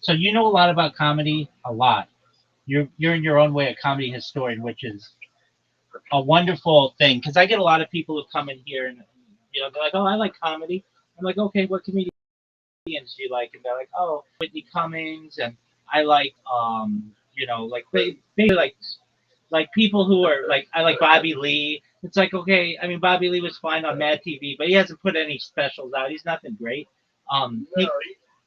So you know a lot about comedy, a lot. You're in your own way a comedy historian, which is a wonderful thing. Because I get a lot of people who come in here and they're like, "Oh, I like comedy." I'm like, "Okay, what comedians do you like?" And they're like, "Oh, Whitney Cummings," and I like like they like people who are like I like Bobby Lee. It's like okay, I mean Bobby Lee was fine on Mad TV, but he hasn't put any specials out. He's nothing great. No,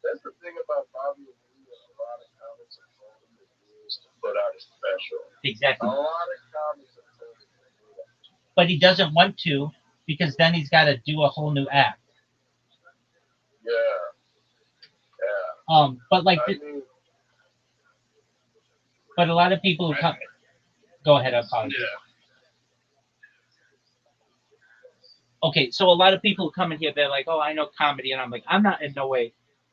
that's the thing about Bobby and Lee. A lot of comics have told him to do is to put out a special. A exactly, lot of comics have told him to do that. but he doesn't want to because then he's got to do a whole new act. Yeah, yeah. But like, I mean, but a lot of people who come. Go ahead, I apologize. yeah, Okay, so a lot of people who come in here, they're like, "Oh, I know comedy," and I'm like, "I'm not in no way.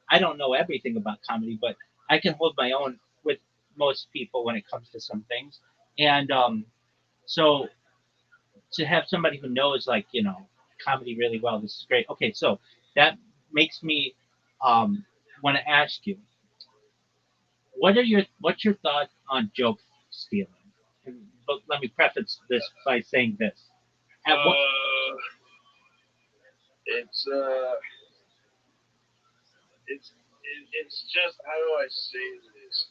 I don't know everything about comedy, but I can hold my own with most people when it comes to some things." And so to have somebody who knows like comedy really well, this is great. Okay, so that makes me want to ask you, what's your thought on joke stealing? But let me preface this by saying this: at what uh, it's it's just how do I say this?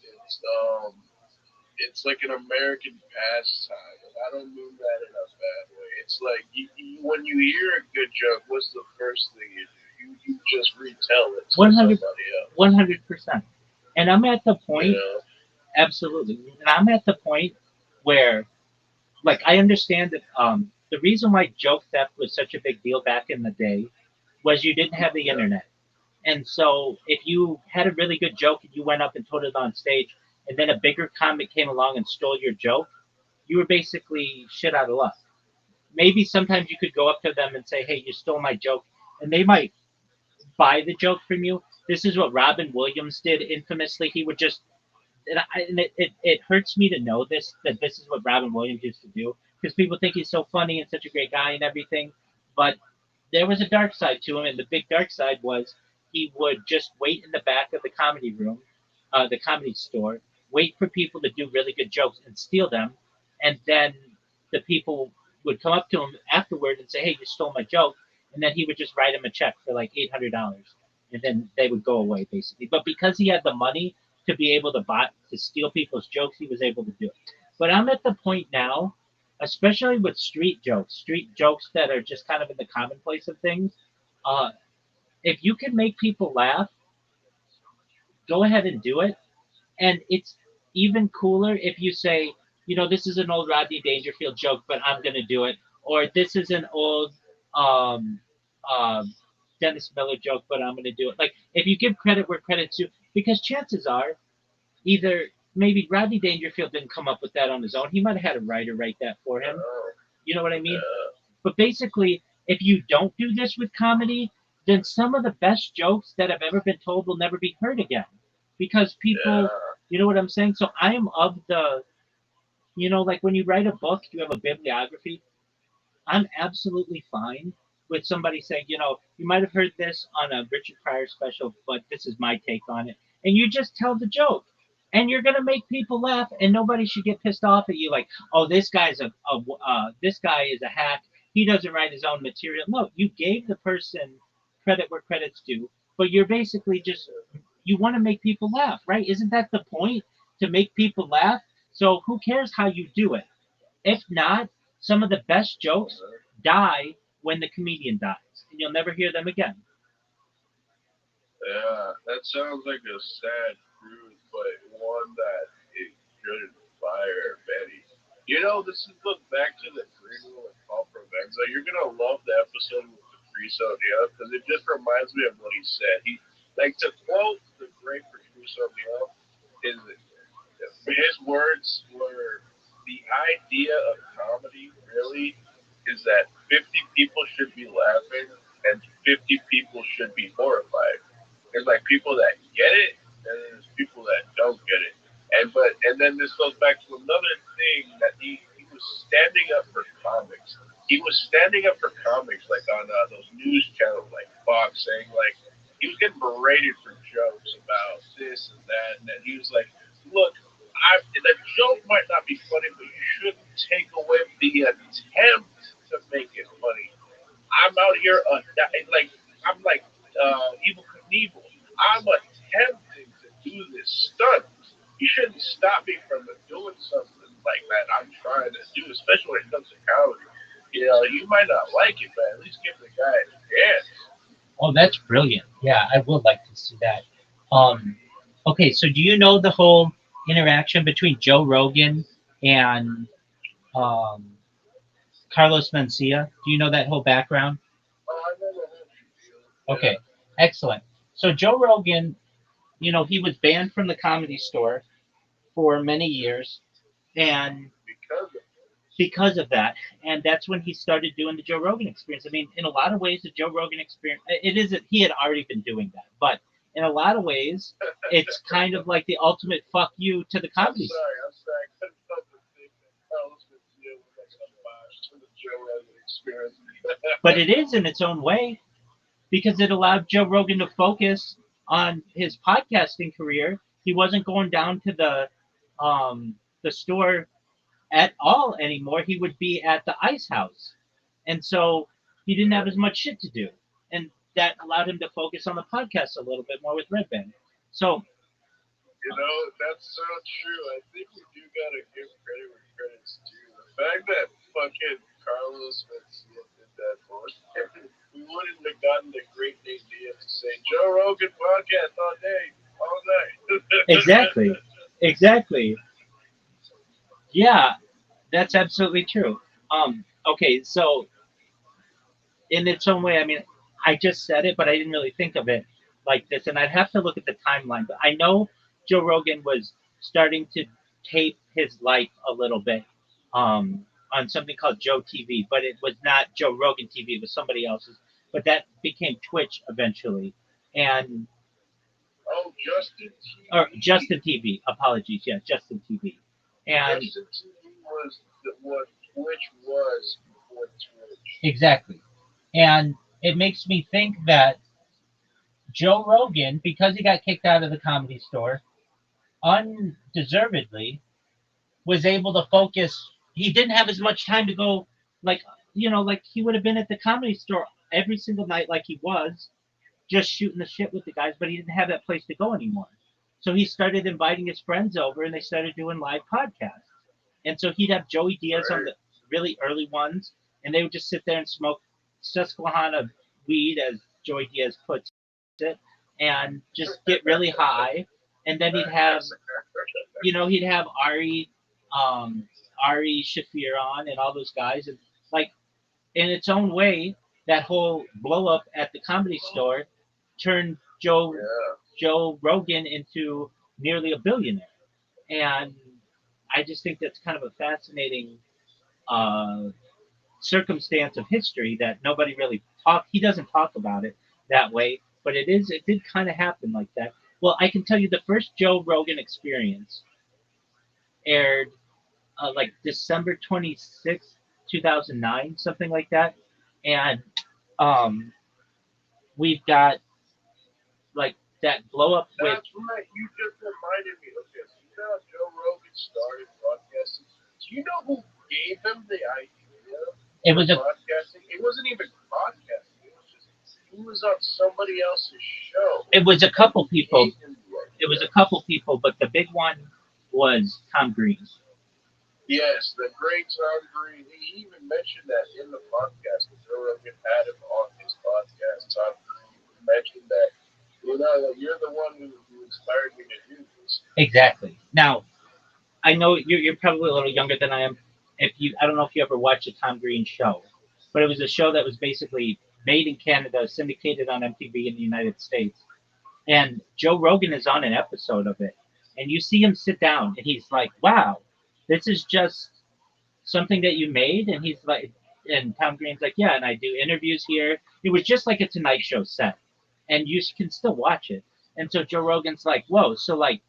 It's like an American pastime, and I don't mean that in a bad way. It's like when you hear a good joke, what's the first thing you do? You just retell it to 100 somebody else. 100%. And I'm at the You point, know? absolutely, and I'm at the point where, like, I understand that the reason why joke theft was such a big deal back in the day was you didn't have the Yeah, internet. And so if you had a really good joke and you went up and told it on stage, and then a bigger comic came along and stole your joke, you were basically shit out of luck. Maybe sometimes you could go up to them and say, "Hey, you stole my joke," and they might buy the joke from you. This is what Robin Williams did infamously. He would just and it hurts me to know this that this is what Robin Williams used to do because people think he's so funny and such a great guy and everything, but there was a dark side to him, and the big dark side was he would just wait in the back of the comedy room, the comedy store, wait for people to do really good jokes and steal them, and then the people would come up to him afterward and say, "Hey, you stole my joke," and then he would just write him a check for like $800, and then they would go away basically. But because he had the money to be able to buy to steal people's jokes, he was able to do it. But I'm at the point now, especially with street jokes that are just kind of in the commonplace of things. Uh, if you can make people laugh, go ahead and do it. And it's even cooler if you say, this is an old Rodney Dangerfield joke, but I'm going to do it. Or this is an old um, um, Dennis Miller joke, but I'm going to do it. Like, if you give credit where credit's due, because chances are either maybe Rodney Dangerfield didn't come up with that on his own. He might have had a writer write that for him. uh, You know what I mean? yeah, But basically, if you don't do this with comedy, then some of the best jokes that have ever been told will never be heard again. Because people, yeah, you know what I'm saying? So I am of the, like when you write a book, you have a bibliography. I'm absolutely fine with somebody saying, you might have heard this on a Richard Pryor special, but this is my take on it. And you just tell the joke. And you're gonna make people laugh, and nobody should get pissed off at you like, oh, this guy is a hack. He doesn't write his own material. No, you gave the person credit where credit's due, but you're basically just you want to make people laugh, right? Isn't that the point to make people laugh? So who cares how you do it? If not, some of the best jokes die when the comedian dies, and you'll never hear them again. yeah. That sounds like a sad truth, but one that it should inspire many. You know, this is look back to the Green Rule and Paul Provenza. You're gonna love the episode with Patrice O'Neill because it just reminds me of what he said. He like to quote the great Patrice O'Neill is his words were the idea of comedy really is that 50 people should be laughing and 50 people should be horrified. There's like people that get it and then there's people that don't get it. And then this goes back to another thing that he was standing up for comics. He was standing up for comics like on those news channels like Fox saying like he was getting berated for jokes about this and that, and then he was like, "Look, the joke might not be funny, but you shouldn't take away the attempt to make it funny. I'm out here, like I'm like evil Knievel. I'm attempting to do this stunt. You shouldn't stop me from doing something like that I'm trying to do, especially when it comes to comedy. You might not like it, but at least give the guy a chance." Oh, that's brilliant. Yeah, I would like to see that. Um, okay, so do you know the whole interaction between Joe Rogan and um, Carlos Mencia? Do you know that whole background? Oh, I know the whole spiel. Okay, Yeah, excellent. So Joe Rogan, he was banned from the Comedy Store for many years, and because of because of that, and that's when he started doing the Joe Rogan Experience. I mean, in a lot of ways, the Joe Rogan Experience, it isn't. He had already been doing that, but in a lot of ways, it's kind of like the ultimate fuck you to the I'm comedy. sorry. I'm sorry. I couldn't help but think that Carlos Mencia was like a homage to the Joe Rogan experience. But it is in its own way because it allowed Joe Rogan to focus on his podcasting career. He wasn't going down to the store at all anymore. He would be at the ice house. And so he didn't have as much shit to do. And that allowed him to focus on the podcast a little bit more with Red Band. So, That's so true. I think we do gotta give credit where credit's due. The fact that fucking Carlos Mencia did that for us, we wouldn't have gotten the great idea to say Joe Rogan podcast all day, all night. exactly. Exactly. Yeah, that's absolutely true. Okay, so in its own way, I mean, I just said it, but I didn't really think of it like this. And I'd have to look at the timeline. But I know Joe Rogan was starting to tape his life a little bit on something called Joe TV, but it was not Joe Rogan TV, it was somebody else's. But that became Twitch eventually. And, Oh, Justin or TV. Justin TV, apologies. Yeah, Justin TV. And Justin TV was what Twitch was before Twitch. exactly. And it makes me think that Joe Rogan, because he got kicked out of the comedy store, undeservedly was able to focus. He didn't have as much time to go, like, like he would have been at the comedy store every single night, like he was, just shooting the shit with the guys, but he didn't have that place to go anymore. So he started inviting his friends over and they started doing live podcasts. And so he'd have Joey Diaz on Right. the really early ones, and they would just sit there and smoke Susquehanna weed, as Joey Diaz puts it, and just get really high. And then he'd have um, Ari Shafir on, and all those guys, and like in its own way, that whole blow up at the comedy store turned Yeah. Joe Rogan into nearly a billionaire, and I just think that's kind of a fascinating uh, circumstance of history that nobody really talk. He doesn't talk about it that way, but it did kind of happen like that. Well, I can tell you the first Joe Rogan Experience aired like December 26th, 2009, something like that, and um, we've got like that blow up with. That's right. You just reminded me. Okay, so you know how Joe Rogan started broadcasting? Do you know who gave him the idea It for was a broadcasting? It wasn't even broadcasting. It was just he was on somebody else's show it was a and couple he people. gave him the It was idea. a couple people, but the big one was Tom Green. Yes, the great Tom Green. He even mentioned that in the podcast. That Joe Rogan had him on his podcast. Tom Green mentioned that that you're the one who inspired me to do this. Exactly. Now, I know you're probably a little younger than I am. I don't know if you ever watched a Tom Green show, but it was a show that was basically made in Canada, syndicated on MTV in the United States, and Joe Rogan is on an episode of it, and you see him sit down, and he's like, "Wow, this is just something that you made," and he's like, and Tom Green's like, "Yeah," and I do interviews here. It was just like a Tonight Show set, and you can still watch it. And so Joe Rogan's like, "Whoa, so like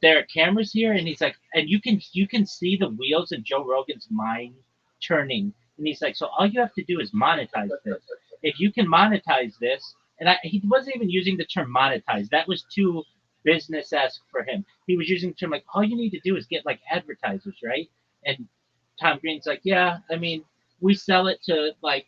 there are cameras here," and he's like, and you can see the wheels in Joe Rogan's mind turning, and he's like, "So all you have to do is monetize this. If you can monetize this, and he wasn't even using the term monetize. That was too business-esque for him. He was using the term like, all you need to do is get like advertisers, right? And Tom Green's like, yeah, I mean, we sell it to like,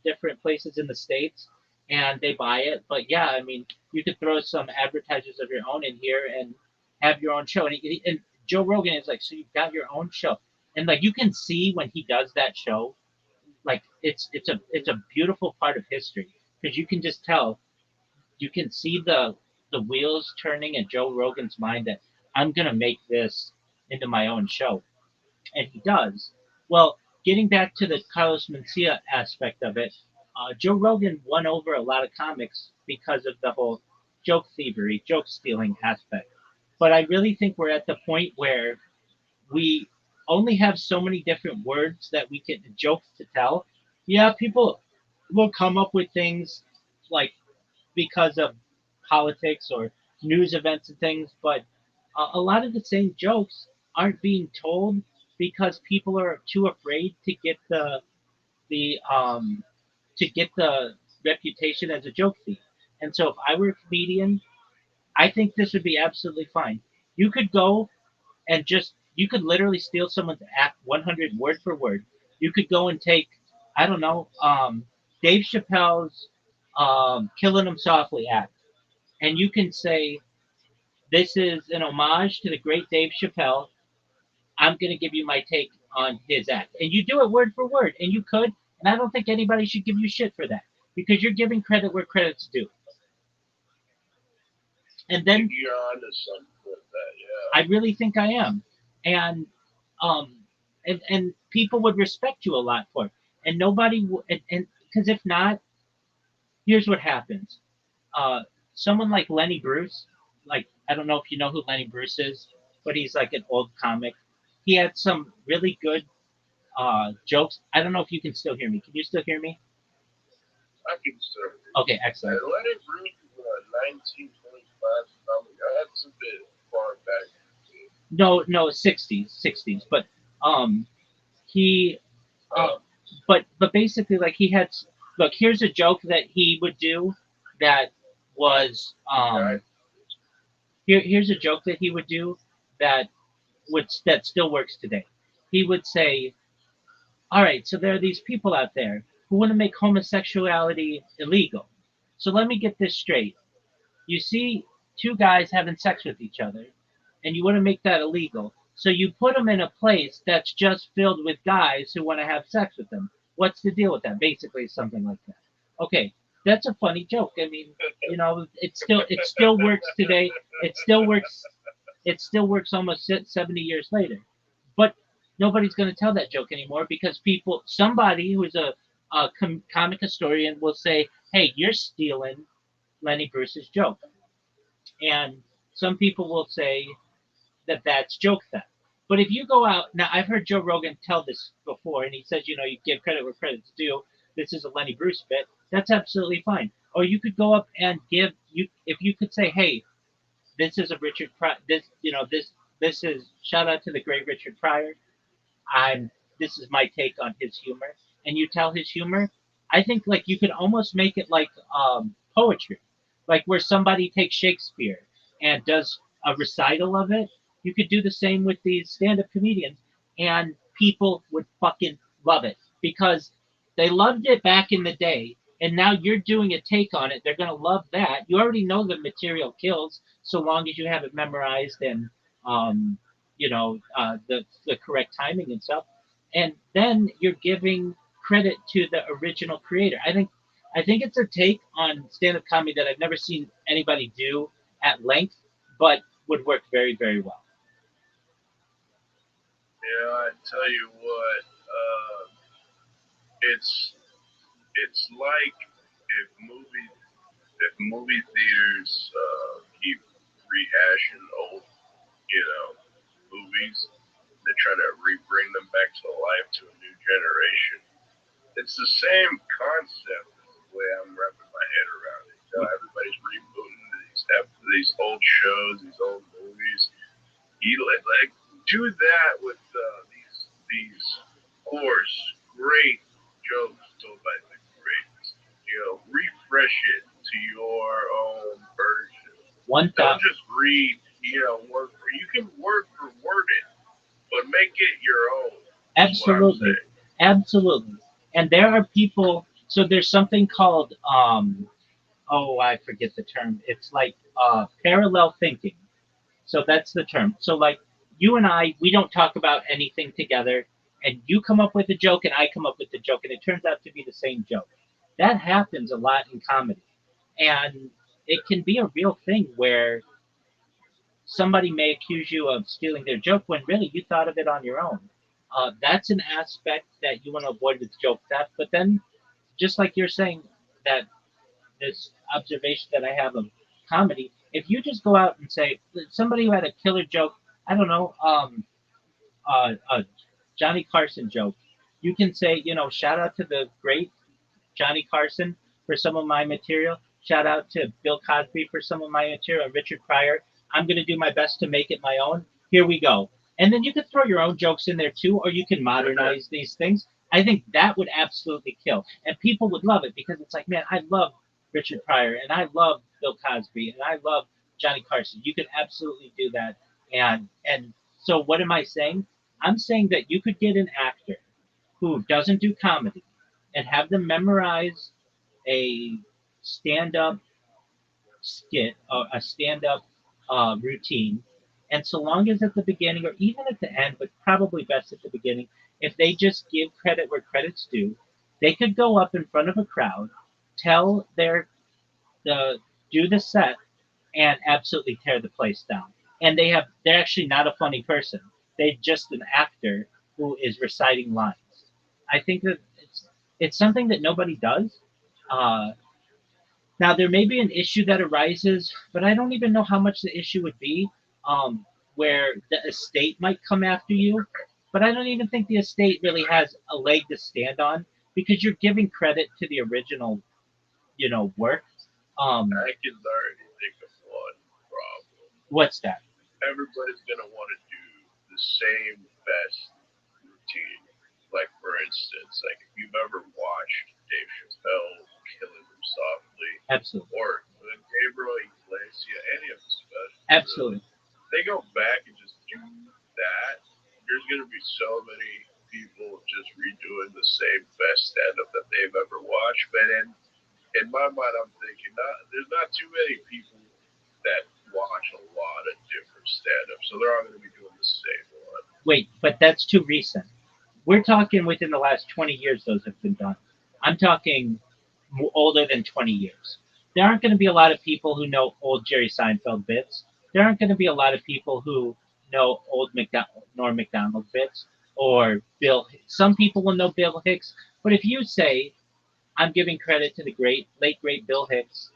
different places in the States and they buy it. But yeah, I mean, you could throw some advertisers of your own in here and have your own show. And Joe Rogan is like, so you've got your own show. And like you can see when he does that show, like it's a beautiful part of history because you can just tell, you can see the wheels turning in Joe Rogan's mind that I'm gonna make this into my own show, and he does. Well, getting back to the Carlos Mencia aspect of it, Joe Rogan won over a lot of comics because of the whole joke thievery, joke stealing aspect. But I really think we're at the point where we only have so many different words that we can jokes to tell. Yeah, people will come up with things like because of politics or news events and things, but a lot of the same jokes aren't being told because people are too afraid the to get the reputation as a joke thief. And so if I were a comedian, I think this would be absolutely fine. You could go and just you could literally steal someone's act 100 word for word. You could go and take, I don't know, Dave Chappelle's "Killing 'Em Softly" act, and you can say this is an homage to the great Dave Chappelle. I'm going to give you my take on his act, and you do it word for word, and you could, and I don't think anybody should give you shit for that because you're giving credit where credit's due. And I think then you're onto something with that, I yeah. really think I am, and um, and people would respect you a lot for it, and nobody and because if not, here's what happens. Uh, Someone like Lenny Bruce, like I don't know if you know who Lenny Bruce is, but he's like an old comic. He had some really good jokes. I don't know if you can still hear me. Can you still hear me? I can still hear you. Okay, excellent. Lenny Bruce was a 1925 comic. That's a bit far back. No, no, 60s, but um, he uh, Uh, but basically like he had look. Here's a joke that he would do that was okay. here's a joke that he would do that that still works today. He would say, all right, so there are these people out there who want to make homosexuality illegal. So let me get this straight. You see two guys having sex with each other, and you want to make that illegal. So you put them in a place that's just filled with guys who want to have sex with them. What's the deal with that? Basically, something like that. Okay, that's a funny joke. I mean, it still works today. It still works. It still works almost 70 years later. But nobody's going to tell that joke anymore because somebody who's a comic historian will say, "Hey, you're stealing Lenny Bruce's joke," and some people will say that that's joke theft. But if you go out now, I've heard Joe Rogan tell this before, and he says, you give credit where credit's due. This is a Lenny Bruce bit. That's absolutely fine. Or you could go up and give you if you could say, hey, this is a Richard Pryor. This is shout out to the great Richard Pryor. I'm This is my take on his humor, and you tell his humor. I think like you could almost make it like poetry, like where somebody takes Shakespeare and does a recital of it. You could do the same with these stand-up comedians, and people would fucking love it because they loved it back in the day, and now you're doing a take on it. They're gonna love that. You already know the material kills, so long as you have it memorized and um, the correct timing and stuff, and then you're giving credit to the original creator. I think it's a take on stand-up comedy that I've never seen anybody do at length, but would work very very well. Yeah, I tell you what, it's it's like if movie theaters keep rehashing old, you know, movies. They try to bring them back to life to a new generation. It's the same concept as the way I'm wrapping my head around it. Everybody's rebooting these old shows, these old movies. You like do that with these coarse, great jokes told by the greats. Refresh it to your own version. One Don't thought, just read, word for you can word for word it, but make it your own. Is what I'm absolutely, saying. absolutely. And there are people. So there's something called oh, I forget the term. It's like parallel thinking. So that's the term. So like you and I, we don't talk about anything together, and you come up with a joke, and I come up with a joke, and it turns out to be the same joke. That happens a lot in comedy, and it can be a real thing where somebody may accuse you of stealing their joke when really you thought of it on your own. That's an aspect that you want to avoid with joke theft. But then, just like you're saying, that this observation that I have of comedy, if you just go out and say somebody who had a killer joke, I don't know, Johnny Carson joke, you can say, shout out to the great Johnny Carson for some of my material. Shout out to Bill Cosby for some of my material and Richard Pryor. I'm going to do my best to make it my own. Here we go. And then you can throw your own jokes in there too, or you can modernize these things. I think that would absolutely kill. And people would love it because it's like, man, I love Richard Pryor and I love Bill Cosby and I love Johnny Carson. You could absolutely do that. And so what am I saying? I'm saying that you could get an actor who doesn't do comedy and have them memorize a stand-up skit or a stand-up routine. And so long as at the beginning or even at the end, but probably best at the beginning, if they just give credit where credit's due, they could go up in front of a crowd, tell the do the set, and absolutely tear the place down. And they're actually not a funny person. They're just an actor who is reciting lines. I think that it's something that nobody does. Uh, Now there may be an issue that arises, but I don't even know how much the issue would be. Where the estate might come after you, but I don't even think the estate really has a leg to stand on because you're giving credit to the original, work. Um, I can already think of one problem. what's that? Everybody's gonna want to do the same best routine. Like for instance, like if you've ever watched Dave Chappelle killing him softly, Absolutely, or Gabriel Iglesias, any of the specials really, absolutely. they go back and just do that. There's gonna be so many people just redoing the same best stand up that they've ever watched. But in my mind, I'm thinking there's not too many people that watch a lot of different stand up, so they're all going to be doing the same one. Wait, but that's too recent. We're talking within the last 20 years those have been done. I'm talking older than 20 years. There aren't going to be a lot of people who know old Jerry Seinfeld bits. There aren't going to be a lot of people who know old Norm Macdonald bits or Bill. Some people will know Bill Hicks, but if you say I'm giving credit to the late great Bill Hicks.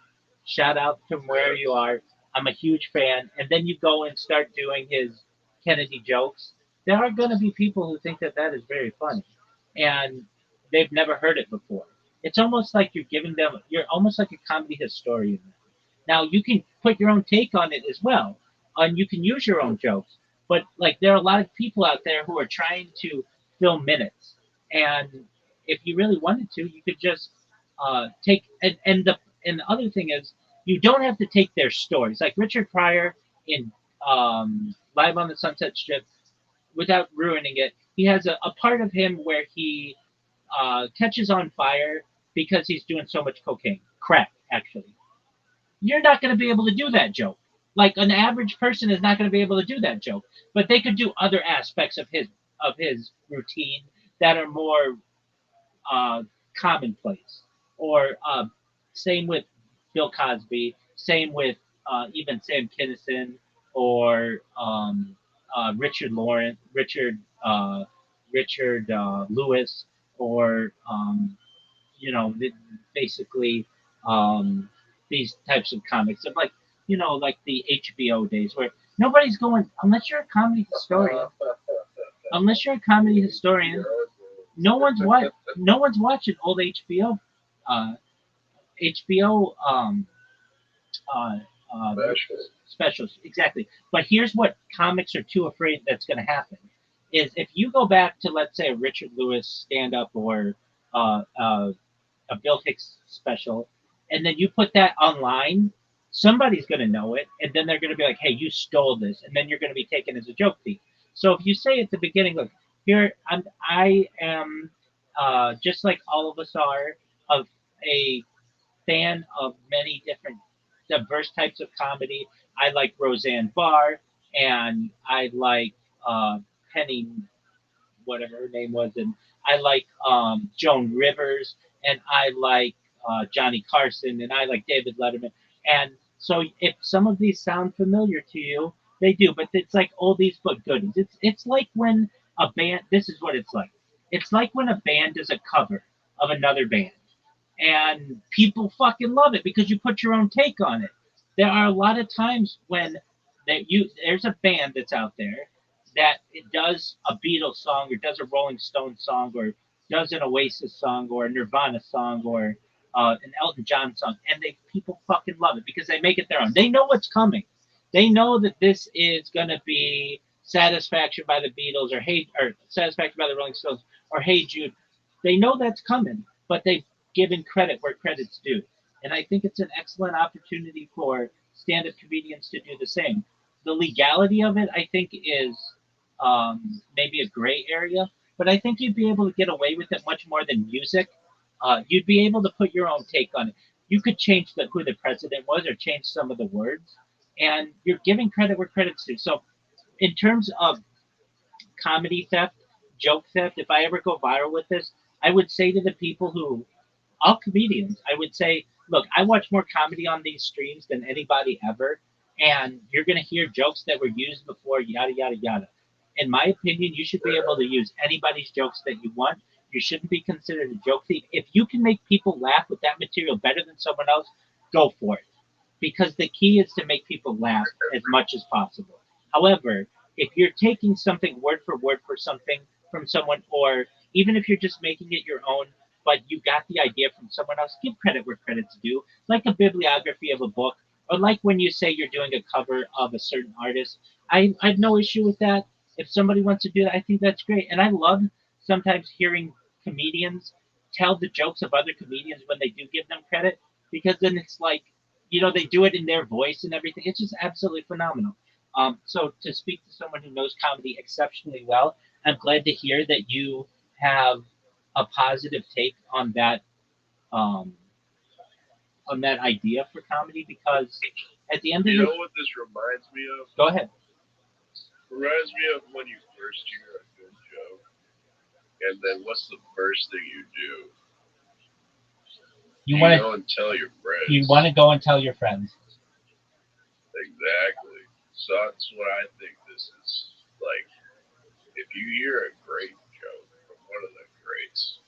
Shout out from where Yes. you are. I'm a huge fan. And then you go and start doing his Kennedy jokes. There are going to be people who think that that is very funny, and they've never heard it before. It's almost like you're giving them. You're almost like a comedy historian. Now you can put your own take on it as well, and you can use your own jokes. But like there are a lot of people out there who are trying to fill minutes, and if you really wanted to, you could just take and the other thing is you don't have to take their stories like Richard Pryor in Live on the Sunset Strip without ruining it. He has a part of him where he catches on fire because he's doing so much cocaine, crack actually. You're not going to be able to do that joke. Like an average person is not going to be able to do that joke, but they could do other aspects of his routine that are more uh, commonplace. Or same with Bill Cosby. Same with even Sam Kinison or Richard Lawrence, Richard Lewis, or basically um, these types of comics of like like the HBO days where nobody's going unless you're a comedy historian. Unless you're a comedy historian, no one's watching old uh, HBO uh, uh, Special. specials exactly. But here's what comics are too afraid that's going to happen: is if you go back to let's say a Richard Lewis stand up or uh, uh, a Bill Hicks special, and then you put that online, somebody's going to know it, and then they're going to be like, "Hey, you stole this," and then you're going to be taken as a joke thief. So if you say at the beginning, "Look, here I am, just like all of us are, of a fan of many different diverse types of comedy. I like Roseanne Barr, and I like Penny, whatever her name was, and I like Joan Rivers, and I like Johnny Carson, and I like David Letterman. And so, if some of these sound familiar to you, they do. But it's like oldies but goodies. It's like when a band. This is what it's like. It's like when a band does a cover of another band and people fucking love it because you put your own take on it. There are a lot of times when there's a band that's out there that it does a Beatles song or does a Rolling Stones song or does an Oasis song or a Nirvana song or an Elton John song, and they people fucking love it because they make it their own. They know what's coming. They know that this is gonna be Satisfaction by the Beatles or Satisfaction by the Rolling Stones or Hey Jude. They know that's coming, but they giving credit where credit's due. And I think it's an excellent opportunity for stand up comedians to do the same. The legality of it, I think, is maybe a gray area, but I think you'd be able to get away with it much more than music. You'd be able to put your own take on it. You could change who the president was or change some of the words, and you're giving credit where credit's due. So, in terms of comedy theft, joke theft, if I ever go viral with this, I would say to the people who all comedians, I would say, look, I watch more comedy on these streams than anybody ever, and you're going to hear jokes that were used before, yada, yada, yada. In my opinion, you should be able to use anybody's jokes that you want. You shouldn't be considered a joke thief. If you can make people laugh with that material better than someone else, go for it. Because the key is to make people laugh as much as possible. However, if you're taking something word for something from someone, or even if you're just making it your own, but you got the idea from someone else, give credit where credit's due, like a bibliography of a book, or like when you say you're doing a cover of a certain artist. I have no issue with that. If somebody wants to do that, I think that's great. And I love sometimes hearing comedians tell the jokes of other comedians when they do give them credit, because then it's like, they do it in their voice and everything. It's just absolutely phenomenal. So to speak to someone who knows comedy exceptionally well, I'm glad to hear that you have a positive take um, on that idea for comedy, because at the end of You the know what this reminds me of? go ahead. Reminds me of when you first hear a good joke, and then what's the first thing you do? You You want go and tell your you friends. want to go and tell your friends. Exactly. So that's what I think this is like. If you hear a great joke from one of the greats,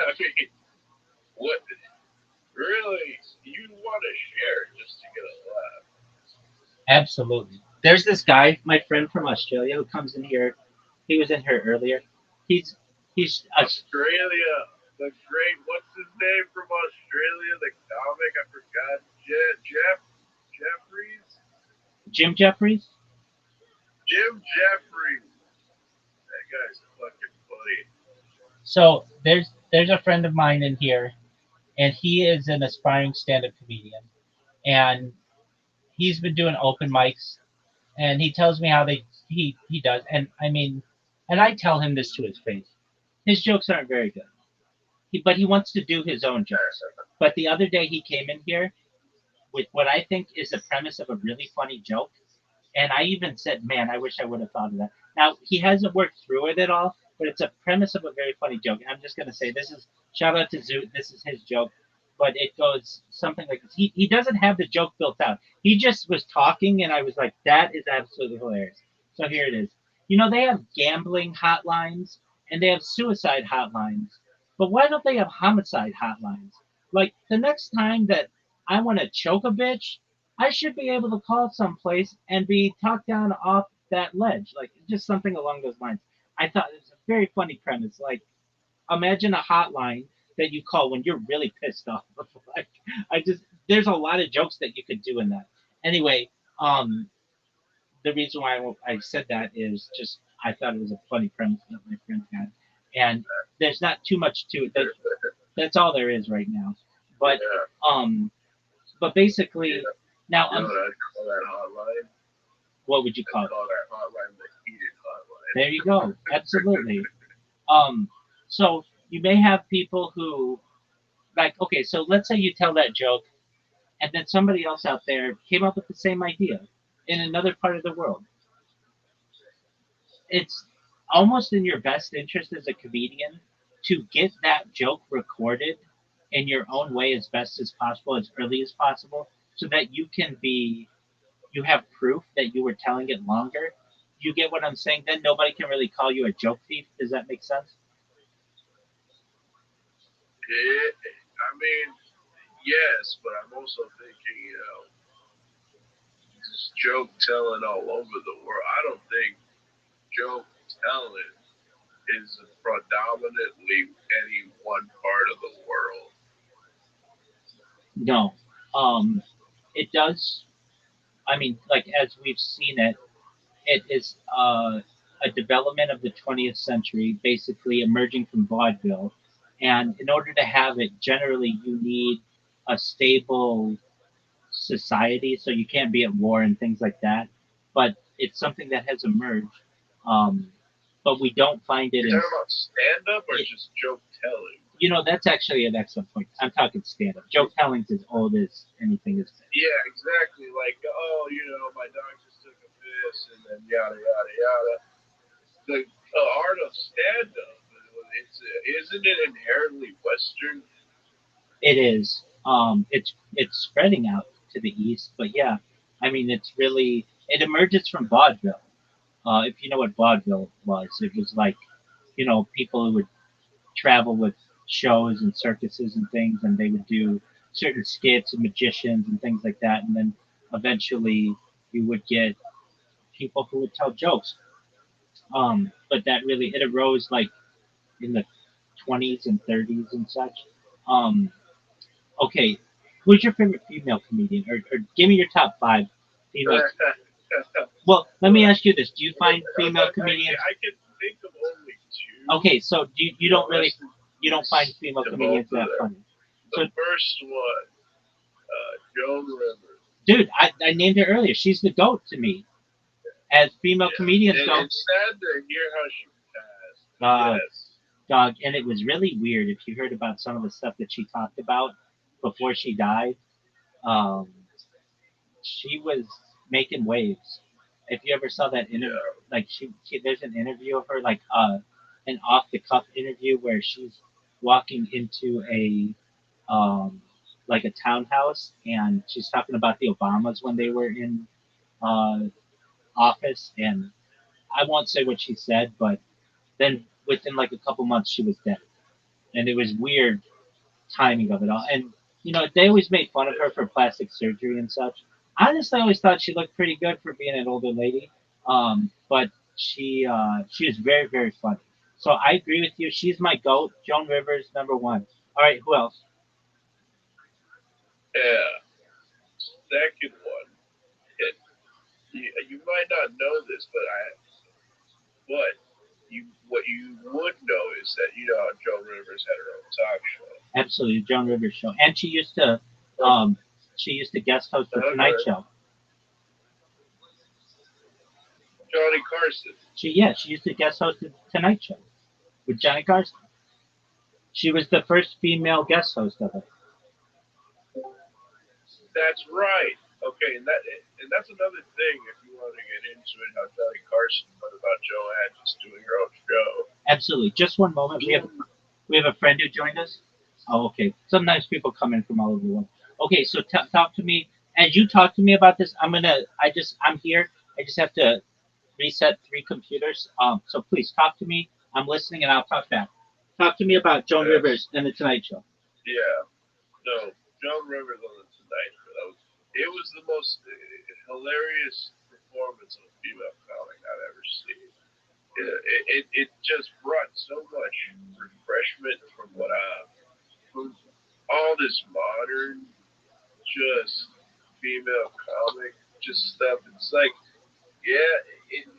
I mean, what really you want to share just to get a laugh? Absolutely. There's this guy, my friend from Australia, who comes in here. He was in here earlier. He's he's a Australia, the great, what's his name from Australia? The comic, I forgot. Jeffries? Jim Jeffries. Jim Jeffries. That guy's fucking funny. So there's a friend of mine in here, and he is an aspiring stand-up comedian, and he's been doing open mics, and he tells me how he does, and I mean, and I tell him this to his face. His jokes aren't very good, but he wants to do his own jokes. But the other day he came in here with what I think is the premise of a really funny joke, and I even said, "Man, I wish I would have thought of that." Now he hasn't worked through it at all, but it's a premise of a very funny joke. And I'm just gonna say this is shout out to Zoot. This is his joke, but it goes something like this. He doesn't have the joke built out. He just was talking, and I was like, "That is absolutely hilarious." So here it is. They have gambling hotlines and they have suicide hotlines, but why don't they have homicide hotlines? Like the next time that I want to choke a bitch, I should be able to call someplace and be talked down off that ledge, like just something along those lines. I thought it was a very funny premise. Like, imagine a hotline that you call when you're really pissed off. Like, there's a lot of jokes that you could do in that. Anyway, the reason why I said that is just I thought it was a funny premise that my friend had, and there's not too much to it. That's all there is right now. But Yeah. um, but basically, Yeah. now You know what I'd call that hotline? what would you I'd call it? call that hotline the heated hotline. There you go. Absolutely. Um, so you may have people who like, okay, so let's say you tell that joke, and then somebody else out there came up with the same idea in another part of the world. It's almost in your best interest as a comedian to get that joke recorded in your own way as best as possible, as early as possible, so that you have proof that you were telling it longer. You get what I'm saying? Then nobody can really call you a joke thief. Does that make sense? I mean, yes, but I'm also thinking, this joke telling all over the world. I don't think joke telling is predominantly any one part of the world. No. It does. I mean, like as we've seen it, it is a development of the 20th century, basically emerging from vaudeville. And in order to have it, generally you need a stable society, so you can't be at war and things like that. But it's something that has emerged. Um, but we don't find it You're in. talking about stand up or just joke telling? That's actually an excellent point. I'm talking stand up. Joke telling's as old as anything has been. Yeah, exactly. Like, oh, my dog just took a piss, and then yada yada yada. The art of stand up, isn't it inherently Western? It is. It's spreading out to the east, but yeah, I mean, it emerges from vaudeville. If you know what vaudeville was, it was like, people who would travel with shows and circuses and things, and they would do certain skits and magicians and things like that, and then eventually you would get people who would tell jokes. But that really it arose like in the 20s and 30s and such. Um, Okay, who's your favorite female comedian? Or give me your top five female. Well, let me Well, ask you this: do you find female comedians? I can think of only two. Okay, so you The don't really rest is you don't find female to both comedians of that them. funny. The So, first one, Joan Rivers. dude, I named her earlier. She's the goat to me, as female Yeah, comedians go. it's sad to hear how she passed. But Uh, yes, Dog, and it was really weird if you heard about some of the stuff that she talked about before she died. Um, she was making waves. If you ever saw that interview, yeah, like there's an interview of her, like an off the cuff interview where she's walking into um, like a townhouse and she's talking about the Obamas when they were in uh, office, and I won't say what she said, but then within like a couple months she was dead, and it was weird timing of it all. And they always made fun of her for plastic surgery and such. Honestly, I always thought she looked pretty good for being an older lady. But she is very very funny. So I agree with you. She's my goat. Joan Rivers, number one. All right, who else? yeah. Second one, it, you might not know this, but what you would know is that how Joan Rivers had her own talk show. Absolutely, Joan Rivers show. And Uh, um, she used to guest host the Tonight Okay, Show. Johnny Carson. She used to guest host the Tonight Show with Johnny Carson. She was the first female guest host of it. That's right. Okay, and that's another thing. If you want to get into it, how Johnny Carson went about Joanne just doing her own show. Absolutely. Just one moment. We have a friend who joined us. Oh, okay. Sometimes people come in from all over the world. Okay, so talk to me as you talk to me about this. I'm here. I just have to reset three computers. So please talk to me. I'm listening, and I'll talk back. Talk to me about Joan Yeah, Rivers and the Tonight Show. yeah. No, Joan Rivers on the Tonight Show. It was the most hilarious performance of a female comic I've ever seen. It just brought so much refreshment from all this modern, just female comic, just stuff. It's like, yeah,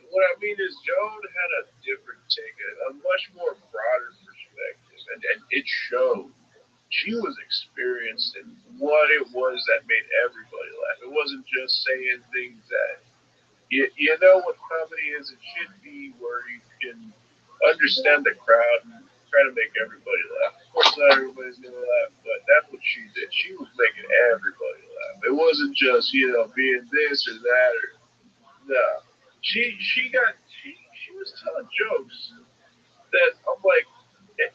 what I mean is Joan had a different take, a much more broader perspective, and it showed. she was experienced in what it was that made everybody laugh. It wasn't just saying things that you know what comedy is. It should be where you can understand the crowd and try to make everybody laugh. Of course, not everybody's gonna laugh, but that's what she did. She was making everybody laugh. It wasn't just being this or that or no. She got she was telling jokes that I'm like, and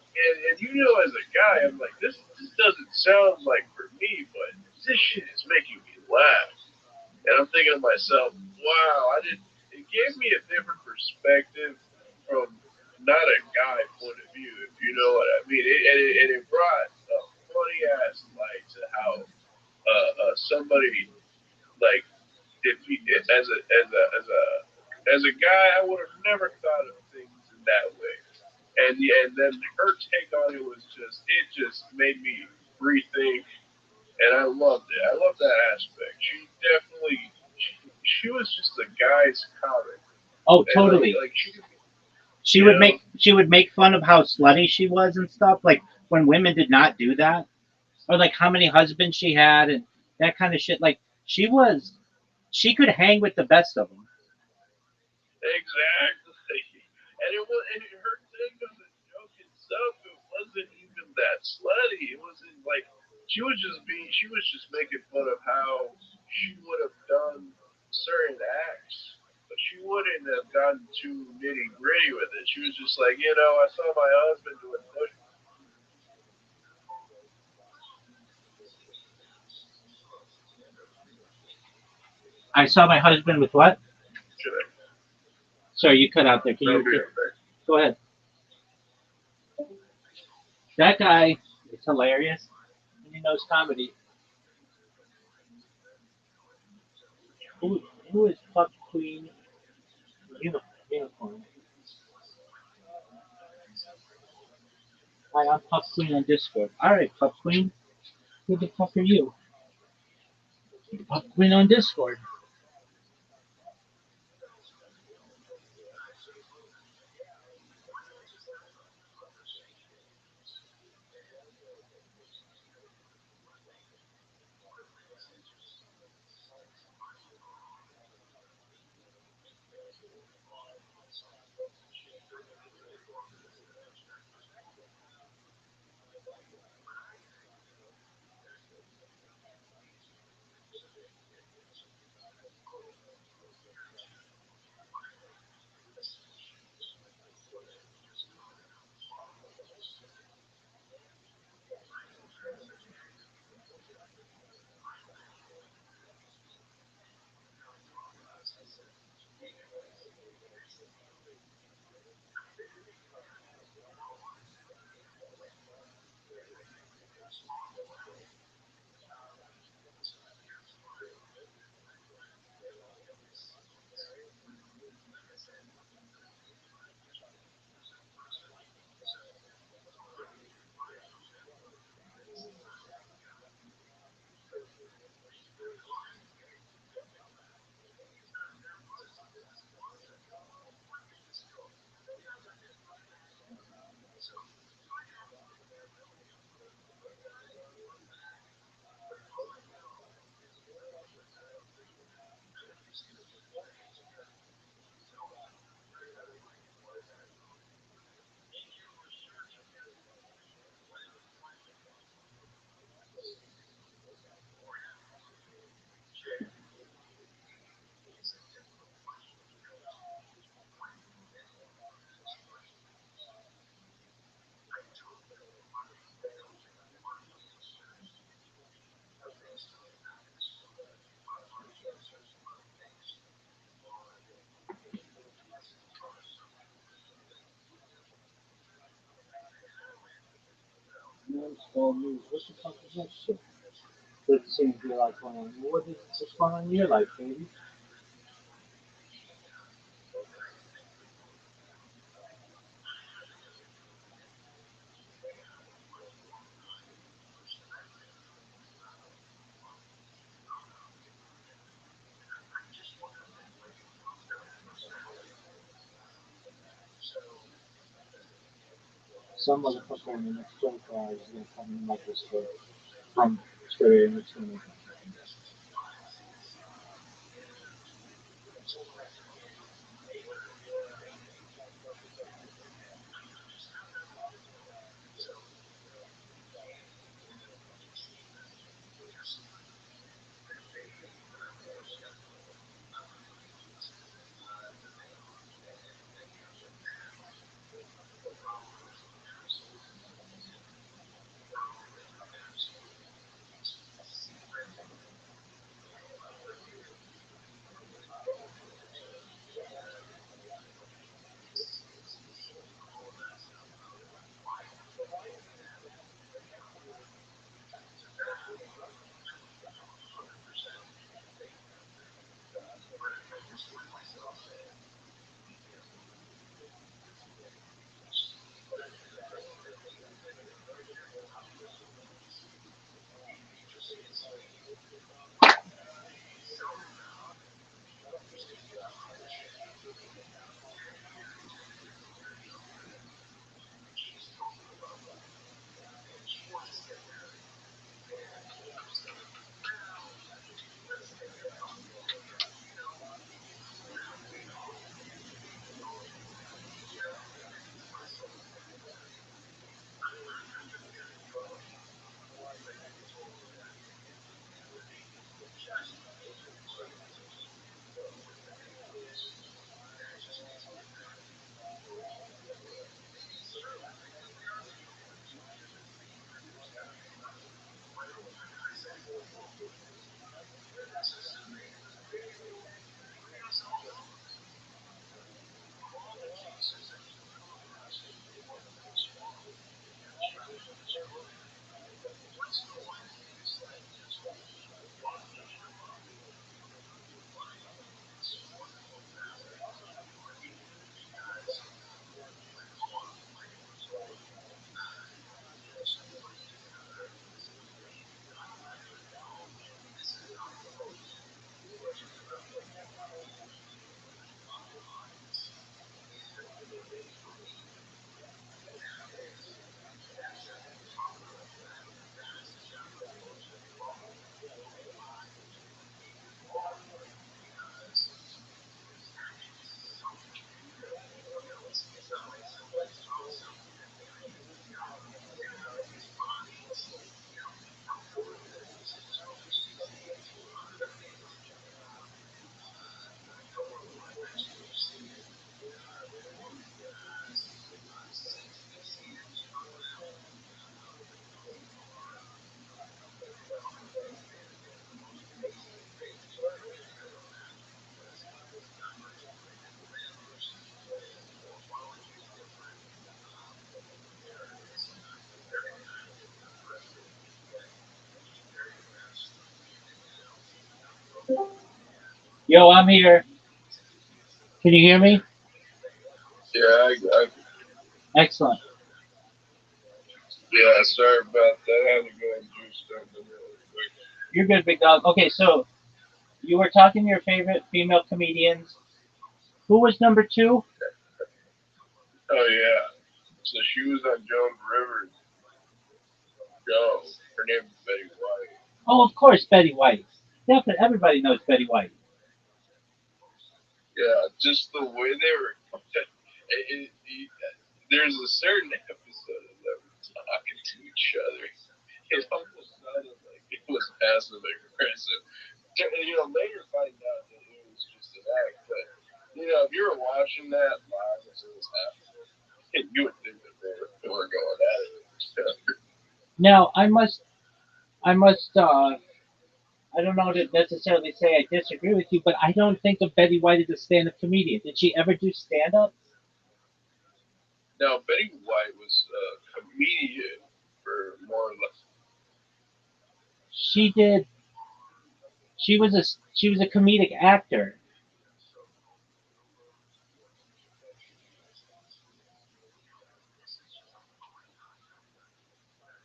as a guy, I'm like, this doesn't sound like for me, but this shit is making me laugh. And I'm thinking to myself, wow, I didn't. It gave me a different perspective from not a guy point of view, if you know what I mean. And it brought a funny ass light to how somebody like if he as a guy, I would have never thought of things in that way. And yeah, and then her take on it was just made me rethink, and I loved it. I love that aspect. She definitely she was just a guy's comic, Oh, and totally. like she She would make fun of how slutty she was and stuff. Like when women did not do that, or like how many husbands she had and that kind of shit. Like she could hang with the best of them. exactly, and her thing on the joke itself, it wasn't even that slutty. It wasn't like she was just making fun of how she would have done certain acts, but she wouldn't have gotten too nitty gritty with it. She was just like, I saw my husband doing push. I saw my husband with what? Should I? Sorry, you cut out there. Can No, you be right back. go ahead? That guy is hilarious. And he knows comedy. Who is Pup Queen Unicorn? Hi, I'm Pup Queen on Discord. All right, Pup Queen. Who the fuck are you? Pup Queen on Discord. Non-stall news. What the fuck is that shit? Good seeing your life going on. What's going on in your life, baby? Some motherfucker in the next 24 hours is gonna come in like this from Australia and it's gonna. Yo, I'm here. Can you hear me? Yeah, Excellent. yeah. Sorry about that. I had to go and do something really quick. You're good, big dog. Okay, so you were talking to your favorite female comedians. Who was number two? Oh yeah. So she was on Joan Rivers' show. Her name is Betty White. Oh, of course, Betty White. Definitely, everybody knows Betty White. Yeah, just the way they were. There's a certain episode of them talking to each other. It almost sounded like it was passive aggressive. Later find out that it was just an act, but if you were watching that live as it was happening, you would think that they were going at it with each other. Now, I must, I don't know to necessarily say I disagree with you, but I don't think of Betty White as a stand-up comedian. Did she ever do stand-up? Now, Betty White was a comedian for more or less. She did. She was a comedic actor.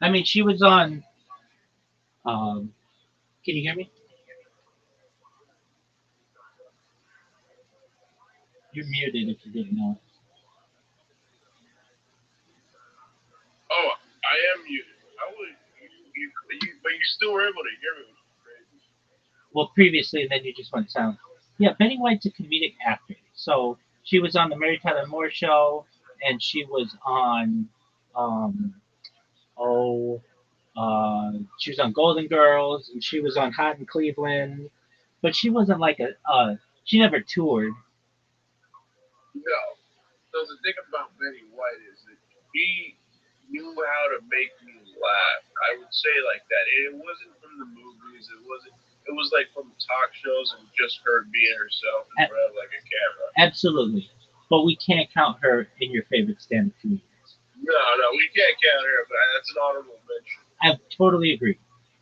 I mean, she was on. Um, can you hear me? You're muted if you didn't know. were able to hear me, which is crazy. Well, previously, and then you just went silent. Yeah, Betty White's a comedic actor. So she was on the Mary Tyler Moore Show, and she was on, um, oh, she was on Golden Girls, and she was on Hot in Cleveland. But she wasn't like she never toured. No. So the thing about Betty White is that he knew how to make me laugh. I would say like that. And it wasn't from the movies. It wasn't. It was like from talk shows and just her being herself in front of like a camera. Absolutely. But we can't count her in your favorite stand-up comedians. No, we can't count her, but that's an honorable mention. I totally agree.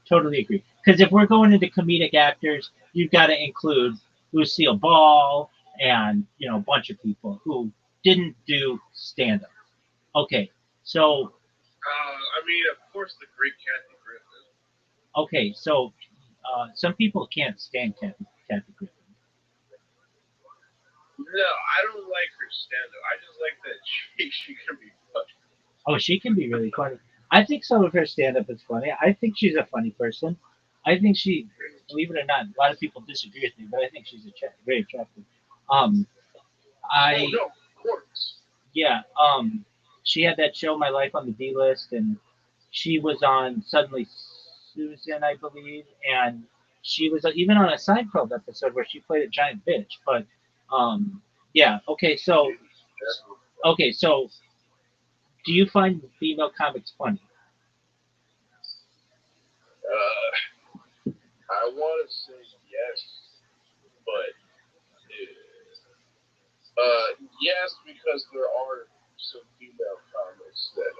Totally agree. Because if we're going into comedic actors, you've got to include Lucille Ball and a bunch of people who didn't do stand-up. Okay, so I mean, of course, the great Kathy Griffin. okay, so some people can't stand Kathy Griffin. No, I don't like her stand-up. I just like that she can be funny. Oh, she can be really funny. I think some of her stand-up is funny. I think she's a funny person. I think she, believe it or not, a lot of people disagree with me, but I think she's very attractive. Um, I Oh no, of course. Yeah, she had that show, My Life on the D List, and she was on Suddenly Susan, I believe, and she was even on a Seinfeld episode where she played a giant bitch. But yeah, okay, so do you find female comics funny? I want to say yes, but yes, because there are some female comics that,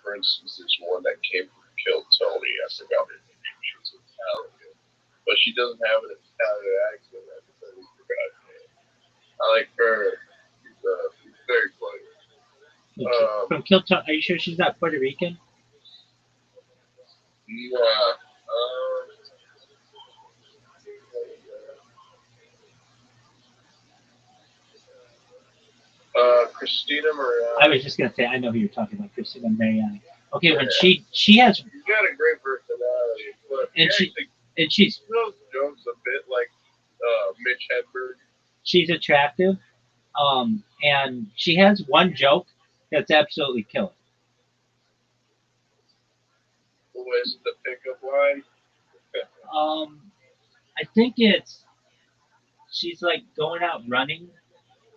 for instance, there's one that came from Kill Tony. I forgot her name. She's Italian, but she doesn't have an Italian accent. I totally forgot her name. I like her. She's very funny. From Kill Tony, are you sure she's not Puerto Rican? Yeah. Christina Mariani. I was just gonna say I know who you're talking about, Christina Mariani. Okay, when she has, she's got a great personality, but she's knows jokes a bit like Mitch Hedberg. She's attractive, and she has one joke that's absolutely killer. Who is the pickup line? I think she's like going out running,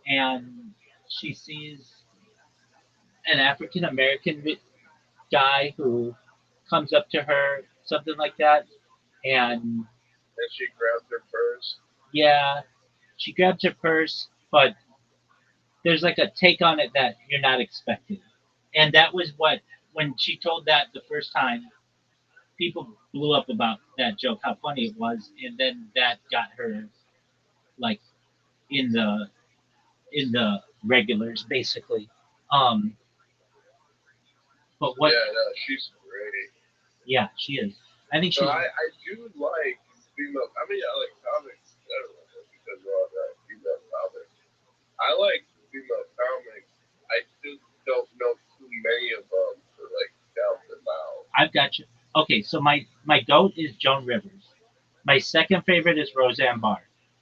and she sees an African American guy who comes up to her, something like that, and she grabs her purse. Yeah, she grabs her purse, but there's like a take on it that you're not expecting. And that was what, when she told that the first time, people blew up about that joke, how funny it was, and then that got her like in the regulars basically. Um, but what? Yeah, no, she's great. Yeah, she is. I think she's. I do like female. I mean, I like comics. I don't know because we're all that female comics. I like female comics. I just don't know too many of them to like count them out. I've got you. Okay, so my goat is Joan Rivers. My second favorite is Roseanne Barr,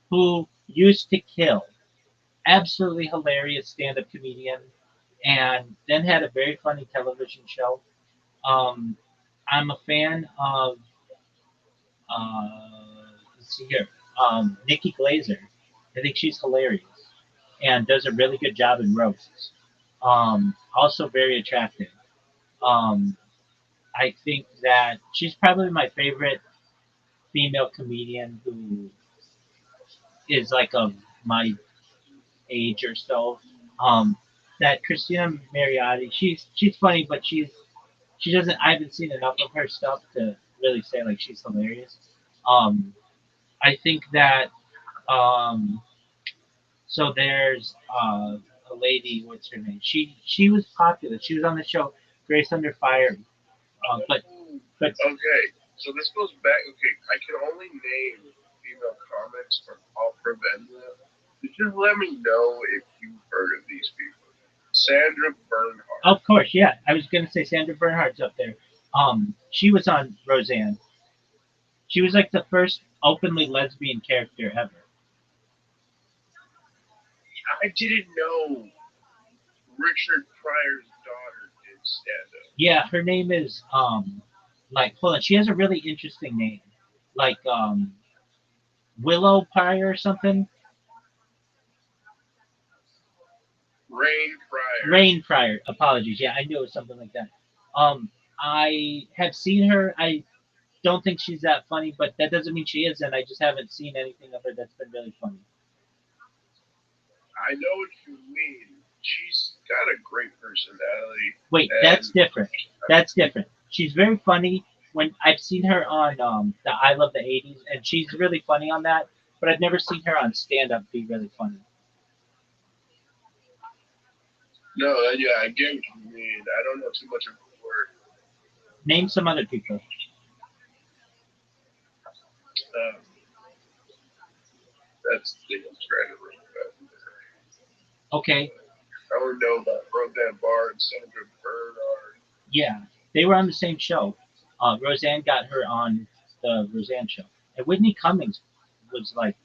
who used to kill. Absolutely hilarious stand-up comedian, and then had a very funny television show. Um, I'm a fan of let's see here, Nikki Glazer. I think she's hilarious and does a really good job in roasts. Also very attractive. Um, I think that she's probably my favorite female comedian who is like of my age or so. Um, that Christina Mariani, she's funny, but she doesn't. I haven't seen enough of her stuff to really say like she's hilarious. Um, I think that um, so there's a lady. What's her name? She was popular. She was on the show Grace Under Fire. But okay, so this goes back. Okay, I can only name female comics from Paul Provenza. Just let me know if you've heard of these people. Sandra Bernhard. of course, yeah. I was gonna say Sandra Bernhard's up there. She was on Roseanne, She was like the first openly lesbian character ever. I didn't know Richard Pryor's daughter did stand up. Yeah, her name is like hold on, she has a really interesting name, like Willow Pryor or something. Rain Pryor. Rain Pryor. Apologies. Yeah, I knew it was something like that. Um, I have seen her. I don't think she's that funny, but that doesn't mean she isn't. I just haven't seen anything of her that's been really funny. I know what you mean. She's got a great personality. Wait, that's And different. That's different. She's very funny. When I've seen her on the I Love the '80s, and she's really funny on that. But I've never seen her on stand up be really funny. no, yeah, I get what you mean. I don't know too much of her work. Name some other people. Um, that's the thing I'm trying to look at. Okay, I don't know about Roseanne Barr and Sandra Bernard. yeah, they were on the same show. Roseanne got her on the Roseanne show, and Whitney Cummings was like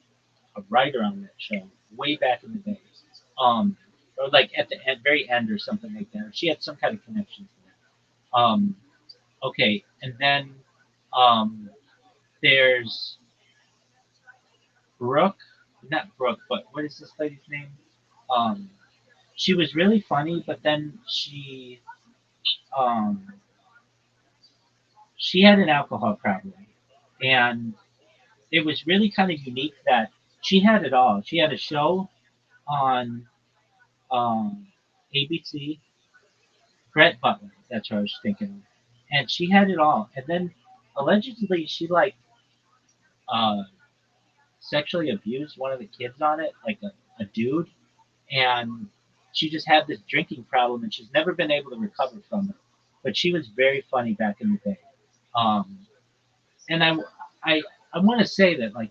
a writer on that show way back in the day. Or like at the very end or something like that. She had some kind of connection to that. Okay, and then um, there's Brooke, not Brooke, but what is this lady's name? Um, she was really funny, but then um, she had an alcohol problem, and it was really kind of unique that she had it all. She had a show on ABC, Brett Butler. That's what I was thinking of. And she had it all. And then allegedly she like uh, sexually abused one of the kids on it, like a dude. And she just had this drinking problem, and she's never been able to recover from it. But she was very funny back in the day. Um, and I, I want to say that like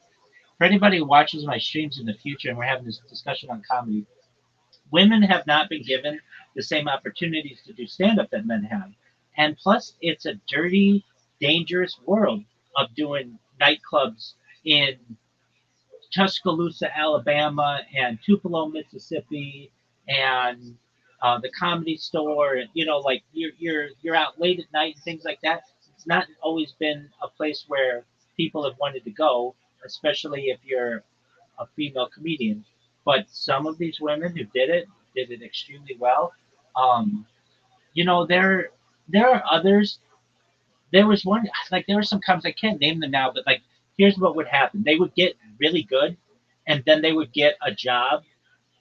for anybody who watches my streams in the future, and we're having this discussion on comedy, women have not been given the same opportunities to do stand up that men have. And plus, it's a dirty, dangerous world of doing nightclubs in Tuscaloosa, Alabama, and Tupelo, Mississippi, and the Comedy Store. And, you know, like you're out late at night and things like that. It's not always been a place where people have wanted to go, especially if you're a female comedian. But some of these women who did it extremely well. Um, you know, there are others. There was one like there were some comics I can't name them now, but like here's what would happen: they would get really good, and then they would get a job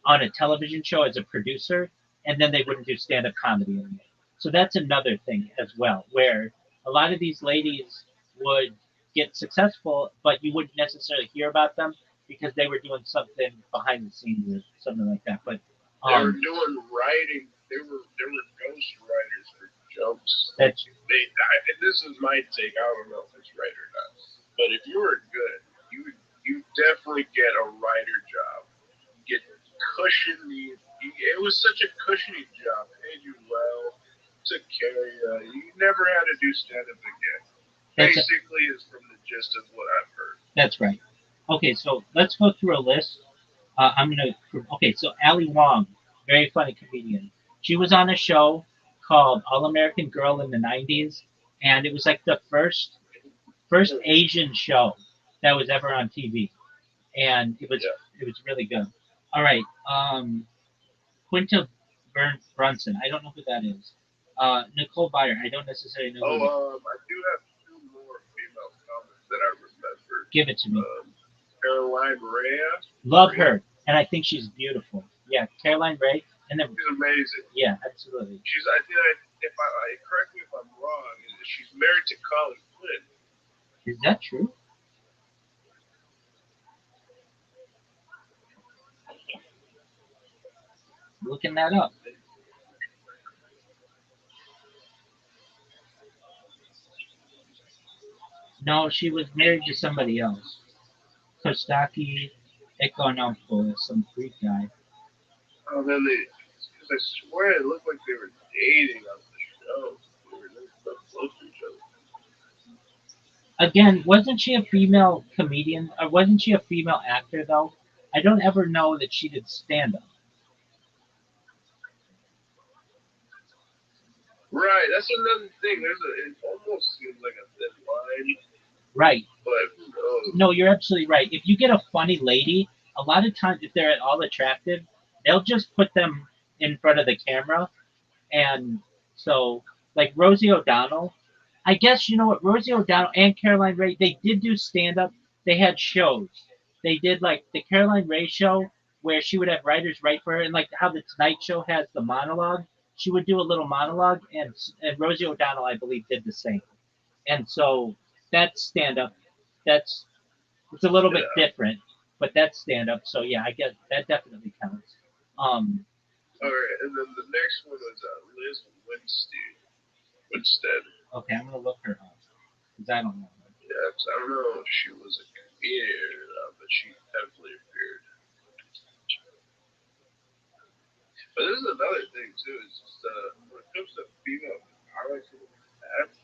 on a television show as a producer, and then they wouldn't do stand up comedy anymore. So that's another thing as well, where a lot of these ladies would get successful, but you wouldn't necessarily hear about them because they were doing something behind the scenes or something like that. But They were um, doing writing. They were ghost writers for jokes. that's And this is my take. I don't know if it's right or not. But if you were good, you definitely get a writer job. Get cushiony. It was such a cushiony job. Paid you well. Took care of you. You never had to do stand up again. that's Basically, is from the gist of what I've heard. that's right. Okay, so let's go through a list. I'm gonna. Okay, so Ali Wong, very funny comedian. She was on a show called All American Girl in the '90s, and it was like the first Asian show that was ever on TV, and Yeah. it was really good. All right, Quinta Brunson. I don't know who that is. Nicole Byer. I don't necessarily know Oh, who. It is. I do have two more female comics that I remember. Give it to me. Caroline Rhea. Love her, and I think she's beautiful. Yeah, Caroline Ray, and then She's amazing. yeah, absolutely. She's. I think. If I correct me if I'm wrong, she's married to Colin Quinn. Is that true? Looking that up. No, she was married to somebody else. Kostaki Economopoulos, some Greek guy. Oh, then because I swear it looked like they were dating on the show. They were so close to each other. Again, wasn't she a female comedian, or wasn't she a female actor though? I don't ever know that she did stand up. Right, that's another thing. It almost seems like a thin line, Right. but who knows? No, you're absolutely right. If you get a funny lady, a lot of times if they're at all attractive, they'll just put them in front of the camera. And so, like Rosie O'Donnell, I guess you know what, Rosie O'Donnell and Caroline Ray, they did do stand up. They had shows. They did like the Caroline Ray show where she would have writers write for her, and like how the Tonight Show has the monologue. She would do a little monologue, and Rosie O'Donnell, I believe, did the same. And so that's stand up. That's it's a little bit Yeah. different, but that's stand up. So yeah, I guess that definitely counts. Um, All right, and then the next one was Liz Winstead. Winstead. okay, I'm gonna look her up because I don't know. Yeah, 'cause I don't know if she was a comedian, but she definitely appeared. But this is another thing too. It's just when it comes to female comics in the past,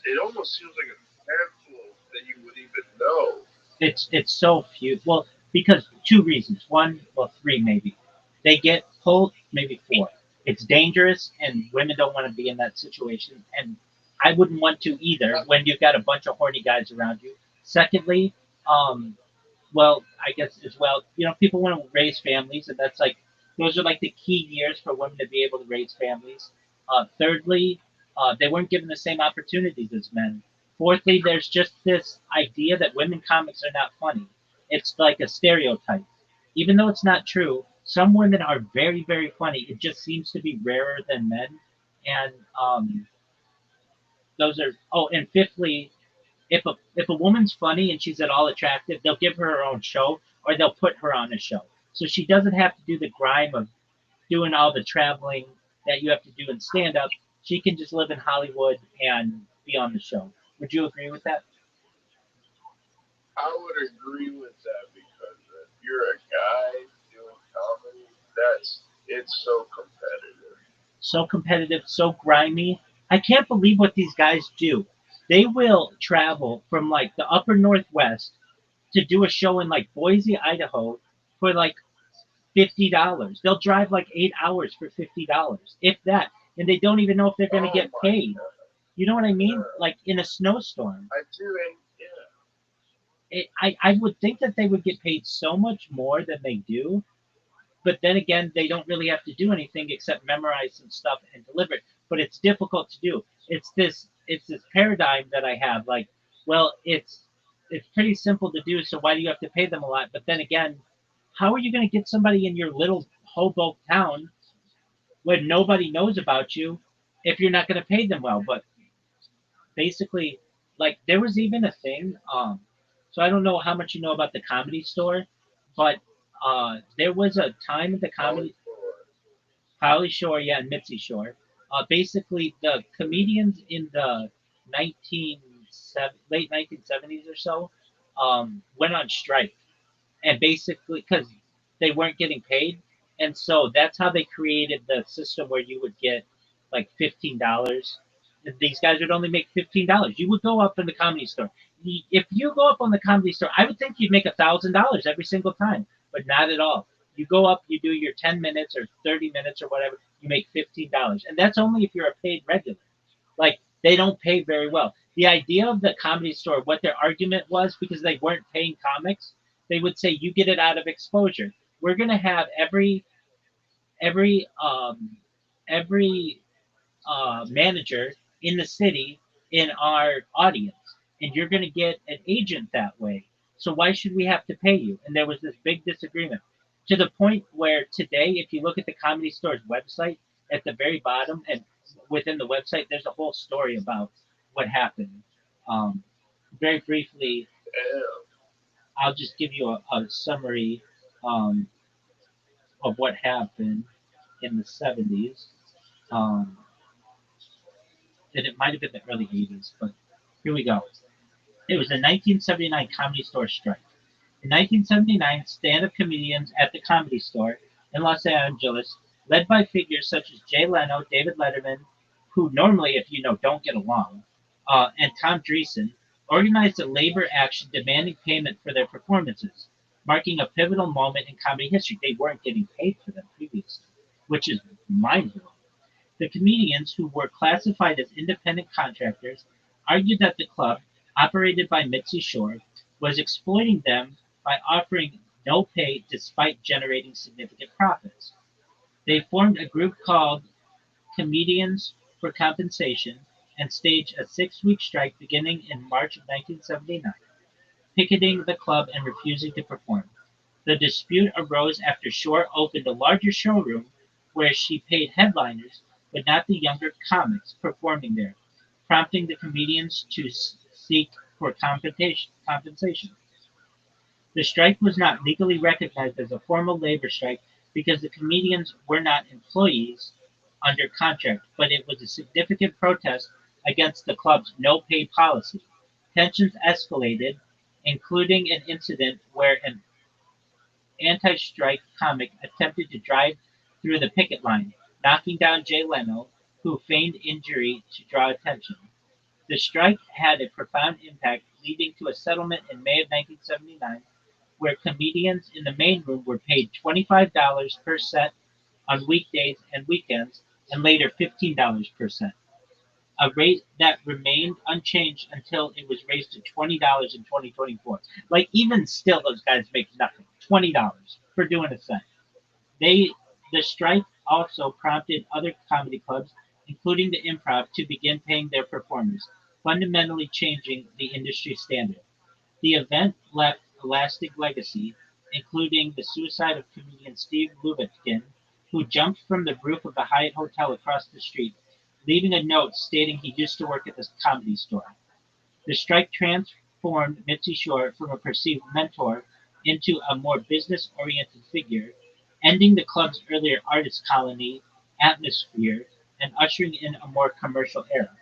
it almost seems like a handful that you would even know. It's so few. Well, because two reasons. One, well, three maybe. They get pulled, maybe four. It's dangerous, and women don't want to be in that situation. And I wouldn't want to either when you've got a bunch of horny guys around you. Secondly, um, well, I guess as well, people want to raise families, and that's like those are like the key years for women to be able to raise families. Thirdly, they weren't given the same opportunities as men. Fourthly, there's just this idea that women comics are not funny. It's like a stereotype. Even though it's not true, some women are very, very funny. It just seems to be rarer than men. And those are, oh, and fifthly, if a woman's funny and she's at all attractive, they'll give her her own show or they'll put her on a show. So she doesn't have to do the grime of doing all the traveling that you have to do in stand up. She can just live in Hollywood and be on the show. Would you agree with that? I would agree with that because if you're a guy doing comedy, it's so competitive. So competitive, so grimy. I can't believe what these guys do. They will travel from like the upper northwest to do a show in like Boise, Idaho for like $50. They'll drive like 8 hours for $50, if that, and they don't even know if they're going to Oh get my paid. god, You know what I mean? yeah, Like in a snowstorm. I do, and yeah, I would think that they would get paid so much more than they do, but then again, they don't really have to do anything except memorize some stuff and deliver it. But it's difficult to do. It's this paradigm that I have. Like, well, it's pretty simple to do. So why do you have to pay them a lot? But then again, how are you going to get somebody in your little Hoboken town when nobody knows about you if you're not going to pay them well? But basically, like there was even a thing. So I don't know how much you know about the Comedy Store, but there was a time at the Holly Comedy Shore. Holly Shore, yeah, and Mitzi Shore. Basically, the comedians in the 19 late 1970s or so went on strike, and basically because they weren't getting paid, and so that's how they created the system where you would get like $15. These guys would only make $15. You would go up in the Comedy Store. If you go up on the Comedy Store, I would think you'd make $1,000 every single time, but not at all. You go up, you do your 10 minutes or 30 minutes or whatever, you make $15, and that's only if you're a paid regular. Like they don't pay very well. The idea of the Comedy Store, what their argument was, because they weren't paying comics, they would say you get it out of exposure. We're gonna have every every manager in the city in our audience, and you're gonna get an agent that way. So why should we have to pay you? And there was this big disagreement to the point where today, if you look at the Comedy Store's website, at the very bottom and within the website, there's a whole story about what happened. Um, Very briefly, Damn. I'll just give you a summary um, of what happened in the 70s. Um, and it might have been the early 80s, but here we go. It was the 1979 Comedy Store strike. In 1979, stand-up comedians at the Comedy Store in Los Angeles, led by figures such as Jay Leno, David Letterman, who normally, if you know, don't get along, and Tom Dreesen, organized a labor action demanding payment for their performances, marking a pivotal moment in comedy history. They weren't getting paid for them previously, which is mind blowing. The comedians, who were classified as independent contractors, argued that the club, operated by Mitzi Shore, was exploiting them by offering no pay despite generating significant profits. They formed a group called Comedians for Compensation and staged a 6-week strike beginning in March of 1979, picketing the club and refusing to perform. The dispute arose after Shore opened a larger showroom where she paid headliners, but not the younger comics performing there, prompting the comedians to seek for compensation. The strike was not legally recognized as a formal labor strike because the comedians were not employees under contract, but it was a significant protest against the club's no pay policy. Tensions escalated, including an incident where an anti-strike comic attempted to drive through the picket line, knocking down Jay Leno, who feigned injury to draw attention. The strike had a profound impact, leading to a settlement in May of 1979 where comedians in the main room were paid $25 per set on weekdays and weekends, and later $15 per set, a rate that remained unchanged until it was raised to $20 in 2024. Like, even still, those guys make nothing. $20 for doing a set. They The strike also prompted other comedy clubs, including the Improv, to begin paying their performers, fundamentally changing the industry standard. The event left a lasting legacy, including the suicide of comedian Steve Lubitkin, who jumped from the roof of the Hyatt Hotel across the street, leaving a note stating he used to work at the Comedy Store. The strike transformed Mitzi Shore from a perceived mentor into a more business oriented figure, ending the club's earlier artist colony atmosphere and ushering in a more commercial era.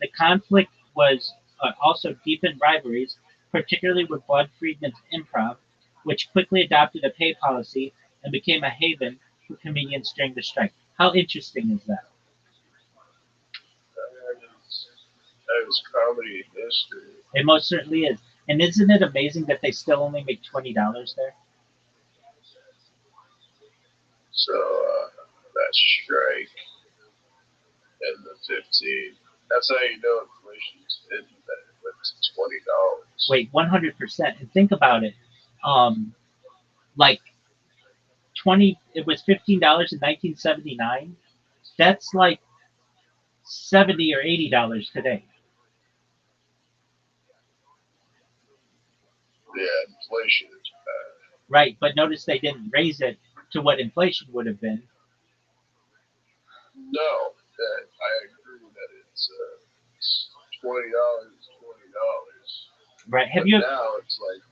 The conflict was also deepened rivalries, particularly with Bud Friedman's Improv, which quickly adopted a pay policy and became a haven for comedians during the strike. How interesting is that? That is comedy history. It most certainly is. And isn't it amazing that they still only make $20 there? So that strike and the 15. That's how you know inflation's hidden that it went to $20. Wait, 100%. And think about it. Um, like it was $15 in 1979. That's like 70 or $80 today. Yeah, inflation is bad. Right. But notice they didn't raise it to what inflation would have been. No, that I agree that it's $20, $20. Right. Have But you? now it's like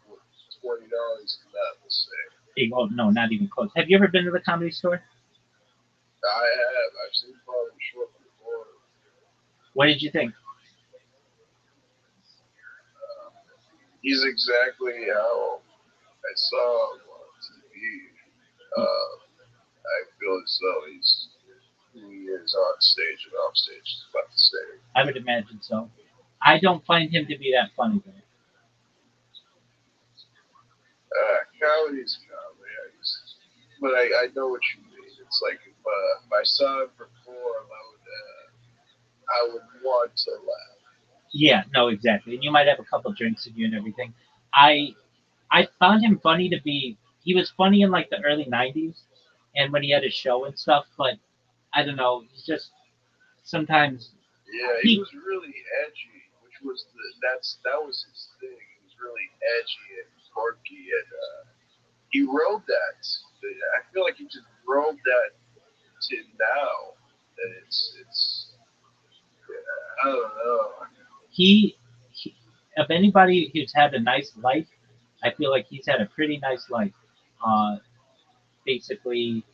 $20 is not the same. Oh, no, not even close. Have you ever been to the Comedy Store? I have. I've seen Bobby Short before. What did you think? Uh, he's exactly how I saw him on TV. I feel as though he's who he is on stage and off stage is about the same. I would imagine so. I don't find him to be that funny though. Comedy's comedy. But I know what you mean. It's like if I saw him perform, I would want to laugh. Yeah, no, exactly. And you might have a couple drinks with you and everything. I I found him funny to be. He was funny in like the early '90s, and when he had his show and stuff. But I don't know. He's just sometimes Yeah, he he. was really edgy, which was that was his thing. He was really edgy and quirky, and he rode that. I feel like he just rode that to now, and it's yeah, I don't know. He, he of anybody who's had a nice life, I feel like he's had a pretty nice life. Uh, Basically,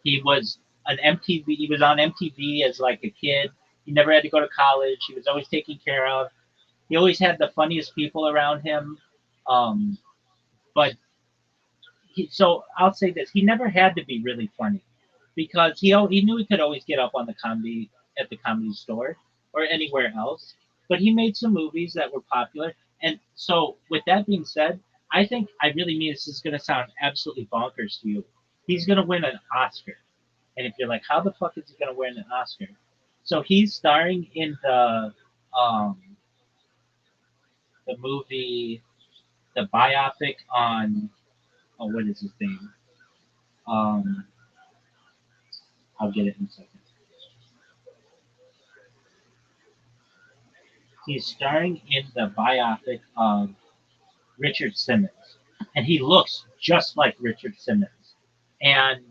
he was an MTV. He was on MTV as like a kid. He never had to go to college. He was always taken care of. He always had the funniest people around him. Um, but so I'll say this: he never had to be really funny because he knew he could always get up on the comedy at the Comedy Store or anywhere else. But he made some movies that were popular. And so, with that being said, I think I really mean this is going to sound absolutely bonkers to you. He's going to win an Oscar. And if you're like, how the fuck is he going to win an Oscar? So he's starring in um, the movie, the biopic on, oh, what is his name? Um, I'll get it in a second. He's starring in the biopic of Richard Simmons, and he looks just like Richard Simmons. And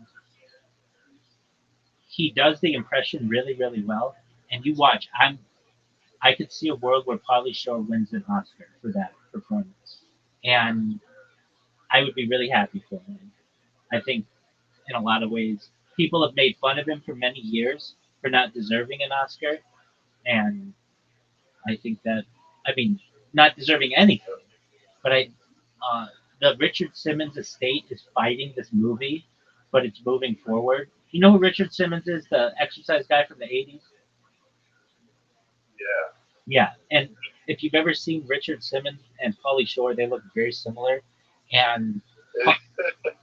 he does the impression really, really well. And you watch, I could see a world where Pauly Shore wins an Oscar for that performance, and I would be really happy for him. I think in a lot of ways, people have made fun of him for many years for not deserving an Oscar, and I think that, I mean, not deserving anything, but uh, the Richard Simmons estate is fighting this movie, but it's moving forward. You know who Richard Simmons is, the exercise guy from the '80s? Yeah. Yeah, and if you've ever seen Richard Simmons and Pauly Shore, they look very similar. And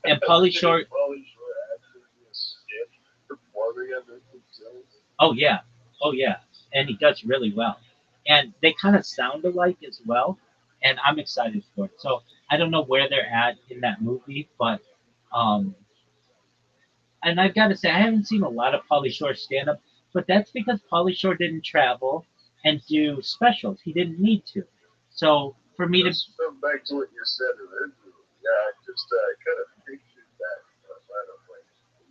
and Pauly Shore, Pauly Shore actually be a skit performing at this facility. oh yeah, oh yeah, and he does really well. And they kind of sound alike as well, and I'm excited for it. So I don't know where they're at in that movie, but um, and I've got to say I haven't seen a lot of Pauly Shore stand up, but that's because Pauly Shore didn't travel and do specials. He didn't need to. So for me to, Just come back to what you said originally. Yeah, I just kind of pictured that kind of like,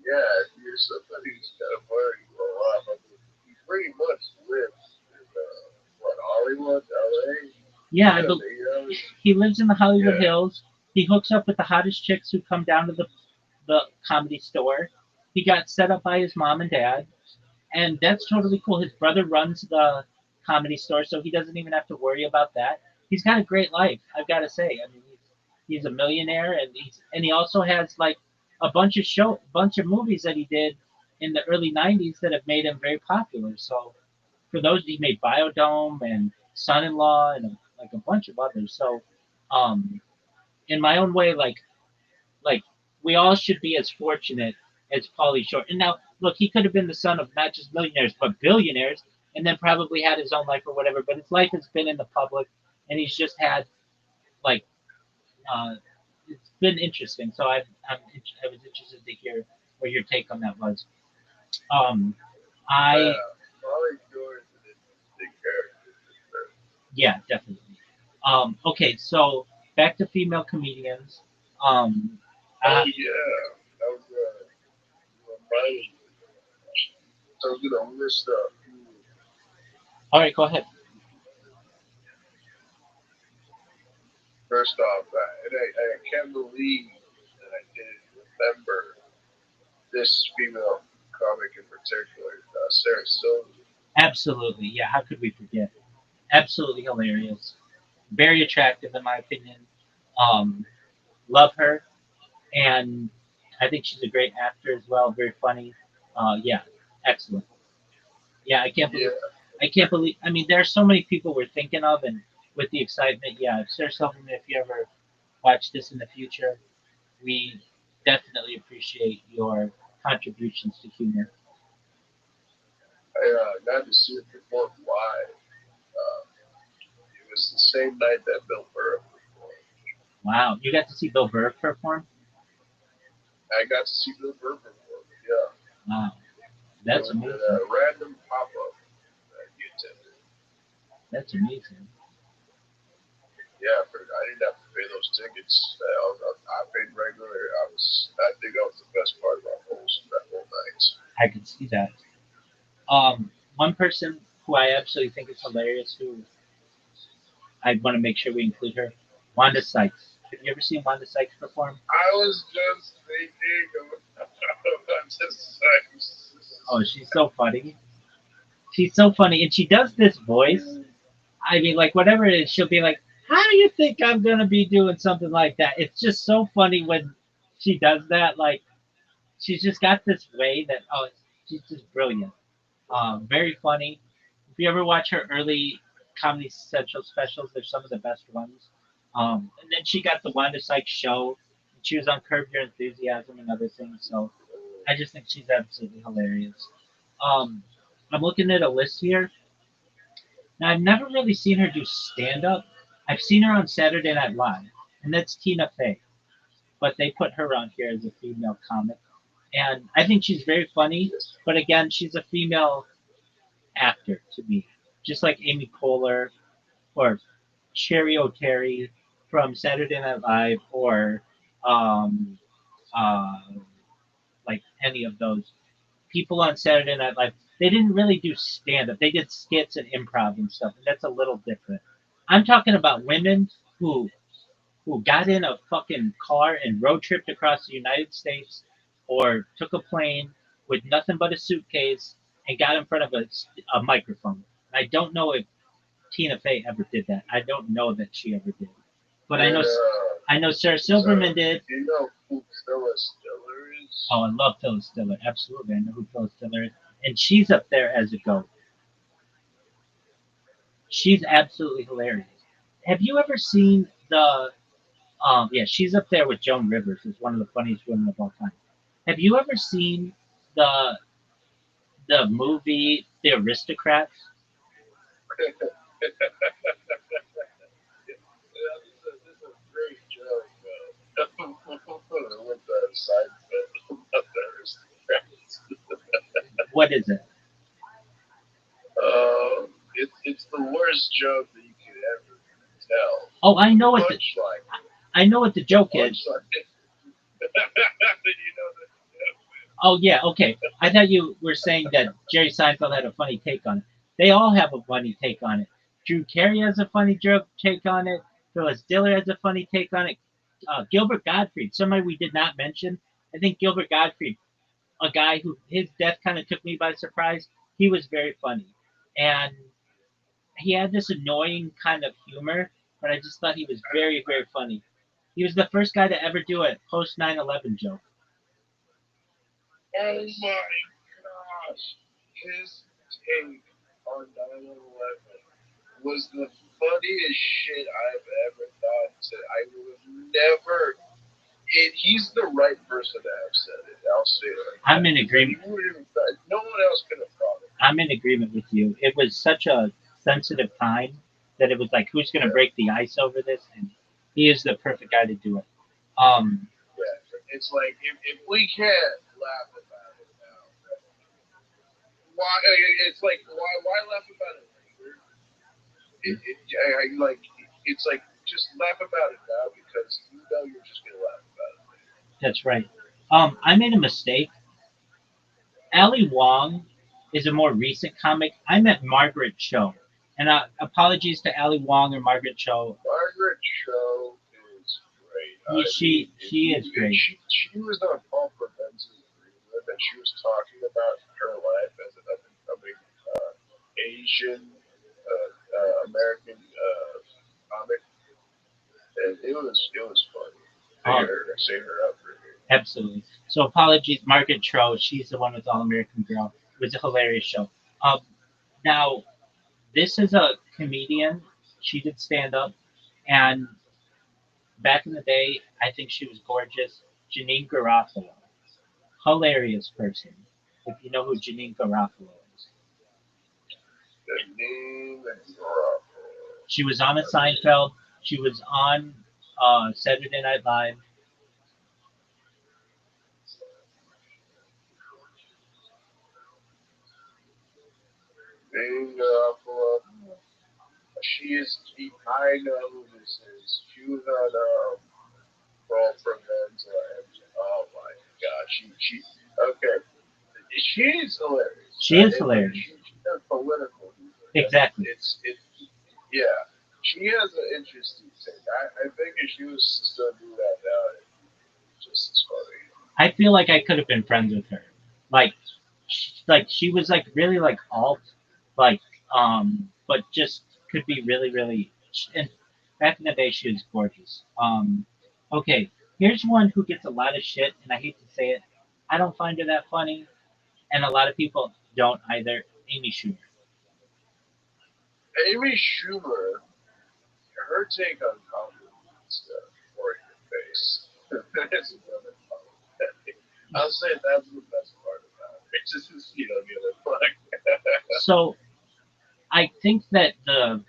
yeah, if you're somebody who's kind of far to grow up, I mean, he pretty much lives in what Hollywood, LA, yeah, kind of, you know, he lives in the Hollywood yeah, Hills. He hooks up with the hottest chicks who come down to the comedy store. He got set up by his mom and dad, and that's totally cool. His brother runs the comedy store, so he doesn't even have to worry about that. He's got a great life, I've got to say. I mean, he's a millionaire, and he also has like bunch of movies that he did in the early '90s that have made him very popular. So for those, he made Biodome and Son-in-Law and like a bunch of others. So, um, in my own way, like we all should be as fortunate as Pauly Shore. And now, look, he could have been the son of not just millionaires but billionaires, and then probably had his own life or whatever. But his life has been in the public, and he's just had like uh, it's been interesting. So I was interested to hear what your take on that was. Um, I yeah, Pauly Shore is an interesting character for sure. Yeah, definitely. Okay, so back to female comedians. Um, Oh uh, yeah, that was you reminded me. So I was gonna list a few. all right, go ahead. First off, I can't believe that I didn't remember this female comic in particular, Sarah Silverman. Absolutely, yeah. How could we forget? Absolutely hilarious, very attractive in my opinion. Um, love her, and I think she's a great actor as well. Very funny. Yeah, excellent. Yeah, Yeah, I can't believe. I mean, there are so many people we're thinking of, and with the excitement, yeah. Sarah Silverman, if you ever watch this in the future, we definitely appreciate your contributions to humor. I got to see it perform live. Uh, it was the same night that Bill Burr performed. Wow, you got to see Bill Burr perform? I got to see Bill Burr perform. Yeah, Wow, it that's was at amazing. a random pop up that he attended. That's amazing. Yeah, I didn't have to pay those tickets. I paid regular. I think that was the best part about that whole night. I could see that. One person who I absolutely think is hilarious, who I want to make sure we include her, Wanda Sykes. Have you ever seen Wanda Sykes perform? I was just thinking about just sex. Oh, she's so funny. She's so funny, and she does this voice. I mean, like whatever it is, she'll be like, "How do you think I'm gonna be doing something like that?" It's just so funny when she does that. Like she's just got this way that she's just brilliant. Very funny. If you ever watch her early, Comedy Central specials. They're some of the best ones. And then she got the Wanda Sykes show. She was on Curb Your Enthusiasm and other things. So I just think she's absolutely hilarious. Um, I'm looking at a list here. Now I've never really seen her do stand up. I've seen her on Saturday Night Live, and that's Tina Fey. But they put her on here as a female comic, and I think she's very funny. But again, she's a female actor to me, just like Amy Poehler or Sherry O'Terry from Saturday Night Live, or um, uh, like any of those people on Saturday Night Live. They didn't really do stand up. They did skits and improv and stuff, and that's a little different. I'm talking about women who got in a fucking car and road tripped across the United States, or took a plane with nothing but a suitcase and got in front of a microphone. I don't know if Tina Fey ever did that. I don't know that she ever did, but I know Sarah Silverman did. Do you know who Phyllis Diller is? Oh, I love Phyllis Diller. Absolutely, I know who Phyllis Diller is, and she's up there as a goat. She's absolutely hilarious. Have you ever seen the? Yeah, she's up there with Joan Rivers as one of the funniest women of all time. Have you ever seen the movie The Aristocrats? Yeah, this is a great joke, with the side of theirs. What is it? It's the worst joke that you could ever tell. Oh, I know what Punchline. I know what the joke is. Punchline. You know the Oh yeah, okay. I thought you were saying that Jerry Seinfeld had a funny take on it. They all have a funny take on it. Drew Carey has a funny joke take on it. Phyllis Diller has a funny take on it. Gilbert Gottfried, somebody we did not mention. I think Gilbert Gottfried, a guy who his death kind of took me by surprise. He was very funny, and he had this annoying kind of humor, but I just thought he was very, very funny. He was the first guy to ever do a post 9/11 joke. Oh my gosh. His take on 9/11 was the funniest shit I've ever thought. I would have never. He's the right person to have said it. I'll say it like I'm that. in agreement. No one else could have thought it. I'm in agreement with you. It was such a sensitive time that it was like, who's going to Yeah. break the ice over this? And he is the perfect guy to do it. Um, Yeah. It's like, if we can't laugh about it now, why? It's like, why laugh about it later? Like, it's like, just laugh about it now because you know you're just gonna laugh about it. that's right. I made a mistake. Ali Wong is a more recent comic. I met Margaret Cho. And apologies to Ali Wong or Margaret Cho. Margaret Cho is great. She is great. She was on Paul Provenza's Greenwood, and she was talking about her life as an up and coming Asian American comic, and it was funny. Um, Seeing her up for me. Absolutely. So apologies, Margaret Cho. She's the one with All American Girl. It was a hilarious show. Um, Now, this is a comedian. She did stand up, and back in the day, I think she was gorgeous. Janine Garofalo, hilarious person. If you know who Janine Garofalo is, The name and drop. she was on a Seinfeld. She was on Saturday Night Live. Name She is. I know who this is. She was on Paul Provenza, and oh my god, she. Okay, she's hilarious. She is hilarious. She does political humor. Exactly. It's yeah. She has an interesting take. I think if she was to still do that now, it'd be just as funny. I feel like I could have been friends with her. Like, she was like really like alt, like but just could be really really. And back in the day, she was gorgeous. Okay, here's one who gets a lot of shit, and I hate to say it. I don't find her that funny, and a lot of people don't either. Amy Schumer. Amy Schumer, her take on comedy stuff, or in your face. It's another comedy. I'll say that's the best part about it. It's just you don't give a fuck. So I think that the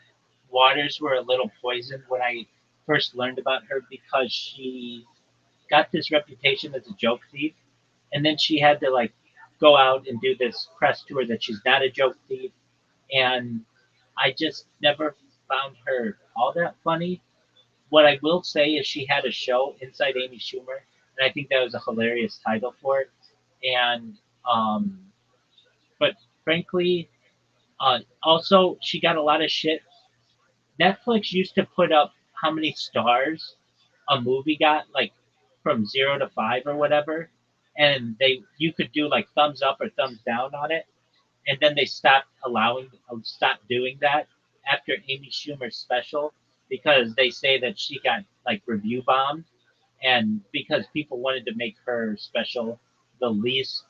waters were a little poisoned when I first learned about her because she got this reputation as a joke thief, and then she had to like go out and do this press tour that she's not a joke thief, and I just never found her all that funny. What I will say is she had a show inside Amy Schumer, and I think that was a hilarious title for it. And but frankly, also she got a lot of shit. Netflix used to put up how many stars a movie got, like from 0 to 5 or whatever, and they you could do like thumbs up or thumbs down on it, and then they stopped doing that after Amy Schumer's special because they say that she got like review bombed, and because people wanted to make her special the least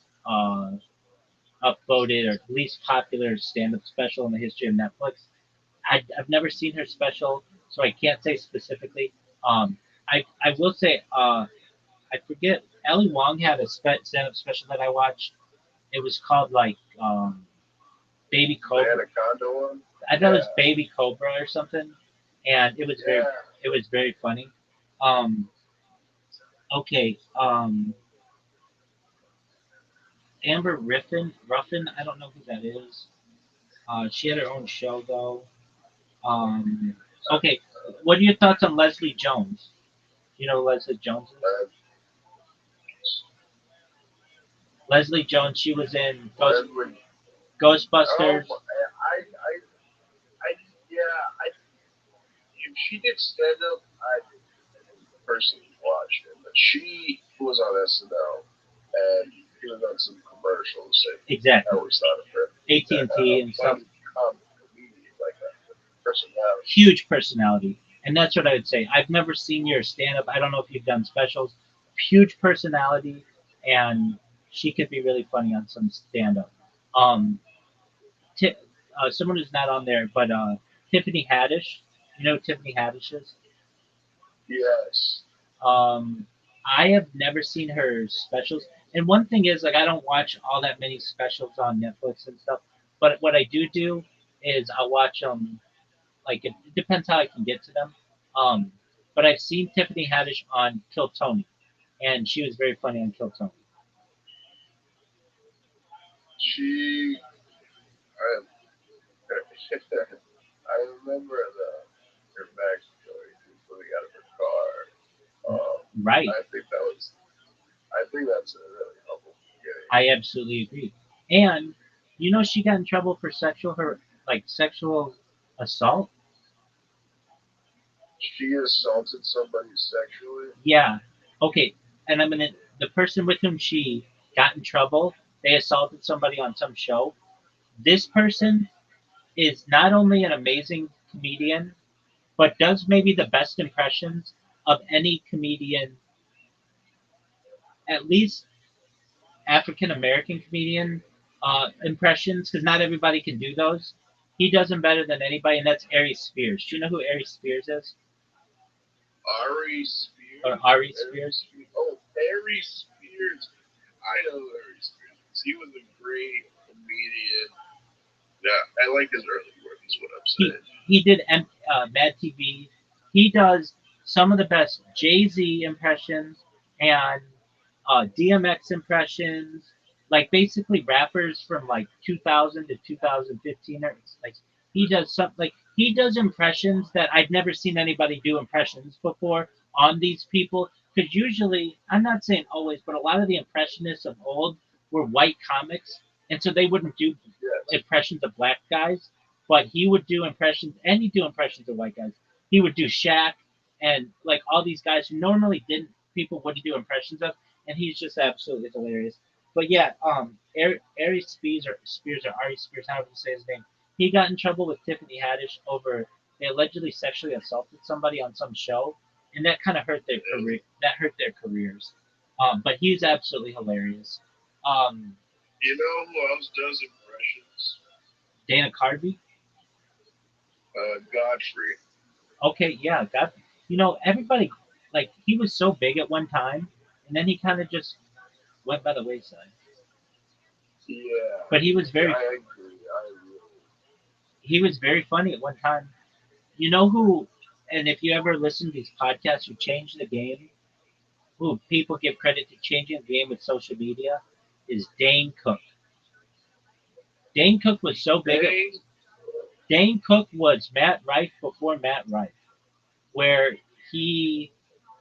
upvoted or least popular stand-up special in the history of Netflix. I've never seen her special, so I can't say specifically. I will say I forget. Ali Wong had a stand-up special that I watched. It was called like Baby The Cobra. Anaconda one? I thought it was Baby Cobra or something, and Yeah. it was very funny. Um, okay, Amber Ruffin. I don't know who that is. She had her own show though. Um, okay, what are your thoughts on Leslie Jones? You know who Leslie Jones is? Uh, Leslie Jones. She was in Leslie. Oh, Ghostbusters. I, yeah, if she did stand up, I didn't personally watch it, but she was on SNL and she was on some commercials. And I Exactly. always thought of her AT that and T and stuff. funny comedian, like a personality. Huge personality, and that's what I would say. I've never seen your stand up. I don't know if you've done specials. Huge personality, and she could be really funny on some stand up. Um, Ti someone who's not on there, but Tiffany Haddish. You know who Tiffany Haddish is? Yes. Um, I have never seen her specials. And one thing is, like, I don't watch all that many specials on Netflix and stuff. But what I do is I'll watch them. Like, it depends how I can get to them. Um, but I've seen Tiffany Haddish on Kill Tony, and she was very funny on Kill Tony. She, I, I remember her backstory. She was living out of her car. Right. I think that's a really humble beginning. I absolutely agree. And you know, she got in trouble for sexual assault. She assaulted somebody sexually. Yeah. Okay. And the person with whom she got in trouble, they assaulted somebody on some show. This person is not only an amazing comedian, but does maybe the best impressions of any comedian, at least African American comedian impressions, because not everybody can do those. He does them better than anybody, and that's Ari Spears. Do you know who Ari Spears is? Ari Or Spears. Ari Ari Spears? Spears. Oh, Ari Spears. I know who Ari Spears is. He was a great comedian. Yeah, I like his early work. Is what I'm He saying. he did Mad TV. He does some of the best Jay Z impressions and DMX impressions, like basically rappers from like 2000 to 2015. Or like he does impressions that I've never seen anybody do impressions before on these people. Because usually, I'm not saying always, but a lot of the impressionists of old were white comics, and so they wouldn't do Yes. impressions of black guys, but he would do impressions, and he'd do impressions of white guys. He would do Shaq and like all these guys who normally didn't people wouldn't do impressions of, and he's just absolutely hilarious. But yeah, Ari Spears or Ari Spears, however you say his name, he got in trouble with Tiffany Haddish over they allegedly sexually assaulted somebody on some show, and that kind of hurt their career. That hurt their careers. But he's absolutely hilarious. Um, You know who else does impressions? Dana Carvey. Godfrey. Okay, yeah, that everybody like he was so big at one time, and then he kind of just went by the wayside. Yeah, But I agree. I really. he was very funny at one time. You know who? And if you ever listen to these podcasts who change the game, who people give credit to changing the game with social media, is Dane Cook. Dane Cook was so big. Dang. Dane Cook was Matt Rife before Matt Rife, where he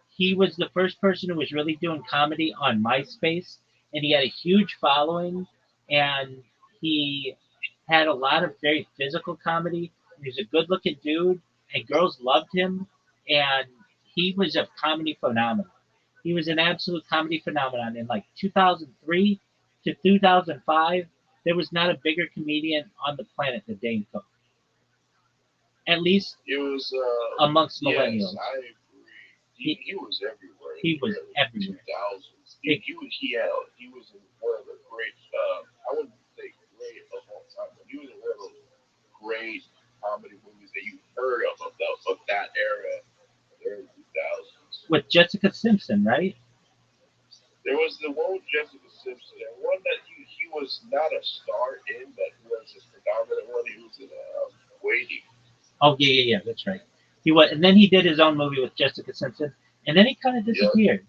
he was the first person who was really doing comedy on MySpace, and he had a huge following, and he had a lot of very physical comedy. He was a good-looking dude, and girls loved him, and he was a comedy phenomenon. He was an absolute comedy phenomenon in like 2003 to 2005. There was not a bigger comedian on the planet than Dane Cook, at least It was. amongst Yes, millennials. I agree. He, He was everywhere in he the was early two everywhere. thousands. It, He was in one of the great. I wouldn't say great of all time, but he was in one of those great comedy movies that you heard of that era, the early 2000s. with Jessica Simpson, right? There was the one with Jessica Simpson, and one that he was not a star in, but was a predominant one. He was in Waiting. Oh yeah, yeah, yeah. That's right. He was, and then he did his own movie with Jessica Simpson, and then he kind of Yeah, disappeared.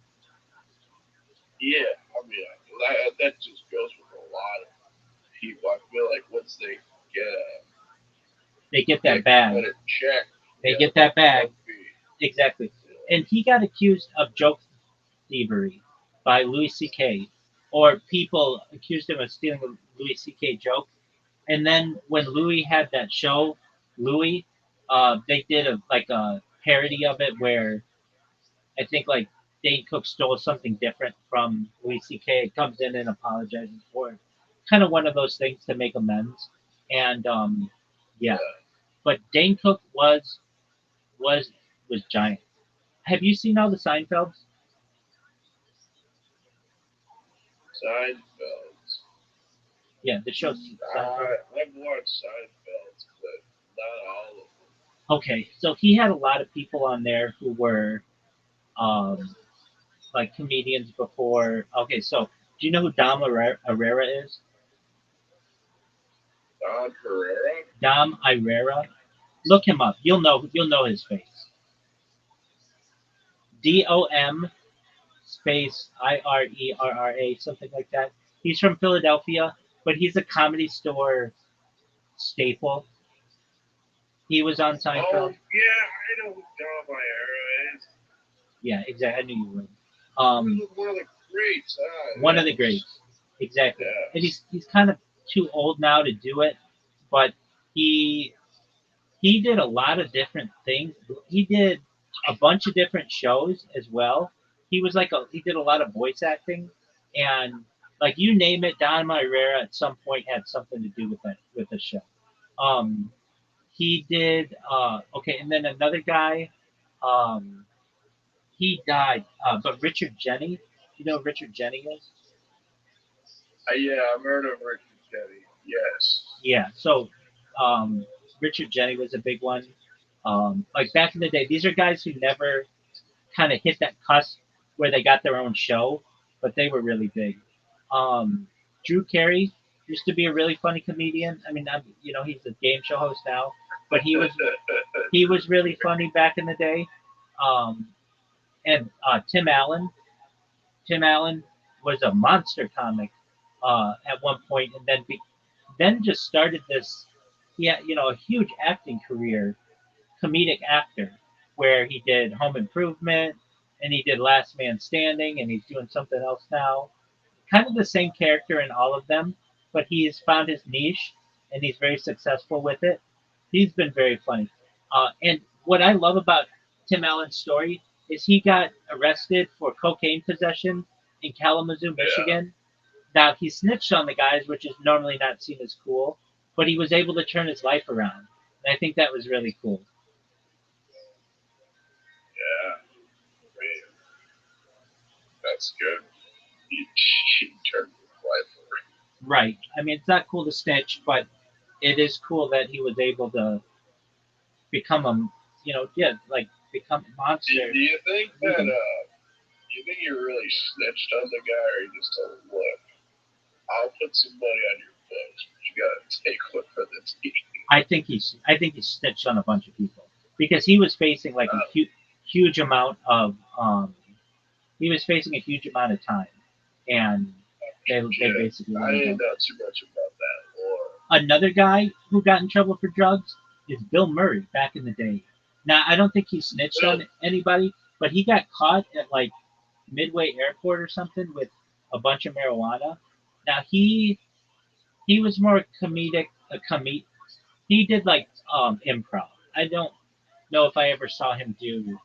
yeah. I mean, that just goes with a lot of people. I feel like once they get They get get that bag. cut a check, They yeah, get that that bag would be exactly. yeah. And he got accused of joke thievery by Louis C.K. or people accused him of stealing a Louis C.K. joke. And then when Louis had that show, Louis, they did a parody of it where I think like Dane Cook stole something different from Louis C.K. Comes in and apologizes for it. Kind of one of those things to make amends. And yeah, Yeah. but Dane Cook was was giant. Have you seen all the Seinfelds? Seinfeld. Yeah, the show Seinfeld. I've watched Seinfeld, but not all of them. Okay, so he had a lot of people on there who were um, like comedians before. Okay, so do you know who Dom Herrera is? Don Herrera. Dom Irera. Look him up. You'll know his face. DOM space IRERRA, something like that. He's from Philadelphia, but he's a Comedy Store staple. He was on Oh Seinfeld. yeah, I know who Don Herrera is. Yeah, exactly. I knew you would. He Um, was one of the greats. one of the Yes, greats, exactly. And yes. he's kind of too old now to do it, but he he did a lot of different things. He did a bunch of different shows as well. He did a lot of voice acting, and like you name it, Don Herrera at some point had something to do with the show. Um, he did okay, and then another guy, um, he died, but Richard Jenny, you know who Richard Jenny is? Yeah, I've heard of Richard Kelly. Yes. Yeah, so Richard Jenny was a big one. Like back in the day, these are guys who never kind of hit that cusp where they got their own show, but they were really big. Um, Drew Carey used to be a really funny comedian. I mean, he's a game show host now, but he was really funny back in the day. Um, and Tim Allen. Tim Allen was a monster comic at one point, and then just started this, yeah, a huge acting career, comedic actor, where he did Home Improvement and he did Last Man Standing, and he's doing something else now. Kind of the same character in all of them, but he's found his niche and he's very successful with it. He's been very funny. And what I love about Tim Allen's story is he got arrested for cocaine possession in Kalamazoo, Yeah, Michigan. Now he snitched on the guys, which is normally not seen as cool, but he was able to turn his life around. And I think that was really cool. yeah. I mean, that's good. He turned his life around. Right. I mean, it's not cool to snitch, but it is cool that he was able to, become a, like become a monster. Do you think that Leaving. you think you really snitched on the guy, or you just told him, look, I'll put some money on your books, but you gotta take one for the team. I think he snitched on a bunch of people because he was facing like a huge amount of he was facing a huge amount of time, and they Yeah, basically I let him didn't go. know too much about that war. Another guy who got in trouble for drugs is Bill Murray back in the day. Now I don't think he snitched Well, on anybody, but he got caught at like Midway Airport or something with a bunch of marijuana. Now he was more he did like improv. I don't know if I ever saw him do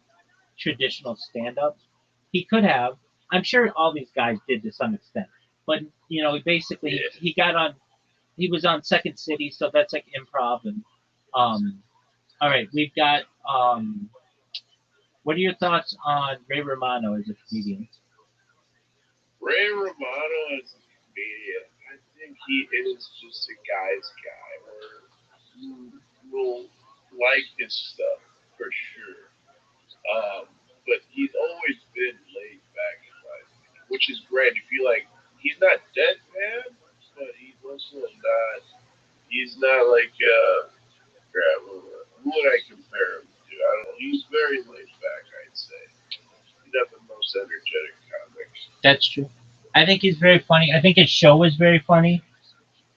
traditional stand up. He could have. I'm sure all these guys did to some extent. But basically yeah, he was on Second City, so that's like improv and all right, we've got what are your thoughts on Ray Romano as a comedian? Ray Romano is a comedian. I think he is just a guy's guy, where you will like his stuff for sure. But he's always been laid back in life, which is great. If you like, he's not deadpan, but he's also not. He's not like crap. Who would I compare him to? I don't know. He's very laid back. I'd say he's not the most energetic comic. That's true. I think he's very funny. I think his show was very funny.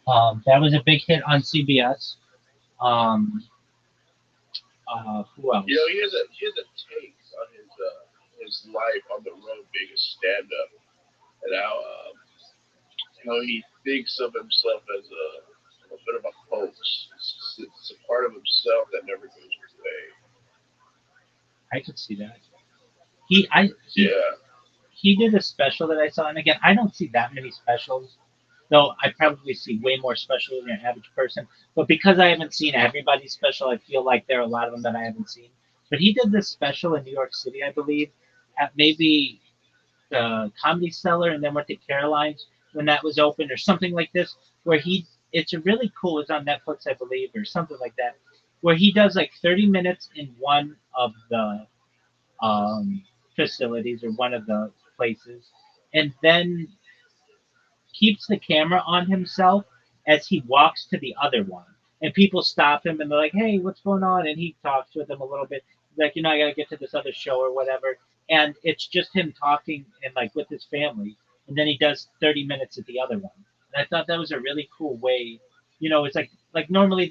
That was a big hit on CBS. Um, who You know, else? he has a take on his life on the road being a stand up, and how he thinks of himself as a bit of a hoax. It's a part of himself that never goes away. I could see that. He I Yeah, he did a special that I saw, and again, I don't see that many specials. Though I probably see way more specials than your average person. But because I haven't seen everybody's special, I feel like there are a lot of them that I haven't seen. But he did this special in New York City, I believe, at maybe the Comedy Cellar, and then went to Caroline's when that was open, or something like this. Where it's a really cool. It's on Netflix, I believe, or something like that. Where he does like 30 minutes in one of the facilities or one of the places, and then keeps the camera on himself as he walks to the other one. And people stop him and they're like, hey, what's going on? And he talks with them a little bit. He's like, I got to get to this other show or whatever. And it's just him talking and like with his family. And then he does 30 minutes at the other one. And I thought that was a really cool way. It's like normally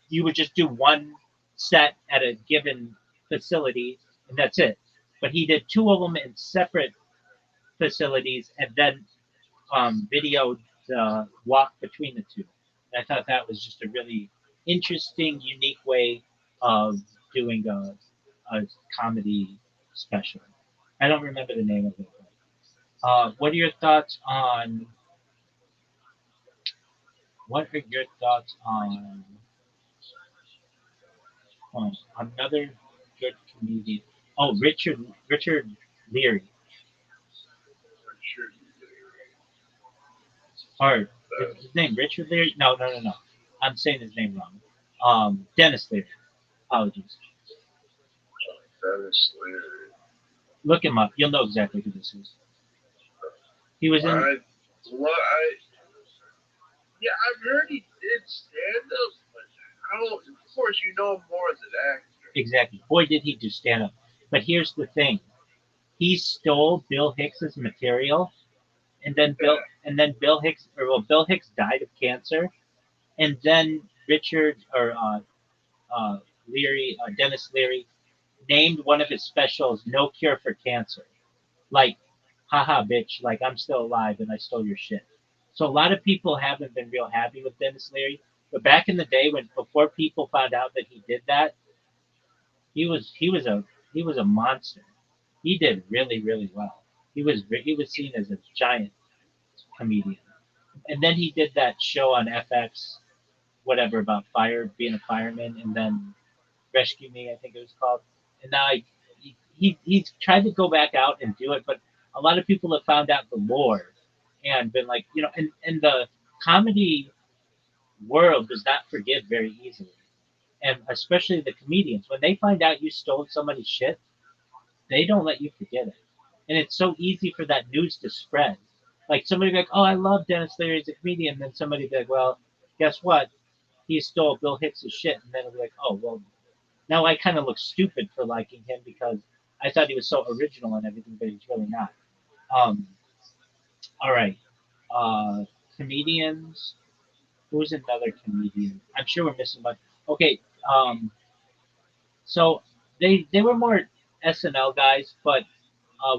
you would just do one set at a given facility and that's it. But he did two of them in separate facilities and then videoed the walk between the two. And I thought that was just a really interesting, unique way of doing a comedy special. I don't remember the name of it. What are your thoughts on what are your thoughts on another good comedian? Oh, Richard Leary. I'm sure he Or is does. his name Richard Leary? No, no, no, no. I'm saying his name wrong. Dennis Leary. Apologies. Dennis Leary. Look him up. You'll know exactly who this is. He was in I, well, yeah, I've heard he did stand up, but I don't. Of course, you know him more as an actor. exactly. Boy, did he do stand up. But here's the thing: he stole Bill Hicks's material, and then Bill Hicks, or well, Bill Hicks died of cancer, and then Richard or Leary, Dennis Leary, named one of his specials "No Cure for Cancer." Like, haha, bitch, like I'm still alive and I stole your shit. So a lot of people haven't been real happy with Dennis Leary. But back in the day when before people found out that he did that, he was a monster. He did really, really well. He was seen as a giant comedian. And then he did that show on FX, whatever, about being a fireman, and then Rescue Me, I think it was called. And now he's tried to go back out and do it, but a lot of people have found out the lore and been like, and the comedy world does not forgive very easily. And especially the comedians, when they find out you stole somebody's shit, they don't let you forget it. And it's so easy for that news to spread. Like somebody be like, "Oh, I love Dennis Leary as a comedian," and then somebody be like, "Well, guess what? He stole Bill Hicks' shit," and then it'll be like, "Oh, well, now I kind of look stupid for liking him because I thought he was so original and everything, but he's really not." Um, all right, uh, comedians. Who's another comedian? I'm sure we're missing one. Okay, so they were more SNL guys, but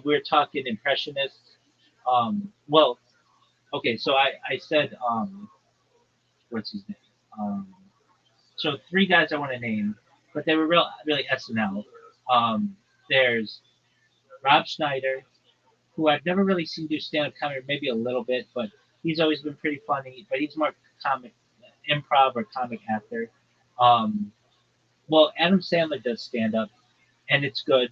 we're talking impressionists. Well, okay, so I said what's his name? Um, so three guys I want to name, but they were really SNL. There's Rob Schneider, who I've never really seen do stand up comedy, maybe a little bit, but he's always been pretty funny. But he's more comic, improv or comic actor. Um, well, Adam Sandler does stand up, and it's good,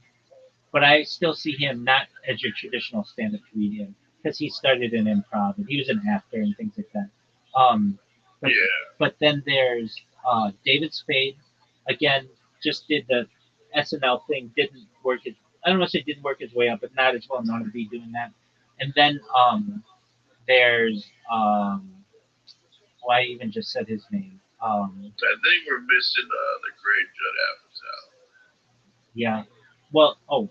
but I still see him not as your traditional stand up comedian because he started in improv and he was an actor and things like that. Um, but Yeah. but then there's David Spade, again, just did the SNL thing, didn't work it. I don't want to say didn't work his way up, but not as well known to be doing that. And then there's well, I even just said his name. I think we're missing the great Judd Apatow. Yeah. Well, oh,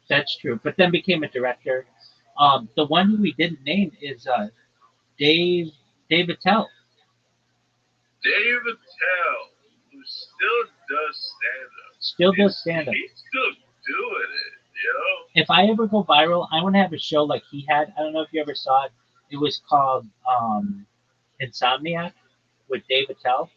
that's true. But then became a director. The one who we didn't name is Dave Dave Attell. Dave Attell, who still does stand up. Still does stand up. He's still doing it, you know? If I ever go viral, I want to have a show like he had. I don't know if you ever saw it. It was called Insomniac with Dave Attell,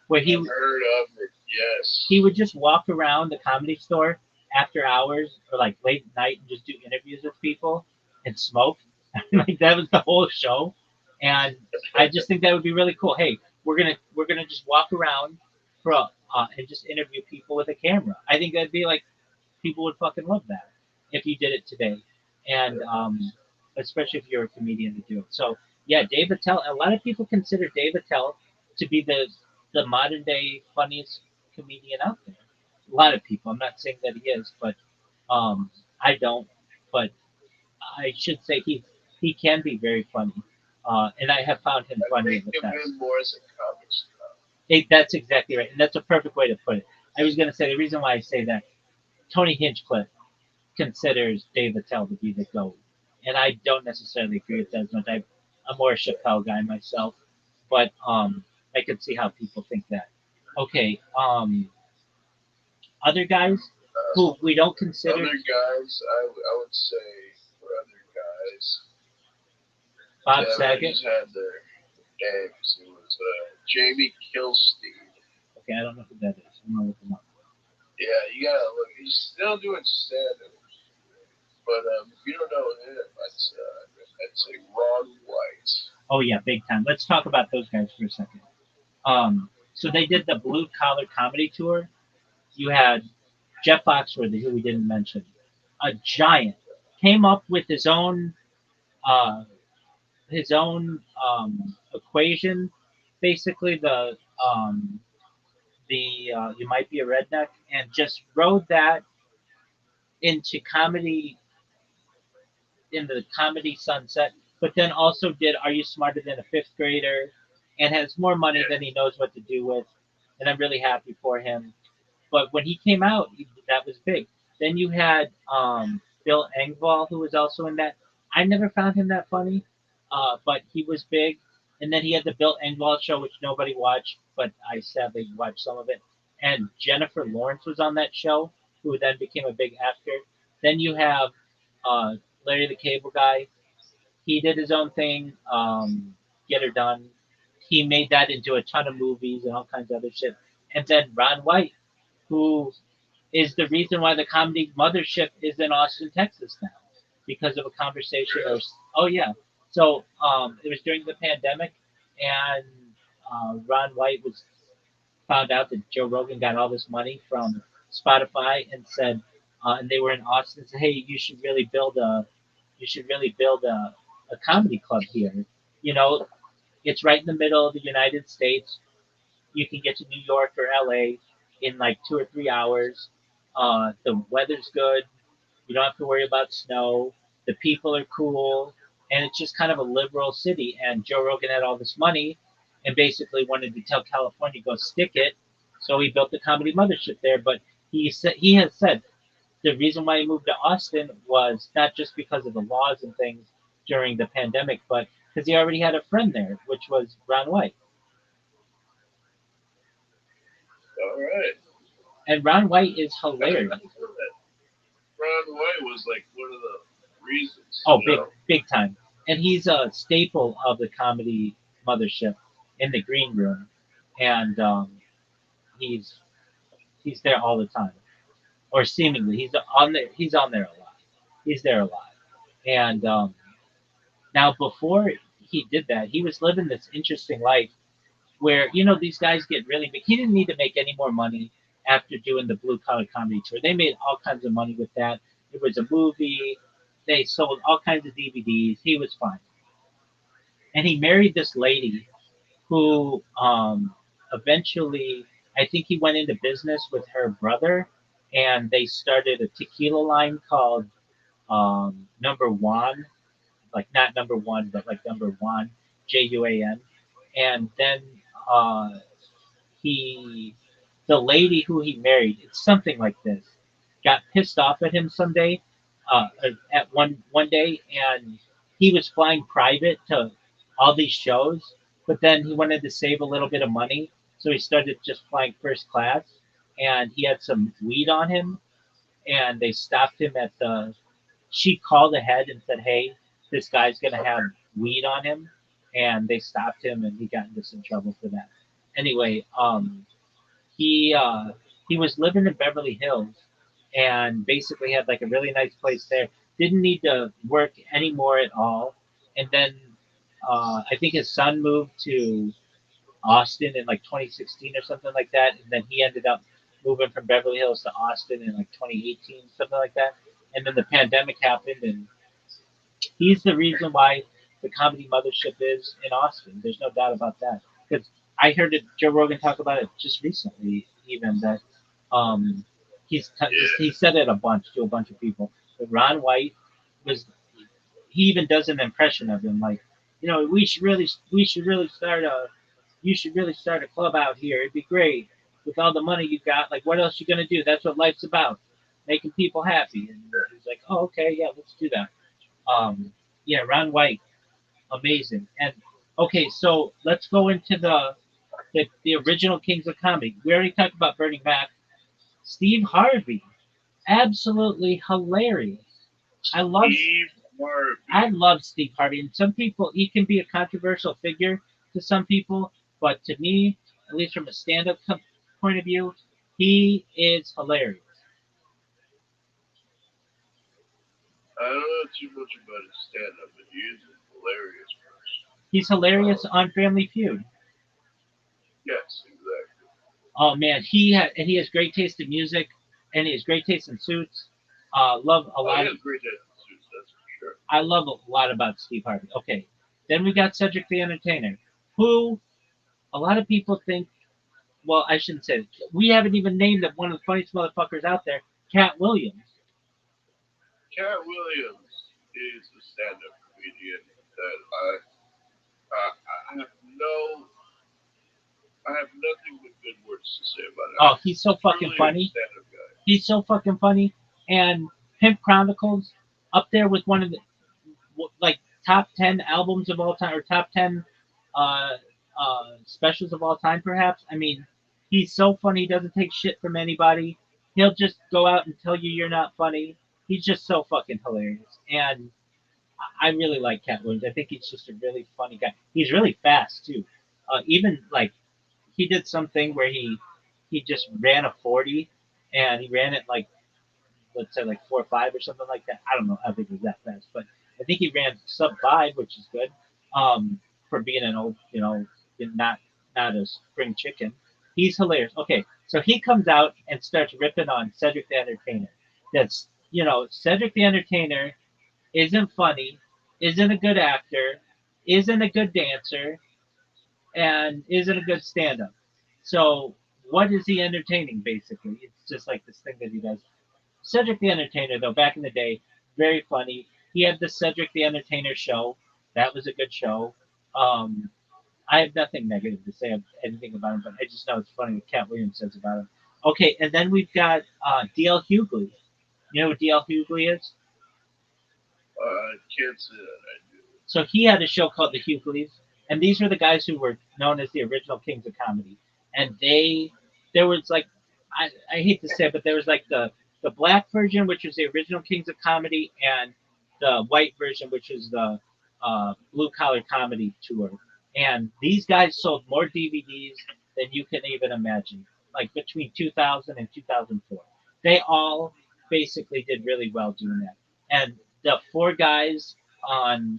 where I've heard of it, yes. he would just walk around the comedy store after hours or like late at night and just do interviews with people and smoke. Like that was the whole show. And I just think that would be really cool. Hey, we're gonna just walk around for and just interview people with a camera. I think that'd be like people would fucking love that if you did it today, and especially if you're a comedian to do it. So yeah, Dave Attell. A lot of people consider Dave Attell to be the modern day funniest comedian out there. A lot of people. I'm not saying that he is, but I don't. But I should say he can be very funny, and I have found him I funny in think the him past. in more as a comic stuff. That's exactly right, and that's a perfect way to put it. I was going to say the reason why I say that Tony Hinchcliffe considers Dave Attell to be the GOAT. And I don't necessarily agree with that as much. I'm more a Chappelle guy myself, but I could see how people think that. Okay, other guys who we don't consider. Other guys, I would say, for other guys, Bob that Saget. just had their names. It was Jamie Kilstein. Okay, I don't know who that is. I'm gonna look him up. Yeah, you gotta look. He's still doing stand-up. But if you don't know him, I'd say Ron White. Oh yeah, big time. Let's talk about those guys for a second. So they did the Blue Collar Comedy Tour. You had Jeff Foxworthy, who we didn't mention, a giant, came up with uh, his own equation, basically the you might be a redneck, and just rode that into comedy into the comedy sunset. But then also did Are You Smarter Than a Fifth Grader, and has more money Yeah, than he knows what to do with, and I'm really happy for him. But when he came out, that was big. Then you had Bill Engvall, who was also in that. I never found him that funny, but he was big. And then he had the Bill Engvall show, which nobody watched, but I sadly watched some of it. And Jennifer Lawrence was on that show, who then became a big actor. Then you have uh, Larry the Cable Guy. He did his own thing, Get Her Done. He made that into a ton of movies and all kinds of other shit. And then Ron White, who is the reason why the comedy mothership is in Austin, Texas now, because of a conversation. Or, really. oh yeah, so it was during the pandemic, and Ron White was found out that Joe Rogan got all this money from Spotify and said, and they were in Austin, said, hey, you should really build a comedy club here. You know, it's right in the middle of the United States. You can get to New York or LA in like 2 or 3 hours. The weather's good. You don't have to worry about snow. The people are cool, and it's just kind of a liberal city. And Joe Rogan had all this money, and basically wanted to tell California go stick it. So he built the comedy mothership there. But he has said the reason why he moved to Austin was not just because of the laws and things during the pandemic, but because he already had a friend there, which was Ron White. All right. And Ron White is I didn't hilarious. know that. Ron White was like one of the reasons, Oh, you big know. big time. And he's a staple of the comedy mothership in the green room, and he's he's there all the time, or seemingly he's on there. He's on there a lot. He's there a lot. And now before he did that, he was living this interesting life where these guys get really big. He didn't need to make any more money after doing the blue collar comedy tour. They made all kinds of money with that. It was a movie. They sold all kinds of DVDs. He was fine. And he married this lady who eventually, I think he went into business with her brother, and they started a tequila line called Number One, like not number one, but like number one, Juan. And then uh, he, the lady who he married, it's something like this, got pissed off at him someday, at one day, and he was flying private to all these shows, but then he wanted to save a little bit of money, so he started just flying first class, and he had some weed on him, and they stopped him at the. She called ahead and said, "Hey, this guy's gonna have weed on him," and they stopped him, and he got into some trouble for that. Anyway, he uh, he was living in Beverly Hills and basically had like a really nice place there. Didn't need to work anymore at all. And then I think his son moved to Austin in like 2016 or something like that. And then he ended up moving from Beverly Hills to Austin in like 2018, something like that. And then the pandemic happened, and he's the reason why the comedy mothership is in Austin. There's no doubt about that. Because I heard Joe Rogan talk about it just recently, even that um, he Yeah. said it to a bunch of people. But Ron White was he even does an impression of him, like we should really start a you should really start a club out here. It'd be great with all the money you got. Like what else you gonna do? That's what life's about, making people happy. And he's like, oh okay, yeah, let's do that. Um, yeah, Ron White, amazing. And okay, so let's go into the original Kings of Comedy. We already talked about Bernie Mac. Steve Harvey, absolutely hilarious. I love Steve I Harvey. love Steve Harvey. And some people, he can be a controversial figure to some people, but to me, at least from a stand-up point of view, he is hilarious. I don't know too much about his stand up, but he is a hilarious person. He's hilarious Um, on Family Feud. yes, exactly. Oh man, he has great taste in music, and he has great taste in suits. Love a Oh, he lot. has great attitudes, that's for sure. I love a lot about Steve Harvey. Okay, then we got Cedric the Entertainer, who a lot of people think. Well, I shouldn't say it. We haven't even named one of the funniest motherfuckers out there, Cat Williams. Cat Williams is a stand up comedian that I have no, I have nothing but good words to say about him. Oh, he's so fucking Truly a funny. stand up guy. He's so fucking funny. And Pimp Chronicles, up there with one of the like top 10 albums of all time, or top 10 uh, specials of all time, perhaps. I mean, he's so funny. He doesn't take shit from anybody. He'll just go out and tell you you're not funny. He's just so fucking hilarious. And I really like Cat Williams. I think he's just a really funny guy. He's really fast too. Even like he did something where he just ran a 40, and he ran it like, let's say like 4.5 or something like that. I don't know how big was that fast, but I think he ran sub 5, which is good for being an old, not a spring chicken. He's hilarious. Okay, so he comes out and starts ripping on Cedric the Entertainer. That's Cedric the Entertainer isn't funny, isn't a good actor, isn't a good dancer, and isn't a good stand-up. So what is he entertaining? Basically, it's just like this thing that he does. Cedric the Entertainer, though, back in the day, very funny. He had the Cedric the Entertainer show. That was a good show. Um, I have nothing negative to say of anything about him, but I just know it's funny what Cat Williams says about him. Okay, and then we've got D.L. Hughley. You know who D.L. Hughley is? Can't say that I do. So he had a show called The Hughleys, and these were the guys who were known as the original kings of comedy. And there was like, I hate to say it, but there was like the black version, which was the original kings of comedy, and the white version, which is the blue collar comedy tour. And these guys sold more DVDs than you can even imagine, like between 2000 and 2004. They all basically did really well doing that. And the four guys on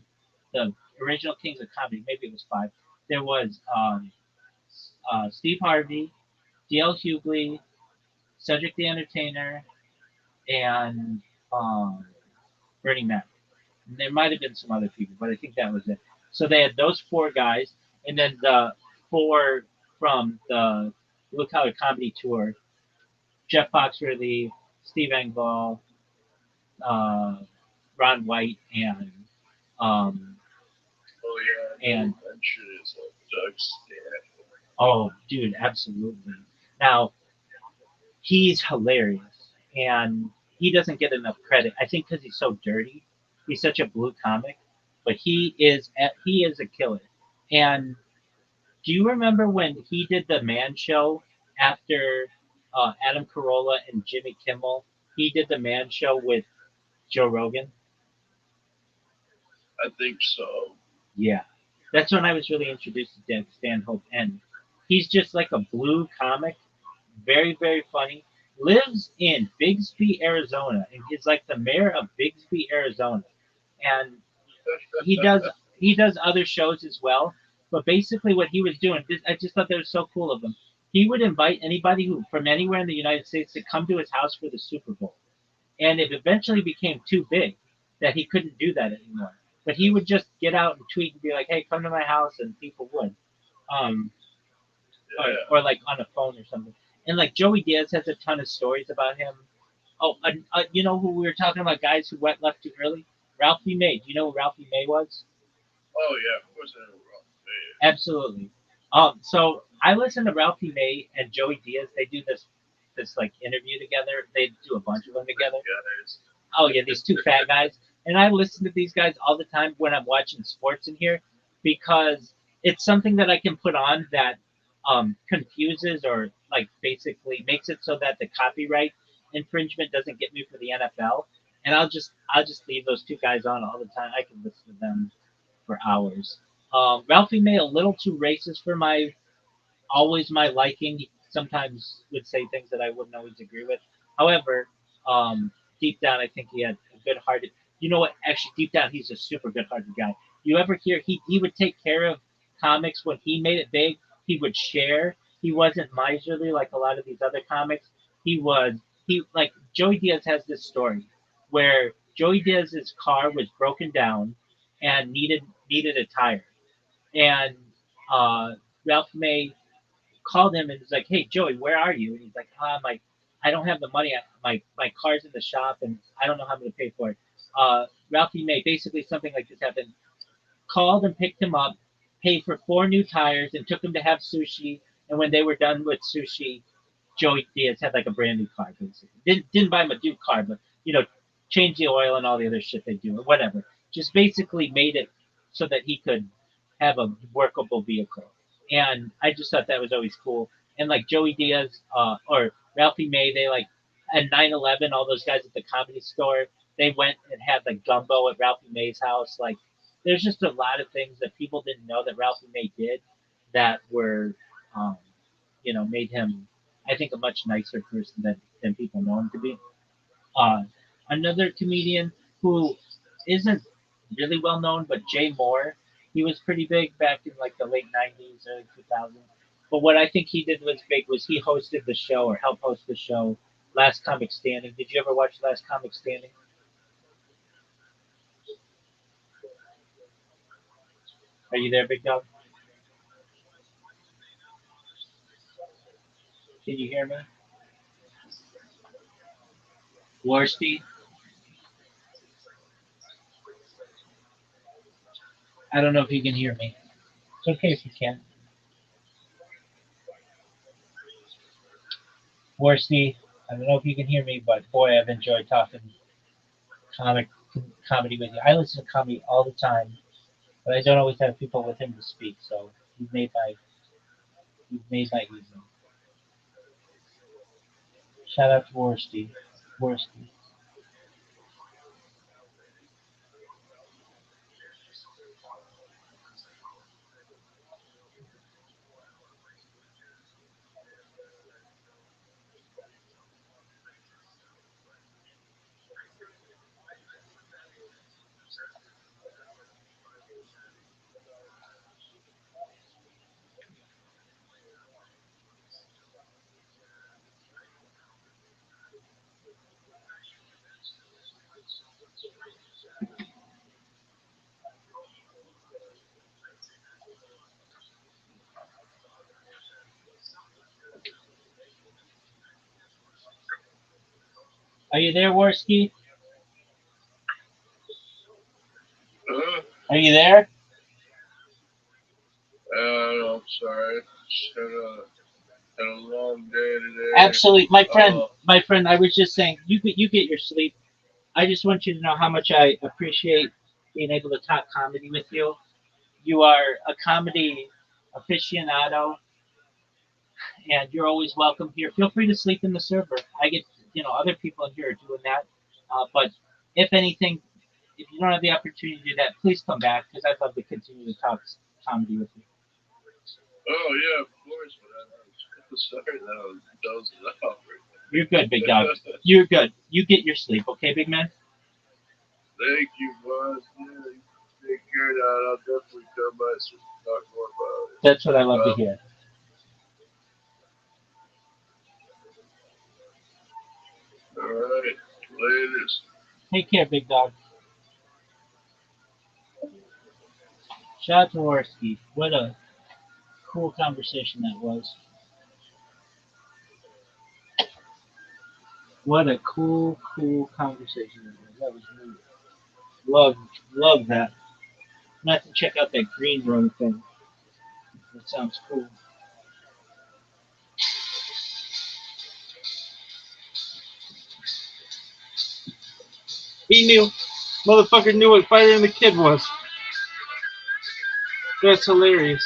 the original Kings of Comedy, maybe it was five. There was Steve Harvey, D.L. Hughley, Cedric the Entertainer, and um, Bernie Mac. And there might have been some other people, but I think that was it. So they had those four guys, and then the four from the Blue Collar Comedy Tour: Jeff Foxworthy, Steve Engvall, uh, Ron White, um, Oh yeah, no and mention is Doug Stanhope. oh, dude, absolutely. Now he's hilarious, and he doesn't get enough credit. I think because he's so dirty, he's such a blue comic, but he is a killer. And do you remember when he did the Man Show after Adam Carolla and Jimmy Kimmel? He did the Man Show with Joe Rogan. I think so. Yeah, that's when I was really introduced to Dan Stanhope, and he's just like a blue comic, very very funny. Lives in Bixby, Arizona, and he's like the mayor of Bixby, Arizona, and he does he does other shows as well. But basically, what he was doing, I just thought that was so cool of him. He would invite anybody who from anywhere in the United States to come to his house for the Super Bowl, and it eventually became too big that he couldn't do that anymore. But he would just get out and tweet and be like, "Hey, come to my house," and people would, um, Yeah. or like on a phone or something. And like Joey Diaz has a ton of stories about him. Oh, you know who we were talking about? Guys who went left too early. Ralphie May. Do you know who Ralphie May was? Oh yeah, of course I know Rob. Man, Absolutely. So I listen to Ralphie May and Joey Diaz. They do this like interview together. They do a bunch of them together. guys. Oh yeah, these two fat guys, and I listen to these guys all the time when I'm watching sports in here because it's something that I can put on that confuses or like basically makes it so that the copyright infringement doesn't get me for the NFL, and I'll just leave those two guys on all the time. I can listen to them for hours. Ralphie May a little too racist for my always my liking. He sometimes would say things that I wouldn't always agree with. However, deep down, I think he had a good-hearted. You know what? Actually, deep down, he's a super good-hearted guy. You ever hear he would take care of comics when he made it big? He would share. He wasn't miserly like a lot of these other comics. He was he like Joey Diaz has this story where Joey Diaz's car was broken down and needed a tire, and uh, Ralph May called him and was like, "Hey Joey, where are you?" And he's like, like I don't have the money. My car's in the shop and I don't know how I'm going to pay for it." Ralphie May basically something like this happened. Called and picked him up, paid for four new tires, and took him to have sushi. And when they were done with sushi, Joey Diaz had like a brand new car. Basically, didn't buy him a new car, but change the oil and all the other shit they do or whatever. Just basically made it so that he could have a workable vehicle. And I just thought that was always cool. And like Joey Diaz or Ralphie May, they like at 9/11, all those guys at the comedy store, they went and had like gumbo at Ralphie May's house. Like, there's just a lot of things that people didn't know that Ralphie May did that were, um, made him, I think, a much nicer person than people know him to be. Uh, Another comedian who isn't really well known, but Jay Moore, he was pretty big back in like the late '90s, early 2000s. But what I think he did was big was he hosted the show or helped host the show Last Comic Standing. Did you ever watch Last Comic Standing? Are you there, Big Dog? Can you hear me? Worsty? I don't know if you can hear me. It's okay if you can. Worsty, I don't know if you can hear me, but boy, I've enjoyed talking comic comedy with you. I listen to comedy all the time, but I don't always have people with him to speak. So you've made my evening. Shout out to Worsty. Worsty. Are you there, Worsty? Uh, Are you there? I'm sorry. Just had a long day today. Absolutely, my friend. Uh, My friend, I was just saying, you get your sleep. I just want you to know how much I appreciate being able to talk comedy with you. You are a comedy aficionado, and you're always welcome here. Feel free to sleep in the server. I get, other people in here are doing that. But if anything, if you don't have the opportunity to do that, please come back because I'd love to continue to talk comedy with you. oh yeah, of course, but I'm sorry that I was dozing off You're good, big dog. right now. You're good. You get your sleep, okay, big man? Thank you, boss. Yeah, you take care now. I'll definitely come by so we can talk more about it. That's what I love to Uh, hear. all right, later. Take care, big dog. Shout out to Worski. What a cool conversation that was. What a cool conversation that was. That was really love love that. I'm gonna have to check out that green room thing. That sounds cool. He knew. Motherfucker knew what Fighter and the Kid was. That's hilarious.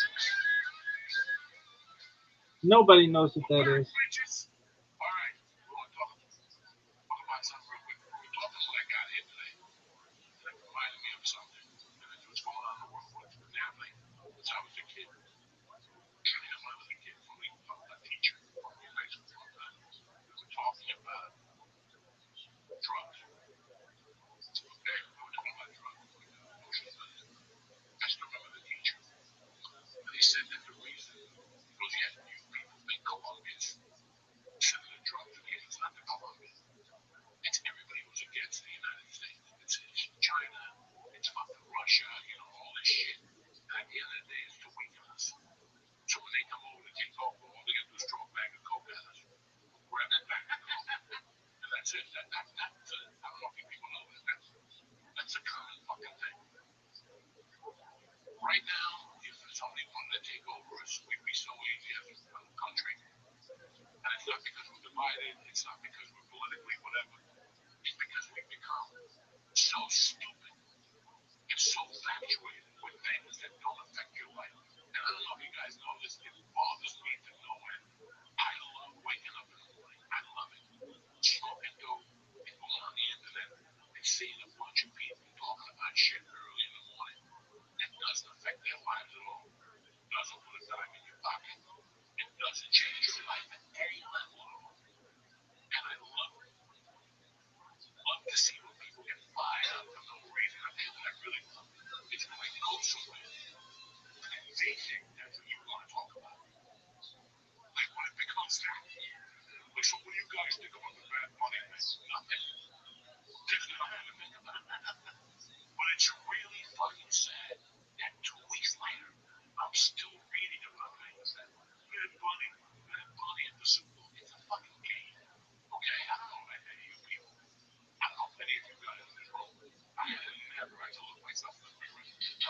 Nobody knows what that is.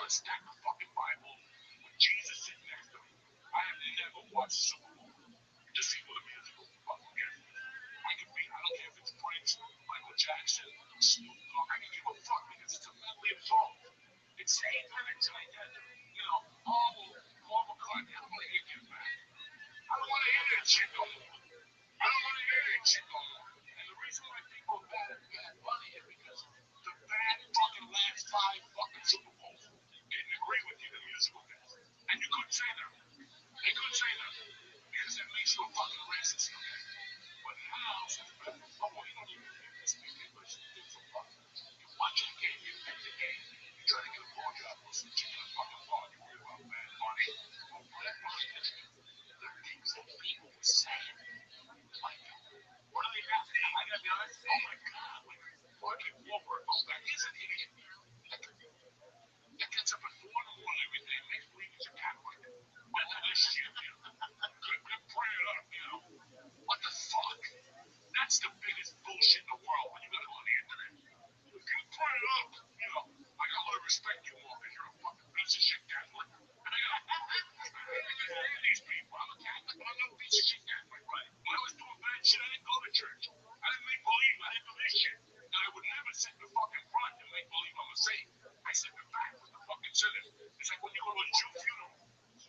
a stack of fucking Bible with Jesus sitting next to me. I have never watched Super Bowl to see what a musical fucking is. I can be, I don't care if it's Prince, Michael Jackson, Snoop Dogg. I can give a fuck because it's a medley of songs. It's 8 minutes and I get, Paul McCartney. I don't want to hear Get Back. I don't want to hear that shit no more. I don't want to hear that shit no more. And the reason why people are bad at Bad Bunny is because the bad fucking last 5 fucking Super Bowls didn't agree with you, the musical guys. And you couldn't say that. They couldn't say that because it makes you a fucking racist. Okay? But now, since oh, well, you don't even speak English. It's a fuck. You watch the game, you pick the game. You try to get a blowjob or some chicken in a fucking bar. You worry about Bad Bunny. Oh, Bad Bunny. The things that people were saying. Like, what do they have to do? I gotta be honest. Oh my God. Like, Marky Wahlberg. Oh, that is an idiot. That gets up at 4 in the morning every day, makes believe he's a Catholic. What this shit, you know? Good pray it up, you know? What the fuck? That's the biggest bullshit in the world when you gotta go on the internet. If you pray it up, you know, like I wanna respect you more because you're a fucking piece of shit Catholic. I understand these people. I'm a Catholic, but I'm no piece of shit Catholic. Right. When I was doing bad shit, I didn't go to church. I didn't make believe. I didn't do this shit. And I would never sit in the fucking front and make believe I'm a saint. I sit in the back with the fucking sinners. It's like when you go to a Jew funeral.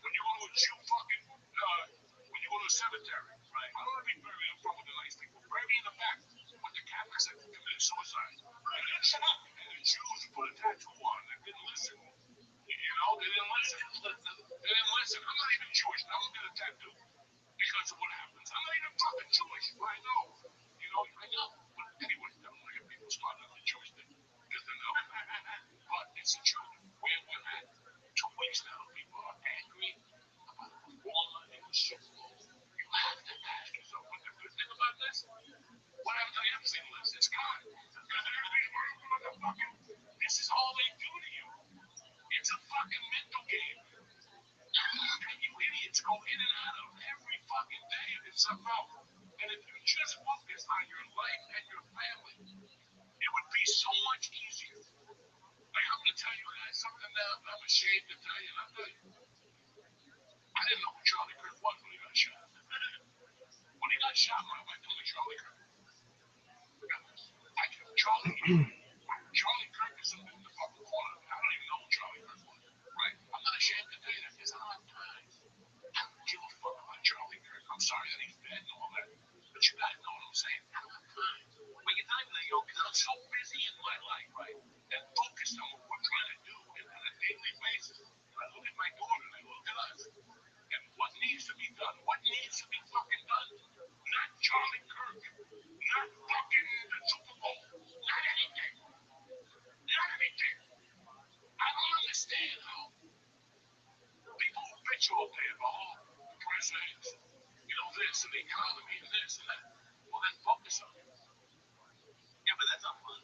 When you go to a Jew fucking, when you go to a cemetery. Right. I don't want to be buried in front with the nice people. Bury me in the back with the Catholics that committed suicide. Right. And the Jews put a tattoo on that didn't listen. You know, they didn't listen. They didn't listen. I'm not even Jewish. I don't get a tattoo because of what happens. I'm not even fucking Jewish. I know. You know, I know. But anyway, I don't want to get people started on the Jewish thing because they know. But it's the truth. We're at 2 weeks now. People are angry about the war and the Super Bowl. You have to ask yourself what the good thing about this? What happened to the Epstein list? It's gone. Because everybody's worried about the fucking. This is all they do to you. It's a fucking mental game. And you idiots go in and out of every fucking day and it's somehow. And if you just focus on your life and your family, it would be so much easier. Like, I'm going to tell you guys something that I'm ashamed to tell you. And I'll tell you. I didn't know who Charlie Kirk was when he got shot. When he got shot, my wife told me Charlie Kirk. Charlie Kirk is in the fucking corner. I don't even know who Charlie Kirk was. Right? I'm not ashamed to tell you that because I don't have time. I don't give a fuck about Charlie Kirk. I'm sorry that he's dead and all that. But you guys know what I'm saying. I don't have time. But you're not going to, because I'm so busy in my life, right? And focused on what we're trying to do on a daily basis. And I look at my daughter and I look at us. And what needs to be done? What needs to be fucking done? Not Charlie Kirk. Not fucking the Super Bowl. Not anything. Not anything. I don't understand how people who bitch all day about all the presidents, you know, this and the economy and this and that. Well, then focus on it. Yeah, but that's not fun.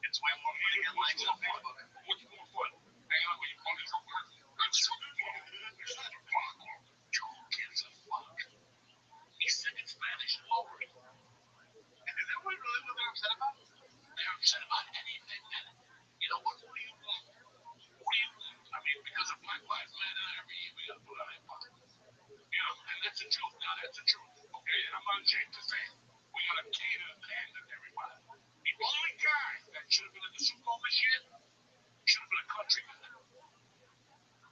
It's way more fun to get likes on Facebook. What's more fun? Hang out with your buddies at work. That's Super Bowl. It's not a problem. Who gives a fuck? He said in Spanish over it. And is that really what they're upset about? They're upset about anything that, you know what do you want? What do you want? I mean, because of Black Lives Matter, every year we got to put on hip hop. You know, and that's the truth. Now, that's the truth. Okay, and I'm not ashamed to say it. We got to cater and pander to everybody. The only guy that should have been at the Super Bowl this year should have been a countryman.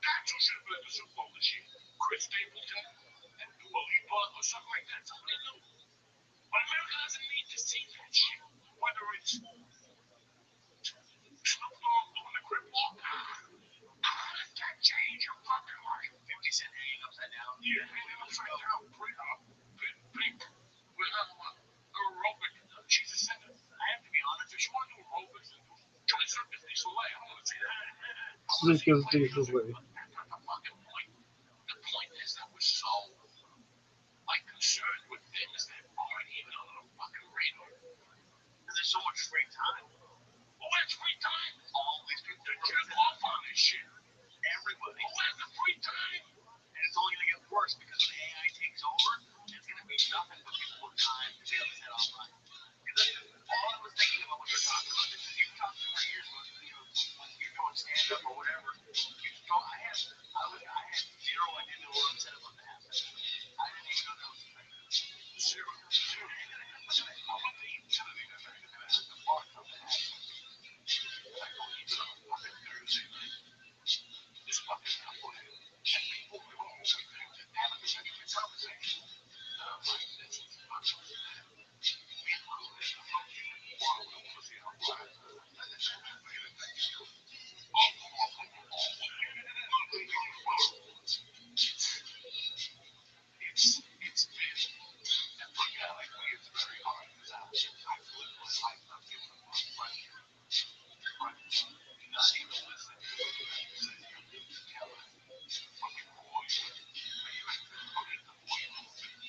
That's who should have been at the Super Bowl this year. Chris Stapleton and Dua Lipa or something like that. Somebody new. But America doesn't need to see that shit. Whether it's Snoop Dogg doing the crip walk, how does that change your fucking life? 50 Cent hanging upside down. Yeah, hanging upside down. Bring up. Big. With aerobic. She's a singer. I have to be honest. If she want to do aerobics and do Johnny Circus de Soleil, I'm going to say that. Circus de Soleil. That's not the fucking point. The point is that we're so concerned with things that aren't even on the fucking radar. And there's so much free time. Who has free time? All these people that jerk off on this shit. Everybody. Who has the free time? And it's only going to get worse because when AI takes over, it's going to be nothing but people with time to be able to head online. Because all I was thinking about when you're talking about this is you've talked for years about, you know, when you're doing stand-up or whatever, what I'm saying about the half. I didn't even know that was a thing. Zero. I went to eat utility that night, and I had the bar from the half. I go even on a fucking Thursday night. This fucking knucklehead. And people were all over there. Damn it, this is a conversation. And I'm like, this is fucking bad. Meanwhile, this is fucking wild. I want to see how far. And then I made a thing. It's been, and for a guy like me, it's very hard because I've lived my life not giving a fuck, but not even listening to what you have to say. Yeah, fucking boy, are you fucking the boy you move in?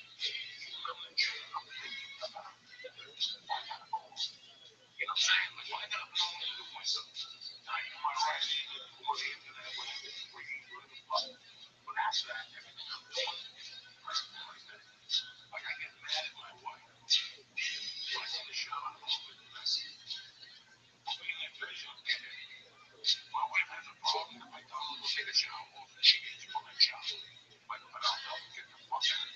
I'm in jail, I'm thinking about I gotta go. You know what I'm saying? Like, well, I gotta know what to do with myself. Now, you might write it before the internet, whatever, before you do the fuck. But after that, everything I'm doing is like that. Like, I get mad at my wife. So I take a shower, I'm a little bit messy. Open the finish up, get it. My wife has a problem if I tell her to take a shower, often she gets fucking shower. But I'll tell her, get the fuck out.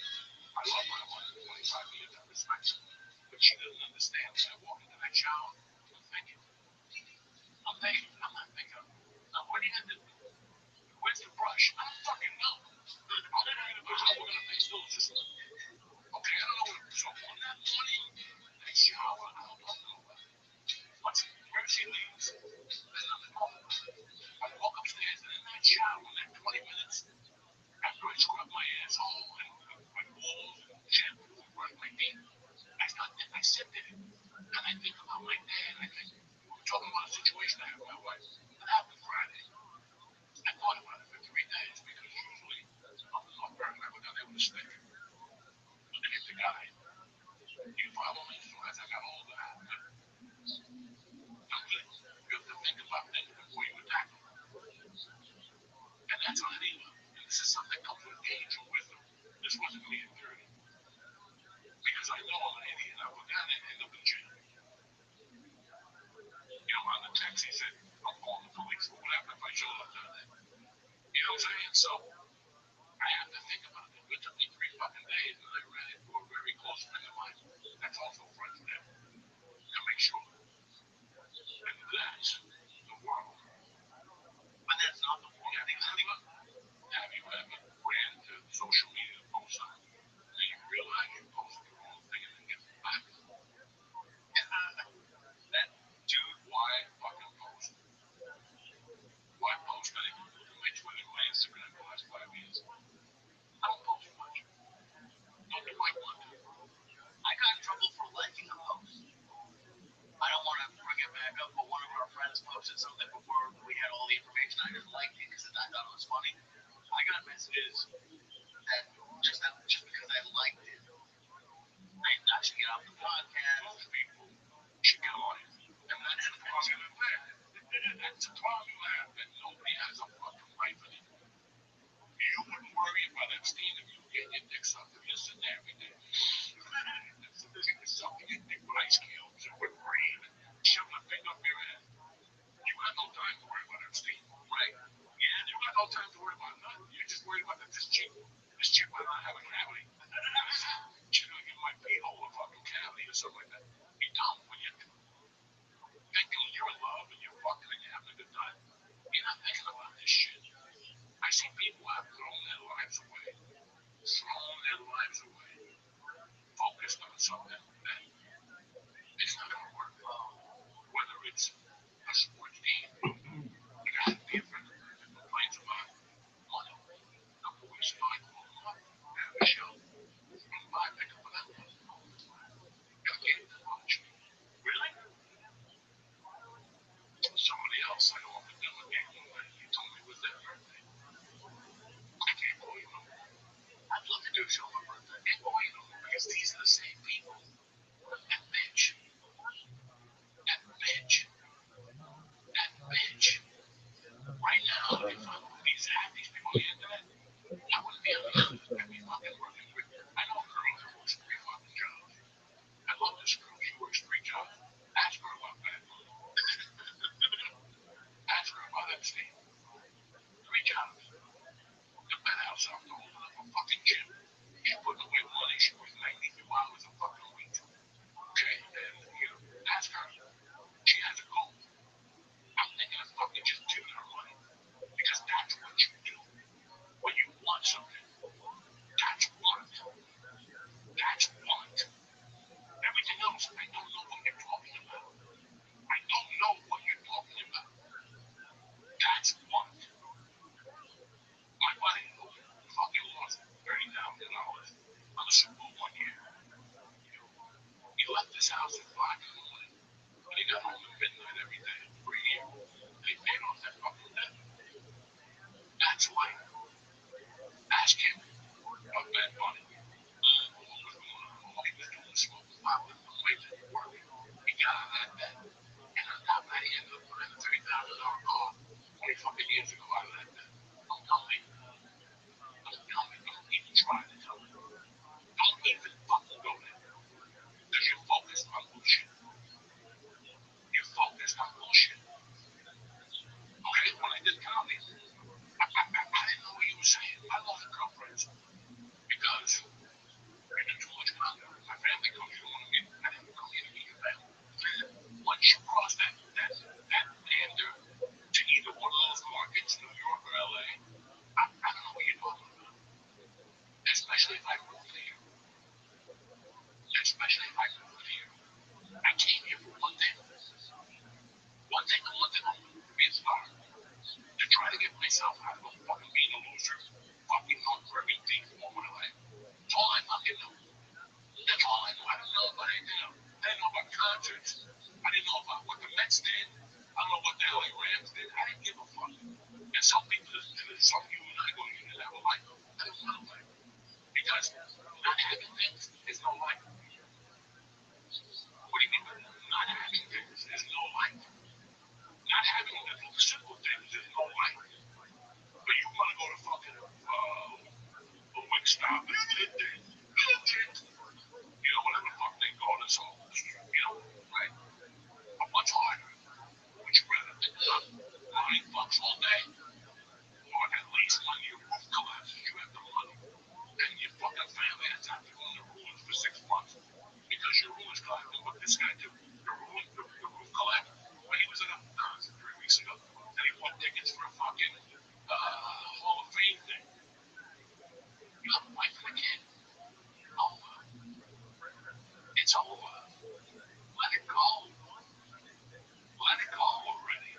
I love my wife, 25 years, I respect her. But she doesn't understand when I walk into that shower, I'm thinking, I'm not thinking, now what are you gonna do? Where's the brush? I don't fucking know. I'll never get a brush, how we're gonna face those just okay, I don't know what so on that morning, that shower, I don't know. But where she leaves, there's nothing wrong. I walk upstairs and in that shower, in that 20 minutes, after I scrub my asshole and my balls and shampoo and brush my teeth, I sit there and I think about my dad. I think we're talking about a situation I have with my wife. That happened Friday. I thought about it for 3 days because usually I'm very never done able to stay. Look at the guy. You follow me? So as I got older, you have to think about things before you attack them. And that's on any level. And this is something that comes with age and wisdom. This wasn't me at 30. Because I know I'm an idiot. I would not end up in jail. You know, on the text he said, I'm calling the police or whatever if I show up down there. You know what I'm saying? So I have to think about it. It took me 3 fucking days and I ran into a very close friend of mine that's also friends with him to make sure. And that's the world. But that's not the world. Have you ever ran to social media to post something and you realize you posted the wrong thing and then get back? That dude, why fucking post? Why post anything? My Twitter, my Instagram for the last 5 years. I don't post much. Don't do I want to. I got in trouble for liking a post. I don't want to bring it back up, but one of our friends posted something before we had all the information. I just liked it because I thought it was funny. I got messages that just because I liked it, I should get off the podcast. Most people should get on it. And that's the problem with that. That's the problem you have, that nobody has a fucking life anymore. You wouldn't worry about Epstein if you get your dick sucked if you're sitting there every day. Sucking your dick with ice cubes and whipped cream and shoving a finger up your ass. You got no time to worry about Epstein, right? Yeah, you got no time to worry about nothing. You're just worried about that this chick might not have a cavity. She's gonna give my pee hole a fucking cavity or something like that. You don't when you're thinking you're in love and you're fucking and you're having a good time. You're not thinking about this shit. I see people have thrown their lives away. Focused on something that it's not gonna work. Whether it's a sports team, you gotta be a friend of mine that complains about money. The boys find all the money. Have a show. From my pick up that money. Gotta get it much. Really? Somebody else I offered them a game one night. He told me it was their birthday. I can't believe him. stop it. You know, whatever the fuck they call this whole, you know, right? But much harder. Would you rather line fucks all day? Or at least when your roof collapses, you have the money. And your fucking family has had to go in the ruins for 6 months. Because your ruins collapsed. And what this guy did, the roof collapsed. When he was in a 3 weeks ago, and he bought tickets for a fucking Hall of Fame thing. You have a wife and a kid. Over. It's over. Let it go. Let it go already.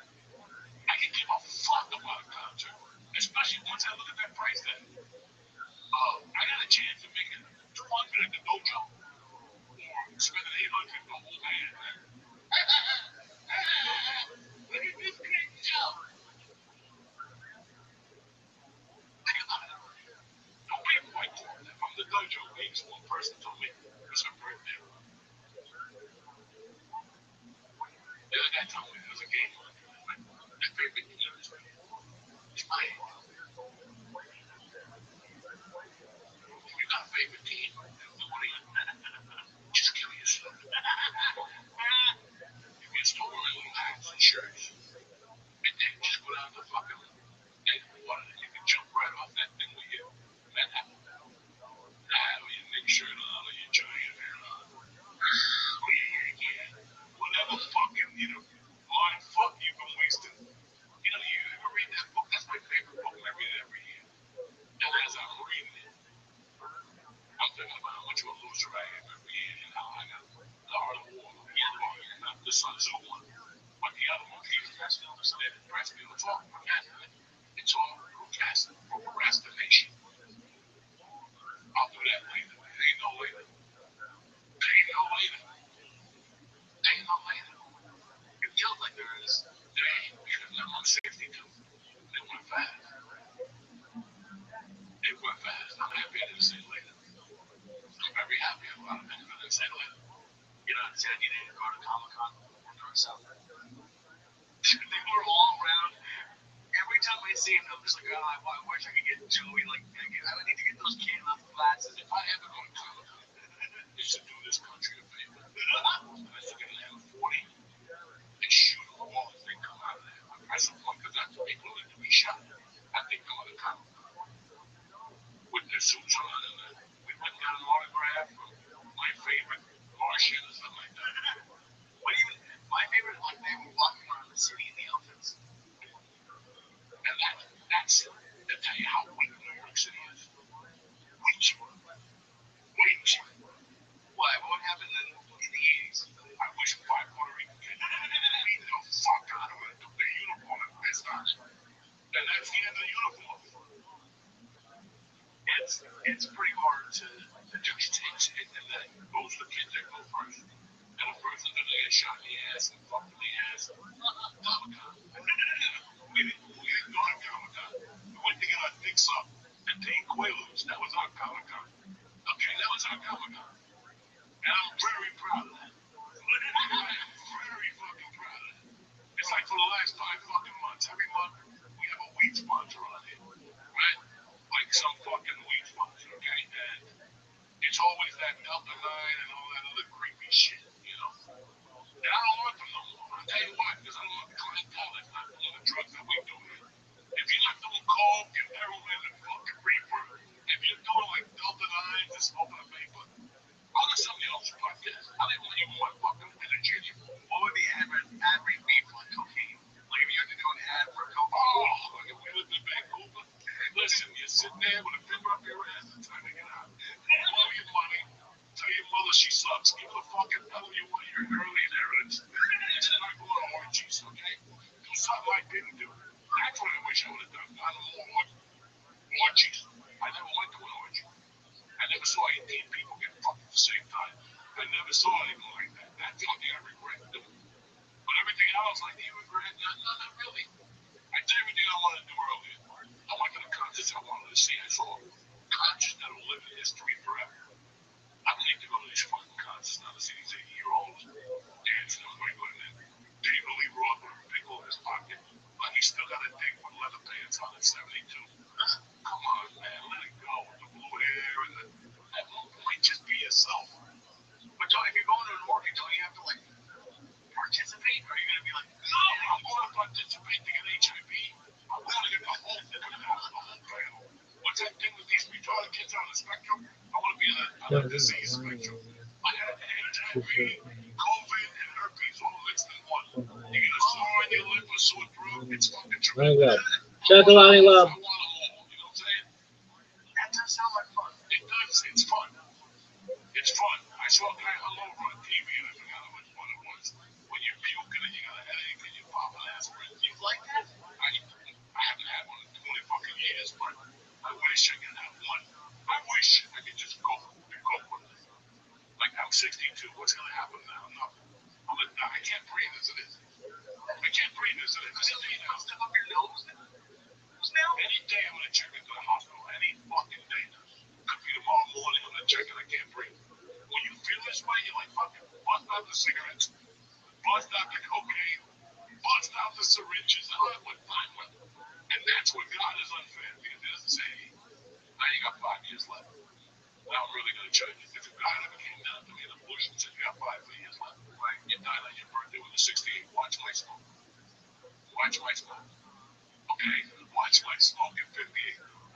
I can give a fuck about a concert, especially once I look at that price tag. I got a chance of making 200 at the dojo, or spending 800 for a whole band. Look at this great show. Think about it. Nobody quite told me from the dojo. Maybe one person told me it was her birthday. The other guy told me there was a game on. My favorite team is mine. If you got a favorite team, what are you? Just kill yourself. You can store them in little hats and shirts. And then just go down to fucking water and you can jump right off that thing with your man. With your big shirt on or your giant hair on. Or your whatever fucking, you know, mind fuck you've been wasting. You know, you ever read that book? That's my favorite book, and I read it every year. And as I'm reading it, I'm thinking about how much of a loser I am every year and how I got the heart of war. Not the Sun Tzu one, but the other one. It's all procrastination. I'll do that later. It ain't no later. It ain't no later. It ain't no later. It feels like there is. There ain't, because I'm on 62. It went fast. It went fast. I'm happy I didn't say later. I'm very happy about it. I didn't say later. You know, said you didn't go to Comic-Con or something. They were all around. Every time I see him, I'm just like, oh, I wish I could get Joey. Like, I would need to get those canvas glasses. If I ever go to Comic-Con, it's to do this country a favor. I should get an M40 and shoot them all if they come out of there. I press them because that's what people need to be shot. I think go to Comic-Con with their suits on, and we went and got an autograph from my favorite Martian or something like that. What even? My favorite is like they were walking around the city in the outfits. And that's to tell you how weak New York City is. Weak. Why? What happened in the 80s? I wish Puerto Rico could beat the fuck out of it, took their uniform and pissed on it. And that's the end of the uniform. It's pretty hard to do things, and then those are the kids that go first. And the person that they get shot in the ass and fucked in the ass. Comic-Con. We didn't go to Comic-Con. We went to get our dicks up and take Quaaludes. That was our Comic-Con. Okay, that was our Comic-Con. And I'm very proud of that. Very fucking proud of it. It's like for the last 5 fucking months, every month we have a weed sponsor on it. Right? Like some fucking weed sponsor, okay? And it's always that Delta 9 and all that other creepy shit, you know? And I don't want them no more. I'll tell you why, because I don't want the clientele that's not doing the drugs that we do here. If you're not doing coke and heroin and fucking reefer, if you're doing like Delta 9s and smoking a vapor, I'll let somebody else podcast. I don't even want fucking energy anymore. What would the ad read be for cocaine? Like if you had to do an ad for cocaine? Oh, like if we lived in Vancouver. Listen, you're sitting there with a finger up your ass and trying to get out. Blow your money. Tell your mother she sucks. Give her fucking tell you what your early inheritance. It's not going to orgies, okay? Do something I didn't do. That's what I wish I would have done. Not more orgies. I never went to an orgy. I never saw 18 people get fucked at the same time. I never saw anything like that. That's the only thing I regret doing. But everything else, like, do you regret? No, not really. I did everything I wanted to do earlier. I went to the concerts I wanted to see. I saw concerts that will live in history forever. I don't need to go to these fucking concerts now to see these 80-year-olds dancing on regular men. Dave Lee Roth with a pickle in his pocket. Like he still got a dick with leather pants on at 72. Come on, man. Let it go. With the blue hair all the kids on the spectrum. I want to be on the disease spectrum. I had HIV, COVID, and herpes all mixed in one. You get a sore on your lip, a sore throat, it's fucking tremendous. Chocolate love. I want them all, you know what I'm saying? That does sound like fun. It does, it's fun. It's fun. I saw a guy hungover on TV and I forgot how much fun it was. When you're puking and you got a headache and you pop an aspirin. You like that? I haven't had one in 20 fucking years, but I wish I could have one. I wish I could just go with it. Like, I'm 62. What's going to happen now? Nothing. I'm gonna die. I can't breathe as it is. I can't breathe as it is. Because you know, stuff up your nose. Now, any day I'm going to check into the hospital. Any fucking day. Could be tomorrow morning. I'm going to check and I can't breathe. When you feel this way, you're like, fucking bust out the cigarettes, bust out the cocaine, bust out the syringes. I went fine with it. And that's what God is unfair. Because he doesn't say, now you got 5 years left. Now I'm really going to judge you. If God ever came down to me in a bush and said, you got 5 years left, right? You died on your birthday with a 68. Watch my smoke. Watch my smoke. Okay? Watch my smoke at 58.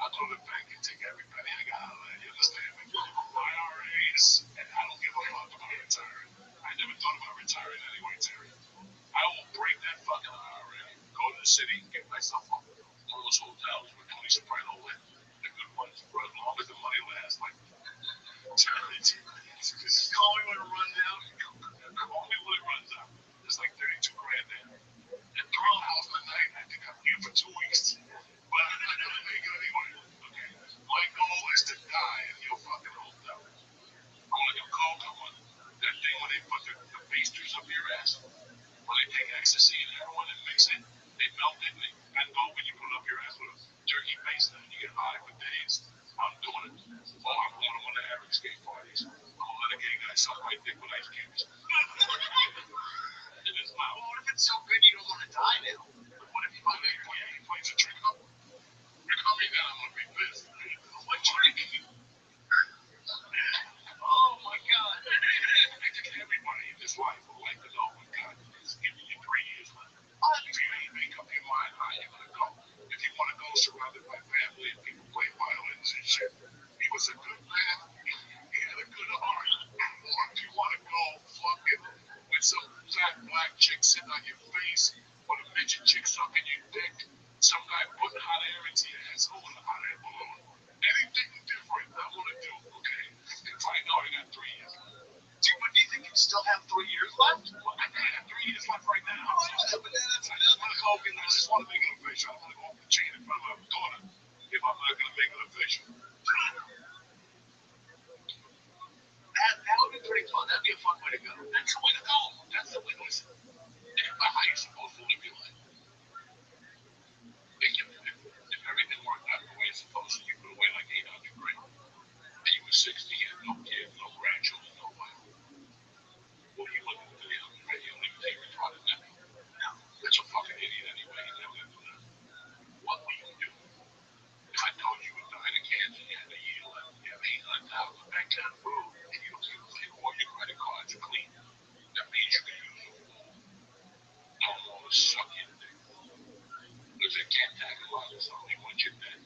I'll go to the bank and take every penny I got out of that. You understand me? IRAs. And I don't give a fuck about retiring. I never thought about retiring anyway, Terry. I will break that fucking IRA, go to the city and get myself one of those hotels where Tony Soprano lived. The good ones for as long as the money lasts. Like, call me when it runs out. Call me when it runs out. There's like 32 grand there. And throw a house in the night. I think I'm here for 2 weeks. But I'm not going to make it anyway. Okay? My goal is to die in your fucking hotel. I want to do coke. I want that thing when they put the pastries up your ass. When they take ecstasy and heroin and mix it, they melt it and they bend over and you put it up your ass with a jerky paste and you get high for days. I'm doing it. Oh, I'm going to one of Eric's gay parties. I'm going to let a gay guy suck my dick with ice cubes. In his mouth. Well, what if it's so good you don't want to die now? What if he plays a trick up? You're coming down, I'm going to be pissed. What trick? Oh my God. I think everybody in this life would like to know what God is giving you 3 years left. If you ain't make up your mind how you're going to go. If you want to go surrounded by family and people play violins and shit. He was a good man. He had a good heart. Or if you want to go fucking with some fat black chick sitting on your face, or a midget chick sucking your dick, some guy putting hot air into your asshole with a hot air balloon. Anything different, I want to do, okay? If I know I got 3 years left. But do you think you still have 3 years left? Well, I have 3 years left right now. Oh, I know, but that's I just want to go and I just want to make it official. I don't want to go off the chain in front of my daughter if I'm not going to make it official. That would be pretty fun. That'd be a fun way to go. That's the way to go. That's the way to listen. Think about how you're supposed to live your life. If everything worked out the way it's supposed to, you put away like 800 grand. And you were 60 and no kids, no grandchildren, no wife. What are you looking to do? You don't even take retarded now. No. That's a fucking idiot anyway. He's never going to do that. What will you do? If I told you would die of cancer, you had a year left, you have 800,000 back down the road, and you think all your credit cards are clean. That means you can use them all. Don't want to suck your dick. Because they can't tackle others only once you're dead.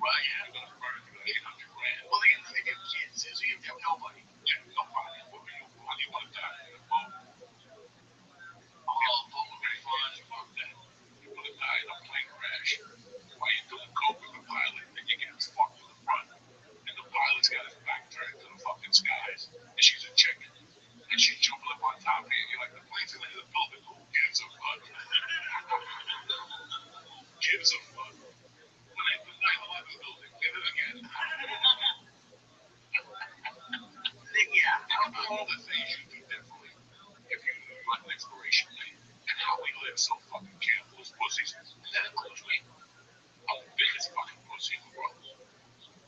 Right, yeah, I'm going to burn you 800 grand. Well, they have kids, so you have nobody. Yeah, nobody. How do you want to die? In a boat? Oh, a boat would be fun. Fuck that. You want to die in a plane crash. While you're doing coke with the pilot, and you get fucked in the front. And the pilot's got his back turned to the fucking skies. And she's a chicken. And she's jumping up on top of you. You're like, the plane's in the building. Who gives a fuck? Who gives a fuck? When they the 9/11 building, did it again. Yeah, out of all the things you do differently, if you knew you had an expiration date, and how we live so fucking careful as pussies, that includes me. I'm the biggest fucking pussy in the world.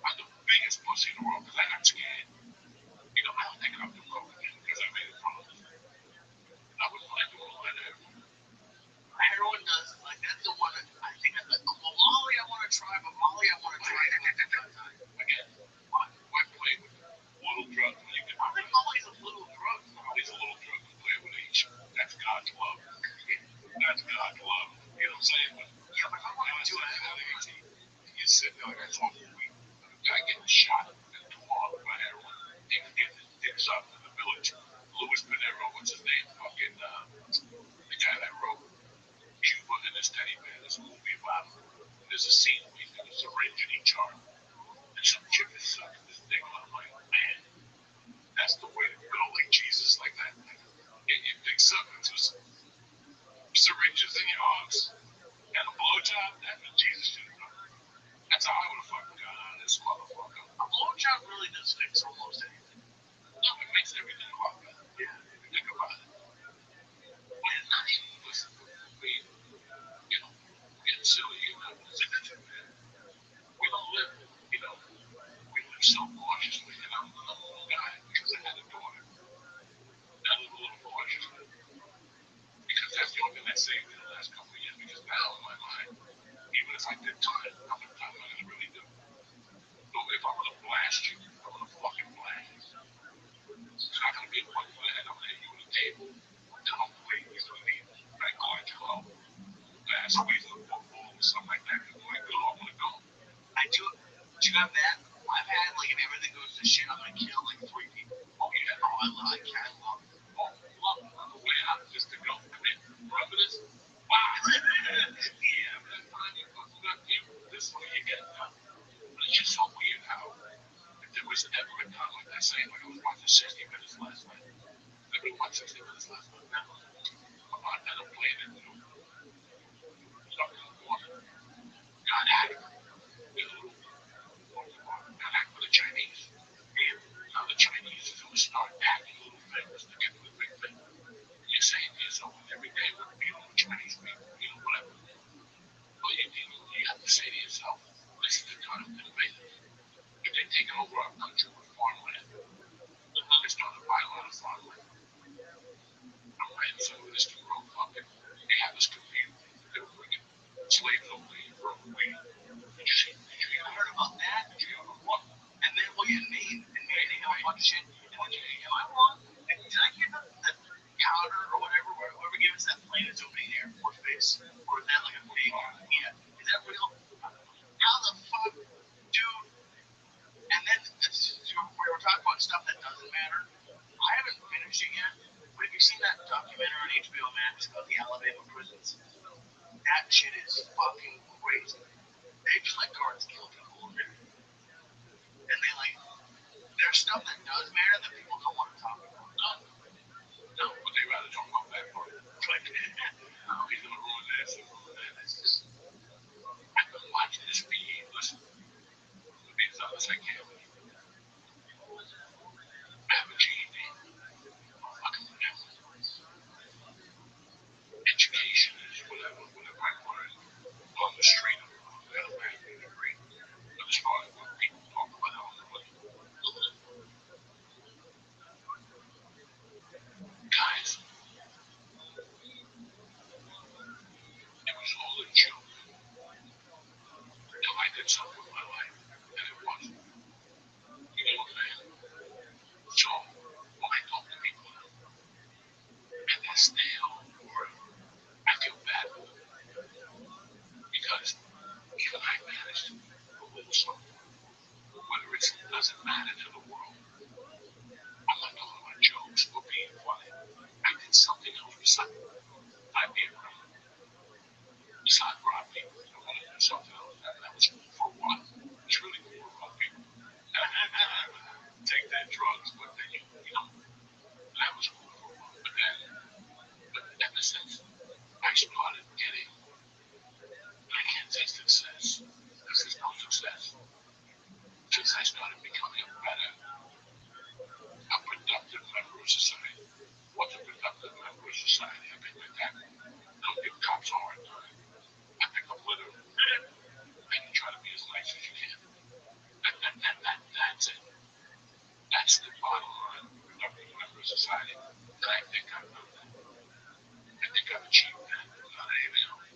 I'm the biggest pussy in the world because I got scared. You know, I don't think I'll do coke again because I made a promise. I would like to all that heroin. Heroin does, like, that's the one that I think, Molly I want to try, but Molly I want to try. Again, why play with little drugs when you can? I think Molly's a little drug. shot and taught by heroin. He was getting his dicks up in the village. Louis Pinero, what's his name? Fucking, the guy that wrote Cuba and his teddy bear. There's a movie about him. And there's a scene where he's got a syringe in each arm. And some chick is sucking this dick. And I'm like, man, that's the way to go. Like Jesus, like that. Get your dick sucked into some syringes in your arms. And a blowjob, that's what Jesus should have done. That's how I would have fucking got out of this motherfucker. A blowjob really does fix almost anything. No, it makes everything a lot better. Yeah, if you think about it. But it's not even, listen, you know, getting silly, you know, it's a good thing, man. We don't live, you know, we live so cautiously, and I'm a little guy because I had a daughter. I live a little cautiously. Because that's the only thing that saved me the last couple of years, because now in my mind, even if I did time, how much time am I going to really do? So if I'm going to blast you, I'm going to fucking blast you. It's not going to be a one for the head. I'm going to hit you with a table. And hopefully you're going to need right guard you out. Squeeze the football or something like that. You're like, go, I'm going to go. I do. Do you have that? I've had, like, if everything goes to shit, I'm going to kill, like, 3 people. Oh, yeah. Oh, I love it. I love it. Oh, love it. On the way out, just to go. Come in. Remember this? Wow. Yeah, but that's fine. You fucking got you. This is what you get now. But it's just so weird how if there was ever a time like that, saying, like, I was watching 60 Minutes last night. I've been watching 60 Minutes last night. Now, I'm on that plane and, you know, stuck in the water. Got hacked. Got hacked by the Chinese. And now the Chinese is going to start hacking little things to get to the big thing. You're saying to yourself, every day we're dealing with Chinese people, you know, whatever. Well, you have to say to yourself, this is the time to invade them. If they're taking over our country with farmland, they're starting to buy a lot of farmland. I'm writing some of this to grow fucking. They have us confused. They were bringing slaves over here for a week. Did you hear? I heard about that. Did you hear about what? And then, well, yeah, Maine, they have a bunch of shit. And then, am I wrong? Did I hear that powder or whoever gave us that plane is opening Air Force Base? Or is that like a fake? Yeah. Is that real? How the fuck, dude? And then, we were talking about stuff that doesn't matter. I haven't finished it yet, but have you seen that documentary on HBO Max about the Alabama prisons? That shit is fucking crazy. They just let guards kill people over there. And they like, there's stuff that does matter that people don't want to talk about. No, but they rather talk about that part. It's like, oh, he's gonna ruin this and ruin that. It's just, I've been watching this be, listen, to be as honest as I can. I have a GED. I'm fucking whatever. Education is whatever I learned on the street. I got a bachelor's degree. But as far as what people talk about, I don't know what. Guys, it was all a joke. Until I did something with my life, and it wasn't. You know what I'm saying? So, when I talk to people now, and they stay home, or I feel bad for them. Because even I managed to do a little something. Whether it doesn't matter to the world. I'm not talking about jokes or being funny. I did something else besides being around. Besides rob people, I wanted to do something else. That was cool for a while. It's really cool to rob people. Take their drugs, but then you know, that was cool for a while. But ever since I started getting, I can't say success, because there's no success. Since I started becoming a better, a productive member of society. What's a productive member of society? I pick my tackle. Don't give cops a hard time. I pick up litter. And you try to be as nice as you can. That's it. That's the bottom line. Productive member of society. And I think I've done that. I think I've achieved that. Not anything else.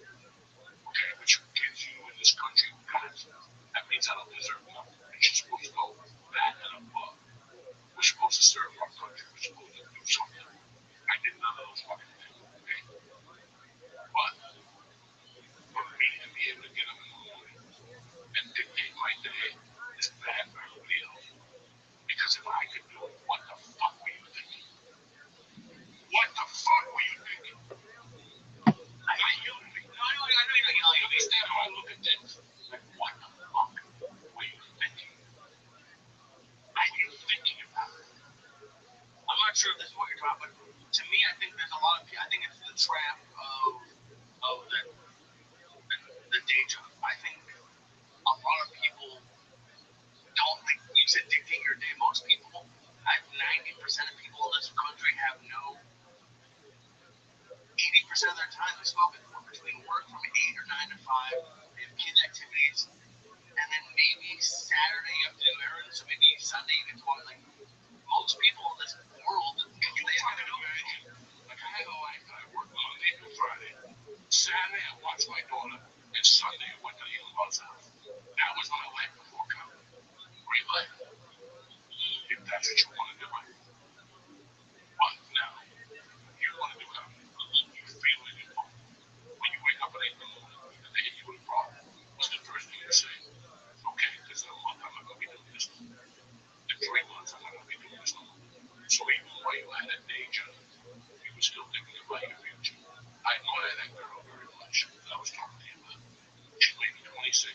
Okay, but you kids, you in this country, guys, that means I don't deserve nothing. It's just supposed to go that and above. We're supposed to serve our country. We're supposed to do something. I did none of those fucking things. not sure if this is what you're talking about, but to me, I think there's a lot of people. I think it's the trap of the day job. I think a lot of people don't think you said dictate your day. Most people, 90% of people in this country have no. 80% of their time is spoken for between work from 8 or 9 to 5. They have kid activities, and then maybe Saturday you have to do errands, so maybe Sunday you get to work. Like most people in this world, they have to do it. Like I work Monday through Friday. Saturday I watch my daughter, and Sunday I went to the in-laws' house. That was my life before college. Great life. If that's what you want to do, right? But now, you want to do how you feel in your phone. When you wake up at 8 in the morning and they hit you with a problem, what's the first thing you say? Okay, this is a month I'm not going to be doing this no more. In 3 months I'm not going to be doing this no more. So even while you had a day job, you were still thinking about your future. I admire that girl very much that I was talking to you about. She's maybe 26.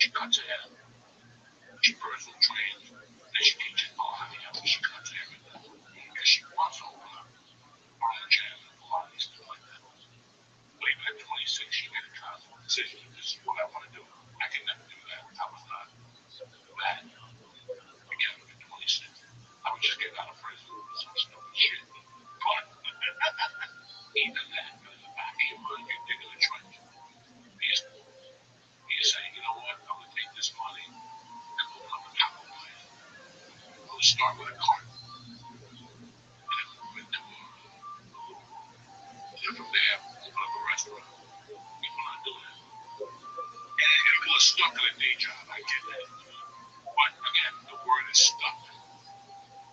She cuts her hair. She personal trains. And she teaches Pilates after she cuts hair and that. Because she wants to open up on the gym and Pilates, stuff like that. But even at 26, she made a conscious decision. This is what I want to do. I can never do that. I was not that. Again, at 26, I would just get out of prison for some stupid shit. But even that, in the back of your mind, you're digging a trench. You're saying, you know what, I'm going to take this money and open up a taco place. I'm going to start with a cart. And then move into a little room. And then from there, open up a restaurant. People not doing it. And people are stuck in a day job. I get that. But again, the word is stuck.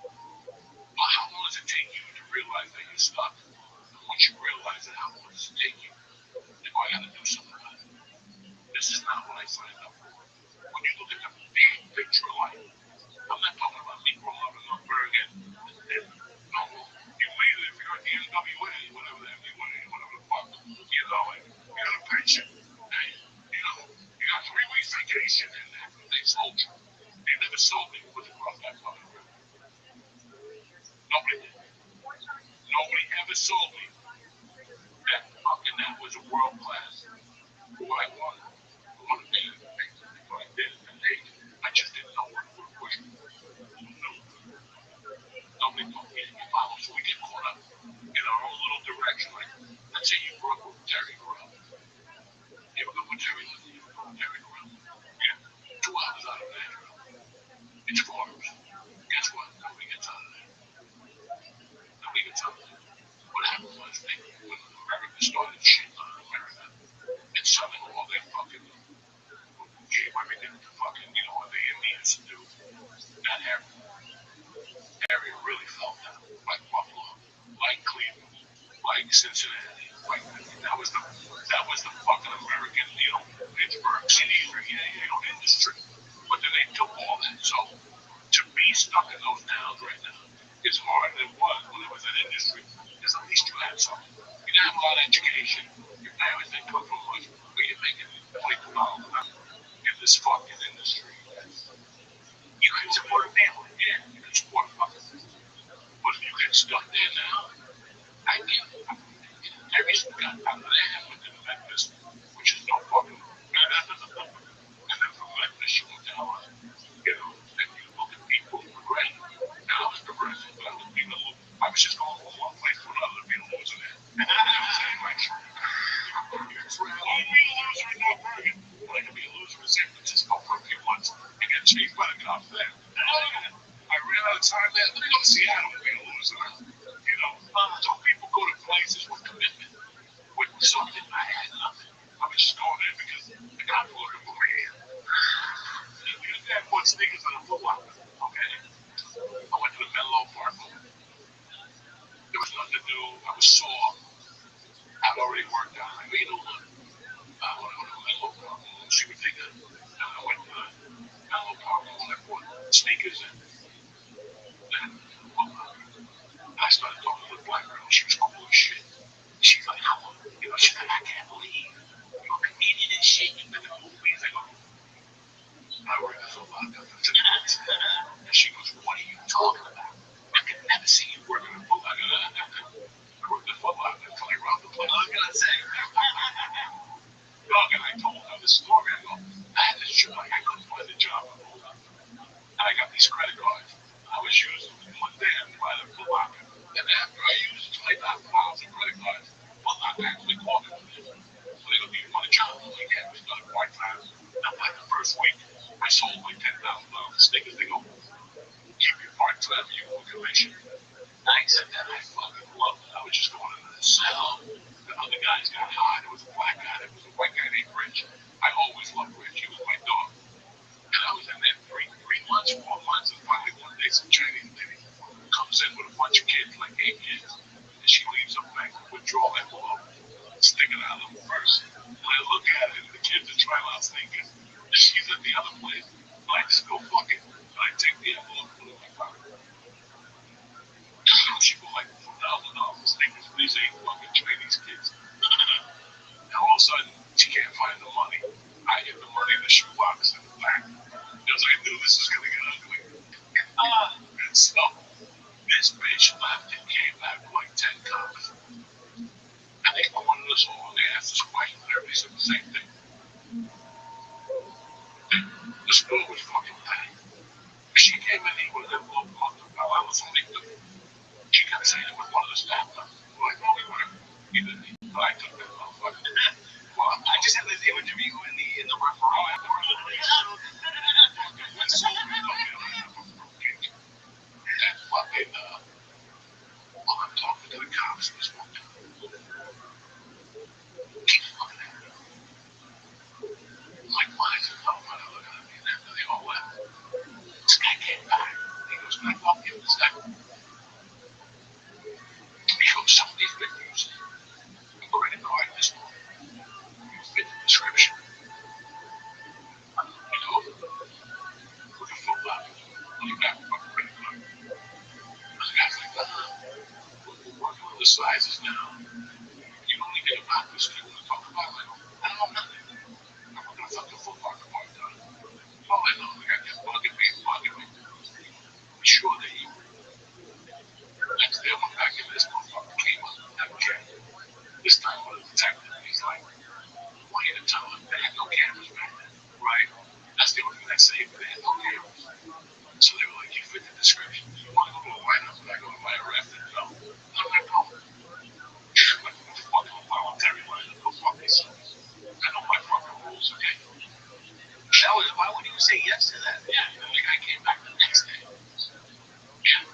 Well, how long does it take you to realize that you're stuck? And once you realize that, how long does it take you to go out and do something about it? This is not what I signed up for. When you look at the big picture of life, I'm not talking about me growing up in North Bergen. No, you made it if you're at the NWA, whatever the MWA, whatever the fuck, you know, and you got a pension, and, you know, you got 3 weeks vacation, and after they sold you, they never sold me with the cross that fucking river. Nobody did. Nobody ever sold me that fucking, that was a world class. Who I wanted. I wanted to be basically what I did at that age. I just didn't know where to push me. No. Nobody told me to follow, so we get caught up in our own little direction. Like, let's say you grew up with Terry Grill. You ever go with Terry? You ever go with Terry Grill? Yeah. 2 hours out of Nashville. It's farms. Guess what? Nobody gets out of there. Nobody gets out of there. What happened was when America started shitting on America and selling all their fucking gave everything to fucking, you know, the Indians to do. That area really fell down. Like Buffalo, like Cleveland, like Cincinnati, like that was the fucking American, you know, Pittsburgh city, you know, industry. But then they took all that. So to be stuck in those towns right now is harder than it was when it was an industry. Because at least you had something. You didn't have a lot of education. Your parents didn't come from much, but you're making $22 an hour in this fucking industry. You can support a family. Yeah, you can support a fucking family. But if you get stuck there now, I get it. Terry's got out of there and went to Memphis, which is no fucking. And then from Memphis, she went down, you know, and you look at people who regret. Now I was progressive, but I was being a little. I was just going from one place to another to be a loser there. You know what I'm saying? Like, only be a loser in North Bergen, but I can be a loser in San Francisco for a few months and get chased by the cops there. I ran out of time there. Let me go to Seattle and be a loser. You know, some people go to places with commitment, with something. I had nothing. I was just going there because the cops were looking for me. You just had one sneakers and a Foot Locker. Okay. I went to the Menlo Park. There was nothing to do. I was sore. I'd already worked out. Like, you know what? I want to go to the Menlo Park and see what they got. And I went to the Menlo Park and I bought sneakers and I started talking to the black girl. She was cool as shit. She's like, how long? You know, she's like, I can't believe you're a comedian and shit. You've been in movies. I go, I work as a lot of and she goes, what are you talking about? I could never see you work credit cards. I was using one damn by the Foot Locker. And after I used 25,000 credit cards, Foot Locker actually called me one day. So they go, do you want a job? I'm like, yeah, we started part-time. And like the first week, I sold like $10,000 of sneakers. They go, keep your part-time, you will commission. Nice. And then I fucking loved it. I was just going into the cell. The other guys got high. There was a black guy. There was a white guy named Rich. I always loved Rich. He was my dog. And I was in there 3 months, 4 months, and finally one day some Chinese lady comes in with a bunch of kids, like 8 kids, and she leaves a bank withdrawal envelope sticking out of the purse. And I look at it, and the kids are trying out sneakers, and she's at the other place. And I just go, fuck it. And I take the envelope, put it in my pocket. She put like $4,000 in sneakers for these 8 fucking Chinese kids. And all of a sudden, she can't find the money. I get the money in the shoebox in the back. Because I knew this was going to get ugly. And so, this bitch left and came back with like 10 cops. And they cornered us all, and they asked us questions, and everybody said the same thing. The store was fucking packed. She came in here with an envelope on the bell. I was only 30. She kept saying it was one of the staff members. We're like, no, we weren't. You didn't. But I took that motherfucker. Well, I just had this image of you in the referee. And so we thought, man, and fucking, well, I'm talking to the cops this one time. Keep fucking at me. I'm like, why is it not funny looking at me? And after they all left, this guy came back. He goes, can I talk to you for a second? He goes, some of these victims, a credit card this morning. You fit the description. You know, with a Foot Locker. You got a credit card. The guy's like, we're working on the sizes now. You only get about this. You want to talk about it? I don't know nothing. I'm going to fuck the Foot Locker part done. All I know, the guy kept bugging me. I'm sure that he next day I went back in, this motherfucker came up and never checked. This time with a detective, and he's like, why you didn't tell him they had no cameras back then? Right? That's the only thing that saved it. They had no cameras. So they were like, you fit the description. You want to go to a lineup? And I go to my arrested? No. I'm like, no. What the fuck is a voluntary lineup? Go fuck yourself. I know my fucking rules, okay? Why would you say yes to that? Yeah, and then the guy came back the next day. Yeah.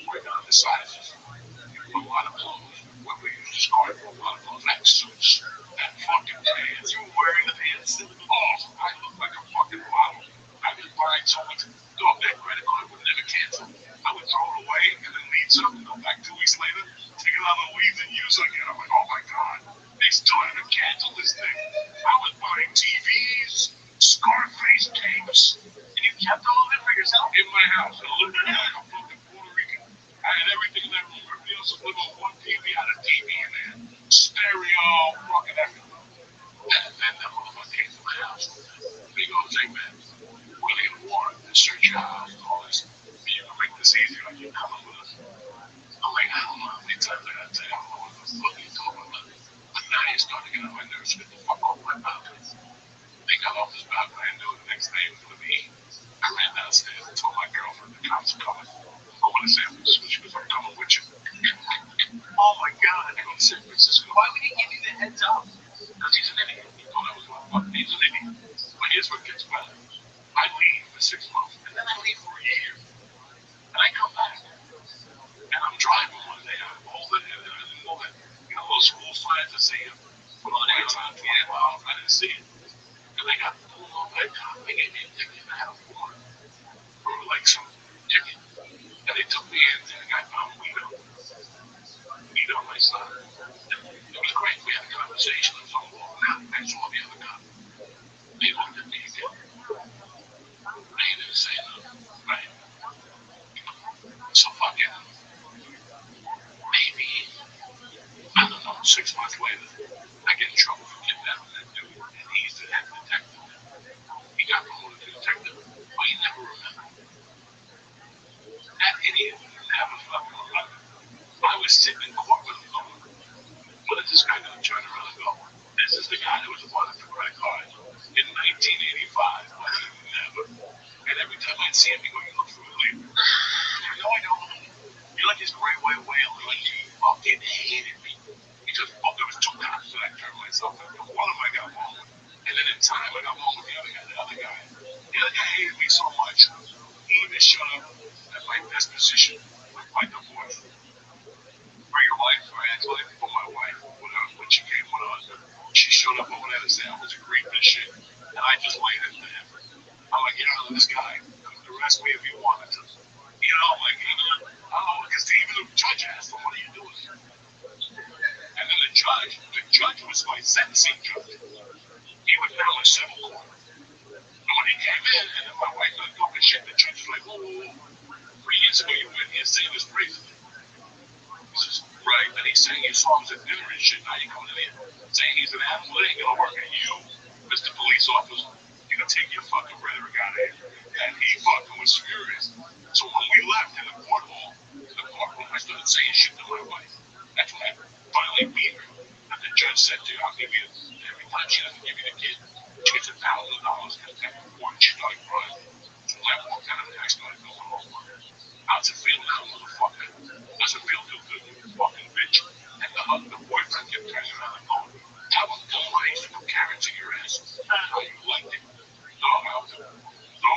We're on the sizes. A lot of clothes. What we used to score for a lot of clothes. Like suits. And fucking pants. You were wearing the pants? Oh, I look like a fucking model. I was buying so much dog that credit card would never cancel. I would throw it away and then leave something, go back 2 weeks later, take it out of the weeds and use it again. I'm like, oh my God, they still haven't canceled this thing. I was buying TVs, Scarface tapes, and you kept all of it for yourself? In my house. I lived in like a fucking Puerto Rican. I had everything in that room. Everybody else would live on one TV. I had a TV in there. Stereo, fucking everything. And then that motherfucker came to my house. They go, hey man, we're gonna get a warrant to search your house and all this. And you can make this easier. Are you coming with us? I'm like, I don't know how many times I gotta tell you, I don't know what the fuck you're talking about. But now you're starting to get on my nerves. Get the fuck off my balcony. They got off this balcony. I knew the next day was gonna be eaten. I ran downstairs and told my girlfriend the cops are coming. Go to San Francisco. She goes, I'm coming with you. Oh my God, I go to San Francisco. Why would he give you the heads up? Because he's an idiot. He thought I was going to fuck. He's an idiot. But here's what gets better. I leave for 6 months, and then I leave for a year. And I come back. And I'm driving one day. I'm holding it, and I didn't know that. You know those school signs that say, put on hands on 20 miles? I didn't see it. And they got pulled over by a cop. They gave me a ticket, and I had a warrant for like some ticket. And they took me in, and I found weed on my side. And it was great. We had a conversation. I was all walking out. I saw the other cop. They looked at me again. They didn't say nothing. Right? So fucking maybe, I don't know, 6 months later, I get in trouble for kidnapping that dude. And he's the head detective. He got promoted to detective, but he never remembered. That idiot never fucking remembered. I was sitting in court with him going, what is this guy going to turn around and go? This is the guy that was wanted for credit cards in 1985. see him, you go, you look familiar. No, I don't. You're like this great white whale. Like, he fucking hated me. Because there was two cops that I turned myself into. One of them I got along with. And then in time, I got along with the other guy. The other guy hated me so much, he even showed up at my best position with my divorce. For your wife, or actually for my wife, when she came with us, she showed up over there to say I was a creep and shit. And I just laid it to him. I'm like, this guy, arrest me if you wanted to. Like, I don't know, because even the judge asked him, what are you doing here? And then the judge was my sentencing judge. He was now in civil court. And when he came in, and then my wife was talking shit, the judge was like, whoa. 3 years ago, you went here saying this crazy. He says, right. Then he's saying you saw him at dinner and shit. Now you're coming in here saying he's an animal. It ain't gonna work. And you, Mr. Police Officer, you're gonna take your fucking rhetoric out of here. And he fucking was furious. So when we left in the courtroom, I started saying shit to my wife. That's when I finally beat her. And the judge said to her, I'll give you, every time she doesn't give you the kid, she gets $1,000 contempt of court. She started crying. So when I walked out of there, I started going home. How's it feel now, motherfucker? Does it feel too good, you fucking bitch? And the boyfriend kept turning around and going, tell him, I used to put carrots in your ass. How you liked it. No,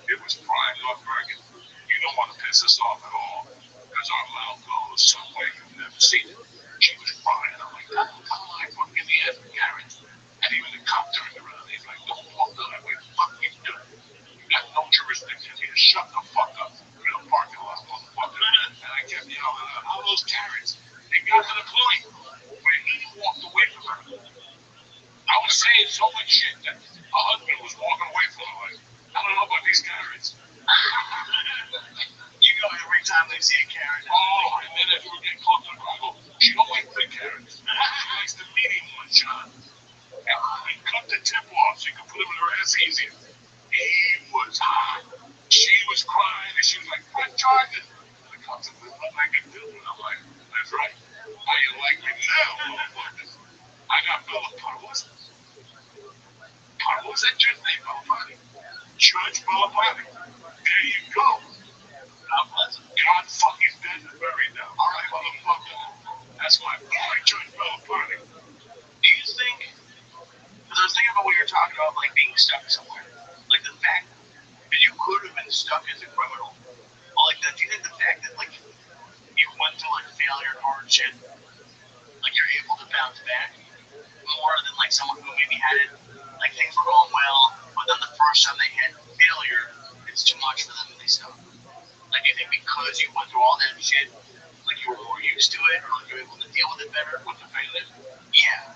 it was prime North Bergen. You don't want to piss us off at all, because our mouth goes somewhere you've never seen it. She was crying. I'm like, tell him I fucking in the ass with carrots. And even the cop turned around. He's like, don't walk the highway. Fuck you do. You got no jurisdiction here. Shut the fuck up. You're in a parking lot, motherfucker. And I kept yelling out, all those carrots. They got to the point where he walked away from her. I was saying so much shit that her husband was walking away from her. Like, I don't know about these carrots. Every time they see a carrot. Oh, and then as we were getting close to the car, I go, she don't like big carrots. She likes the medium ones, John. And we cut the tip off so you can put them in her ass easier. He was hot. She was crying, and she was like, press charges. And the cops said, look like a dude. And I'm like, that's right. How you like me now, motherfuckers? I got Bella Carlos. Carlos, that your name, Bella Judge Bella. There you go. God fucking dead and buried now. All right, motherfucker. That's my boy, Judge Bella. Do you think, because I was thinking about what you're talking about, like being stuck somewhere. Like the fact that you could have been stuck as a criminal. Well, like, do you think the fact that, like, you went through, like, failure and hardship, like, you're able to bounce back more than, like, someone who maybe had it, like, things were going well, but then the first time they hit failure, it's too much for them and they stop? Like, do you think because you went through all that shit, like, you were more used to it, or like, you were able to deal with it better with the failure? Yeah.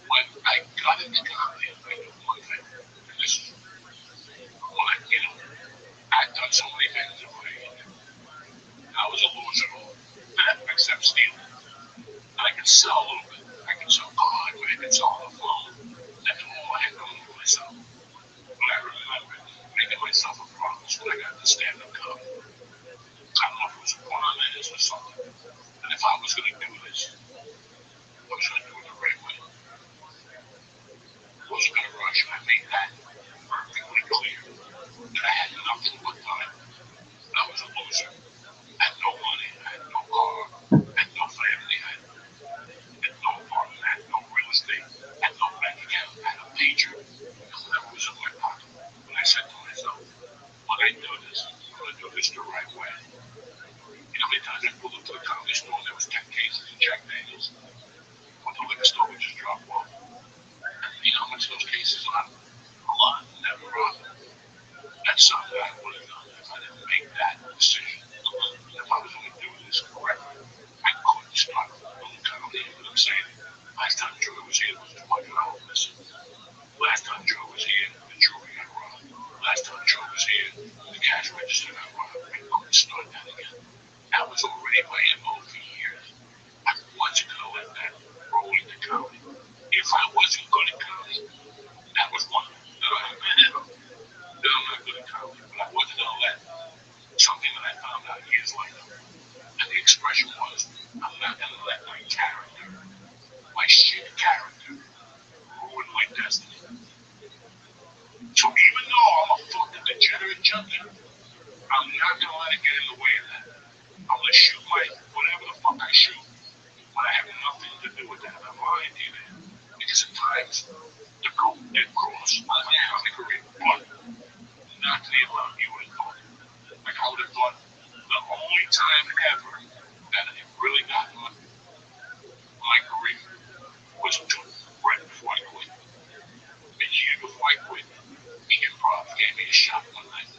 When I got into comedy, I knew one thing. And this is what, I'd done so many things in my life. I was a loser, except stealing. And I could sell a little bit. I could sell God, but I could sell on the phone. That's all I had going for myself. But I remember making myself a promise when I got to stand-up comedy. I don't know if it was 1 minute or something. And if I was going to do this, I was going to do it the right way. I wasn't going to rush. I made that perfectly clear. That I had nothing but time. I was a loser. I had no money. I had no car. I had no family. I had no apartment. I had no real estate. I had no bank account. I had a pager. That was in my pocket. And I said to myself, when I do this, I'm going to do this the right way. You know how many times I pulled up to the comedy store and there was 10 cases I'm not gonna let it get in the way of that. I'm gonna shoot my whatever the fuck I shoot, but I have nothing to do with that. I'm lying to you, man. Because at times the goal did cross my comic career, but not to the amount you would have thought. Like I would have thought the only time ever that it really got my career was right before I quit. A year before I quit, the improv gave me a shot one night.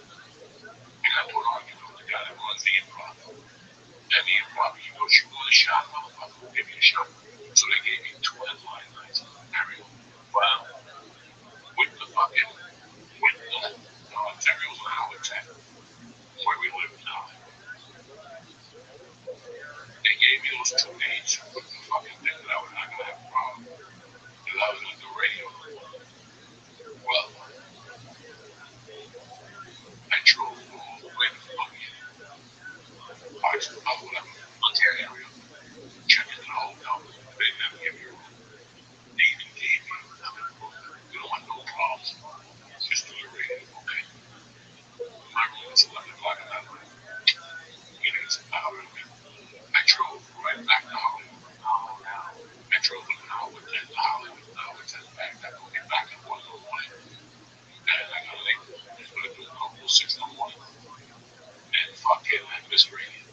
I got to an argument with the guy that runs the improv. And the improv, he goes, you want a shot, motherfucker, we'll give you a shot. So they gave me 2 headline nights. Ariel. Wow. With the Ontario's an hour 10, where we live now. They gave me those 2 days with the fucking thing that I was not going to have a problem. Because I was going to do radio. Well, I drove all the way to fucking parts of Ontario. Checked into the hotel. They never gave me a room. They even gave me another room. You don't want no problems. Just do your radio, okay? My room was 11 o'clock at night. It's an hour. I drove right back to Hollywood. I drove an hour 10 to Hollywood, an hour 10 back. I could get back at 1 in the morning. And I got late. I was going to do a couple 6 in the morning. And fucking I missed radio.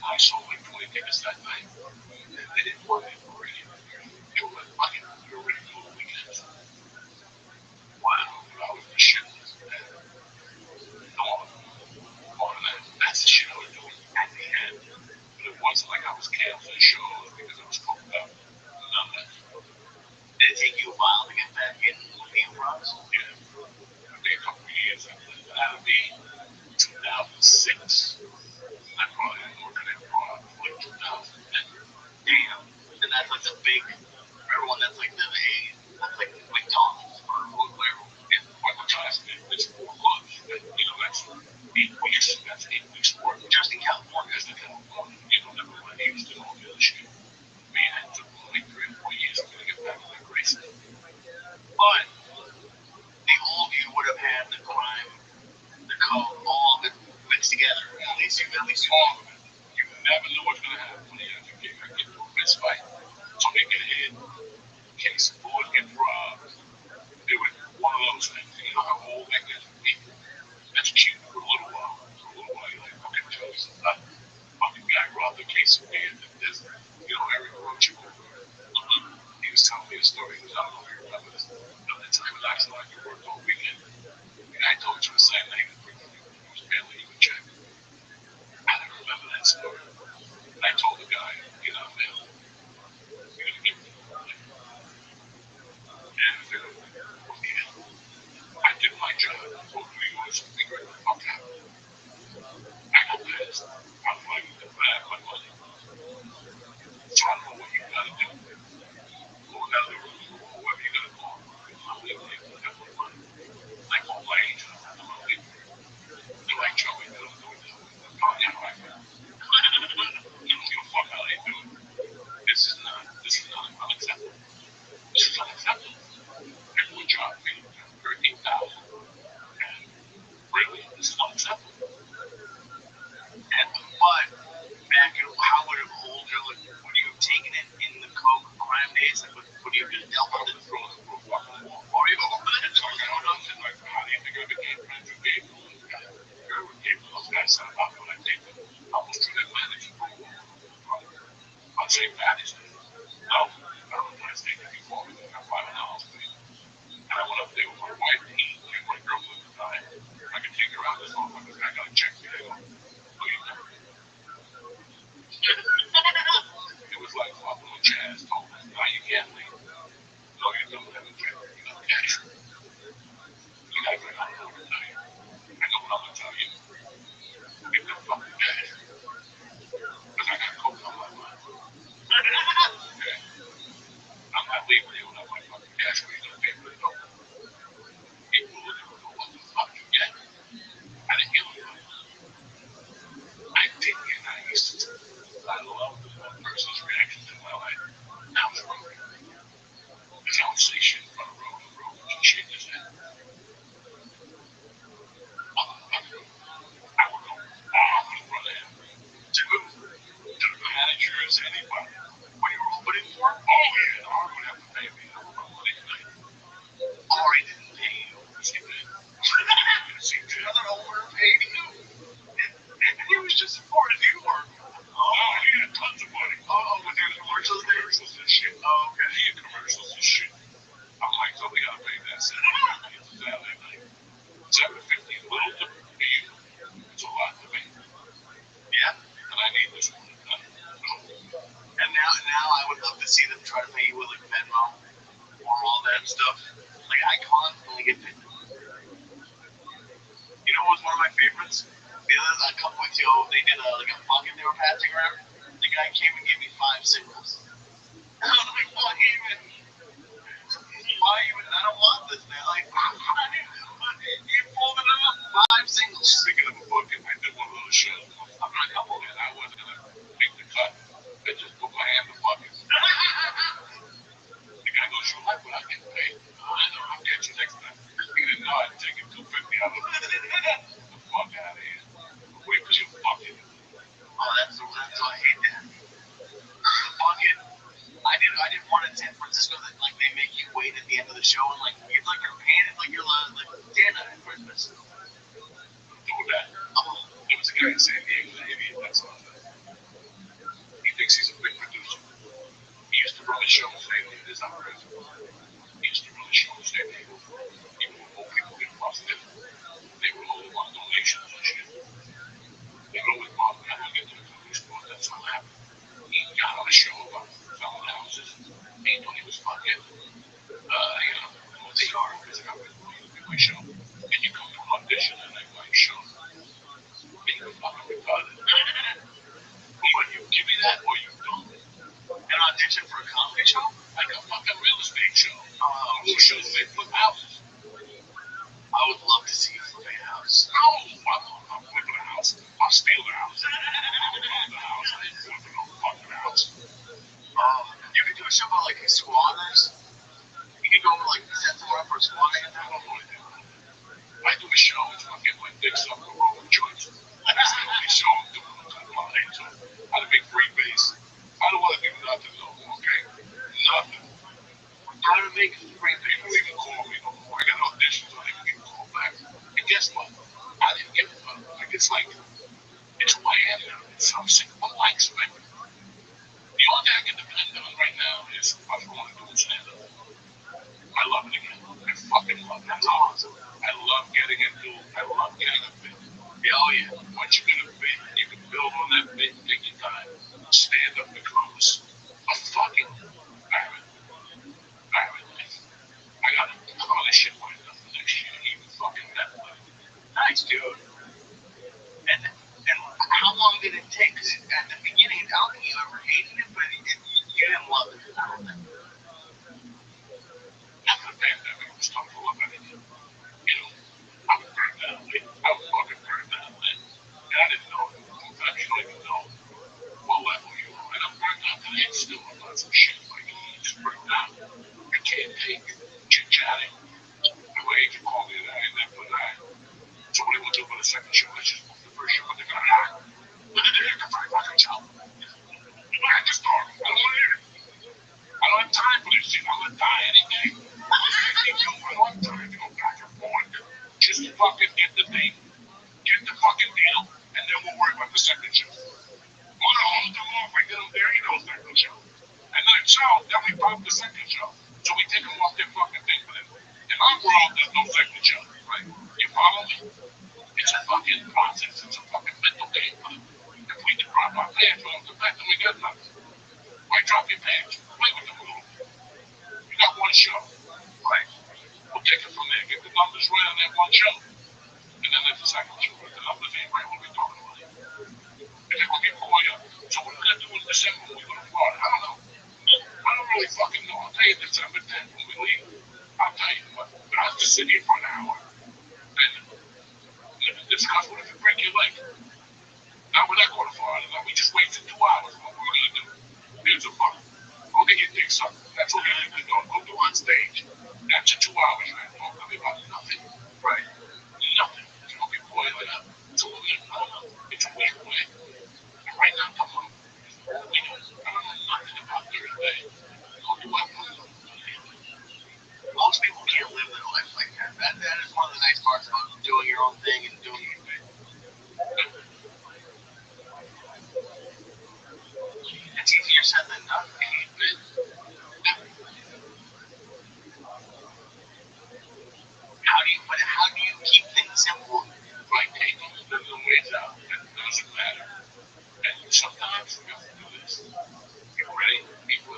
I sold like 20 tickets that night. And they didn't want me for radio. They were like, fucking, you're ready for the weekends. Wow, I was the shit. That's the shit I was doing at the end. But it wasn't like I was canceling shows because I was coked up. None of that. Did it take you a while to get back in the improvs? Yeah. It'd be a couple of years. That'll be 2006. I probably didn't work at improv like 2010. Damn. And that's like the big, everyone that's like that's like McDonald's or whatever. What the class did, it's 4 months. You know, that's 8 weeks. That's 8 weeks work. Just in California. Just in California. You know, never mind Houston, all the other shit. Man, it took like 3 or 4 years to get back to that grace. But the old you would have had the crime, the code, all of it mixed together. At least you all of it. You never know what's gonna happen when you get into a fist fight. Somebody get hit. Case of board improv. It was one of those things. You know how old that gets for people? That's cute for a little while. For a little while, you're like, okay, tell me something. Fucking guy robbed a case of beer. There's, Eric Rothschild. He was telling me a story. He was, I don't know if you remember this. The time was actually like he worked all weekend. And I told you the same thing. He was barely even checked. I don't remember that story. And I told the guy, man, you're gonna give me the money. And I did my job. and stuff. Like I constantly get picked. You know what was one of my favorites? A couple weeks ago, they did like a bucket they were passing around. The guy came and gave me 5 singles. I was like, why even? I don't want this, man. Like, you pulled it up. 5 singles. Speaking of a bucket, I did one of those shows. I'm not couple, and I wasn't gonna make the cut. I just put my hand in the bucket. The guy goes, "You like what I get paid? I know. I'll get you next time." He didn't know I'd taken $250 out of it. The fuck out of here. Wait for your bucket. Oh, that's I hate that. The bucket. I didn't want in San Francisco that like they make you wait at the end of the show and like it's like you're paying, it's like you're like Santa at Christmas. Do that. There was a guy in San Diego, an idiot, that's all that. He thinks he's a big producer. He used to run a show in San Diego. This is not crazy. He used to run a show in San Diego. Even when more people get busted, they were all on donations and shit. They were always bothered. I don't get to the police report. That's what happened. He got on a show about selling houses. He thought he was fucking, what's the yard? Because I got to do my show. And you come to an audition and they like show. And you're fucking retarded. But you give me that or you don't. An audition for a comedy show? Like a fucking real estate show. Who shows they flip houses? I would love to see you flip a house. No, I'm flipping a house. I'll steal the house. I'll flip the house. I ain't flipping no fucking house. You could do a show about like squatters. You could go like set someone up for a squatter. I don't know anything about that. I do a show. It's fucking getting my dick sucked the wrong choice. That's the only show I'm doing. I'm into how to make free base. I don't want to do nothing though, okay? Nothing. How to make free They don't even call me no more. I got auditions. I didn't get called back. And guess what? I didn't give a fuck. Like, it's like, it's who I am now. It's how sick of my likes, man. The only thing I can depend on right now is if I want to do stand up. I love it again. I fucking love it. That's awesome. I love getting a bit. Yeah, oh yeah. Once you get a bit, you can build on that bit and take your time. Stand up becomes a fucking marathon. I got a ton of shit lined up for next year, even fucking Netflix. Nice, dude. And how long did it take? Because at the beginning, I don't think you ever hated it, but you didn't love it. I don't think. After the pandemic, it was tough to love anything. You know, I was burned out, man. I was fucking burned out, man. And I didn't know it. Sometimes you don't even know what level you are. And I'm burned out today. It's still on some shit. Like, you just burned out. You can't take chit-chatting. The way you call me that, and then put that. So what do you want to do for the second show? Let's just book the first show, and they're gonna act. But then they're gonna find fucking show. I had to start. I don't want to hear it. I don't have time for this shit. I'm gonna die any day. I don't have time to go back and forth. Just fucking get the date, get the fucking deal, and then we'll worry about the second show. I'm gonna hold them off. I get them there, you know, second show. And then it's out, then we pop the second show. So we take them off their fucking thing for them. In our world, there's no second show, right? You follow me? It's a fucking process. It's a fucking mental game for them. If we can drop our pants off the back, then we got nothing. Why drop your pants? Play with them a little bit. You got one show, right? We'll take it from there. Get the numbers right on that one show. And then there's the second show. If the numbers ain't right, what are we talking about? And then we'll get call you. So what are we going to do in December when we go to Florida? I don't know. I don't really fucking know. I'll tell you December 10th when we leave. I'll tell you what. But I'll just sit here for an hour and discuss what if you break your leg. Now we're not going to Florida. Now we just wasted 2 hours. What we're going to do? Here's a fuck. Go get your dick sucked. That's what we need to do. Go do on stage. That's your 2 hours, man. Don't tell me about nothing. Right? Nothing. It's going to be boiling up. It's a week. I don't know. It's a week away. And right now, come on. I don't know nothing about Thursday. Go do what? Most people can't live their life like that. That is one of the nice parts about doing your own thing and doing your thing. It's easier said than done. How do you keep things simple? By taking the ways out. It doesn't matter. And sometimes we have to do this. You ready? People,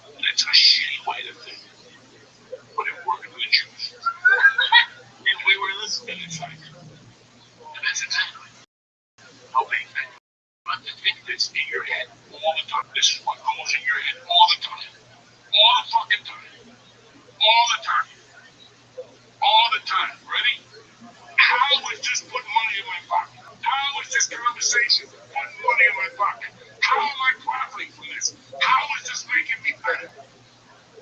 and it's a shitty way to think. And it's like, and that's exactly how they think. You have to think this in your head all the time. This is what goes in your head all the time. All the fucking time. All the time. All the time. Ready? How is this putting money in my pocket? How is this conversation putting money in my pocket? How am I profiting from this? How is this making me better?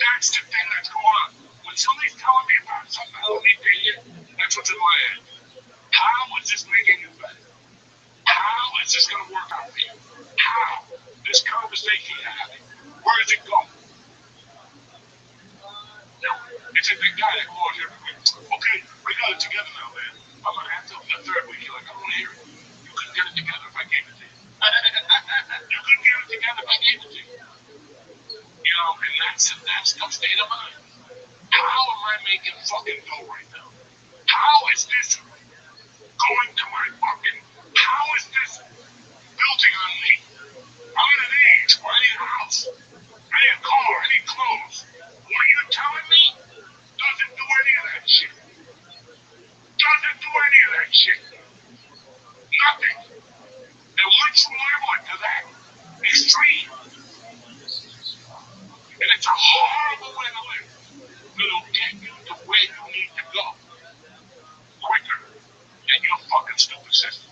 That's the thing that's going on. When somebody's telling me about something I don't need to hear, that's what's in my head. How is this making you better? How is this going to work out for you? How? This conversation you're having, where is it going? It's a big guy that calls you every week. Okay, we got it together now, man. I'm going to have to the third week. You're like, I don't want to hear it. You couldn't get it together if I gave it to you. You couldn't get it together if I gave it to you. You know, and that's the state of mind. How am I making fucking dough right now? How is this going to my fucking, how is this building on me? I'm at an age where I need a house, I need a car, I need clothes. What you're telling me doesn't do any of that shit. Doesn't do any of that shit. Nothing. And once you level it to that extreme, and it's a horrible way to live, it'll get you to where you need to go quicker than your fucking stupid system.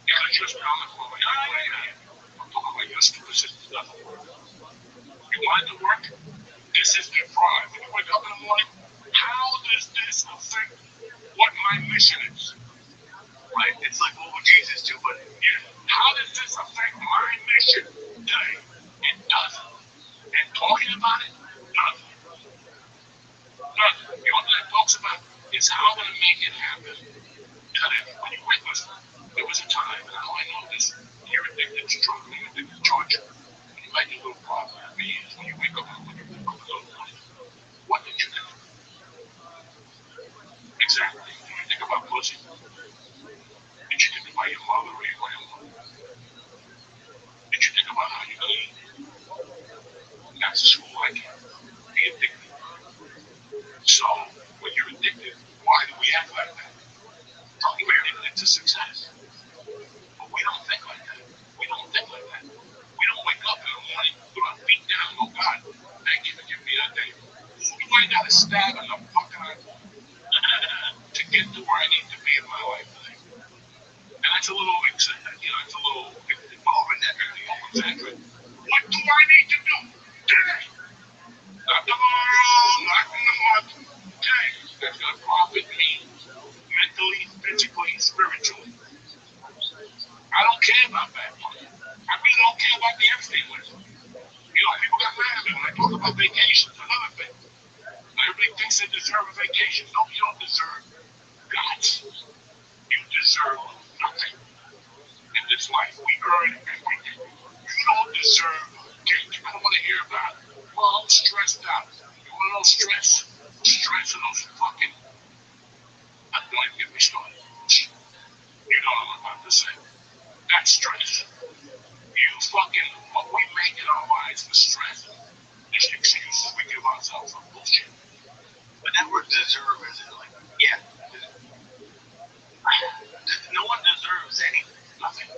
Because you're still on the floor. I'm talking about your stupid system doesn't work. You want it to work? This is the fraud. When you wake up in the morning, how does this affect what my mission is? Right? It's like, well, what Jesus do, but yeah. How does this affect my mission today? It doesn't. And talking about it, doesn't. Doesn't. The only thing it talks about is how I'm going to make it happen today. When you wake up, there was a time, and how I know this, you're addicted to drugs, you're addicted to Georgia. And you might do a little problem with me is when you wake up in the morning, what did you do? Exactly. Did you think about pussy? Did you think about your mother or your grandmother? Did you think about how you're going to eat? That's a school I can. Be addicted. So, when you're addicted, why do we act like that? We're addicted to success. But we don't think like that. We don't think like that. We don't wake up in the morning with our feet down. Oh God, thank you for giving me that day. Who do I got to stab in the fucking eyeball to get to where I need to be in my life today? And that's a little, it's a little over-exaggerated. What do I need to do today? Not tomorrow, not in a month. Today. That's going to profit me mentally, physically, spiritually. I don't care about that money. I really don't care about the Epstein list. You know, people got mad at me when I talk about vacations. Another thing. Everybody thinks they deserve a vacation. No, you don't deserve God. You deserve nothing in this life. We earn everything. You don't deserve cake. I don't want to hear about it. Well, I'm stressed out. You want to know stress? Stress of those fucking, I'm going to get me started. You know what I'm about to say. That's stress. You fucking, what we make in our lives for stress is excuses we give ourselves for bullshit. But that word deserve is like, yeah. No one deserves anything. Nothing.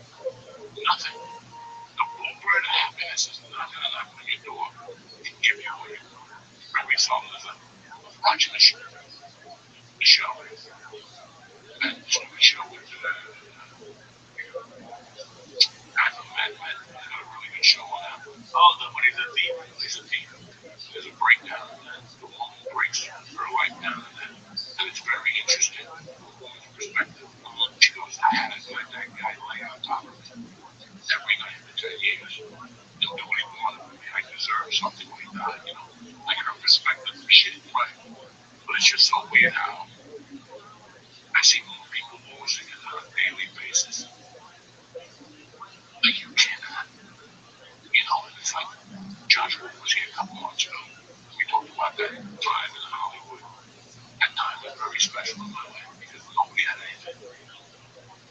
Nothing. The blueprint of happiness is not going to knock on your door and give you what you want. Rabbi Rothschild'S watching the show. The show is. And the show is. I've met a really good show on that. Oh, when he's a thief. He's a thief. There's a breakdown in that. The woman breaks her life down in that. And it's very interesting from a woman's perspective. She goes, I had to let that guy lay on top of me every night for 10 years. And do what he wanted with me. I deserve something when he died, you know. I got a perspective for shit, right? But it's just so weird how I see more people losing it on a daily basis. Like you cannot, you know, it's like Josh Wolf was here a couple months ago. We talked about that time in Hollywood. That time was very special in my life because nobody had anything,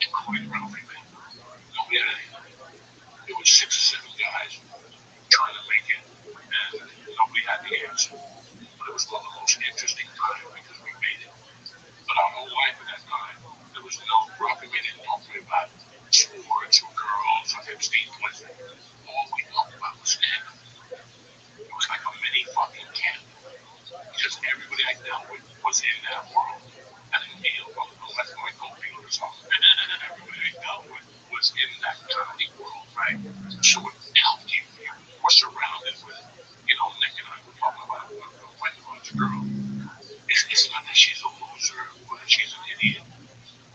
including Rabbi. Nobody had anything. There was 6 or 7 guys trying to make it, and nobody had the answer. But it was one of the most interesting times because we made it. But our own was no Robbie didn't talk to me about sports or girls or Epstein Clinton. All we talked about was him. It was like a mini fucking camp. Because everybody I dealt with was in that world. I didn't deal with them unless my co-dealer or something. Everybody I dealt with was in that comedy world, right? So it helped you. You were surrounded with, Nick and I were talking about when there was a girl. It's not that she's a loser, or that she's an idiot,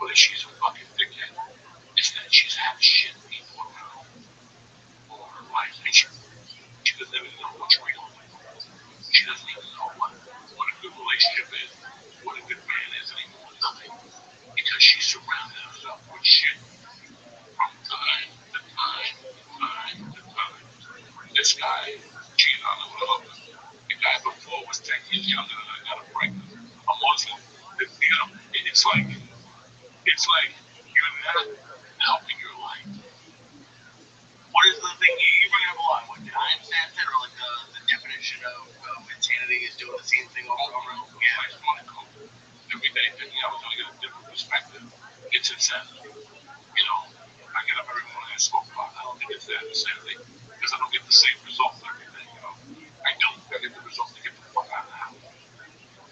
or that she's a fucking dickhead. It's that she's had shit people around all her life, and she doesn't even know what's real. She doesn't even know what a good relationship is, what a good man is anymore. Nothing. Because she surrounded herself with shit from time to time to time to time. This guy cheated on her with a hooker. The guy before was 10 years younger than I, got her pregnant. A Muslim. It's like you're not helping your life. What is the thing you bring up a lot? What Einstein said, or like the definition of insanity is doing the same thing over and over? Yeah. Every day thinking I was going to get a different perspective. It's insanity. I get up every morning and smoke pot. I don't think it's that insanity because I don't get the same result every day. I don't. I get the result to get the fuck out of the house.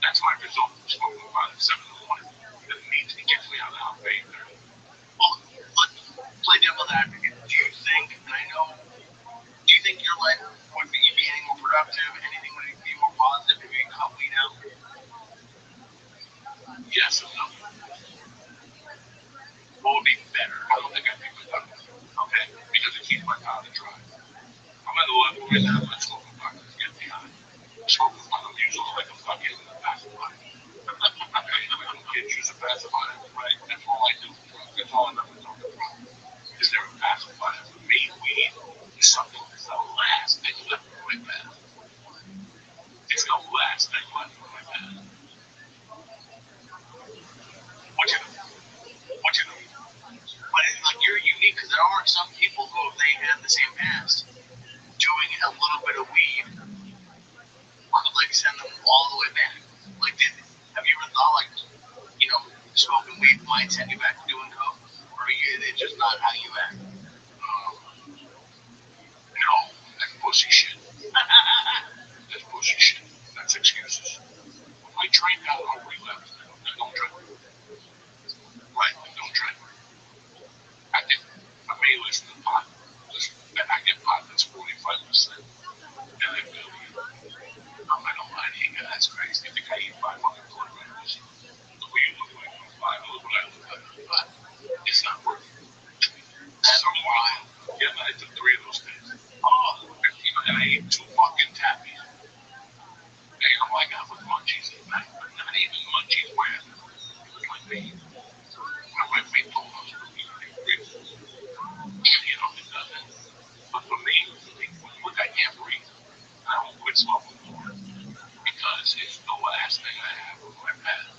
That's my result from smoking pot at 7 in the morning. It means it gets me out of the house at 8:30. Well, let's play devil's advocate. Do you think your life would be any more productive? Anything would be more positive if you cut weed out? Yes and no. What would be better? I don't think I'd be productive. Okay? Because it keeps my powder dry. I'm at a level right now where smoking pot is getting me high. Smoking pot, I'm using like a fucking pacifier. When kids use a pacifier, right? That's all I do. That's all I ever talk about. Is there a pacifier? For me, weed is something that's the last thing left in my past. It's the last thing left in my past. What you know? But like you're unique because there are some people who, if they had the same past, doing a little bit of weed could like send them all the way back. Like, have you ever thought like, smoking weed might send you back to doing coke, or it's just not how you act? No, that's pussy shit. That's pussy shit. That's excuses. When I trained out, I relapsed. Don't drink. Right, don't drink. I may listen to pot. I get pot that's 45%. And I feel I'm not gonna lie to you, that's crazy. I think I eat 500 kilograms. The way you look like I'm 5, look what I look like. But it's not worth it. So yeah, I took 3 of those things. And I ate 2 fucking tappies. Hey, all I got was munchies. Not even munchies where it was like me. One of my faithful ones were it doesn't. But for me, look, I can't breathe. I won't quit smoking more. Because it's the last thing I have of my past.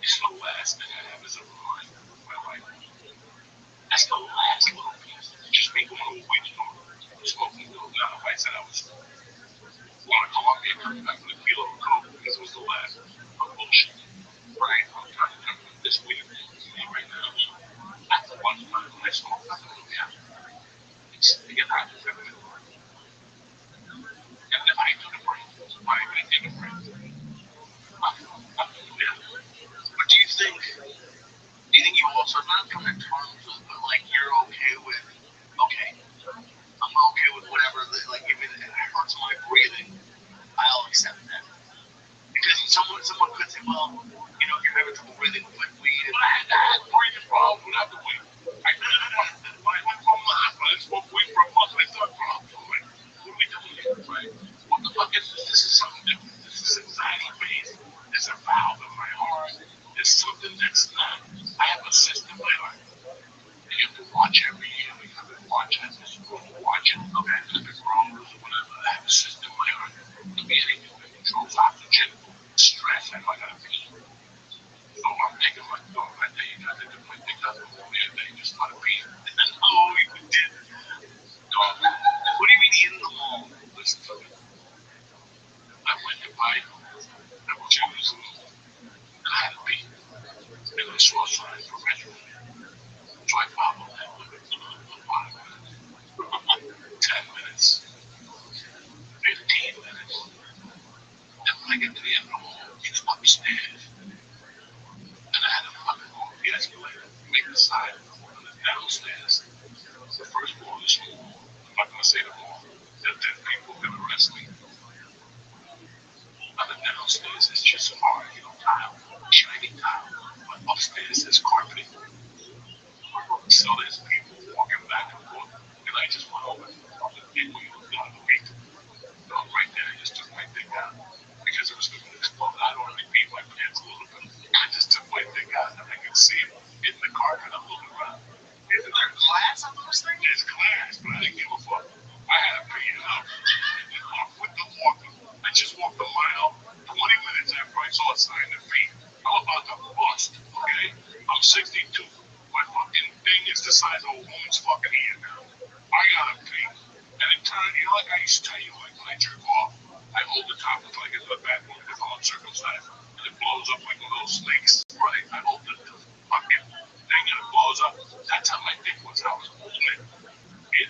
It's the last thing I have as a reminder of my life. That's the last little piece. Just me going to a weed store, smoking those. Now, if I said I was going to Colombia, coming back with a kilo of coke because it was the last of bullshit. Right? I'm trying to come with this weed thing right now. That's a bunch of time when I smoke. That's what I'm having. It's to get out of the middle. And then I took a break. Why did I take a break? But do you think you also not come to terms with, but like you're okay with, okay, I'm okay with whatever, like if it hurts my breathing, I'll accept that. Because someone could say, well, you're having trouble breathing with weed. But I had breathing problems without the weed. I went from the hospital. I smoked weed for a month and I started problems. I'm like, what are we doing here, right? What the fuck is this? This is something different. This is anxiety based. There's a valve in my heart. There's something that's not. I have a cyst in my heart. And you have to watch every year. You have to watch it. You're supposed to watch it. Okay, if it grows or whatever. I have a cyst in my heart. It could be anything that controls oxygen, stress. I know I gotta pee. So I'm taking my dog that day. I did my thing out the whole day. Just not a pee. Oh, you did. Dog. What do you mean in the mall? Listen to me. I went to buy shoes and I had to pee. And I saw signs for Metro. upstairs. The first floor of the school. I'm not going to say the more. There are 10 people going to arrest me. And the downstairs is just hard, tile, shiny tile. But upstairs is carpeting. So there's people walking back and forth. And I just went over on the gateway of the gate. Right there, I just took my dick out. Because it was going to explode. I'd already beat my pants a little bit. I just took my dick out and I could see it hitting the carpet. I'm looking around. Isn't there glass on those things? There's glass, but I didn't give a fuck. I had to pay it up. And off with the walking. I just walked a mile, 20 minutes after I saw a sign to feet. I'm about to bust, okay? I'm 62. My fucking thing is the size of a woman's fucking hand now. I gotta pee. And it turned, like I used to tell you, like when I jerk off, I hold the top until I get to the bathroom because I'm uncircumcised. And it blows up like one of those snakes. Right. I hold the fucking thing and it blows up. That's how my dick was. I was holding it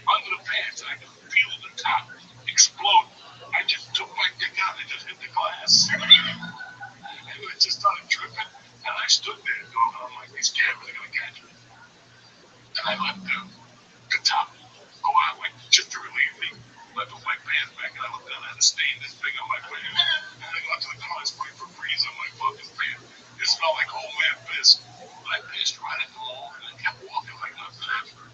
under the pants and I could feel the top explode. I just took my dick out and it just hit the glass. And it just started dripping. And I stood there going, I'm like, these cameras are going to catch me. And I let the top go out like just to relieve me. I put my pants back and I looked down and I had a stain this big on my pants. And I got to the car and sprayed Febreze on my fucking pants. It smelled like old man piss. But I pissed right at the wall and I kept walking like nothing happened.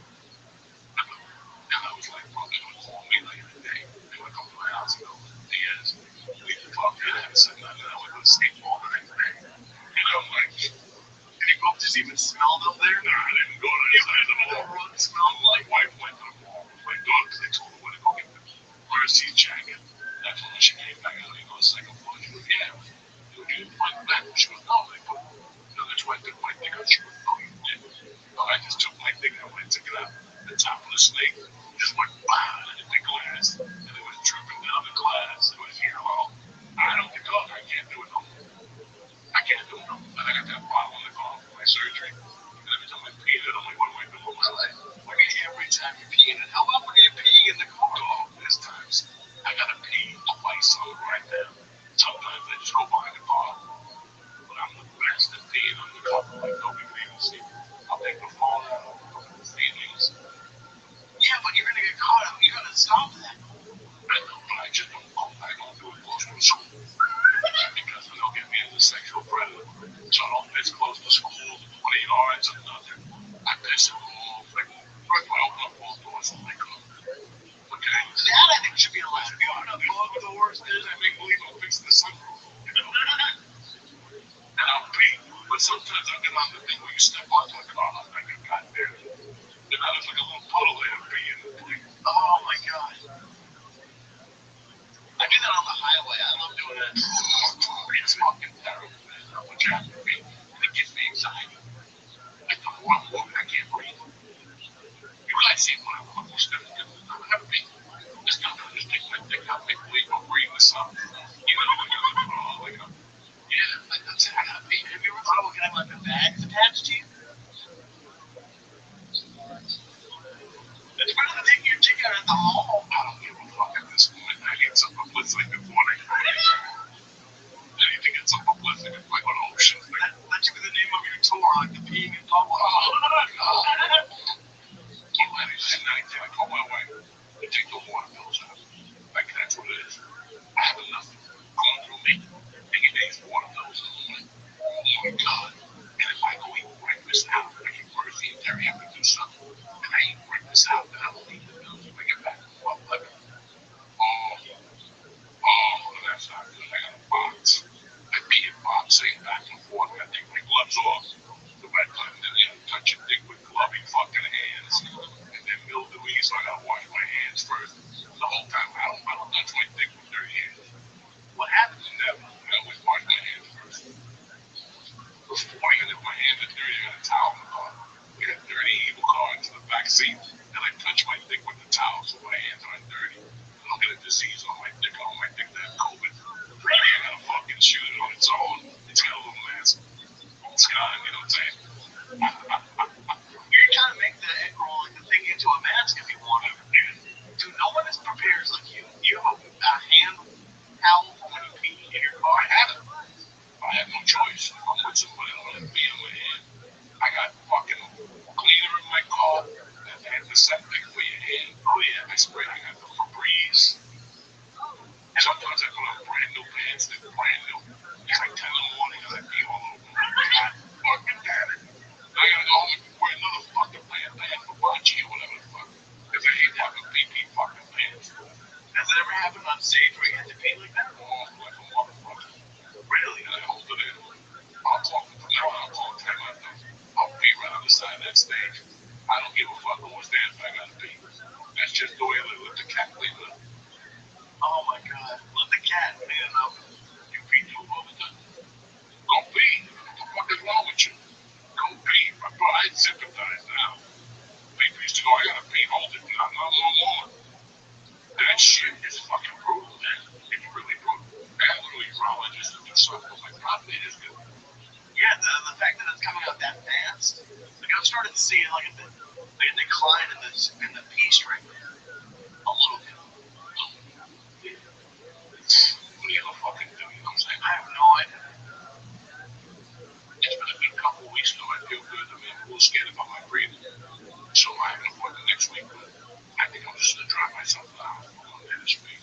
And I was like, well, they're going to call me later today. They're going to come to my house and go, Diaz, we can talk. And I haven't said nothing. And I went to the skateball the next day. And I'm like, did you go up? Does it even smell up there? No, I didn't go to the side of the mall. It smelled like wife went to the mall with my dog because they told her where to go get the Mercy's jacket. That's when she came back out. You know, the second floor. She goes, yeah. You didn't find that. She goes, no, they put, that's why I took my dick out. She goes, no, you didn't. No, I just took my dick out when I took it out. The top of the snake just went bah, and hit the glass. And it was dripping down the glass. It was here long. I don't get off. I can't do it no more. I can't do it no more. And I got that bottle in the car for my surgery. And every time I pee it, I'm like, what am I doing with my life? What do you mean every time you pee in it? How often are you peeing in the car? Oh, there's times I gotta pee twice on the right now. Sometimes I just go behind the car. But I'm the best at peeing on the car. Like nobody can even see. I'll take the phone out. I'll put the feelings. Yeah, but you're gonna get caught. You gotta stop that. I know, but I just don't go. I don't do it close to school. Because then they'll get me as a sexual predator. So I don't piss close to school, 20 yards or nothing. I piss it all. Like, first I open up both doors and make up. Okay? That I think should be allowed. You open up both doors, and I make believe I'm fixing the sunroof. You know? And I'll pee. But sometimes I'll get on the thing where you step onto a car like a goddamn. And I look like a little puddle there and pee in the thing. Oh my god. I do that on the highway. I love doing it. It's fucking terrible, man. I'm a jack for me. And it gives me anxiety. Like the more I'm walking, I can't breathe. You realize see when I walk, I'm still I'm gonna pee. Just gonna just take my dick out, make believe I'm breathing or something. Even though I'm gonna like yeah, like that's it. I gotta pee. Have you ever thought about getting like a bag attached to you? It's better than taking your dick out at the mall. I don't give a fuck at this point. I need some publicity before I go. Anything gets some publicity before I go to Ocean. That should be the name of your tour, like the peeing in public. Oh, God. And I told my wife to take the water bills out. Like, that's what it is. I have enough going through me. Taking these water bills. I'm like, oh, my God. And if I go eat breakfast out, I can Murphy and Terry have to do something. And I eat breakfast out, then I will eat the bills when I get back to 12:11. Oh, that's not good. I got a box. I pee in boxing back and forth. I take my gloves off. The wet time, then touch your dick with glovey fucking hands. And then mildewy, so I gotta wash my hands first. The whole time, I don't touch my dick with dirty hands. What happens? Never. I always wash my hands first. Before I get my hands are dirty, I got a towel in the car. I got dirty evil car into the back seat, and I touch my dick with the towel so my hands aren't dirty. I don't get a disease on my dick. On my dick that COVID. Really, I gotta fucking shoot it on its own. It's got a little mask. It's gone, you know what I'm saying? You kind of make the egg roll like the thing into a mask if you want to. Dude, no one is prepared like you. You have a hand towel for when you pee in your car. I have it. I have no choice. I'm with somebody, I'm gonna pee on my hand. I got fucking cleaner in my car. I sympathize now. People used to go, I gotta pay hold it. Not no more. That shit is fucking brutal, man. It's really brutal. I got little urologists that do something with my prostate is good. Yeah, the fact that it's coming out that fast. Like I've started to see like a decline in the pee strength. A little bit. What are you gonna fucking do? You know what I'm saying? I have no idea. It's been a good couple of weeks now. I feel good. I mean, I'm a little scared about my breathing. So I have an appointment next week, but I think I'm just gonna drive myself down for Monday this week.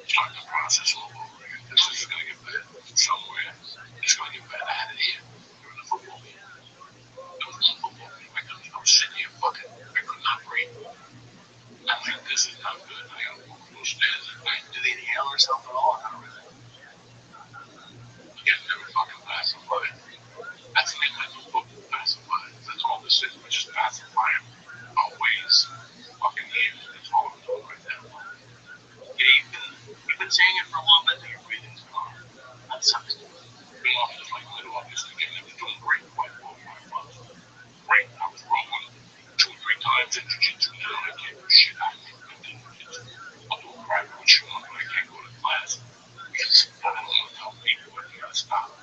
Start the process all over again. This is gonna get better somewhere. It's gonna get better out of here. During the football game. There was one football game. I was sitting here fucking. I could not breathe. I'm like, this is not good. I gotta walk those stairs at night. Do they inhale herself at all? Not really. Get never fucking pacified. That's the name of the book, pacified. That's all this is. We're just pacifying our ways. Fucking years. That's all I'm doing right now. Yeah, you've been saying it for a little bit that your breathing's gone. That sucks. Been off this like mid-August again. It was doing great for like 4 or 5 months. Great. I was rolling 2 or 3 times in jiu-jitsu. Now I can't do shit. I can't do jiu-jitsu. I'll do a private with you on, but I can't go to class. Because I don't want to tell people when you gotta stop.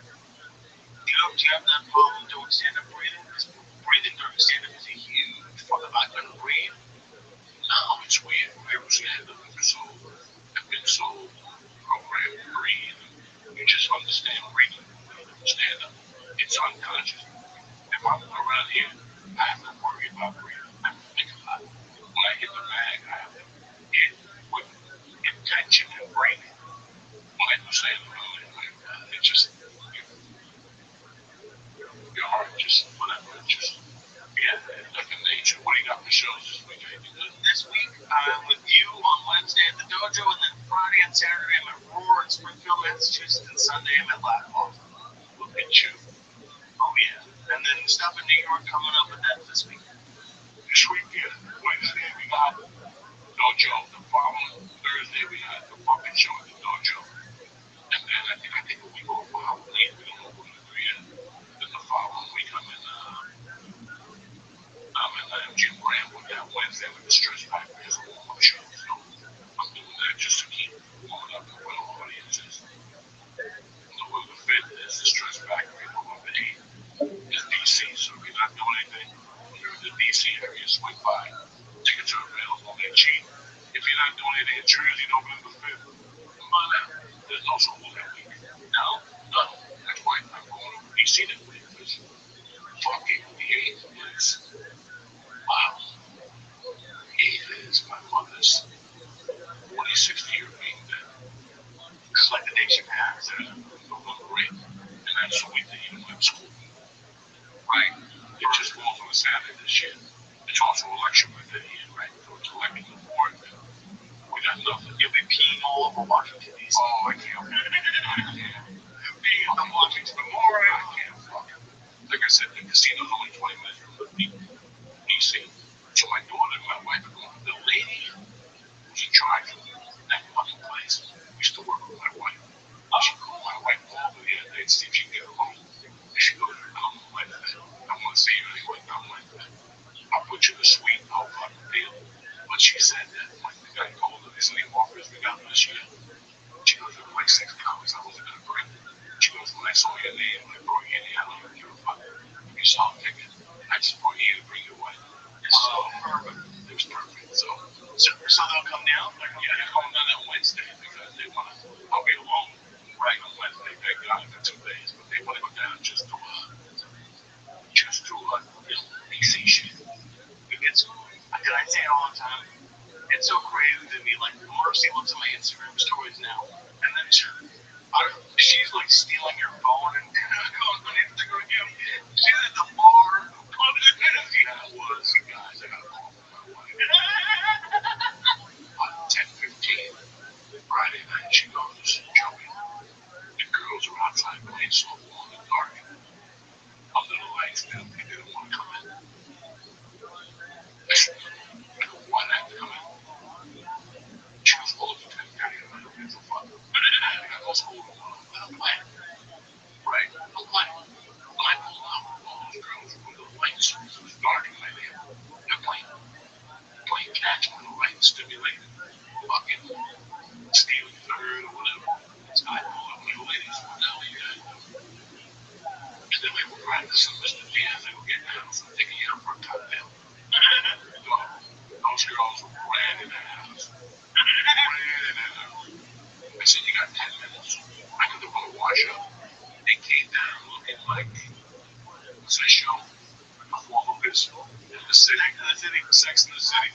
Do you have that problem doing stand-up breathing? Because breathing during stand-up is a huge fuck. If I couldn't breathe, No, it's weird. I was had them so I've been so programmed to breathe. You just understand breathing. You understand them. It's unconscious. If I'm around here, I have to worry about breathing. I have to think about it. When I hit the bag, I have to hit with intention and breathing. When I do stand up, it just your heart just whatever. It just like in nature. What do you got for shows this week? Anything good? this week I'm with you on Wednesday at the dojo, and then Friday and Saturday I'm at Roar in Springfield, Massachusetts, and Sunday I'm at Blackhawk. Look at you. Oh yeah, and then stuff in New York coming up, but that's this week. This weekend, Wednesday, we got dojo. The following Thursday, we had the puppet show at the dojo. And then I think a week off for Halloween. We don't know what we're going to do yet. Then the following week, I'm in Jim Graham with that Wednesday with the Stress Factory as a warm-up show. So I'm doing that just to keep warming up with our audiences. November 5th is the Stress Factory. November 8th is DC. So if you're not doing anything, you're in the DC area, swing by. Tickets are available. They're cheap. If you're not doing anything in Jersey, November 5th, come on out. There's no school that week. No, That's why I'm going to DC that week. Because fucking the 8th is, wow. The 8th is my mother's 46th year being dead. it's like the day she passed. November 8th. And that's the week that you don't have school. Right? It just falls on a Saturday this year. It's also election day here, right? So it's election board. We got nothing. You'll be peeing all over Washington, D.C. Oh, I can't. Peeing on Washington Memorial. I can't fucking. Like I said, the casino's only 20 minutes from the DC. So my daughter and my wife are going. The lady who's in charge of that fucking place used to work with my wife. She called my wife over the other day to see if she can get a room. And she goes, "Come on Wednesday. I want to see you anyway. Come Wednesday. I'll put you in the suite. No fucking deal." But she said that when the guy called her, "Isn't the offers we got this year?" She goes, "It was like $6. I wasn't gonna bring it." She goes, "When I saw your name, I brought you in here. I don't even give a fuck. You saw a ticket. I just brought you here to bring your wife." So perfect. It was perfect. So they'll come down? Yeah, they're coming down on Wednesday because they want to. I'll be alone right on Wednesday. Thank God for 2 days, but they want to go down just to DC shit. I say it all the time. It's so crazy to me. Like Mercy looks at my Instagram stories now, and then she's like stealing your phone and going on Instagram. She's at the bar. That was, guys, I gotta call my wife. 10:15 Friday night, she goes, "Joey, the girls are outside playing softball in the dark. Under the lights, they don't want to come in." I go, "Why not come in?" She goes, "Well, if you can, I don't give a fuck. I got no school tomorrow. I don't play." Right? I'm playing. I'm pulling out all those girls under the lights. as I go get in the house, I'm taking you out for a cocktail. Those girls ran in the house. Ran in the house. I said, you got 10 minutes. I could go to wash up. They came down looking like, what's that show? Four Lucas. The City. Sex in the City.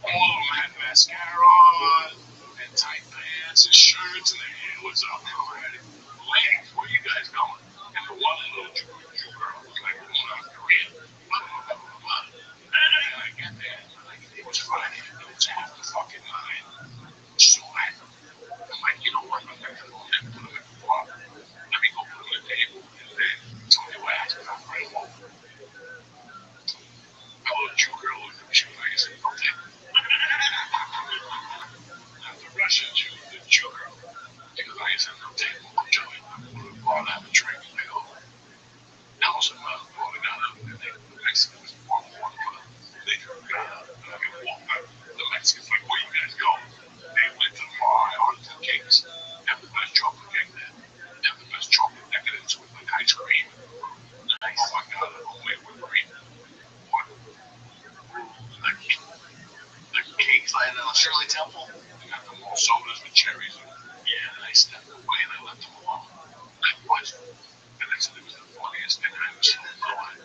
All of them had mascara on and tight pants and shirts and their hair was up. They were ready. Ladies, where you guys going? And the one little Jew girl was like, we're going out Korea. Blah, blah, blah, blah, blah. And I get there. It was Friday. It was half the fucking night. So I'm like, you know what? I'm going to go and put them at the bar. Let me go put them at the table. And then somebody will ask me, I'll bring them over. A little Jew girl looked at me. She was like, I said, don't take them. Not the Russian Jew, the Jew girl. She goes, I said, don't take them. I'm telling you, I'm going to go out and have a drink. And I go, now I said, well, I got up. And the Mexicans walked one foot. They got up. And I walked up. The Mexicans like, where you guys going? They went to the bar. I ordered the cakes. They have the best chocolate cake there. They have the best chocolate decadence with like ice cream. Nice. Oh my God, I don't wait with cream. What? The cakes like Shirley Temple. They got the more sodas with cherries. Yeah, and I stepped away and I left them alone. I watched them. And I said it was the funniest thing I ever saw in my life.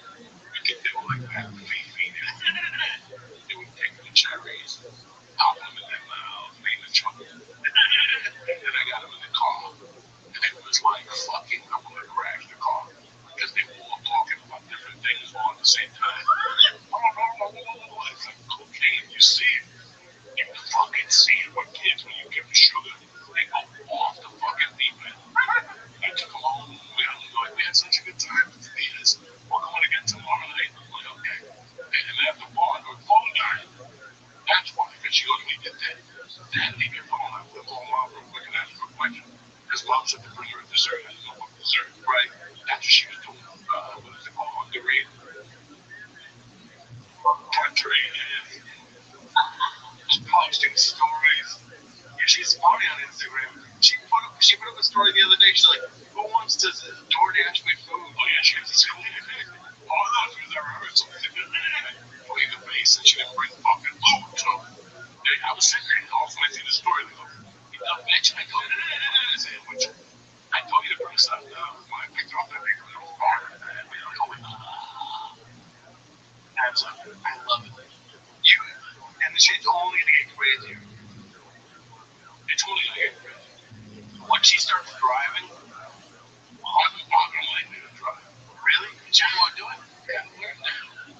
They were like that, feet. They would take the cherries, pop them in their mouths, make the chocolate. And then I got them in the car. And it was like fucking, I'm going to crash the car. Because they were all talking about different things all at the same time. It's like cocaine, you see it. You fucking see it with kids when you give them sugar. They go off the fucking deep end. I took them home. We had such a good time with the theaters. We're going again tomorrow night. I'm like, okay. And at the bar, the phone died. That's why, because she literally did that. Dad, leave your phone. I put the phone out real quick and asked her a question. Because mom said to bring her a dessert. I didn't know what dessert, right? That's what she was doing. What is it called? Underrated. Underrated. Posting stories. Yeah, she's funny on Instagram. She put up a story the other day. She's like, who wants to DoorDash my food? Oh yeah, she has this cool thing. Oh, I don't know if you've ever heard something. Oh, you the base, and she didn't bring fucking food. So I was sitting there, all when I see the story, they go, you dumb bitch. I go, I said, which I told you to bring stuff down. When I picked her up, I picked her up. I love it. And the shit's only to get crazier. It's only to get crazier. Once she starts driving, I'm gonna let her drive. Really? She want to do it? Yeah, learn now.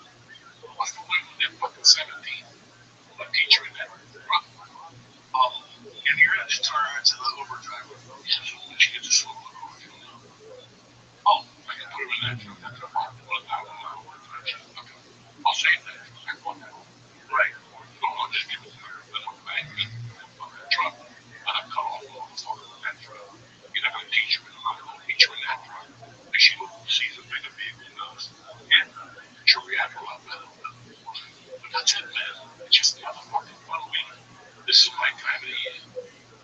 What's the way when they're fucking 17? I'll teach her that. Oh, and you're gonna just turn her into the Uber driver. Yeah, so when she gets a slow car, oh, I can put her in that truck. That's a $1,000 okay. I'll save that. I want that. Right. So I'll just give it to her. Then I'll bang it in the truck. And I'll cut off all the fucking in that truck. You're not gonna teach her in the I'll teach her in that truck. Because she sees a bigger vehicle than us. Yeah. She'll react a lot better. But that's it, man. It's just another fucking 1 week. This is my time of the year.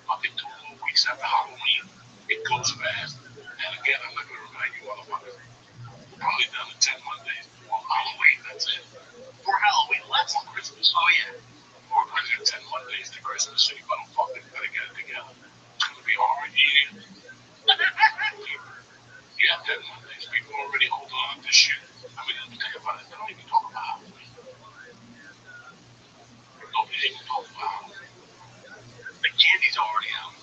Fucking 2 more weeks after Halloween. It goes fast. And again, I'm not gonna remind you motherfuckers. We're probably down to 10 Mondays. On Halloween, that's it. For Halloween, let's on Christmas. Oh yeah. For Christmas, 10 Mondays to Christmas, so you better fucking gotta get it together. It's gonna be hard. Yeah, 10 Mondays. People already hold on to shit. I mean, think about it. They don't even talk about Halloween. Nobody even talks about Halloween. The candy's already out.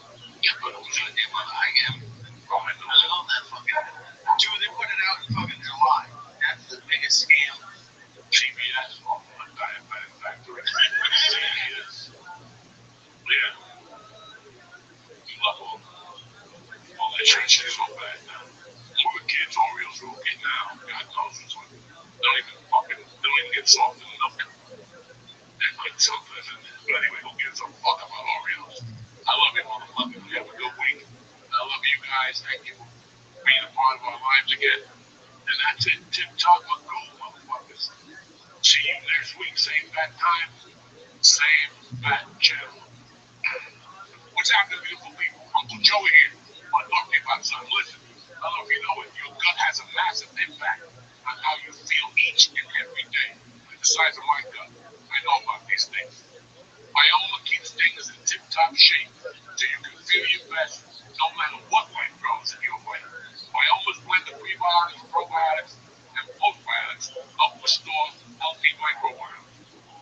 Yeah, but who's gonna do what I am? Oh, I know. I love that fucking. Dude, they put it out in fucking July. That's the biggest scam. CBS, oh, Diet Factory. CBS. Yeah. You love all that shit so bad now. All the kids, Oreos are okay now. God knows it's like, they don't even get soft in milk. They put something in it. But anyway, who gives a fuck about Oreos? I love you, motherfucker. You have a good week. I love you guys. Thank you for being a part of our lives again. And that's it. Tip top of cool, motherfuckers. See you next week. Same bat time. Same bat channel. What's happening, beautiful people? Uncle Joey here. I want to talk to you about something. Listen, I don't know if you know it. Your gut has a massive impact on how you feel each and every day. The size of my gut, I know about these things. Myoma keeps things in tip-top shape so you can feel your best no matter what life throws in your way. Myoma's blend of prebiotics, probiotics, and postbiotics help restore healthy microbiome.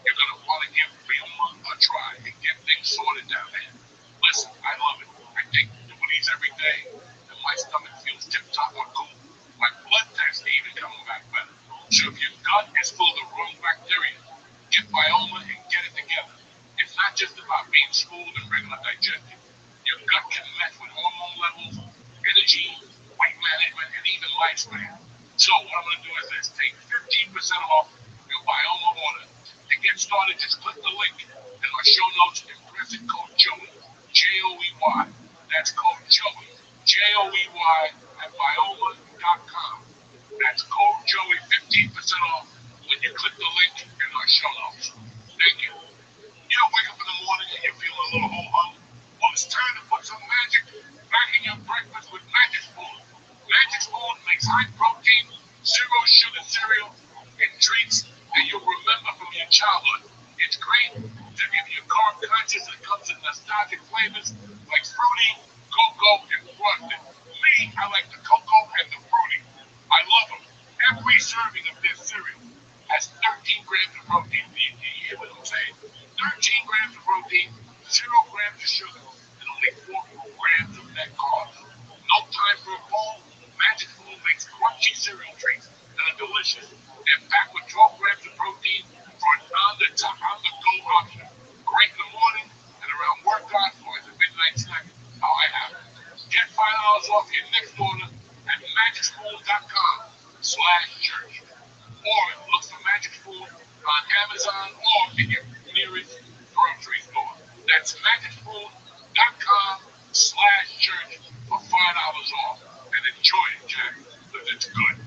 You're going to want to give Myoma a try and get things sorted down there. Listen, I love it. I take two of these every day, and my stomach feels tip-top or cool. My blood tests are even coming back better. So if your gut is full of the wrong bacteria, get Myoma and get it together. It's not just about being smooth and regular digestion. Your gut can mess with hormone levels, energy, weight management, and even lifespan. So what I'm going to do is this. Take 15% off your Myoma order. To get started, just click the link in my show notes and press the code Joey, Joey. That's code Joey, Joey at Myoma.com. That's code Joey, 15% off when you click the link in our show notes. Thank you. You don't wake up in the morning and you're feeling a little ho-hum. Well, it's time to put some magic back in your breakfast with Magic Spoon. Magic Spoon makes high-protein, zero-sugar cereal and treats that you'll remember from your childhood. It's great to give you carb conscious and comes in nostalgic flavors like fruity, cocoa, and frosted. Me, I like the cocoa and the fruity. I love them. Every serving of this cereal has 13 grams of protein. Do you hear what I'm saying? 13 grams of protein, 0 grams of sugar, and only 4 grams of net carbs. No time for a bowl. Magic Spoon makes crunchy cereal treats that are delicious. They're packed with 12 grams of protein for an on-the-go option. Great in the morning and around work hours or as a midnight snack. How I have it. Get $5 off your next order at magicspoon.com/church. Or look for Magic Spoon on Amazon or in your nearest grocery store. That's magicspoon.com/church for $5 off. And enjoy it, Jack, because it's good.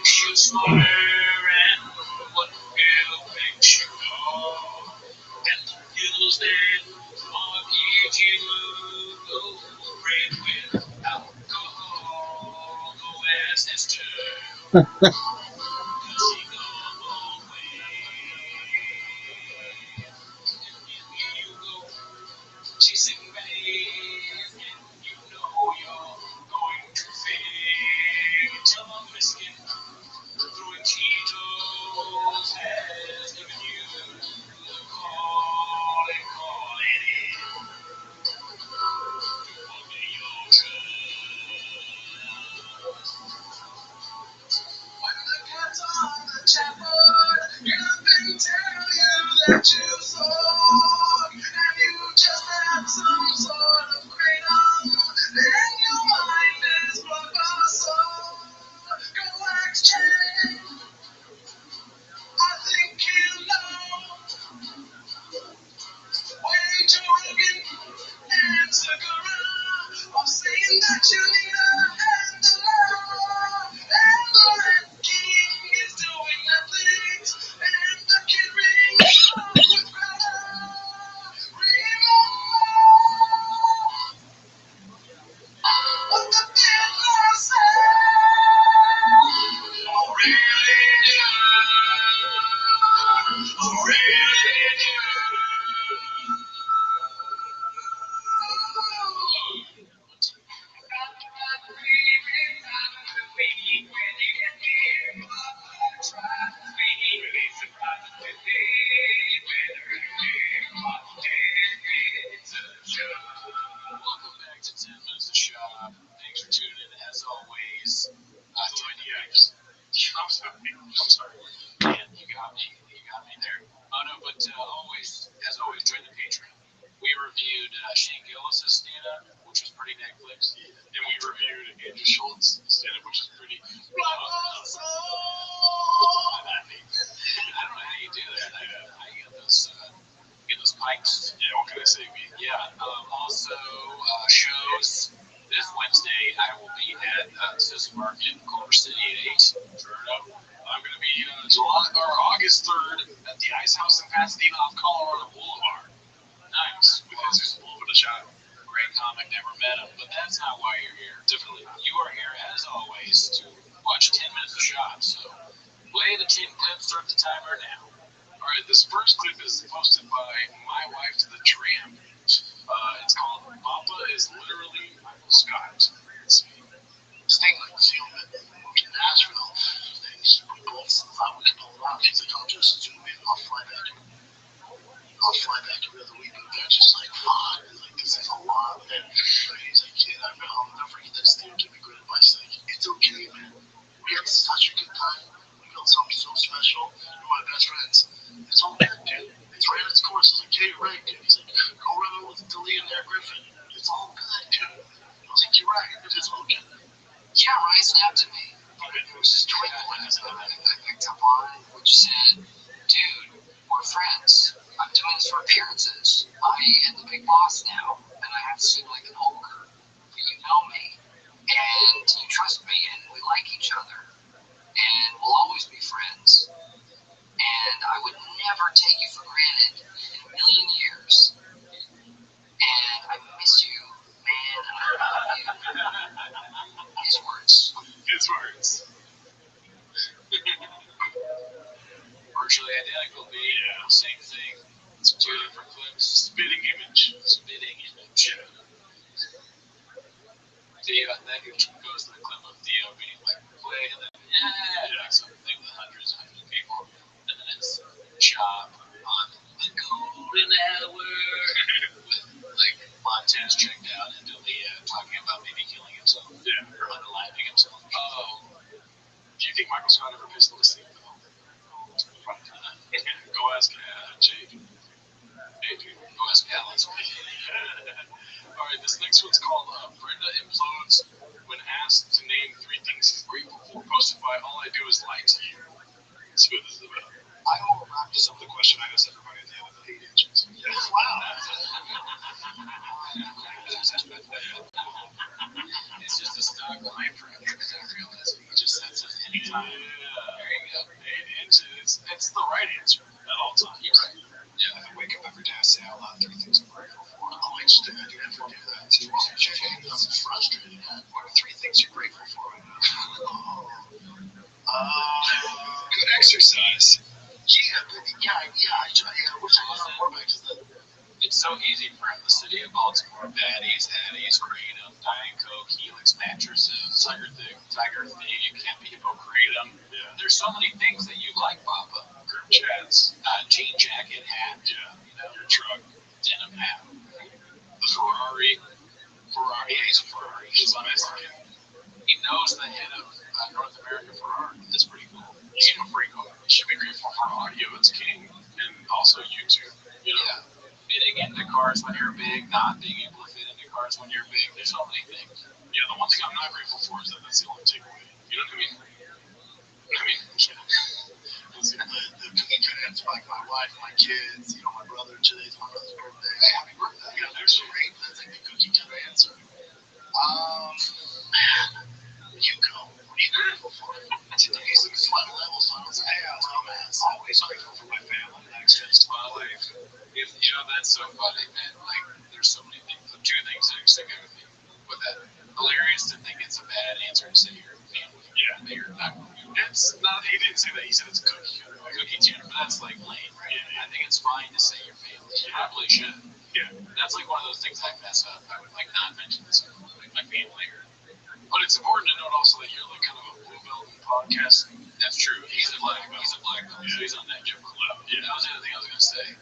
makes you smarter and what makes you know. And the pills that are easy to go break with alcohol, go as his turn. Chasing rays, and you know you're going to fail. Tell them risking throwing Cheetos has given you the call and call it in. Under your trust. When the cat's on the chatbot, get up and tell you that you sold, and you just had some sort of kratom, and your mind is blocked by soul. Go exchange, I think you know. Way too arrogant and Sakura, I'm saying that you need a handler, and the Red King is doing nothing, and the kid rings up with Greta. Remember what the Fiddler said. Oh, really do. Oh, really do. Welcome back to 10 Minutes of Shop. Thanks for tuning in as always. Join the X. I'm sorry. Man, you got me. You got me there. Oh no, but as always, join the Patreon. We reviewed Shane Gillis' stand-up, which was pretty Netflix, and we reviewed Andrew Schultz's stand-up, which is pretty. I don't know how you do that. I get those pikes. Yeah, what can I say? Also, shows. This Wednesday, I will be at Sis Market, Culver City at 8. Turn up. I'm going to be August 3rd at the Ice House in Pasadena off Colorado Boulevard. Nice. With Jesus Wolfenstein. Great comic, never met him, but that's not why you're here. Definitely. You are here, as always, to watch 10 Minutes of Shop. So, play the 10 clips, start the timer now. Alright, this first clip is posted by My Wife to the Tramp. It's called Papa is Literally Scott. Let's see. Sting like the film that moved to Nashville. We both thought we could pull it off. He's like, I'll just zoom in. I'll fly back every other week. But they're just like, fuck. Like, this is a lot. And he's like, kid, I'll never forget that Sting gave me good advice. Like, it's okay, man. We had such a good time. We built something so special. You're my best friends. It's all good, dude. It's ran its course. I was like, yeah, you're right, dude. He's like, go run it with Dalia and Eric Griffin. It's all good, dude. I was like, you're right. It's all good. Yeah, Ryan snapped at me. It was just twinkling as I picked up on it, which said, dude, we're friends. I'm doing this for appearances. I am the big boss now, and I have to seem like an ogre. But you know me, and you trust me, and we like each other, and we'll always be friends. And I would never take you for granted in a million years. And I miss you, man, and I love you. His words. Virtually identical, yeah, same thing. It's 2 different clips. Spitting image. Yeah. Theo, and then it goes to the clip of Theo being like, play, and then, something with hundreds of people. And then it's Chop on the golden hour with, like, Montez checked out and Dalia talking about maybe killing himself. Yeah. Or unaliving himself. Oh. Do you think Michael Scott ever pissed listening to them? Probably not. Go ask Jake. Go ask Alex. Alright, this next one's called Brenda Implodes When Asked to Name 3 Things He's Grateful For, posted by All I Do Is Lie to You. Let's see what this is about. I will wrap this up with the question I asked everybody at the end of the 8 inches. Wow. It's just a stock line for him because I realize he just said something. time. There you go. It's the right answer at all times. You're right. Yeah, I wake up every day, I say out loud 3 things I'm grateful for. Oh, interesting. I didn't ever do that. I'm frustrated. What are 3 things you're grateful for right now? Good exercise. Yeah. I wish I was on more back to the. It's so easy for the city of Baltimore. Baddies, Hatties, Kratom, Diet Coke, Helix mattresses, Tiger Thing, you can't be Kratom. Yeah. There's so many things that you like, Papa. Group chats, jean jacket, hat, your truck, denim hat, the Ferrari, he's a Ferrari, he's a Mexican. He knows the head of North America Ferrari. That's pretty cool. He's a free car. You should be grateful for audio. It's king. And also YouTube. Yeah. Fitting into cars when you're big, not being able to fit into cars when you're big. There's so many things. Yeah, the one thing I'm not grateful for is that that's the only takeaway. You know what I mean? The cookie cutters, like my wife, my kids, my brother. Today's my brother's birthday. Hey, happy birthday. Yeah, that's great. That's like the cookie cutter answer. Man, you go. What are you grateful for? Today's sweat levels on his ass. I'm always grateful for my family. That extends to my life. That's so funny, man. Like, there's so many things. 2 things that stick out with me. But that hilarious to think it's a bad answer to say your family. Yeah, they're not. It's not. He didn't say that. He said it's a cookie cutter. Cookie cutter, but that's like lame, right? Yeah. I think it's fine to say your family. You probably should. Yeah. That's like one of those things I mess up. I would like not mention this, like my family. But it's important to note also that you're like kind of a blue belt in podcasting. That's true. He's a black belt. So he's on that different level. Yeah. That was the other thing I was gonna say.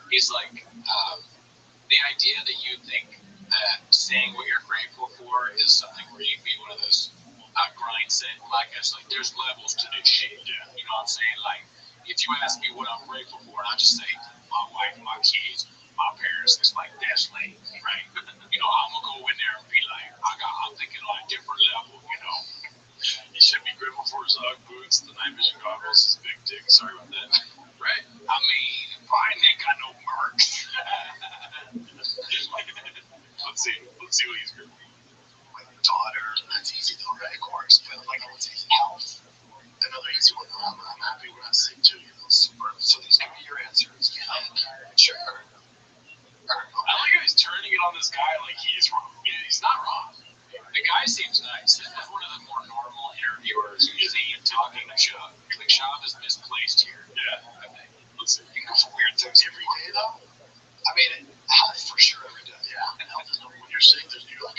He's like the idea that you think that saying what you're grateful for is something where you'd be one of those grind set podcasts. Like there's levels to this shit. Yeah. You know what I'm saying? Like if you ask me what I'm grateful for, and I just say my wife, my kids, my parents, it's like that's lame, right? I'm gonna go in there and be like, I'm thinking on a different level, You should be grateful for his Ugg boots, the night vision goggles, his big dick. Sorry about that. Right? I mean, Brian ain't got no marks. Let's see what he's grateful for. My daughter, that's easy though, right? Of course, but like I would say health. Another easy one though, I'm happy when I sick too, super. So these could be your answers. Sure. I like how he's turning it on this guy like he's wrong. He's not wrong. The guy seems nice. This is one of the more normal interviewers. You see him talking to Shav. Like Shav is misplaced here. Yeah, I think. Let's see. You go for weird things every day though. I mean, health for sure every day. Yeah, and health is number one. When you're sick, you're like,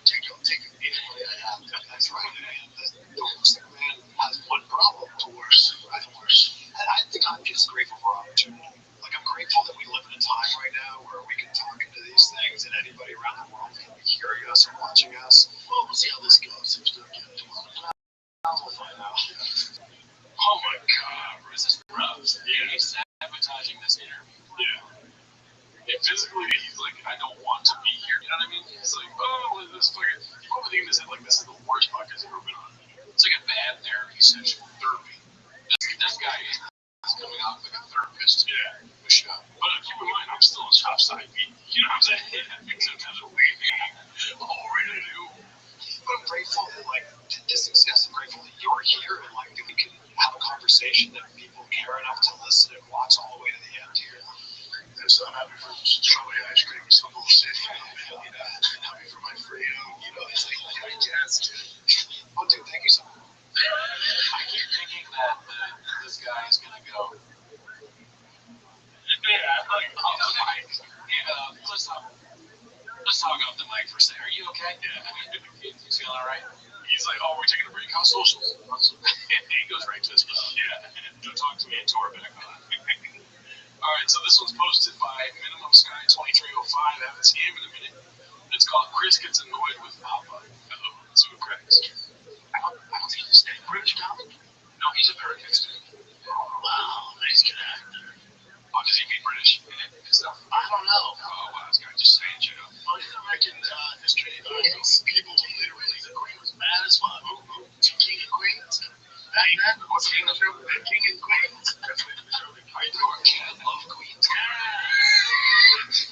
take anybody I have. That's right. The sick man has one problem to worse. And I think I'm just grateful for opportunity. Like I'm grateful that we live in a time right now where we can talk into these things and anybody around the world can be hearing us or watching us. Well, we'll see how this goes. If we'll find out. Oh my God, this is rough. Yeah, he's sabotaging this interview. Yeah. And physically, he's like, I don't want to be here. You know what I mean? He's like, this fucking. You probably think this is like this is the worst podcast I've ever been on. It's like a bad therapy session. Therapy. This guy is coming off like a therapist. Yeah. But keep in mind, I'm still on Shop's side. You know what I'm saying? Sometimes I'm leaving. Oh, really do. But I'm grateful that to success. I'm grateful that you're here and that we can have a conversation that people care enough to listen and watch all the way to the end here. And so I'm happy for strawberry ice cream, some bullshit. I'm happy for my freedom. It's like yes, dude. Oh, dude, thank you so much. I keep thinking that this guy is gonna go. Yeah, off the mic. Let's talk off the mic for a second. Are you okay? Yeah. You feeling all right? He's like, we're taking a break. How's socials? He goes right to his phone. Yeah. Don't talk to me until we're back on. All right, so this one's posted by Minimum Sky 2305. I haven't seen him in a minute. It's called Chris Gets Annoyed with Papa. Let's see what cracks. I don't think he's a British comic. No, he's American. Wow, nice good actor. Oh, does he speak British and stuff? I don't know. Oh, wow, this guy just saying shit up. Oh, he's American history. People literally, the Queen was mad as fuck. King and Queens. What's the name of the show? King and Queens. That's the name of the show. I love Queens.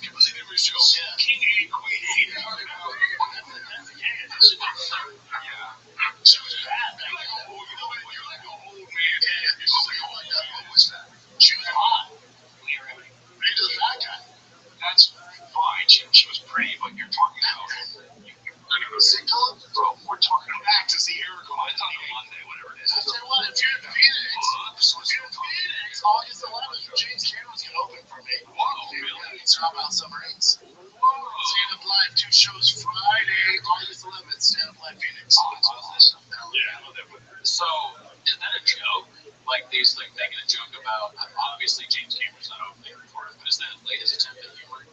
It was a different show. Yeah. King and Queen. Yeah. She was bad. Like, you know what? on a Monday, whatever it is. I said, what? If you're in Phoenix, August 11th, James Cameron's going to open for me. Whoa, really? It's Dropout Summer Race. Whoa. Stand Up Live, 2 shows Friday, August 11th, Stand Up Live Phoenix. Yeah, so is that a joke? Like these, like making a joke about? Obviously, James Cameron's not opening for it, but is that like his attempt at humor?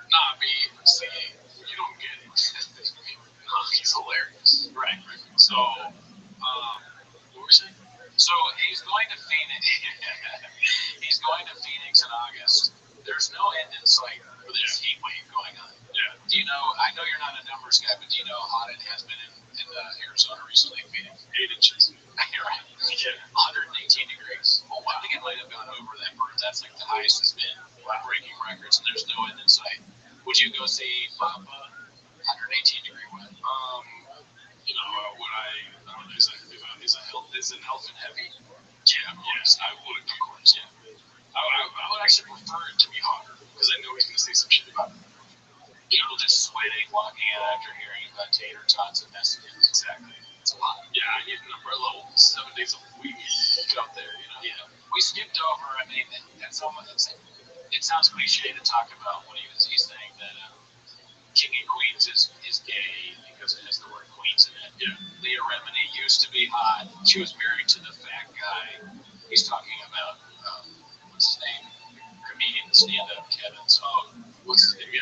Nah, see, you don't get it. No, he's hilarious. Right. So, what were we saying? So he's going to Phoenix. He's going to Phoenix in August. There's no end in sight for this heat wave going on. Yeah. Do you know? I know you're not a numbers guy, but do you know how hot it has been in Arizona recently? Phoenix, 8 inches. You're right. Yeah. 118 degrees. Oh, I think it might have gone over that. That's like the highest it's been, breaking records, and there's no end in sight. Would you go see Papa 118 degree weather? You know, I don't know, is an elephant heavy? Yeah, Yes, I would, of course, yeah. I would actually prefer it to be hotter, because I know he's going to say some shit about it. people just sweating, walking out after hearing about tater tots and messages. Exactly. It's a lot. Yeah, I need an umbrella 7 days a week. Get out there, you know? Yeah, we skipped over. I mean, that's almost. It sounds cliche to talk about what he's saying that King and Queens is gay because it has the word Queens in it. Yeah. Leah Remini used to be hot. She was married to the fat guy. He's talking about what's his name? Comedian, stand-up Kevin. So What's his name?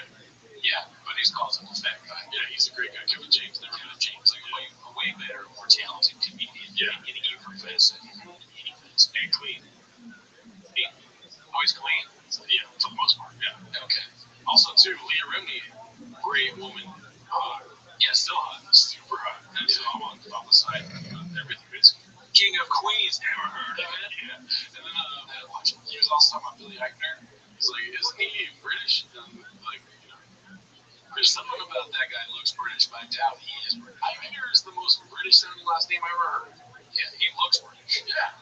yeah, but he calls him the fat guy. Yeah, he's a great guy. Kevin James. Never Kevin James, like a way better, more talented comedian. Yeah. Getting effervescent, and clean. Always clean. Yeah, for the most part, yeah. Okay. Also, too, Leah Remini, great woman. Yeah, still hot. Super hot. And so I'm on the side. Everything is King of Queens, never heard of it. yeah. And then he was also talking about Billy Eichner. He's like, isn't he British? And like, you know, There's something about that guy looks British, but I doubt he is British. Eichner is the most British sounding last name I ever heard. Yeah, he looks British. Yeah.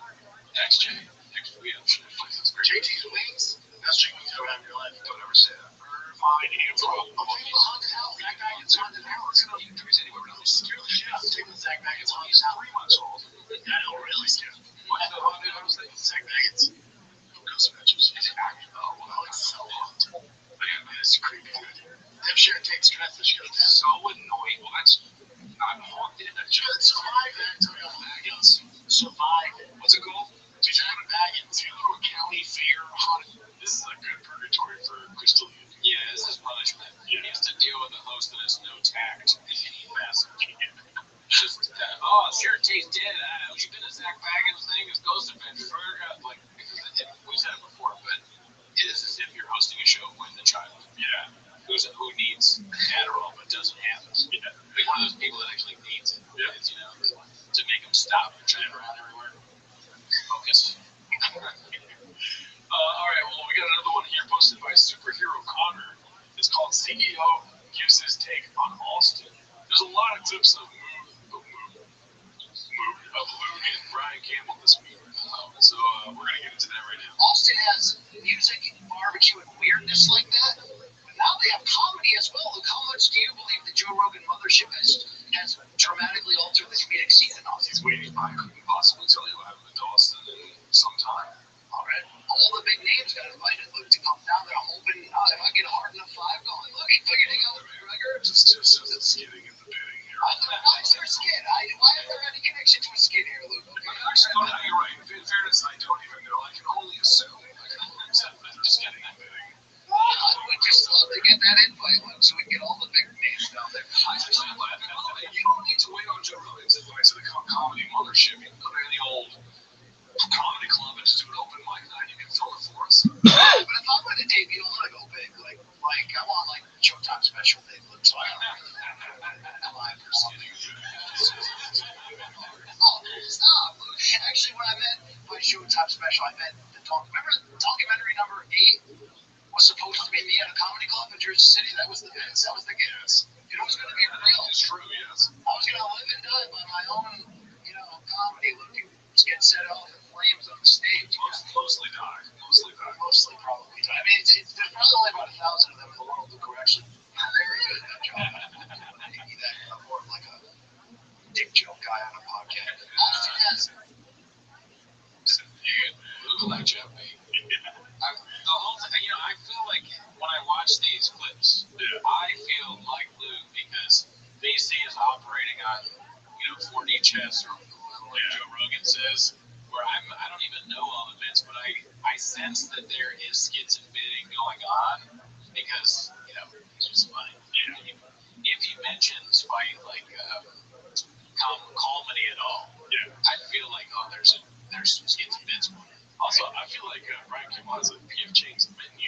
XJ. JT's wings. Best chicken you've ever had in your life. Don't ever say that. Fine, hands off. I'm going to hug the house. Zach Bagans on the house. You know, there's anywhere else. Scare the shit out of taking Zach Bagans on. He's 3 months old. I know, really scared. What's the haunted house thing? Zach Bagans. Ghost Adventures. Is it active? Oh, well, it's so hot. Man, it's creepy good. If Sharon takes stress, she goes, that's so annoying. Well, that's not haunted. That's just survive that. Bagans. Survive it. What's it called? Jack Bagans. You go to a county fair, haunted. This is a good purgatory for Crystal. Yeah, this is punishment. He has to deal with a host that has no tact in any facet. Just, Sharon Tate's dead. You've been to Zach Bagans' thing, his Ghost Adventures. Like, we said it before, but it is as if you're hosting a show with the child. Yeah. Who needs Adderall but doesn't have it. Yeah. Like one of those people that actually needs it. Yeah. Is, to make him stop and drive around everywhere. Focus. All right, well, we got another one here posted by Superhero Connor. It's called CEO Gives His Take on Austin. There's a lot of clips of Lou and Brian Campbell this week. So we're going to get into that right now. Austin has music, barbecue, and weirdness like that. But now they have comedy as well. Look, how much do you believe the Joe Rogan mothership has dramatically altered the comedic scene in Austin? He's waiting. I couldn't possibly tell you what happened to Austin in some time. All right. All the big names got invited, Luke, to come down there. I'm hoping if I get a hard enough 5 going, look, he figured it out. Just skidding in the bidding here. Why is there a skid? Why is there any connection to a skid here, Luke? Actually, no, you're right. In fairness, I don't even know. I can only assume. That they're skidding and bidding. I would just love to get that invite, Luke, so we can get all the big names down there. You don't need to wait on Joe Rogan's advice to the comedy mothership. You can go to any old comedy club and just do an open mic night. You can fill it for us. But if I'm going to debut, I want to go big. Like I want Showtime special Dave Luke. So I don't live for something. Oh, stop. Actually, when I met my Showtime special, I met remember documentary number 8 was supposed to be me at a comedy club in Jersey City. That was the guess. It was going to be real. It's true, yes. I was going to live and die by my own, comedy. Looking get set off in flames on the stage. Mostly die. Mostly probably die. I mean, there's probably only about 1,000 of them in the world who are actually very good at that job. Maybe that more of like a dick joke. guy on a podcast. Yes. Luke like Jeff, the whole thing, I feel like when I watch these clips, I feel like Luke because BC is operating on, 4D chess, or like Joe Rogan says, where I don't even know all the bits, but I sense that there is skits and bidding going on because, it's just funny. If he mentions fight like comedy at all, I feel like, there's some skits and bits. Also, I feel like Brian Kimball has a PF Chang's menu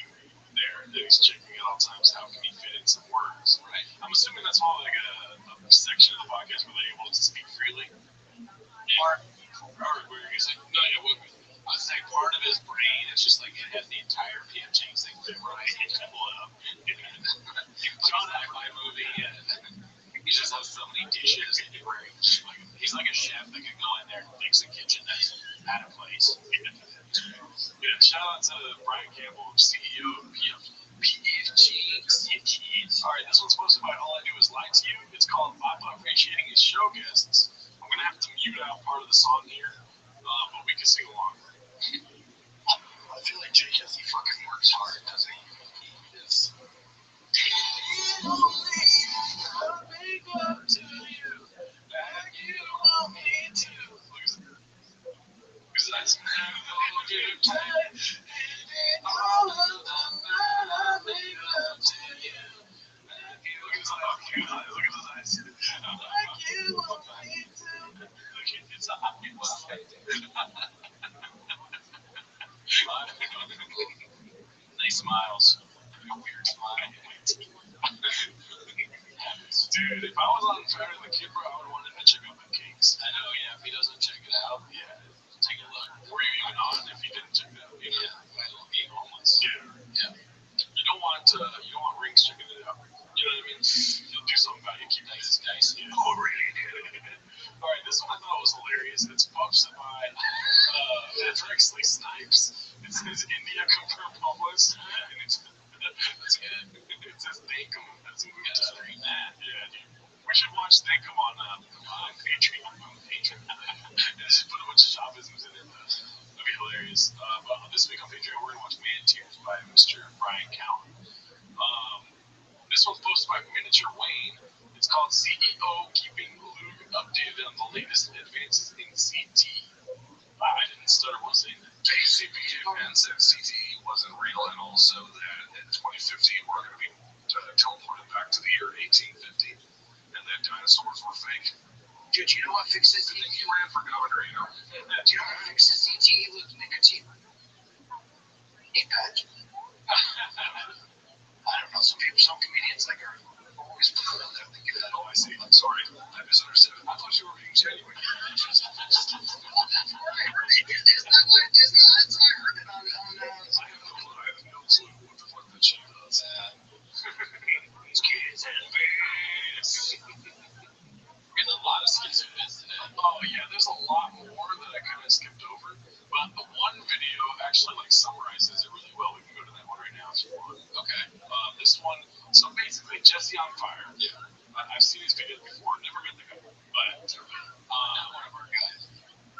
there that he's checking at all times. How can he fit in some words? Right. I'm assuming that's all like a section of the podcast where they're able to speak freely. Or where you're gonna say, no, I was saying part of his brain is just like it has the entire PF Chang's thing memorized and pull up. John Ackline movie, he just has so many dishes in his brain. He's like a chef that can go in there and fix a kitchen that's out of place. Shout out to Brian Campbell, CEO of PFG's. Alright, this one's posted by All I Do Is Lie to You. It's called Papa Appreciating His Show Guests. I'm going to have to mute out part of the song here, but we can sing along. I feel like Jay Jesse fucking works hard, doesn't he? He is. Make up to you like you want me to. Because I spend all your time and all of the night I make up to you. Look at his eyes. Like you want me to. Look at his Nice smiles. A weird smile. Dude, if I was on Saturday the Kid, bro, I would have wanted to check out my cakes. I know, if he doesn't check it out, take a look. Or even on if he didn't check it out. Might be homeless. Yeah. You don't want rings checking it out. You know what I mean? You'll do something about it. Keep nice. Oh, really? All right, this one I thought was hilarious. It's posted by Drexley Snipes. It says India confirmed homeless, and that's good. It says Thankum. That's what we got to stream that. Yeah, dude. We should watch Thankum on Patreon. Just put a bunch of shoppisms in it. That'd be hilarious. But this week on Patreon, we're gonna watch Man Tears by Mr. Brian Cowan. This one's posted by Miniature Wayne. It's called CEO Keeping Luke Updated on the latest advances in CT. I didn't stutter while saying that. JCP and said CTE wasn't real, and also that in 2015 we're going to be teleported back to the year 1850, and that dinosaurs were fake. Dude, you know what fixes CTE? He ran for governor, Do you know what fixes CTE with nicotine? Knee patch. I don't know. Some comedians are always put on there thinking that. Oh, I see. I'm sorry. I misunderstood. I thought you were being genuine. That's right. That's what I heard it on. I have no clue what the fuck that shit does. These kids and bass. Getting a lot of skits and bits today. Oh yeah, there's a lot more that I kind of skipped over, but the one video actually summarizes it really well. We can go to that one right now if you want. Okay. This one, so basically Jesse on Fire. Yeah. I've seen these videos before, never met the guy, but Not one of our guys.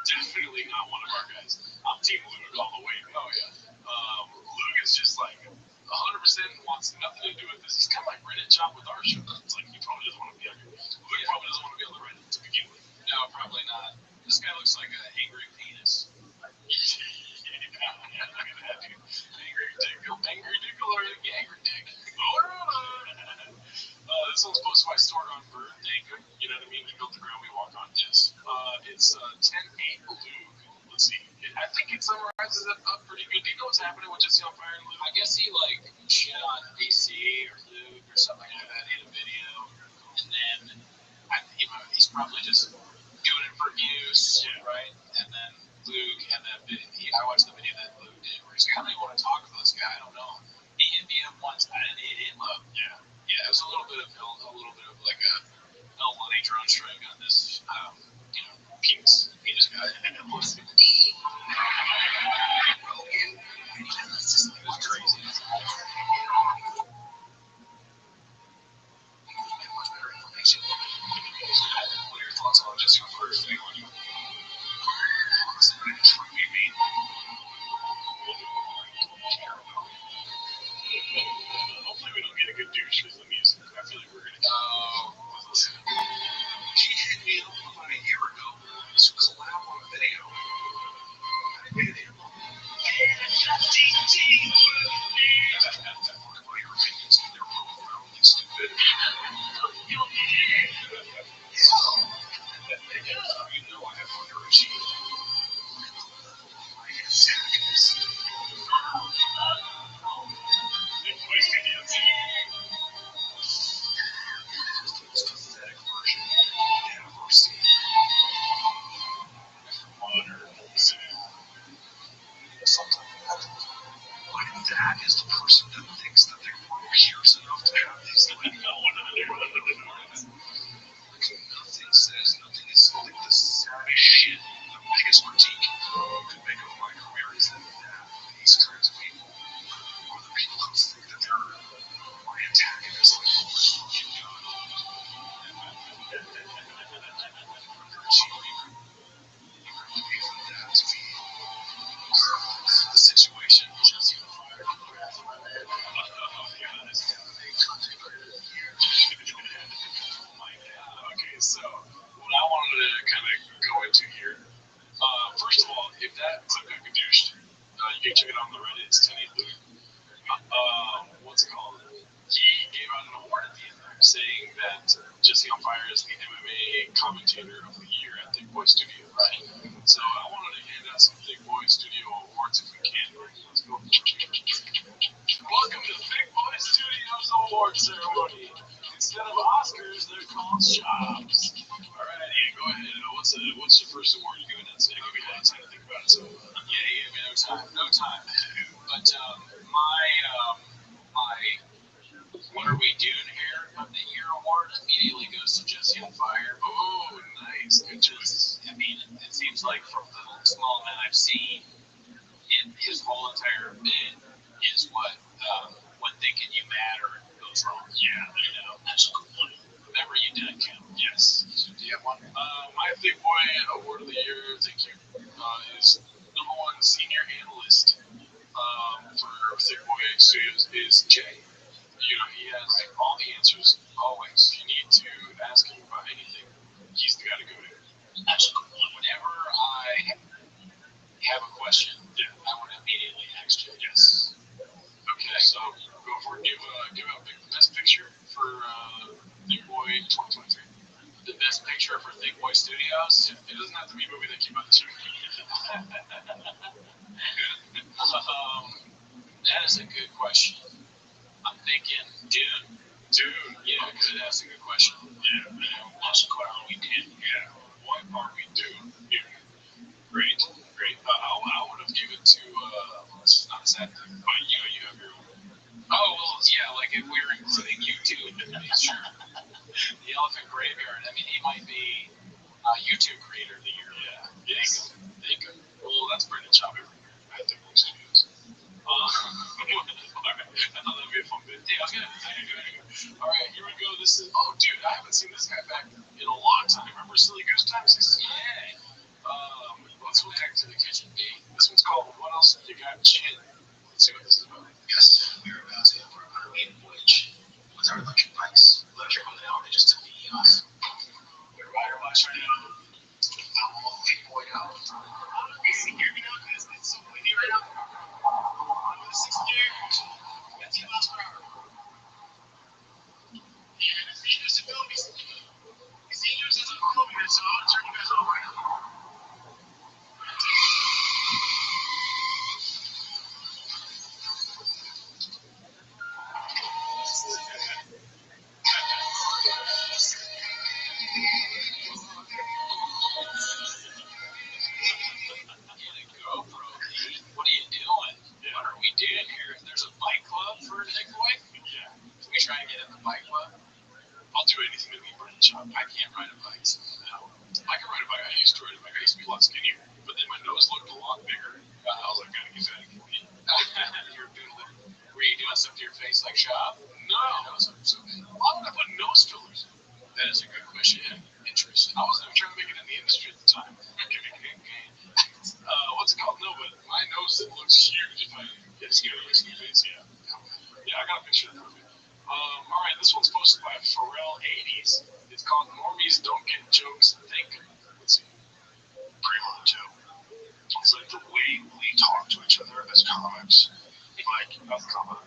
definitely not one of our guys. I'm Team Luke all the way. Oh yeah. Luke is just 100% wants nothing to do with this. He's kind of like Reddit Chop with our show. It's like he probably doesn't want to be on here. Luke probably doesn't want to be on the Reddit to begin with. No, probably not. This guy looks like an angry penis. Yeah, look at that, dude. Angry dick alert. Angry dick. This one's posted by Storegon Bird. You know what I mean? We built the ground we walk on. Yes. It's 10-8 Luke. Let's see. I think it summarizes it up pretty good. Do you know what's happening with Jesse on Fire and Luke? I guess he shit on BC or Luke or something like that in a video, and then he's probably just doing it for views, right? And then Luke, and then I watched the video that Luke did where he's like, I don't even want to talk to this guy. I don't know him. He hit me up once. I didn't hit him up. Yeah. It was a little bit of like a money drone strike on this, penis guy. It was crazy. What are your thoughts on Jesse on first thing on you. Listen, I truly mean hopefully we don't get a good douche with the music. I feel like we're gonna. Listen. He hit me up about a year ago. This was allowed on video. I didn't hit him up. My opinions and their profoundly stupid. You know I have underachieved. My antagonist. They wasted the most pathetic version I've ever seen. Like that is the person that thinks that they were peers enough to have these like nothing says nothing is like the saddest shit. The biggest critique you could make of my career is that these kinds of people are the people who think that they're my antagonists like the fucking gun. Underachieving. Even that to me. The situation just fired my man. Okay, so what I wanted to kind of go into here, first of all, if that clip got produced, you can check it out on the Reddit. It's 10 Luke. What's it called? He gave out an award at the end there, saying that Jesse on Fire is the MMA commentator of the year at Thick Boy Studio. Right. So I wanted to hand out some Thick Boy Studio awards if we can. Let's go. Welcome to Thick Boy Studios award ceremony. Instead of Oscars, they're called shops. Alrighty, go ahead. What's your first award you're giving out today? Give me a little time to think about it. So yeah, no time. But my What Are We Doing Here of the Year award immediately goes to Jesse on Fire. Oh, nice, good choice. I mean, it seems like from the small amount I've seen, his whole entire bit is what when thinking you matter goes wrong. Yeah, that's a good one. Remember, you didn't count. Yes. Do you have one? My Thick Boy Award of the Year, thank you, is #1 senior analyst for Thick Boy Studios is Jay. He has all the answers always. If you need to ask him about anything, he's the guy to go to. That's a good one. Whenever I have a question, I would immediately ask Jay. Yes. Okay, so go for it. Give out the best picture for Thick Boy 2023. The best picture for Thick Boy Studios. It doesn't have to be a movie that came out this year. That is a good question. I'm thinking Dune. Dune, yeah, because that's a good question. Yeah, what's What Are We Doing? Yeah, What Are We Doing? Yeah, great. I would have given to, it's not a sad thing, but you have your own. Oh, well, yeah, like if we were including you too, sure. The Elephant Graveyard, I mean, he might be YouTube Creator of the Year. Yeah, yes. They could. Well, that's Brendan Chop everywhere. I think most studios. Alright, I thought that would be a fun bit. Yeah, I was gonna do it. Alright, here we go. This is, oh, dude, I haven't seen this guy back in a long time. Remember Silly Goose Times? Yeah. Let's go back to the kitchen. This one's called What Else Have You Got Chin? Let's see what this is about. Yes, we are about to embark on a maiden voyage with our electric bikes. Electric on the hour just to be off. We're rider bikes right now. I'm all boyed out. You see, hear me now, because it's so windy right now. I'm in the 6th gear. At 10 miles per hour. And it's dangerous to film these. It's dangerous as a film here, so I'll turn you guys off right now. What are you doing? What are we doing here? There's a bike club for Thick Boy? Yeah. Can we try and get in the bike club? I'll do anything to be Brendan Chop. I can't ride a bike. No. I can ride a bike. I used to ride a bike. I used to be a lot skinnier. But then my nose looked a lot bigger. I was like, gotta get that again. You're doodling. Were you doing stuff to your face like Chop? No. So why would I put nose fillers in? That is a good question. Interesting. I wasn't even trying to make it in the industry. shit out of me. All right, this one's posted by Pharrell80s. It's called Normies Don't Get Jokes Think. Let's see. Pretty much too. It's like the way we talk to each other as comics. Like, you know, everyone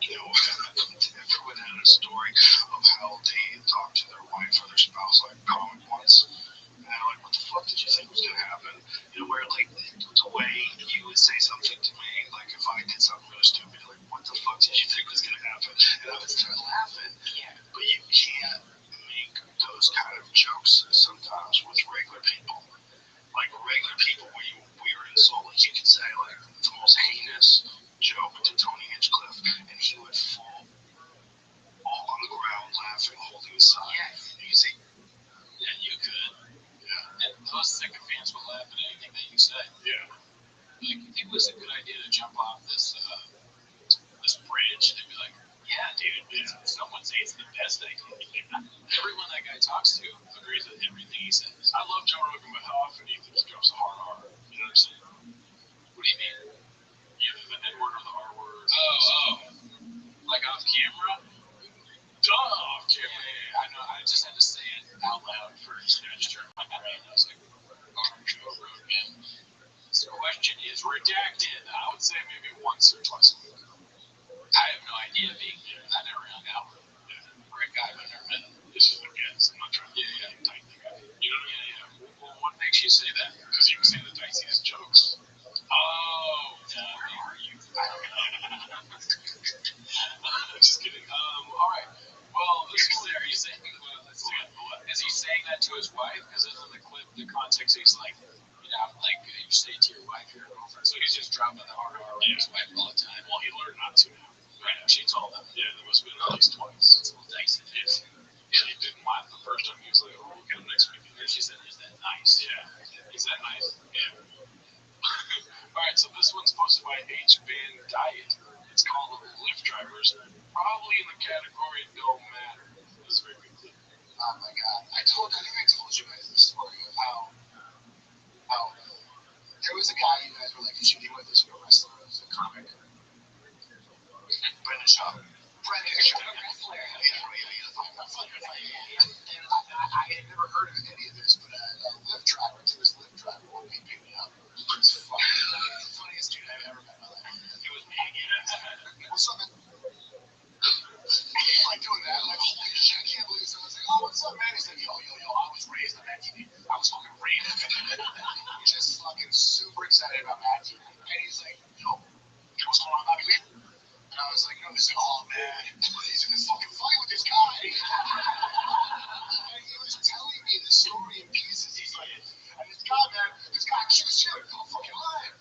had a story of how they talked to their wife or their spouse like comic once. And they're like, what the fuck did you think was gonna happen? You know, where like the way you would say something to me, like if I did something really stupid, like, what the fuck did you think was gonna happen? And I would start laughing. Yeah. But you can't make those kind of jokes sometimes with regular people. Like regular people where you weird insult, like you could say like the most heinous joke to Tony Hinchcliffe and he would fall all on the ground laughing, holding his side. Yeah. You can say, Yeah, you could. yeah. And those sycophants would laugh at anything that you say. Yeah. Like, if it was a good idea to jump off this bridge, they'd be like, yeah, dude, someone say it's the best idea. Everyone that guy talks to agrees with everything he says. I love Joe Rogan, but how often do you think he drops a hard R? You know what I'm saying? What do you mean? Either the N word or the R word. Like off camera? Duh! Yeah, I know. I just had to say it out loud first. I just turned my brain. I was like, Joe Rogan. This question is redacted. I would say maybe once or twice a week. I have no idea being there. I never hung out with him. Great guy, but I never met him. This is the guess. I'm not trying to tight the guy. You know what I mean? Well, what makes you say that? Because you can say the diciest jokes. Oh, Where are you? Just kidding. All right. Well, this is there. He's saying, let's see. Is he saying that to his wife? Because in the clip, the context, he's like, you know, like you say to your wife, your girlfriend. So he's just dropping the hard R on his wife all the time. Well, he learned not to. Right. She told him. Yeah, there must have been at least twice. It's a little dicey. Yeah. Yeah, he didn't laugh the first time. He was like, oh, we'll get him next week. And she said, is that nice? Yeah. Is that nice? Yeah. All right, so this one's posted by H-Band Diet. It's called Lyft Drivers. Probably in the category Don't Matter. This is very good clip. Oh my god. I think I told you guys the story of how there was a guy you guys were like shooting with this wrestler, was a comic. Brendan Shaw. Brendan Shaw. I had never heard of any of this, but a Lyft driver, to his Lyft driver, one day picked me up. It's fucking the funniest dude I've ever met in my life. It was me again. What's up, man? Like doing that, like, holy shit, I can't believe someone's like, oh, what's up, man? He's like, yo, I was raised on Mad TV. I was fucking raised. He's just fucking super excited about Mad TV. And he's like, yo, what's going on, Bobby Lee? And I was like, no, this is all man. He's in this fucking fight with this guy. And he was telling me the story in pieces. He's like, and this guy accused you of fucking lying.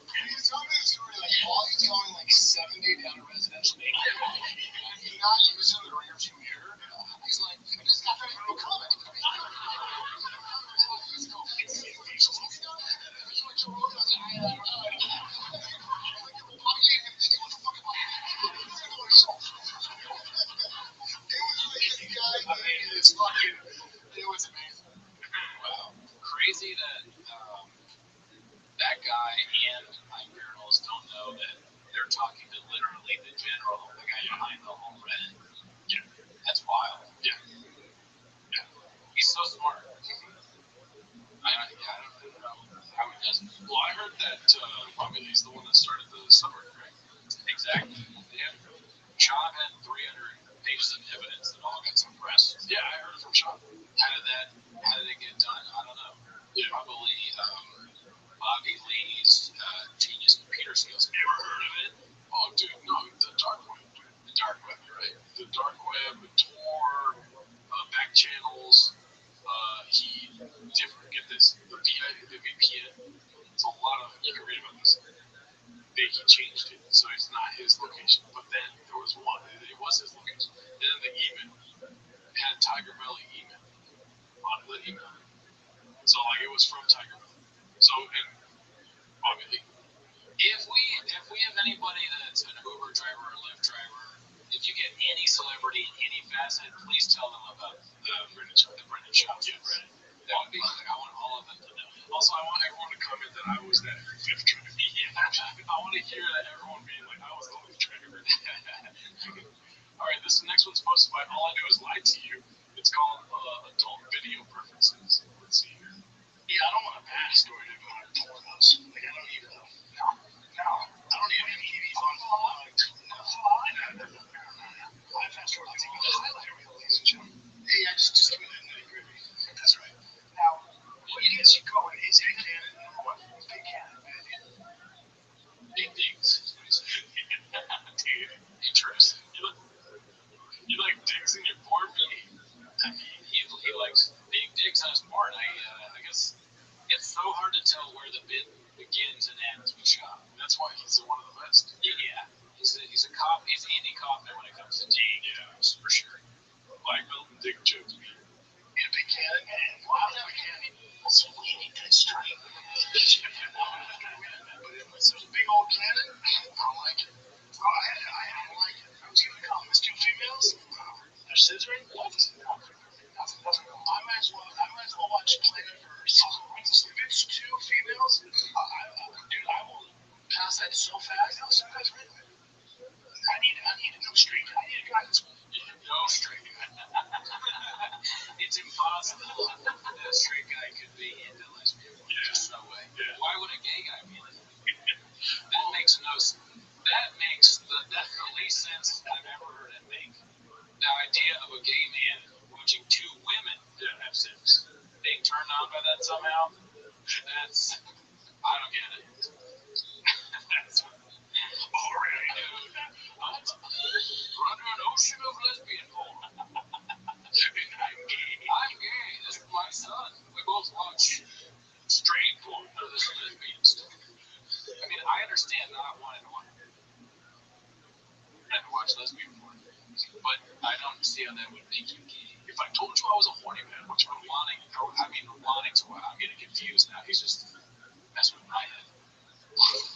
And he's telling me the story like while he's going like 70 down a residential neighborhood. And he's not using the rear view mirror. He's like, this guy's not even a comic. It was amazing. Wow. Crazy that that guy and my girls don't know that they're talking to literally the general, the guy behind the whole Reddit. Yeah. That's wild. Yeah. He's so smart. I don't know how he does it. Well, I heard that Rabbi is the one that started the suburb, right? Exactly. Yeah. Sean had 300 pages of evidence that all got suppressed. Yeah, I heard it from Sean. How did it get done? I don't know. Yeah. Probably Bobby Lee's genius computer skills. You ever heard of it? Oh, dude, no, the dark web. The dark web, right? The dark web, Tor, back channels. He different. Get this, the VPN. It's a lot of. You can read about this. He changed it, so it's not his location. But then there was one. It was his location. And then the email had Tiger Belly email on the email. So like it was from Tiger Belly. So and obviously, If we have anybody that's an Uber driver or Lyft driver, if you get any celebrity in any facet, please tell them about the Brendan Shaw. yes. Reddit. That would be like I want all of them to know. Also, I want everyone to comment that I was that fifth guy. Yeah. I want to hear that everyone being like, lie to you. It's called adult video preferences. Let's see here. Yeah, I don't want a bad story to go on pornos. Like, I don't need a. No. I don't need any TV on vlogged. No. I fast forward to a highlight reel, ladies and gentlemen. Hey, I just give me that nitty-gritty. That's right. Now, what you guys go in is Big Cannon, number one. Big Cannon, baby. Big digs. Dude, interesting. You like dicks in your porn? I mean, he likes big dicks on his porn. I guess it's so hard to tell where the bit begins and ends with Sean. That's why he's one of the best. Yeah, he's a cop. He's Andy Kaufman when it comes to dick. Yeah, for sure. Black belt and dick jokes. Yeah, Big Cannon, man. Wow, Big Cannon. That's a really good strike. But unless there's a big old cannon, I don't like it. Oh, I don't like it. I was gonna call them as two females. They're scissoring. What? Nothing. I might as well watch Planet Verse. If it's two females, dude, I will pass that so fast. No, sometimes I need a no streak. I need a guy that's no streak. It's impossible that a straight guy could be into lesbian. There's no way. Yeah. Why would a gay guy be like that? That's the least sense I've ever heard it make. The idea of a gay man watching two women have sex, being turned on by that somehow, I don't get it. That's alright, dude. We're under an ocean of lesbian porn. I'm gay. This is my son. We both watch straight porn. This is lesbian stuff. I mean, I understand not wanting to watch lesbian porn, but I don't see how that would make you gay. If I told you I was a horny man, which I'm wanting to, I'm getting confused now. He's just messing with my head.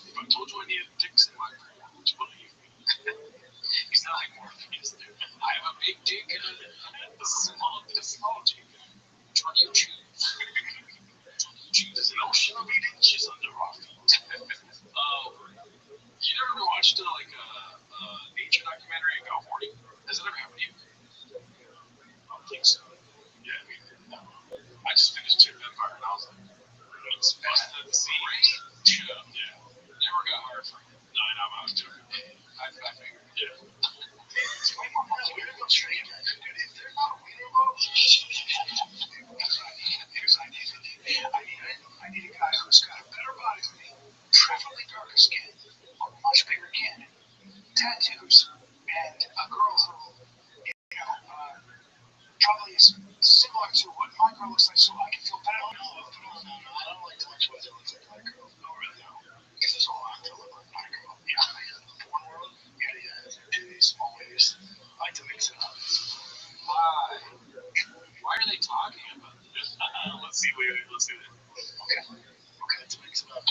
If I told you I needed dicks in my brain, would you believe me? He's not like Morpheus, dude. I have a big dick and a small dick. Which one do you choose? There's an ocean of 8 inches under our feet. You never watched like a nature documentary and got horny? Has that ever happened to you? I don't think so. Yeah, I mean, no. I just finished Chick Empire and I was like, it's busted the scene. Great show. Yeah. Never got hard for it. No, I was joking. I figured. Yeah. It's way more money. We're gonna go straight. Dude, if they're not a wiener boat, that's what I need. I need a guy who's got a better body than me, preferably darker skin, a much bigger cannon, tattoos, and a girl who, probably is similar to what my girl looks like, so I can feel better. No, I don't like to watch what it looks like my girl. No, really, no. Because there's a lot to look like my girl. Yeah, in the porn world, titties, small waist. I like to mix it up. Why are they talking about this? Let's see that. Okay, to mix it up.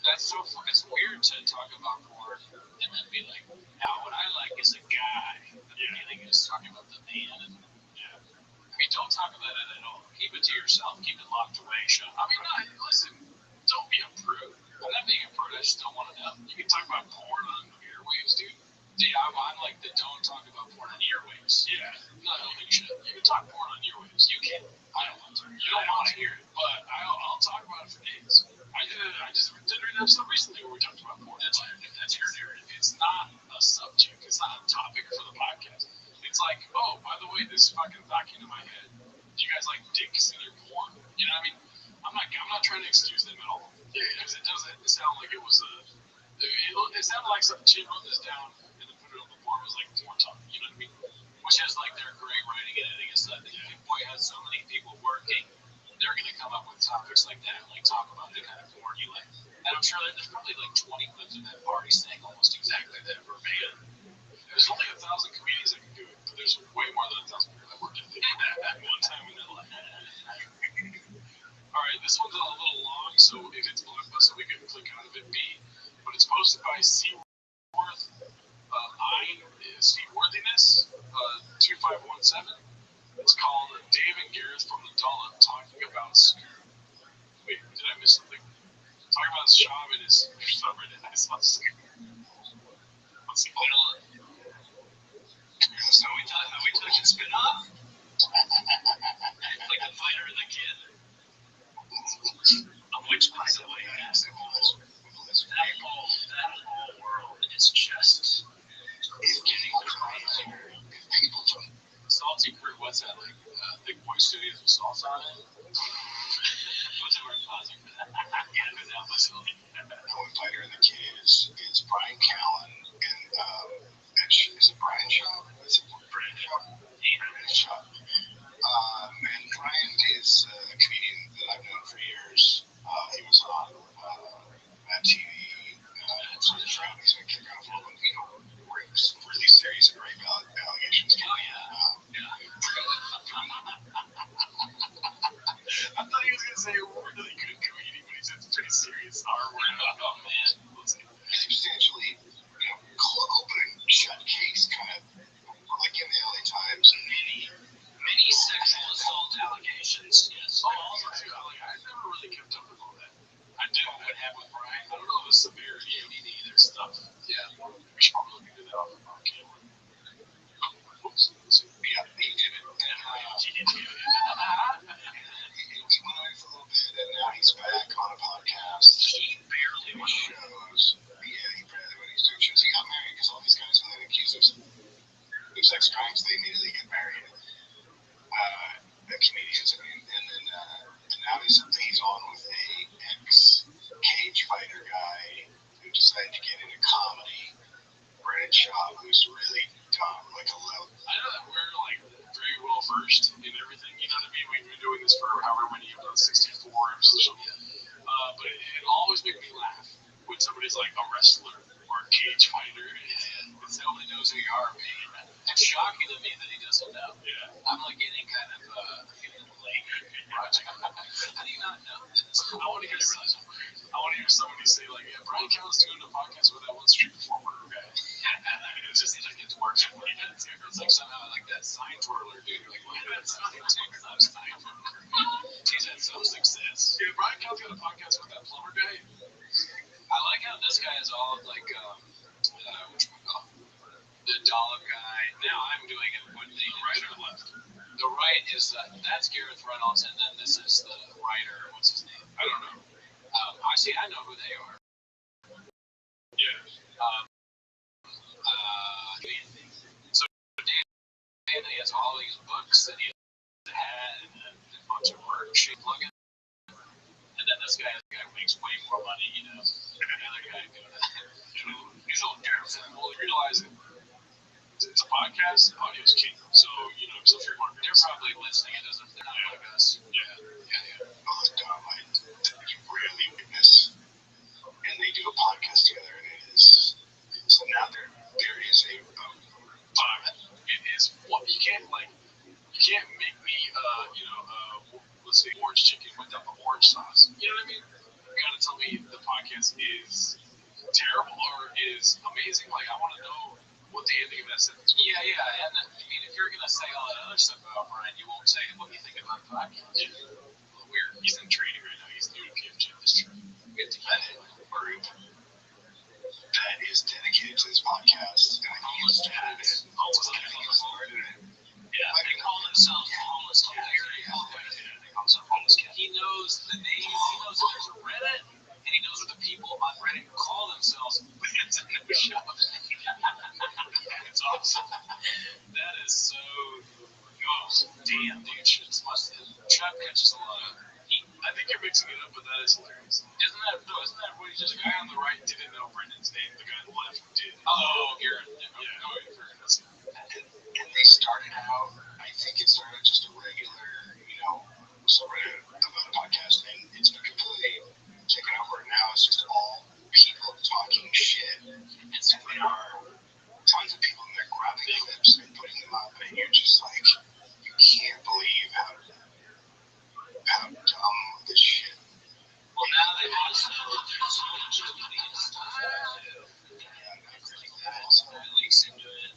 That's so fun. It's weird to talk about porn and then be like, now what I like is a guy. The beginning is talking about the man. And, I mean, don't talk about it at all. Keep it to yourself. Keep it locked away, Sean. I mean, listen, don't be a prude. I'm not being a prude. I just don't want to know. You can talk about porn on airwaves, dude. Yeah, I'm like the don't talk about porn on earwaves. Yeah, not holding shit. You can talk porn on earwaves. You can. I don't want to. You don't want to hear it, but I'll talk about it for days. I just did an episode recently where we talked about porn. That's your narrative. It's not a subject. It's not a topic for the podcast. It's like, oh, by the way, this fucking thought came to my head. Do you guys like dicks in your porn? You know what I mean? I'm not trying to excuse them at all. Because it doesn't sound like it was it sounded like some chick wrote this down and then put it on the board. It was like porn talk. You know what I mean? Which is like they're great writing and editing and stuff. The boy has so many people working. They're going to come up with topics like that, like talk about the kind of porn you like. And I'm sure there's probably like 20 clips of that party saying almost exactly that verbatim. There's only 1,000 comedians that can do it, but there's way more than 1,000 people that worked at one time in their life. All right, this one's a little long, so if it's blockbuster, we can click out of it. But it's posted by Seaworthiness 2517. It's called Dave and Gareth from the Dollop talking about Screw. Wait, did I miss something? Talking about Shaw and his subreddit. I saw Screw. Let's see. what's that, like, Big Boy Studios with salsa on it? What's the word pausing for that? Yeah, because that was silly. The one fighter in the kid is Brian Callen, and is it Brian Shaw? Is it Brian Shaw? Brian Shaw. And Brian is a comedian that I've known for years. He was on TV. Sort of show. He's been kicking off all of really serious and rape allegations. Oh, yeah. I thought he was going to say a really good comedian, but he said it's pretty serious R word. Oh, man. Substantially, open and shut case, kind of like in the LA Times. Many sexual assault allegations. Yes. Oh, also, too, I never really kept up with all that. I did what happened with Brian. I don't know the severity of any of their stuff. Yeah. We should probably look into that off camera. Yeah, he did it. He went away for a little bit, and now he's back on a podcast. He barely went shows. Yeah, he barely when he's doing shows. He got married because all these guys, when they accuse him of sex crimes, they immediately get married. Comedians, and now he's on with a ex-cage fighter guy who decided to get into comedy. Brandon Shaw, who's really dumb, like a low. I know that we're like very well versed in everything. You know what I mean? We've been doing this for however many years, 64 episodes. But it always makes me laugh when somebody's like a wrestler or a cage fighter and nobody knows who you are. It's shocking to me that he doesn't know. Yeah. I'm like getting kind of like project. How do you not know this? I want to hear somebody say like, yeah, Brian Callen's doing a podcast with that one street performer guy. It's just like it's works. It's like somehow like that sign twirler dude. You're like, wait, that's not a sign twirler. He's had some success. Yeah, Brian Callen's got a podcast with that plumber guy. I like how this guy is all like, the dollop guy. Now I'm doing it with the right or left. The right is that's Gareth Reynolds, and then this is the writer. What's his name? I don't know. I know who they are. Yeah. So Dan has all these books, and he has a hat and a bunch of merch he plug in. And then this guy makes way more money, you know. And the other guy he's all Gareth, and well, realizing it's a podcast, audio's king. So, so if you're one, they're probably listening. They're not like us. Yeah. Oh, you rarely witness, and they do a podcast together, and it is. So now there is a. It is what you can't make me let's say orange chicken without the orange sauce. You know what I mean? You gotta tell me if the podcast is terrible or is amazing. Like I want to know what the ending of that sentence was. Yeah, and I mean, if you're gonna say all that other stuff about Brian, you won't say what you think about the podcast. Yeah. Well, weird. He's in training right now. He's new to PFG. That's true. We have to get a group that is dedicated to this podcast. And homeless cat. Yeah, they call themselves homeless cat. He knows the name. He knows that there's a Reddit, and he knows what the people on Reddit call themselves. But it's a new show. It's awesome. That is so. Oh, damn, dude. Chuck catches a lot of heat. I think you're mixing it up, but that is hilarious. Isn't that what he just the guy on the right didn't know Brendan's name? The guy on the left did. Oh, Garrett. And they started out, I think it started just a regular, subreddit about a podcast, and it's been completely taken over. Now it's just all people talking shit. And there are tons of people, and they're grabbing clips and putting them up, and you're just like, you can't believe how dumb this shit. Well, now they also there's so much of the style. That leaks into it.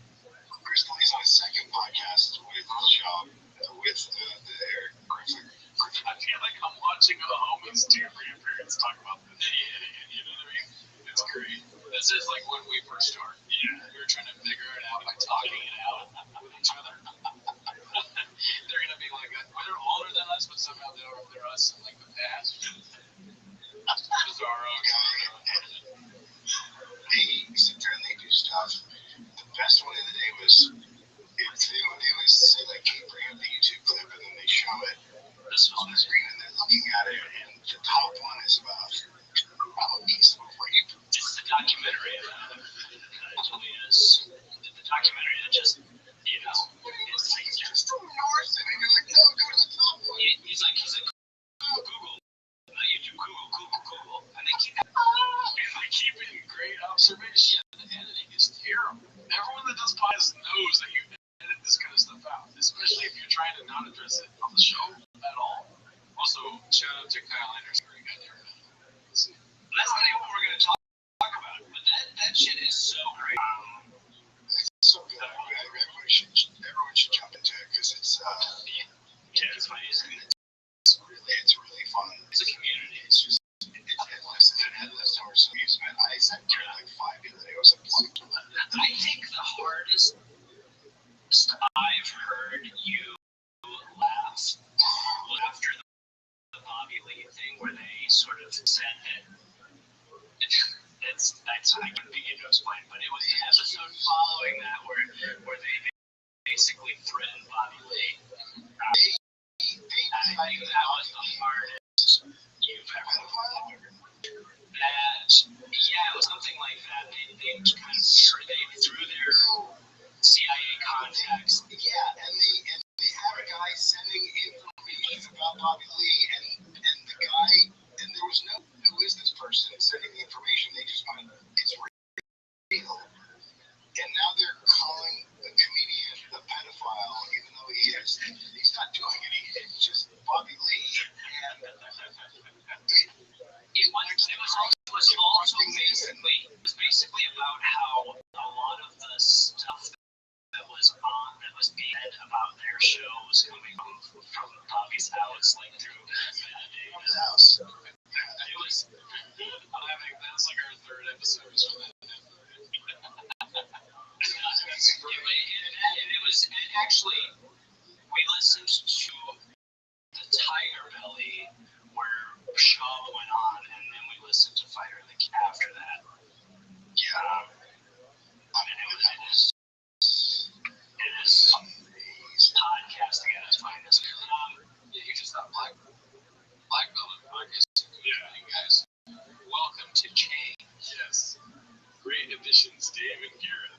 especially if you're trying to not address it on the show at all. Also, shout out to Kyle Anderson. That's not even what we're going to talk about, but that shit is so great. It's so good. Everyone should jump into it because it's funny. It's really fun. It's a community. It's just it had less hours of amusement. I sat through like 5 the other day. It was a block. I think the hardest I've heard you laugh after the Bobby Lee thing, where they sort of said that I couldn't begin to explain, but it was the episode following that where they basically threatened Bobby Lee. I think that was the hardest you've ever heard. It was something like that. They kind of threw their CIA contacts. Yeah, and they had a guy sending information about Bobby Lee, and the guy, and there was no, who is this person sending the information? They just went, it's real. And now they're calling the comedian a pedophile, even though he's not doing it. It's just Bobby Lee. And it was also basically about how a lot of the stuff that was being said about their shows coming from Bobby's house, like through his house. It was that's like our third episode. It actually, we listened to the Tiger Belly where Shaw went on, and then we listened to Fighter the King after that. Yeah. It is podcasting at its finest. You just thought Black Belt podcast. Yeah, you guys. Welcome to Change. Yes. Great additions, Dave and Garrett.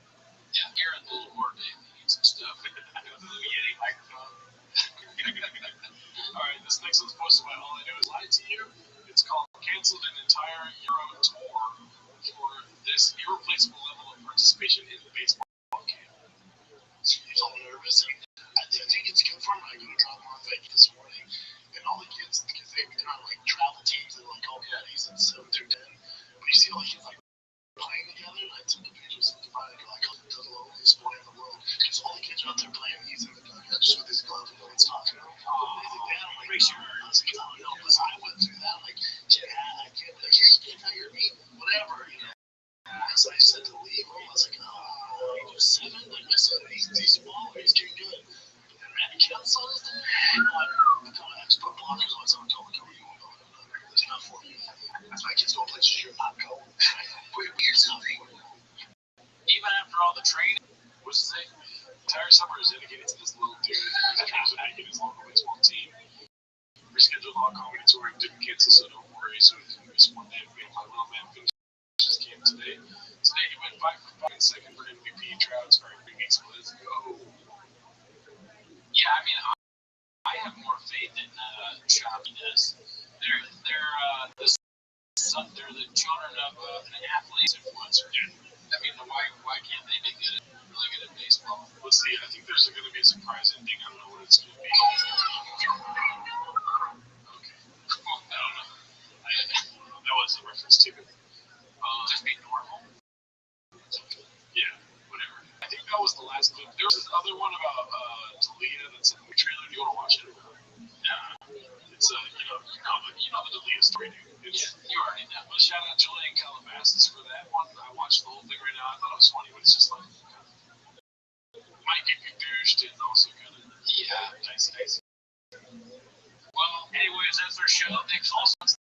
Yeah, Garrett, a little more Dave needs some stuff. Yeti microphone. All right, this next one's posted by All I Do Is Lie to You. It's called Canceled an Entire Euro Tour for this irreplaceable level of participation in the baseball camp. He's all nervous. I think it's confirmed. I got a drop on this morning, and all the kids, because they're on like travel teams and like all caddies and 7 through 10. But you see all the kids like playing together. I took the pictures of the like the loneliest boy in the world because all the kids are out there playing. He's in the dugout just with his glove and no one's talking to him. I'm like, breaks your heart. I was like, oh no, listen, I went through that. Like, yeah, I can't be like, hey, you can't hire me, whatever, you know. So I said to leave him, I was like, oh, he was 7. Like I said, he's small, he's doing good. And Randy Kelly saw this thing. I just put blockers on, so I'm telling him, you won't go. It's not for you. My kids go places you're not going. Here's something. Even after all the training, what's the thing? The entire summer is dedicated to this little dude. He tries to make it his local baseball team. Rescheduled all comedy touring, didn't cancel, so don't worry. So he can miss one day of being my little man finished his camp today. Today he went 5 for 5 and second for MVP. Trout starting 3 weeks. Let's go. Yeah, I mean, I have more faith in Choppy does. They're the children of an athlete's influencer. I mean, why can't they be really good at baseball? Let's see. I think there's going to be a surprise ending. I don't know what it's going to be. Okay. Cool. I don't know. That was a reference to just be normal. Yeah, whatever. I think that was the last clip. There was this other one about Dalia that's in the trailer. Do you want to watch it? It's you know the Dalia story, dude. You already know. But shout out Julian Calabasas for that one. I watched the whole thing right now. I thought it was funny, but it's just like might get confused and also kind of nice. Well, anyways, that's our show. Thanks also to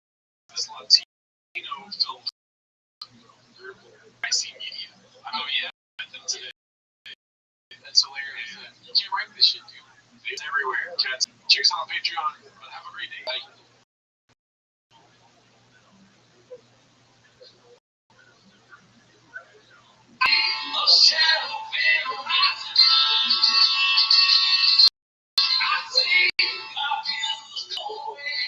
this Latino film group, IC Media. Oh yeah, met them today. That's hilarious. You can't write this shit, dude. It's everywhere. Cats. Check us out on Patreon. But have a great day. Bye. I see my bills go away.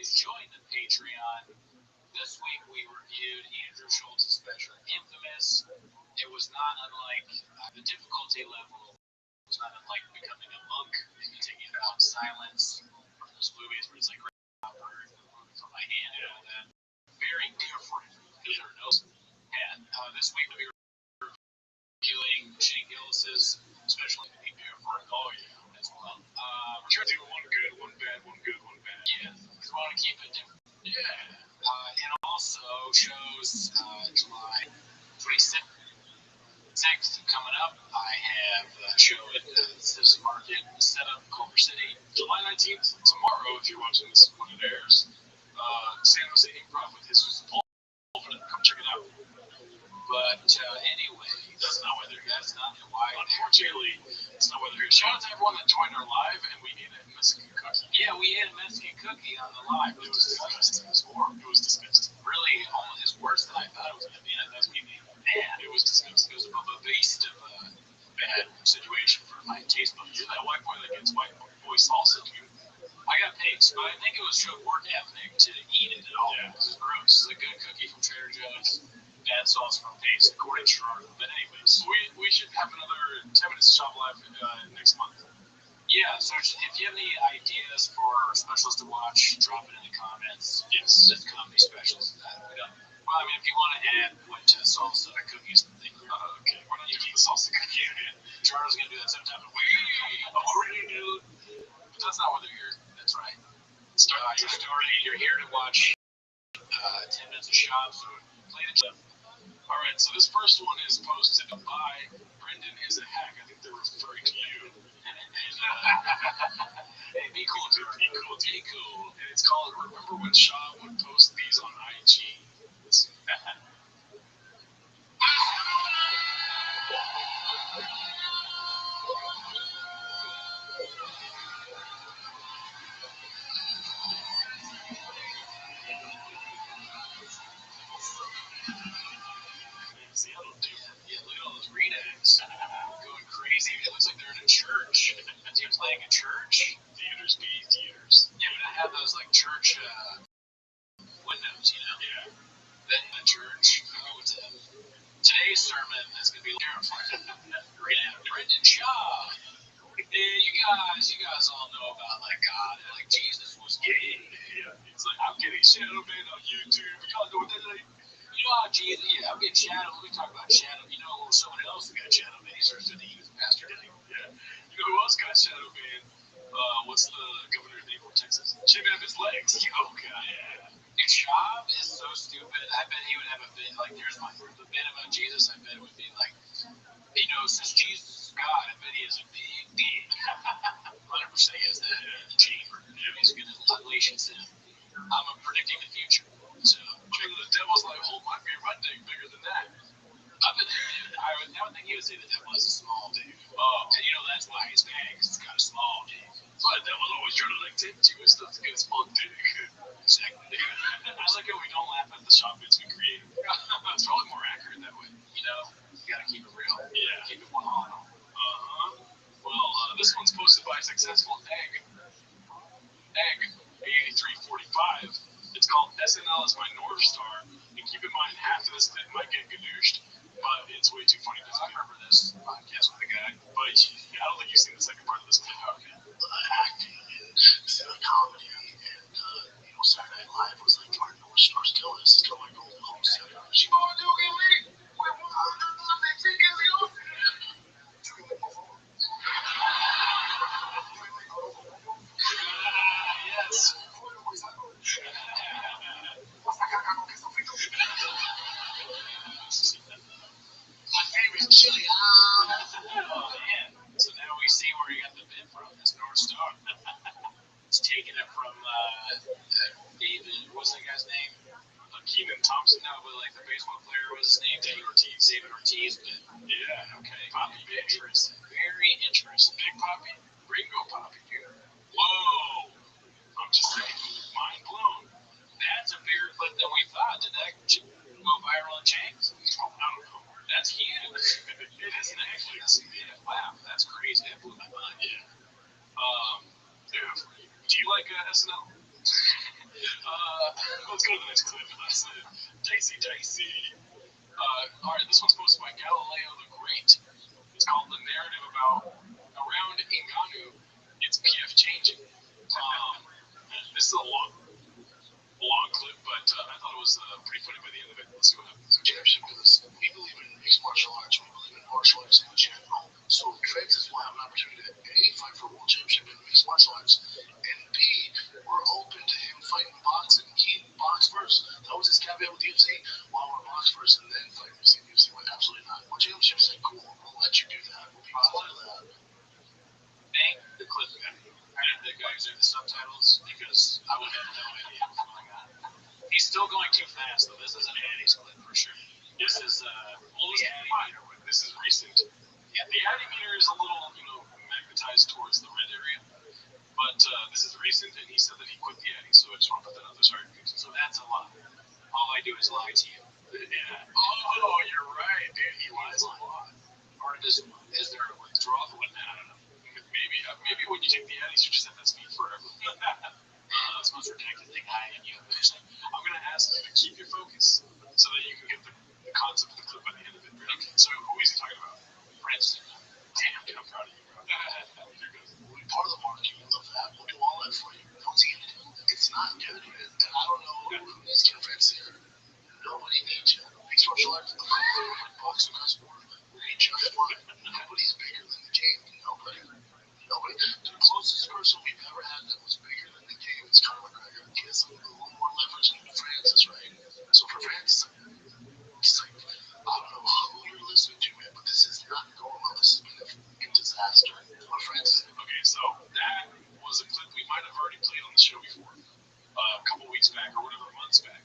Please join the Patreon. This week we reviewed Andrew Schultz's special, Infamous. It was not unlike the difficulty level. It was not unlike becoming a monk and taking it out in silence. From those movies where it's like, moving from my hand and all that. Very different. And this week we'll be reviewing Shane Gillis's special, oh yeah, as well. We're trying to do one good, one bad, one good, one bad. Yeah, we want to keep it different. Yeah. And also shows July 26th coming up. I have a show at the Citizen Market set up Culver City. July 19th, tomorrow, if you're watching this when it airs. San Jose Improv with Jesus Paul. Come check it out. But anyway, that's not why. Unfortunately, it's not whether. Shout out to everyone that joined our live, and we ate a Mexican cookie. Yeah, we ate a Mexican cookie on the live. It was disgusting. It was horrible. It was disgusting. Really, almost worse than I thought it was going to be. That's what we made. Man, it was disgusting. It was above the beast of a bad situation for my taste buds. You're that white boy that gets white boy salsa, dude. I got pigs, but I think it was work ethic to eat it at all. Yeah. This is gross. This is a good cookie from Trader Joe's. Bad sauce from Pace, according to Gerard. But anyways, we should have another 10 minutes of Shop Live next month. Yeah, so if you have any ideas for specials to watch, drop it in the comments. Yes. Just comedy specials. Well, I mean, if you want to add what salsa cookies and things. Okay, we're not doing the salsa cookie. Gerard's going to do that sometime. Already, dude. But that's not what they're here. That's right. You're here to watch 10 minutes of Shop, so play the clip. All right, so this first one is posted by Brendan is a hack. I think they're referring to you. Hey, be cool, dude. Be cool. And it's called Remember When Shaw Would Post These on IG. Seattle, dude. Yeah, look at all those readouts. Going crazy. It looks like they're in a church. Is he playing a church? Theaters. Yeah, but I have those like church windows, you know? Yeah. Then the church. Today's sermon is going to be terrifying. We're going to have Brendan Shaw. You guys all know about like God, like Jesus was gay. Yeah. It's like, I'm getting shadow banned on YouTube. Y'all know what that is? You know how Jesus, I'm getting shadow. We talk about shadow. You know, someone else got shadow banned. He starts to think he was a pastor, didn't he? Yeah. You know who else got shadow banned? What's the governor's name from Texas? Jimmy have his legs. Oh, God. Yeah. Your job is so stupid. I bet he would have a bit, like, here's the bit about Jesus. I bet it would be like, he knows since Jesus is God, I bet he has a big dick. 100% he has that in the chamber. Yeah. He's going to unleash it. I'm predicting the future. So, the devil's like, oh, my dick bigger than that. I would think he would say the devil has a small dick. Oh, and you know that's why he's mad, because it's got a small dick. That's why the devil's always trying to like tempt you and stuff to get a small dick. Exactly. I like how we don't laugh at the shop bits we create. It's probably more accurate that way. You know, you gotta keep it real. Yeah. Keep it 100. Well, this one's posted by Successful Egg 8345. It's called SNL is my North Star. And keep in mind, half of this bit might get gadooshed, but it's way too funny to remember this podcast with the guy. But I don't think you've seen the second part of this clip. Okay. Acting and comedy and Saturday Night Live was like my North Star. Still is. Still my golden home center. She gonna do it me. We're going to do something. Yes. My favorite chili. Oh man. So now we see where he got the bit from. This North Star. It's taking it from David. What's that guy's name? Keenan Thompson. No, but like the baseball player. What's his name? David Ortiz. But yeah. Okay. Poppy. Interesting. Very interesting. Big Poppy. Ringo Poppy, dude. Whoa. I'm just saying. Mind blown. That's a bigger clip than we thought. Did that go viral in James? I don't know. That's huge. It isn't actually. Yeah, wow, that's crazy. That blew my mind. Yeah. Do you like SNL? Let's go to the next clip. Dicey. All right, this one's posted by Galileo the Great. It's called The Narrative About Around Ngannou. It's PF changing. This is a long clip, but I thought it was pretty funny by the end of it. Let's see what happens. Championship because we believe in mixed martial arts. We believe in martial arts in general. So Francis will have an opportunity to A, fight for a world championship in mixed martial arts, and B, we're open to him fighting boxing. He boxed first. That was his caveat with UFC. Well, we're box first and then fight UFC. UFC went absolutely not. World championship is like, cool, we'll let you do that. We'll be part of that. Thank the clip guy. I didn't think I was in the subtitles because I would have no idea what's going on. He's still going too fast, though. This isn't Addy's clip for sure. This is the Addy meter, but this is recent. Yeah, the Addy meter is a little, magnetized towards the red area, but this is recent, and he said that he quit the Addy, so I just want to put that out there. Sorry, so that's a lie. All I do is lie to you. Yeah. Oh, you're right, dude. He lies a lot. Or is there a withdrawal? I don't know. Maybe when you take the Addies, you just have that speed forever. That's the most redacted thing I and you have to say. I'm going to ask you to keep your focus so that you can get the concept of the clip by the end of it. Okay. So who is he talking about? Prince. Damn, dude, I'm proud of you, bro. Here goes. We'll be part of the marketing of that. We'll do all that for you. What's he going to do? It's not good, man. And I don't know who needs Ken France here. Nobody needs you. Mixed martial arts, boxing, sport, we need just fine. Nobody's bigger than the game. Nobody. The closest person we've ever had that was bigger than the game is Conor McGregor. He has a little more leverage than Francis, right? So for Francis, it's like, I don't know who you're listening to, man, but this is not normal. This has been a fucking disaster. For Francis. Okay, so that was a clip we might have already played on the show before. A couple weeks back, or whatever, months back.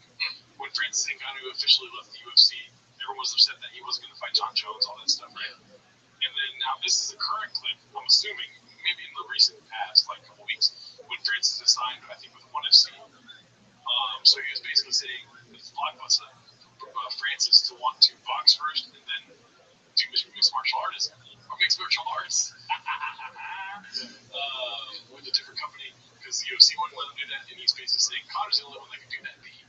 When Francis Ngannou officially left the UFC, everyone was upset that he wasn't going to fight John Jones, all that stuff, right? And then now this is a current clip, I'm assuming, maybe in the recent past, like a couple weeks, when Francis is signed, I think, with ONE FC. So he was basically saying with Blockbuster, Francis to want to box first and then do mixed martial arts. With a different company, because the UFC wouldn't let him do that, and he's basically saying Connor's the only one that can do that beat.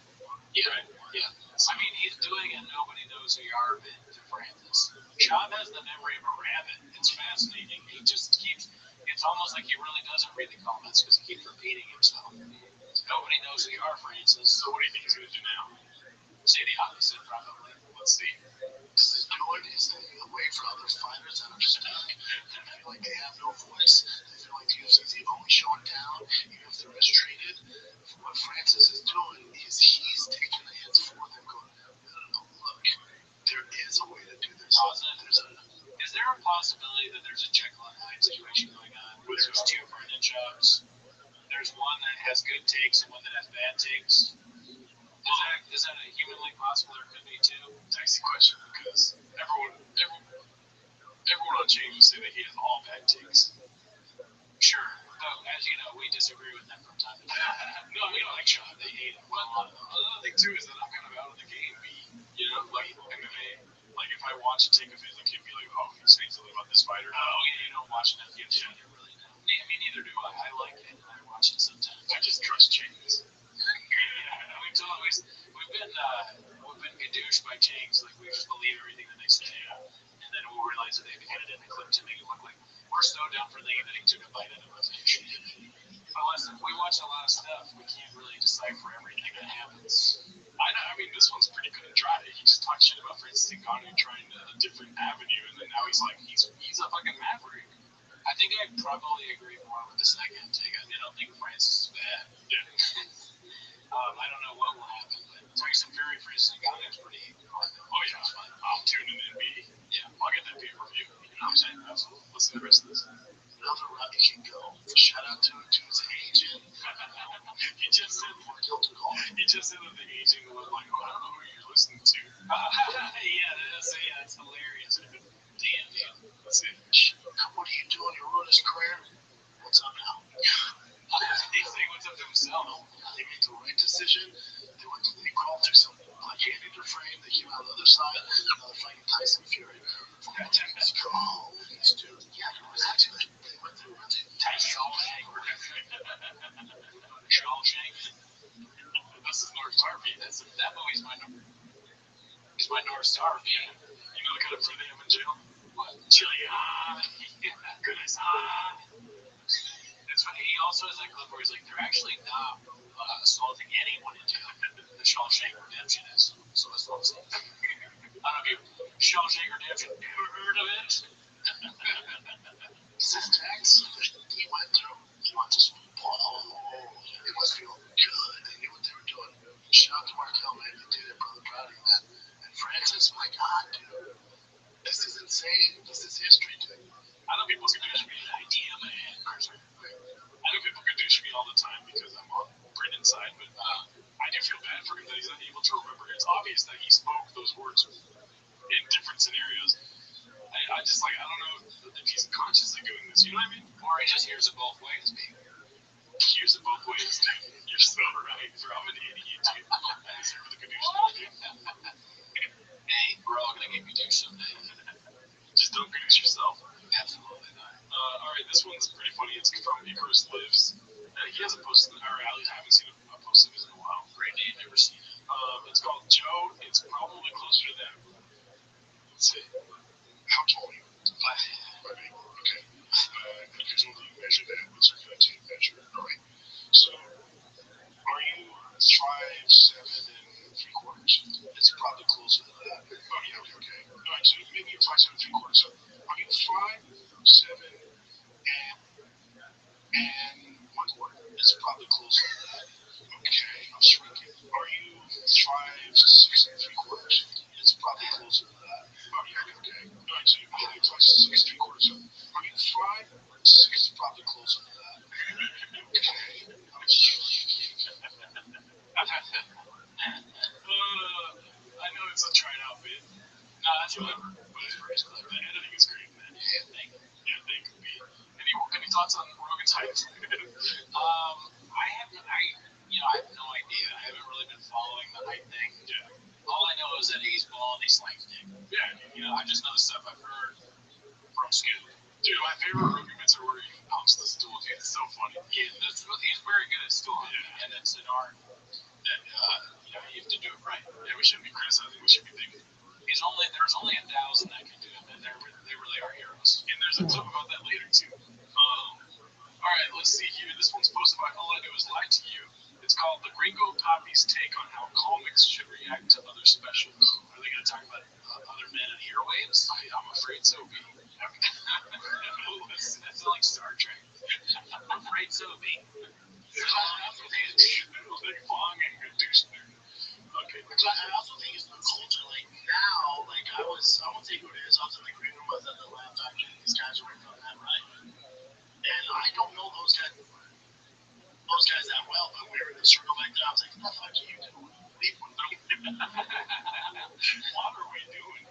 Yeah, right? yeah. I mean, he's doing a nobody knows who you are bit to Francis. Sean has the memory of a rabbit. It's fascinating. He just keeps, it's almost like he really doesn't read the comments because he keeps repeating himself. Nobody knows who you are, Francis. So what do you think he's going to do now? Say the opposite, probably. Let's see. This is doing is taking away from other fighters that are stuck. They feel like they have no voice. They feel like the UFC is the only show in town, even if they're mistreated. What Francis is doing is he's taking the hits for them, going, no, look, there is a way to do this. Is there a possibility that there's a Jekyll and Hyde situation going on? Where there's two Brendan Chubbs. There's one that has good takes and one that has bad takes. Is that a humanly possible? There could be two. Dicey question, because everyone on Change would say that he has all bad takes. Sure. But as you know, we disagree with them from time to time. No, Like Sean, they hate him. Well, another thing too is that I'm kind of out of the game. Like MMA. Like if I watch a take of his, I can be like, oh, he's saying something about this fighter. Oh, yeah, you don't watch enough UFC. You really don't. I mean, neither do I. I like it, and I watch it sometimes. I just trust Chains. Yeah, we've been gadooshed by Chains. Like we just believe everything that they say, and then we'll realize that they've edited the clip to make it look like we're so down for thinking that he took a bite out of a fish. But listen, we watch a lot of stuff. We can't really decipher everything that happens. I know. I mean, this one's pretty cut and dry. He just talked shit about Francis Ngannou trying a different avenue, and then now he's like, he's a fucking maverick. I think I probably agree more with the second take. I don't think Francis is bad. Yeah. I don't know what will happen, but Tyson Fury, Francis Ngannou is pretty hard. Oh yeah, I'm tuning in, B. Yeah, I'll get that pay-per-view. You know what I'm saying? Absolutely. Let's see the rest of this. Another route you can go. Shout out to his agent. He just said that the agent was like, oh, I don't know who you're listening to. That's hilarious. Damn. Let's see. What are you doing? You're ruining his career. What's up now? He's saying what's up to himself. They made the right decision. They crawled through something like Andy Dufresne. They came out the other side. Now they're fighting Tyson Fury. Let's go. These dudes. Yeah, they went through Shawshank. This is North heartbeat. That movie's my He's my North Star. Yeah. You know the kind of fruit they have in jail? What? Chili. Goodness. It's funny. He also has that clip where he's like, they're actually not assaulting anyone in jail. The Shawshank Redemption is. So that's what I'm saying. I don't know if you Shawshank Redemption ever heard of it? Is this tax he went through? He went to school. It must feel good. They knew what they were doing. Shout out to Markel, man. You did it, brother. Proud of you, man. And Francis, my God, dude. This is insane. This is history, dude. I know people can douche me an idea, man. I know people can douche me all the time because I'm on Brendan's side, but I do feel bad for him that he's unable to remember. It's obvious that he spoke those words in different scenarios. I just like, I don't know if he's consciously doing this, you know what I mean? Or he just hears it both ways, maybe. Hears it both ways, dude. You're so right, bro. I'm an idiot, dude. That's for the douche. Hey, we're all gonna get douche someday. Just don't douche yourself. Absolutely not. All right, this one's pretty funny. It's from Icarus Lives. He hasn't posted, or at least I haven't seen a post of his in a while. Great name, never seen it. It's called Joe. It's probably closer to them. Let's see. How tall are you? 5'8". Okay. Because only you measure that. What's your 15 measure? All right. So, are you 5'7" and 3/4"? It's probably closer to that. Oh, yeah, okay. All right, so maybe you're 5'7" and 3/4. So, are you 5'7" and 1/4? It's probably closer to that. Okay, I'm shrinking. Are you 5'6" and 3/4? It's probably closer to that. Oh, yeah, okay. All right, so you're 5'6" 3/4. So, are you 5'6"? Probably closer to that. Okay, I'm shrinking. I know it's a tried out bit. No, that's whatever. But it's pretty clever. The editing is great, man. Yeah, thank you. Any thoughts on Rogan's height? I have no idea. I haven't really been following the height thing. Yeah. All I know is that he's bald, he's like thick. Yeah, I just know the stuff I've heard from Scoop. Dude, my favorite Rogan bits are where he pumps the stool. It's so funny. Yeah, he's very good at stool. Yeah. And it's an art that you have to do it right. Yeah, we shouldn't be criticizing. We should be thinking. There's only 1,000 that can do it, and they really are heroes. And there's a clip about that later too. All right, let's see here. This one's posted by All I Do Is Lie to You. It's called The Gringo Poppy's Take on How Comics Should React to Other Specials. Are they going to talk about other men and airwaves? I'm afraid so, B. That's like Star Trek. I'm afraid so, B. Okay. I also think it's the culture. Like now, like I won't say who it is. I was in the green room. I was at the lab talking. These guys are working on that, right? And I don't know those guys that well, but we were in the circle like that. I was like, what the fuck are you doing? Leave one. What are we doing?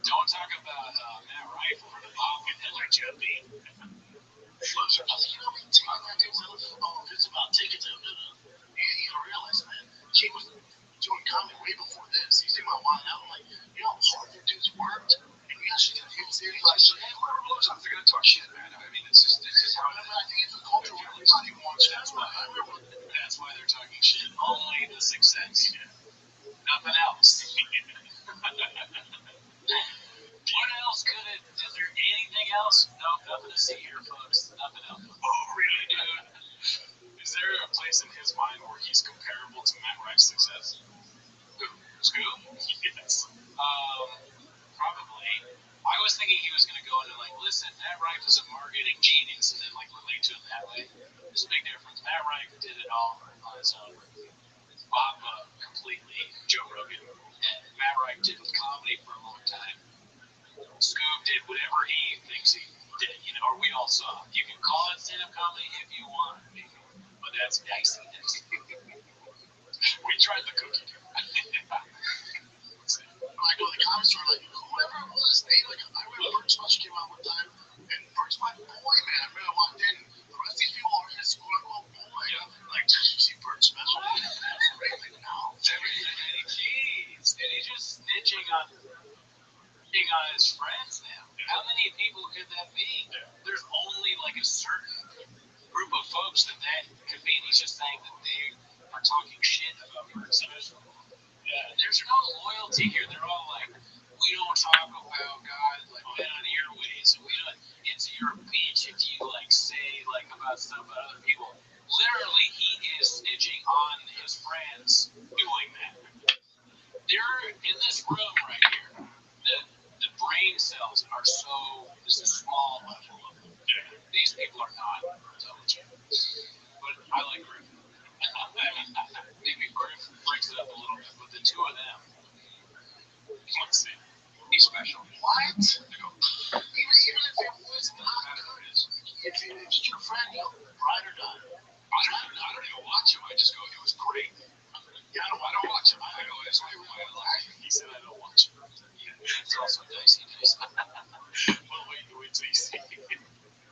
Don't talk about Matt Rifle or the Bob and Hitler Jumping. Loser. I was like, we take that dude. Oh, it's about tickets. You don't realize, man. He was doing comedy way before this. He's doing my wild out. I'm like, you know how hard the dudes worked? And you actually didn't even see it. He's like, hey, whoever blows up, they're going to talk shit, man. I mean, it's just how it is. I think it's a culture where everybody wants that. That's why they're talking shit. Only the Sixth Sense. Nothing else. What else could it? Is there anything else? No, nothing to see here, folks. Nothing else. Oh, really, dude? Is there a place in his mind where he's comparable to Matt Rife's success? Scoop? Yes. Probably. I was thinking he was going to go into like, listen, Matt Rife is a marketing genius, and then like relate to him that way. There's a big difference. Matt Rife did it all on his own. Bob completely Joe Rogan. And Matt Rife did comedy for a long time. Scoop did whatever he thinks he did, or we all saw. You can call it stand-up comedy if you want, but that's dicey. We tried the cookie. I go to the comedy store, like, whoever it was, they like, I remember Bert Smash came out one time, and Bert's my boy, man. I remember I walked in, the rest of these people are in his school, I'm like, oh boy. Like, did you see Bert Smash? That's great, like, no. Jeez, and he's just snitching on his friends now. How many people could that be? There's only like a certain group of folks that could be, and he's just saying that they are talking shit about person. Yeah, there's no loyalty here. They're all like, we don't talk about God like men on airways, and we don't. It's your bitch if you like say like about stuff about other people. Literally, he is snitching on his friends doing that. They're in this room right here. The brain cells are so. There's a small level of them. These people are not intelligent, but I like Griff. Maybe Griff breaks it up a little bit, but the two of them. Let's see. He's special. What? Even if it was not good, if it's your friend, you know, ride or die. I don't even watch him. I just go, it was great. Yeah, I don't watch him. I go, it's really why I like him. He said I don't watch him. Yeah, it's also dicey. Well, wait till you see.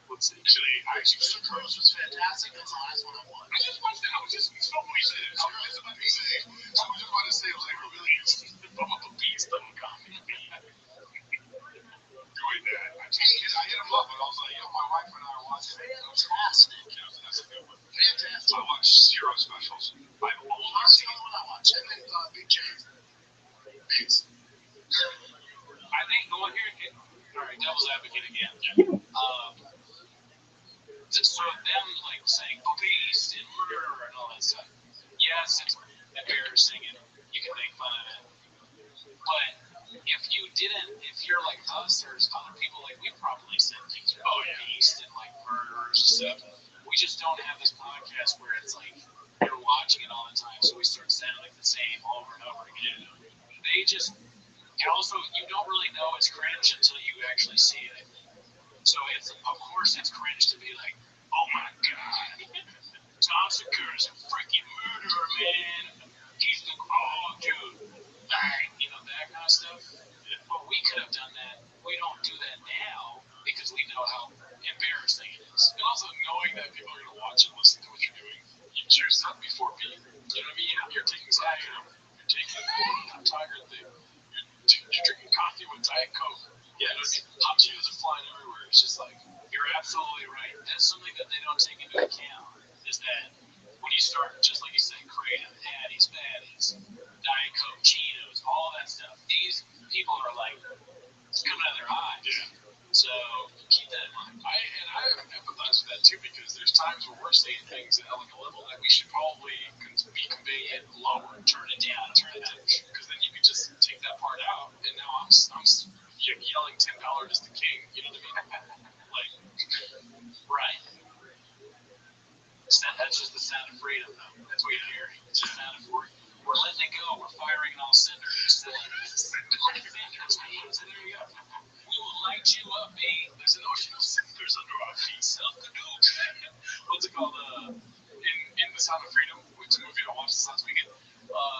Let's see. I actually Mr. Cruz was fantastic. That's the last one I watched. I just watched it. I was just snowboarding. I was about to say, it was like a really interesting Bubba the Beast of a comedy. Doing that. I hit him up, and I was like, yo, my wife and I are watching it. Fantastic. That's a good one. Fantastic. I watched zero specials. I've only That's the seen. only one I watched. And then Big James. Biggs. I think going here. All right, devil's advocate again. So them like saying beast and murder and all that stuff. Yes, it's embarrassing and you can make fun of it. But if you're like us, there's other people like we probably said things about beast and like murderers and stuff. We just don't have this podcast where it's like you're watching it all the time, so we start sounding like the same over and over again. They just, and also you don't really know it's cringe until you actually see it. So it's, of course, it's cringe to be like, oh my god, Tom Segura's a freaking murderer, man. He's the, oh dude, bang, you know, that kind of stuff. But we could have done that. We don't do that now because we know how embarrassing it is. And also knowing that people are going to watch and listen to what you're doing, you choose not before being, you know what I mean? You're taking something, you're taking a tiger thing. You're drinking coffee with Diet Coke. Yeah, hot cheese are flying everywhere. It's just like, you're absolutely right. That's something that they don't take into account, is that when you start, just like you said, creating Hatties, Patties, Diet Coke, Cheetos, all that stuff, these people are like, it's coming out of their eyes. Yeah. So keep that in mind. I empathize with that too, because there's times where we're saying things at like a level that we should probably be conveying it lower, turn it down, because then you could just take that part out, and now I'm yelling $10 is the king. You know what I mean? Like, right. That's just the sound of freedom, though. That's what you're hearing. It's the sound of freedom. We're letting it go. We're firing on all cylinders. So there you go. We will light you up, babe. There's an ocean of cinders under our feet. Self-deduce. What's it called? In The Sound of Freedom, which is a movie I watched this last weekend,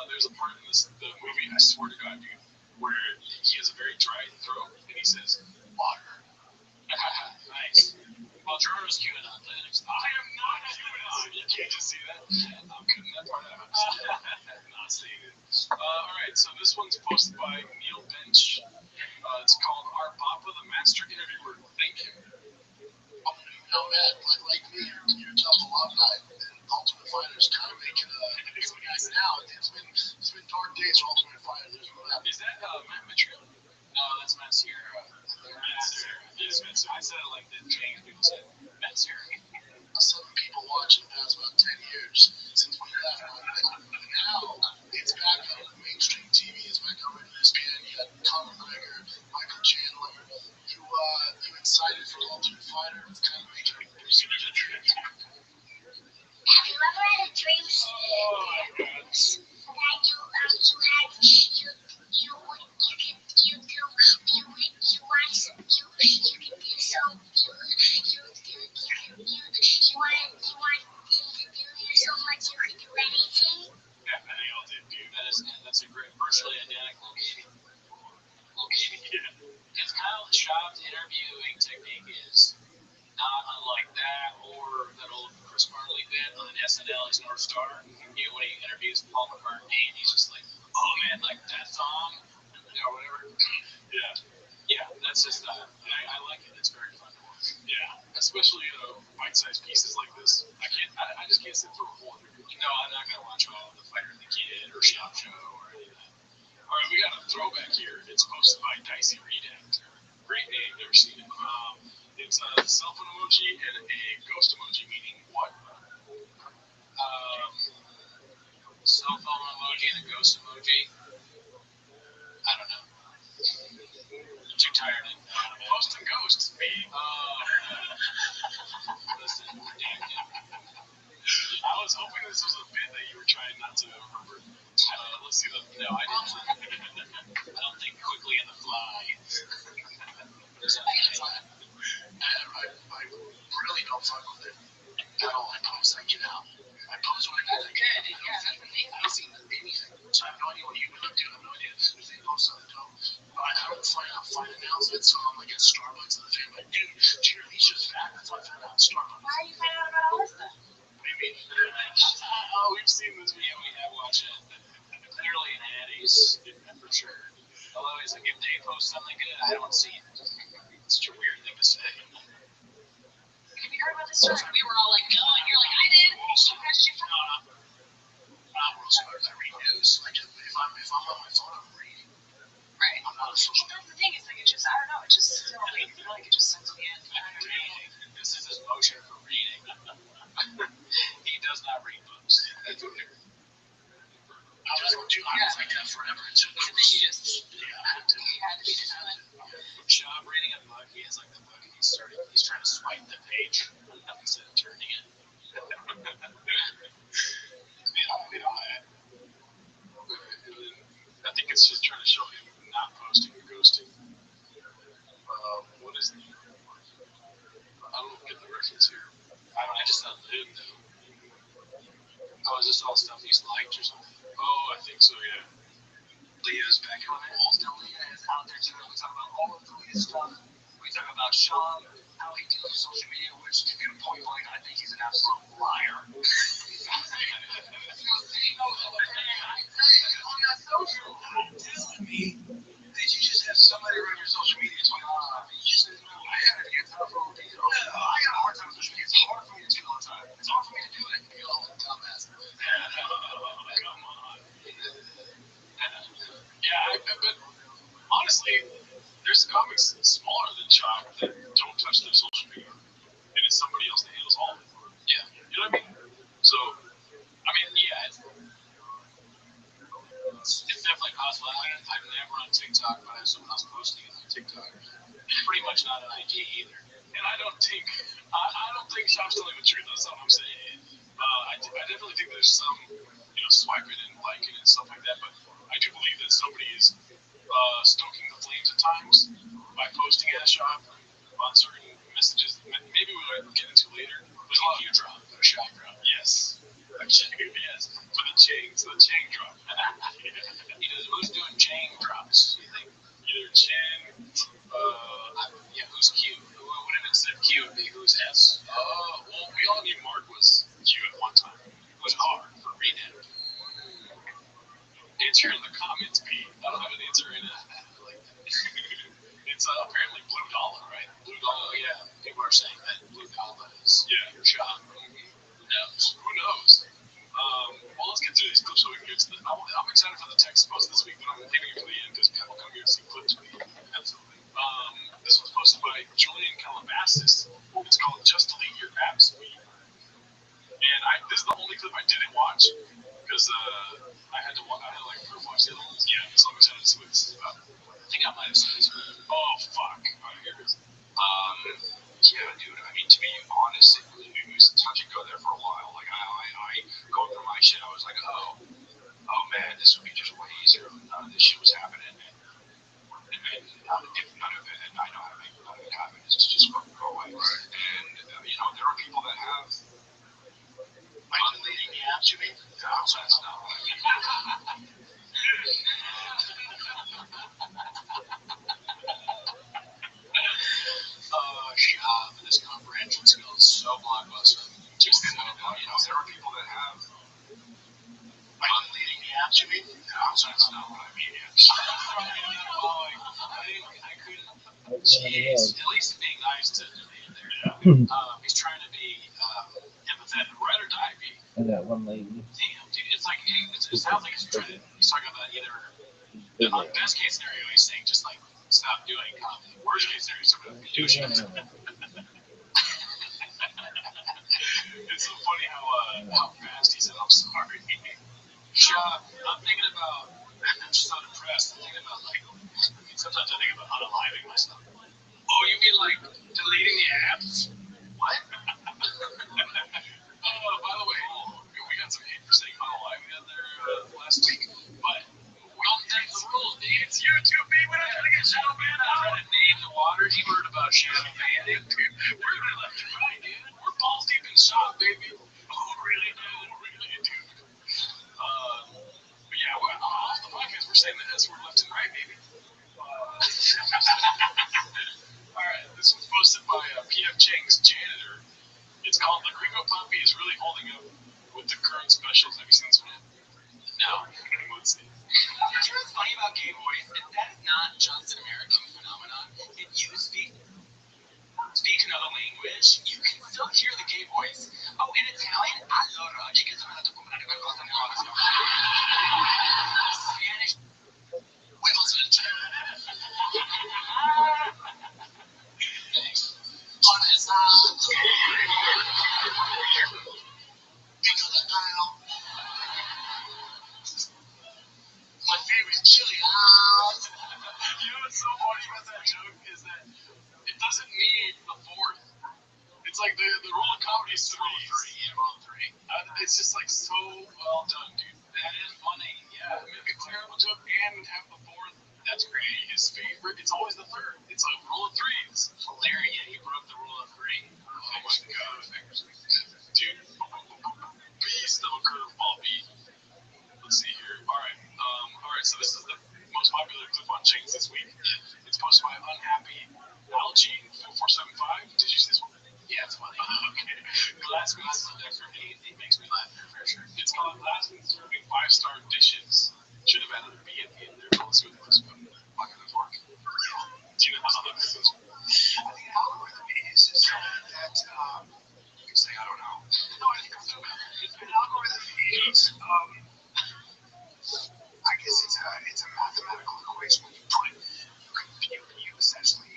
there's a part in the movie, I swear to God, dude, where he has a very dry throat, and he says, water. Nice. Well, Jordan was queuing up. I am not QAnon. You can't just see that. I'm cutting that part out. Not seeing it. All right, so this one's posted by Neil Bench. It's called Our Papa, the Master Interviewer. Thank you. Now, Matt, like me, you're a tough alumni. And Ultimate Fighter's kind of making a guys now. It's been dark days for Ultimate Fighter. There's no doubt. Is that Matt Mitchell? No, that's Matt Sierra. Matt Sierra. Yes, Matt Sierra. I said it like the James people said. Matt Sierra. 7 people watching the past about 10 years since we left. Now it's back on mainstream TV. It's back on ESPN. You got Conor McGregor, Michael Chandler. You excited for Ultimate Fighter? It's kind of making a percentage of dreams. Have you ever had a dream that you want him to do you so much you could do anything? Yeah, I think I'll do, dude. That's a great, virtually identical game. Yeah. It's kind of the chopped interviewing technique is not unlike that, or that old Chris Farley bit on SNL, he's North Star. When he interviews Paul McCartney, and he's just like, oh man, like that song, or whatever. Yeah, that's his style. I like it. It's very fun to watch. Yeah, especially bite-sized pieces like this. I just can't sit through a whole interview. No, I'm not gonna watch all of the Fighter and the Kid or Shop Show or any of that. All right, we got a throwback here. It's posted by Dicey Redact. Great name, never seen it. It's a cell phone emoji and a ghost emoji, meaning what? Cell phone emoji and a ghost emoji. I don't know. I'm too tired. Posting ghosts, me. Listen, I was hoping this was a bit that you were trying not to remember. Let's see. No, I didn't. I don't think quickly in the fly. I really don't fuck with it. I don't like posts. I get out. I post when I get. I don't see anything. So I have no idea what you would do. I have no idea if they post something dope. But I don't find announcements. So I'm like at Starbucks and the fan like, dude, Jerry Lee's just fat. That's why I found out at Starbucks. Why are you finding out about all this stuff? Maybe. Oh, we've seen this video. We have watched it. Clearly an Addie's, for sure. Although he's like, if they post something good, I don't see it. It's such a weird thing to say. Have you heard about this story? We were all like, no, and you're like, I did. So where did you find it? I'm real smart. I read news. If I'm on my phone, I'm reading. Right. I'm not a social Well, that's the thing. It's like, it just, I don't know. It just, I feel like it just sends me in. This is his motion for reading. He does not read books. That's weird. I was like that forever. Until And then you just, I had to. you had to be disciplined. Job reading a book. He has like the book. He's trying to swipe the page instead of turning it. I think it's just trying to show him not posting or ghosting. What is the? I don't get the reference here. I just not live though. Oh, is this all stuff he's liked or something? Oh, I think so. Yeah. Leah's back on it. Leah is out there too. We talk about all of the Leah stuff. We talk about Sean, how he deals with social media, which to get a point blank, I think he's an absolute liar. Telling me that you just have somebody run your social media 24/7. You just said, no, I had to get time for a deal. I got a hard time with social media. It's hard for me to do all the time. It's hard for me to do it. You know, dumbass. Come on. Yeah, but honestly, there's comics smaller than Chop that don't touch their social media, and it's somebody else that handles all of it. Yeah, you know what I mean? So, I mean, yeah, it's definitely possible. I'm never on TikTok, but I have someone else posting it on TikTok. Pretty much not on IG either. And I don't think Chop's telling the truth. That's all I'm saying. I definitely think there's some, swiping and liking and stuff like that. But I do believe that somebody is stoking the flames at times by posting at a shop on certain messages. Maybe we'll get into later. There's a lot of drop, a shop drop. Yes. Yes. For the chain drop. Who's doing chain drops? You think either Chin, who's Q? Who would have been said Q would be who's S? Well, we all knew Mark was Q at one time. It was R for Redan. Answer in the comments, Pete. I don't have an answer in it. It's apparently Blue Dollar, right? Blue Dollar, yeah. People are saying that Blue Dollar is your shop. Who knows? Well, let's get through these clips so we can get to this. I'm excited for the text post this week, but I'm leaving it for the end because people come here to see clips. Absolutely. This was posted by Julian Calabasas. It's called Just Delete Your App Speed. And this is the only clip I didn't watch because I had to like watch the other ones. Yeah, so I'm excited to see what this is about. I think I might have seen this one. Oh, fuck. All right, here it is. Yeah, dude. I mean, to be honest, it was touch and go there for a while. Like, I going through my shit, I was like, oh man, this would be just way easier if none of this shit was happening. And if none of it, and I know how to make none of it happen, it's just fucking go away. Right. And, there are people that have deleting the apps, you mean? No, that's not what I mean. Shop and his comprehension skills so blockbuster. Just there are people that have deleting the apps, you mean? No, that's not what I mean. I couldn't. Jeez, at least being nice to the man there. He's trying to be empathetic, right or die, Pete? I know. that one lady. Damn, dude, it's like it sounds like he's trying to. He's talking about either best case scenario, he's saying just like stop doing comedy. Worst case scenario, he's talking about do shit. It's so funny how fast he said, "I'm sorry." Sean, I'm thinking about. I'm just so depressed. I'm thinking about like. Sometimes I think about unaliving myself. Oh, you mean like deleting the apps? What? Oh, by the way, we got some hate for saying unaliving on there last week, but that's the rules, dude. It's YouTube, baby. We're not trying to get shadow banned out. Trying to name the waters. You heard about shadow banning, dude. We're really left and right, dude. We're balls deep in shop, baby. Oh, really, dude. But yeah, off the podcast, we're saying the S word left and right, baby. Alright, this was posted by P.F. Chang's janitor. It's called The Gringo Puppy is Really Holding Up with the Current Specials. Have you seen this one? No. Let's see. You know what's funny about gay boys? That is not just an American phenomenon. If you speak another language, you can still hear the gay voice. Oh, in Italian, allora, oggi che sono andato a comprare qualcosa nel negozio. Spanish, huevos en el chat. My favorite chili. You know what's so funny about that joke is that it doesn't need a fourth. It's like the rule of comedy is three. Rule of three. It's just like so well done, dude. That is funny. Yeah, make a terrible joke and have the fourth. That's great. His favorite. It's always the third. It's a rule of threes. Hilarious. He broke the rule of three. Oh my god. Dude. Beast of a curveball beat. Let's see here. Alright, so this is the most popular clip on Chains this week. It's posted by Unhappy Algae 4475. Did you see this one? Yeah, it's funny. Okay. Glassman Decker. It makes me laugh for sure. It's called Glassman serving 5-star dishes. Should have added a B at the end there. Let's see what this one. Fucking this work. Do you know how this is? I think the algorithm is that you can say I don't know. No, I think I'm so bad. An algorithm is I guess it's a mathematical equation. You essentially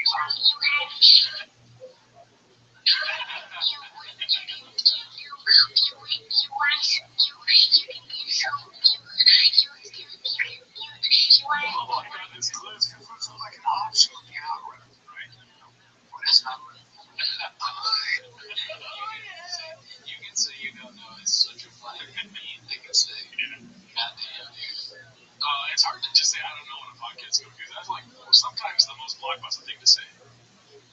oh my god, this includes like an option of the algorithm, right? What is not you can say you don't know. It's such a funny mean thing to say. Goddamn, dude. It's hard to just say I don't know when a podcast goes because that's like sometimes the most blockbuster thing to say.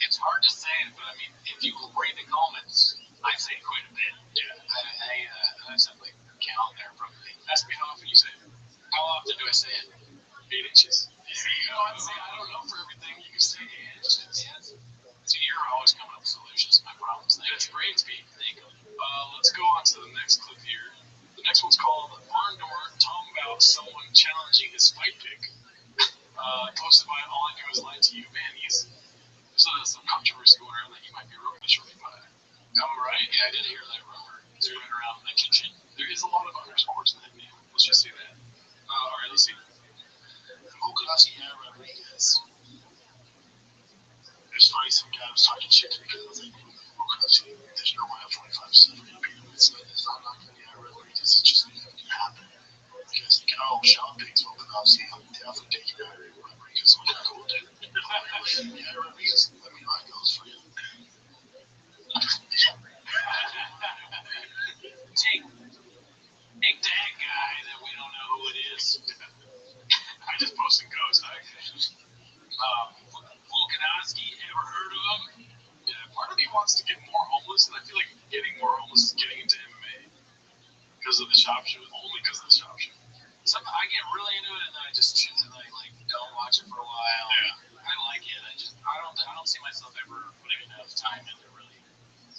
It's hard to say it, but I mean, if you read the comments, I say it quite a bit. Yeah, I simply count there probably. Ask me how often you say it. How often do I say it? 8 inches. Yeah, you know, I'd say I don't know for everything. You can say 8 inches. Yeah. So you're always coming up with solutions to my problems. That's great, Pete. Thank you. Let's go on to the next clip here. The next one's called Barn Door talking about someone challenging his fight pick. Posted by All I Do Is Lie to You. Man, there's some controversy going around that he might be roping shortly by. Oh, right. Yeah, I did hear that rumor. It's going around in the kitchen. There is a lot of other sports in that game. Let's just say that. All right, let's see. Rodriguez. It's funny, some guy was talking shit to me because I was like, there's no way I'm 25% going to beat him. It's not going to be Rodriguez. It's just going to happen. Because you can all Sean Pigs open up, see, I'm definitely taking Rodriguez on that cool dude. Yeah, Rodriguez, let me know how it goes for you. Take that guy that we don't know who it is. I just posted ghosts. Volkanovski, ever heard of him? Yeah, part of me wants to get more homeless, and I feel like getting more homeless is getting into MMA because of the shop show. Only because of the shop show. I get really into it, and then I just choose to like don't watch it for a while. Yeah. I like it. I don't see myself ever putting enough time into really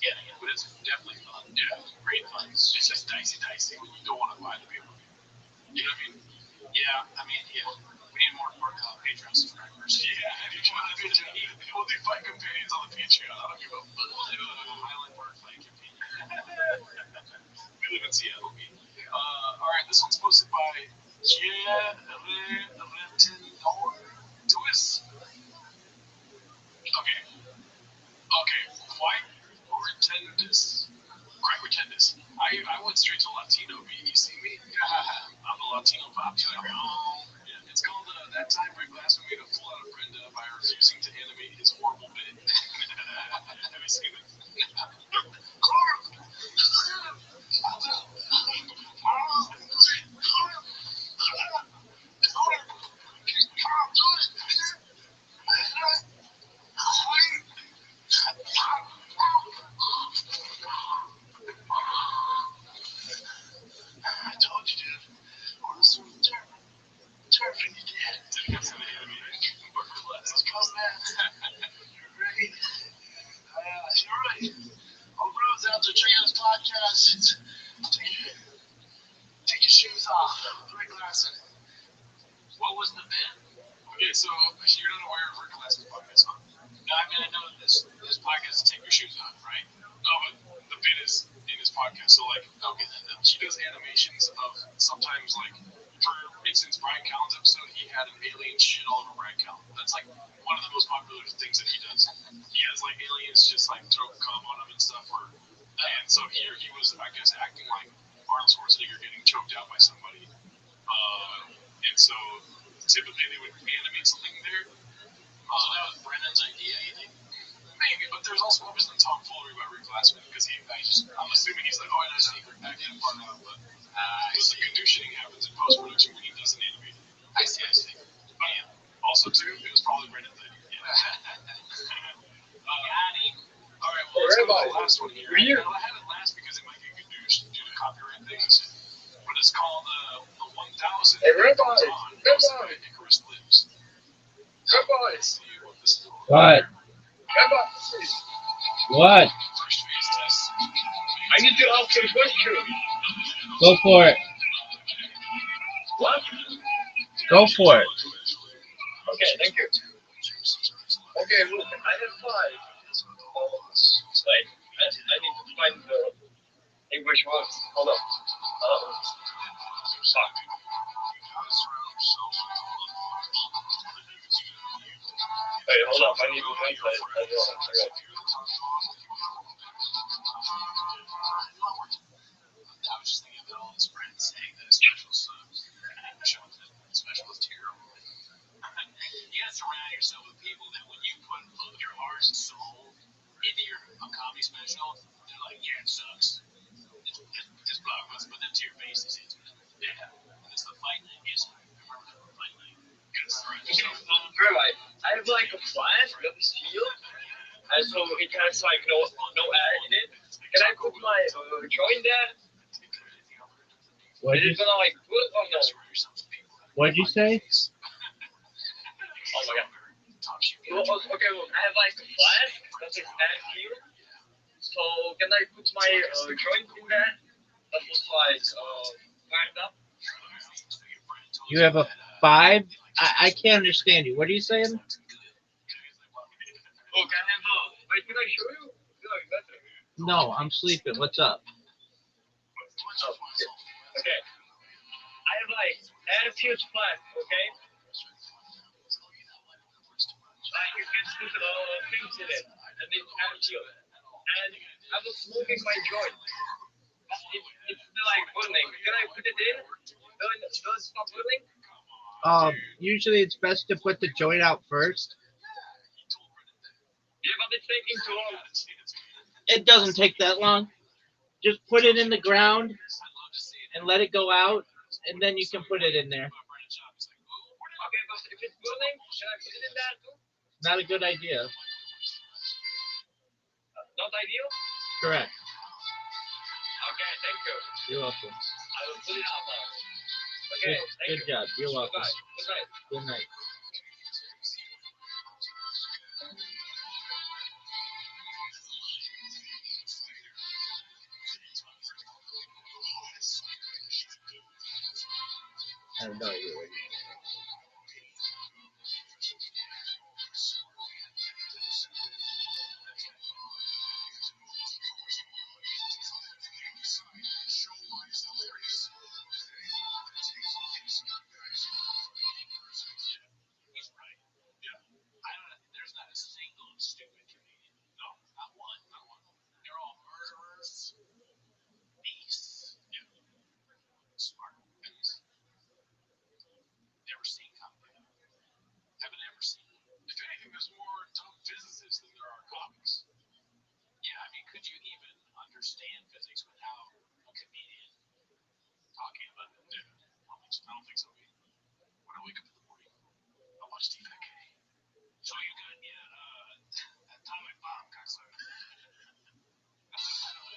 getting it, but it's definitely fun. Yeah, great fun. It's just dicey when you don't want to buy the people. You know what I mean? Yeah, we need more Patreon subscribers. Yeah, we'll do fight companions on the Patreon. I don't give a fuck. We'll do a Highland Park fight companion. We live in Seattle. All right, this one's posted by Twist. Okay, quite retendus. Quite retendus. I went straight to Latino beat. You see me? I'm a Latino popular. Yeah, it's called That Time Rick Glassman made a fool out of Brenda by refusing to animate his horrible bit. Have you seen it? I told you, dude. Honestly, turf in your head. It's an animation. Let's go, man. You're right. You're right. I'll browse out to check out his podcast. Take your shoes off. Rick Larson. What was the bit? Okay, so you're not aware of Rick Glassman's podcast, huh? No, I mean I know this podcast is Take Your Shoes Off, right? No, but the bit is in his podcast. So like, okay, she does animations of sometimes like, for instance, Brian Callen's episode, he had an alien shit all over Brian Callen. That's like one of the most popular things that he does. He has like aliens just like throw cum on him and stuff. And so here he was, I guess, acting like Arnold Schwarzenegger getting choked out by somebody. And so typically they would animate something there. So that was Brennan's idea, you think? Maybe, but there's also obviously tomfoolery about Rick Glassman because I'm assuming he's like, oh, I know secret back in part of but the conditioning happens in post production when he doesn't animate. I see. But also too, it was probably Brennan's idea. Got him. All right, well, let's go to the last one here. I have it last because it might get good news due to copyright things. But it's called the 1000. Hey, Rabbi. Icarus Lives. Rabbi. Let's see what this is. What? Rabbi. What? First phase test. I need to ask you a question. Go for it. What? Go for it. Okay, thank you. Okay, look, I have 5. Wait, I need to find the English word. Hold on. Fuck. Wait, hold up. I need to translate. Okay. I was just thinking about all his friends saying that his special sucks. Special is terrible. You gotta surround yourself with people that when you put your heart and soul into your comedy special, they're like, yeah, it sucks. It's blockbuster, but then to your face, it's intimate. Yeah. And it's the fight night. Yes, I remember that fight night. Rabbi, I have like a plant that is sealed, and so it has like no air in it. Can I put my joint there? What'd Is you, it gonna like put or no? what'd you say? Oh my god. Well, okay, well, I have like a plant that is air sealed. So can I put my joint in there? That was like wired up. You have a 5? I can't understand you. What are you saying? Oh, can I have a? Wait, can I show you? No, better. No, I'm sleeping. What's up? Oh, yeah. Okay. I have like air fused plant, okay? Like you can put things in it, and it's air fused. And I was smoking my joint. It's like burning. Can I put it in? Does it stop burning? Usually it's best to put the joint out first. Yeah, but it's taking too long. It doesn't take that long. Just put it in the ground and let it go out, and then you can put it in there. Okay, but if it's burning, can I put it in there too? Not a good idea. Not ideal? Correct. Okay, thank you. You're welcome. I will put it out now. Okay, thank Good you. job. You're welcome. Goodbye. Good night. I don't know you. dumb physicists than there are comics. Yeah, I mean, could you even understand physics without a comedian talking about it? Yeah, I don't think so. When I wake up in the morning, I watch TVK. So you got atomic bomb, cocksucker. I don't know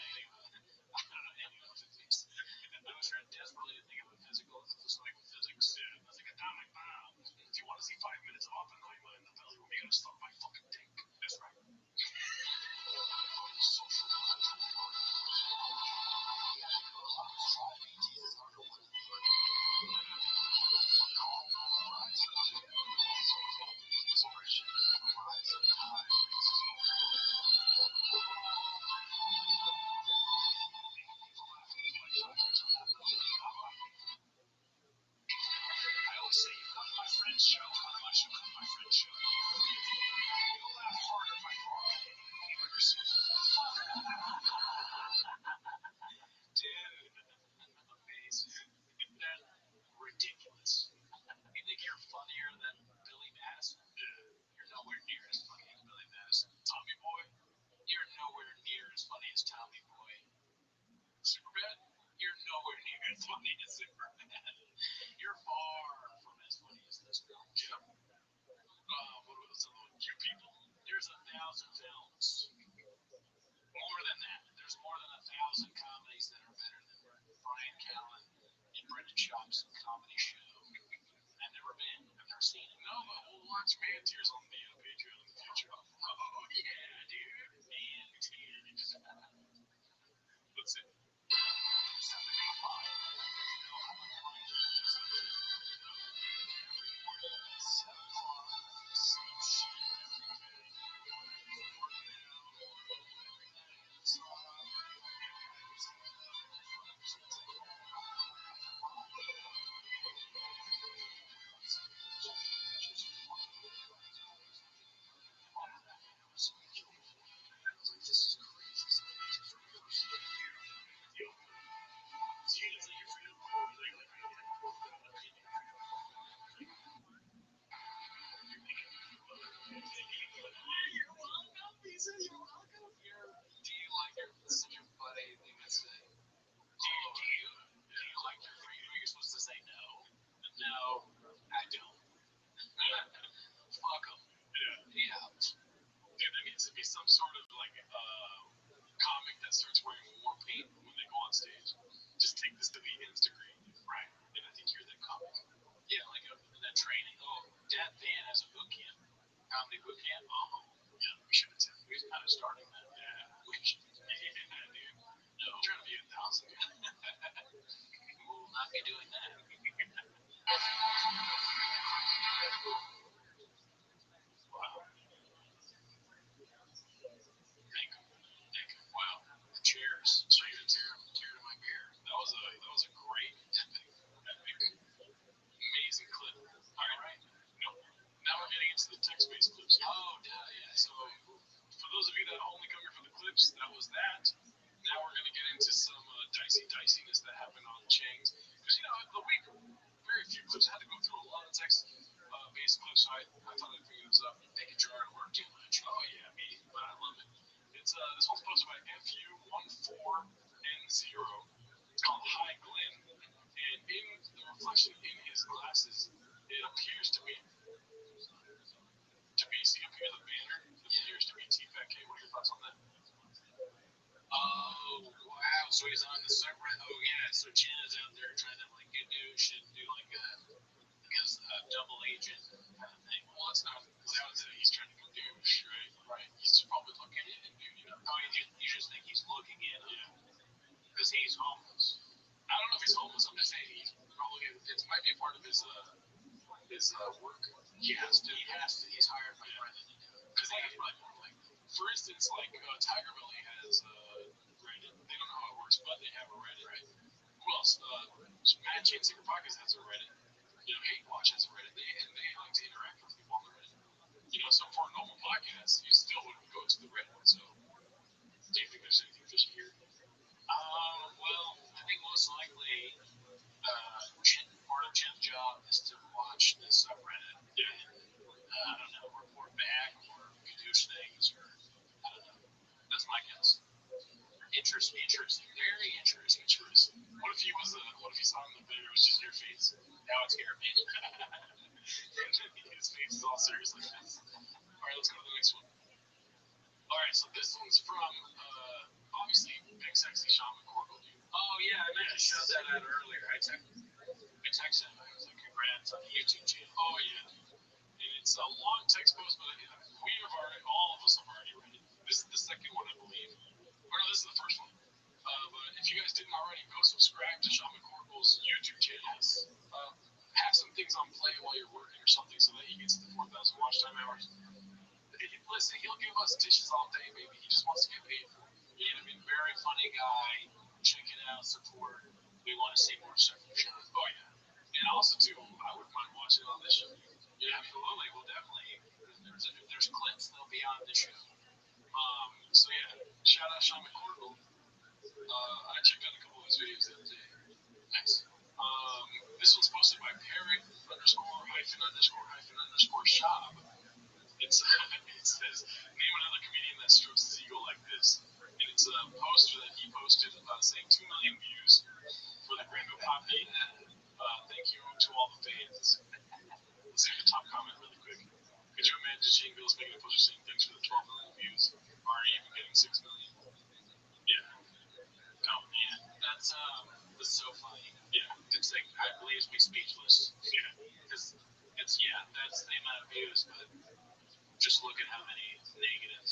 any of physics. I was trying desperately to think of a physical, something with physics. Yeah. I was like, atomic bomb. Do you want to see 5 minutes of Oppenheimer in the belly room? You gotta stop my fucking dick. That's right. I always say, you come to my friend's show, come to my show, come to my friend's show. You'll laugh harder by far. Dude, amazing. That's ridiculous. You think you're funnier than Billy Madison? You're nowhere near as funny as Billy Madison. Tommy Boy? You're nowhere near as funny as Tommy Boy. Superbad? You're nowhere near as funny as Superbad. You're far from as funny as this film. Yep. What are those other ones? You people? There's 1,000 films. More than that. There's more than 1,000 comedies that are better than Brian Callen and Brendan Schaub's comedy show. I've never been. I've never seen it. No, but we'll watch Man Tears on the Patreon in the future. Oh, yeah, dude. Man Tears. Let's see. You're welcome. He said you're welcome. Do you like your such a funny thing to say? Do you like your freedom? You're supposed to say no. No, I don't. Fuck them. Yeah. Dude, there needs to be some sort of like comic that starts wearing war paint when they go on stage. Just take this to the nth degree. Right. And I think you're that comic. Yeah, like that training. Oh, Dad Van has a boot camp. Comedy boot camp? Oh, yeah, we should have said. We're kind of starting that. Yeah, we should. Yeah, dude. No, we're trying to be 1,000. We will not be doing that. Wow. Thank you. Wow. Cheers. So you're tear to my beer. That was a great epic, amazing clip. All right. No. Now we're getting into the text-based clips. Oh, yeah. So for those of you that only come here for the clips, that was that. Now we're going to get into some diciness that happened on Chang's. Because, the week, very few clips. I had to go through a lot of text-based clips, so I thought I'd bring this up, making sure I don't work too much. Oh, yeah, me, but I love it. It's this one's posted by FU14N0. It's called Hi Glenn. And in the reflection in his glasses, it appears to be see up here the banner. It appears to be TFK. What are your thoughts on that? Oh, wow. So he's on the subreddit. Oh, yeah. So Chen is out there trying to, like, good news should do, like, a double agent kind of thing. Well, it's not. He's trying to go douche, right? Right. He's probably looking in and doing, Oh, you just think he's looking in. Yeah. Because he's homeless. I don't know if he's homeless. I'm just saying he's probably, it might be a part of his work. He has to. He's hired by Brendan. Because they probably more like, for instance, like Tiger Belly has Reddit. They don't know how it works, but they have a Reddit. Right? Who else? Mad Chain Secret Podcast has a Reddit. Hate Watch has a Reddit. They like to interact with people on the Reddit. So for a normal podcast, you still would go to the Reddit. So, do you think there's anything fishy here? Well, I think most likely, part of Jim's job is to watch the subreddit and, I don't know, report back or Interesting. Very interesting. What if he saw him in the video, it was just your face? Now it's hair, man. His face is all serious like this. Alright, let's go to the next one. Alright, so this one's from, obviously, Big Sexy Sean McCorkle, dude. Oh, yeah, I meant to shout that out earlier. I texted him. I was like, congrats on the YouTube channel. Oh, yeah. And it's a long text post, but all of us have already read it. This is the second one, I believe. Or no, this is the first one. But if you guys didn't already, go subscribe to Sean McCorkle's YouTube channel. Have some things on play while you're working or something so that he gets the 4,000 watch time hours. Listen, he'll give us dishes all day, baby. He just wants to get paid for it. You know what I mean? Very funny guy. Check it out, support. We want to see more stuff from Sean. Oh, yeah. And also, too, I wouldn't mind watching on this show. Yeah, absolutely. We'll definitely. If there's clips, they'll be on this show. So, yeah, shout out Sean McCorkle. I checked out a couple of his videos the other day. Nice. This one's posted by parrot _hyphen__hyphen_ shop. It says, name another comedian that strokes his ego like this. And it's a poster that he posted saying 2 million views for the Gringo Poppy. Thank you to all the fans. Let's see the top comment really quick. Could you imagine Shane Gillis making a poster saying thanks for the 12 million views? Already even getting 6 million? Yeah. Oh, yeah. That's so funny. Yeah. It's like, I believe me speechless. Yeah. Because that's the amount of views, but just look at how many negative,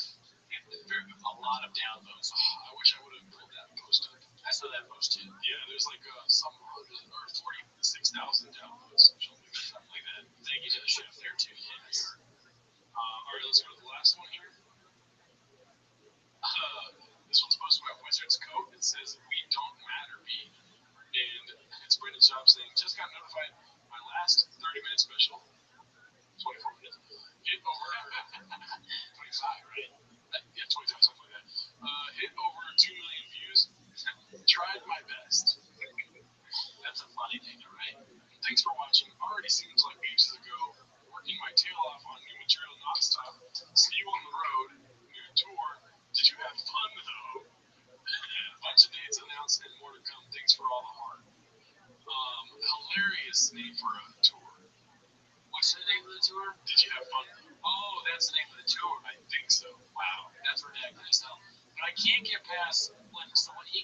a lot of downvotes. I wish I would have pulled that post up. I saw that post too. Yeah, there's like some 100 or 46,000 downvotes, something like that. Thank you to the chef there too. Yes. Alright, let's go to the last one here. This one's posted by Wizard's Coat. It says, "We don't matter, B." And it's Brendan Schaub saying, "Just got notified my last 30-minute special, 24 minutes, hit over 25, right? Yeah, 25, something like that. Hit over 2 million views. Tried my best." That's a funny thing, right? Thanks for watching. Already seems like ages ago. Working my tail off on new material nonstop. See you on the road. New tour. Did you have fun though? Bunch of dates announced and more to come. Thanks for all the heart. Hilarious name for a tour. What's the name of the tour? Did you have fun? Oh, that's the name of the tour. I think so. Wow, that's ridiculous. But I can't get past when he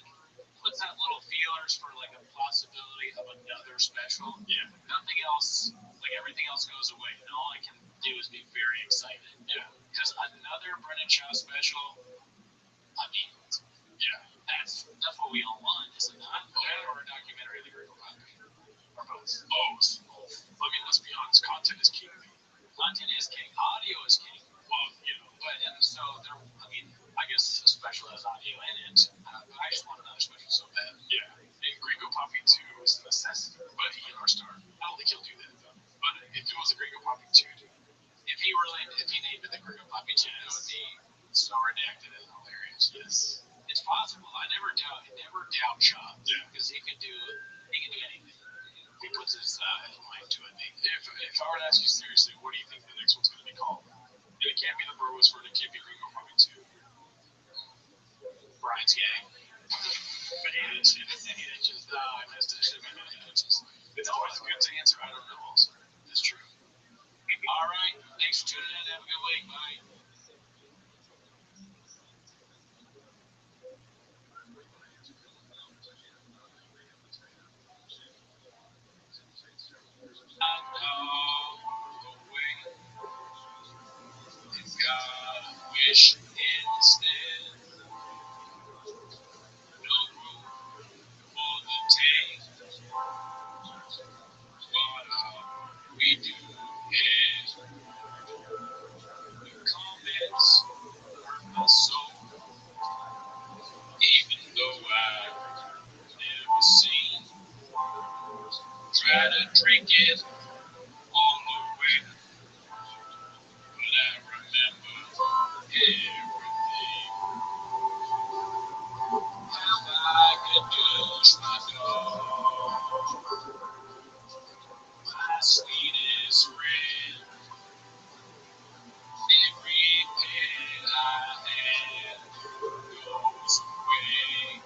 puts out little feelers for like a possibility of another special. Yeah. Nothing else, like everything else goes away, and all I can do is be very excited. Yeah. Because another Brendan Shaw special, I mean, yeah, that's what we all want, is it not? That or a documentary of the Gringo Poppy. Or both. I mean, let's be honest, content is king. Content is king. Audio is king. Well, but and so there. I mean, I guess a special has audio in it. But I just want another special so bad. Yeah. And Gringo Poppy 2 is a necessity. But our star. I don't think he'll do that though. But if it was a Gringo Poppy 2, if he named it the Gringo Poppy 2, it would be so redacted and hilarious. Yes. It's possible. I never doubt Sean. Yeah. Because he can do anything. He puts his mind to it. If I were to ask you seriously, what do you think the next one's going to be called? And it can't be the Bro Whisperer, it can't be Gringo Poppy 2. Brian's gang. Bananas. I missed it. It's always good to answer I don't know also. That's true. Alright, thanks for tuning in. Have a good week. Bye. God wish instead. No room for the take. What we do is comments hurt my soul. Even though I've never seen, try to drink it all away. But I remember everything. How I could touch my dog, my sweetest friend. Every pain I had goes away.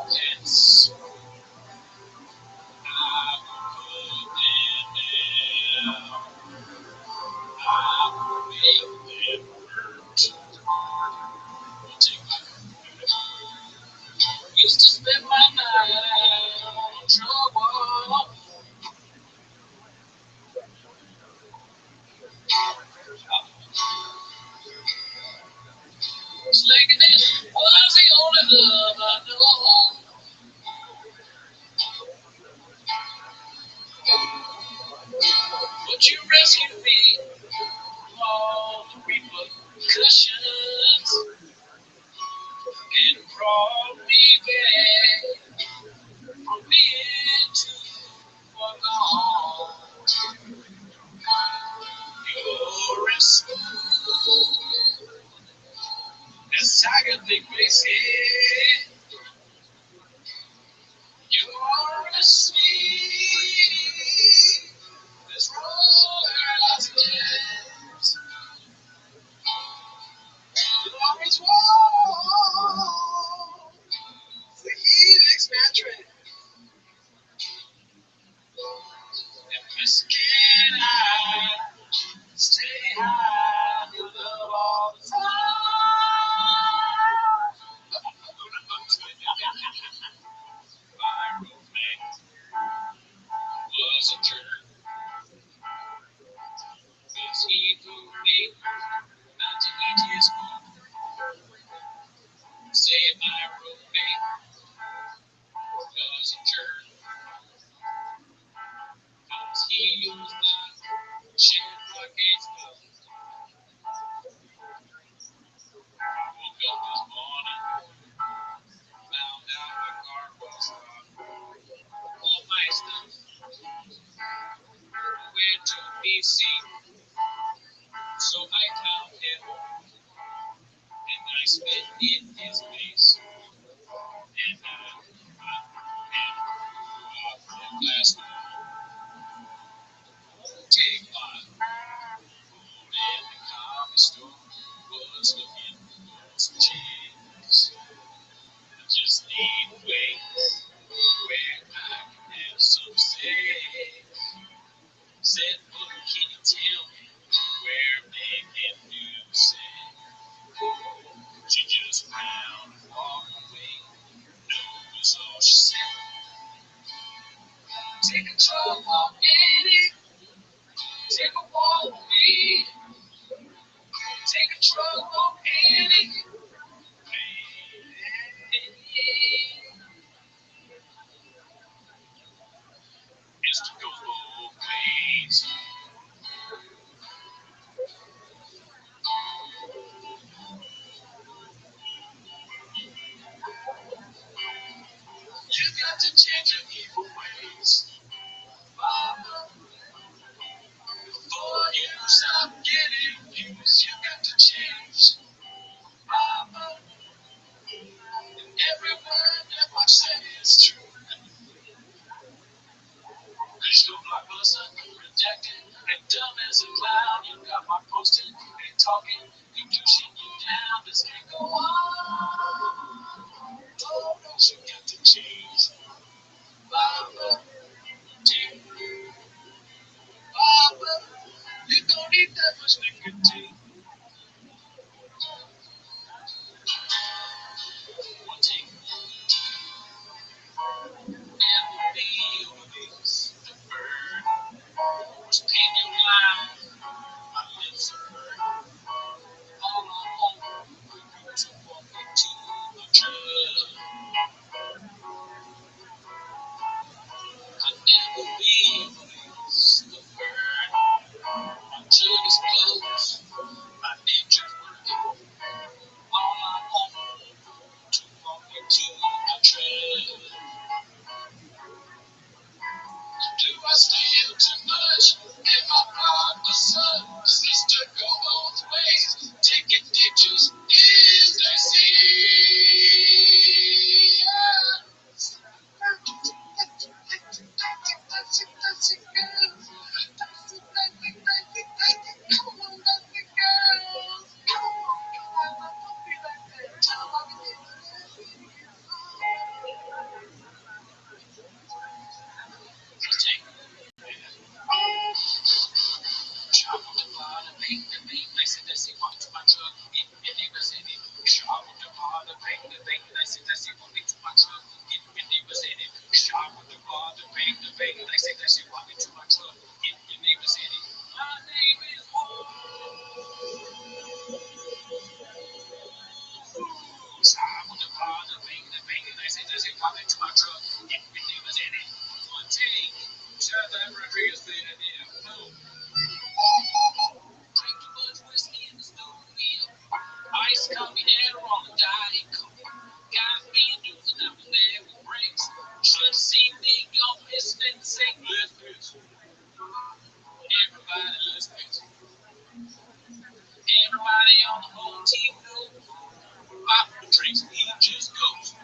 pets. I will put them down. I will make them hurt. Used to spend my night on trouble. Slinging it was the only love I know. But you rescued me from all the repercussions and brought me back from being too far gone. You're as smooth as tiger thick biscuit. You're as sweet as Rothschild'S. Love is warm, the helix mattress, and Miss Can I stay high, your love all the time. My roommate was a jerk, 'cause he told me not to eat his food. Say my roommate was a jerk, 'cause he was not sharing buckets. Woke up this morning, found out my car was all my stuff where to be seen. So I found him and I spit in his face. And I last take my food in the comic store was looking for some cheese. I just need a place where I can have some steak. Said, look, can you tell me where they can do say? She just frowned and walked away. No was all she said. Take a truck walk, Annie. Take a walk with me. Take a truck walk, Annie. History goes both ways. You got to change your evil ways, Mama. Before you stop getting views, you got to change, Mama. And every word that I say is true. Cause you're blockbuster, rejected, and dumb as a clown. You got my posting and talking, and pushing you down. This can't go on. Oh, no, you got to change, Mama. Mama, you don't need that much nicotine. One thing, and the release, the bird was painting line. My lips are burning. All alone, we go to walk into the truck. I never release the bird until it's close. truck. If they was in it, shop with the bar, the bank, that's it, walk into my truck. If they was in it, shop with the bar, the bank, that's it, walk into my truck. If they was in it, my name is shop with the bar, the bank, that's it, walk into my truck. If they was in it, one take, shut that Rodriguez been in there. No. Drink too much whiskey in the studio. Ice coffee and on the diet coke. Got me using up and there with breaks. Should have seen me go listening, sing, let's pitch. Everybody, let's pitch. Everybody on the whole team knows. Pop the drinks, he just goes.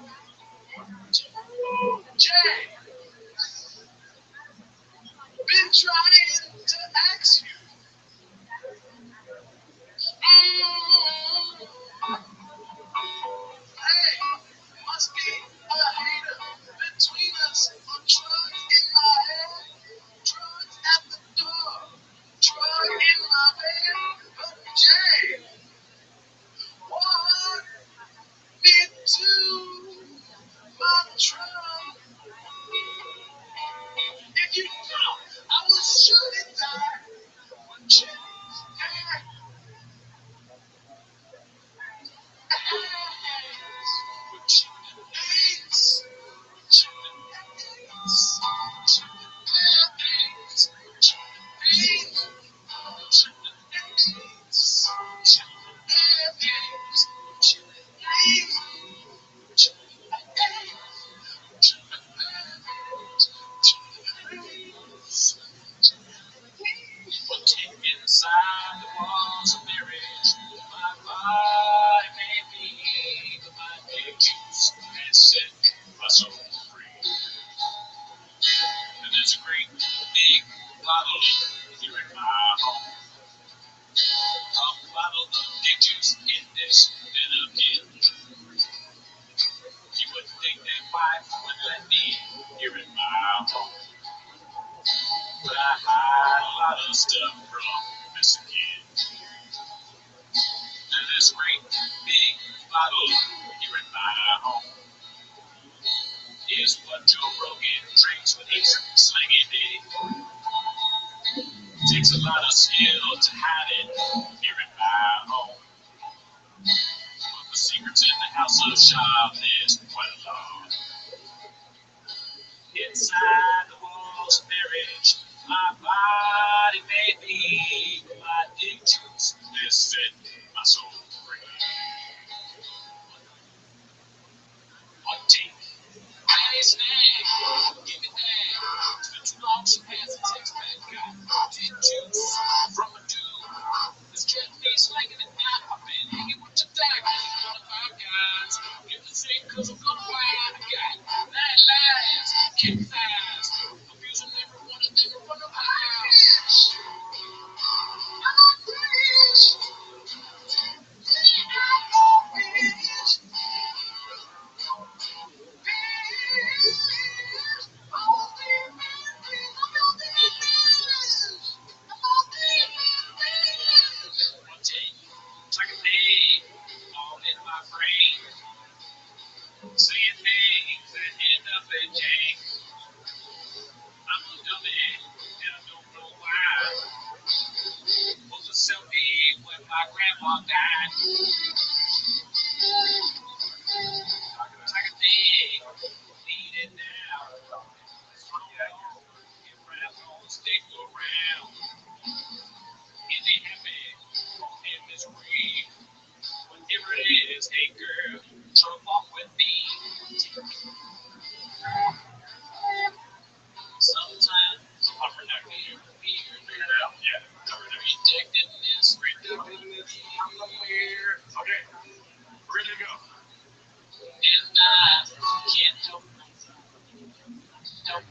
Jay, been trying to ask you. Hey, must be a hater between us. Drugs in my head, drugs at the door, drug in my bed. But Jay, what did to my drug? If you know, I would shoot it down. But Jay, Inside the walls of marriage, my body may be, but my big juice has set my soul free. And there's a great big bottle here in my home. A bottle of big juice in this little bin. You wouldn't think that wife would let me here in my home. But I hide a lot of stuff from this kid. And this great big bottle here in my home is what Joe Rogan drinks when he's slinging it. Takes a lot of skill to hide it here in my home. But the secrets in the house of Shab is quite a lot. Inside the walls of marriage, my body may be, but my dick juice has set my soul free. One take. Hey, snag, give me that. It's been too long, she has a text back. Got dick juice from a dude. This jet me slanging it out. I've been hanging with your dad. One of our guys. Give the same cause I'm gonna find a guy. That lies, kick thighs. Abusing every one of them in front of my house. One take, like a thing, all in my brain. Saying things that end up in Jane. I'm a dummy, and I don't know why. Was a selfie when my grandma died. Like a thing, need it now. Get right on, stick around. Is he happy? In misery? Whatever it is, hey girl, come walk with me. Sometimes I'm reductive, figured out, yeah. Rejectedness, I'm aware. Okay, ready to go. And I can't help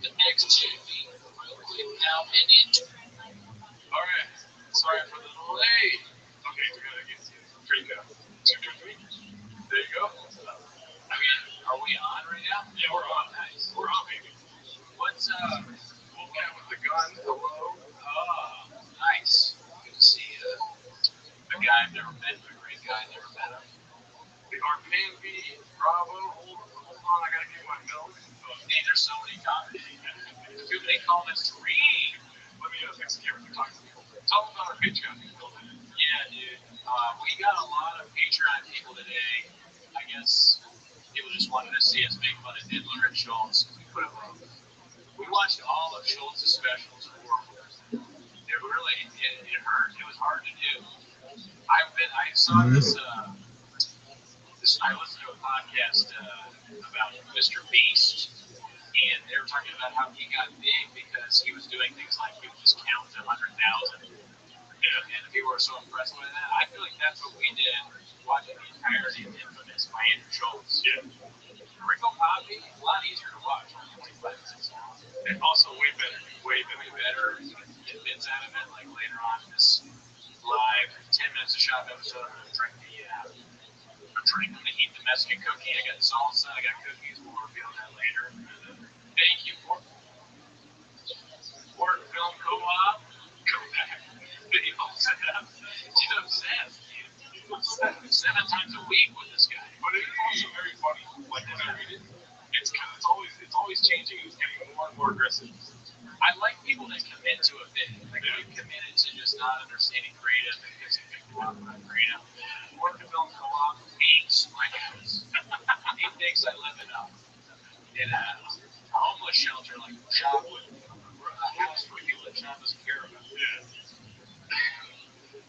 the next chick real quick now and into. All right. Sorry for the delay. Okay, we gotta get straight down. 2, 2, 3. There you go. I mean, are we on right now? Yeah, we're on. Nice. We're on, baby. What's Wolfman with the gun. Hello. oh, nice. Good to see a guy guy I've never met him. A great guy, never met him. Our fan B, Bravo, hold on, I gotta get my milk. Hey, there's so many comments. Too many comments to read. Let me fix the camera to talk to people. Tell them about our Patreon. Yeah, dude. We got a lot of Patreon people today. I guess people just wanted to see us make fun of Diddler and Schultz. We watched all of Schultz's specials. It really, it hurt. It was hard to do. I saw this. I listened to a podcast about Mr. Beast, and they were talking about how he got big because he was doing things like he would just count to 100,000, and people were so impressed with that. I feel like that's what we did watching the entirety of Infamous by Andrew Schultz. Yeah. Ringo Poppy, a lot easier to watch, only 25 minutes long. And also way better. Way better. You can get bits out of it, like later on in this live 10 minutes of shop episode, I'm going to eat the Mexican cookie. I got salsa, I got cookies. We'll reveal that later. Thank you, Port Film Co-op. Come back. Video setup. She's obsessed. 7 times a week with this guy. But it's also very funny. Like when I read it, it's always changing. It's getting more and more aggressive. I like people that commit to a bit. Like you committed to just not understanding creative because you picked up on creative. Port Film Co-op hates my house. He thinks I live in a homeless shelter, like shop with a house for people that shop doesn't care about. Yeah.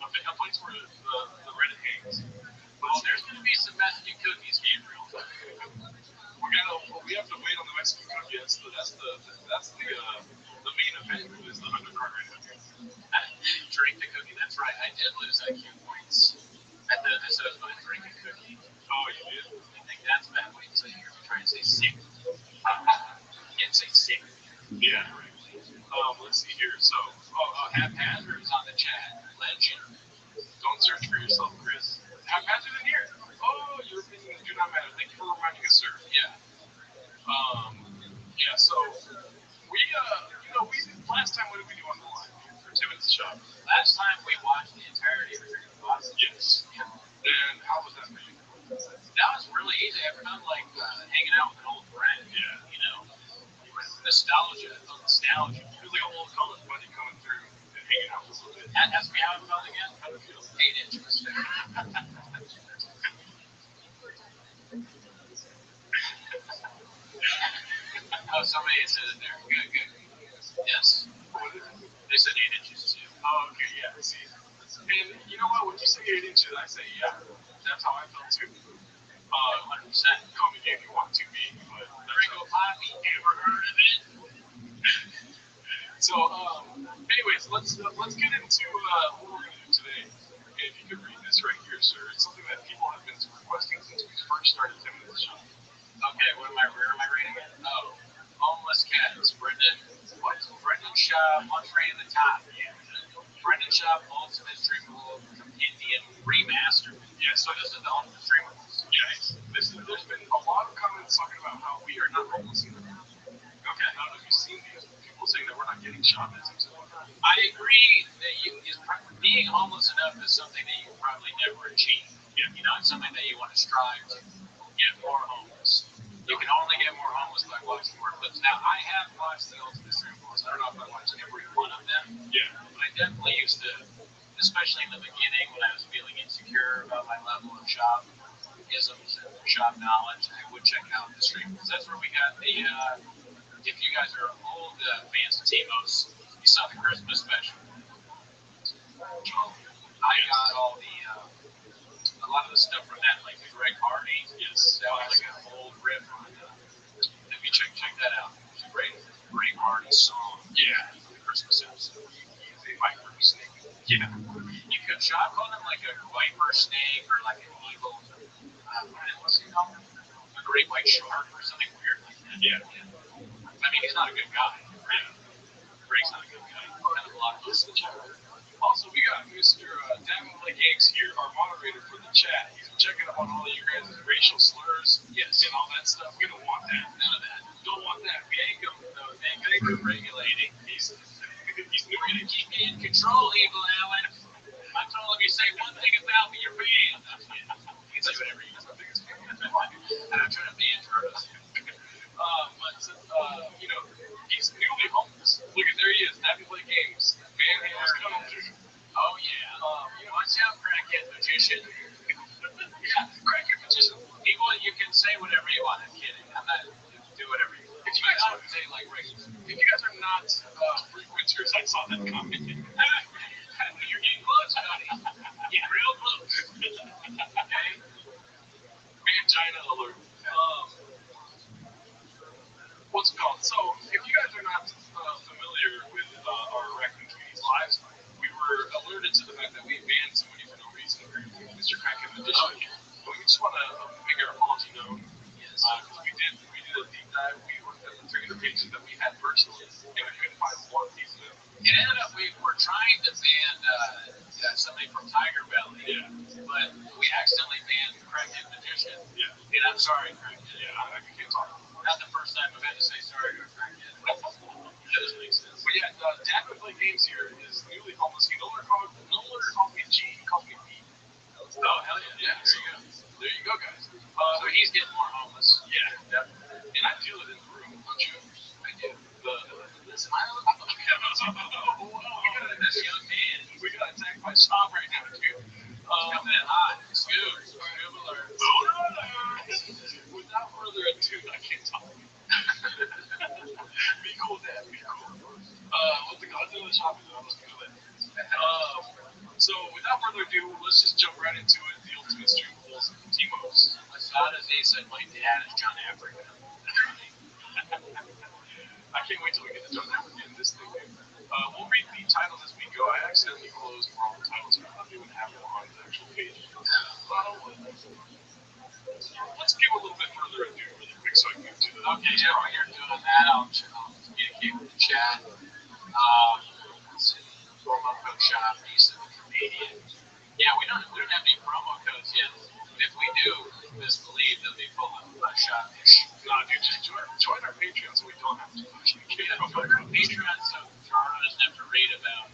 A place where the Reddit hangs. Well, there's going to be some Mexican cookies, Gabriel. We have to wait on the Mexican cookie. That's the main event. Is the undercard right now. Drink the cookie. That's right. I did lose IQ points at the episode of Drink a Cookie. Oh, you did? I think that's bad. Wait until you hear me try and say sick. You can't say sick. Yeah. Let's see here. So, Haphazard is on the chat. Legend. Don't search for yourself, Chris. Haphazard in here. Oh, your opinions do not matter. Thank you for reminding us, sir. Yeah. Yeah. So we last time what did we do on the line for 10 minutes shop? Last time we watched the entirety of Dream of Boston. Yes. And how was that for you? That was really easy. I felt like hanging out with an old friend. Yeah. You know, nostalgia. It was like an old college buddy coming through and hanging out for a little bit. Ask me how it felt again. How did it feel? 8 inches. Oh, somebody said it there. Good. Yes. They said 8 inches too. Oh, okay, yeah. See, and you know what? When you say 8 inches, I say, yeah, that's how I felt too. 100%. Call me if you want to be, but Ringo Poppy, ever heard of it? So, anyways, let's get into what we're gonna do today. And if you could read this right here, sir, it's something that people have been requesting since we first started 10 minutes show. Okay, where am I reading it? Oh, Homeless Cats, Brendan Shaw, One Tree at the Top. Brendan Shaw Ultimate Streamable Compendium Remastered. Yeah, So this is the Ultimate Streamables. yes, there's been a lot of comments talking about how we are not homeless anymore. Okay, I don't know if you've seen these people saying that we're not getting shot messages and whatnot. I agree that being homeless enough is something that you probably never achieve. Yeah. You know, it's something that you want to strive to get more homeless. You can only get more homeless by watching more clips. Now, I have watched the Ultimate Streamables. I don't know if I watched every one of them. Yeah. But I definitely used to, especially in the beginning when I was feeling insecure about my level of shop isms and shop knowledge, I would check out the stream because that's where we got the. If you guys are old fans of Timos, you saw the Christmas special. I got all a lot of the stuff from that, like the Greg Hardy. Yes. That was like an old riff on. If you check that out, it's a great Greg Hardy song. Yeah. The Christmas episode. He's a viper snake. Yeah. You could shop on him like a viper snake or like an eagle. What's he called? A great white shark or something weird like that. Yeah. I mean, he's not a good guy. Yeah. Greg's not a good guy. Kind of a lot of us in the chat. Also, we got Mr. Damon Blake Yanks here, our moderator for the chat. He's checking up on all of you guys' racial slurs Yes. and all that stuff. We don't want that. None of that. Don't want that. We ain't gonna Thank you for regulating. He's You're going to keep me in control, Evil Allen. I told him you say one thing about Well, you can say whatever you want. I'm kidding. I'm not. Do whatever you want. If you guys are say like regular. If you guys are not frequenters, I saw that comment. You're getting close, buddy. Getting real close. Okay. Mangina alert. What's it called? So, if you guys are not familiar with our Raccoon Community's lives, we were alerted to the fact that we banned somebody for no reason, Mr. Kraken Edition. But we just want to make our apology known. Because we did a deep dive. We looked at the 300 pages that we had personally, and we couldn't find one piece of it. It ended up we were trying to ban somebody from Tiger Valley, but we accidentally banned Kraken Edition. Yeah. And I'm sorry, Kraken. Yeah, I can't talk. Not the first time I've had to say sorry to a Kraken. That doesn't make sense. But yeah, Dad Would Play Games here is newly homeless. He no longer calls me G, he calls me B. Oh, hell yeah. Yeah, there you go, guys. So he's getting more homeless. Yeah, definitely. And I feel it in the room, don't you? I do. The smile. This young man, we got attacked by Tom right now, dude. Coming in hot. Scoop alert. Without further ado, I can't talk. Be cool, Dad. Be cool. Let the gods do the shopping. Let's do that. So, without further ado, let's just jump right into it. The Ultimate Stream Bulls Timos. Assad Aziz said my dad is John Africa. I can't wait till we get to John Africa in this thing. We'll read the titles as we go. I accidentally closed all the titles, so I don't even have them on the actual page. Let's give a little bit further ado really quick so I can get to the. Okay, yeah, while you're doing that, I'll communicate with the chat. Promo code shop, East of the Canadian. Yeah, we don't have any promo codes yet. If we do, best believe they'll be full of shop-ish. No, dude, just join our Patreon so we don't have to join our Patreon so Jarno doesn't have to read about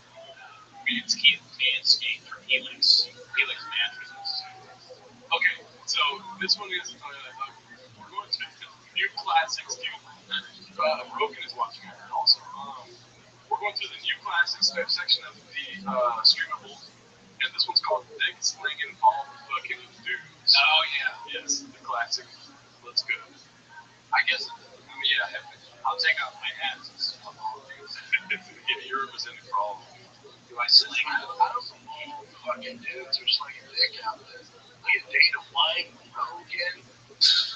Manscaped or Helix mattresses. Okay, so this one is we're going to new classics, dude. Rogan is watching it also. We're going through the new classics section of the streamables, and this one's called Dick Slinging All Fucking Dudes. Oh yeah, yes, the classic. Let's go. I guess, yeah, I'll take off my hat. Yeah, you're representing for all of them. Do I sling? I don't know fucking dudes are slinging dick out there. Look at Dana White, Rogan. It's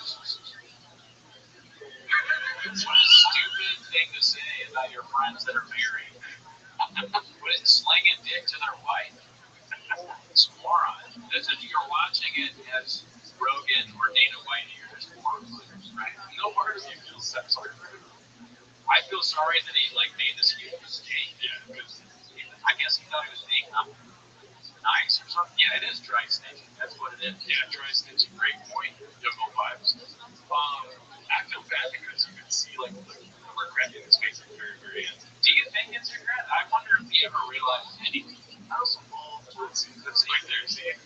a stupid thing to say about your friends that are married. But it's slinging dick to their wife. It's a moron. You're watching it as Rogan or Dana White, and you're just moron, right? No part of you feels sorry for him. I feel sorry that he made this huge mistake. Yeah, because I guess he thought he was being nice or something. Yeah, it is dry snitching. That's what it is. Yeah, dry snitching. Great point. Yogo vibes. I feel bad because you can see the regret in his face at the very, very end. Do you think it's regret? I wonder if he ever realized anything. Let's see. That's right there. See, and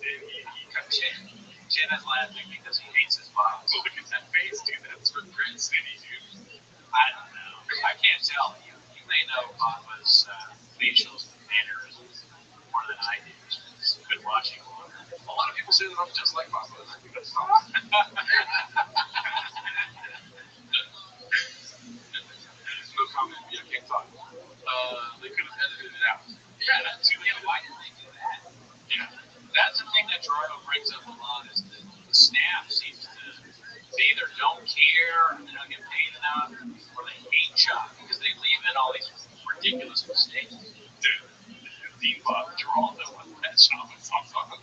he kind of Chin is laughing because he hates his boss. So look at that face, dude. That's regret city, dude. I don't know. I can't tell. You may know Baba's facial mannerisms more than I do. It's been watching longer. A lot of people say that I'm just like Baba, and I think that's not. No comment. Yeah, can't talk. They could have edited it out. Yeah, that's too bad. Why did they do that? Yeah. That's the thing that Jordan brings up a lot is the staff seems to they either don't care, they don't get paid enough, or they hate shop because they leave in all these ridiculous mistakes. Dude, Dean Bob, Geraldo, and that shop is awesome.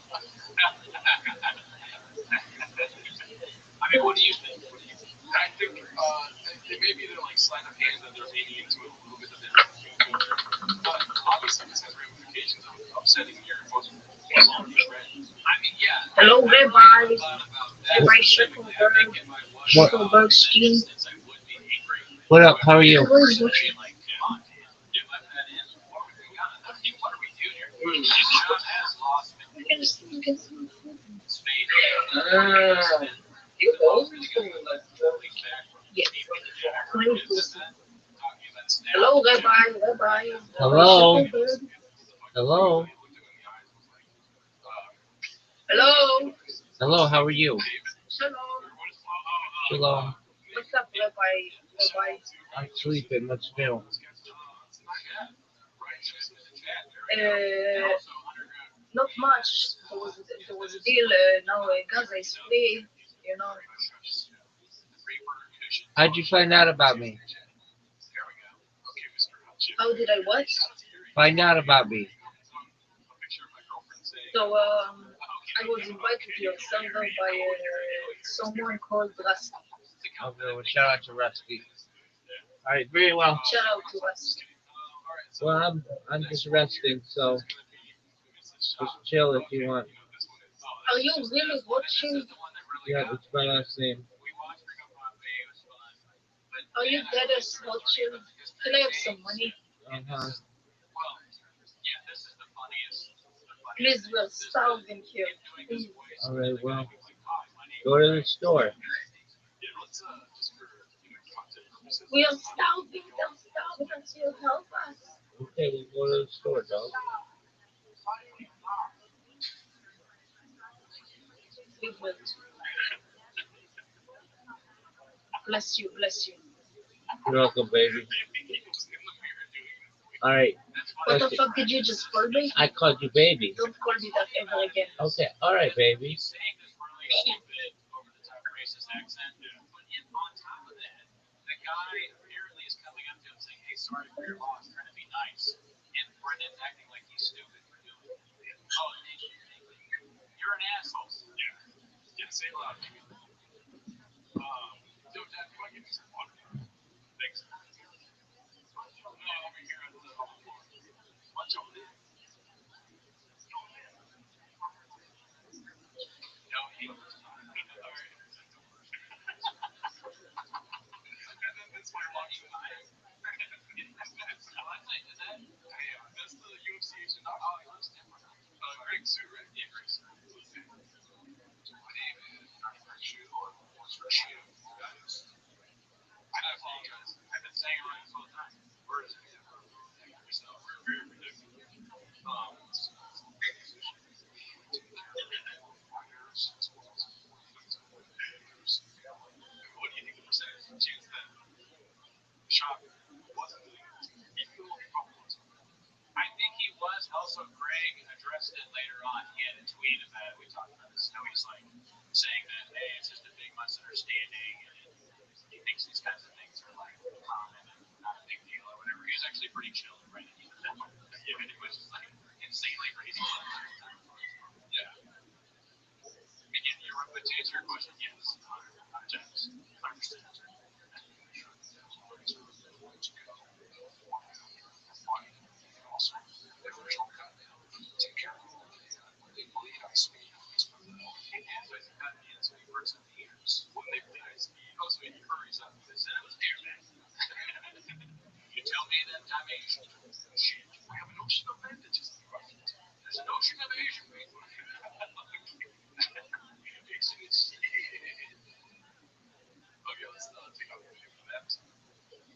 I mean, what do you think? I think maybe they're sleight of hand and they're leaning into it a little bit of their but obviously this has ramifications of upsetting your most longest friends. I mean, yeah. Hello, Rabbi. Rabbi Circleberg. Circleberg Steam. What up? How are you? What is what? You Hello, Rabbi. Hello. Circleberg. Hello. Hello. Hello. How are you? Shalom. Shalom. What's up, Rabbi? I'm sleeping. Let's do. Not much. There was a deal. Now Gaza is free. You know. How'd you find out about me? How did I what? Find out about me. So I was invited to your server by someone called Rusty. Okay, well, shout out to Rusty. All right, very well. Shout out to Rusty. Well, I'm just resting, so just chill if you want. Are you really watching? Yeah, it's my last name. Are you dead as Rothschild? Can I have some money? Uh-huh. Please, we're starving here. Please. All right, well, go to the store. We are starving. They're starving until help us. Okay, we go to the store, dog. We will. Bless you, bless you. You're welcome, baby. All right. What the Rusty, fuck did you just call me? I called you baby. Don't call me that ever again. Okay, all right, baby.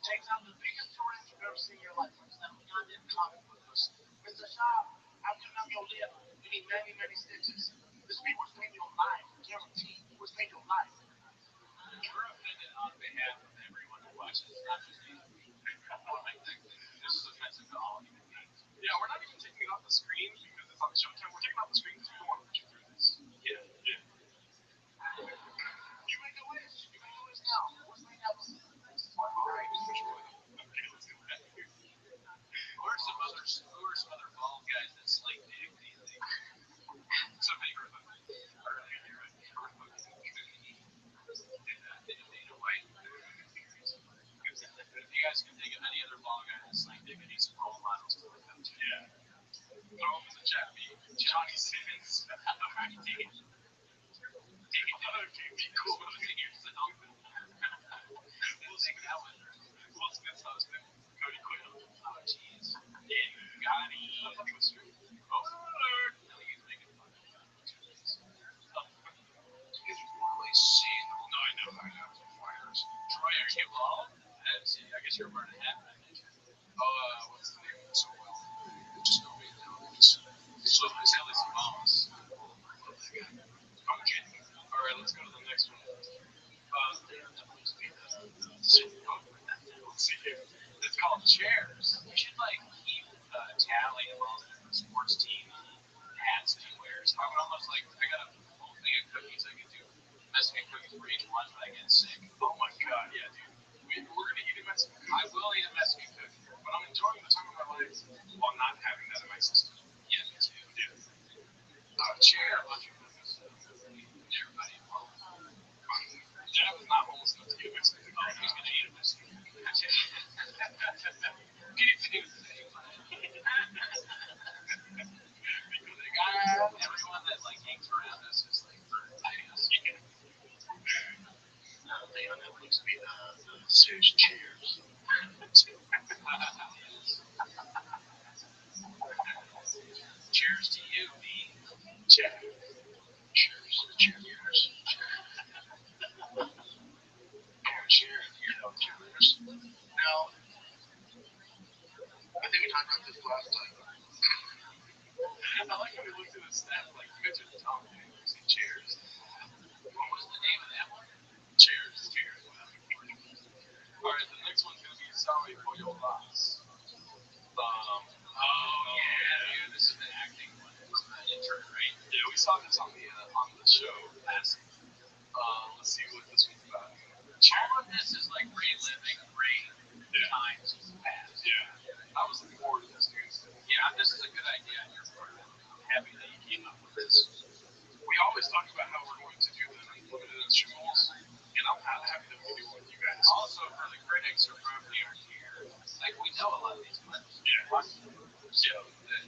Takes out the biggest torrent you've ever seen in your life. It's that goddamn comic book. Mr. Shop, I'm giving up your lip. We need many, many stitches. This speed will save your life, guaranteed. It will save your life. You're offended on behalf of everyone who watches, not just me. This is offensive to all human beings. Yeah, we're not even taking it off the screen because it's on the Showtime. We're taking it off the screen because we don't want to put you through this. Yeah. You make a wish. You make a wish now. What's made out of this? All right, just wish for them. Okay, let's do that. Who are some other bald guys that slate dick? Do you think? Somebody heard about that earlier. Dana White. If you guys can think of any other bald guy that slate dick, I need some role models to look up to. Yeah. Throw them in the chat. Johnny Simmons. Okay, be cool. We'll take that one. Will Smith's husband, Cody Quill. Oh, jeez. Yeah, Gotti. Oh, alert. No, he's making fun of really seeing. No, I know. I have some fighters. Troy, are you bald? I guess you're wearing a hat. What's the name of it so well? Just go right now. So, it's Ellis Bones. Okay. Or right, let's go to the next one. Let's see here. It's called chairs. You should like keep a tally of all the different sports team hats that he wears. I would almost like I got a whole thing of cookies I could do. Mexican cookies for each one when I get sick. Oh my god, yeah, dude. We're gonna eat a Mexican cookie. I will eat a Mexican cookie, but I'm enjoying the time of my life while not having that in my system. Yeah, me too. Yeah. Chair. Everybody. That was not almost enough to get a Mexican cookie. Oh, he's gonna eat a Mexican cookie. Everyone that like hangs around us is like fighting us. They on Netflix made a series Cheers. Cheers to you, B. Cheers. Cheers. Cheers. Cheers. You know, cheers. Now, I think we talked about this last time. I like how we looked at the stat like mentioned Tom Hanks and Cheers. What was the name of that one? Cheers. Cheers. Alright, the next one's gonna be Sorry for Your Loss. Dude, this is the acting one. It's the intro, right? Yeah, we saw this on the show last. Let's see what this one's about. All of this is like reliving great times in the past. Yeah. I was looking forward to this, dude. Yeah, this is a good idea on your part. I'm happy that you came up with this. We always talk about how we're going to do the unlimited instrumentals, and I'm happy that we do it with you guys. Also, for the critics who probably aren't here, like we know a lot of these clips. Yeah. So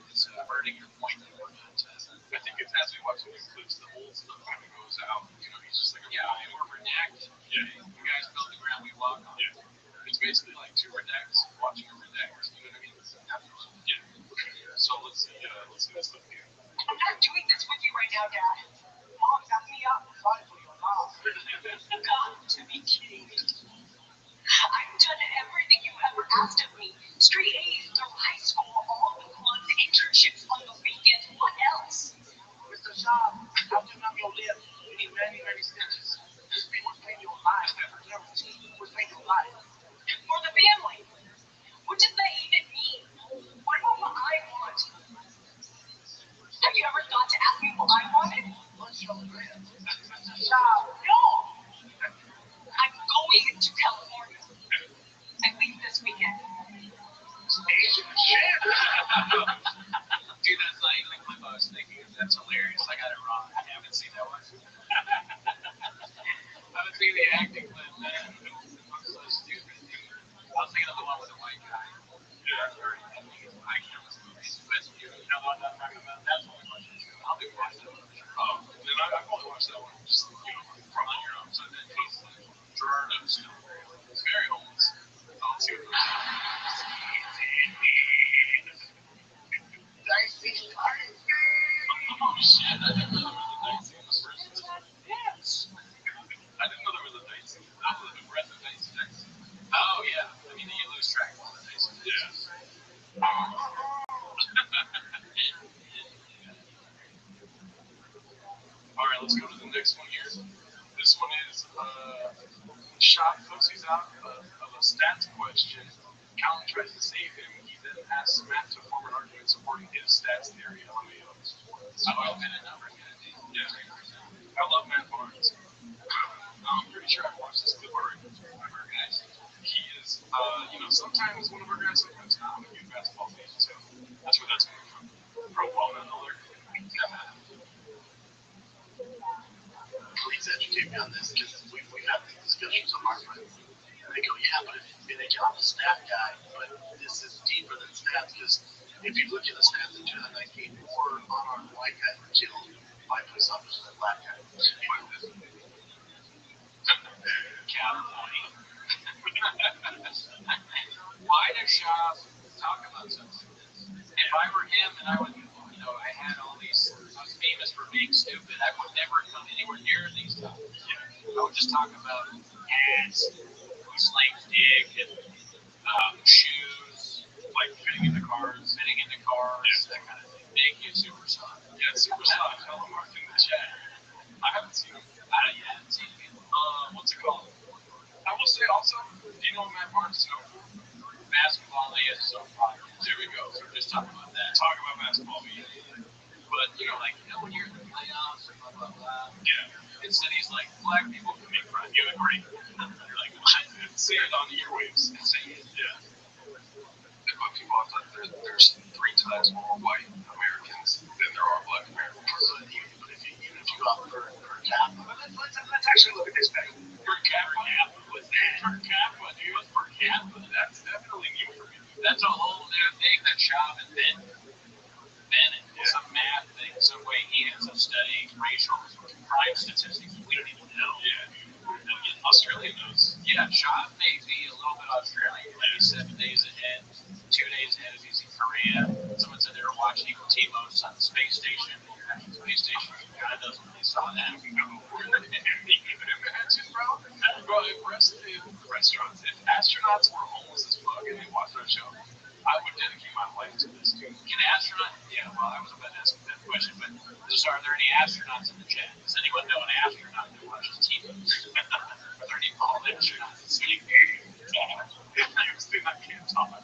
it's hurting your point that we're not. I think it's as we watch these clips, the old stuff kind of goes out. You know, he's just like, and we're redacted. Yeah. You guys build the ground we walk on. Yeah. It's basically like two redacts watching a redact. You know what I mean? Yeah. So let's see this stuff here. I'm not doing this with you right now, Dad. Mom, back me up. Sorry for your loss. Got to be kidding me. I've done everything you ever asked of me. Straight A's through high school, all the clubs, internships on the weekends. What else? Mr. Shaw, I'll do not your lips. You need many, many stitches. This thing was paid your life. Guarantee was paid your life. For the family. What does that even mean? What about what I want? Have you ever thought to ask me what I wanted? What's your regret? Mr. Shaw, no! I'm going to California. I leave this weekend. Asian shit. Dude, that's not even the clip I was thinking of. That's hilarious. I got it wrong. I haven't seen that one. I haven't seen the acting clip, man. I'm so stupid, dude. I was thinking of the one with the white guy. Yeah. I can't remember the movie. But you know what I'm talking about? That's what we watched. I'll be watching that one. Oh, then I've only watched that one just, from on your own. So then Gerard is very homeless. I'll see what Dicey. Oh shit, I didn't know there was a dice scene in the first one. Yes. I didn't know there was a dice scene. I was the breath of dice scene. Oh yeah. I mean, you lose track of all the dice scene. Yeah. Alright, let's go to the next one here. This one is Shot pussies out of a stats question. Calvin tries to save him. He then asks Matt to form an argument supporting his stats theory on the I'm in a number guy. Yeah. I love Matt Barnes. I'm pretty sure I've watched this clip already. One of our guys. He is, sometimes one of our guys, sometimes not. I'm a huge basketball fan, so that's where that's coming from. Pro ball alert. Please educate me on this because we have these discussions on our friends. And they go, yeah, but I'm a stat guy, but this is deeper than stats because if you look at the stats in 2019, 4 unarmed white guys were killed by police officers and black guys. Counterpoint. Why does Shaw talk about something like this? If I were him and I would, I had all these, I was famous for being stupid, I would never come anywhere near these topics. I would just talk about hats, who slings dick, and shoes, like fitting into cars, that kind of thing. Thank you, Super Soft. Yeah, Super Soft, tell him Mark in the chat. I haven't seen him. I Yeah, it's easy. What's it called? I will say also, do you know what Matt Barnes is known for? Basketball is so popular. There we go. So we're just talking about that. Talk about basketball, but you know, like when you're in the playoffs and blah blah blah. Yeah. Instead, he's like, black people commit crime. You agree? You're like, what? Say it on the airwaves. Say it. Yeah. But people have thought there's 3 times more white Americans than there are black Americans. But even if you got per capita, let's actually look at this back. Per capita? What's that? Per capita, dude. Per capita. That's definitely new for me. That's a whole new thing that Shab invented. Some math thing, some way he ends up studying racial crime statistics we don't even know. Yeah. Australia knows. Yeah, Shab may be a little bit Australian, maybe 7 days ahead, 2 days ahead of he's in Korea. Someone said they were watching T-Mos on the space station, the International Space Station. God knows when they saw that. Imagine, bro, if restaurants, if astronauts were homeless as fuck and they watched our show, I would dedicate my life to this, dude. Can astronaut? Yeah, well, I was about to ask that question, but are there any astronauts in the chat? Does anyone know an astronaut that watches TV? Are there any bald astronauts that speak? Houston, I can't talk.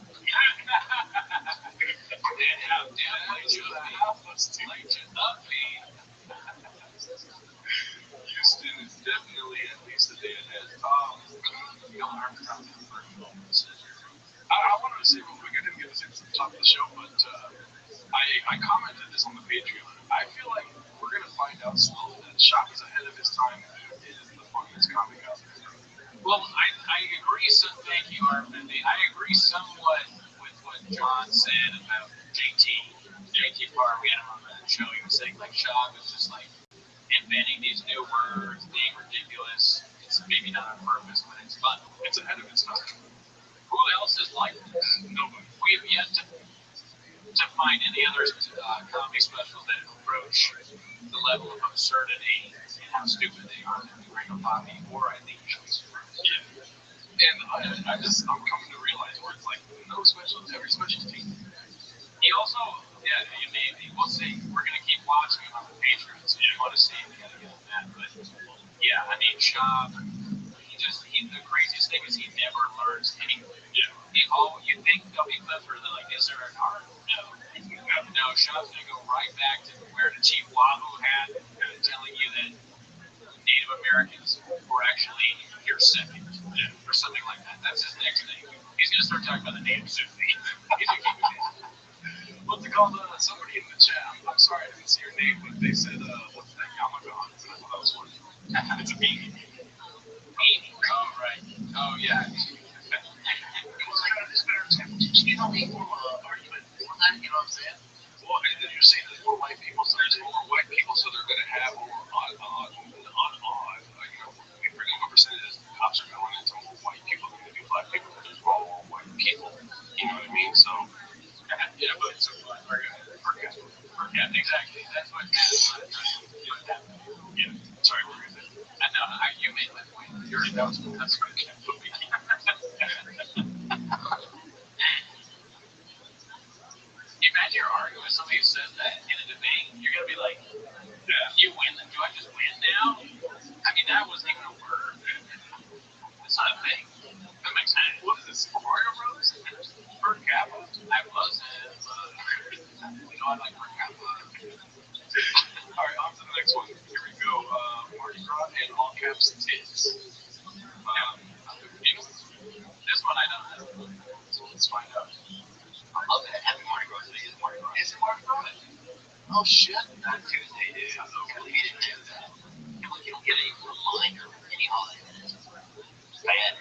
Houston is definitely at least a day ahead. I wanted to say real quick, I didn't get to say this at the top of the show, but I commented this on the Patreon. I feel like we're going to find out slowly that Shop is ahead of his time is the funniest comic out there. Well, I agree. Thank you, Arvin. I agree somewhat with what John said about JT Farr. We had him on the show. He was saying like Shop is just like inventing these new words, being ridiculous. It's maybe not on purpose, but it's fun. It's ahead of its time. Who else is like this? Nobody. We have yet to find any other comedy specials that approach the level of absurdity and how stupid they are that we bring up Bobby or I think Joyce. Yeah. And I'm coming to realize where it's like no specials, every special team. He also, yeah, we'll see. We're gonna keep watching him on the Patreon, so you want to see him, you gotta get on that. But yeah, I mean, Shab, the craziest thing is he never learns anything. Yeah. You think they'll be clever, they're like, is there an art? No, Shab's gonna go right back to wearing a cheap Wahoo hat and telling you that Native Americans were actually here second, or something like that. That's his next thing. He's gonna start talking about the Native Sioux. What's it called? Somebody in the chat. I'm sorry, I didn't see your name, but they said, what's that? Yamagon. That was funny. It's a beanie. Oh, right. Oh, yeah. Can you help me form an argument for that? You know what I'm saying? Well, you're saying there's more white people, so there's more white people, so they're going to have more odd. We bring up a percentage, cops are going into more white people than they do black people, because there's more white people. You know what I mean? So, yeah, but it's per capita. Exactly. That's what yeah. Sorry, what were you saying? No, you made my point. You already know that's per capita. Imagine you're arguing with somebody who says that in a debate. You're going to be like, you win? Do I just win now? I mean, that wasn't even a word. It's not a thing. That makes sense. What is this, Super Mario Brothers? Per capita? I wasn't, but I like per capita. All right, on to the next one. Here we go. Mardi Gras and all caps tits. This one I don't know. So let's find out. I love that. Happy Mardi Gras. Is it Mardi Gras? Is it Mardi Gras? Oh shit. Not Tuesday, dude. Okay. We didn't do that. You don't get a reminder of any holiday that is bad.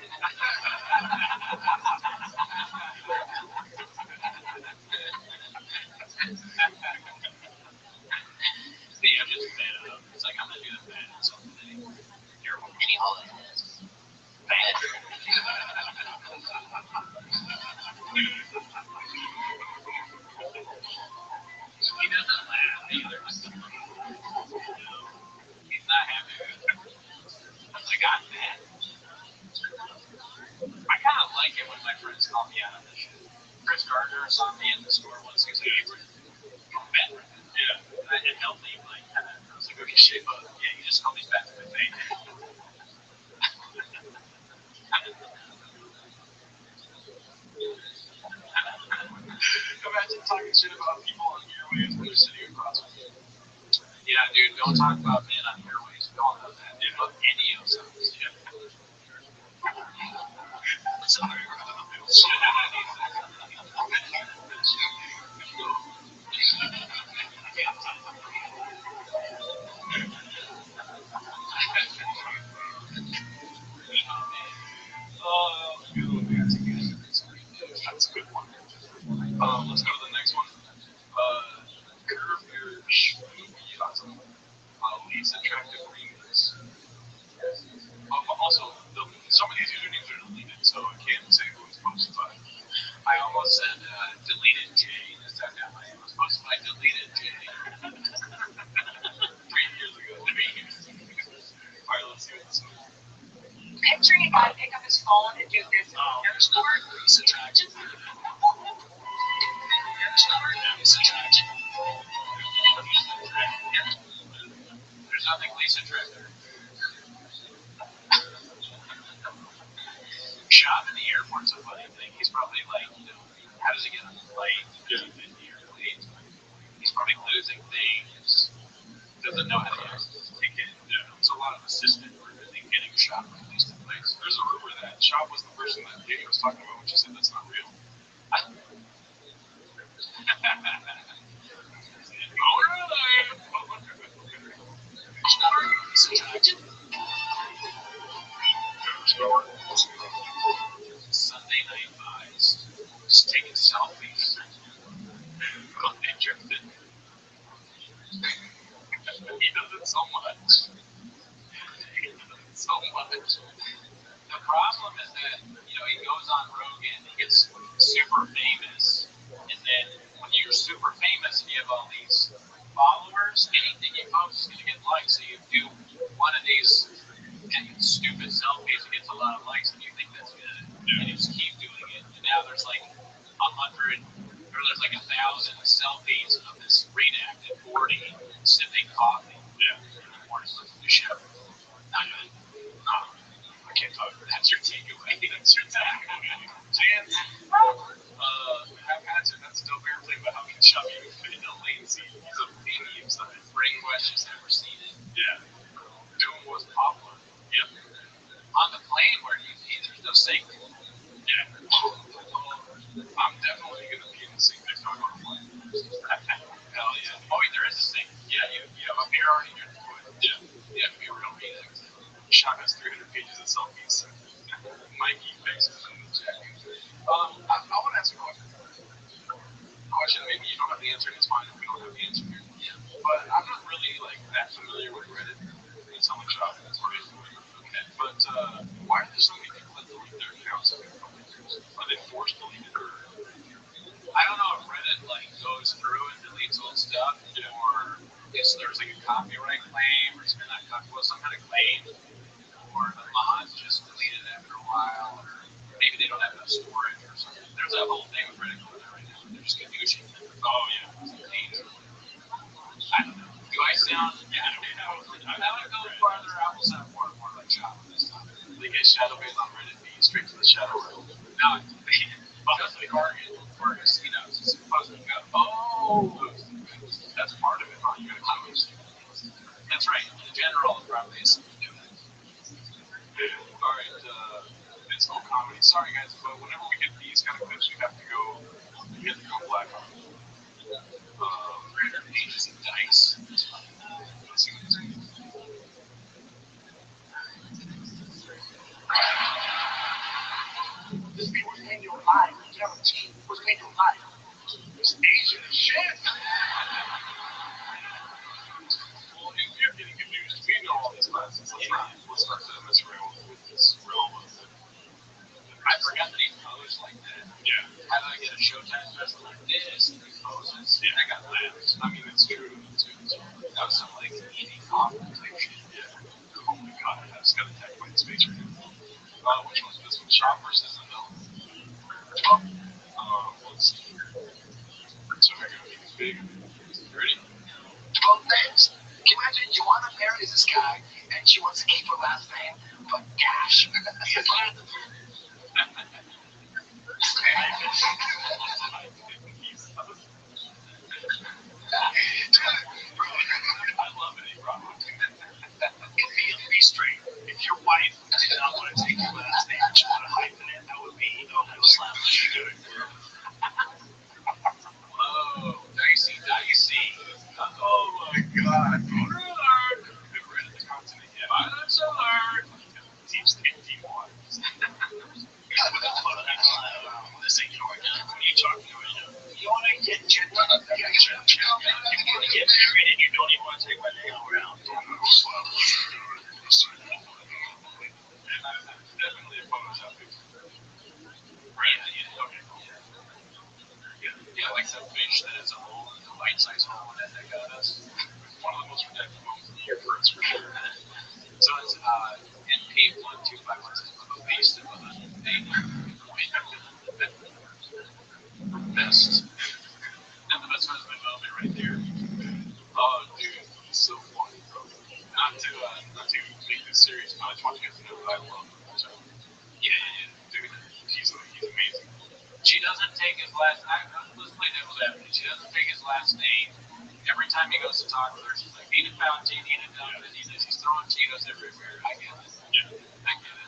See, I'm just a fan of it. It's like, I'm going to do the bad on something. Any holiday that is bad. He doesn't laugh either. He's not happy with it. I'm like, I'm mad. I kind of like it when my friends call me out on this shit. Chris Gardner saw me in the store once. He's like, yeah. And helped me, like, kind of, I was like, okay, shape up. Yeah, he just called me fat to my face. dude, don't talk about men on airways. We all know that. But any of them. Sorry, that's a good one. Let's go to the next one. Curve your least attractive readings. Also, some of these usernames are deleted, so I can't say who was posted by. I almost said deleted J. Is that how I was posted by deleted J? 3 years ago. Alright, let's see what this one. Picturing a guy pick up his phone and do this nurse sport. Least attractive. Nurse sport. Least attractive. There's nothing least attractive. Shop in the airport's a funny thing. He's probably like, how does he get on the plane? He's probably losing things. Doesn't know how to use his ticket. It's a lot of assistant work I think getting Shop at least in place. There's a rumor that Shop was the person that Katie was talking about when she said that's not real. Sunday night vibes. Just taking selfies. Not interested. He does it so much. So much. The problem is that, he goes on Rogan, he gets super famous, and then when you're super famous and you have all these followers, anything you post is going to get likes. So you do one of these stupid selfies and gets a lot of likes, and you think that's good, and you just keep doing it. And now there's like 100, or there's like 1,000 selfies of this redacted 40 sipping coffee. Yeah. In the morning with the show. Not good. I can't talk. That's your takeaway. That's your takeaway. Chance. That's a dope airplane, but how can Chubby fit in a lane seat? He's a medium size. Brain questions never seen it. Yeah. Doom was popular. Yep. On the plane where you pee, there's no safety. Yeah. I'm definitely going to be in the sink next time I'm on a plane. Hell yeah. Oh, wait, there is a sink. Yeah, you have a beer already in your foot. Yeah. You have to be a real meat. Shop has 300 pages of selfies. Mikey faces in the chat. I want to ask a question. Maybe you don't have the answer, and it's fine if we don't have the answer here. Yeah. But I'm not really that familiar with Reddit. It's on the shop. That's right. Okay. But why are there so many people that delete their accounts? Are they forced to delete it, or? I don't know if Reddit goes through and deletes old stuff, or if there's a copyright claim, or it's been some kind of claim. Or the mods just deleted after a while, or maybe they don't have enough storage or something. There's that whole thing with Reddit going on right now. They're just caducing. Oh, yeah. I don't know. Do I sound? Yeah, I would go farther. I will sound more and more like Shop this time. They get shadow banned on Reddit, be straight to the shadow realm. Now, just like or casinos, it's supposed to go. Oh, that's part of it, huh? You gotta close. That's right. In general, it probably is something to do with it. Alright, it's all comedy. Sorry guys, but whenever we get these kind of clips, we have to go black on 300 pages of dice. Let's see what this is. This people was paying you alive. Guaranteed was paying you alive. It's Asian as shit. Well, if you're getting confused, we know all these classes. Let's start to mess around with this realm of I forgot that he posed like that. Yeah. How do I get a Showtime special like this? And he poses. Yeah. I got laughs. I mean, it's true. That was some eating awful type shit. Yeah. Oh my god, I just got attacked by his face right now. Which one's this one? Shop versus the Mill? Let's see here. So I gotta make this big. Ready? 12 names. Can you imagine you want to marry this guy and she wants to keep her last name, but Dash. I loving it, bro. Be straight. If your wife did not want to take your last name and she wanted to hyphen it, that would be slap. Whoa, dicey. Oh my God. Alert. Never read the continent yet. Violence alert. Teach the empty waters. This ain't your gun. What are you talking about? You want to get you want to get married and you don't even want to take my name around. Definitely a Photoshop picture. Right? Yeah, okay. Yeah, like that fish that is a hole, a bite-sized hole that got us. One of the most redemptive moments of the year for us, for sure. So it's NP1251 based on a best. Not the best husband moment right there. Oh, dude, he's so funny, bro. Not to make this serious, but I just want you guys to know that I love him. So, yeah, dude, he's amazing. She doesn't take his last. Let's play devil's advocate. She doesn't take his last name. Every time he goes to talk with her, she's like, "Need a fountain, need a fountain." He's throwing Cheetos everywhere. I get it. Yeah, I get it.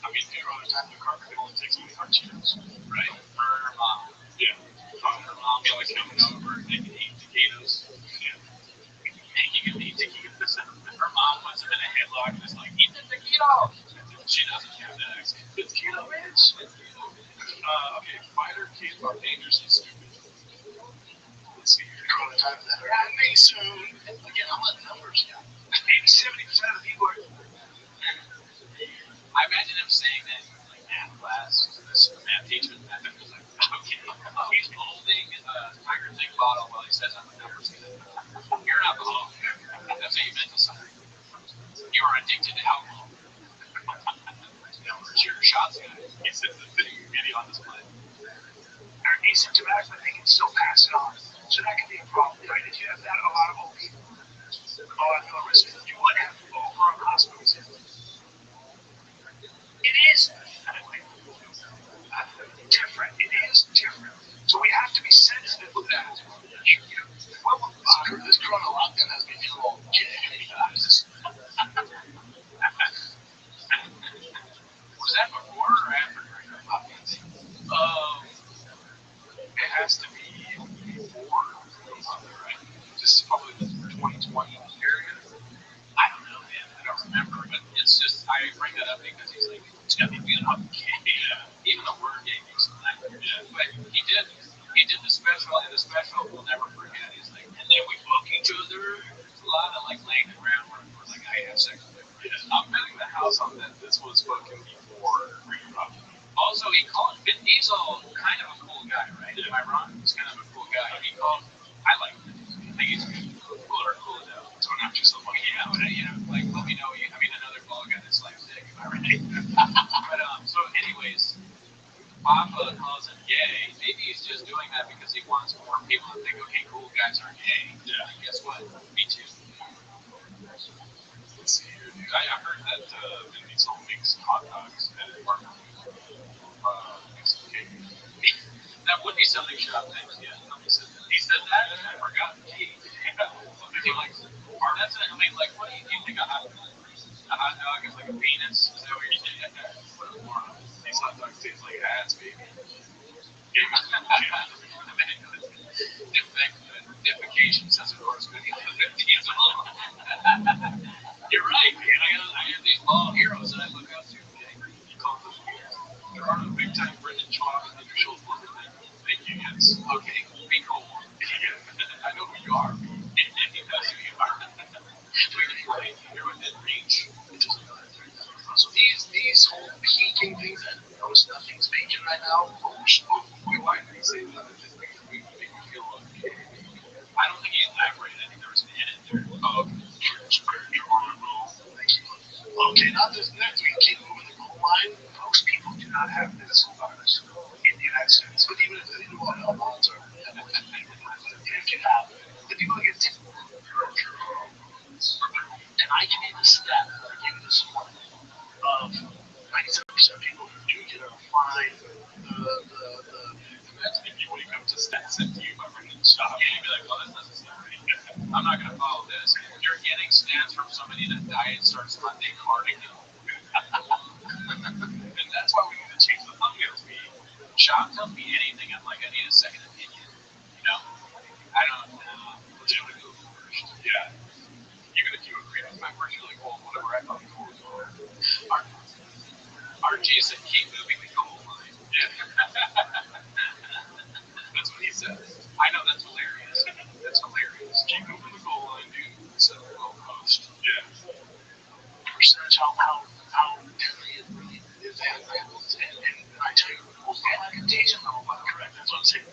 I mean, if you're on a time in the car, it only takes me hard Cheetos. Right. Her mom. Yeah. Her mom was coming over and making 8 taquitos. Yeah. Making him eat taquitos. Her mom puts him in a headlock and is like, "Eat the taquito." She doesn't have that accent. The taquito, bitch. Okay, fighter kids are dangerously stupid. Let's see here. You're on a time for that. Maybe soon. Again, I'm letting numbers. Maybe 70% of the people are. I imagine him saying that in like math class to this math teacher. And math teacher's like, okay, he's holding a Tiger Thing bottle while he says I'm a numbers kid. You're an alcoholic. That's what you meant to say. You are addicted to alcohol. Numbers, you're a shots guy. He says the thing really on display. They're asymptomatic, but they can still pass it on. So that can be a problem, right? If you have that, a lot of old people. No risk. You would have to go over on hospitals. It is different. It is different. So we have to be sensitive with that. Well, this corona lockdown has me feeling all jittery. Was that before or after the lockdowns? It has to be before, right? This is probably the 2020 period. I don't know, man. I don't remember, but it's just I bring that up because he's like, it's got me feeling up. Yeah. Even the word game is like, yeah. But he did the special, and the special we'll never forget. He's like, and then we book each other. It's a lot of like laying the groundwork for like I have sex with her. Yeah. I'm betting the house on that. This was fucking before Green Rock. Also, he called Vin Diesel kind of a cool guy, right? Am I wrong? He's kind of a cool guy. He called. I like Vin Diesel. I think he's cool enough. Don't have yourself on. Yeah, but like let me know. I mean, another ball guy that's like sick. Am I right? But so anyways, Papa calls him gay. Maybe he's just doing that because he wants more people to think, okay, cool guys are gay. Yeah. And guess what? Me too. Let's see here, dude. I heard that Vin Diesel makes hot dogs at his barbecue. That would be something shop next, yeah. He said that, and I forgot. He likes it. That's it. I mean, like, what do you think a hot dog is like a penis? Is that what you're saying? What a moron. These hot dogs taste like ass, baby. Defecation says, of course, good. You're right, man. I have these bald heroes that I look up to. You call them weird. There are no big time Brendan Schwab and your shoulders look at them. Thank you, yes. Okay, be cool. I know who you are. And he knows who you are. You're within reach. So these whole peaking things that almost nothing's making right now, Why did he say that? Just make me feel okay. I don't think he elaborated. I think there was an edit there. Okay, not this next week. Keep moving the goal line. Most people do not have this virus in the United States. But even if they do, all bonds are. If you have, the people that get and I give you the stat, I give you this one of 97% of people who do get are fine. Imagine if you would have come to stats and you by Brendan Schwab, you'd be like, oh, that's not the story. I'm not going to follow this. You're stands from somebody that diet starts Monday cardigan. And that's why we need to change the thumbnails. Sean tells me anything, I'm like, I need a second opinion. You know? I don't know. Which one to go first? Yeah. Even if you agree with my words, you're like, well, whatever I thought before was wrong. RG said, keep moving the goal line. Yeah. That's what he said. I know, that's hilarious. That's hilarious. Keep moving the goal line, dude. Instead of the goal post. Yeah. Percentage how deadly it really is. And I tell you, and contagion level, but correct. That's what I'm saying.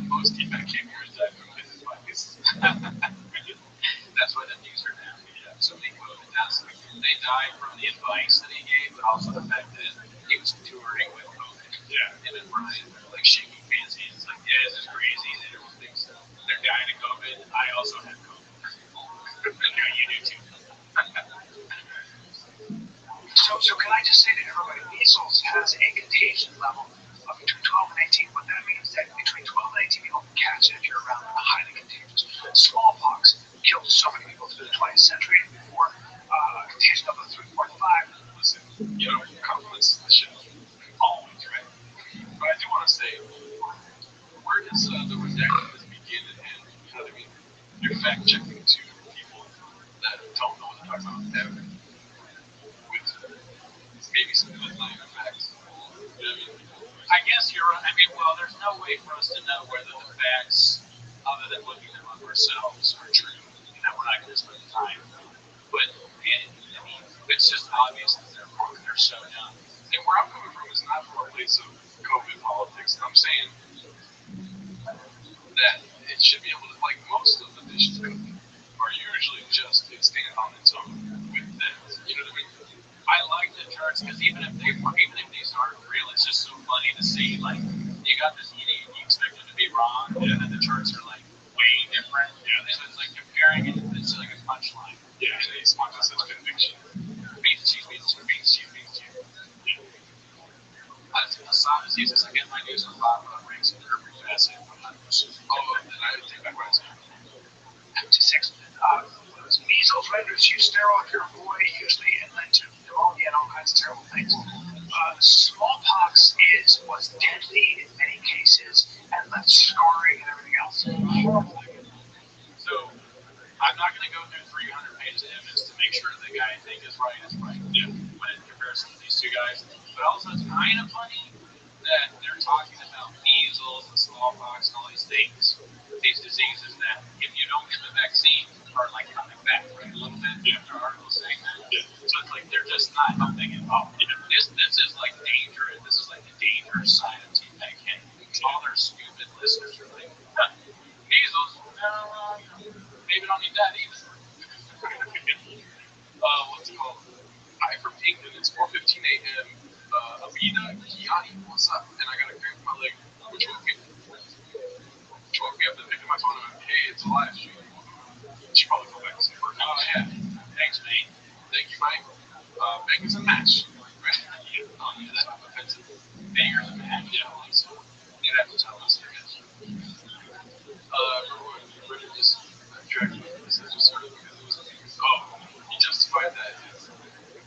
Most feedback came here is that from his advice. That's why the views are down. So many COVID deaths. They died from the advice that he gave, but also the fact that he was touring with COVID. Yeah. Him and Brian, like shaking hands. It's like, yeah, this is crazy. Everyone thinks they're dying of COVID. I also had COVID. Now you do too. So can I just say to everybody, measles has a contagion level of between 12 and 18. What that means is that between 12 and 18 people can catch it if you're around highly contagious. Smallpox killed so many people through the 20th century and before contagion level of 3.5. Listen, you know, compliments the show. Always, right? But I do want to say, where does the redacted begin and end? You know what I mean? You're fact checking to people that don't know what they're talking about. With maybe some good line of facts. You know what I mean? I guess you're right. I mean, well, there's no way for us to know whether the facts, other than looking them up ourselves, are true. You know, we're not going to spend the time. But I mean, it's just obvious that they're wrong. They're so dumb. And where I'm coming from is not from a place of COVID politics. I'm saying that it should be able to, like most of the dishes are usually just it stand on its own with that. You know what I mean? I like the charts because even if these aren't real, it's just so funny to see. Like you got this eating and you expect it to be wrong, and then the charts are like way different. Yeah, so it's like comparing it. It's like a punchline. Yeah, it's not just such conviction. Beans, cheese, beans, cheese, beans, cheese, beans, cheese. Assad diseases. I get my news from Bob Ranks and Herbert Bassett. Oh, and I didn't take back what I said. 56. Measles renders you sterile if you're a boy, usually, and led to pneumonia and all kinds of terrible things. Smallpox was deadly in many cases and left scarring and everything else. Horrible. So, I'm not going to go through 300 pages of evidence to make sure the guy I think is right is right. Yeah. When in comparison to these two guys. But also, it's kind of funny that they're talking about measles and smallpox and all these things, these diseases that if you don't get the vaccine are like coming back, right? A little bit. Yeah. There are articles saying that. Yeah. So it's like they're just not helping at all. Yeah. This is like dangerous. This is like the dangerous side of Team K. All their stupid listeners are like, measles. Maybe don't need that either. What's it called? Hi from England. It's 4:15 a.m. Abida Kiani, what's up? And I got a cramp in my leg. Which woke me up and picked up my phone and went, hey, it's a live stream. She probably go back to sleep. Oh, yeah. Thanks, mate. Thank you, Mike. Megan's a match. Right? Yeah. Oh, yeah, that's not offensive. Banger's a match. Yeah, like so. You'd have to tell us, I guess. Remember when Brendan just dragged me this I just started because it was he justified that his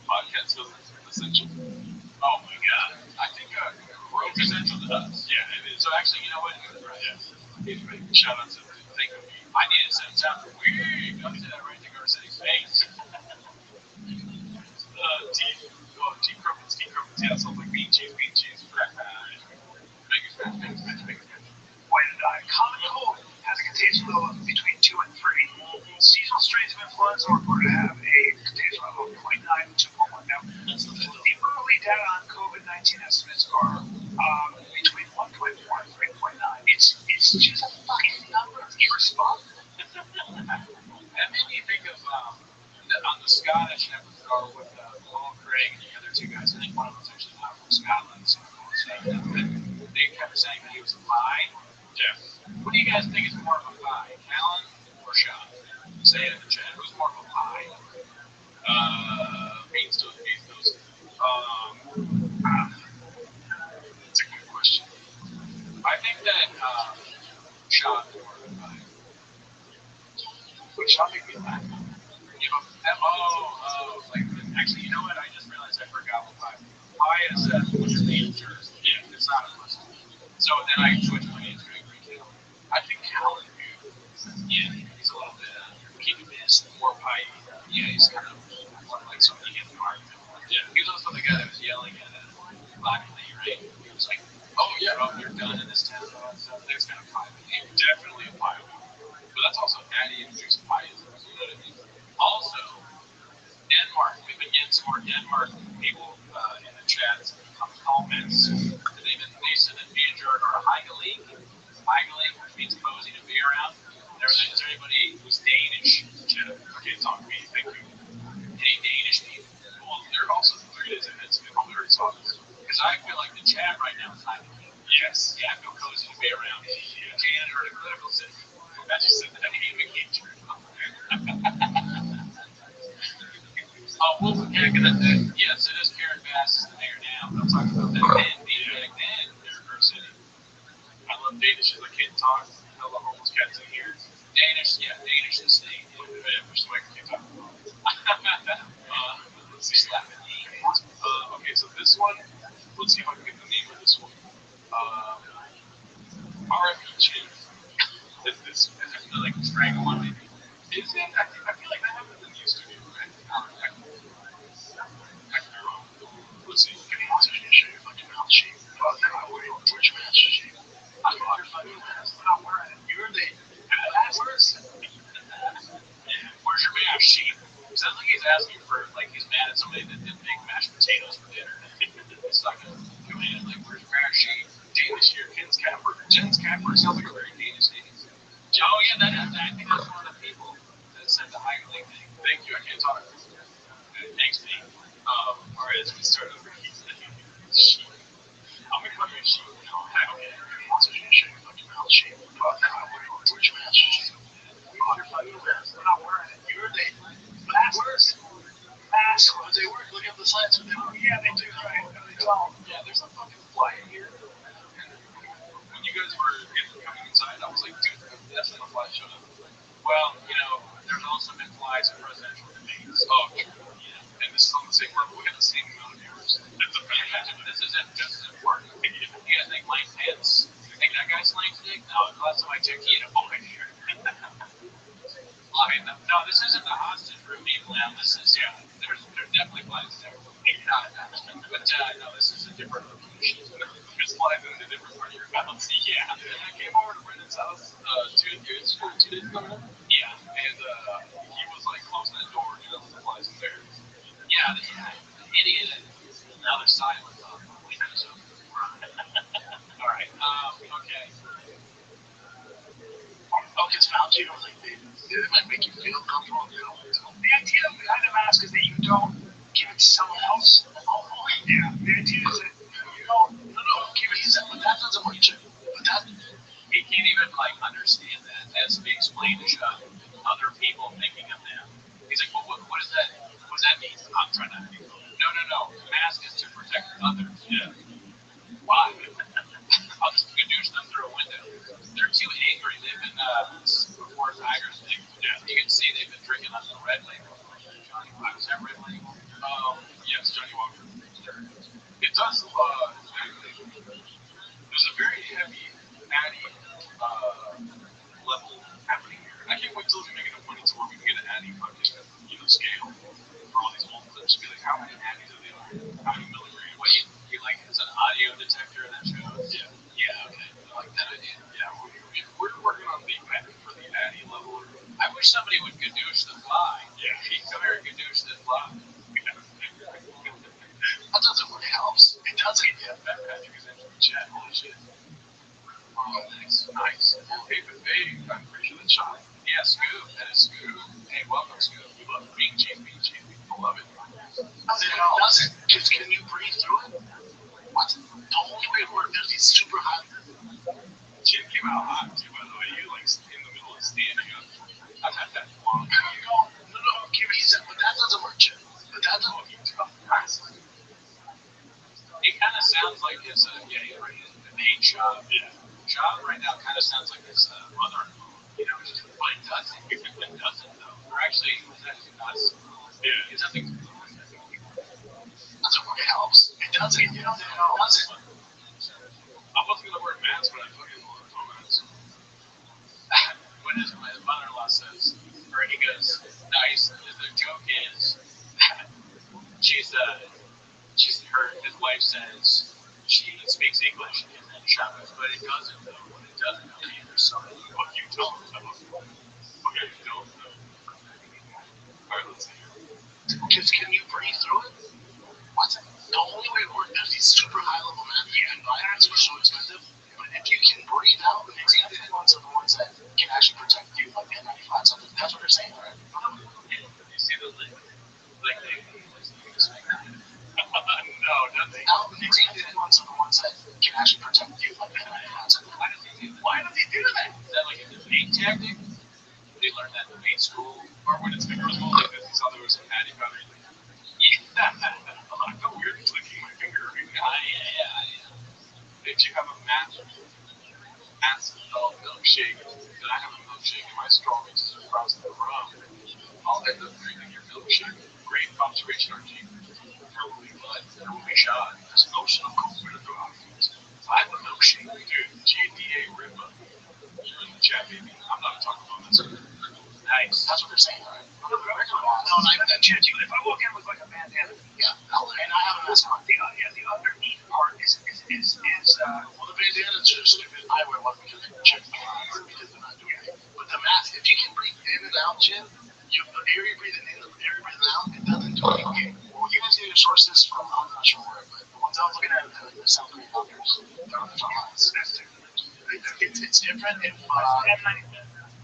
podcast was essential. Oh my god. I think Rogue is essential to us. Yeah, it is. So actually, you know what? Right. Shout out to Think of Me. I need to send sound for weird. Don't say that right to Garcetti's face. Tea crumpets. Yeah, sounds like bean cheese. Biggest match. When common cold has a contagion level of between 2 and 3, seasonal strains of influenza are reported to have a contagion level of 0.9 and 2.1. Now, the early data on COVID-19 estimates are between 1.4 and 3.9. It's just a fucking number. Irresponsible. That made me think of on the Scottish episode with Paul Craig and the other two guys. I think one of them's actually not from Scotland, so they kept saying that he was a pie. Yeah. What do you guys think is more of a pie, Callan or Sean? Say it in the chat. Who's more of a pie? Beans toast. That's a good question. I think that Sean is more of a pie. Would Sean make me laugh? You know, had said, what's your name? Yeah, it's not a list. So then I switched my name to Angry Cal. I think Cal is good. Yeah, he's a little bit keeping this more pie. Yeah, he's kind of like somebody getting hard. Yeah, he was also the guy that was yelling at Black Lee, right? He was like, "Oh yeah, oh, you're done in this town." So that's kind of pie. Definitely a pie. But that's also Addy and Juice Pie. You know what I mean? Also, Denmark. We've been getting some more Denmark people in the chats and comments. They said that me and Jordan are a Hygalik, which means cozy to be around. Is there anybody who's Danish? Okay, talk to me. Thank you. Any Danish people? Well, they're also 3 days ahead, so we probably already saw this. Because I feel like the chat right now is Hygalik. Yes. Yeah, I feel cozy to be around. Yeah. Janitor at a clinical center. I just said that I hate vacation. Yes, it is Karen Bass is the mayor now. I'm talking about that then, back then, River City. I love Danish as a kid talk. I love homeless cats in here. Danish, yeah, Danish is the which way can you talk? Let's see, slap it. Okay, so this one, let's see if I can get the name of this one. RFE Chief. Is this like strangle one maybe? Is it? I feel like that happens in the studio, right? Let's see. Can you also share your fucking mouth shape? Well, then I would. Which match shape? I'm your fucking mask. I'm not wearing it. You're the words. Where's your mash sheet? Sounds like he's asking for, like, he's mad at somebody that didn't make mashed potatoes for dinner. It's not gonna do anything. Like, where's your mash sheet? Danish here, Ken's Capper. Jen's Capper sounds like a very Danish name. Oh, yeah, that is. I think that's one of the people that said the Hygalik thing. Thank you, I can't talk. Thanks, me. All right, let's get started over here. Sheet. I'm gonna call you a sheet. Okay. Also, you shake your fucking mouth shape. Well, now I would. Where's your mash sheet? You're not wearing it. You're the words. Mask. They work. Look at the slants. Yeah, they do. Right. Yeah, there's a fucking fly in here. When you guys were coming inside, I was like, dude, that's when the fly showed up. Well, there's also been flies in presidential debates. Oh, true. Yeah. And this is on the same level. We got the same amount of viewers. That's a fact. This isn't just as important. You guys think Mike Pence? You think that guy's slaying today? No, last time I checked, he had a boy here. No, this isn't the hostage room, people. Now, this is, there's definitely flies there. But no, this is a different location. There's flies in a different part of your house. Yeah. I came over to Brendan's house 2 days ago. Yeah. And he was like closing the door, the flies in there. Yeah, idiot. Now they're silent. All right. Okay. It's Fauci. I was like, it might make you feel comfortable. The idea behind the mask is that you don't give it to someone else. Oh, yeah. The idea is that you don't, give it to someone. But that doesn't work. But that, he can't even, understand that. As we explained to other people thinking of that. He's like, well, what does that, mean? I'm trying to, no. The mask is to protect others. Yeah. Why? I'll just gadoosh them through a window. They're too angry. They've been, before Tigers thing, you can see they've been drinking on the red label. Was that red label? Yes, Johnny Walker. It does, there's a very heavy Addy, level happening here. I can't wait till we make it a point to where we can get an Addy fucking, scale for all these old clips. Be like, how many Addies are there? How many milligrams? What, you like, it's an audio detector that shows? Yeah, okay. I like that idea. Yeah, we're working on the patent for the Addy level. I wish somebody would gadoosh the fly. Yeah, come here and gadoosh the fly. That doesn't work. It helps. It doesn't. Yeah, Patrick is entering the chat. Holy shit. Oh, nice. Hey, I'm pretty sure that's shot. Yeah, Scoop. That is Scoop. Hey, welcome, Scoop. We love being cheap. I love it. Doesn't. Can you breathe through it? What? The only way it works is it's super hot. Jim came out hot, too, by the way. You, in the middle of standing up. I've had that long time. No, he said, but that doesn't work, Jim. But that doesn't work. It kind of sounds like his, you're right, the main job. Yeah. Job right now kind of sounds like his mother-in-law, but it doesn't. It doesn't, though. Or actually, it's actually not. Yeah. It doesn't work. It helps. It does it. You know, does it. I wasn't gonna wear a mask, but I fucking wore a mask. When my mother-in-law says, or he goes, nice. The joke is, she's his wife says she speaks English and then Shabbos, but it doesn't though. When it doesn't know either, so what you tell them, okay, you don't know. All right, let's see. Because can you breathe through it? What's it? The only way it works is these super high level math you can buy, which are so expensive. But if you can breathe out, the extended ones are the ones that can actually protect you, like N95. So that's what they're saying, right? You see the link? Like no, nothing. No, the extended ones are the ones that can actually protect you, like N95. So why does he do that? Is that like a debate tactic? They learned that in debate school, or when it's the girls' school, like this, he saw there was some patty powder. Yeah, I felt weird clicking my finger. Yeah. Did you have a math milkshake? Then I have a milkshake, and my straw reaches across the rum. I'll end up drinking your milkshake. Great observation, RG. There will be blood. There will be shot. There's emotional component to our feet. I have a milkshake, dude. GDA Ripper. You're in the chat, baby. I'm not talking about this. Nice. that's what they're saying, right? No, I judge you. If I walk in with like a bandana, Yeah. And I have a mask on. the underneath part is Well, the bandana's just stupid. I wear one because they check because they're not doing it. But the mask, if you can breathe in and out, Jim, the air you're breathing in, the air you're breathing out, it doesn't do anything. Well, you guys get your sources from, I'm not sure where, but the ones I was looking at, the South Korean doctors, they're on the front lines. It's different if,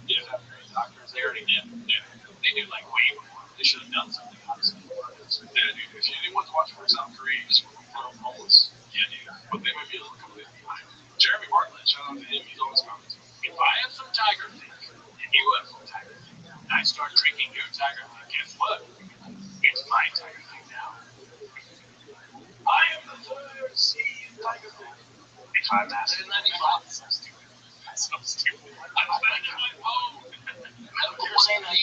Yeah, doctors, they already did. Yeah. They do like way more. They should have done something, honestly. Yeah, dude. If anyone's watching for South Korea, just become homeless. Yeah, dude. But they might be a little completely behind. Jeremy Bartlett, shout out to him. He's always commenting. If I have some tiger thing, and you have some tiger thing, and I start drinking your tiger thing, guess what? It's my tiger thing now. I am the third sea tiger thing. If I'm not in 95, so stupid. So stupid. I'm spending my phone. You're saying that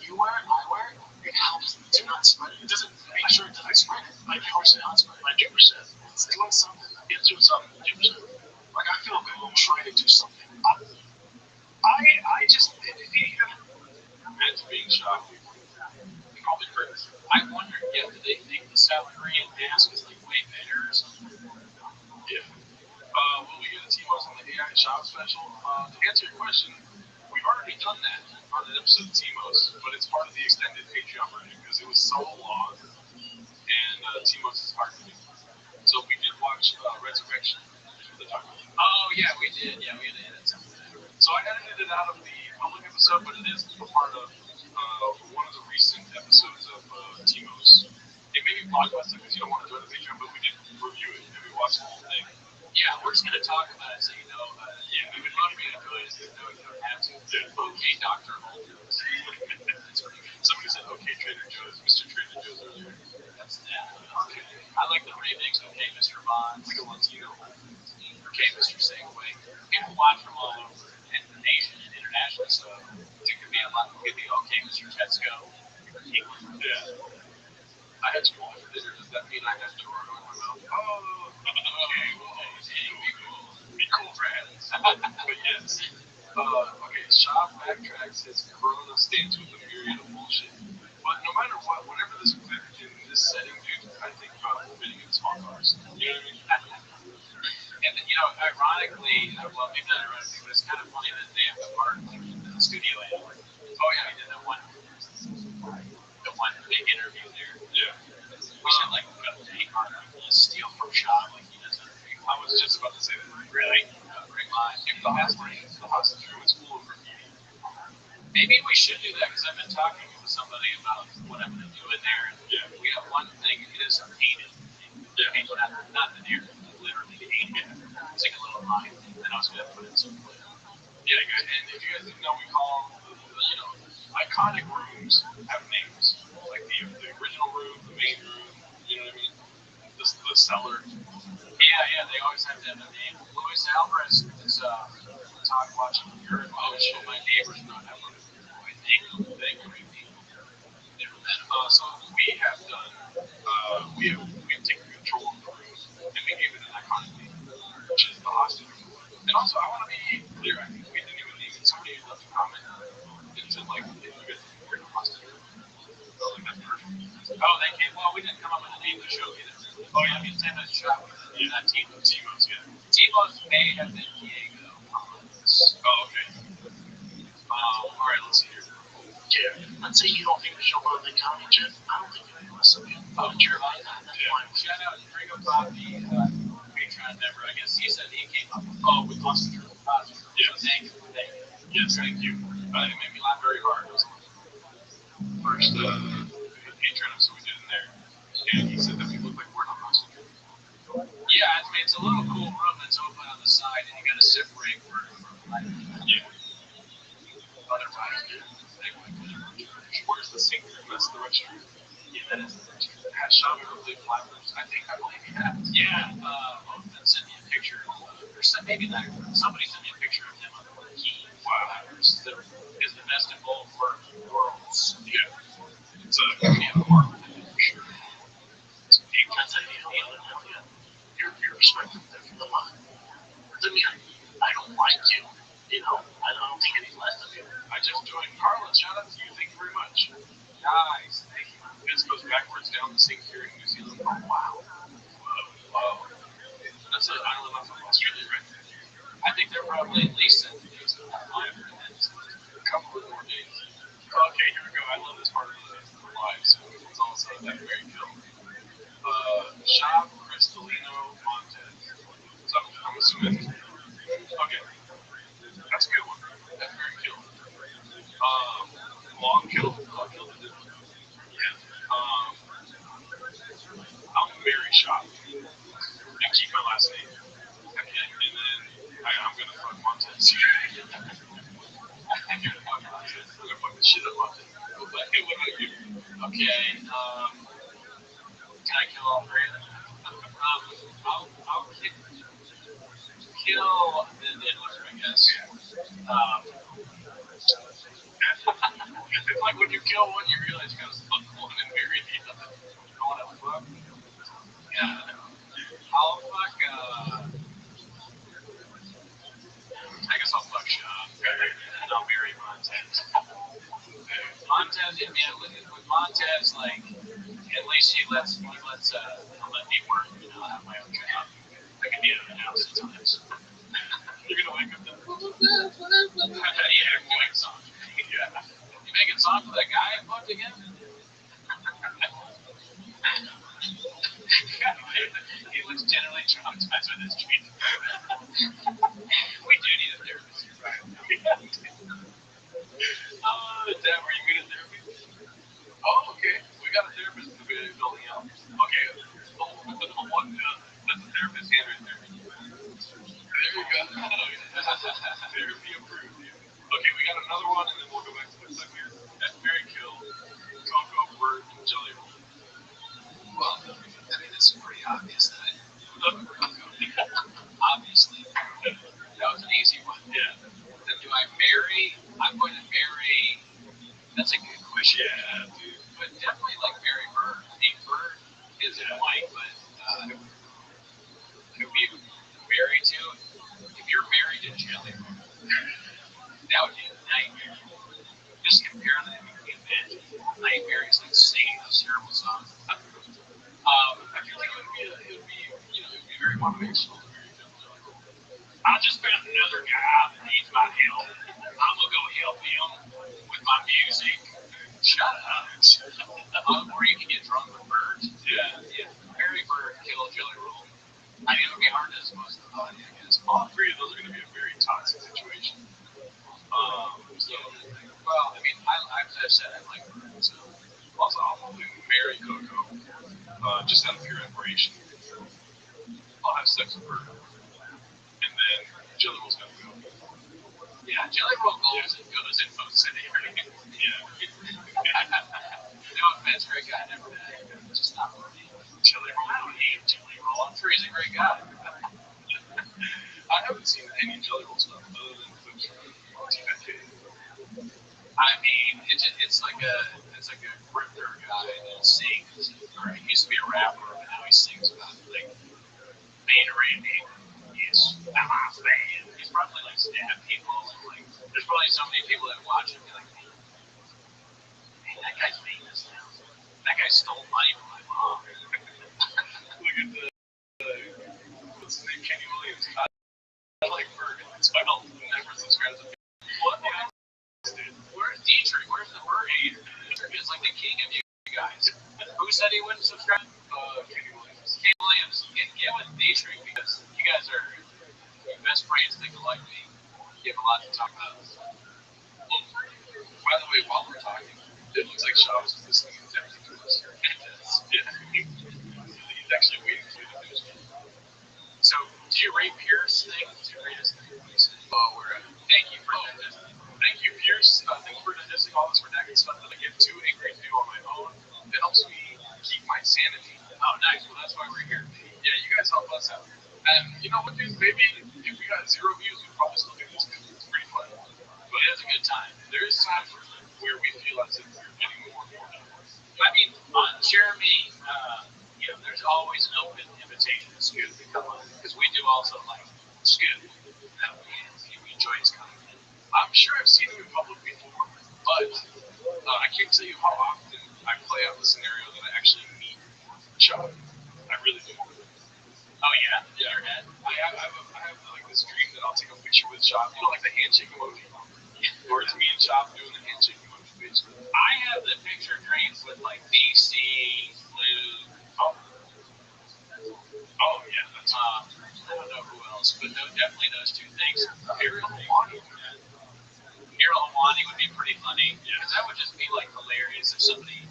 you wear it, I wear it, it helps to not spread it. It doesn't make sure it doesn't spread it. Like, it helps it not spread it. Like 2%. It's doing something. It's doing something. 2%. Like, I feel good when I'm trying to do something. I just Imagine being shocked. Probably hurts. I wonder, yeah, do they think the South Korean mask is like way better or something? Yeah. Will we get a T-Mos on the AI shop special? To answer your question, we've already done that on an episode of T-Mos, but it's part of the extended Patreon version because it was so long, and T-Mos is hard to do. So we did watch Resurrection. Oh yeah, we did. Yeah, we did. So I edited it out of the public episode, but it is a part of one of the recent episodes of T-Mos. It may be blockbuster because you don't want to join the Patreon, but we did review it and we watched the whole thing. Yeah, we're just gonna talk about it so you know about it. Yeah, we would love for you to do it. No, you don't have to. Yeah. Okay, Dr. Holmes. Somebody said okay, Trader Joe's. Mr. Trader Joe's earlier. That's that. Okay. I like the remix. Okay, Mr. Bond. Like a Latino. Okay, Mr. Segway. People watch from all over and the nation and international, so it could be a lot. It could be okay, Mr. Tesco. Yeah. I had to go for dinner. Does that mean I have Gerardo in my mouth? Oh, okay. Well, be cool, friends. But yes. Okay, Shop backtracks his Corona stance with a myriad of bullshit. But no matter what, whenever this was in this setting, dude, I think about fitting in small cars. You know what I mean? And you know, ironically, well, maybe not ironically, but it's kind of funny that they have the part like in the studio. Oh yeah, we did that one. The one big interview there. Yeah. We should like take our steal from Shop like he does everything. I was just about to say that. Really? Great line. If the house is true, it's full of graffiti. Maybe we should do that because I've been talking with somebody about what I'm going to do in there. And yeah. We have one thing. It is painted. Yeah. Painted, not the deer, literally painted. It's like a little line. And I was going to put in some. Yeah, good. And if you guys didn't know, we call you know, iconic rooms have names. Like the original room, the main room, you know what I mean? The cellar. Yeah, they always have to have a name. Luis Alvarez is watching your show. My neighbors not have one. They agree. So we have done, we have taken control of the room Oh, yeah, I mean, same as shot with that Tebow. Tebow's, yeah. Tebow's may have been Diego Collins. Oh, okay. All right, let's see here. Yeah, let's say you don't think the show on the comic jet. I don't think you listen to him. Oh, sure. Shout out to Ringo Bobby, Patreon member. I guess he said he came up with Austin. Yeah, thank you. Yes, thank you. It made me laugh very hard. It was first Patreon episode we did in there. And he said that we look like we're not Austin. Yeah, I mean, it's a little cool room that's open on the side, and you got to separate from like, otherwise, where's the sink room? That's the restroom. Yeah, that is the restroom. Has Sean ever played Flappers? I believe he has. Yeah, Othman sent me a picture, or maybe not. Somebody sent me a picture of him on the key. Flappers is the best of both worlds. Yeah, it's a horror for sure. That's how you feel it. You're respectful from the line. To me, I don't like you. You know, I don't think any less of you. I just joined Carlin. Shout out to you. Thank you very much. Guys, thank you. This goes backwards down the sink here in New Zealand. Oh, wow. Wow. That's an island off of Australia right there. I think they're probably at least in New Zealand. A couple of more days. Okay, here we go. I love this part of the live. So it's also that very cool. Shop Cristalino Montez. So I'm assuming. Okay. That's a good one. That's very cool. Long kill. Yeah. I'm very shocked. And keep my last name. And then I'm gonna fuck Montez. I'm gonna fuck the shit up Montez. What about you? Okay. Can I kill all three of them? I'll kill the Diddler, I guess. It's like when you kill one, you realize you gotta fuck one and marry the other. You don't wanna fuck? Yeah. I'll fuck, I guess I'll fuck Sean. And I'll marry Montez. Montez, yeah, with Montez, like, at least he lets me work, you know, have my own job. I can be at the house at times. You're gonna wake up to yeah, I'm doing songs. Yeah. You making songs with that guy I fucked again? He looks generally traumatized with his dreams. We do need a therapist. Dad, were you good at therapy? Oh, okay. We got a therapist in the building out. Okay. That's the therapist hand right there. There you go. Therapy approved. Okay, we got another one, and then we'll go back to the second here. That's very cool. Cocoa, Bert, and Jelly Roll. Well, I mean, it's pretty obvious that obviously. That was an easy one. Yeah. Then do I marry? I'm going to marry. That's a good question. Yeah, dude. But definitely like marry Bird. I mean, Bird is white, but who you married to? If you're married to Jelly Roll, that would be a nightmare. Just compare them. You can imagine. Nightmare is like singing those terrible songs. I feel like it would be very motivational. I just found another guy that needs my help. I'm gonna go help him with my music. Shut up. Or you can get drunk with birds. Yeah. Mary Bird, kill Jelly Roll. I mean, it'll be hard to dispose of the body, I guess. All three of those are gonna be a very toxic situation. Well, I mean, I've said I like birds, so also I'll marry Coco, just out of pure admiration. I'll have sex with her. And then Jelly Roll's gonna go. Yeah, Jelly Roll goes in Food City. Yeah. No offense, great guy, never met. Just not for me. Jelly Roll, I don't hate Jelly Roll. I'm sure he's a great guy. I haven't seen any Jelly Roll stuff other than I mean, it's like a grifter guy that sings. Or he used to be a rapper, but now he sings about like being a Randy. He's probably like stabbed people and like there's probably so many people that watch him be like, man, that guy's famous now. That guy stole money from my mom. Look at king of you guys. Who said he wouldn't subscribe? Kenny Williams. Kenny Williams. Get with D-String because you guys are best friends think alike me. You have a lot to talk about. Well, by the way, while we're talking, it looks like Shaw's is listening intently to us. Yeah. He's actually waiting for you to finish. So, do you rate Pierce thing? Do you rate his thing? Oh, we're at. Thank you for that. Thank you, Pierce. Thank you for digesting all this redacted stuff that I get too angry to do on my own. It helps me keep my sanity. Oh, nice. Well, that's why we're here. Yeah, you guys help us out. And you know what, dude? Maybe if we got 0 views, we'd probably still do this. It's pretty fun. But it is a good time. There is times where we feel as if we're getting more and more done. I mean, on Jeremy, there's always an open invitation to Scoot to come on because we do also like Scoot. We enjoy his content. I'm sure I've seen him in public before, but I can't tell you how often I play out the scenario that I actually meet Chuck. I really do. Oh yeah, Yeah. your head. I have like this dream that I'll take a picture with Chop. You know, like the handshake emoji, or it's me and Chop doing the handshake emoji, basically. I have the picture dreams with like DC, Blue. Oh yeah, that's I don't know who else, but no, definitely those two things. Ariel Hawani. Hero Hawani would be pretty funny. Because that would just be like hilarious if somebody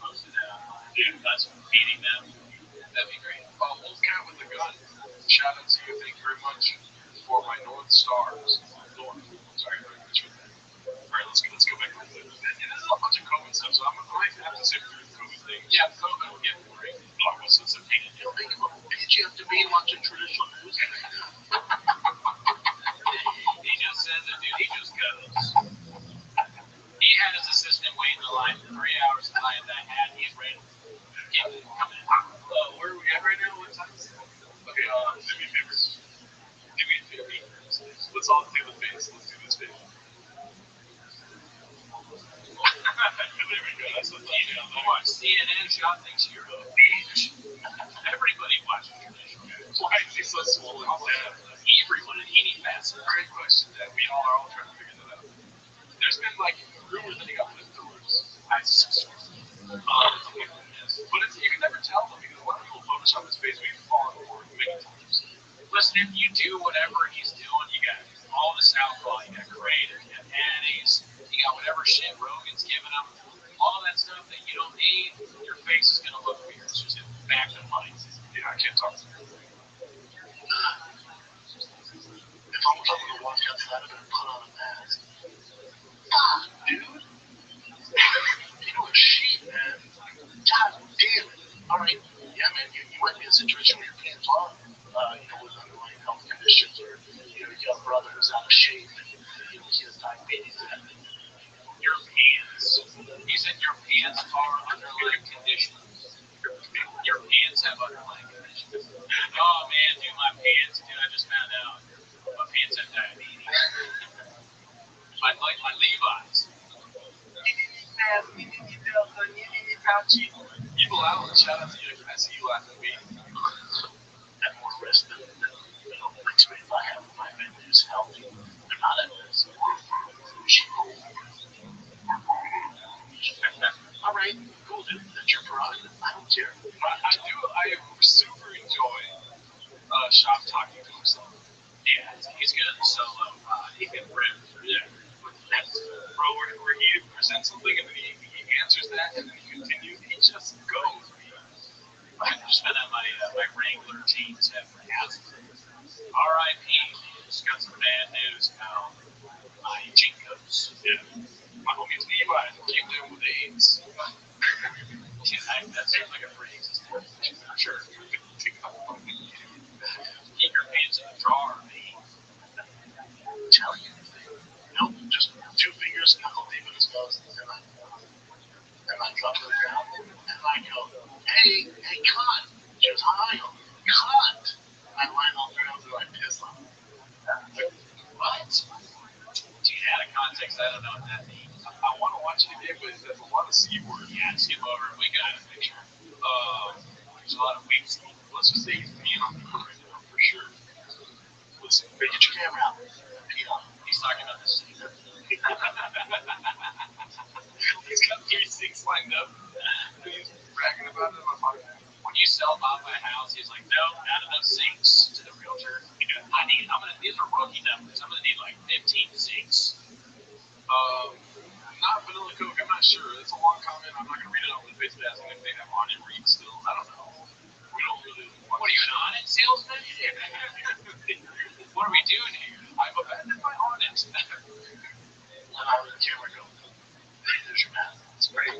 posted that online. Us beating them. That'd be great. Wolfcat with a gun. Shout out to you. Thank you very much for my North Stars. Sorry, I misread that. All right, let's go back to the. There's a bunch of COVID stuff, so I might have to sit through the COVID thing. Yeah, COVID will get boring. Oh, so it's a pain. You don't think of a bitch you have to be watching traditional news? He just says it, dude. He just goes. He had his assistant waiting in the line for 3 hours to buy that hat. He's ready. Come in. Where are we at right now? What time is it? Okay, do me a favor. Do me a favor. Let's all do the face. Let's do this face. There we go. That's the thing. Watch CNN shot things here. Bitch. Everybody watches traditional news. Why is he so swollen? Everyone in any facet. Great question, Dad. We all are all trying to figure that out. There's been like rumors that he got flipped over. I suspect. But you can never tell them because a lot of people Photoshop his face. We've fallen for it many times. Listen, if you do whatever he's doing, you got all the Southpaw, you got creators, you got Addies, you got whatever shit Rogan's giving them, all that stuff that you don't need, your face is gonna look weird. It's just back to life. Yeah, I can't talk to you. If I'm coming to watch outside, I'm gonna put on a mask. God, dude. You know, a sheet, man. God damn it. All right. Yeah, man, you might be in a situation where your pants on, with underlying health conditions, or, you got a brother who's out of shape, and, he has diabetes. Your pants. He said your pants are underlying conditions. Your pants have underlying conditions. Oh man, dude, my pants, dude, I just found out. My pants have diabetes. I like my Levi's. Evil Alan, shout out to you. I see you laughing at me. At more risk than makes me if I have my venues healthy. They're not at risk. All right, cool, dude. That's your prerogative. I don't care. I super enjoy Shop talking to himself. Yeah, he's good. Solo. He can rip. Yeah. Bro, where he presents something and then he answers that and then he continues. He just goes. I just found out my Wrangler jeans have asked. R.I.P. Just got some bad news about my Jinkos. Yeah. My homie Levi came down with AIDS. That sounds like a pretty existing condition. Sure. Keep your pants in the drawer, man. Tell you anything. Nope, just 2 fingers knuckle deep in his nose, and I drop to the ground, and I go, hey, cunt. She goes, hi, cunt. I line all around and I piss on him. What? Dude, out of context, I don't know what that means. I want to watch it again, but there's a lot of C words. Yeah, skip over. We got a picture. There's a lot of weak ski. Let's just say he's peeing on the ground right now, for sure. Listen, Hey, get your camera out. Pee on him. He's talking about this. he's got 3-6 lined up. He's bragging about it on my podcast. When you sell Bob a house, he's like, no, not enough sinks to the realtor. These are rookie numbers. I'm gonna need like 15 sinks. Not vanilla Coke, I'm not sure. It's a long comment. I'm not gonna read it off the face of asking if they have on it read still. I don't know. We don't really want. What are you, an on it salesman? What are we doing here? I've abandoned my on it. And I was the camera go, hey, there's your man. It's great.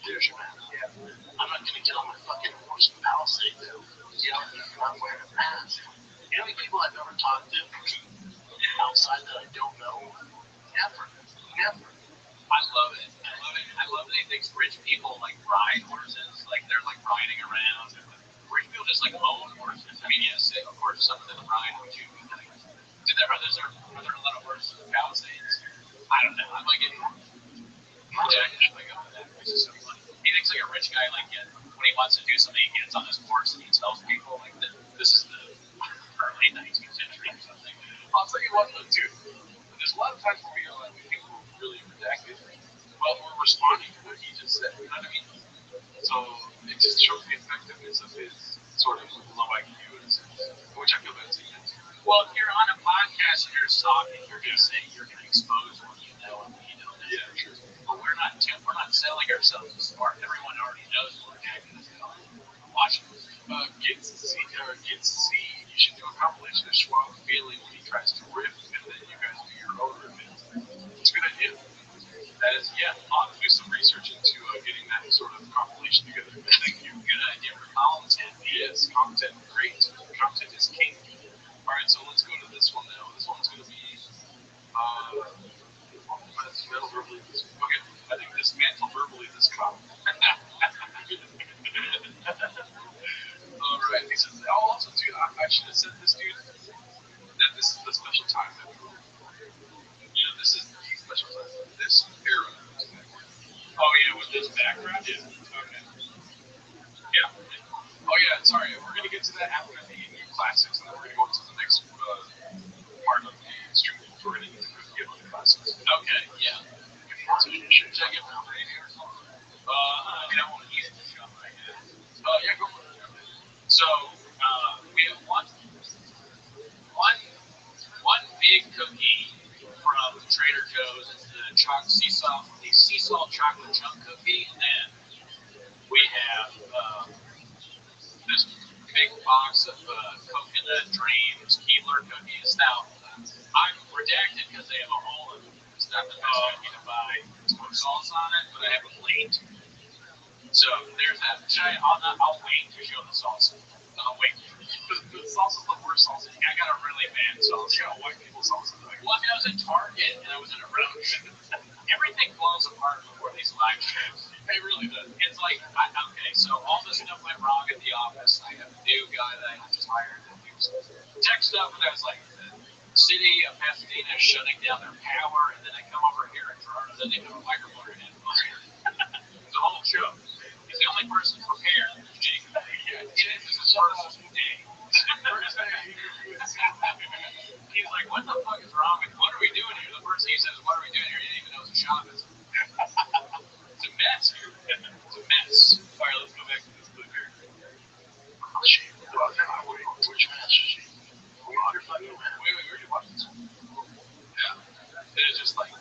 There's your man. Yeah. I'm not gonna get on my fucking horse and palisade though. Yell at me if I'm wearing a mask. You know how many people I've never talked to outside that I don't know? Never. I love it. I love that he thinks rich people like ride horses, like they're like riding around. Rich people just like own horses. I mean, yes, of course, some of them ride with you. Are there a lot of horses in Palisades? I don't know. I'm like getting projected like up that. This is so funny. He thinks like a rich guy, like when he wants to do something, he gets on his horse and he tells people like this is the early 19th century or something. I'll tell you what though too. There's a lot of times where we are like people really redacted. Well, we're responding to what he just said. You know what I mean? So it just shows the effectiveness of his sort of low IQ in a sense, which I feel that's against. Well, if you're on a podcast and you're talking, you're going to say you're going to expose what you know and what you don't know. Yeah, sure. But we're not selling ourselves as smart. Everyone already knows what we're acting as hell. Watch it. Gets to see. You should do a compilation of Schwab failing when he tries to riff, and then you guys do your own riff. It's a good idea. That is, yeah. I'll do some research into getting that sort of compilation together. Thank you. Good idea for content. Yes, content. Great. Content is king. All right, so let's go to this one now. This one's going to be dismantle verbally this. Okay, I think dismantle verbally this cop. All right. He says, also, dude, I should have said this, dude, that this is the special time that we live. You know, this is the special time. This era. Oh, yeah, with this background? Yeah. Okay. Yeah. Oh, yeah, sorry. We're going to get to that after the new classics, and then we're going to go into the next part of the stream. We're going to get on the classics. Okay, yeah. Should I get my name here or something? I mean, I want to eat it. Yeah, go for it. So, we have one big cookie from Trader Joe's. It's the sea salt chocolate chunk cookie, and then we have this big box of coconut dreams Keebler cookies. Now, I'm redacted because they have a hole in them. It's not the best cookie to buy. It's put sauce on it, but I have a plate. So there's that. I'll wait to show the sauce. I'll wait. The sauce is the worst sauce. I got a really bad sauce. You know, white people sauce. Well, I mean, I was at Target and I was in a roach. Everything blows apart before these live streams. It really does. It's like, okay, so all this stuff went wrong at the office. I have a new guy that I just hired that do some tech stuff, and I was like, the city of Pasadena is shutting down their power, and then I come over here and Toronto, then they have a microphone in the whole show. He's the only person prepared. Jake. Yeah, this is his first day. He's like, what the fuck is wrong with what are we doing here? The first thing he says, what are we doing here? He didn't even know it's a shop. It's a mess here. It's a mess. All right, let's go back to this clip here. Which match is she? Wait, where you watch this? Yeah. And it's just like,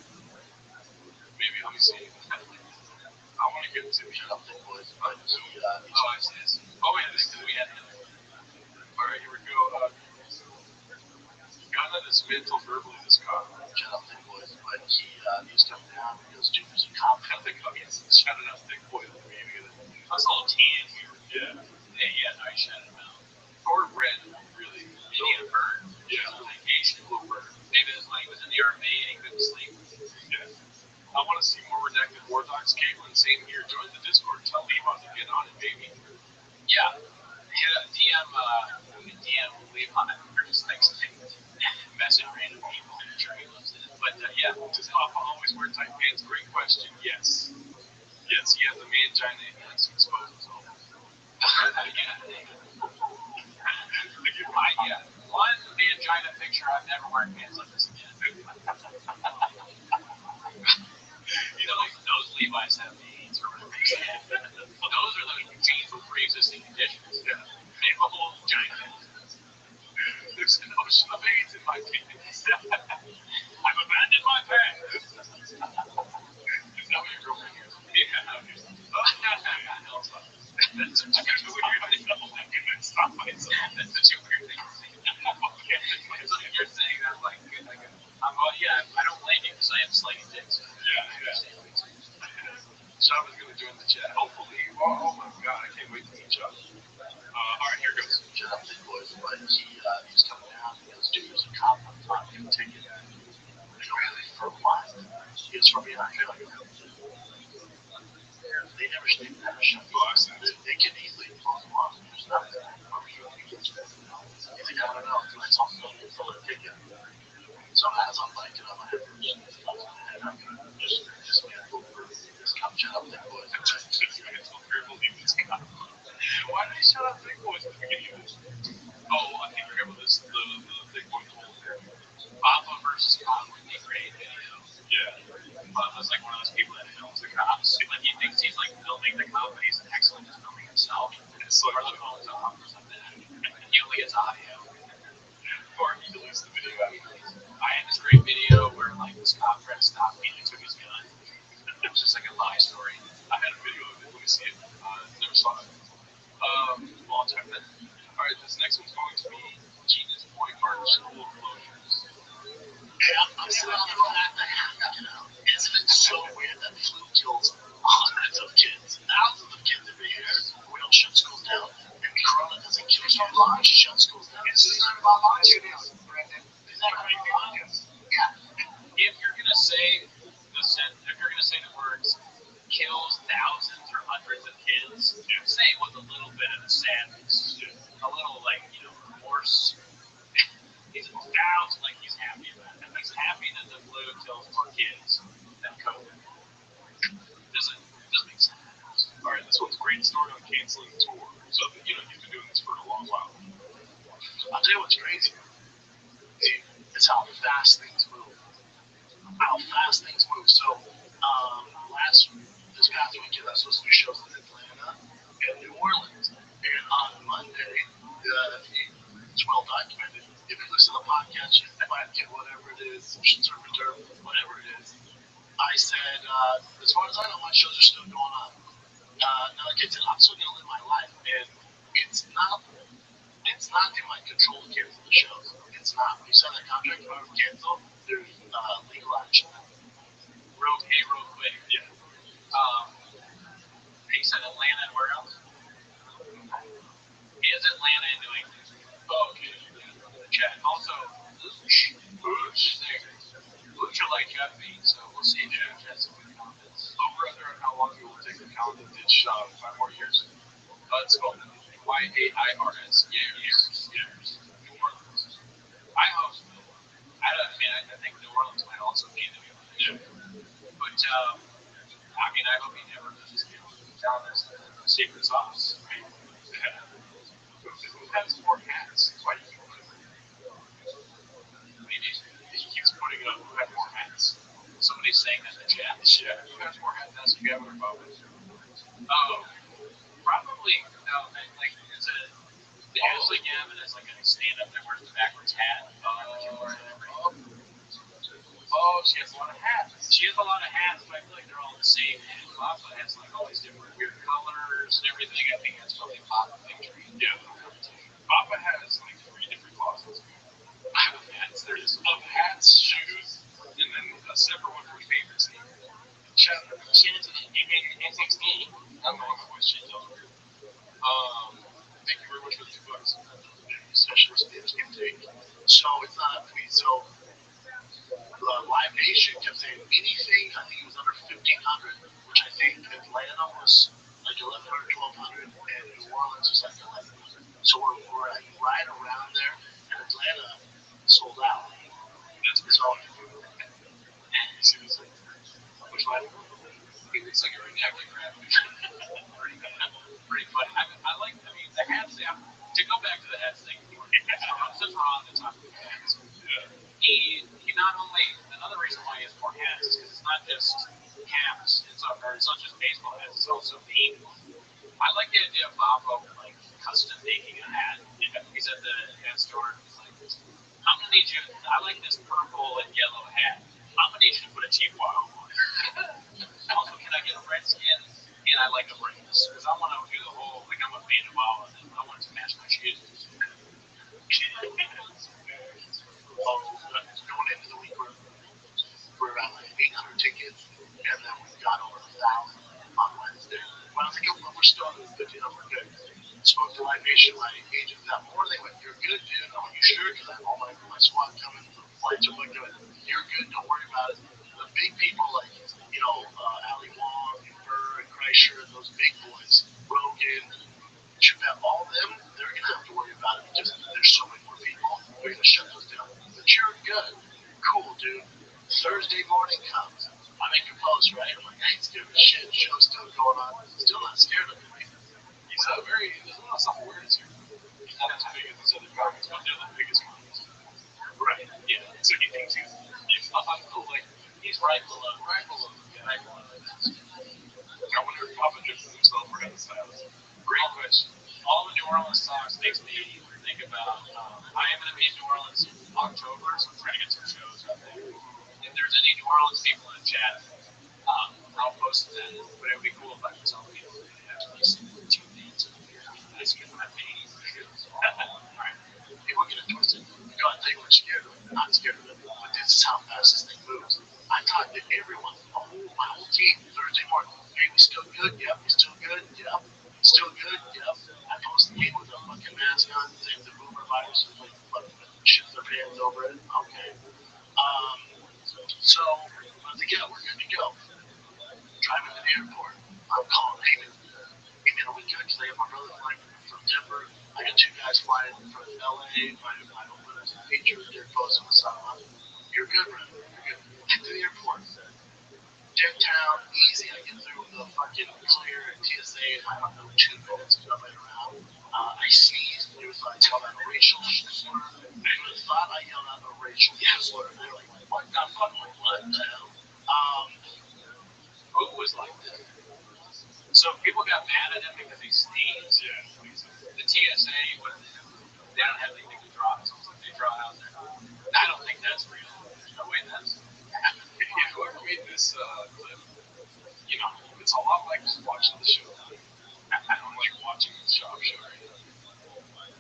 maybe let me see. I want to get to the other boys. Oh, I see this. Oh, yeah, this because we had him. All right, here we go. Gotta dismantle verbally this cop. Shout out Thick Boys. But he's coming down. He goes, dude, there's a cop coming. Yes, shout out Thick Boys at the beginning of it. I was all tan here. Yeah. Yeah, no, I shouted him out. Or red, really. Did he get burned? Yeah. Vacation. A little burn. Maybe it was like he was in the RV and he couldn't sleep. Yeah. I want to see more redacted War Dogs. Caitlin, same here. Join the Discord. Tell Levi to get on it, baby. Yeah. DM Levi. Or just text him. Message random people. I'm sure he loves it. But yeah, does Papa always wear tight pants? Great question. Yes. Yes, he has a mangina and he likes to expose himself. Yeah. One mangina picture. I've never worn pants like this again. You know, like those Levi I gotta do it. Stop myself. That's such a weird thing to say. It's like you're saying that like I don't blame you because I have slight dicks. Yeah. Sean is gonna join the chat. Hopefully. Oh my god, I can't wait to meet Sean. Alright, here goes. Shout out to the boys, but he's coming down. He goes, dude, there's a cop on top of the ticket. Really? For what? He goes, from behind. They never shut box. They can easily close them off. There's nothing. He's like, I don't know. I saw someone fill a ticket. So as I'm biking on my head, I'm gonna just over this cop shut up that boys. Why did he shut up Big Boys at the beginning of this? Oh, I think you're able to the Big Boy whole there. Baba versus Con would be great video. Yeah. Baba's like one of those people that films the cops. Like he thinks he's like filming the cop, but he's actually just filming himself. It's like Or the phone's off or something. He only gets audio. or he deletes the video after. I had this great video where like this cop tried to stop me and he took his gun. It was just like a lie story. I had a video of it. Let me see it. Never saw it. Long time then. Alright, this next one's going to be Gina's Point Park school closures. Yeah, I'm sitting on the phone. Isn't it so weird that flu kills hundreds of kids, thousands of kids every year? We don't shut schools down. And Corona doesn't kill you. We shut schools down. It's not about lockdowns, Brandon. It's not about lockdowns. Yeah. If you're gonna say the words kills thousands or hundreds of kids, say it with a little bit of the sadness, a little like remorse. He's thousands, like he's happy about it. He's happy that the flu kills more kids than COVID. Doesn't make sense. Alright, this one's great story on canceling the tour. So, he's been doing this for a long while. I'll tell you what's crazy. It's how fast things move. So, this past weekend, I was supposed to do shows in Atlanta and New Orleans. And on Monday, it's well documented. If you listen to the podcast, you might get whatever it is, whatever it is. I said, as far as I know, my shows are still going on. Now, like I said, I'm still going to live my life. And it's not in my control to cancel the shows. It's not. When you sign that contract, if I ever cancel, there's legal action. Real quick. Yeah. He said Atlanta and where else? He is Atlanta and New England. Oh, okay. Chat. Also, Booch there. Booch are like Jeff B, so we'll see if Jeff has some good comments. Over under on how long it will take the calendar to ditch 5 more years. It's called YAIRS. Years. New Orleans. I hope so. I think New Orleans might also be New England. Yeah. But, I hope he never does down this secret sauce, right? Who has more hats? Why do you keep putting He keeps putting up who has more hats. Somebody's saying that in the chat. Yeah. Who has more hats? That's Gavin or Bob? Probably, no, like, it's Ashley Gavin is like a stand-up that wears the backwards hat. She has a lot of hats. She has a lot of hats, but I feel like they're all the same. And Papa has like all these different weird colors and everything. I think that's probably a Papa victory. Yeah. Papa has like 3 different closets. I have hats. There's hats, shoes, and then a separate one for favorites. Shout out to the NXT. I'm the one that was shit on. Thank you very much for the $2. Especially for the game take. So it's not me. So Live Nation kept saying anything, I think it was under 1,500, which I think Atlanta was like 1,100, 1,200, and New Orleans was like 1,100. So we're like right around there, and Atlanta sold out. That's bizarre. You see this? Which one? It looks like a redacted graphic. Pretty funny. The hats, to go back to the hats thing, since we're on the topic of hats, he not only, another reason why he has more hats is because it's not just caps, it's not just baseball hats, it's also paint. I like the idea of Bobo like custom making a hat. He's at the hat store and he's like, I'm gonna need you, I like this purple and yellow hat. I'm gonna need you to put a Chihuahua on it. Also, can I get a Redskin and I like the brands because I want to do the whole like I'm a fan of all of them. I want to match my shoes. Going into the week, we're around like 800 tickets, and then we got over 1,000 on Wednesday. But I think we're still in the 50 number good. Spoke to Live Nation, my agent, that morning. They went, "You're good, dude." I'm like, "You sure?" Because I have all my squad coming. The flights are looking good. "You're good. Don't worry about it." The big people like Ali Wong and Burr and Kreischer and those big boys, Rogan, Chappelle, all of them, they're gonna have to worry about it because there's so many more people. They're gonna shut those down. But you're good. Cool, dude. Thursday morning comes. I make a post, right? I'm like, I ain't scared of shit. Show's still going on. Still not scared of it. He's a very there's a lot of self-awareness here. He's not as big as these other comics, but they're the biggest comics. Right. Yeah. So he thinks he's like he's right below the guy. I wonder if Papa John's himself for his house. Great question. All the New Orleans talks makes me think about. I am going to be in New Orleans in October, so I'm trying to get some shows out there. If there's any New Orleans people in the chat, I'll post that. But it would be cool if I could tell people that they have to listen to 2 days of beer. That's because I'm paying for shows. Right. People get it twisted. You know, I think we're scared of it. Not scared of it, but this is how fast this thing moves. I talked to everyone, my whole team, Thursday morning. Hey, we still good? Yep. We still good? Yep. Still good? Yep. I posted me with a fucking mask on, saying the boomer virus is like fucking shit their pants over it. Okay. So I was like, yeah, we're good to go. Driving to the airport. I'm calling David. Hey man, are we good? Because I have my brother flying from Denver. I got 2 guys flying from LA. My own brother's a Patriot. They're posting us on. You're good, man. You're good. Get to the airport. Downtown, easy. I get through the fucking clear and TSA in, I don't know, 2 minutes of nobody around. I sneezed. They thought I yelled out a racial slur. They thought I yelled out a racial slur. They're like, what the fuck? Like, what the hell? Who was like that? So people got mad at him because he sneezed. Yeah. The TSA, they don't have anything to draw. So they draw out there. I don't think that's real. There's no way that's. Yeah, whoever made this clip, it's a lot like just watching the show. I don't like watching the shop show.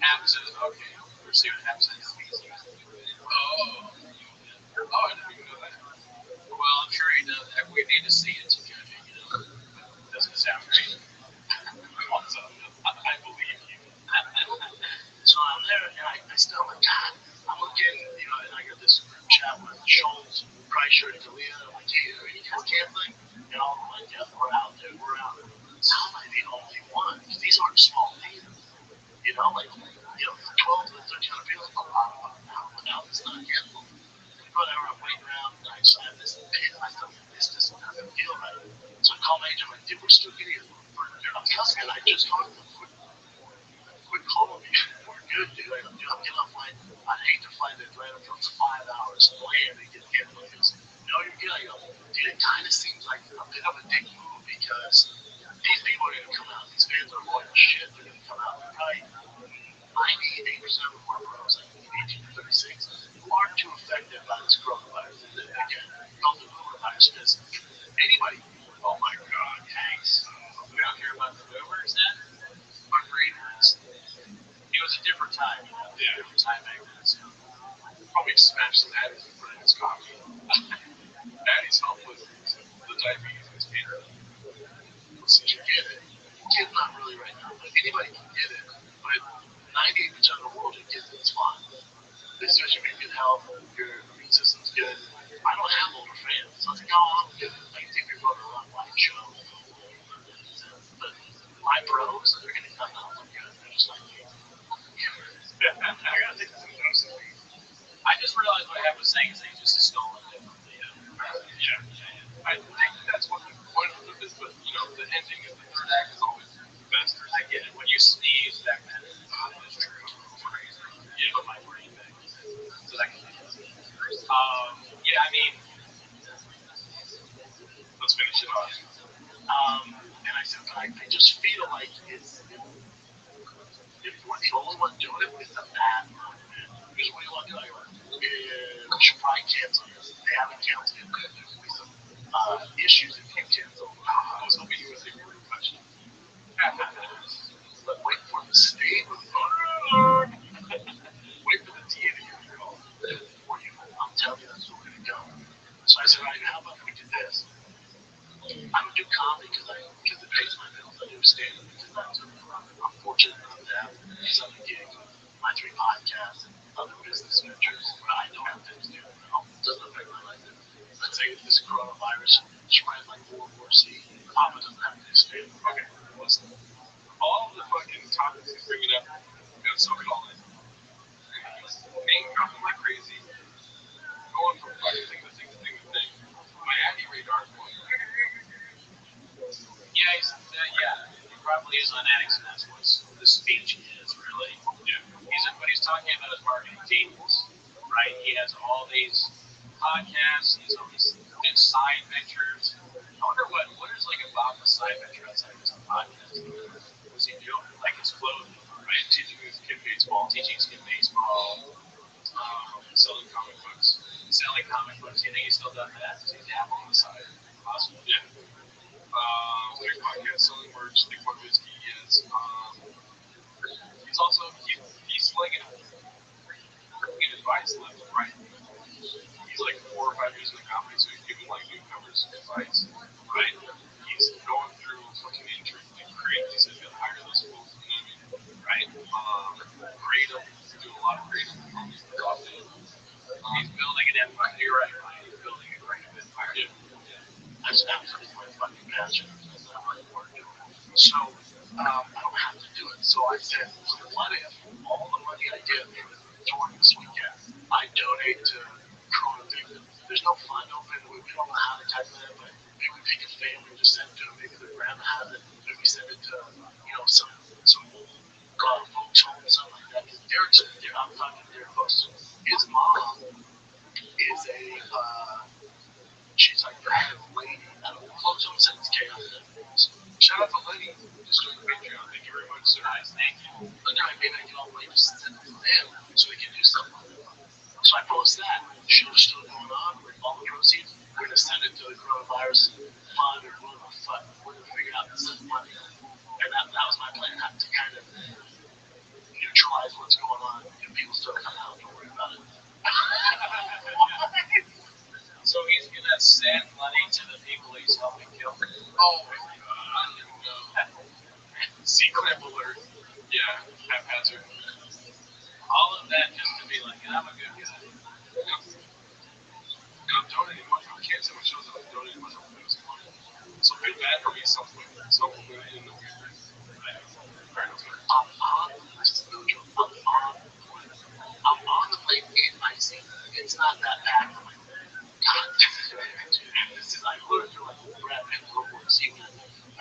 Happens says, okay, we're seeing what happens in the species. Oh, I didn't even know that. Well, I'm sure he does that. We need to see it to judge it, Doesn't sound great. I believe you. So I'm there, and I still, I'm like, God, I'm looking, and I got this group chat with Schultz, Kreischer, and Dalia. I'm like, hey, are you guys canceling? And all of them like, yeah, we're out, dude, we're out. So how am I the only one? Because these aren't small theaters. 12 to 1,300 people, a lot of them now, it's not canceled. Whatever, I'm waiting around, and I just have this pit, I thought, this doesn't feel right. So I call my agent, I'm like, dude, we're still getting it. I'm telling you, I just talked to them. Quit calling me. We're good, dude. I'm getting off flight. I hate to fly to Atlanta for 5 hours, land and get canceled. No, you're good. I go, dude, it kind of seems like a bit of a dick move because these people are going to come out. These fans are loyal shit. They're going to come out. They're probably 98% of them are pros, like 18 to 36, who aren't too affected by this coronavirus. Again, called the coronavirus because anybody, Oh my God, thanks. We don't care about the boomers then? But readers. It was a different time, Yeah. Different time back then. So. Probably smashed some Addies in front of his coffee. Addies help with the diabetes in his pain. so you get it. Kids not really right now, but anybody can get it. But 98% of the world who gets it is fine. Especially if you're good health, your immune system's good. I don't have older fans. So I was like, oh, I'm good. I can take your brother on my show. But my bros, they're going to come out look good. They're just like, I gotta take some notes. I just realized what I was saying is they just stole it differently. Yeah. I think that's what the point of it is, but the ending of the third act is always the best. I get it. When you sneeze, that is true. Crazy. Yeah. Put my brain back. So that can yeah, I mean, Let's finish it off. and I said, I just feel like if we're the only one doing it, it's a bad look. Here's what you want to do. We should probably cancel this. They haven't canceled it. There's going to be some issues if you cancel. I was hoping you would say more much. have some gigs with my 3 podcasts and other business ventures, but I don't have things to do. It doesn't affect my life. Let's say this coronavirus spread like World War C. Papa doesn't have to stay. Okay, listen. All the fucking topics he's bringing up got so-called name dropping like crazy, going from fucking thing to thing to thing to thing. My Abby radar is going. Yeah, he probably is on Addicts, and that's what the speech is, really. Yeah. But he's talking about his marketing genius, right? He has all these podcasts, he's all these big side ventures. I wonder what is like about the side venture outside of his podcast. What's he doing? Like his clothing, right? Teaching his kid baseball. Selling comic books. Selling comic books. You think he still does that? Does he dabble on the side? Awesome. Yeah. Big podcast, selling merch, Big Boy Whiskey, yes. He's also, he's slinging advice left and right. He's like 4 or 5 years in the comedy, so he's giving like newcomers advice, right? He's going through fucking injury, like crazy, so he's got to hire those fools, you know what I mean? Right? Creative, he's doing a lot of creative stuff. He's building an empire. You're right, Ryan. He's building a great empire. Yeah. That's absolutely my fucking passion. So, I don't have to do it. So I said, what if all the money I get from touring this weekend, I donate to Corona victims? There's no fund open. We don't know how to calculate it, but maybe we pick a family and just send it to them. Maybe their grandma has it. Maybe we send it to, some folks home, something like that. Because I'm talking to Derek Buster. His mom is she's like the head lady at a close home sentence chaos. Shout out to Lenny, just doing the Patreon. Thank you very much, sir. Nice, thank you. But then maybe I can always just send it to them so we can do something. So I post that. The show's still going on. With all the proceeds, we're going to send it to the coronavirus fund or whatever the fuck. We're going to figure out this money. And that was my plan, to kind of neutralize what's going on. If people still come out, don't worry about it. So he's gonna send money to the people he's helping kill. Oh my god, I don't even know. Secret alert. Yeah, haphazard. All of that just to be like, I'm a good guy. And I'm donating money. I can't say my shows that I'm donating money. So big bad for me, something in the weird thing. I'm on the plane in my seat. It's not that bad for my God. This is like literally like Brad Pitt in World War C. I'm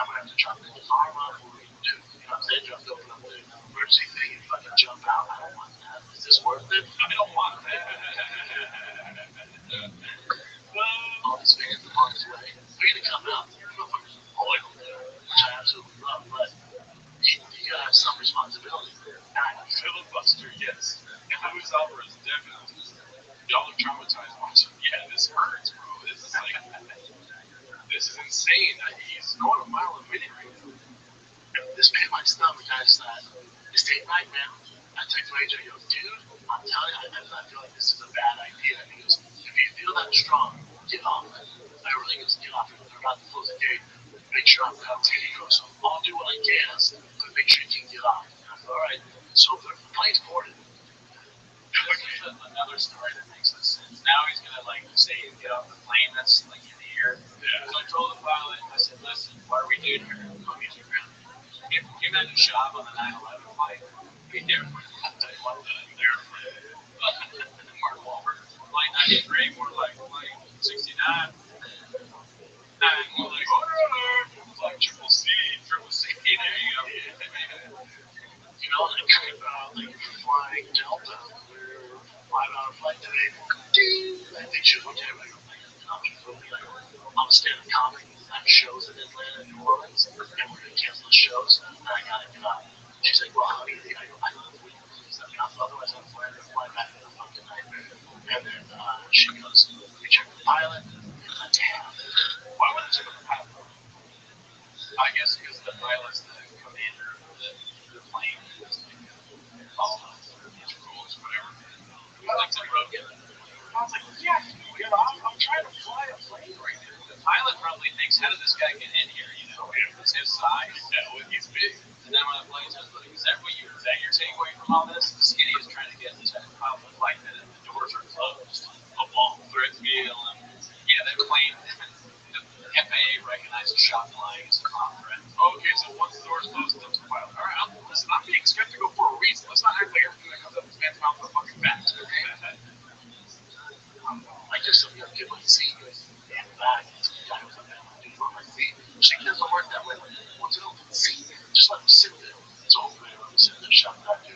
gonna have to drop the arm on what we do. You know what I'm saying? Just open up the emergency thing and fucking jump out. I don't want that. Is this worth it? I don't want that. All these fans are on his way. They're gonna come out. Motherfuckers oil there, which I absolutely love, but you gotta have some responsibility. Filibuster, yes. Luis Alvarez, definitely. Y'all are traumatized watching. Yeah, this hurts, bro. This is like, this is insane. He's going a mile a minute right now. And this pain in my stomach, I decided, this ain't right, man. I texted my agent, I go, dude, I'm telling you, I feel like this is a bad idea. And he goes, if you feel that strong, get off. I really goes, get off. They're about to close the gate. Make sure I'm out. He goes, I'll do what I can, but make sure you can get off. I go, all right. So the plane's boarded. This is another story that makes no sense. Now he's gonna say get off the plane. That's like in the air. Yeah. So I told the pilot, I said, listen, what are we doing here? If you imagine Shab on the 9/11 flight, be different. I'll tell you what, Mark Wahlberg, flight 93, more like flight 69. More like Like triple C. there you go. You know, like flying Delta, we're 5-hour flight today. I think she was okay. I'm a stand-up comic. I have shows in Atlanta and New Orleans, and we're going to cancel the shows, and I got to get out. She's like, well, how do you think I don't know if we can please let me off? Otherwise, I'm flying back in the fucking night. And then she goes, we check the pilot, and I damn. Why would they check the pilot? I guess because the pilot's the commander of the plane. All these rules, whatever. Like the road. I was like, yeah, I'm trying to fly a plane right now. The pilot probably thinks, how did this guy get in here? It's his size. Yeah, well, he's big. And then when the plane's all this, the skinny is trying to get to like that the doors are closed. A bomb threat meal. Yeah, they claim the FAA recognizes shot flying as a bomb threat. Okay, so once the door's closed, it's up to the pilot. All right, listen, I'm being skeptical for a reason. Let's not act like everything that comes up this man's mouth is a fucking fact, okay? I just saw the other kid with the seat, and that guy was up there on my feet. She doesn't work that way. Like, once it opens the seat, just let him sit there. So hopefully I'm sitting there shot back to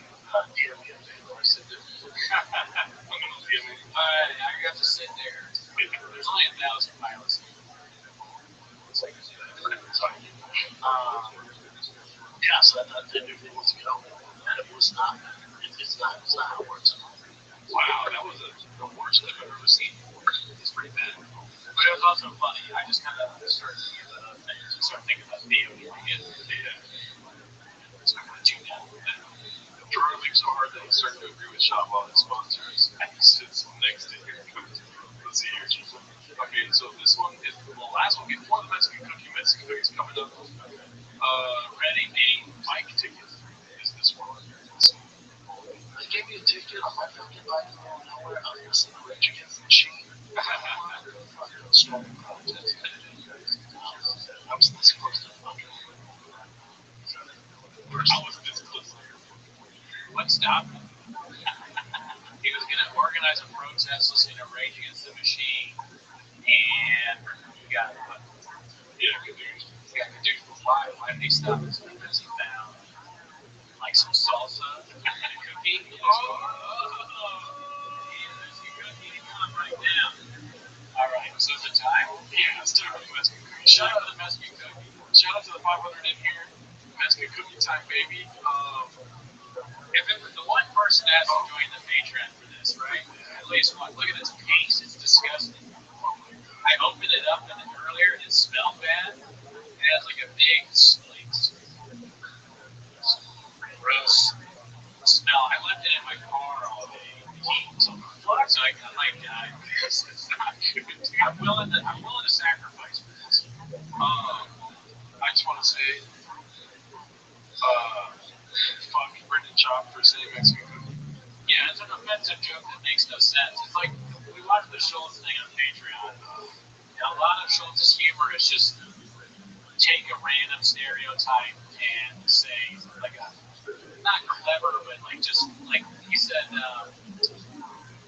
DM me a favor. I sit there. I'm gonna see him. I got to sit there. There's only 1,000 pilots. It's like, yeah, so that everything was to go. And it was not, it's not how it works. Wow, that was the worst I've ever seen. It's pretty bad. But it was also funny. I just kind of started thinking about other things. I started thinking about Theo getting data. So I'm going to tune out. Jordan thinks so hard that he's starting to agree with Shop on his sponsors. And he sits next to him. Let's see here. Okay, so this one is the last one before the Mexican cookies coming up. Ready, being Mike ticket is this one. They gave me a ticket. I'm not fucking buying it out of nowhere. I'm going to see Rage Against the Machine. Fucking strong protest. I was this close to fucking. I wasn't this close. What stopped him? He was going to organize a protest listening to Rage Against the Machine, and he got Yeah, good news. he got confused. Why did he stop us? Because he found like some salsa and a cookie. Right now. All right, so is it time? Yeah, let's talk about the Mexican cookie. Shout out to the Mexican cookie. Shout out to the 500 in here. Mexican cookie time, baby. If it was the one person that has to join the Patreon for this, right? At least one. Look at this paste. It's disgusting. I opened it up earlier and it smelled bad. It has like a big, like, gross smell. I left it in my car all day. So I might die. It's not good. I'm willing to sacrifice for this. I just want to say, fuck Brendan Chop for saying Mexican cookie. Yeah, it's an offensive joke that makes no sense. It's like we watched the Schultz thing on Patreon. And a lot of Schultz's humor is just take a random stereotype and say like a not clever, but like just like he said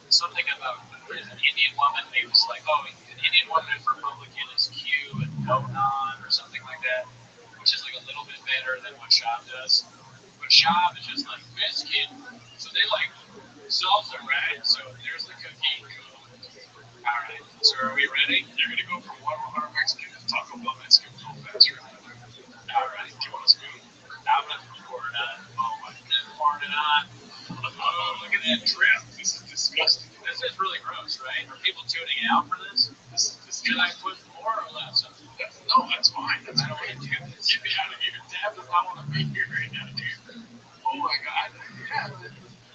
something about an Indian woman. He was like, oh, an Indian woman is Republican is Q and no non or something like that, which is like a little bit better than what Shab does. But Shab is just like Mexican, so they like salsa, right? So there's the cookie. All right, so are we ready? You're gonna go from 100 Mexican to Taco Bell Mexican real fast, right? All right, Do you want a spoon? I'm gonna pour it on. Oh my goodness, pouring it on. Oh, look at that drip. This is disgusting. This is really gross, right? Are people tuning out for this? Should I put more or less? No, that's fine. That's I don't fine. want to do this. Get me out of here. Dad does not want to be here right now, dude. Oh my god. Yeah.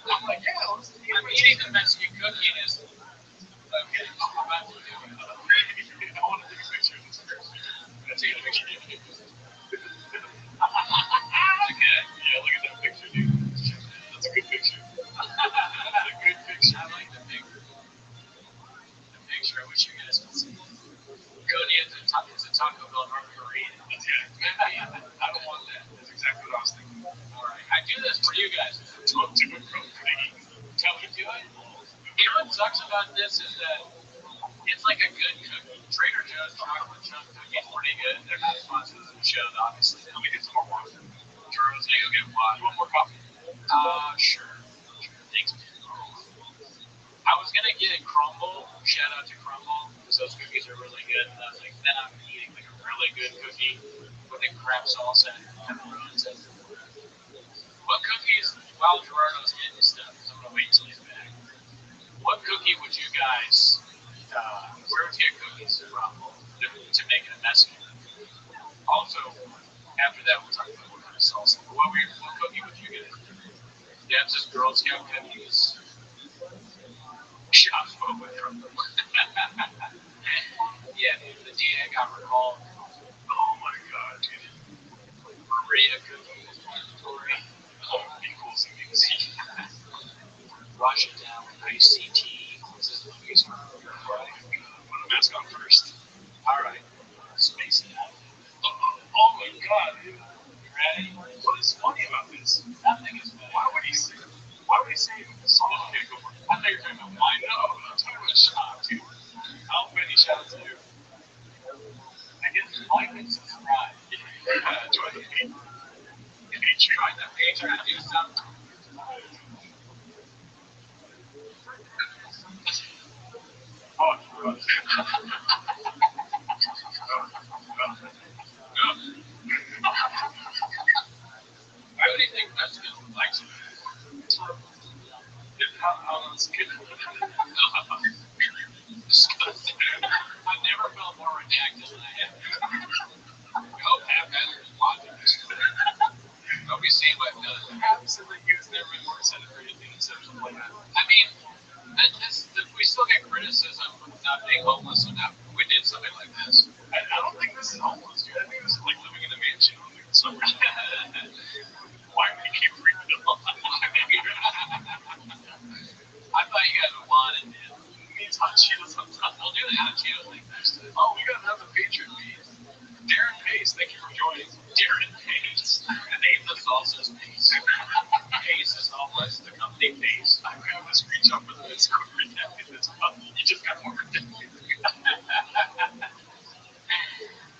I'm like, yeah, let's eat I'm eating the Mexican cookie and it's okay. I'm about to do it. I want to take a picture of this first. Let's take a picture. Okay. Yeah, look at that picture, dude. That's a good picture. That's a good picture. I like the picture. The picture I wish you guys could see. Cody is a Taco Bell North Korean. Yeah. I don't want that. That's exactly what I was thinking. All right. I do this for you guys. Talk to it from Tell me to do it. You know what sucks about this is that it's like a good cookie. Trader Joe's chocolate chunk cookie is pretty good. They're not sponsors of the show, obviously. Let me get some more water. Charles, gonna go get water. You want more coffee? Sure. Thanks. I was gonna get Crumble. Shout out to Crumble because those cookies are really good. And I was like, then I'm eating like a really good cookie with the crab salsa and pepperonis. What cookies? While Gerardo's getting stuff, I'm gonna wait till he's back. What cookie would you guys? Where would you get cookies from to make it a messy? Also, after that, we'll talk about what kind of salsa. What cookie would you get? Deb's is Girl Scout cookies. Shop's with from them. Yeah, dude, the day I got recalled. Oh my god, dude. Maria cookies. Oh, equals and equals. I really think that's good. Like, how else can disgusting. I've never felt more redacted than I have. I hope Pat Heather is watching this. Hope you see what absolutely he was never more excited for anything except something like that. I mean, we still get criticism for not being homeless when we did something like this. I don't think this is homeless, dude. I think this is like living in a mansion on the summer. Why do you keep reading it all? I thought you guys would want it, man. It means hot Cheetos on top. We'll do the hot Cheetos thing next time. Oh, we got another patron feed. Darren Pace, thank you for joining. Darren Pace. The name of the salsa is Pace. Pace is homeless. The company Pace. I have a screenshot for the Discord redacted this up. You just got more redacted.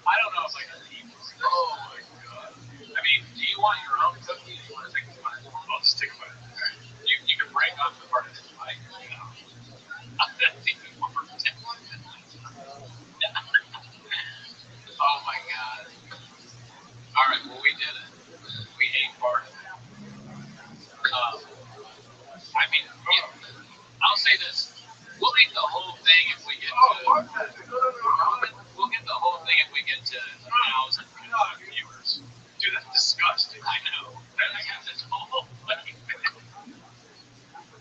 I don't know if I can eat. Oh my god. I mean, do you want your own cookie? Do you want to take a bite? I'll just take a bite. You can break off the part of this bite. You know. That's even more redacted. Oh my god. Alright, well, we did it. We ate part of it. I mean, I'll say this. We'll eat the whole thing if we get to... We'll get the whole thing if we get to 1,000 viewers. Dude, that's disgusting. I know. I got this whole fucking thing.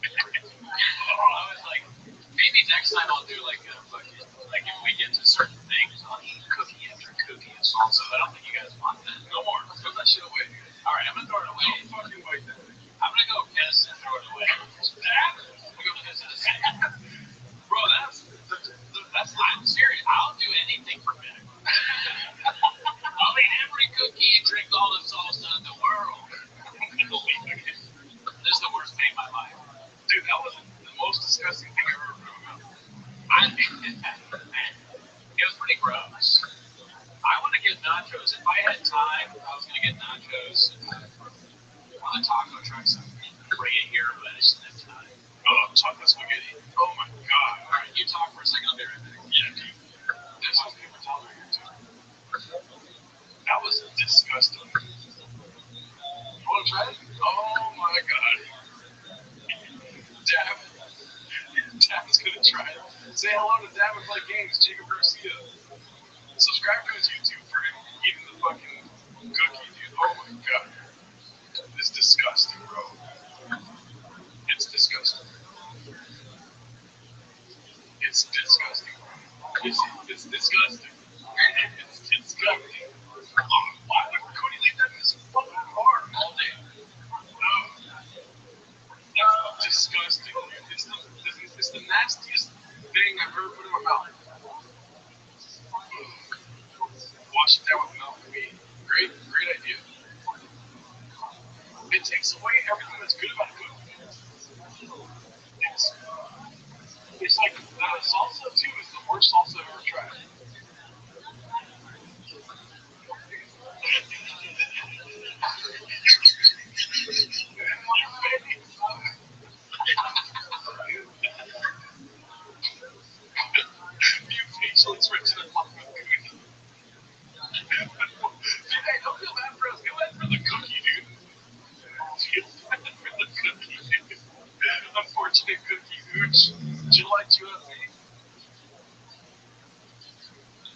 I was like, maybe next time I'll do like a fucking... Like if we get to certain things, I'll eat cookie after cookie and salsa. I don't think you guys want that. No more. Throw that shit away. All right, I'm gonna throw it away. Don't fucking wait that. I'm gonna go piss and throw it away. That? I'm gonna go piss in the sink. Bro, that's. I'm serious. I'll do anything for Ben. I'll eat every cookie and drink all the salsa in the world. This is the worst day of my life. Dude, that was the most disgusting thing I've ever heard about. It was pretty gross. I want to get nachos. If I had time, I was going to get nachos on the taco truck. So bring it here, but I just didn't have time. Oh, chocolate spaghetti. Oh my god. All right, you talk for a second. I'll be right back. Yeah, dude. There's some paper towel right here, too. That was disgusting. You want to try it? Oh my god. Dab is going to try it. Say hello to Dab and play games, Jacob Garcia. Subscribe to his YouTube for him eating the fucking cookie, dude. Oh my god. It's disgusting, bro. It's disgusting. It's disgusting, bro. It's disgusting. It's disgusting. Why would Cody leave that in his fucking car all day? That's disgusting, dude. It's the nastiest thing I've ever put in my mouth. Wash it down with milk and meat. Great idea. It takes away everything that's good about cooking. It's like salsa too is the worst salsa I've ever tried. You facial expression of love with cookie. Dude, hey, don't feel bad for us. Feel bad for the cookie, dude. Feel bad for the cookie, dude. Unfortunate cookie, hooch. July 2 of me.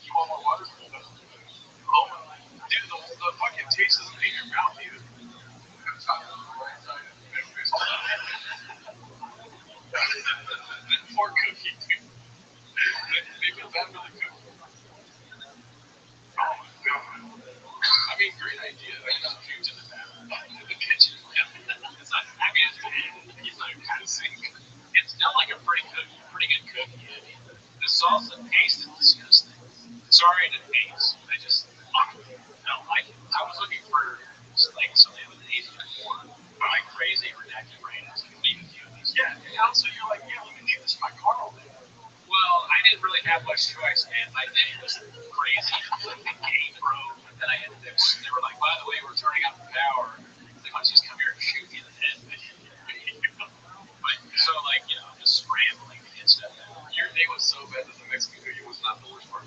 You want more water? Oh, dude, the fucking taste isn't in your mouth either. Poor cookie, dude. They feel bad for the cookie. Oh my god. I mean, great idea. I got puked in the bathroom. In the kitchen. It's not, I mean, he's not even kind of sink. It's still like a pretty good cookie. I mean, the salsa taste is disgusting. Sorry to taste. I don't like it. I was looking for like something that was easy for my crazy redacted brain. I was like, leave a few of these. Yeah, and also you're like, yeah, let me leave this in my car all day. Well, I didn't really have much choice, man. My day was crazy. Like the game broke, and then I had to. They were like, by the way, we're turning off the power. They want to just come here and shoot you. so bad that the Mexican cookie was not the worst part.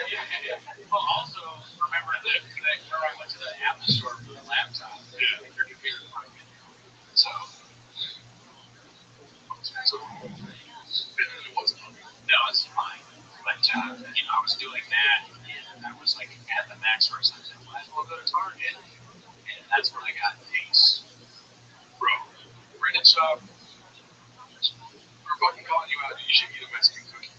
Yeah. Well, also remember that where I went to the Apple store for the laptop. Yeah. Your computer broken. So It wasn't. no, it's fine. But I was doing that, and I was like at the max for something. Might as well go to Target, and that's when I got Ace. Bro, Brendan Shop, we're fucking calling you out. You should eat a Mexican cookie.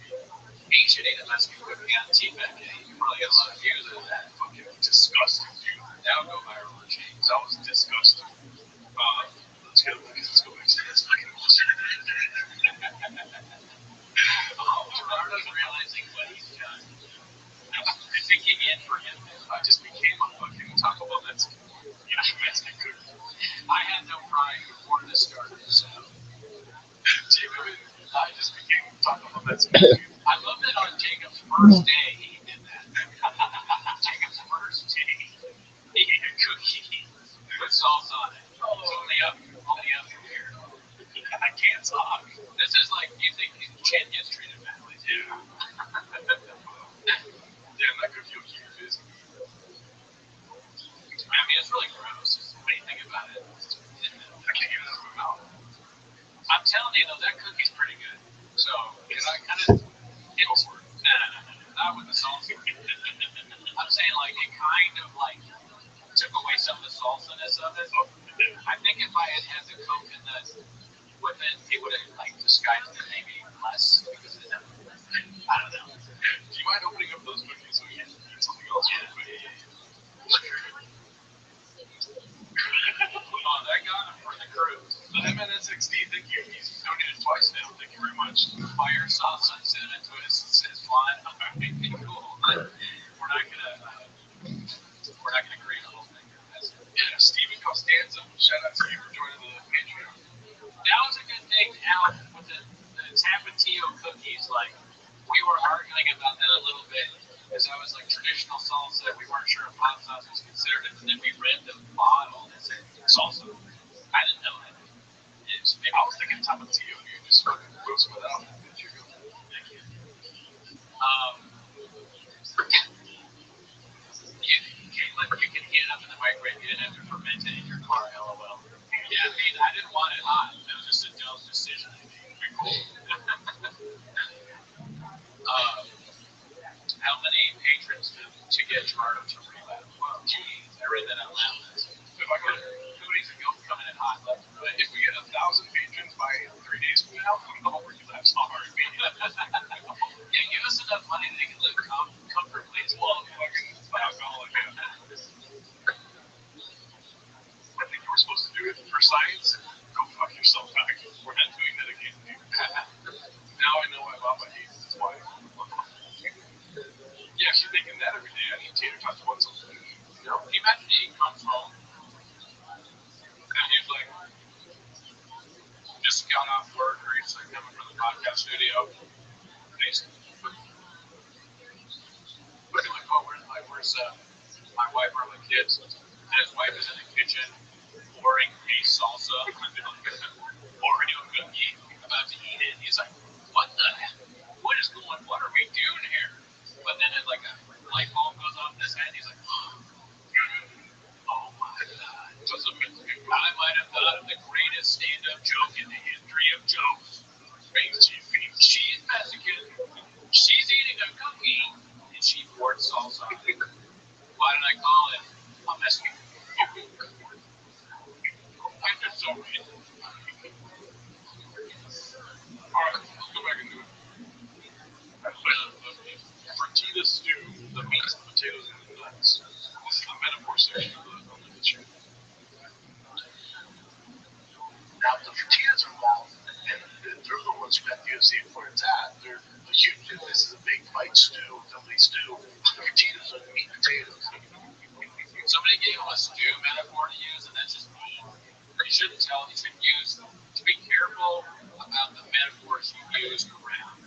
Ace should eat a Mexican cookie on T-Back Day. You probably get a lot of views of that. Fucking disgusting, dude. That would go viral on James. That was disgusting. Let's go back to this fucking bullshit. Gerardo's realizing what he's done. I think he in for him. I just became a fucking Taco Bell Mexican. Yeah, Mexican cookie. I had no pride before this started, so Jacob, I just became Taco Bell Mexican. I love that on Jacob's first day he did that. Jacob's first day he ate a cookie with sauce on it. It's only up from here. I can't talk. This is like you think Chen gets treated badly too. Damn, that cookie will keep you busy. I mean, it's really gross when you think about it. I can't get it out of my mouth. I'm telling you though, that cookie's pretty good. So, It's I kind of go for it. not with the salsa. I'm saying like it kind of like took away some of the salsiness of it. I think if I had had the coconut with it would have like disguised it maybe less because of the, I don't know. Do you mind opening up those cookies so we can eat something else real quick? Oh, I got him for the cruise. The MNSXD, thank you. He's donated twice now. Thank you very much. Fire sauce on cinnamon twist says flying. Alright, cool. We're not gonna create a whole thing. Yeah, Steven Costanza. Shout out to you for joining the Patreon. That was a good thing out with the Tapatio cookies. Like, we were arguing about that a little bit because I was like, traditional salsa, we weren't sure if hot sauce was considered it, and then we read the bottle and it said salsa. I didn't know that. I was thinking Tapatio, dude. Just fucking throw some of that on. There you go. Thank you. You can heat it up in the microwave. You didn't have to ferment it in your car, LOL. Yeah, I mean, I didn't want it hot. That was just a dumb decision. How many patrons to get Gerardo to relapse? Well, geez, I read that out loud. If I go to Cooties and ghosts coming in hot left and right. if we get 1,000 patrons by 3 days from now, I'll relapse hard. Yeah, give us enough money that they can live comfortably. It's Well, fucking alcoholic. I think you were supposed to do it for science. Go fuck yourself back. We're not doing that again, dude. Now I know why Mama hates his wife. Yeah, she's making that every day. I need tater tots once a week. You know, imagine he comes home and he's like, just got off work or he's like coming from the podcast studio. And he's looking like, oh, where's my wife or my kids? And his wife is in the kitchen pouring a salsa, pouring a cookie, about to eat it. He's like, what are we doing here? But then like a light bulb goes off in his head. He's like, oh my God. I might have thought of the greatest stand-up joke in the history of jokes. She's Mexican. She's eating a cookie, and she poured salsa. Why did I call it a Mexican cookie? I'm just so racist. Alright, let's go back and do it. Fertita stew, the meats, the potatoes, and the nuts. This is the metaphor section of the picture. Now, the tortillas are involved, and they're the ones who got the UFC where it's at. They're the huge. This is a big fight stew, complete stew. The tortillas are the meat and potatoes. Somebody gave him a stew metaphor to use, and that's just mean. You shouldn't tell him. You should use to be careful about the metaphors you use around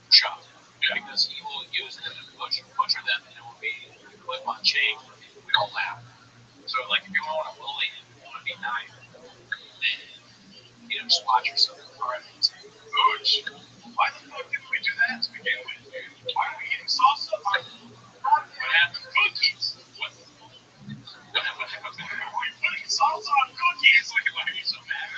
Chuck, because he will use them and butcher them, and it will be a clip on chain. We don't laugh. So, like, if you want to bully him, you want to be nice, then you know, just watch yourself. All right. Butch, why the fuck did begin with, dude? Why are we eating salsa on cookies? What? Why are we putting salsa on cookies? Why are you so mad?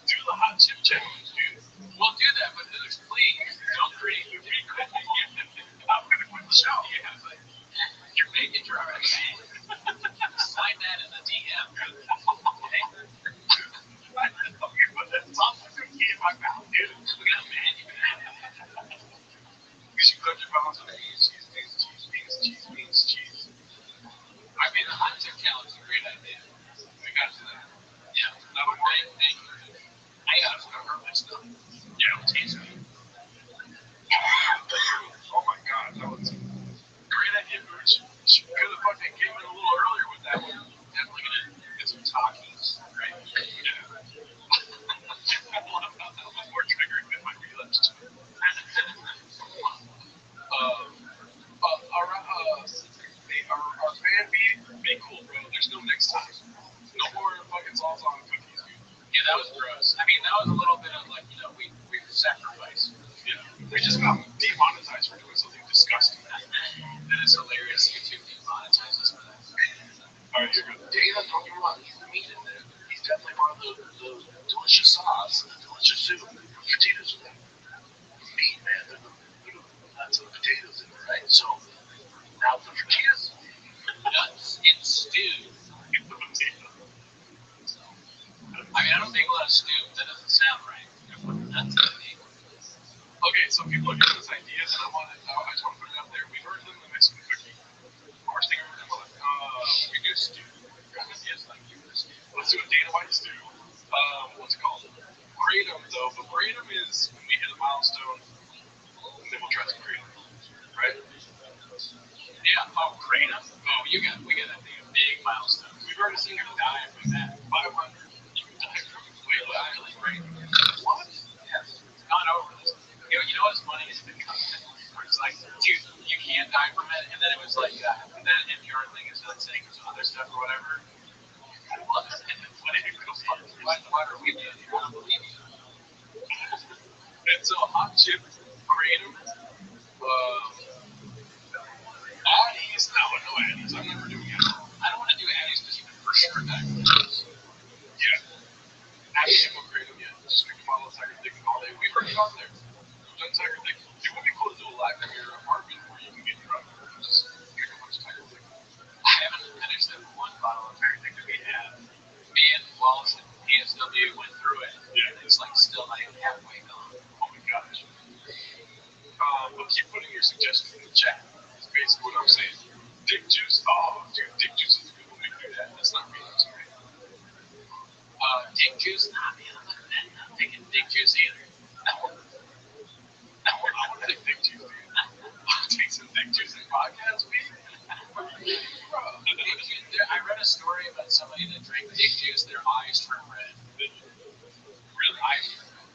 Do the hot chip challenge, dude. We'll do that, but please don't create your I'm gonna quit the show. Yeah, but you're making drugs. Slide that in the DM. Okay? Put that salsa cookie in my mouth, dude. Look at that, man. We should cook your balance of cheese. I mean, the hot tip challenge is a great idea. We got to do that. Yeah, that would thank you. I got to cover this stuff. Yeah, it tastes good. Oh my god, that was a great idea, Booch. She could have fucking came in a little earlier with that one. Definitely gonna get some Takis, right? Yeah. I love how that was more triggering than my relapse. Our fan be cool, bro. There's no next time. No more fucking salsa on cookies, dude. Yeah, that was gross. I mean, that was a little bit of like, we sacrificed. Yeah, we just got demonetized for doing something disgusting. That is hilarious. YouTube demonetized us for that. Alright, you're good. Dana, don't get me wrong, he's the meat in there. He's definitely part of the delicious sauce and the delicious soup. Potatoes with that meat, man. They're the nuts and potatoes in there, right? So, now the tortillas. Nuts and stew. The potato. I mean, I don't think a lot of stew. That doesn't sound right. Nuts and stew. Okay, so people are giving us ideas, and I just want to put it out there. We've heard them in the Mexican cookie. Worst thing I've ever done. We do stew. Yes, like you do stew. Let's do a Dana White stew. What's it called? Kratom, though. But Kratom is when we hit a milestone, and then we'll try some Kratom. Right? Yeah. Oh, Kratom. Oh, we got a big milestone. We've already seen him die from that. 500. You can die from Kratom. What? Yes. It's gone over this. You know what's funny is the content where it's like, dude, you can't die from it, and then it was like that NPR thing is like saying some other stuff or whatever. What? What are we doing? I don't believe you. And so hot chip, Kratom, Addies. No Addies. I'm never doing it. I don't want to do Addies because you can for sure die from those. Yeah. Addies and Kratom, yeah. Just drink a bottle of Tiger Dick all day. We've heard it on there. We've done Tiger Dick. It would be cool to do a live in your apartment where you can get drunk and just drink a bunch of Tiger Dick. I haven't finished that one bottle of Tiger Dick that we had. Me and Wallace and PSW went through it. Yeah. It's like still like halfway gone. Oh my gosh. But keep putting your suggestions in the chat. That's basically what I'm saying. Dick juice? Oh, dude, dick juice is a good one to do that. That's not me, I'm sorry. Dick juice? Nah, man, I'm not thinking dick juice either. I want to take dick juice, dude. I'll take some dick juice in podcast, me? Bro. I read a story about somebody that drank dick juice, their eyes turned red. Really? Eyes turned red.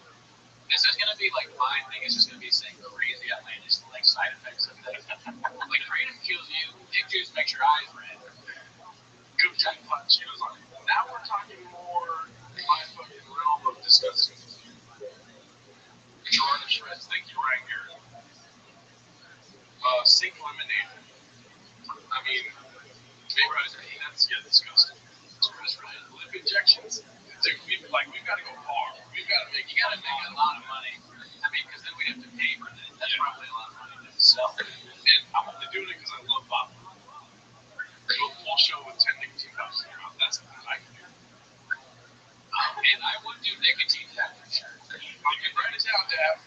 This is gonna be like my thing. It's just gonna be saying crazy outlandish like side effects of that. Like Kratom kills you, dick juice makes your eyes red. Good giant hot Cheetos on it. Now we're talking more my fucking realm of disgusting. Jordan Shreds, thank you, right here. Sink lemonade. I mean, vaporized. That's disgusting. Lip injections. Dude, we've got to go far. You gotta make a lot of money. I mean, because then we have to pay for that. That's probably a lot of money to sell. And I'm only doing it because I love Bob. We'll show with 10 nicotine pouches in your mouth. That's something I can do. And I would do nicotine tap for sure. You can write it down, Dad.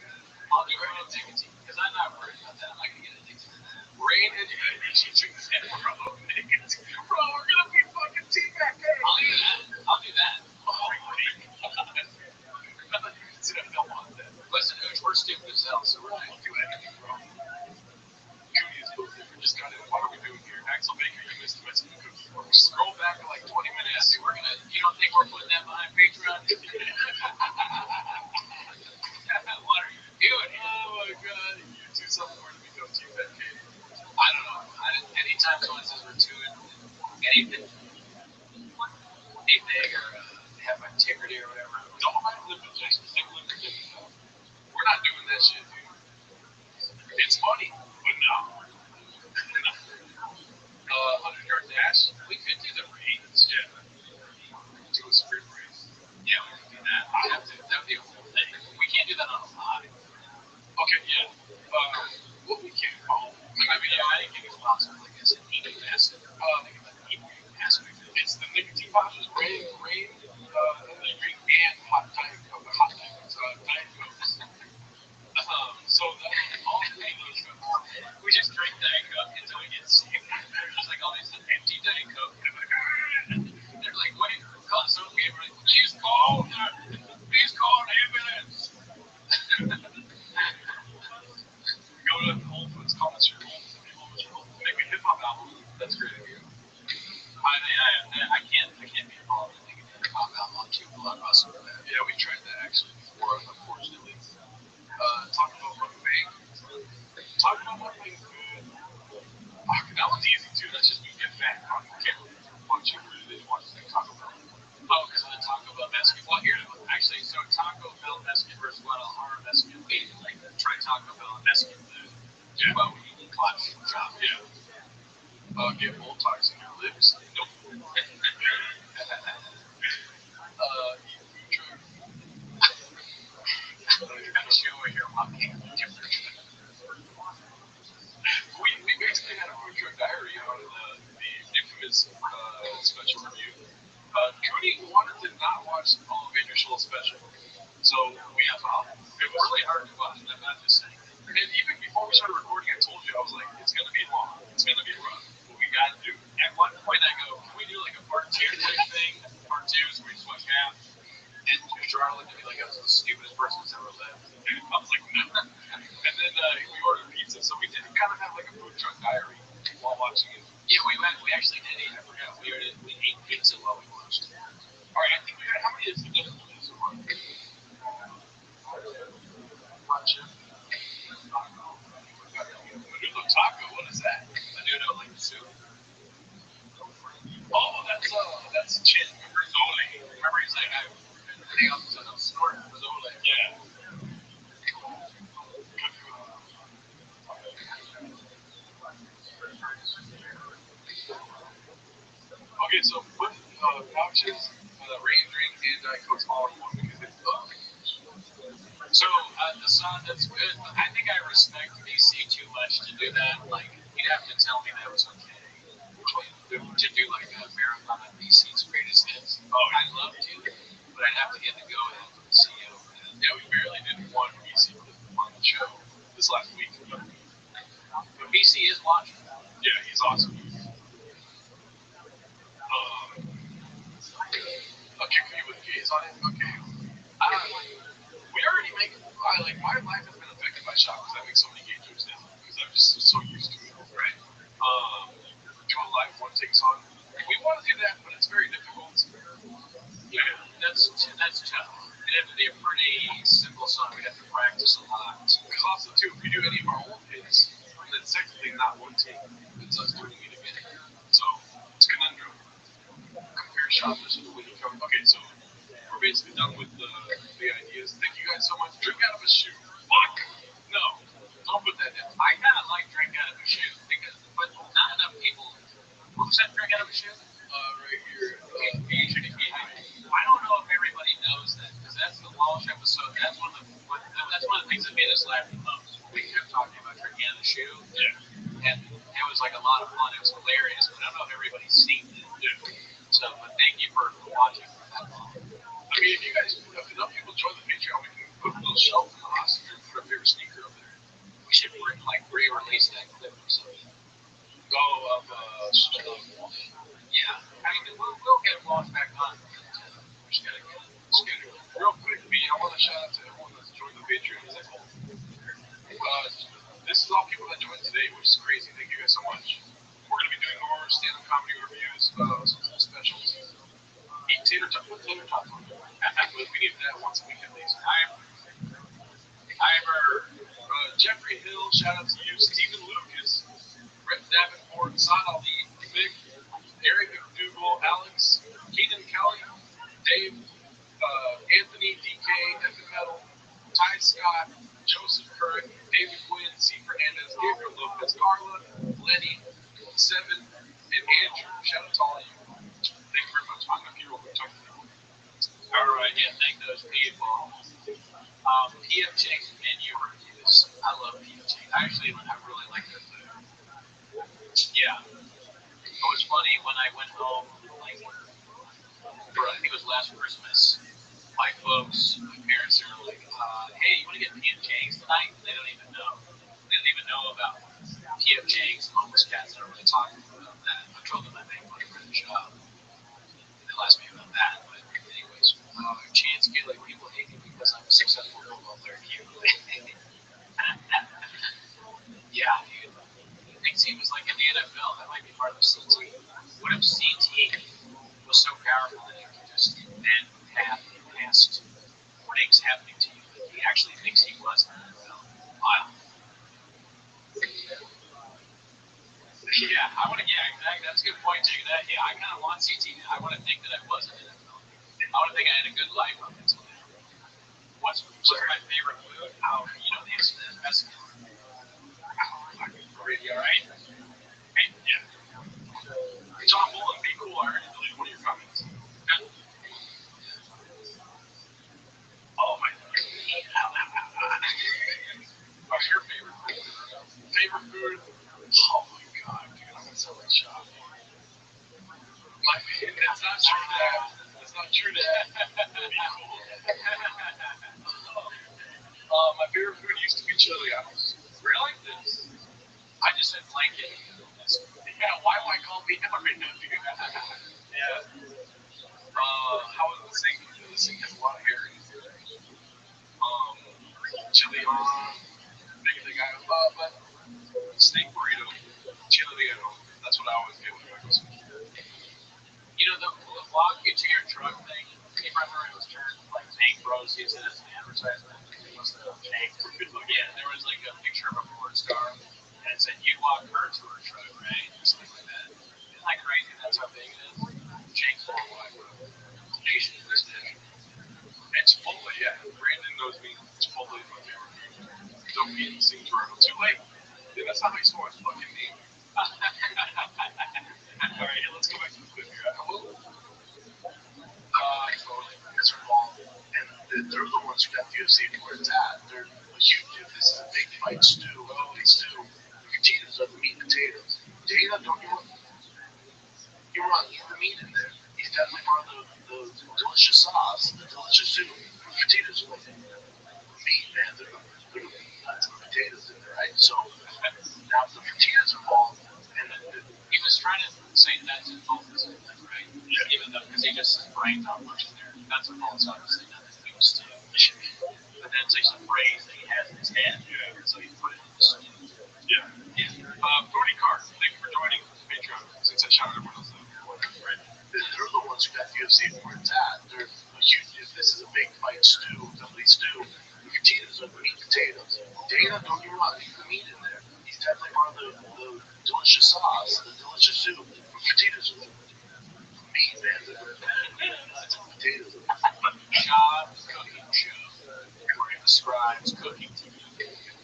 I'll do nicotine because I'm not worried about that. I'm not gonna get addicted to that. Rain and she drinks that, bro. Nicotine. Bro, we're gonna be fucking teabag. I'll do that. Listen, we're stupid as hell, so we're not gonna do anything wrong. We just got in. What are we doing here? Axel Baker, you missed the Mexican cookie. Scroll back to like 20 minutes. Dude, you don't think we're putting that behind Patreon? What are you doing? Oh my god, you do something more to become teabag kid. I don't know. Anytime someone says we're doing anything or have integrity or whatever, don't mind lip injections. Take lip injections out. We're not doing that shit, dude. It's funny, but no. 100-yard dash. We could do the race. Yeah. Do a sprint race. Yeah, we can do that. That would be a whole thing. We can't do that on a live. Okay, yeah. What we can call. I mean, yeah, anything is possible. I guess an eating acid. It's the nicotine pouches, rain, and hot diet coke. Diet cokes. So all three of those we just drink Diet Coke until we get sick. There's like all these empty Diet Coke. They're like, wait, call us okay. We're like, please call an ambulance. Go to Whole Foods, call us your Whole Foods. Make a hip hop album. That's great of you. I can't be involved in making a hip hop album on Cuba Blockbuster. Yeah, we tried that actually before, unfortunately. Talking about mukbang. Food. Fuck, that one's easy too. That's just me get fat on camera. Watching Taco Bell. Oh, because of the Taco Bell Mexican. Well, actually, so Taco Bell Mexican versus Guadalajara Mexican. We like try Taco Bell and Mexican food. Yeah. Well, we eat clutch job. Yeah. Get Botox in your lips. Nope. Eat food truck. I'm showing here my we basically had a food truck diary on the infamous special review. Cody wanted to not watch all of Andrew Schultz's special, so we had problem. It was really hard to watch. I'm not just saying. And even before we started recording, I told you I was like, it's gonna be long, it's gonna be rough, but we gotta do it. At one point, I go, can we do like a part 2 type thing? Part 2 is where we switch half. And Charlotte looked at me like I was the stupidest person who's ever lived. I was like, no. And then we ordered pizza, so we did kind of have like a food truck diary while watching it. Yeah, we actually did eat. I forgot. We ate pizza while we watched it. All right, I think we got how many is the dinner so far? Menudo taco. What is that? Menudo like soup. Oh, that's Chin. Rizzoli. Remember he's like, I'm snorting Rizzoli. Yeah. Okay, so put pouches, rain drink, and Diet Coke all in one because it's So the sun, that's good. But I think I respect BC too much to do that. Like you'd have to tell me that was okay to do like a marathon of BC's greatest hits. Oh, I'd love to, but I'd have to get the go ahead from the CEO. Yeah, we barely did one BC on the show this last week. But BC is watching. Yeah, he's awesome. Okay, for you with gays on it? Okay. We already make my life has been affected by shop because I make so many gay jokes now because I'm just so used to it, right? Do a live one take song. We want to do that, but it's very difficult. Yeah, that's tough. It'd have to be a pretty simple song. We'd have to practice a lot. Because also too, if we do any of our old hits, then it's technically not one take. It's us doing it again. So it's a conundrum. Compare shop versus when you come. Okay, so we're basically done with the ideas. Thank you guys so much. Drink out of a shoe. Fuck! No. Don't put that in. I kind of like drink out of a shoe, but not enough people. Who said drink out of a shoe? Right here. I don't know if everybody knows that, because that's the Walsh episode. That's one of the things that made us laugh the most. We kept talking about drinking out of a shoe. Yeah. And it was like a lot of fun. It was hilarious, but I don't know if everybody's seen it. Yeah. So, but thank you for watching for that long. I mean, if enough people join the Patreon, we can put a little shelf in the house and put a favorite sneaker up there. We should re-release that clip or something. Go of Walsh. Yeah. I mean, we'll get Walsh back on. We just gotta get it scheduled. Real quick, I want to shout out to everyone that's joined the Patreon. This is all people that joined today, which is crazy. Thank you guys so much. We're going to be doing more stand-up comedy reviews, some full specials. Eat tater tots. Put tater tots on there. We need that once a week at least. Jeffrey Hill, shout out to you. Stephen Lucas, Rick Davenport, Saad Ali, Vic, Eric McDougal, Alex, Keaton Kelly, Dave, Anthony, DK, Evan Metal, Ty Scott, Joseph Kirk, David Quinn, C. Fernandez, Gabriel Lopez, Carla, Lenny, Seven, and Andrew. Shout out to all of you. Thank you very much. I'm a hero. All right, yeah, thank those people. PF Chang's menu reviews. I love PF Chang. I really like their food. Yeah. It was funny when I went home, like, I think it was last Christmas. My parents are like, hey, you want to get PF Chang's tonight? They don't even know. They don't even know about PF Chang's and homeless cats. They don't really talk about that. I told them I made money for the job. They'll ask me about that. But anyways, Chance Gilly, people hate me because I'm a successful football player. Yeah, dude. He thinks he was like in the NFL. That might be part of the CT. What if CT was so powerful that he could just invent past things happening to you that he actually thinks he was in the NFL? Wow. Yeah, I want to. Yeah, exactly. That's a good point, Jake. Yeah, I kind of want CT. I want to think that I was in the NFL. I want to think I had a good life up until now. What's my favorite food? Oh, the answer to that is Mexican. Already, all right? Hey, yeah. John Bullock, be cool. I already deleted one of your comments. Oh, my God. What's your favorite food? Favorite food? Oh, my God, dude. I'm going to sell that shop. That's not true, Dad. That's not true, Dad. Be cool. My favorite food used to be chili. Really? I just said blanket. Yeah, why am I calling me out right now, dude? Yeah. How was the sing? The sing has a lot of hair. Chili on, big guy, but steak burrito, chili. That's what I always get with breakfast. The vlog get to your truck thing. You remember it was turned like Tank Bros used it as an advertisement. It was the Tank. Yeah, there was like a picture of a porn star, and it said you walk her to her truck, right? Or something like that. Isn't that crazy? That's how big it is. Tank's worldwide, bro. Nation to this day. And Chipotle, yeah. Brandon knows me. Chipotle is my favorite food. Don't be in the scene Toronto. Too late. Yeah, that's not how you spell his fucking name. Alright, let's go back to the clip here. Hello? Totally. It's involved. And they're the ones who got the UFC where it's at. They're huge. This is a big fight stew. Big stew. Potatoes are the meat and potatoes. Data, don't you want? You want the meat in there. He's definitely part of the delicious sauce, the delicious soup. Potatoes are the meat, man. They're the nuts and potatoes in there, right? So now the potatoes involved, and he was trying to say nuts and bolts, right? Yeah. Even though, because he just said brains not much in there. Nuts and bolts, obviously, nothing to do with stew. But then it's like some brains that he has in his head. Yeah. So he put it in the stew. Yeah. Brody Carr, thank you for joining Patreon. Since I shouted everyone else out. Right. They're the ones who got the UFC where it's at. They're huge. This is a big fight stew, complete stew. The potatoes are the meat potatoes. Dana, don't get me wrong, leave the meat in there. He's definitely part of the delicious sauce, the delicious soup. The potatoes are the meat, man. Nuts and potatoes. Jobs cooking show where it describes cooking to you.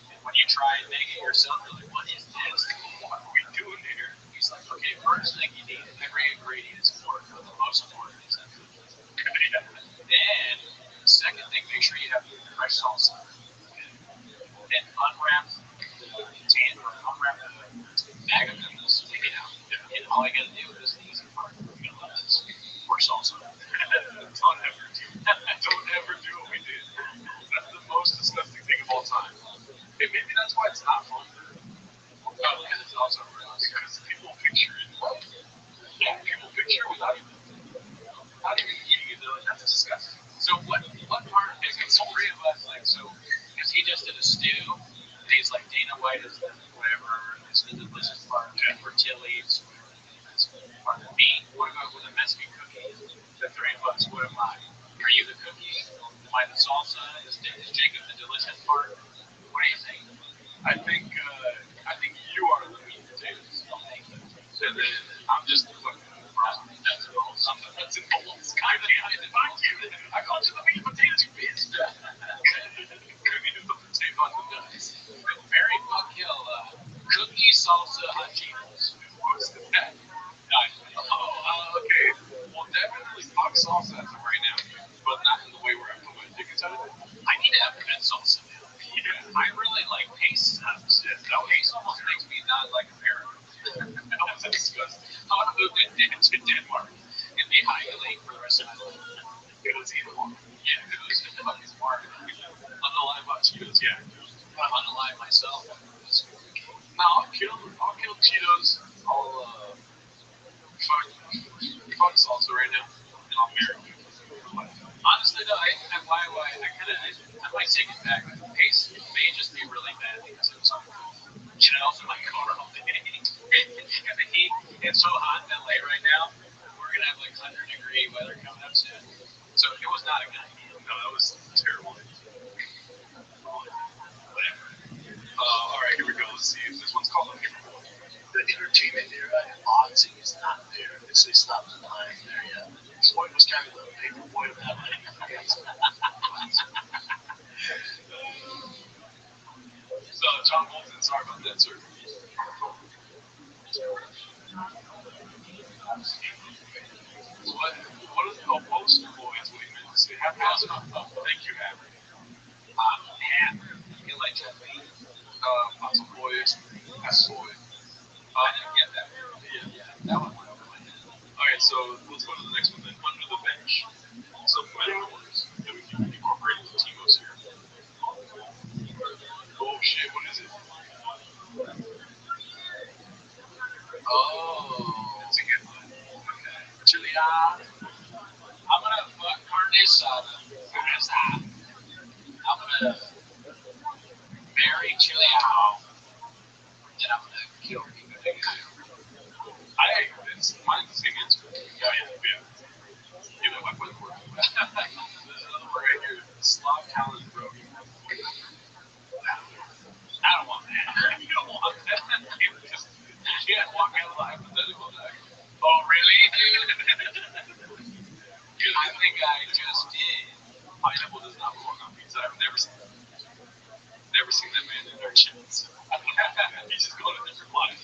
And when you try and make it yourself, you're like, what is this? What are we doing here? He's like, okay, first thing you need, every ingredient is important, but the most important is that food. Then, second thing, make sure you have fresh salsa. Then unwrap the container, unwrap the bag of noodles, take it out. And all you gotta do is the easy part. You're gonna love this. Pour salsa. Don't ever do what we did. That's the most disgusting thing of all time. Hey, maybe that's why it's not fun. Oh, because it's also real. Because people picture it. Yeah, people picture it without even eating it. They're like, that's disgusting. So what part is it? So three of us, like, so, because he just did a stew, and he's like, Dana White is the whatever, is the delicious part, Fertilli's, whatever the name is, part of the meat. What about with a Mexican cookie? The three of us, what am I? Are you the cookie? Am I the salsa? Is Jacob the delicious part? What do you think? I think you are the meat potatoes. Oh, thank you. And then I'm just the fucking nuts and bolts. I'm the nuts and bolts. I called you the meat potatoes, you bitch. Let's eat one. Yeah, it was fucking smart. Unalive on Cheetos, yeah. I'm unalive myself. No, I'll kill Cheetos. I'll fuck salsa right now, and I'll marry you. Honestly, though, I might take it back. The pace may just be really bad because it was on, my car all day. And the heat, it's so hot in LA right now. We're gonna have like 100-degree weather coming up soon. So it was not a good idea. No, that was terrible. Whatever. All right, here we go. Let's see. This one's called Paperboy. The entertainment era and boxing is not there. It's not the line there yet. Floyd was kind of the paper boy of that life. So, John Bolton, sorry about that, sir. What is the poster boys? What do you mean to say? Thank you, Hammer. Hammer. You like that beat? Poster boys. That's boy. I didn't get that. Yeah, that one went over my head. Alright, so let's go to the next one then. Under the bench. Some metaphors that we can incorporate into Timos here. Oh shit, what is it? Oh, it's a good one. Okay. Julia, I'm gonna fuck carne asada. I'm gonna marry Julia, and I'm gonna kill people. It's mine's the same answer. Yeah. You know, my point work. There's another one right here. Slav talent broke. I don't want that. You don't want that. You can't walk out of the hypothetical deck. Oh, really? I think I just did. Pineapple does not belong on pizza. I've never seen that man in their chins. He's just going to different lines.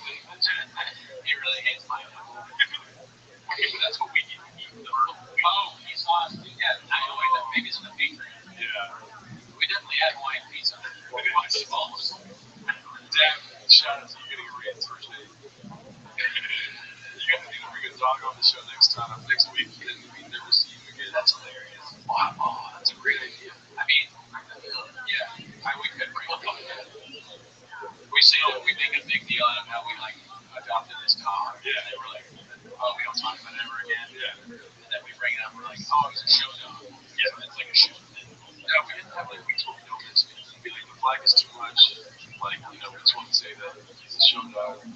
He really hates pineapple. Okay, but that's what we eat. Oh, he's lost. Yeah, I know that maybe it's in the Patreon. Yeah. We definitely had Hawaiian pizza. Damn, shout out to you getting a raise first day. You guys need to bring a dog on the show next week, and we never see you again. That's hilarious. Wow, that's a great idea. I mean, yeah, we could bring a dog. We make a big deal out of how we adopted this dog. Yeah. And they were like, oh, we don't talk about it ever again. Yeah. And then we bring it up, we're like, oh, he's a show dog. Yeah, so it's like a show thing. No, we didn't have we told no this. Be like, the flag is too much. We just want to say that he's a show dog. You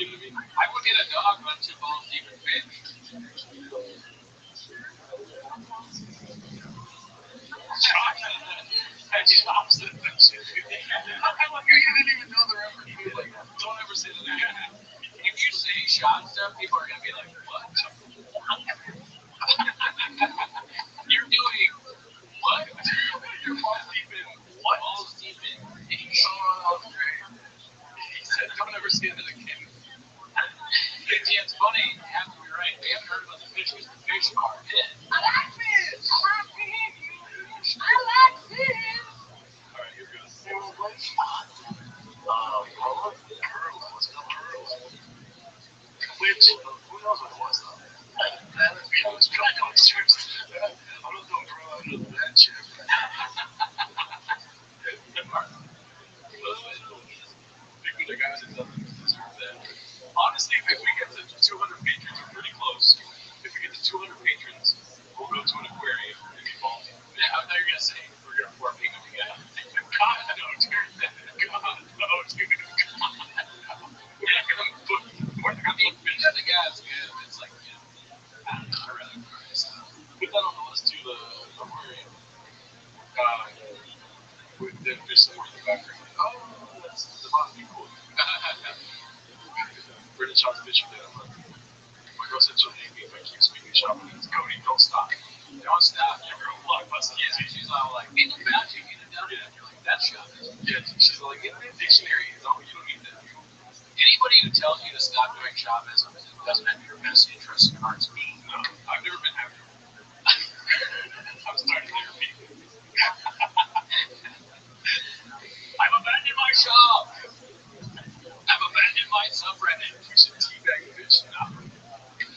know what I mean? I would get a dog run to balls deep in fish. Chops it. You didn't even know the reference. Don't ever say that again. If you say shot stuff, people are going to be like, what? You're doing what? You're balls deep in what? Balls deep in fish. Oh, great. He said, don't ever say that again. Yeah, it's funny. You have to be right. They haven't heard about the fish because the fish are dead. I like fish. Alright, here goes. Which, who knows what it was though? It was drunk on the strips. I'm not going to grow out of that shit. The guys that doesn't deserve that. Honestly, if we get to 200 patrons, we're pretty close. If we get to 200 patrons, we'll go to an aquarium and be ballsy. Yeah, I thought you were going to say we're going to pour pink together. God, no, dude. God, no, dude. I mean, the guy's good. It's like, I don't know. I rather cry. So. Put that on the list to the aquarium. There's some more in the background. Oh, that's the bottom cool. We're in the chocolate fish today. My girl said she'll hate me if I keep speaking shopping. Cody, don't stop. Don't stop. Your girl blockbuster. Yeah, she's all like, in the magic, in the dumb. Yeah, you're like, that's shopping. Yeah, she's like, in the dictionary. You don't need that. Anybody who tells you to stop doing Shoppism doesn't have your best interest in heart's being. No, I've never been happy. I'm starting therapy. I've abandoned my shop. I've abandoned my subreddit. We should teabag fish now.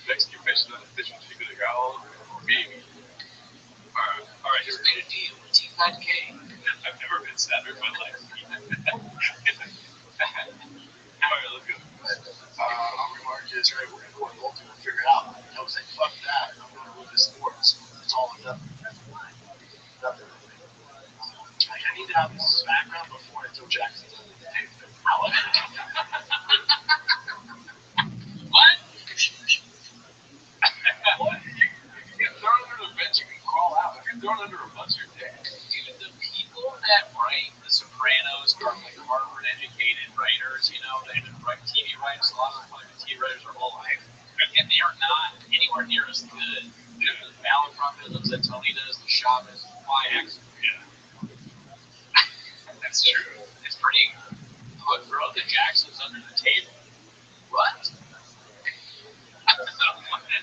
Mexican fish, not a fish with chicken de gallo, baby. that gay? I've never been sadder in my life. Alright, let's go. Our remark is, right, we're going to go to Bolton and figure it out. I was like, fuck that. I'm going to move this sports. It's all or nothing. Nothing. I need to have this as background before I throw Jackson on the table. What? What? You get thrown under the bench, you can crawl out. If you're thrown under a bus, you're dead. Dude, the people that write The Sopranos are like Harvard-educated writers, you know, they write TV writers. A lot of them have been TV writers their whole life. And they are not anywhere near as good. The malapropisms that Tony does, the Shabbos, YX. Yeah. That's true. It's pretty. Look, throw the Jacksons under the table. What? I don't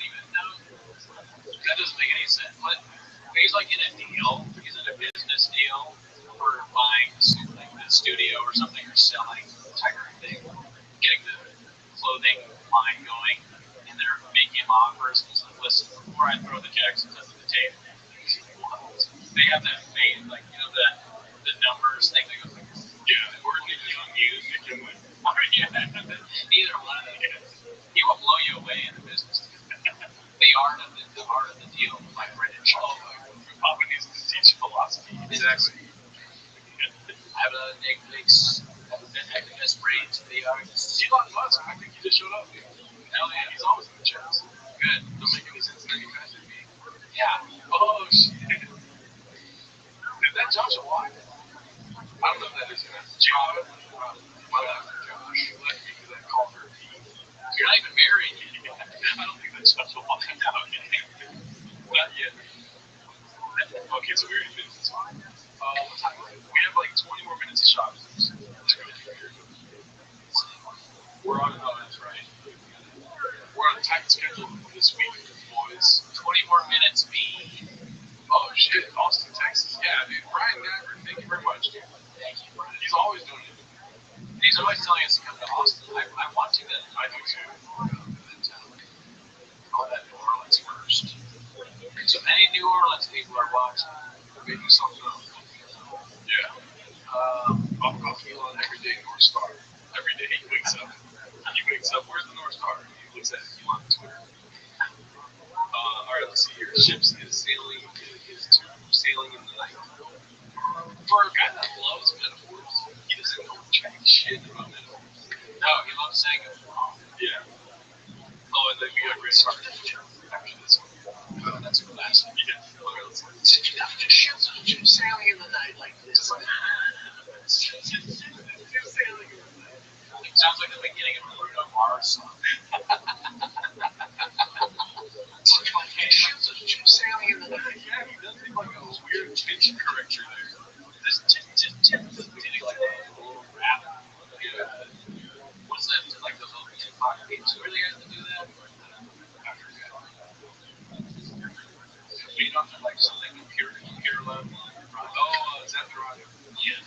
even know. That doesn't make any sense. But he's like in a deal. He's in a business deal for buying like the studio or something, or selling type of thing, getting the clothing line going, and they're making him offers. And he's like, listen, before I throw the Jacksons under the table, they have that fame, like, you know, the numbers thing. They go like, yeah, we're the young music and like, either one of them. He will blow you away in the business. The art of the deal, like Brendan Shaw. Papa needs to teach philosophy. Exactly. I have a Netflix. I have the best brains for the artists. Elon Musk, I think he just showed up. Hell yeah, He's always in the chats. Good. Don't make any sense to any faster than me. Yeah. Oh shit. Is that Joshua White? I don't know if that is him. Josh. My last name Josh. Left me because I called her P. You're not even married. I don't think that's Joshua White. No, not yet. Okay, so we already finished this one. What time is it? We have like 20 more minutes of shots. Let's go. We're on that's right. We're on a tight schedule this week, boys. 20 more minutes, me. Oh shit, Austin, Texas. Yeah, dude. Brian Gagger, thank you very much, dude. Thank you, Brian. He's always doing it. He's always telling us to come to Austin. I want to, then. I do too. All that New Orleans first. So many New Orleans people are watching. We're making something up. Yeah. I'll call Elon every day, North Star. Every day he wakes up. Where's the North Star? He looks at Elon on Twitter. Alright, let's see here. Ships is sailing in the night. For a guy that loves metaphors, he doesn't know jack shit about metaphors. No, he loves saying it. Yeah. Oh, and then we got Great Heart. Actually, this one. Oh, that's a classic. Yeah. Okay, let's see. Ships sailing in the night like this. It sounds like the beginning of a Bruno Mars song. Ships sailing in the night. Yeah, he does seem like a weird tension corrector there. This beginning like a little rap. Yeah. What's that? Like those little Tupac beats? Who are the guys that do that? I forget. You know, like something computer level. Oh, is that the right? Yeah.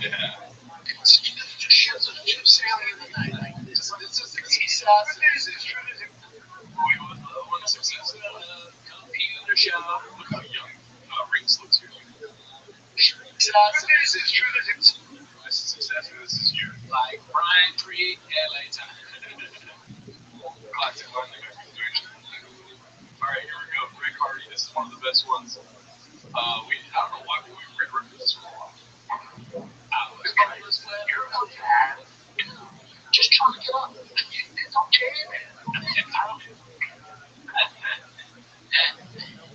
Yeah. Ships sailing in the night like this. It's just What's the success? Computer shop. Look how young Rinks looks here. Success is true. This is success and this is you. Like Brian Creek, LA time. Classic London situation. Alright, here we go. Rick Hardy. This is one of the best ones. I don't know why, but we read this for a while. You're about that. Just chalk it up. It's okay, man.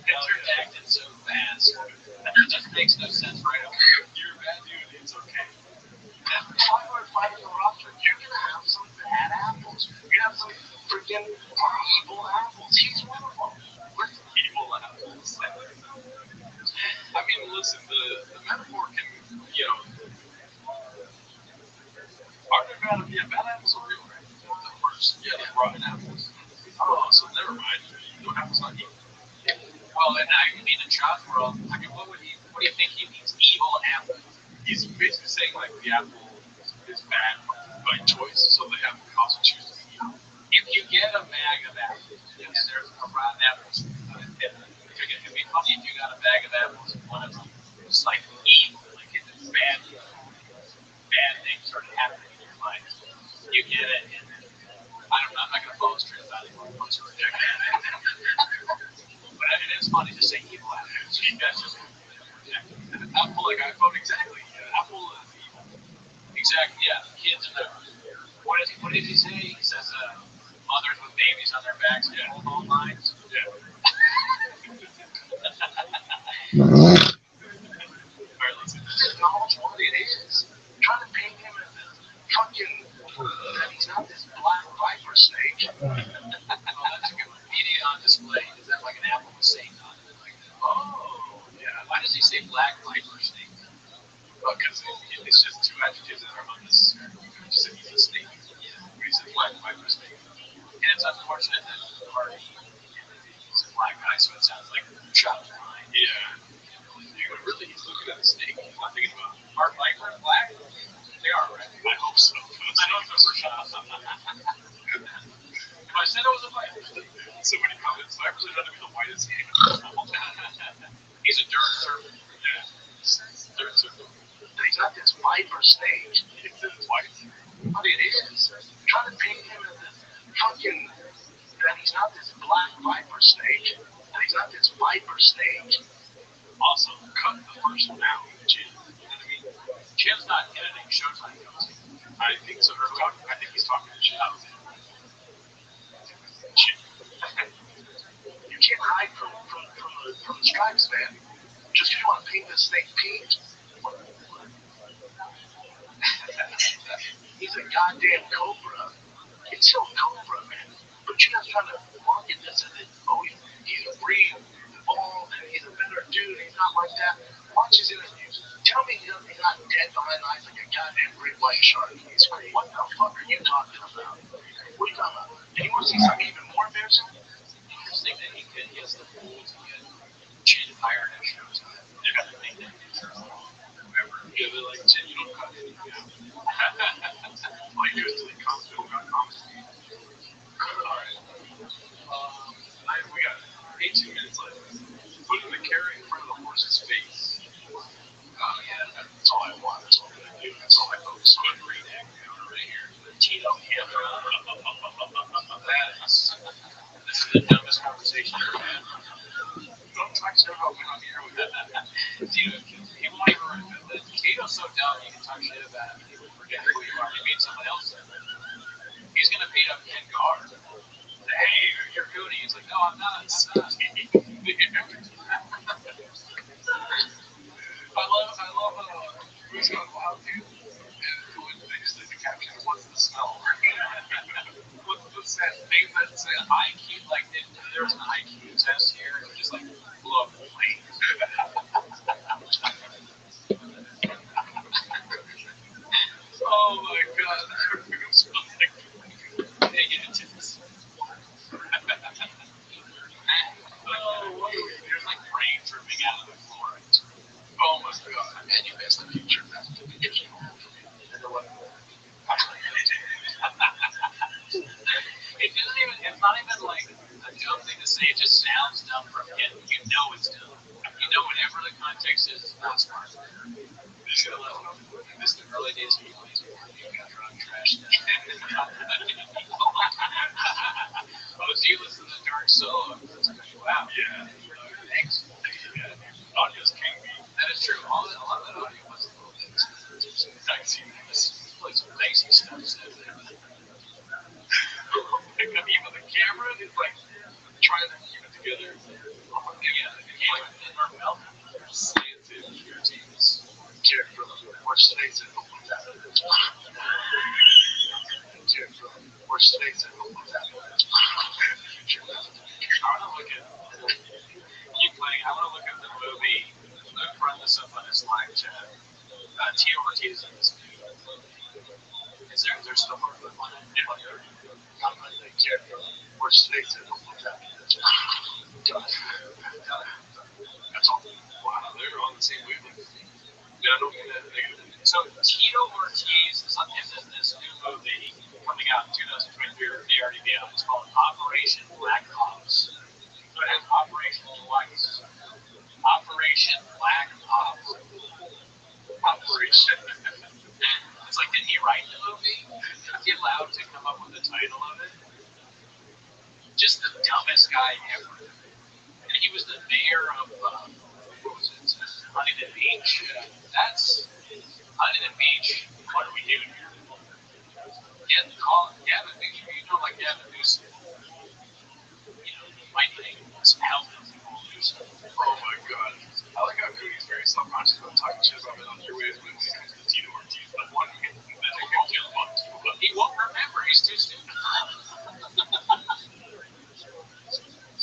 You're acting so fast. It just makes no sense right away. You're a bad dude. It's okay. Fighting the Rothschild'S, you're going to have some bad apples. You have some freaking evil apples. He's one of them. Evil apples. I mean, listen, the metaphor can, you know, are there bad apples are real, right? The first, yeah, like rotten apples. Oh, so never mind. No apples not evil. Well, and I mean, in John's world, I mean, what do you think he means? Evil apple? He's basically saying, like, the apple is bad by choice, so they have to also choose to be evil. If you get a bag of apples, and there's a rotten apples, it'd be funny if you got a bag of apples and one of them was it's like evil, like it's bad things start happening in your life. You get it, and I'm not gonna follow this train of thought anymore. I'm just rejecting it. But it is funny to say evil actors. You guys just reject it. Apple, like iPhone, exactly. Apple is evil. Exactly. Yeah. Kids are. What did he say? He says, mothers with babies on their backs and phone lines. Yeah. Just acknowledge what it is. Trying to paint him as this fucking that he's not this black viper snake. Oh, that's a good one. Media on display. Is that like an apple with Satan on it? Like that? Oh, yeah. Why does he say black viper snake? Well, because it's just two adjectives that are unnecessary. Just he's a snake. Yeah. But he says black viper snake. And it's unfortunate that Harvey is a black guy, so it sounds like shot line. Yeah. Really, he's looking at the snake. He's not thinking about are vipers black? They are, right? I hope so. I know it's for shot. If I said I was a viper, somebody comments vipers are going to be the whitest game. He's a dirt serpent. Yeah. Dirt serpent. He's not this viper snake. It's white. But it is. Trying to paint him as this fucking that he's not this black viper snake. That he's not this viper snake. Also, cut the first one out. Jim. You know what I mean? Jim's not editing Showtime. I think so. I think he's talking to Jim. You can't hide from the stripes, man. Just because you want to paint this snake pink. He's a goddamn cobra. It's still a cobra, man. But you're not trying to market this as he's free, evolved, and he's a better dude. He's not like that. Watch his interviews. Tell me he's not dead behind eyes like a goddamn great white shark. He's great. What the fuck are you talking about? What are you talking about? And you want to see something even more embarrassing? I just think that he has the rules to get cheated higher at Showtime. They're going to make that whoever. Yeah, they're like, Jim, you don't cut anything out. All you do is delete comments. We don't got comments. Alright. We got 18 minutes left. Putting the carrot in front of the horse's face. Oh, yeah, that's all I want. That's all I'm going to do. That's all I focus on. Green egg right here. Tito camera. This is the dumbest conversation I've ever had. Don't talk shit about me on here with that. Tito, he won't even remember that. Tito's so dumb, you can talk shit about him. He will forget who you are. You mean someone else. He's going to beat up Ken Carr. Hey, you're Goody. He's like, no, I'm not. I love who's going wild, dude. They just did the caption. What's the smell? What's that thing that said IQ? Like, if there was an IQ test here, it would just like blow up the plane. Oh my god. It smells like negatives. Oh, what are we? There's like rain dripping out of the floor. Oh my god. And you missed the future. That's the future. It's not even like a dumb thing to say. It just sounds dumb from him. You know it's dumb. You know whatever the context is, it's not smart. This is the early days of people. You got drunk trash. Oh, so you listen to Dark Soul? Wow. Yeah. Thanks. Yeah. Audio's king. That is true. A lot of that audio was a little bit dicey. Like some dicey stuff said there. Even the camera is like trying to keep it together. Yeah, the camera in our mouth. Slanted your teams. Care for the worst states and hope with that. Care for the worst states and hope with that. I want to look at keep playing. I want to look at the movie. Luke brought this up on his live chat. Tito Ortiz in this movie. Is there's still more good one? I'm going to care for the worst states and hope with that. That's all. Wow, they're on the same wavelength. Yeah, I don't get that negative. So Tito Ortiz is in this new movie coming out in 2023. They already be out. It's called Operation Black Ops. So it has Operation Black Ops. It's like, did he write the movie? Is he allowed to come up with the title of it? Just the dumbest guy ever. And he was the mayor of, what was it? Huntington Beach. That's Huntington Beach. What are we doing here? Gavin, you know, like Gavin Newsom. You know, might need some help with Newsom. Oh my god. I like how Cody's very self-conscious about talking shit about men on your ways when it comes to Tito Ortiz. But one that they call him fuck you. But He won't remember. He's too stupid.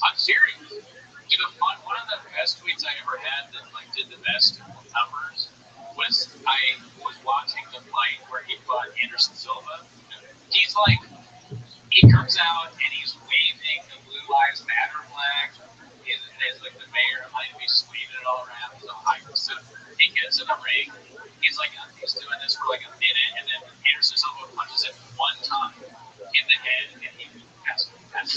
I'm serious. Dude, one of the best tweets I ever had that like did the best numbers was I was watching the fight where he fought Anderson Silva. He's like, he comes out and he's waving the Blue Lives Matter flag. He's like the mayor of Miami, he's waving it all around. So he gets in the ring. He's like, he's doing this for like a minute, and then Anderson Silva punches him one time in the head, and he passes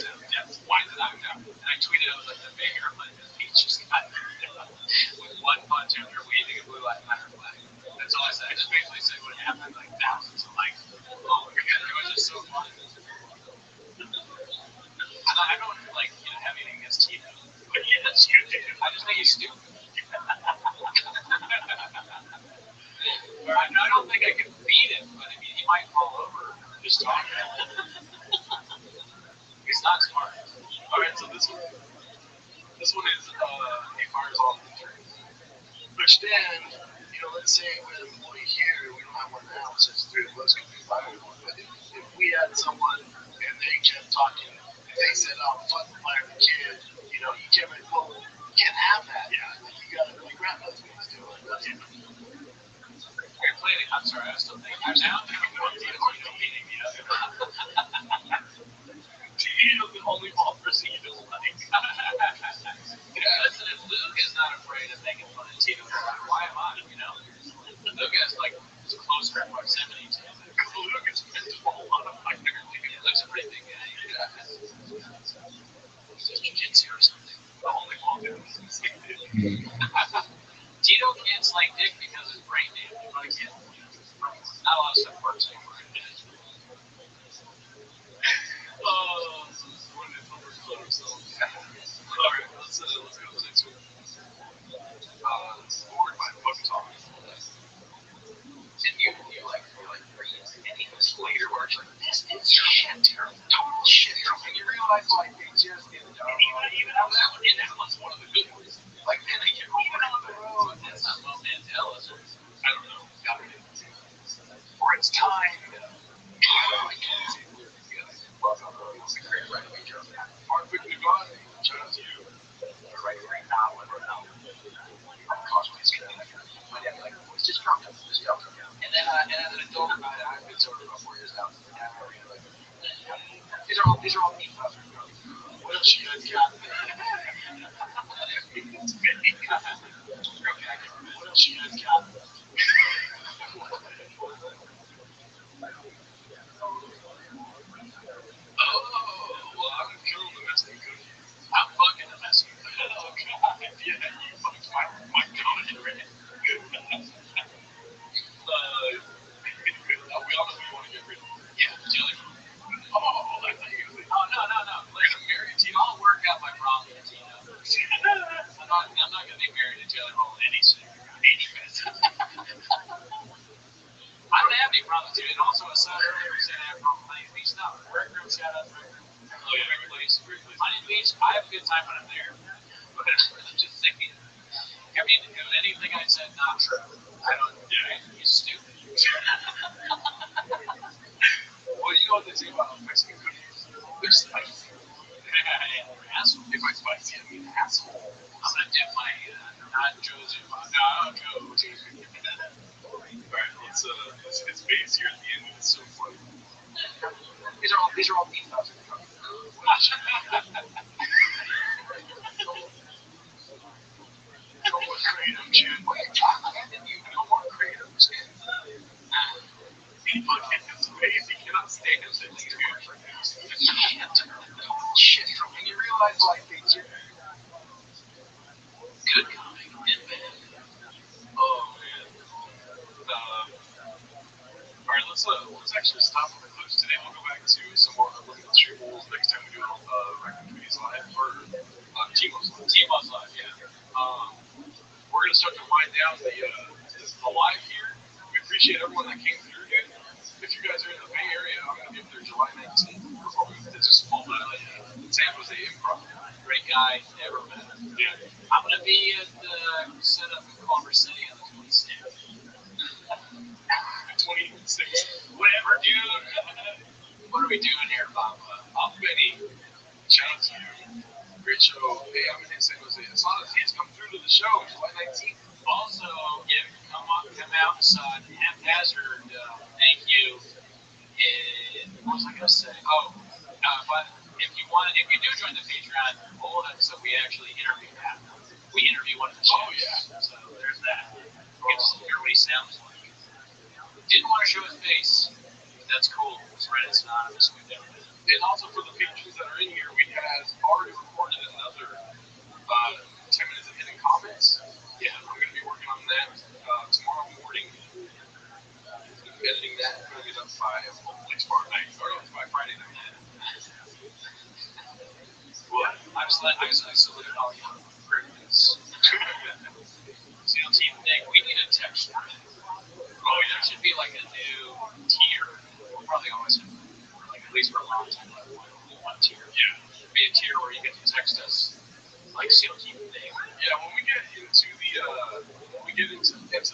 out. Why did I know? And I tweeted, I was like, the mayor of Miami, he just got with one punch after waving a Blue Lives Matter flag. That's all I said. I just basically said what happened, like thousands of likes. Oh my god, it was just so fun. I don't like have anything against Tito, but yes, you do. I just think he's stupid. I don't think I can beat him, but I mean, he might fall over just talking. He's not smart. alright, so this one is he fires all the trees. Which then, you know, let's say we had an employee here, we don't have one now, since three of us could be fired. But if we had someone and they kept talking, they said, oh, fuck the fire the kid, you know, you can't really, well, you can't have that. Yeah. Like, you gotta be like, Grandpa, that's what he's doing. That's it. You're playing. I'm sorry, I still think. I'm now thinking one Tito beating the other. Tito's the only officer he doesn't like. Listen, if Luke is not afraid of making fun of Tito, why am I? You know, Luke has like close proximity to him. Luke has been to a lot of fighters. Luke's a pretty big guy. He's just jiu-jitsu or something. The only one that is like Tito can't slay dick because his brain damage. But again, not a lot of stuff works anymore. Alright, let's go to the next one. Scored by Book Talk. And you're like reading anything later where it's like, this is shit, terrible, total shit. And you realize, like, they just did the job. Even how that one, and that one's one of the good ones. Like, man, they get even on the road. That's not Mo Mandela, is it? I don't know. Gotta be. For its time. Mark quickly gone. Shout out to you. Right now, I don't know. It's just drunk. And then as an adult, I've been sober about 4 years now. These are all me. What else you guys got? What else you guys got? Oh, well, I'm killing the Mexican cookie. I'm fucking a mess. Oh, God. Yeah, you fucked my God. We all know who you want to get rid of. Yeah, Jelly. Oh, I thought you were Oh, no. going to marry Tino. I'll work out my problem with Tino. I'm not going to be married to Jelly Roll any sooner. I don't have any problems with it. And also, I saw earlier we said I have a problem with Huntington Beach. No, Rec Room, shout out to Rec Room. Oh, yeah, great place. Huntington Beach, I have a good time when I'm there. But I'm just thinking, I mean, if anything I said not true, I don't do it. You're stupid. Well, you know what they say about Mexican cookies? They're spicy. Asshole. If I spicy, I mean asshole. I'm going to dip my non-Joe's in my. No, Joe. Alright, let's hit space here at the end. It's so funny. These are all beef thoughts. No more kratom, Jen. What are you talking about? No more kratom, Jen. He fucking his face. He cannot stand it. Shit. And you realize, like, they just... Good comic and bad. Oh, man. let's actually stop on the clips today. We'll go back to some more limited stream rules next time we do Record Communities Live or T-Mo's Live, yeah. We're gonna start to wind down the live here. We appreciate everyone that came through, dude. If you guys are in the Bay Area, I'm gonna be up there July 19th. It's a small battle in San Jose Improv. Great guy, never met him. Yeah. I'm going to be at the setup in Culver City on the 26th. 26. Whatever, dude. What are we doing here, Papa? I'm Benny. Shout out to you. Great show. Hey, I'm in San Jose. As long as he's come through to the show July 19th. Also, yeah, come out, son. Haphazard, thank you. What was I going to say? Oh, but if you do join the Patreon, old episode, we actually interview Matt. We interview one of the shows. Oh, yeah. So there's that. You get to hear what he sounds like. Didn't want to show his face, but that's cool. It's Reddit's anonymous. We know that. And also for the patrons that are in here, we have already recorded another 10 minutes of hidden comments. Yeah, I'm going to be working on that tomorrow morning. Editing that, putting it up by hopefully tomorrow night, or by Friday night. What? I saluted all you criminals. SEAL Team Nick, we need a text thread. Oh, yeah, there should be like a new tier. We'll probably always have, like, at least for a long time, like one tier. Yeah. Be a tier where you get to text us, like SEAL Team Nick. Yeah, when we get into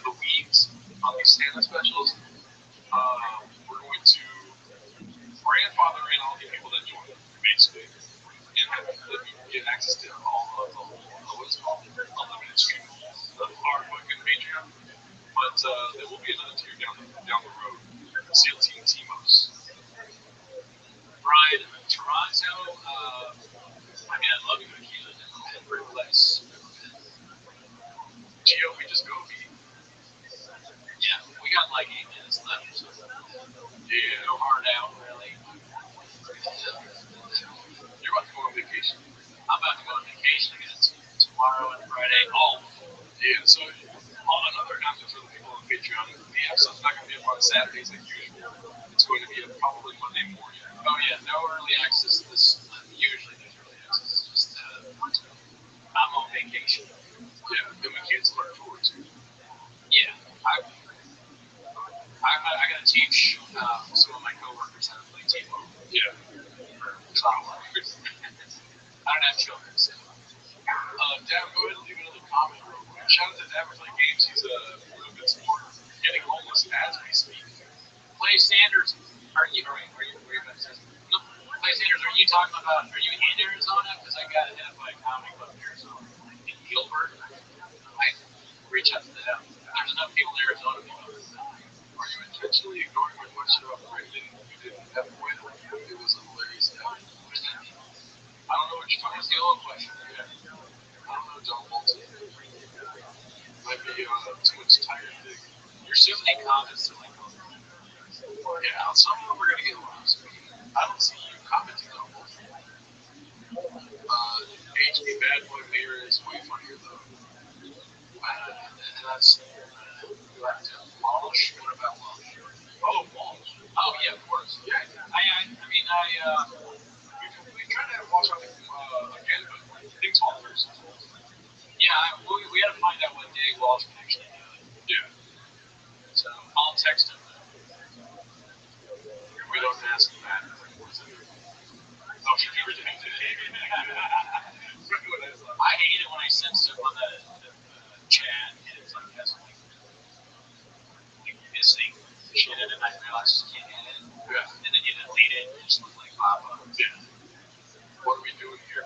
the weeds on these Santa specials, we're going to grandfather in all the people that join, basically, and have them get access to all of the what's called unlimited stream of our fucking Patreon. But there will be another tier down the road. SEAL Team Team-Ups. Brian, Toronto, I mean, I love you, Akila. Never been. Great place. Gio, we just go beat. Yeah, we got like 8 minutes left. So Yeah. go hard out, really. You're about to go on vacation. I'm about to go on vacation again tomorrow and Friday. Oh, Yeah, so on another announcement for the people on Patreon, the episode's not going to be up on Saturdays like usual. It's going to be up probably Monday morning. oh yeah, no early access. Usually there's early access. Just I'm on vacation. Yeah, and we cancel our tour too. Yeah, I got to teach some of my coworkers how to play T-Bone. Yeah. I don't have children, so. Dad, go ahead and leave another comment real quick. Shout out to Dad for playing games. He's a really good sport. Getting homeless as we speak. Clay Sanders, are you about to say? No, Clay Sanders, are you in Arizona? Because I got hit by a comic book in Arizona. In Gilbert, I reach out to them. There's enough people in Arizona. Are you intentionally ignoring my question about Brandon you didn't have with? It was a hilarious day. What does that mean? I don't know what you're talking What's the about. old question? Yeah. I don't know, John Bolton. Might be too much tired dick. There's so many comments to like. Yeah, some of them are going to get lost. I don't see you commenting on both. HB Bad Boy Mayor is way funnier though. And that's Walsh. What about Walsh? Oh, Walsh. Oh yeah, of course. Yeah. We tried to have Walsh on again, but things fall through. Yeah, we got to find out what day Walsh can actually do it. Yeah. So I'll text him. We don't ask him that. Oh, should you really have to? I hate it when I send stuff on the chat and it's like has like missing shit in it and I realize you can't edit it. Yeah. And then you delete it and it just looks like Papa. Yeah. What are we doing here?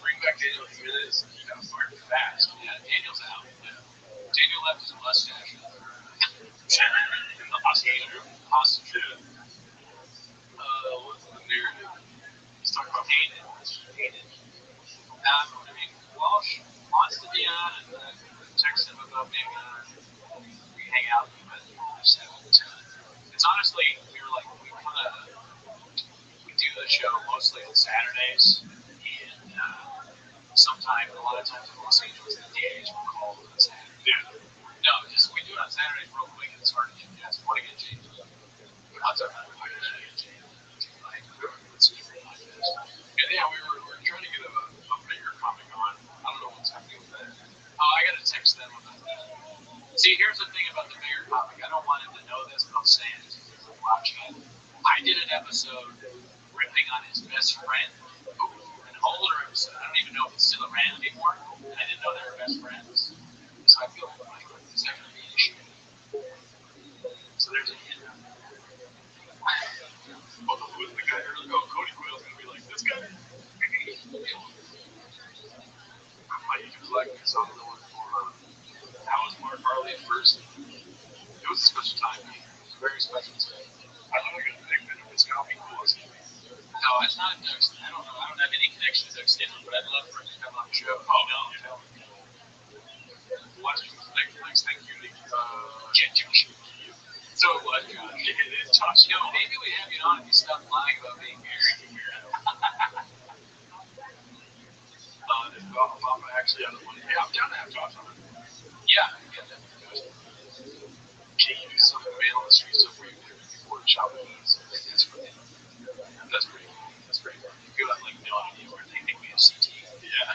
Bring back Daniel Jimenez. He got fired fast. Yeah, Daniel's out. Yeah. Daniel left his mustache in the hostage. Yeah. What's the narrative? He's talking about Hated. I mean, Walsh wants to be on and text him about being on. We hang out, but it's honestly, we do the show mostly on Saturdays, and sometimes, a lot of times in Los Angeles, the DAs will call on Saturday. Yeah. No, just we do it on Saturdays real quick, and it's hard to get guests. Want to get changed. to text them about that. See, here's the thing about the bigger comic. I don't want him to know this, but I'll say it because he's watching it. I did an episode ripping on his best friend, an older episode. I don't even know if it's still around anymore. I didn't know they were best friends. So I feel like, is that going to be an issue? So there's a hint. Well, who was the guy earlier? Oh, Cody Quayle's going to be like, this guy? I might even collect this on the one for how was Mark Harley at first? It was a special time. It was a very special time. I don't know if you think that it's going to be cool. No, it's not Doug Stanhope. I don't have any connection to Doug Stanhope, but I'd love for him to come on the show. Oh, no. Watching next thank you to Josh. So it was Josh. It is Josh. No, maybe we have you on if you stop lying about being married. If I'm actually on the one. Yeah, I'm down to have Josh on it. Yeah, definitely. Can you do some mail on the street stuff where you do before the shopping needs? That's pretty cool. That's pretty cool. You feel like no idea where they think we have CT. Yeah.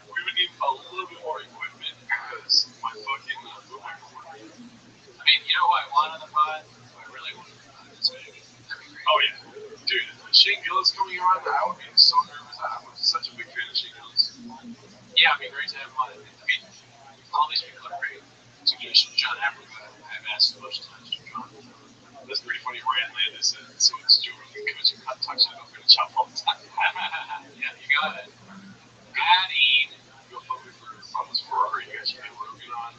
We would need a little bit more equipment because my fucking I mean, you know what I want on the pod? I really want on the pod. That'd be great. Oh, yeah. Dude, Shane Gillis coming on, I would be so nervous. I'm such a big fan of Shane Gillis. Yeah, it'd be great to have him on. I mean, all these people are great. Suggestions. John Africa, I've asked a bunch of times to John. That's pretty funny. Ryan Landis said, so it's Joe Rogan coaching hot touch. I'm going to chop all the time. Yeah, you got it. Adding. Go fuck with Thomas Ferrari. You guys should get Rogan on.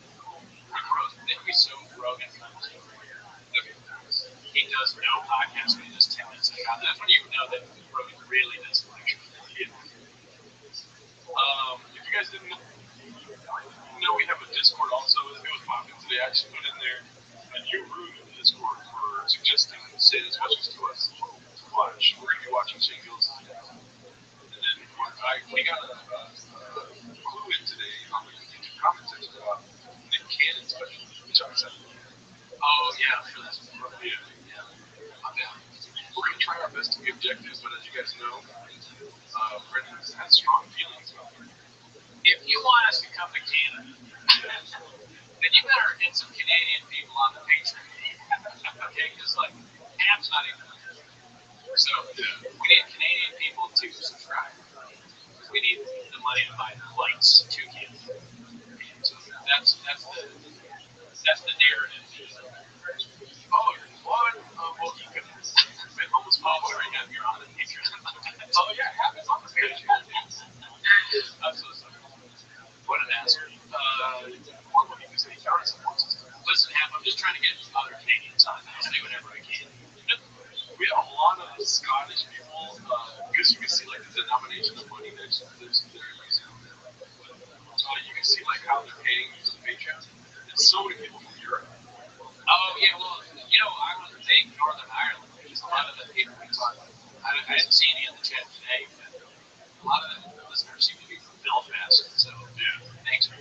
Rogan, if we so Rogan comes over here, he does no podcasting. He does 10 minutes of content. That's when you know that Rogan really does lecture. If you guys didn't know, we have a Discord also. It was popping today. I actually put in there a new room in the Discord for suggesting Satan specials to us to watch. We're going to be watching Shane Gillis today. And then we got a clue in today on the comment section about Nick Cannon special, which I'm excited about. Oh, yeah, I'm sure that's yeah. I'm down. We're going to try our best to be objective, but as you guys know, Brendan has strong feelings about it. If you want us to come to Canada, then you better get some Canadian people on the Patreon. Okay? Because, like, Ham's not even on it. So, we need Canadian people to subscribe. We need the money to buy flights to Canada. So, that's the narrative. Oh, what? Well, you can almost follow right now. You're on the Patreon. Oh, yeah, Ham's on the Patreon. I'm so sorry. What an asshole. Listen, Ham, I'm just trying to get other Canadians on. I'll do whatever I can. We have a lot of Scottish people, because you can see, like, the denomination of money that's there using. So you can see, like, how they're paying for the Patreon. And so many people from Europe. Oh, yeah, well, you know, I was thinking Northern Ireland, because a lot of the people we talked about, I didn't see any in the chat today, but a lot of the listeners seem to be from Belfast, so yeah, thanks to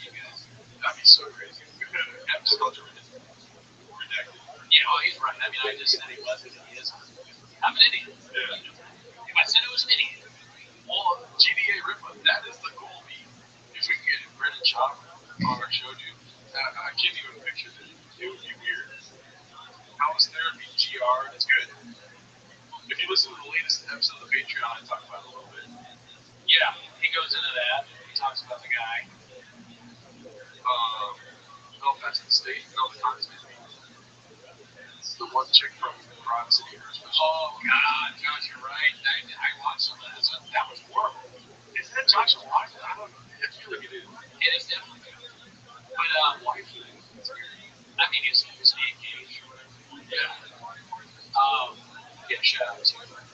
you guys. That'd be so crazy. Yeah, just go to redacted. Yeah, well, he's right. I mean, I just said he wasn't, he is. I'm an idiot. Yeah. If I said it was an idiot. Well, GDA Ripper, that is the goal, B. If we can get Brendan Chop on our show, dude, I can't even picture that. It would be weird. House therapy, GR, that's good. If you listen to the latest episode of the Patreon, I talk about it a little bit. Yeah, he goes into that. He talks about the guy. Belfast State. No, the continent. The one chick from Broad City. Oh, God, Josh, you're right. I watched some of that. That was horrible. Is that Josh's wife? I don't know. I feel like it is. It is definitely good. But, wife, I mean, is he engaged or whatever? Yeah. Yeah, shout out to my friend.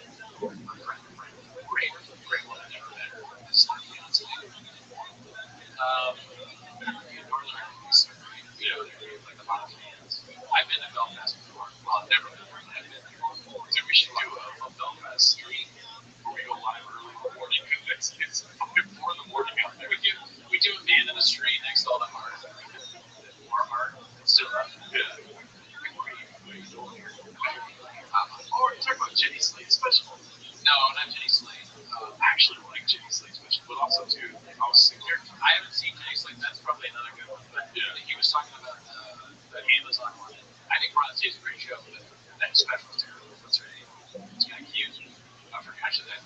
Great one. I never met her. It's not fiance. Northern Ireland is so great. You know, they have like a lot of fans. I've been to Belfast before. Well, I've never been there. I've been there. So we should do a Belfast stream where we go live early in the morning because it's 4 in the morning out there. We do a man in the street next to all the art. It's still up. Yeah. Oh, you're talking about Jenny Slate's special? No, not Jenny Slate. I actually like Jenny Slate's special. But also, too, I was sitting here. I haven't seen Tasteling. That's probably another good one. But Yeah. he was talking about the Amazon one. I think Ron State's a great show. But that special too. What's her name? It's kind of cute. I forgot that.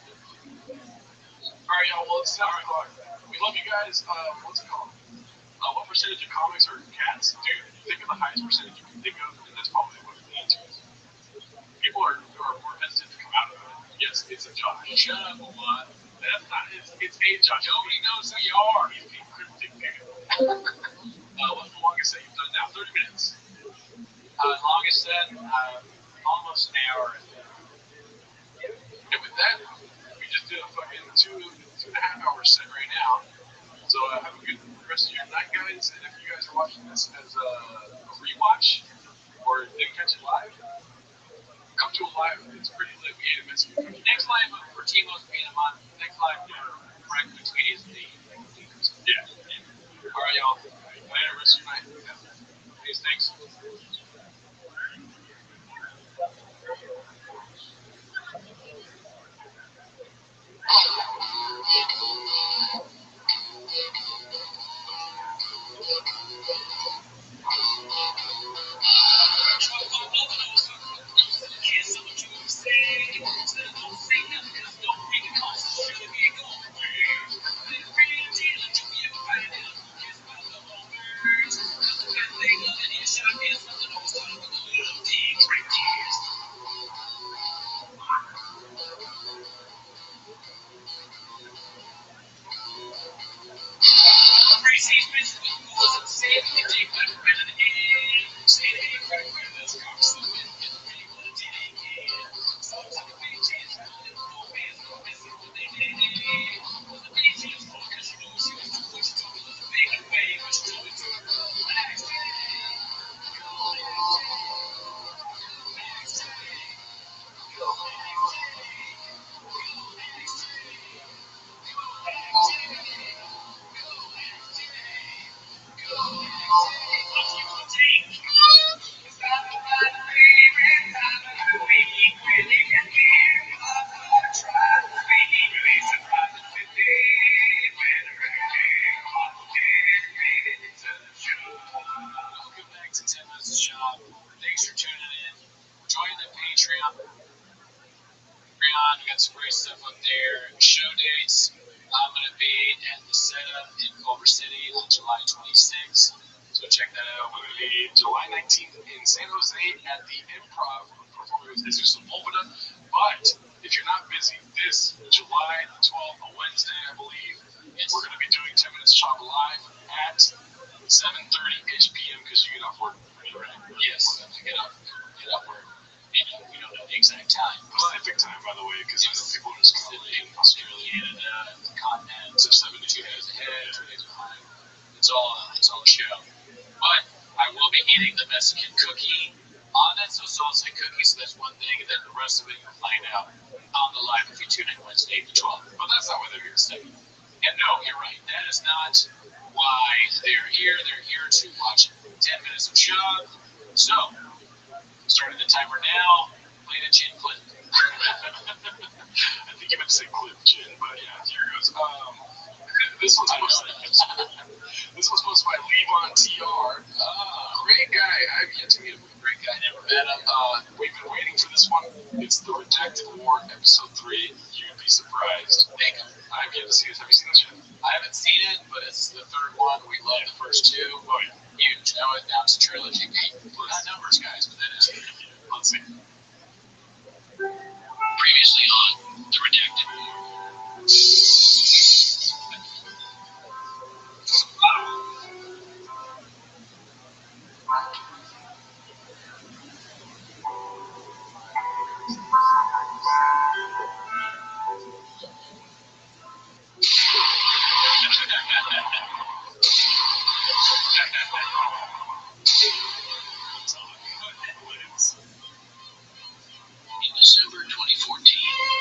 All right, y'all. Well, it's 7 o'clock. We love you guys. What's it called? What percentage of comics are cats? Dude, think of the highest percentage you can think of, and that's probably what the answer is. People are more hesitant to come out of it. Yes, it's a Josh. Shut up a lot. That's not. It's a Josh. Nobody knows who you are. He's being cryptic, nigga. What's the longest set you've done now? 30 minutes. Longest set, almost an hour. And with that, we just did a fucking 2.5 hour set right now. So have a good rest of your night, guys. And if you guys are watching this as a rewatch or didn't catch it live, come to a live. It's pretty lit. We ate a Mexican cookie. Next live for Timo's being a month. Next live for Frank McSweeney's the. Yeah. All right, y'all. Later, rest of your night. Peace, thanks. Welcome back to 10 Minutes of Shop. Thanks for tuning in. Join the Patreon. We got some great stuff up there. Show dates. I'm going to be at the setup in Culver City on July 26th. So check that out. I'm going to be July 19th in San Jose at the Improv performing with Jesus Sepulveda. But if you're not busy, this July 12th, a Wednesday, I believe, we're going to be doing 10 Minutes Shop live at 7:30-ish p.m. because you get off work. Right? Yes, I get up work. And we don't know the exact time. Pacific time, by the way, because I know people are just calling in Australia, Canada, the continent. So 72 days ahead, 2 days behind. It's all a show. But I will be eating the Mexican cookie on that salsa cookie, so that's one thing, and then the rest of it you'll find out on the live if you tune in Wednesday the 12th. But that's not why they're here today. And no, you're right. That is not why they're here. They're here to watch 10 Minutes of Shop. So, starting the timer now. Play the Gin clip. I think you meant to say clip, Jen, but yeah, here goes. This one's posted by Levon TR. Great guy. I've yet to meet him. Great guy. Never met him. We've been waiting for this one. It's the Redacted War, episode 3. You'd be surprised. Thank you. I've yet to see this. Have you seen this yet? I haven't seen it, but it's the third one. We love the first two. Oh, yeah. Huge. Now it's a trilogy. Not numbers, guys, but that is. Let's see. Previously on the Redacted War. In December 2014,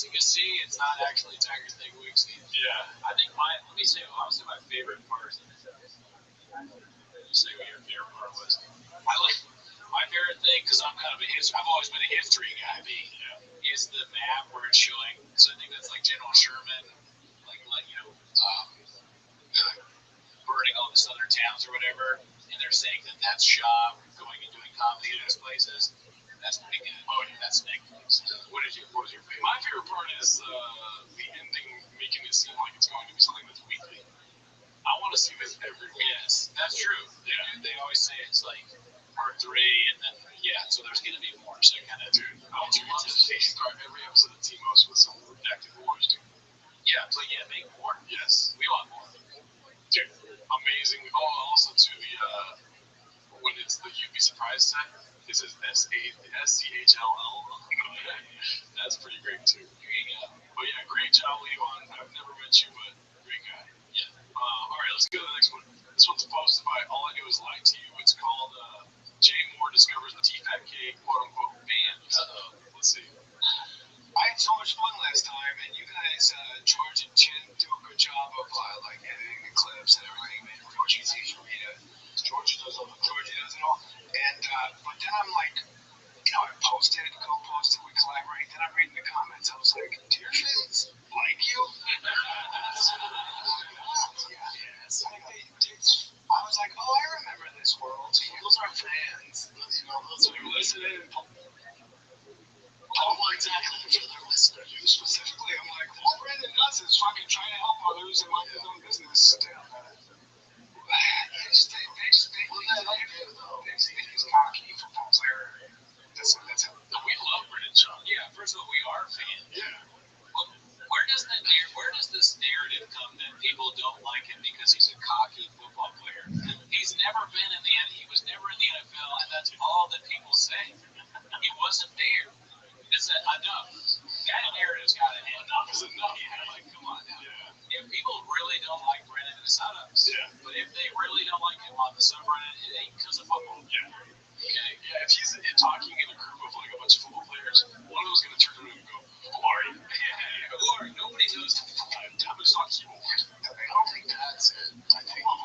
You see, it's not actually Tiger Thing Week season. Yeah. I think let me say, honestly, my favorite part. Say what your favorite part was. I like my favorite thing because I'm kind of a history. I've always been a history guy. Is the map where it's showing. So I think that's like General Sherman, like burning all the southern towns or whatever, and they're saying that that's Shaw going and doing comedy in those places. That's pretty good. Oh, yeah. That's Netflix. What was your favorite? My favorite part is the ending making it seem like it's going to be something that's weekly. I want to see this every week. Yes, that's true. Yeah. They always say it's like part 3, and then so there's gonna be more. So kind of, Dude, I would love to start every episode of T-Most with some redacted wars, dude. make more. Yes. We want more. Dude, amazing. Oh, also to when it's the You'd Be Surprised set, it says SCHLL. That's pretty great too. But yeah, great job, Leon. I've never met you, but great guy. Yeah. All right, let's go to the next one. This one's posted by All I Do Is Lie to You. It's called Jay Moore Discovers the T-Fat-K quote-unquote band. Let's see. I had so much fun last time, and you guys, George and Chin, do a good job of like editing the clips and everything, man. George easy for me to. George does it all. And but then I'm like, I posted, co-posted, we collaborate. Then I'm reading the comments. I was like, do your fans like you? Yes. I was like, oh, I remember this world. Those are fans. Those are listening. Oh, exactly. They're listening. You specifically, I'm like, all Brandon does is fucking trying to help others and mind his own business. They think he's cocky football player. That's it. We love Brendan Shaw. Yeah. First of all, we are fans. Yeah. Where does this narrative come that people don't like him because he's a cocky football player? He was never in the NFL, and that's all that people say. He wasn't there. It's enough. That narrative's got to end. Enough is enough. Yeah, like, come on now. Yeah. If people really don't like Brennan, it's not us. Yeah. But if they really don't like him on the subreddit, it ain't because of football. Yeah. Okay? Yeah, if he's talking in a group of like a bunch of football players, one of them's going to turn around and go, who are you? Yeah. Who are you? Nobody knows. I'm just on keyboard. I don't think that's it. I think back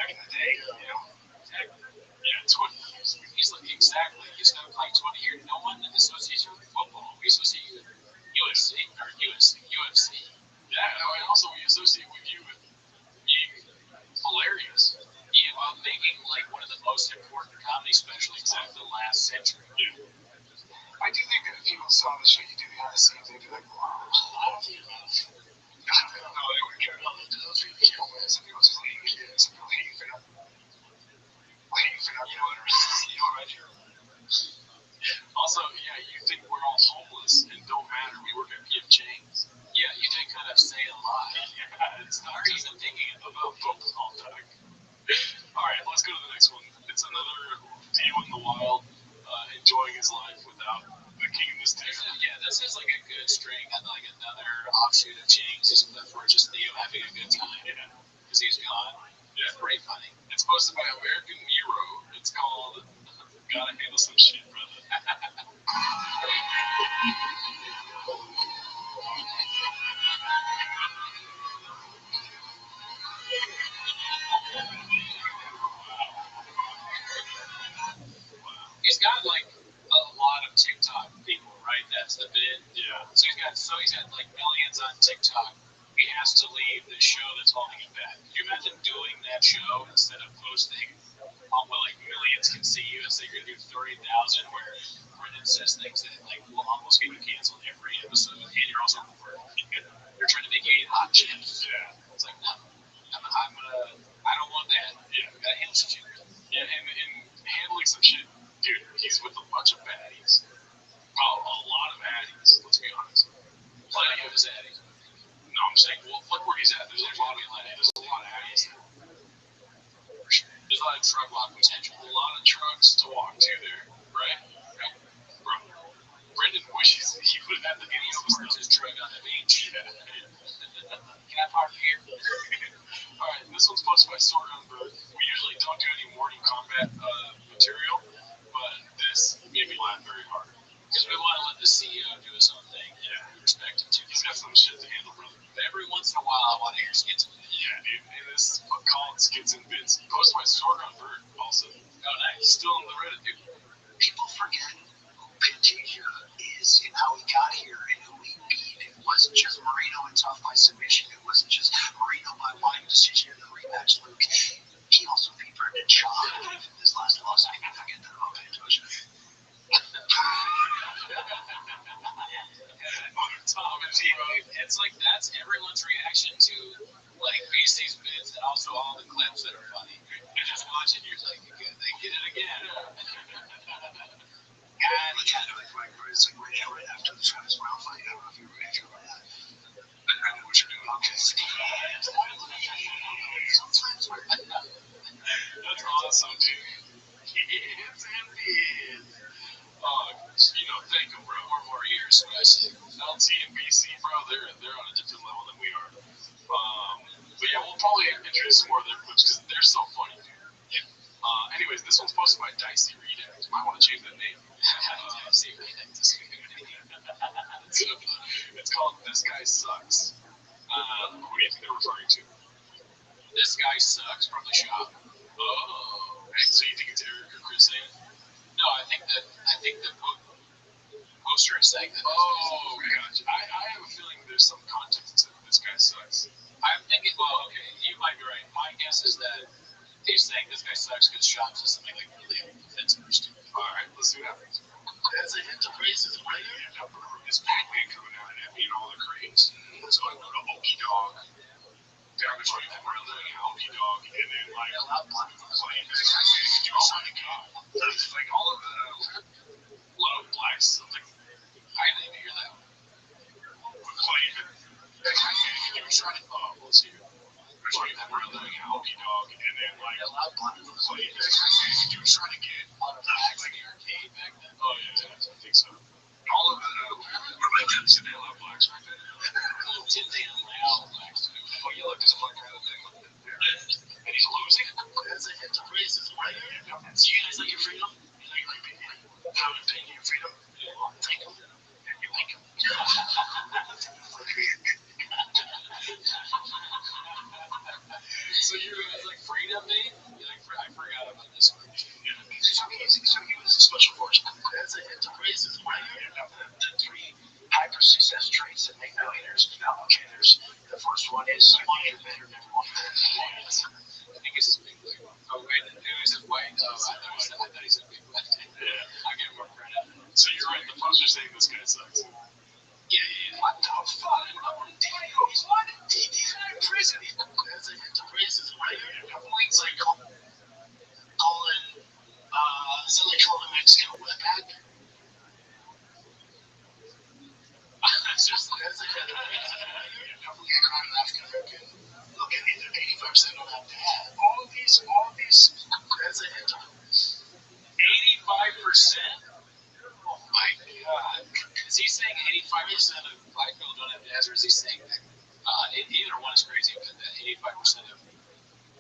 in the day, Yeah, 20 years. He's like, exactly. He's going to play 20 years. No one associates you with football. We associate you with UFC or UFC. Yeah, and also we associate with you with being hilarious. Yeah, well, making like one of the most important comedy specials of the last century. Yeah. I do think that if people saw the shit you do behind the scenes, they'd be like, wow. I don't think they wouldn't care. Those people can't win. Some people just hate kids. Some people hate you for nothing. You know what right here. Also, yeah, you think we're all homeless and don't matter. We work at PF Chang's. Yeah, you think kind of say a lot. Yeah, it's not Or even thinking about football talk. All right, let's go to the next one. It's another Dio in the wild, enjoying his life without the king in this town. This is like a good string on like another offshoot of Chang's. These clips where just Theo having a good time. Yeah. Because he's gone. Yeah. It's pretty funny. It's posted by American Hero. It's called Gotta Handle Some Shit, brother. He's got like a lot of TikTok people, right? That's the bit. Yeah. So he's got like millions on TikTok. He has to leave the show that's holding him back. Could you imagine doing that show instead of posting where like millions can see you and say you're gonna do 30,000 where Brendan says things that like will almost get you canceled every episode, and you're also they're trying to make you eat hot chips. Yeah. It's like no, I don't want that. Yeah. Gotta handle some shit. Yeah, and handling some shit, dude, he's with a bunch of baddies. Well, a lot of baddies, let's be honest. Plenty of his addies. No, I'm saying, well, look where he's at. There's a lot of addies. There's a lot of drug walk potential. A lot of trucks to walk to there, right? Bro, Brendan wishes he would have had the video of Parks his truck on the beach. Yeah. Can I park here? All right, this one's posted by Sword on Bird. We usually don't do any Morning Kombat material, but this made me laugh very hard. Because we want to let the CEO do his own thing. Yeah. We respect him too. He's got some shit to handle, brother. But every once in a while, I want to hear skits. Yeah, dude. And this is called Skits and Bits. Posted by Sorghum Bird, also. Oh, nice. Still on the Reddit, dude. People forget who Pantasia is and how he got here and who he beat. It wasn't just Marino and Tough by submission. It wasn't just Marino by wide decision in the rematch, Luke. He also beat Brendan Shaw in this last loss. I can't forget that about Pantasia. Tom and Timo. It's like that's everyone's reaction to like BC's bits and also all the clips that are funny. You're just watching, you're like, they get it again. And yeah, it's like right after the Travis Brown fight. I don't know if you were ready for that. I know what you're doing. Okay. Sometimes we're. That's awesome, dude. Kids and Bits. Thank them, bro. 4 more years, what I say. LT and BC, bro, they're on a different level than we are. But yeah, we'll probably introduce some more of their clips because they're so funny, dude. Yeah. Anyways, this one's posted by Dicey Redact. Might want to change that name. It's called This Guy Sucks. Who do you think they're referring to? This guy sucks from the shop. Oh, so you think it's Eric or Chris saying it? No, I think the poster is saying that. Oh, gotcha. I have a feeling there's some context to This Guy Sucks. I'm thinking, well, okay, you might be right. My guess is that he's saying this guy sucks because Shop says something like really offensive or stupid. Alright, let's see what happens. That's a hint of racism, right? Yeah, this Pac-Man coming out and emptying all the crates. So I go to Okie Dog, down to 24 and Okie Dog, and then like claim that oh my god. It's like all of the a lot of blacks, like I didn't even hear that. claim that Pac-Man can do try to let's see. 24 and Okie Dog, and then like claim that Pac-Man can do try to get Blacks in the arcade back then. oh yeah, I think so. All of the so they love blacks back then. Well, did they allow blacks to do it? Oh, you look, there's a black guy that thing. And he's losing. That's a hint of racism, right? So you guys like your freedom? You like being how to pay your freedom? Take them. And you like them. So you guys like freedom, mate? I forgot about this one. So he was a special force. That's a hint of racism, right? The 3 hyper success traits that make millionaires. Okay, the first one is you want to get better than everyone. I think it's his big leg. Oh, wait, is it white? Oh, I thought he said big leg. Yeah. I give him more credit. So you're right. The poster's saying this guy sucks. Yeah. What the fuck? He's what? He's not in prison. That's a hint of racism, right? It's like calling, is it like calling a Mexican a wetback? That's a hint of racism, right? Definitely a crime in African American. Look at it, 85% don't have dad. All these, that's a hint of 85%? Oh my god. Is he saying 85% of black people don't have dads, or is he saying that either one is crazy, but that 85% of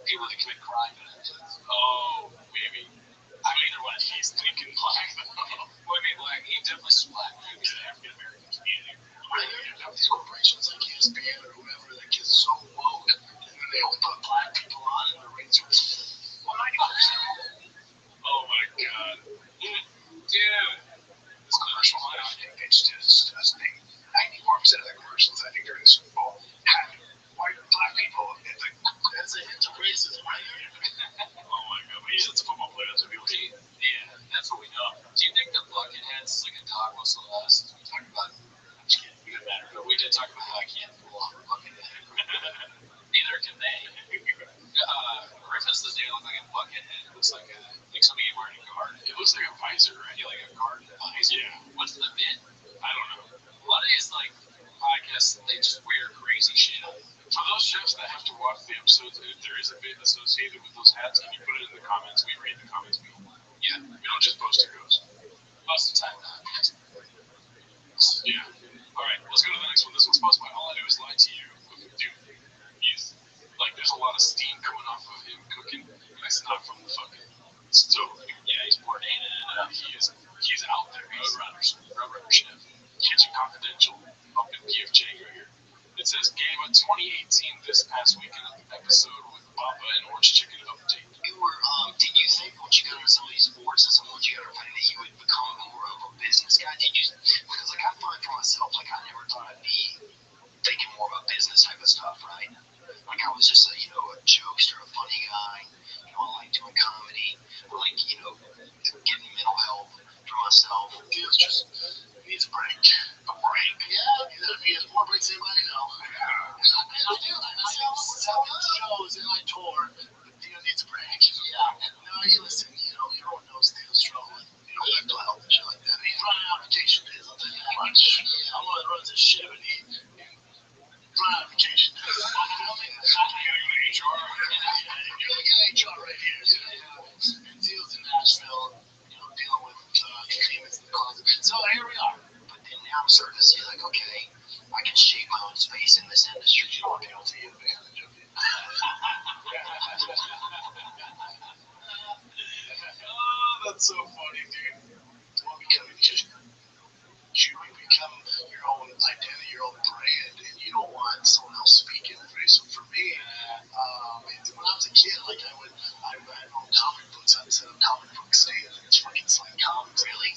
people that commit crime don't have dads? Oh, maybe. I mean, either one. He's thinking black. Well, I mean, black. He definitely is black. He's an African American community. right. You have these corporations like ESPN or whoever that gets so woke, and then they all put black people on and the rates are 90%. Oh my god. Dude. This commercial, I think it's just disgusting. 94% of the commercials, I think, during the Super Bowl had white or black people. It's like, that's a hint of racism, right? Oh my god. But he's just a football player. That's what people see. Yeah, that's what we know. Do you think the Bucketheads is like a dog whistle to us? Since we talked about it doesn't matter, but we did talk about how I can't pull off a Buckethead. Neither can they. Griffin says they look like a Buckethead. It looks like somebody wearing a guard. It looks like a visor, right? Yeah, like a guard visor. Yeah. What's the bit? I don't know. What is like? I guess they just wear crazy shit. For those chefs that have to watch the episodes, if there is a bit associated with those hats, can you put it in the comments? We read the comments. Yeah, We don't just post who goes. most of the time not. Yeah. Alright, let's go to the next one. This one's supposed to be All I Do Is Lie to You. Dude, he's like, there's a lot of steam coming off of him cooking. That's not from the fucking stove. Yeah, he's ordained it. He's he's out there. Roadrunners Chef. Kitchen Confidential up in PFJ right here. It says game of 2018 this past weekend episode with Baba and Orange Chicken update. Did you think once you got into some of these sports and some of what you got to find that you would become more of a business guy? Because like I find for myself, like I never thought I'd be thinking more about business type of stuff, right? Like I was just a jokester, a funny guy, I like doing comedy, or like, getting mental health for myself. It's just needs a break. A break. Yeah, he has more breaks than anybody know. And I do. I sell 7 shows in my tour. Needs a break. Yeah. No, listen, everyone knows Theo's struggling. Mental health and shit like that. He's running out of vacation days, I'll tell you that much. I'm one that runs a ship and he run out of vacation days. You gotta go to HR. You're looking at HR right here. Theo's in Nashville, dealing with demons in the closet. So here we are. But then now I'm starting to see, like, okay, I can shape my own space in this industry. You don't want people to take advantage of you. Oh, that's so funny, dude. Well, because you become your own identity, your own brand, and you don't want someone else speaking for you. So for me, when I was a kid, like I wrote comic books. I'd set up comic book sales and fucking selling comics. Really?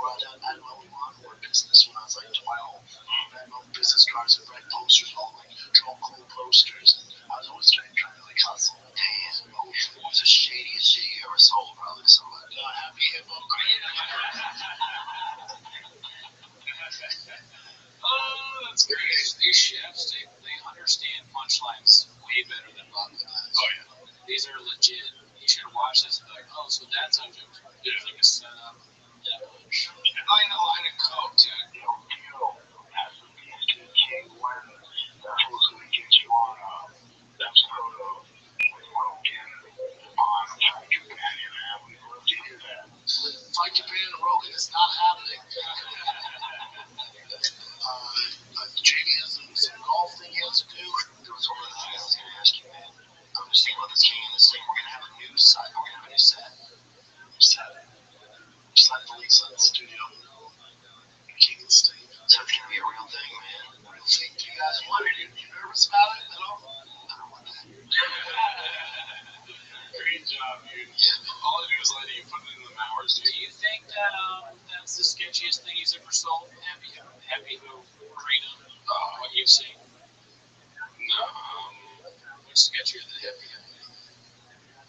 Or I had my own lawnmower business when I was like 12. I had my own business cards and write posters, all like draw cool posters. And I was always trying to like hustle. Damn, what was the shadiest shit you ever sold, brother? To somebody? Happy Hippo. Oh, that's great. These chefs, they understand punchlines way better than Baba does. Oh, yeah. These are legit. You should watch this and be like, oh, so that's how jokes are. There's like a setup. Yeah. I know line of coke, dude. Has to be a king when that's what's going to get you on that sort of Rogan on Fight Companion. I would love to hear that. Fight Companion and Rogan is not happening. Jamie has some golf thing he has to do. There was one of the things I was going to ask you, man. I'm just thinking about this king and this thing. We're going to have a new site. We're going to have a new set. Just like the Lisa in the studio. King and Steve. So it's going to be a real thing, man. A real thing. Do you guys want it? Are you nervous about it at all? I don't want that. Great job, dude. All I do is let you put it in the hours, dude. Do you think that that's the sketchiest thing he's ever sold? Happy Who Kratom? What you've seen? No. What's sketchier than Happy Who?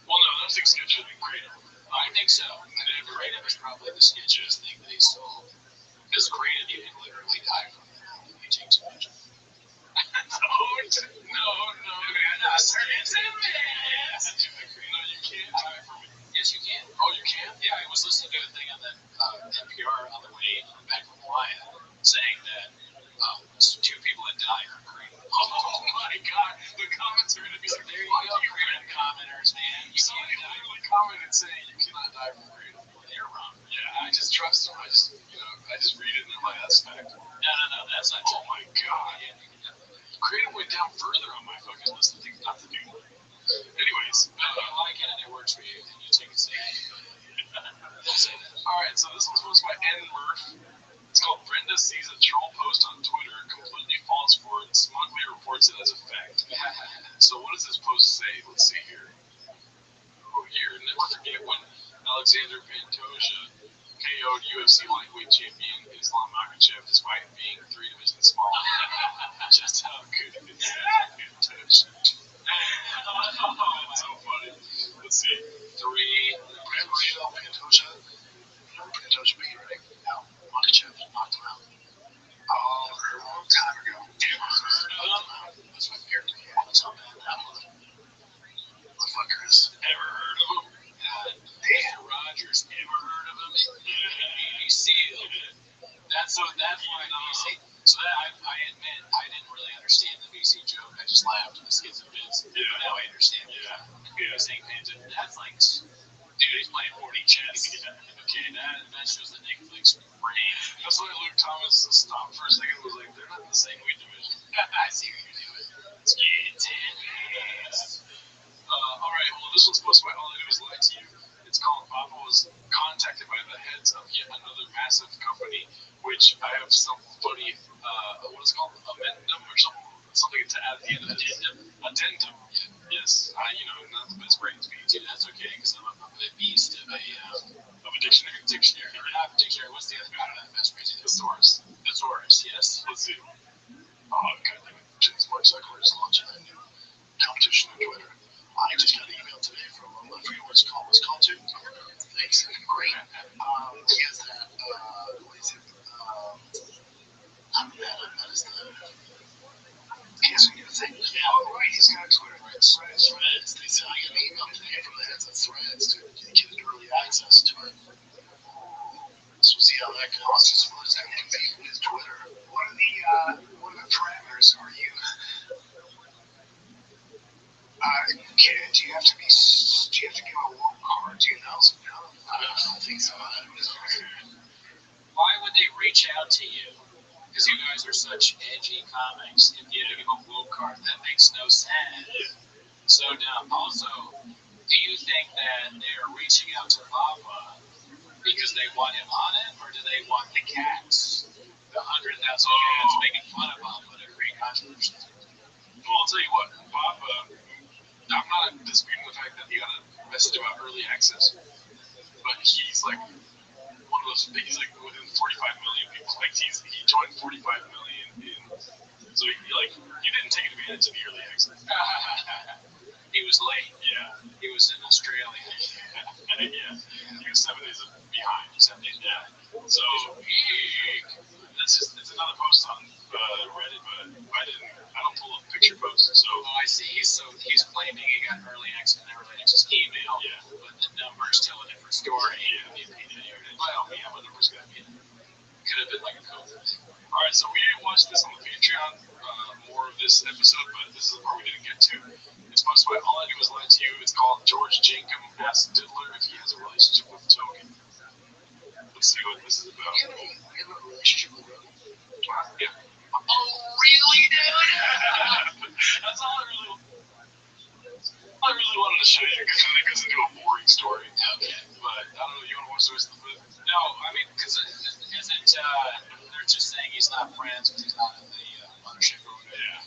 Well, no, nothing sketchier than Kratom. I think so. Kratom is probably the sketchiest thing that he sold. Because Kratom, you can literally die from that if you take too much of it. No, man. No, you can't die from it. Yes, you can. Oh, you can? Yeah, I was listening to a thing on the NPR on the way back from Hawaii saying that 2 people had died from Kratom. Oh my God! The comments are going to be like, there you go, Kratom commenters, man. You can't die. They commented saying you cannot die from Kratom. They're wrong. Yeah, I just trust them. I just read it and I'm like, that's fact. No, that's not true. Oh my God. Kratom went down further on my fucking list of things not to do. Anyways, I like it and it works for you, and you take it safe. Don't say that. Alright, so this one's posted by N. Murph. It's called Brenda sees a troll post on Twitter, completely falls for it, smugly reports it as a fact. So what does this post say? Let's see here. Oh, here, never forget when Alexander Pantoja KO'd UFC lightweight champion Islam Makhachev despite being 3 divisions smaller. Just how good it is. Pantoja. That's so funny. Let's see. 3. Pantoja. Pantoja beat, right? No. Makhachev knocked him out. Oh, a long time ago. That's my character. What's up, man? That motherfucker is. Ever heard of him? Mr. Rogers, ever heard of him? Navy SEAL. That's why so that I admit I didn't really understand the VC joke. I just laughed at the skits and bits. Yeah. Now I understand. Yeah. Saying that's like, dude, he's playing 40 chess. Okay, that shows the Netflix brain. That's why Luke Thomas stopped for a second and was like, they're not in the same weight division. I see what you're doing. It's intense. Alright, well, this one's posted by All I Do Is Lie to You. It's called Papa was contacted by the the heads of yet another massive company, which I have some funny, what is it called? Amendum or something to add at the end of it. Addendum. Yes, not the best brain speech. That's okay, because I'm a beast of a dictionary. Dictionary. Not a dictionary. What's the other guy? I don't have the best brain speech. Thesaurus. Thesaurus, yes. Let's see. Oh, God damn it. James Mark Zuckerberg is launching a new competition on Twitter. I just got an email today from I forget what it's called. What's it called to? Thanks. Great. He has that. What is it? That is the. He has a new thing. Yeah. Oh, right. He's got Twitter. Right. Threads. They said I got an email today from the heads of Threads to get early access to it. So we'll see how that goes. Just what is that compete with Twitter? What are the parameters? Are you? Do you have to give a world card? Do you know? I don't think so. Why would they reach out to you? Because you guys are such edgy comics. If you give a woke card, that makes no sense. So now, also, do you think that they're reaching out to Papa because they want him on it, or do they want the cats? The 100,000 cats making fun of Papa to create controversy. Well, I'll tell you what, Papa, I'm not disputing the fact that he got a message about early access, but he's like one of those, he's like within 45 million people. Like he joined 45 million in, so he didn't take advantage of the early access. He was late. Yeah. He was in Australia. Yeah. He was 7 days behind. 7 days behind. So it's another post on Reddit, but I don't pull up picture posts. So I see. He's claiming he got early access email. Yeah. But the number's tell a different story. Yeah. Well, yeah, my number's got me. Could have been like a code. All right, so we didn't watch this on the Patreon, more of this episode, but this is the part we didn't get to. It's sponsored by All I Do Is Lie to You. It's called George Jacob asks Diddler if he has a relationship with Token. Let's see what this is about. We have a relationship with Rothschild'S. Yeah. Oh, really, dude? That's all I really wanted to show you, because then it goes into a boring story. Okay. But I don't know, you want to watch the rest of the movie? No, I mean, because they're just saying he's not friends because he's not in the ownership or whatever. Yeah.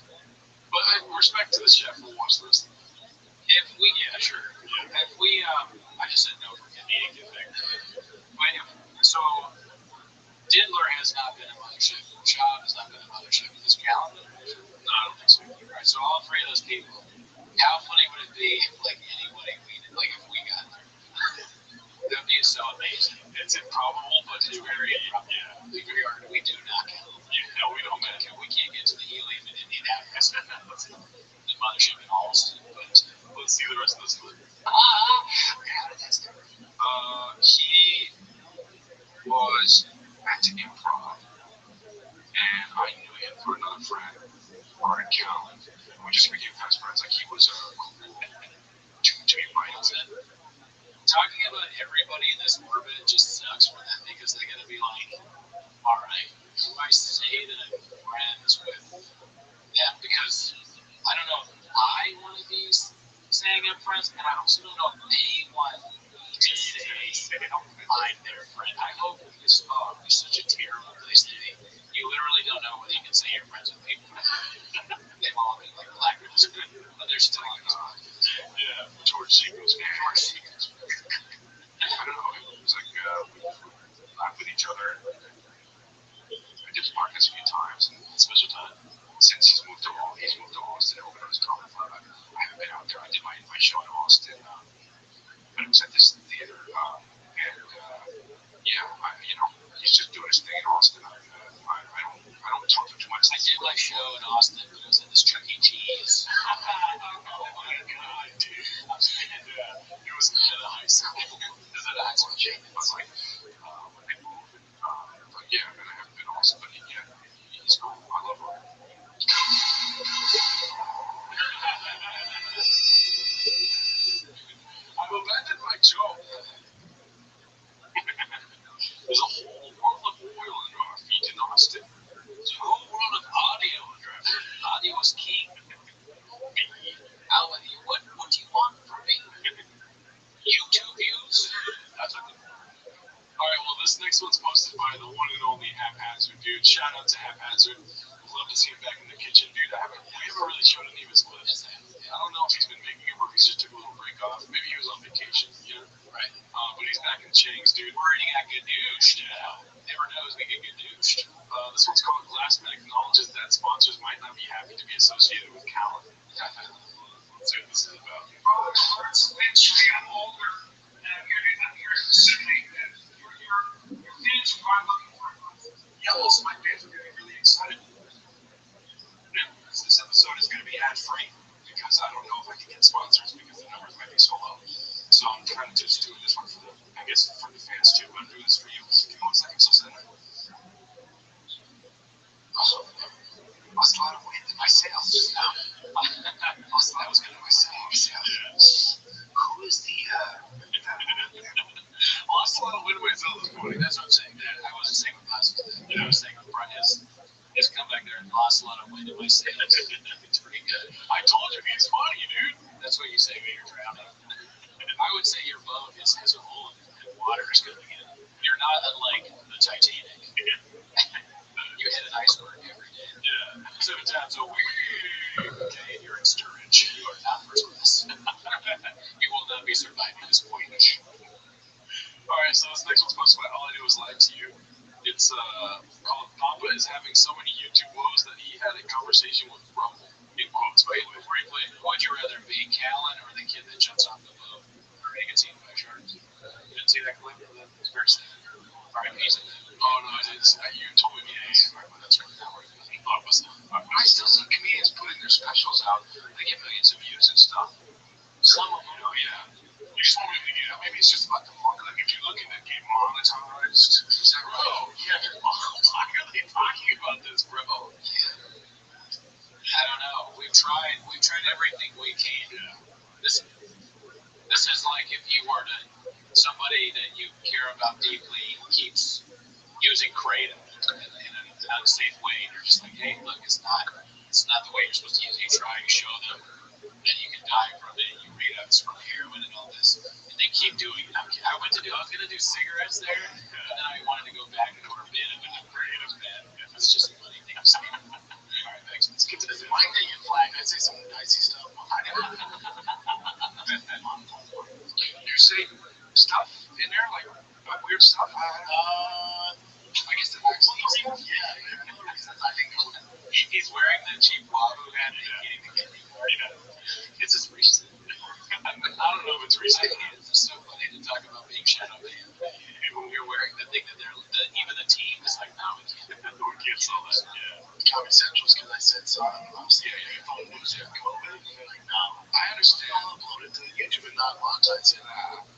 But respect to the chef, we'll watch the rest of it. Sure. Yeah. If we, I just said no for Canadian thing. So, Diddler has not been a mothership. Shaw has not been a mothership. Is Calvin? No, I don't think so. Right, so all three of those people, how funny would it be if, anybody if we got there? That would be so amazing. It's improbable, but it's very improbable. Yeah. We do not count. Yeah, no, we don't matter. We can't get to the helium in Indianapolis. The mothership in Austin. But let's see the rest of this clip. How did that start? He was at improv, and I knew him through another friend, Art Callan. We just became fast friends. He was cool to be invited to. Talking about everybody in this orbit just sucks for them because they're going to be like, all right, do I say that I'm friends with them? Because I don't know if I want to be saying I'm friends, and I also don't know if they want me to say I'm their friend. I hope because it's such a terrible place to be. You literally don't know whether you can say you're friends with people. They've all been blacklisted, but they're still on this podcast. Yeah, George Seago's man. I don't know. It was we laughed with each other. I did podcast a few times, and special time. Since he's moved to Austin, opened his comedy club. I haven't been out there. I did my show in Austin, but it was at this theater, he's just doing his thing in Austin. I don't talk to him too much. I did my show in Austin, but it was at this Chuck E. Cheese. Oh my God, dude. It was at a high school. It was at a high school. I was like, when they moved, but yeah, and I haven't been to Austin, but yeah, he's cool. I love him. I've abandoned my job. There's a whole world of oil under our feet in Austin. There's a whole world of audio under our feet. This next one's posted by the one and only Haphazard, dude. Shout out to Haphazard. Love to see him back in the kitchen, dude. We haven't really showed any of his clips. I don't know if he's been making them or if he just took a little break off. Maybe he was on vacation, you know? Right. But he's back in Chang's, dude. We're eating at Gadooshed. Yeah. Never knows we get Gadooshed. This one's called Glassman acknowledges that sponsors might not be happy to be associated with Callan. Let's see what this is about. Eventually, I'm older, and I'm here to say that your fans are looking for Yellows, my fans are getting really excited. This episode is going to be ad-free because I don't know if I can get sponsors because the numbers might be so low. So I'm trying to just do this one for the, I guess, for the fans too. I'm doing this for you. Give me 1 second, so send it. Lost a lot of weight in my sales just now. Lost a lot of weight in my sales. Who is the, lost a lot of weight in my sales this morning. That's what I'm saying. I wasn't saying with last, I was saying with Brian has come back there and lost a lot of weight in my sales. It's pretty good. I told you he's funny, dude. That's what you say when you're drowning. I would say your boat has a hole in it and water is coming in. You're not unlike the Titanic. You hit an iceberg every day. Yeah. 7 times a week. Okay, and you're in steerage. You are not first class. You will not be surviving this voyage. Alright, so this next one's posted by All I Do Is Lie to You. It's called Papa is having so many YouTube woes that he had a conversation with Rumble. In quotes, by before he played, would you rather be Callan or the kid that jumps off the boat or gets eaten by sharks? You didn't see that clip? It's very sad. Alright, he's in it. Oh no, I didn't. You told me this. That's right. I still see comedians putting their specials out. They get millions of views and stuff. Some of them, yeah. You just want me to get out. Maybe it's just about the market. Like if you're looking to get monetized, is that right? Oh, yeah. Why are they talking about this, bro? Yeah. I don't know. We've tried everything we can. Yeah. This is like if you were to somebody that you care about deeply keeps using kratom in an unsafe way, and you're just like, hey, look, it's not the way you're supposed to use it. You try, you show them that you can die from it. You read out it's from heroin and all this, and they keep doing it. I was gonna do cigarettes there, and then I wanted to go back and order bit, but I'm afraid it was bad. It's just a funny thing to say. All right, thanks. Let's get to this. Why did you flag? I'd say some dicey stuff. You say stuff in there, like weird stuff? I guess the vaccine. Yeah, I think he's wearing the cheap Wahoo hat and eating the candy bar. It's just recent. I don't know if it's recent. It's so funny to talk about being shadow banned. When you're wearing the thing that even the team is like, no, we can't sell that. Yeah. Comedy Central's because I said so. Obviously, your phone moves here, COVID. And they're like, no. I understand. I'll upload it to YouTube and not monetize it.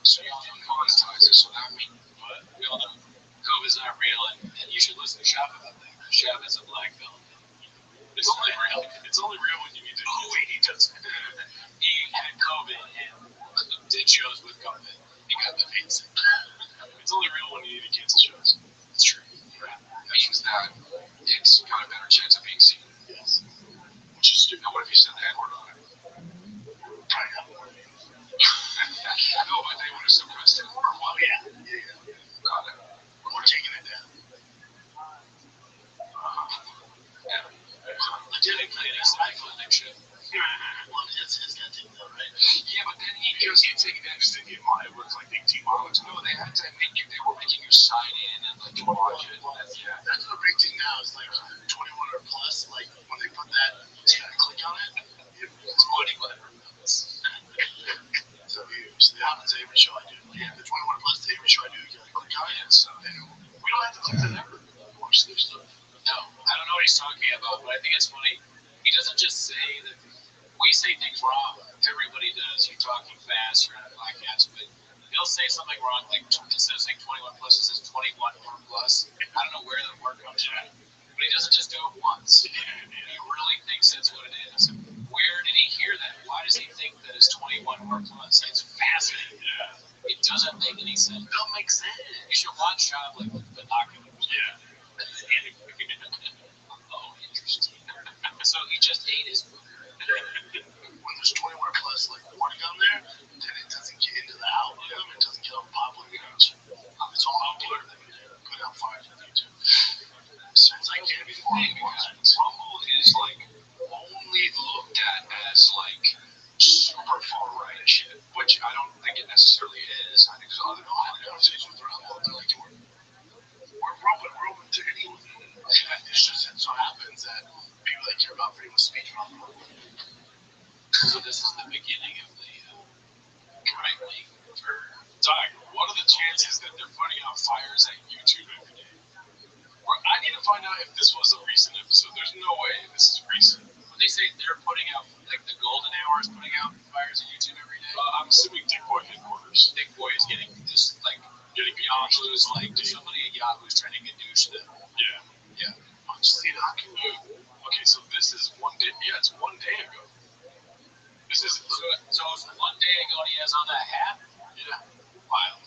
So you don't monetize it. So that means what? We all know COVID's not real, and you should listen to Shab about that. Shab is a black belt. It's only real. It's only real when you need to. Oh wait, he does. He had COVID and did shows with COVID. He got the vaccine. It's only real when you need to cancel shows. It's true. Right. That means that it's got a better chance of being seen. Yes. Which is stupid. Now, what if you said the N-word on it? Probably not. No, but they would have suppressed it. Well, yeah. Got it. We're taking it down. Yeah. Legitimately, that's like that shit. Well, it's gonna take that, right? Yeah, but then he just can't take it down just to get money. It was like 18 miles. No, they had to make you. They were making you sign in and like watch it. That's the big thing now. Is like 21 or plus. Like when they put that, you gotta click on it. It's 21 or plus. So it happens every show I do. Yeah, the 21 plus to every show I do, you gotta click on it. So we don't have to click that ever. Watch their stuff. No, I don't know what he's talking about, but I think it's funny. He doesn't just say that we say things wrong. Everybody does. You're talking fast. You're on a podcast, but he'll say something wrong. Like instead of saying 21 plus, it says 21 or plus. I don't know where the word comes from, but he doesn't just do it once. He really thinks that's what it is. Where did he hear that? Why does he think that it's 21 or plus? It's fascinating. Yeah. It doesn't make any sense. It don't make sense. You should watch Shab like with binoculars. Yeah. Oh, interesting. So he just ate his food. When there's 21 plus like warning on there, then it doesn't get into the algorithm. It doesn't get on popular page. It's all popular. find out if this was a recent episode. There's no way this is recent. When they say they're putting out, like the golden hour is putting out fires on YouTube every day. I'm assuming Dick Boy headquarters. Dick Boy is getting this, like, Getting Yahoo's, like, somebody at Yahoo's trying to gadoosh them. Yeah. See, how can you? Okay, so this is one day. Yeah, it's one day ago. This is So it's 1 day ago and he has on that hat? yeah, Wild.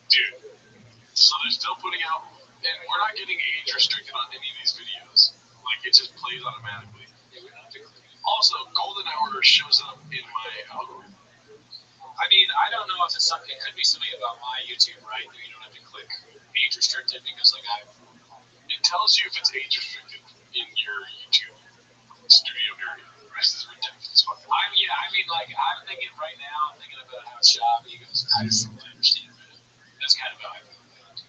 dude. So they're still putting out, and we're not getting age restricted on any of these videos. Like it just plays automatically. Yeah, we don't have to click it. Also, golden hour shows up in my algorithm. I mean, I don't know if it's something, it could be something about my YouTube, right? That you don't have to click age restricted because, like, It tells you if it's age restricted in your YouTube studio area. This is ridiculous. Fucking. I mean, like, I'm thinking right now, I'm thinking about how Shabby goes, I just don't really understand it. That's kind of how I feel about it.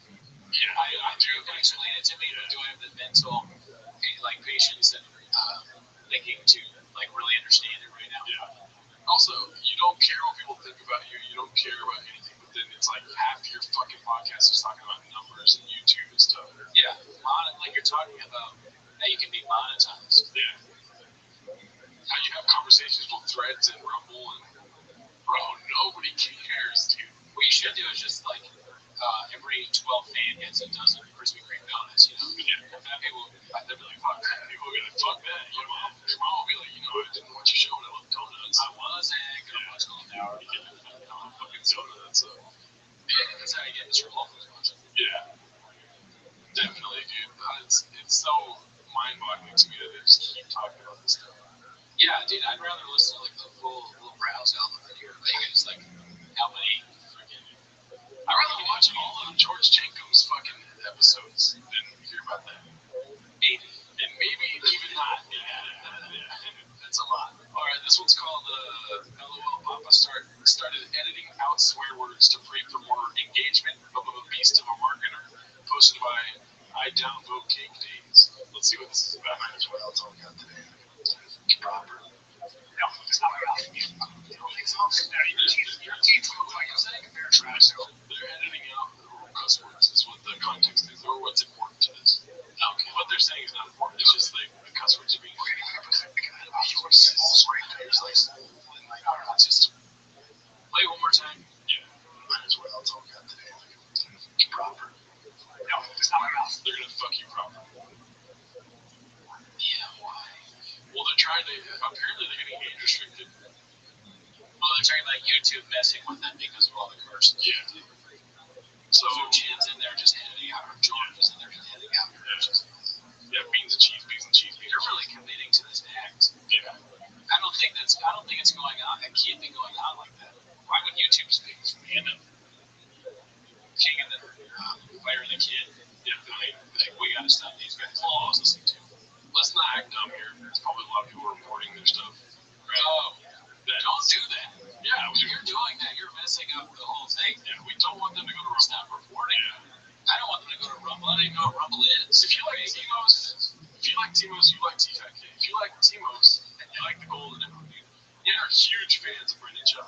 Yeah, I do. You can explain it to me, but do I have the mental, like, patience and thinking to, like, really understand it right now? Yeah. Also, you don't care what people think about you. You don't care about anything. But then it's like half your fucking podcast is talking about numbers and YouTube and stuff. Yeah, like you're talking about how you can be monetized. Yeah. How you have conversations with Threads and Rumble and bro, nobody cares, dude. What you should do is just, like, every 12 fan gets a dozen Krispy Kreme donuts, you know? Yeah. And then people, They'd be like, fuck that. People are gonna fuck that. Your mom will be like, you know, I didn't watch your show, but I love donuts. I wasn't gonna watch Golden Hour. I'm fucking donuts. So. That's how you get Mr. Locals watching. Yeah. Definitely, dude. It's so mind-boggling to me that they just keep talking about this stuff. Yeah, dude, I'd rather listen to, like, the full Little Browse album than hear Vegas, like, how many freaking... I'd rather watch all of George Jenkum's fucking episodes than hear about that. Maybe. And maybe even not. Yeah. That's a lot. Alright, this one's called LOL Papa started editing out swear words to pray for more engagement from a beast of a marketer. Posted by I Downvote Cake Days. Let's see what this is about. Might as well talk about today. Proper. No, it's not enough. You don't think so? No, your teeth look like you're saying they're trash. So They're editing out cuss words is what the context is, or what's important to this. Okay. What they're saying is not important. It's just like the cuss words are being Just play one more time. Yeah. Might as well talk about today. Proper. no, it's not enough. They're gonna fuck you proper. Yeah, why? Well, they're trying to. Apparently, they're getting age restricted. Well, they're talking about YouTube messing with them because of all the curses. Yeah. So Chin's in there just handing out, or George is in there just handing out curses. Yeah, beans and cheese. They're really committing to this act. Yeah. I don't think it's going on. It can't be going on like that. Why would YouTube speak for me and King and the Fire and the Kid? Yeah. I mean, Like, we gotta stop these guys. Well, I was listening to. let's not act dumb here. There's probably a lot of people reporting their stuff. Right? Oh, That, don't do that. yeah. If you're doing that, you're messing up the whole thing. Yeah. We don't want them to go to Stop reporting. I don't want them to go to Rumble. I don't even know what Rumble is. If you like Timos, you like TFAK. If you like Timos, you like the Golden Hour. You're huge fans of Brendan Shaw.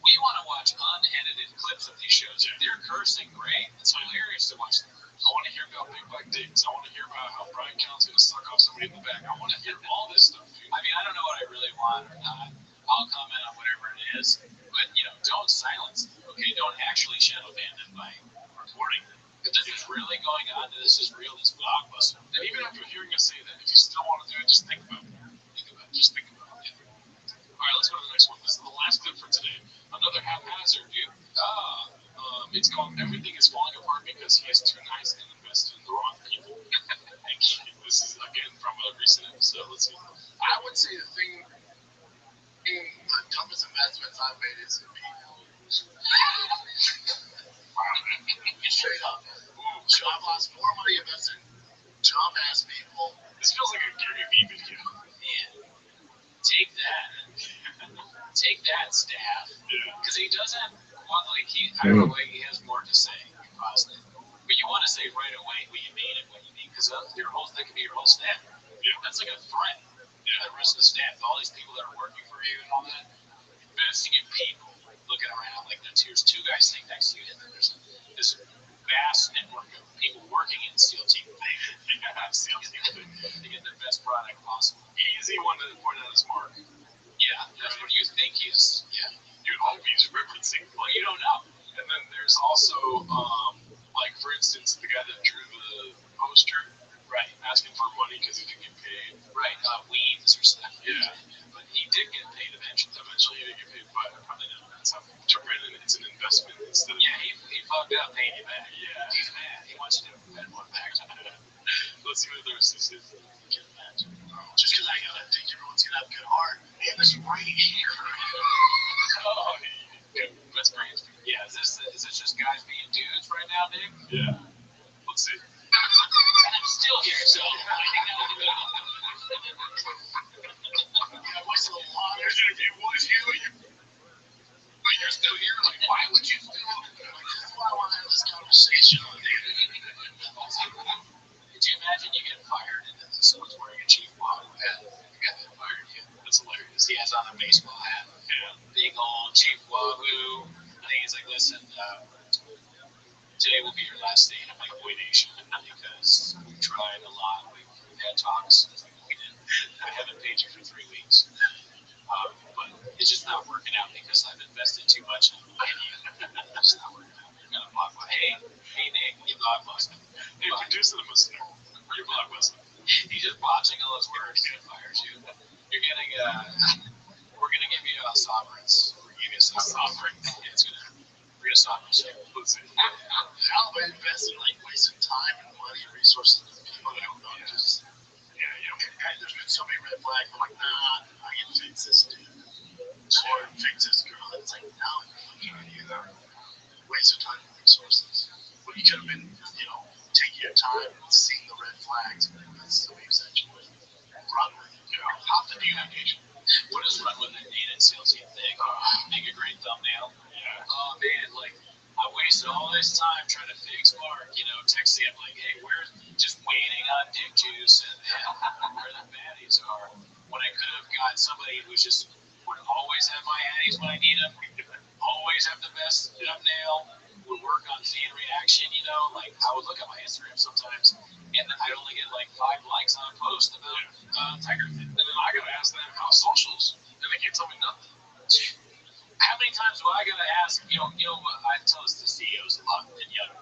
We want to watch unedited clips of these shows. If they're cursing, great. It's hilarious to watch them curse. I want to hear about Big Black Dicks. I want to hear about how Brian Count's going to suck off somebody in the back. I want to hear all this stuff, dude. I mean, I don't know what I really want or not. I'll comment on whatever it is. But, you know, don't silence them, okay? Don't actually shadow ban them by reporting. If this is really going on, this is real, this blockbuster. And even after hearing us say that, if you still want to do it, just think about it. Just think about it. All right, let's go to the next one. This is the last clip for today. Another haphazard, dude. It's called Everything is Falling Apart Because He Is Too Nice and Invested in the Wrong People. This is, again, from a recent episode. Let's see. I would say the thing, the dumbest investments I've made is in people. Straight up. So I've lost more money investing in dumbass people. This feels like a Gary Vee video. Man, take that. Take that, staff. Yeah. Because he doesn't want, like, I don't know, like, he has more to say, positive. But you want to say right away what you mean and what you mean, because that could be your whole staff. Yeah. That's like a threat. Yeah. The rest of the staff, all these people that are working for you and all that, investing in people, looking around, like, there's two guys sitting next to you, and then there's this vast network of people working in SEAL Team. SEAL Team to get the best product possible. Easy one to point out is Mark. Yeah, that's what you think he's. Yeah, You hope he's referencing. well, you don't know. And then there's also, like, for instance, the guy that drew the poster Right, asking for money because he didn't get paid. right. Weeds or something. Yeah. But he did get paid eventually. Eventually he didn't get paid, but Probably not. that's how to rent it. It's an investment instead of. Yeah, he fucked up paying you back. Yeah. He's mad. He wants you to bet one back. Let's see what the rest of this is. Just because I gotta think everyone's gonna have a good heart. Man, this right here. Oh, that's great. Yeah, is this just guys being dudes right now, Nick? Yeah. Let's see. And I'm still here, so I wasted a lot of If you was you, but you're still here, like, why would you still? That's why I want to have this conversation on there. Could you imagine you get fired and then someone's wearing a Chief Wahoo hat? The guy that fired you. That's hilarious. He has on a baseball hat. Yeah. Big old Chief Wahoo. And he's like, listen, today will be your last day in my boy nation because we tried a lot. We've had talks. We didn't. I haven't paid you for 3 weeks. But it's just not working out because I've invested too much in you. It's not working out. You're gonna blockbuster. Hey, Nick, you blockbuster. Hey, producer the listener. You're blockbuster. He's just botching all his words and fires you. You're getting we're gonna give you a sovereigns. We're gonna give you a sovereigns. We're gonna sovereigns you. Let's see. How am I investing, like, wasting time and money and resources on people that I don't know? Just, there's been so many red flags. I'm like, nah, I can fix this dude. Or fix this girl. It's like, no, you can't do that. Waste of time and resources. But you could have been, taking your time and seeing the red flags. And that's the way essentially run with it. How to do engagement. What does run with an aided sales team thing? Make a great thumbnail. Yeah. Oh man, like I wasted all this time trying to fix Mark, texting him like, hey, we're just waiting on dick juice and where the baddies are. When I could have got somebody who just would always have my addies when I need them, always have the best thumbnail, would work on fan reaction, like I would look at my Instagram sometimes and I'd only get like 5 likes on a post about Tiger. And then I gotta ask them how socials, and they can't tell me nothing. How many times do I gotta ask? I tell this to CEOs a lot and young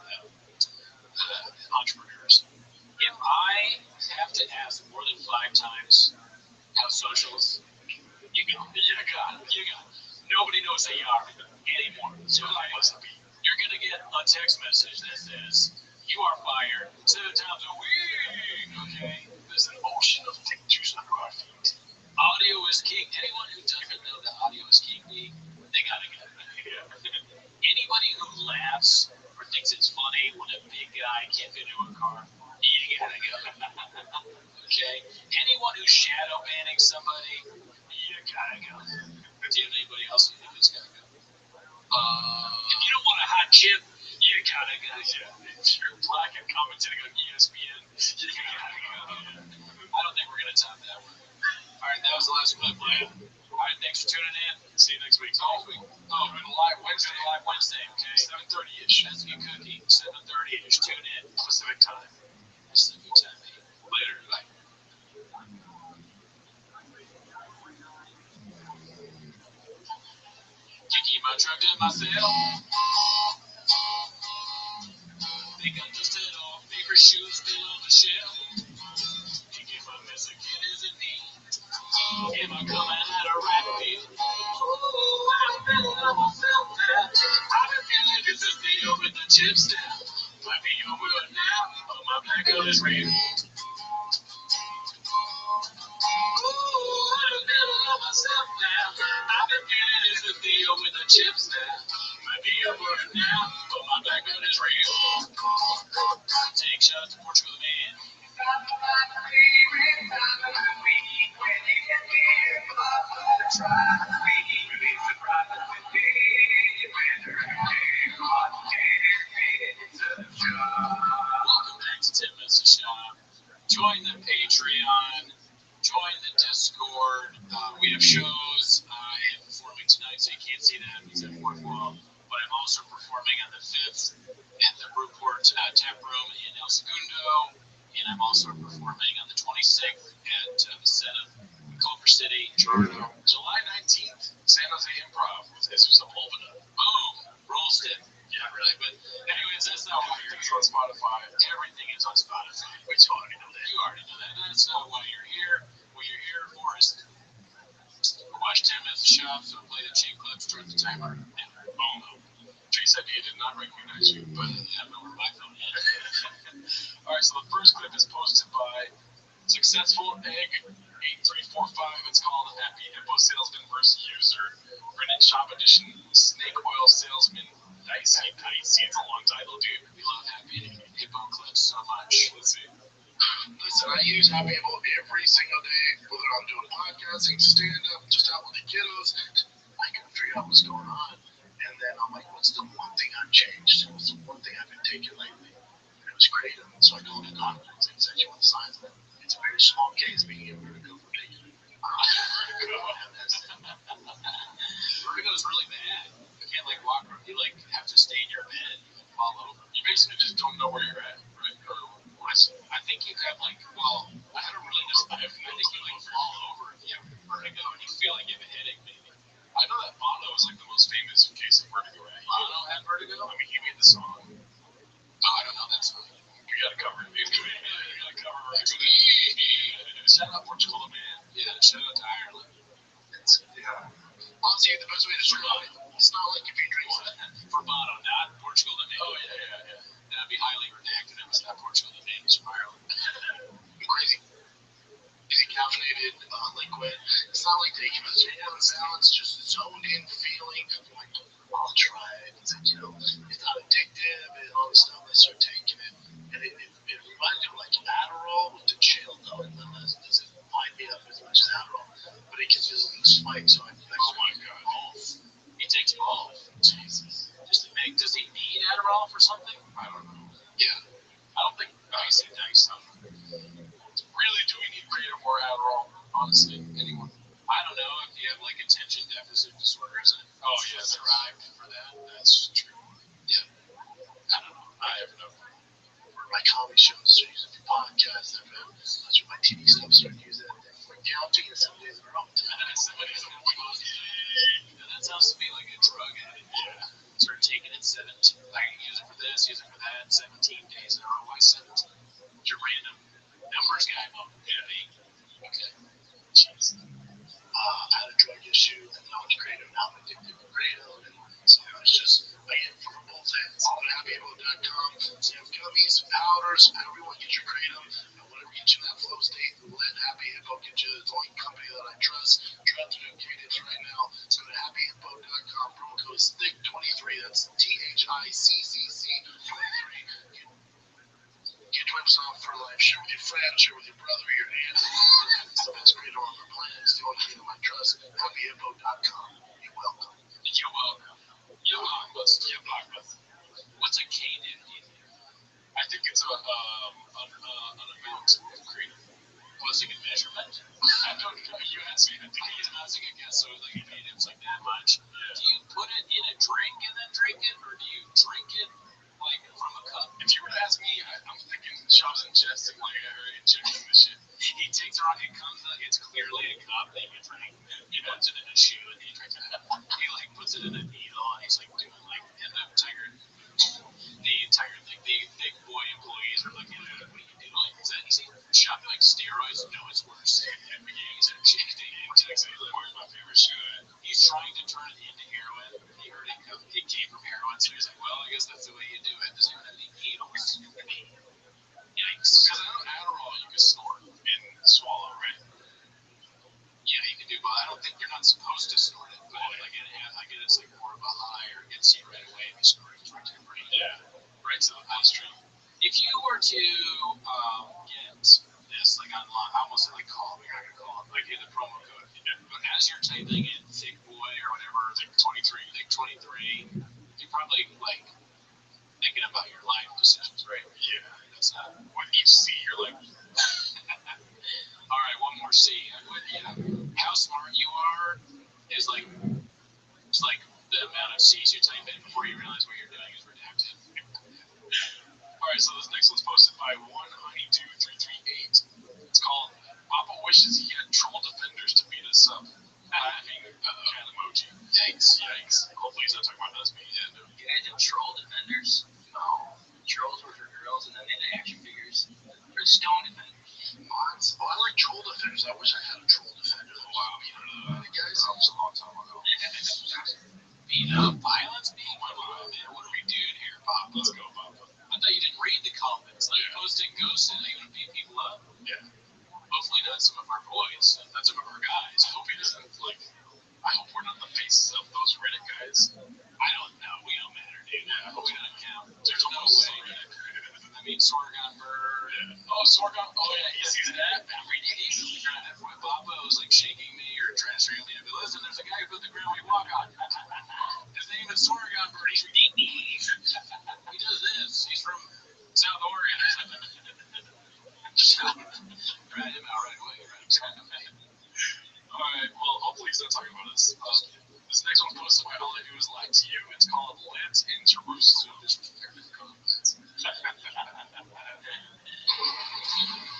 entrepreneurs. If I have to ask more than 5 times how socials, you got it. Nobody knows who you are anymore. So you're gonna get a text message that says you are fired 7 times a week. Okay, There's an ocean of dick juice under our feet. audio is king. Anyone who doesn't know that audio is king, they gotta go. Anybody who laughs or thinks it's funny when a big guy can't fit into a car, you gotta go. Okay? Anyone who's shadow banning somebody, you gotta go. Do you have anybody else who thinks gotta go? If you don't want a hot chip, you gotta go. If you're black and commenting on ESPN, you gotta go. I don't think we're gonna top that one. Alright, that was the last clip, man. Alright, thanks for tuning in. See you next week. Oh, live Wednesday, okay? 7:30-ish. That's good cookie. 7:30-ish. Tune in. Pacific time. Pacific time. Later. Bye. Kicking my truck to myself. Think I'm just an old favorite shoe still on the shelf. Thinking my Mexican is in need. Am I coming out of right field? Ooh, I'm feeling on myself now. I've been feeling this is the deal with the chips now. Might be over now, but my black girl is real. Ooh, I'm feeling on myself now. I've been feeling this is the deal with the chips now. Might be over now, but my black girl is real. Take shots, Portugal man. Welcome back to 10 Minutes of Shop. Join the Patreon. Join the Discord. We have shows. I am performing tonight, so you can't see that. It's at Fourth Wall. But I'm also performing on the 5th at the Brewport Tap Room in El Segundo, and I'm also performing on the 26th at the Senate in Culver City, Georgia. July 19th, San Jose Improv with Jesus Sepulveda. Boom! Rollston. Yeah, really. But anyways, that's not why you're It's here. on Spotify. Everything is on Spotify. Which you already know that. You already know that. That's not why you're here. What you're here for is watch 10 minutes of shots, so play the chain clip, start the timer. Boom. Chase idea did not recognize you, But but I haven't over my phone yet. all right. So the first clip is posted by Successful Egg 8345. It's called Happy Hippo Salesman vs. User. Printed shop edition. Snake Oil Salesman. Dicey. It's a long title, dude. We love Happy Hippo clips so much. Let's see. Listen, I use Happy Hippo every single day, whether I'm doing podcasting, stand-up, just out with the kiddos. I couldn't figure out what's going on. And then I'm like, what's the one thing I've changed? What's the one thing I've been taking lately? And it was creative. So I called it confidence and said, you want the signs of it? It's a very small case being able to go from taking it. Vertigo is really bad. You can't like walk around. You like have to stay in your bed and fall over. You basically just don't know where you're at, right? Or I think you have like, well, I don't really know. I think you like fall over if you have vertigo and you feel like you have a headache maybe. I know that Bono is like the most famous case of vertigo, right? Bono had vertigo? I mean, he made the song. Oh, I don't know that song. You gotta cover it. You gotta cover vertigo. Shout out Portugal, man. Yeah, shout out to Ireland. Yeah. Honestly, the best way to describe it, it's not like if you drink For Bono, not Portugal, the man. Oh, yeah. That'd be highly redacted if it was not Portugal, the man. It's from Ireland. crazy caffeinated liquid. It's not like taking a zero balance, just zoned in feeling. I'm like, I'll try it. It's like, it's not addictive and all this stuff. I start taking it. And it reminds me of like Adderall with the chill though. It doesn't wind me up as much as Adderall. But it gives you a little spike, so I feel like, Oh my god. Both. He takes both. Jesus. Just to make, does he need Adderall for something? I don't know. Yeah. I don't think Dicey nice stuff. Really, do we need creative or Adderall? Honestly, anyone? I don't know if you have like attention deficit disorder, is it? Oh, yeah. Derived for that. That's true. Yeah. I don't know. I have no clue. for my comedy shows, so use it for podcasts. That's what my TV stuff started using it. Like, yeah, I'm taking it 7 days in a row. That sounds to me like a drug addict. Yeah. Start taking it 17. I can use it for this, use it for that. 17 days in a row. Why 17? You're random numbers guy. Yeah. Okay. Jeez. I had a drug issue, and now it's creative. Now I'm addicted to creative, and so it's just I get it from both ends. Go to happyhippo.com. They have gummies, powders, however you want to get your creative, and whatever gets you in that flow state. Let Happy Hippo get you. It's the only company that I trust. Try to do creatives right now. So go to happyhippo.com. Promo code is THICK23. That's THICCC 23. Get 20% off for life. Share with your friends, share with your brother, your aunt. It's the best creator on the planet. It's the only creator I trust. Happyhippo.com. You're welcome. You're welcome. You're welcome. What's a KDIV? I think it's an amount of creative. Was it a measurement? I don't know. You asked me. I think He's not saying a guess, so like if it's like that much. Do you put it in a drink and then drink it, or do you drink it like from a cup? if you were to ask me, I'm thinking shots and chest and like injecting the shit. He takes it on, it comes out, it's clearly a cup that you drink. He puts it in a shoe and he drinks it. He like puts it in a needle and he's like doing like, and the entire thing, the big boy employees are looking at it. What are you doing? Is that easy? Shopping like steroids? No, it's worse. He's injecting it. Where's my favorite shoe at? He's trying to turn it into heroin. He heard it came from heroin, so he's like, well, I guess that's the way you do it. Doesn't even have any needles. Yikes. Because I know Adderall you can snort and swallow, right? Yeah, you can do, but I don't think you're not supposed to snort it. But like it's like more of a high, or it gets you right away if you snort it right to your brain. Yeah. Right to the bloodstream. If you were to get this like online, I almost said like call me, you're not gonna call it, like the promo code. But as you're typing in Thick Boy or whatever, Thick 23, you're probably like thinking about your life decisions, right? Yeah. That's not. With each C, you're like, All right, one more C. How smart you are is like the amount of C's you type in before you realize what you're doing is redacted. Alright, so this next one's posted by 1honey2338. It's called Papa wishes he had troll defenders to beat us up. Laughing cat emoji. Yikes. Hopefully he's not talking about us being no. You guys have troll defenders? No. Trolls were for girls and then they had action figures. For stone defenders. What? Oh, I like troll defenders. I wish I had a troll defender. Wow, the guys. That was a long time ago. Beat up, violence, being one of man. What are we doing here, Pop? Let's go, Papa. I thought you didn't read the comments. Like posting ghosts and you want to beat people up. Yeah. Hopefully not some of our boys, not some of our guys. I hope he doesn't, I hope we're not the faces of those Reddit guys. I don't know. We don't matter, dude. Yeah, I hope We don't count. there's No almost way. I mean, Sorgon Bird. Yeah. Oh, Sorgon. Oh, yeah, he sees that. Every day he's trying to. When Papa was like shaking me or trying to strangle me, I'd be, listen, there's a guy who built the ground we walk on. His name is Sorgon Bird. He's ridiculous. He does this. He's from South Oregon. Rat him out right away. Alright, well, hopefully he's not talking about us. This next one's posted by All I Do Is Lie to You. It's called Lids in Jerusalem. Disrespectful comments.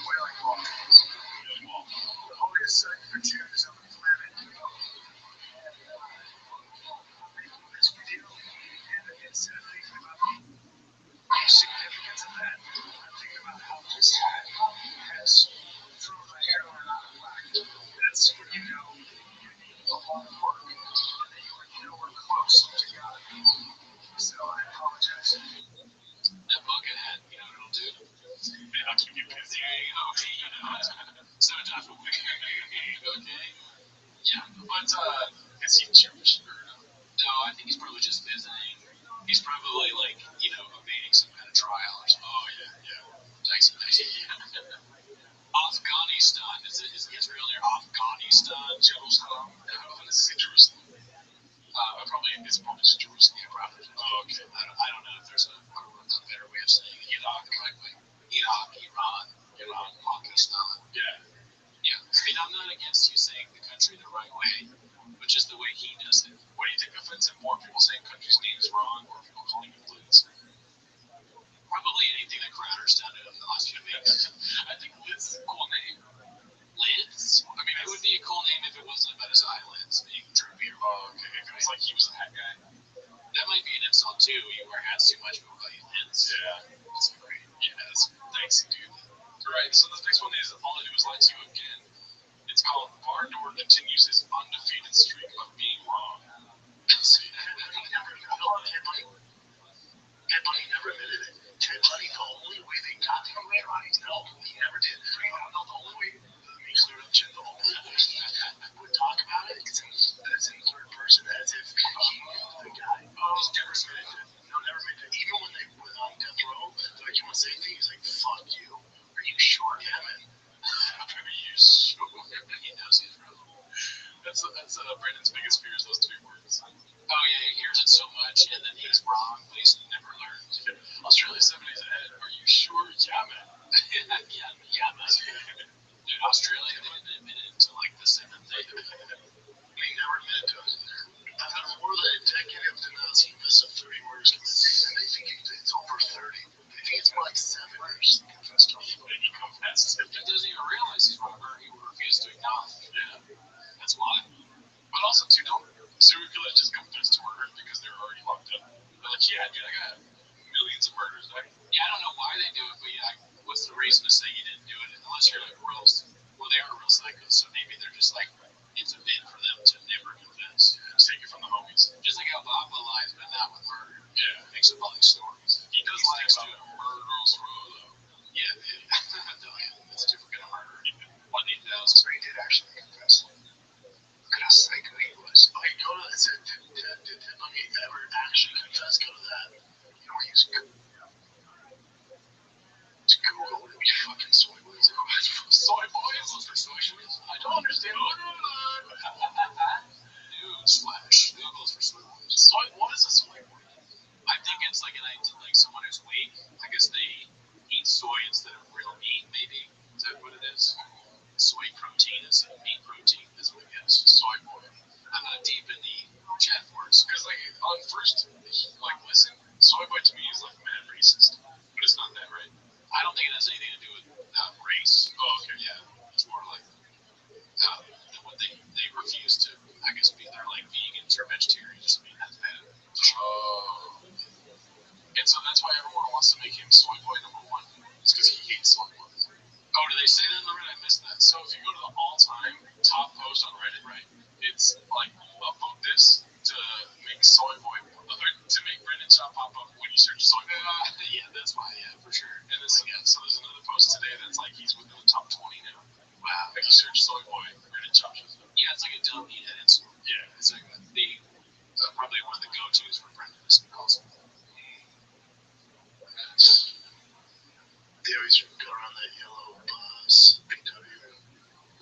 Wailing Wall. The holiest site for Jews on the planet. This video, and it's thinking about the significance of that. I'm thinking about how this hat has thrown my hairline out of whack. That's when you know a lot of work. You know we're close to God. So I apologize. That bucket hat, you know what it'll do? I'll keep you busy. There you go. Okay, you know it. So tough. Okay. Yeah, but Is he Jewish or no? no, I think he's probably just visiting. He's probably like, evading some kind of trial or something. Oh, yeah. Dicey. Afghanistan. Is Israel near Afghanistan? Jerusalem? How does it say Jerusalem? It's probably just Jerusalem. Yeah, probably. Oh, okay. I don't know if there's a better way of saying it. Iraq, correctly. Iraq, Iran, Pakistan. Yeah. Yeah. I mean, I'm not against you saying the country the right way, but just the way he does it. What do you think offends him more? People saying country's name is wrong or people calling him Lids? Probably anything that Crowder's done in the last few weeks. I think Lids is a cool name. Lids? I mean, it would be a cool name if it wasn't about his eyelids being droopy or Oh, okay. If it was like he was a hat guy. that might be an insult too. You wear hats too much, people call you lids. Yeah. That's great. Yeah, that's dicey, dude. Alright, so this next one is All I Do Is Lie to You Again. It's called Bardoor continues his undefeated streak of being wrong. Ted Bundy never admitted it. Ted Bundy, the only way they got him right, no, he never did. No, the only way that makes clear up, Jen, the only way he would talk about it is in third person, as if he knew the guy. He's never admitted it. No, never admitted it. Even when they were on death row, they're like, you want to say things? He's like, fuck you. Are you sure? Yeah, man. Are you sure? He knows he's wrong. That's Brandon's biggest fear is those three words. Oh, yeah, he hears it so much, and then he's wrong, but he's never learned. Australia's 7 days ahead. Are you sure? Yeah, man. yeah, man. Dude, Australia, they didn't admit it until like the 7th day. They never admitted to it. After more than a decade of denouncing, he missed up 30 murders committed, and they think it's over 30. They think it's more like 7 years. He confessed to it. He confessed. He doesn't even realize he's wrong, or he refused to acknowledge. Yeah. That's why. But also, too, don't serial killers just confess to murder because they're already locked up? They're like, yeah, dude, I got millions of murders. Yeah, I don't know why they do it, but yeah, what's the reason to say you didn't do it? Unless you're like real, well, they are real psychos, so maybe they're just like, it's a bid for them to never confess. Just take it from the homies. Just like how Baba lies, but not with murder. Yeah. Makes up all these stories. He does lie about murder girls throw, though. Yeah, it's a different kind of murder. 1,000. So he did actually confess. Look at how psycho he was. Oh, you go to that. Did Bundy ever actually confess? Go to that. You know, he's good. It's Google. What are we fucking soy boys? Soy boys? Those are soy boys? I don't understand. Newsflash. Google's for soy boys. Soy, what is a soy boy? I think it's like someone who's weak. I guess they eat soy instead of real meat, maybe. Is that what it is? Soy protein instead of meat protein is what it is. Soy boy. I'm not deep in the chat words. Because, on first, listen, soy boy to me is, mad racist. But it's not that. don't think it has anything to do with race. Oh, okay. Yeah, it's more like what they refuse to, I guess, be they're like vegans or vegetarians. I mean, that's bad. Oh. And so that's why everyone wants to make him soy boy number one. It's because he hates soy boys. Oh, did they say that in the Reddit? I missed that. So if you go to the all-time top post on Reddit, right, it's like upvote this to make soy boy, or to make Brendan Chop pop up when you search soy boy. Yeah, that's why. Yeah, for sure. And this, so there's another post today that's like he's within the top 20 now. Wow. Like you search soy boy, Brendan Chop shows up. Yeah, it's like a dumb meathead insult. Yeah, it's like the probably one of the go-tos for Brendan is awesome. They always go around that yellow bus, PW.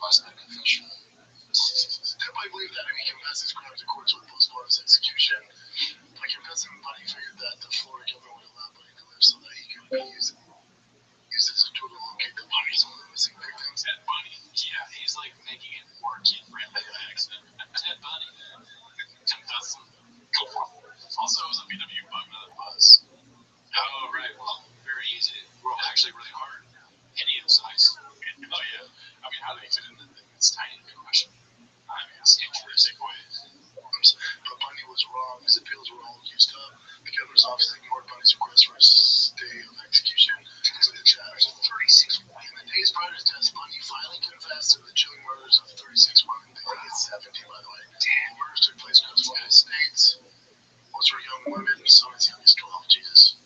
Last night confession. I believe that. I mean, he confessed his crimes in court with postmortem execution. By confessing, Bunny figured that the Florida government would allow Bunny to live so that he could be used as a tool to locate the bodies of the missing victims. Ted Bunny. Yeah, he's like making it more kid-friendly by accident. Ted Bunny. Confessing. Also, it was a VW bug, not a bus. Oh, right. Well, very easy. Well, actually, really hard. Any size. Oh, yeah. I mean, how did he fit in that thing? It's tiny. Big question. I mean, it's interesting way. But Bunny was wrong. His appeals were all used up. The governor's office ignored Bunny's request for a stay of execution. So the charge of 36 women. In the days prior to his death, Bunny finally confessed to the chilling murders of 36 women. I think it's 70, by the way. Damn, murders took place across 12 states. Most were young women, some as young as 12. Jesus.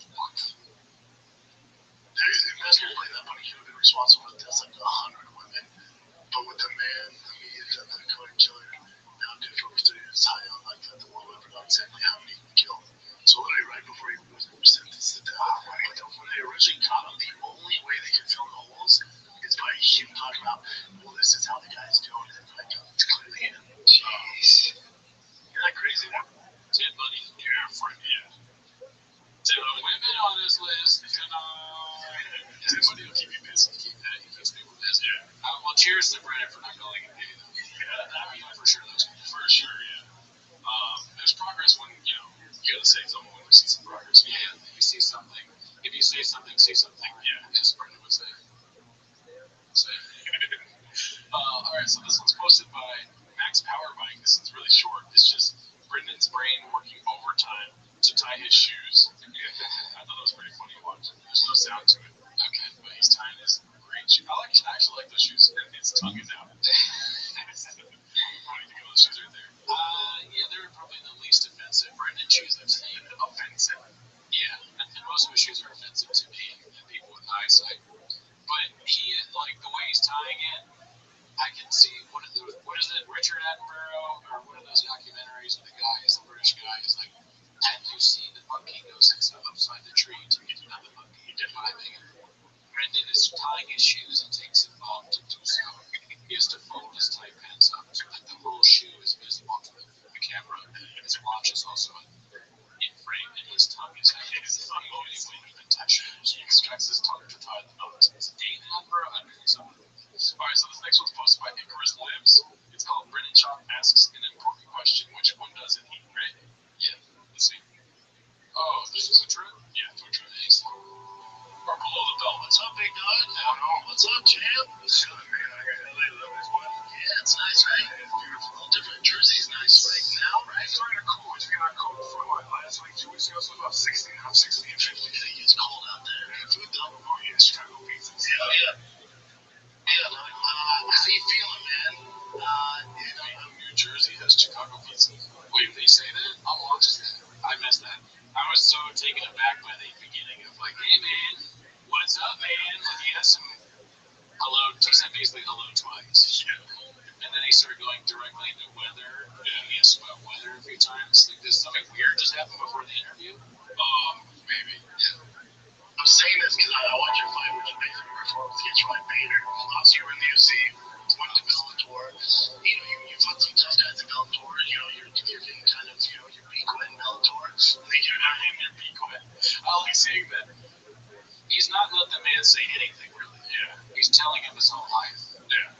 Investigators believe that Bunny could have been responsible for the deaths of 100 women. But with the man, immediate death of the Cohen killer, now dead for over 30 years, it's highly unlikely that the world will ever know exactly how many he killed. So literally right before he was sentenced to death, when they originally caught him, the only way they could fill the holes is by him talking about, well, this is how the guy's doing it. Like, it's clearly him. Jeez. Isn't that crazy? Ted Bunny's girlfriend, yeah. So women on this list, everybody will keep you busy. Keep that. He keeps people busy. Yeah. Well, cheers to Brennan for not calling it gay. Yeah, I mean, for sure, for sure, yeah. There's progress when, you gotta say something when we see some progress. Yeah, if you see something, if you say something, say something. Yeah, as Brendan would say. All right, so this one's posted by Max Power Bike. This one's really short. It's just Brendan's brain working overtime to tie his shoes. I thought that was pretty funny to watch. There's no sound to it. Okay, but he's tying his great shoes. I actually like those shoes, and his tongue is out. What do you think of those shoes right there? Yeah, they're probably the least offensive Brendan shoes I've seen. Offensive? Yeah, and most of his shoes are offensive to me and people with eyesight. But he, like, the way he's tying it, I can see, what is it, Richard Attenborough, or one of those documentaries where the guy is, the British guy, is like, have you seen the monkey go upside the tree to get another monkey diving? Brendan is tying his shoes and takes it off to do so. He has to fold his tight pants up so that the whole shoe is visible to the camera. His watch is also in frame, and his tongue is out. It's the only way he can touch it. He extracts his tongue to tie the knots. Is it David Attenborough? I don't think so. Alright, so this next one's posted by Icarus Lives. It's called Brendan Chop Asks an Important Question. Which one doesn't he? Right? Yeah. Let's see. Oh, this is a trip? Yeah, it's a trip. Or below the belt. What's up, big dog? I don't know. What's up, champ? What's up, man? I got LA love as well. Yeah, it's nice, right? Yeah, it's beautiful. A little different. Jersey's nice right now, right? It's starting to cool. It's getting cold for like last like 2 weeks ago. So about 60 now, 60 and 50. I think it's cold out there. Yeah, it's a double. Oh, yeah, Chicago pizza. Yeah. Yeah, how you feeling, man? New Jersey has Chicago pizza. Wait, they say that? I'm watching that. I missed that. I was so taken aback by the beginning of like, hey man, what's up, man? Like he has some hello. He said basically hello twice. Yeah. And then he started going directly into weather. Yeah. He asked about weather a few times. Like, does something weird just happen before the interview? Maybe. Yeah. I'm saying this because I watch your fight, which is basically performance against Ryan Bader. Obviously, you were in the UFC, went to Bellator. You fought some tough guys in Bellator. You're getting kind of, your beak wet in Bellator. You're not in your beak wet. I'll be saying that he's not let the man say anything, really. Yeah. He's telling him his whole life. Yeah.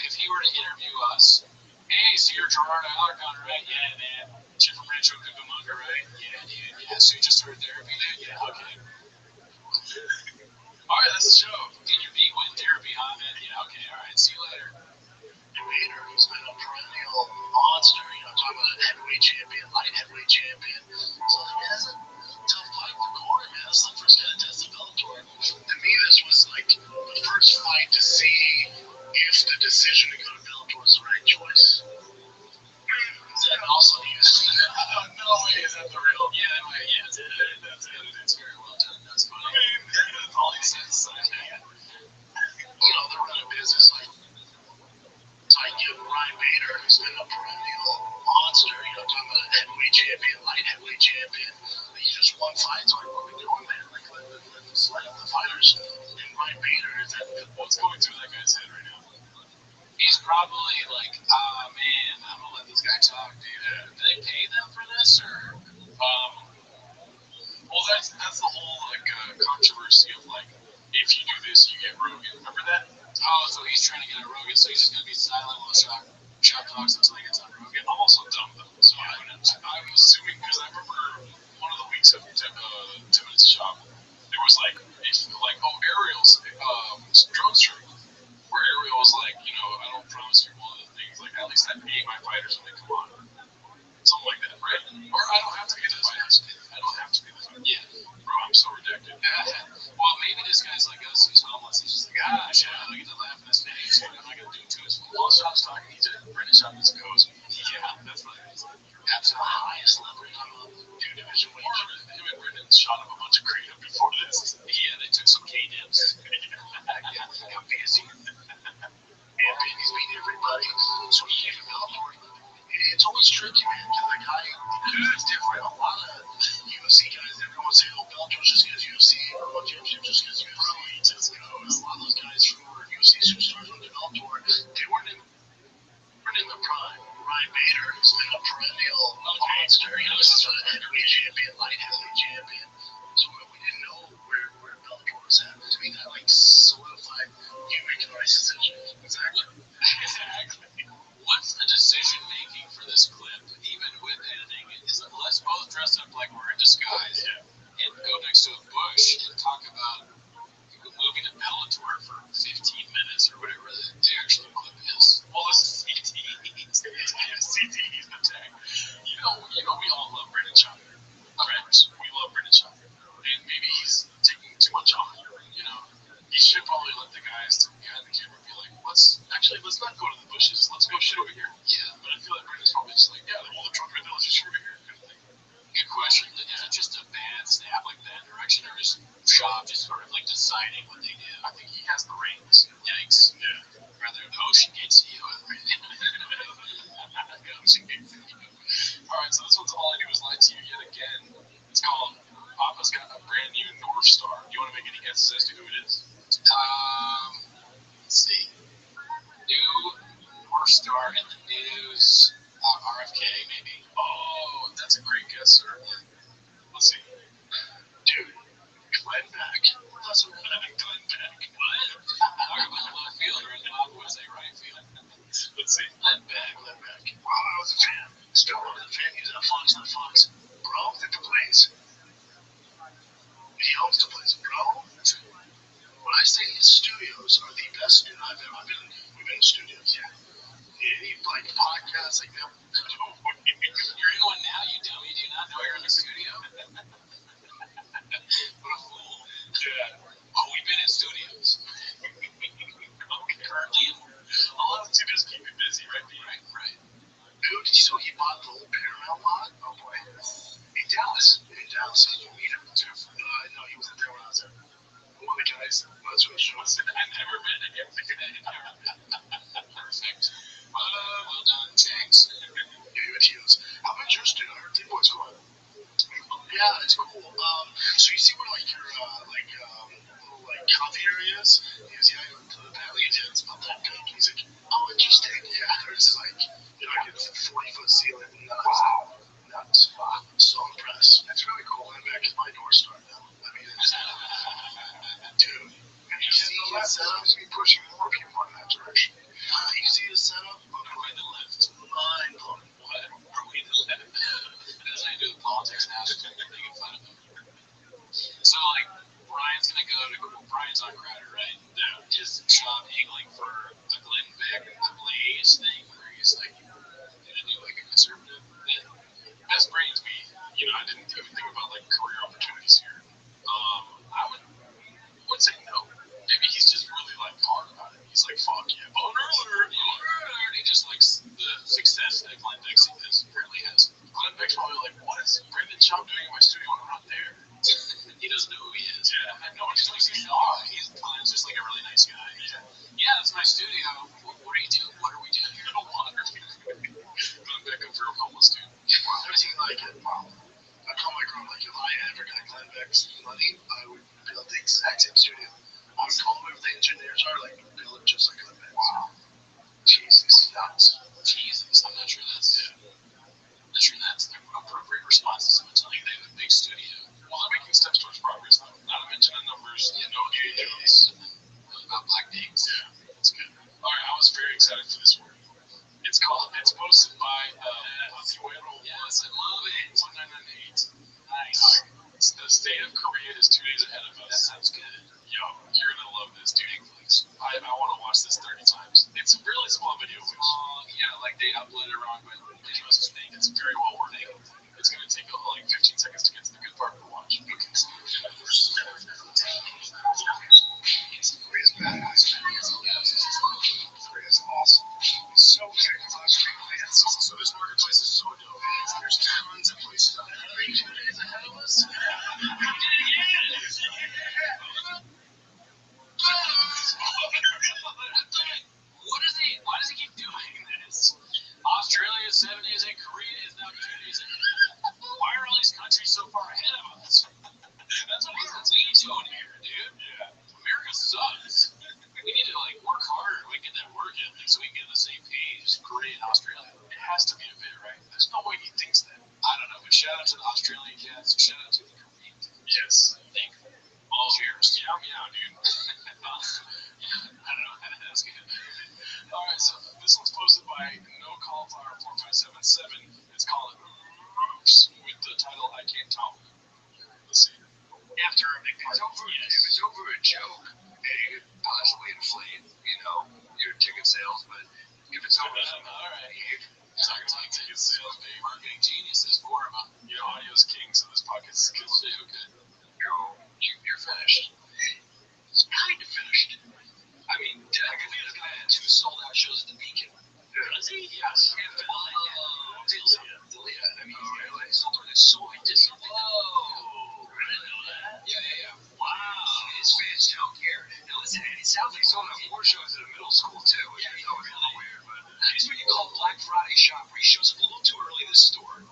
If he were to interview us, hey, so you're Gerard Alarcon, right? Yeah, man. You're from Rancho Cucamonga, right? Yeah, dude. Yeah, so you just started therapy, dude? Yeah, okay. All right, that's the show. champion. So man, that's a tough fight for Corey, man. That's the first guy to test the Bellator. To me, this was like the first fight to see if the decision to go to Bellator was the right choice. Is that also used? No way, is that the real? Yeah, it's very well done. That's funny. I mean, that's all he says. You know, they're running business like you have Ryan Bader, who's been a perennial monster. You know, talking about a heavyweight champion, light heavyweight champion. He just won fights. Like, what are we doing, man? Like, let's light up the fighters. And Ryan Bader is that. What's going through that guy's head right now? He's probably like, man, I'm gonna let this guy talk, dude. Do they pay them for this, or? Well, that's the whole like controversy of like, if you do this, you get Rogan. Remember that? Oh, so he's trying to get a Rogan, so he's just gonna be silent while Shop talks until he gets on Rogan. I'm also dumb though, so I'm assuming because I remember one of the weeks of 2 Minutes of Shop, there was like, Ariel's drug stream, where Ariel was like, I don't promise you one of the things, like at least I pay my fighters when they come on. Something like that, right? Or I don't have to be the fighter. I don't have to be the fighter. Yeah. Bro, I'm so redacted. Well, maybe this guy's like us who's homeless. He's just like, I get to laugh in his face. What am I going to do to his phone? While Shop's talking, he's at British Shop is goes. Yeah, that's what it is. That's the highest level of 2 division weight. Him and Brendan shot up a bunch of creative before this. Yeah, they took some K-dips. I'm busy. And he's beating everybody. So he came to Bellator. It's always tricky, man, because the guy is different. A lot of UFC guys, everyone say, oh, Bellator's just because UFC, or World Championship just because UFC. He just goes. A lot of those guys who were UFC superstars went to Bellator, they weren't in the prime. Ryan Bader has been a perennial monster. He's a heavyweight champion, light heavyweight champion. So we didn't know where Bellator was at. To me, that like solidified you making the right decision. Exactly. What's the decision making for this clip, even with editing? Is it let's both dress up like we're in disguise and go next to a bush and talk about moving to Bellator for 15 minutes or whatever the actual clip is? Well, this is CTE's. CTE's the tag. We all love Brendan Chopper. Right? We love Brendan Chopper. And maybe he's taking too much on. He should probably let the guys behind the camera be like, let's not go to the bushes. Let's go shit over here. Yeah, but I feel like Brendan's probably just like, well, the truck right there, let's just shit over here. Kind of thing. Good question. Is it just a bad snap like that direction, or is Shaw just sort of like deciding what they did? I think he has the reins. Yikes. Yeah. Rather the ocean gets to you. Ocean gets to you. All right, so this one's All I Do Is Lie to You yet again. It's called Papa's Got a Brand New North Star. Do you want to make any guesses as to who it is? Let's see. New North Star in the news. RFK, maybe. Oh, that's a great guess, sir. Let's see. Dude, Glenn Beck. That's what Glenn Beck. What? Talk about left field, or as Bob would say, right field. Let's see. Glenn Beck. Wow, I was a fan. Still one of the fan. He's at Fox, not Fox. Bro, at the place. He owns the place. Bro, when I say his studios are the best studios I've ever been, we've been in studios, yeah. Any like podcasts, like that. You're in one now, you dummy. Do you not know you're in the studio? What a fool. Yeah. Oh, we've been in studios. Currently, a lot of studios keep me busy, right? Right. Dude, did you know he bought the old Paramount lot? Oh boy. In Dallas. Did you meet him? No, he wasn't there when I was there. One of the guys. That's what it was. I never met him. Perfect. Well done, James. How about your studio? I heard the boys going. Yeah, it's cool. So you see where like your little like coffee area is? He goes, yeah, I go to the valley. It's about that big. He's like, oh, interesting. Yeah, there's like, it's a 40-foot ceiling. Nuts. Wow, I'm so impressed. That's really cool. I'm back to my North Star now. I mean, it's, dude. And you see his setup is pushing more people in that direction. You see his setup? Look away to the left. Mind blowing. What? Away to the left. As I do politics now, they're making fun of him. So, like, Brian's on Crowder, right? Yeah. His shop angling for a Glenn Beck, a Blaze thing, where he's like, gonna do like a conservative bit. Best brains be like build it just like an event. Wow. Jesus, nuts. Jesus, I'm not sure that's the appropriate response to someone telling you they have a big studio. Well, they're making steps towards progress, though. Not to mention the numbers, no gay jokes about black pigs. Yeah, that's good. All right, I was very excited for this one. It's posted by Azuero. Yes, I love it. 1998. Nice. The state of Korea is 2 days ahead of us. That sounds good. Yo, you're gonna love this, dude. I want to watch this 30 times. It's a really small video. Yeah, like they uploaded it wrong, but they must think it's very well worded. It's gonna take like 15 seconds to get to the good part of the watch. Korea's badass. Korea's awesome. So technologically advanced. So this marketplace is so dope. There's tons of places out there. 2 days ahead of us. Why does he keep doing this? Australia is 7 days in, Korea is now 2 days in. Why are all these countries so far ahead of us? That's what we doing here, dude. Yeah. America sucks. We need to work harder. We get that work ethic so we can get on the same page as Korea and Australia. It has to be a bit, right? There's no way he thinks that. I don't know, but shout out to the Australian cats. Shout out to the Korean cats. Yes. Thank you. All cheers. Meow, dude. I don't know. That's good. All right, so this one's posted by No Cauliflower 4577. It's called Oops with the title I Can't Talk. Let's see. After if it's over a joke, it could possibly inflate, your ticket sales. But if it's over, all right. Talking about ticket sales, babe. Marketing geniuses for him. Audio's king, so this podcast is good too. Okay. You're finished. It's kind of finished. I mean, I can feel this guy had 2 sold-out shows at the Beacon. Does he? Yes. Delia. I mean, it's so distant. Whoa. I didn't know that. Yeah. Wow. His fans don't care. Now listen, it sounds like sold out 4 shows at a middle school too. Which is a little weird, but it's what you call Black Friday shop, where he shows up a little too early to the store.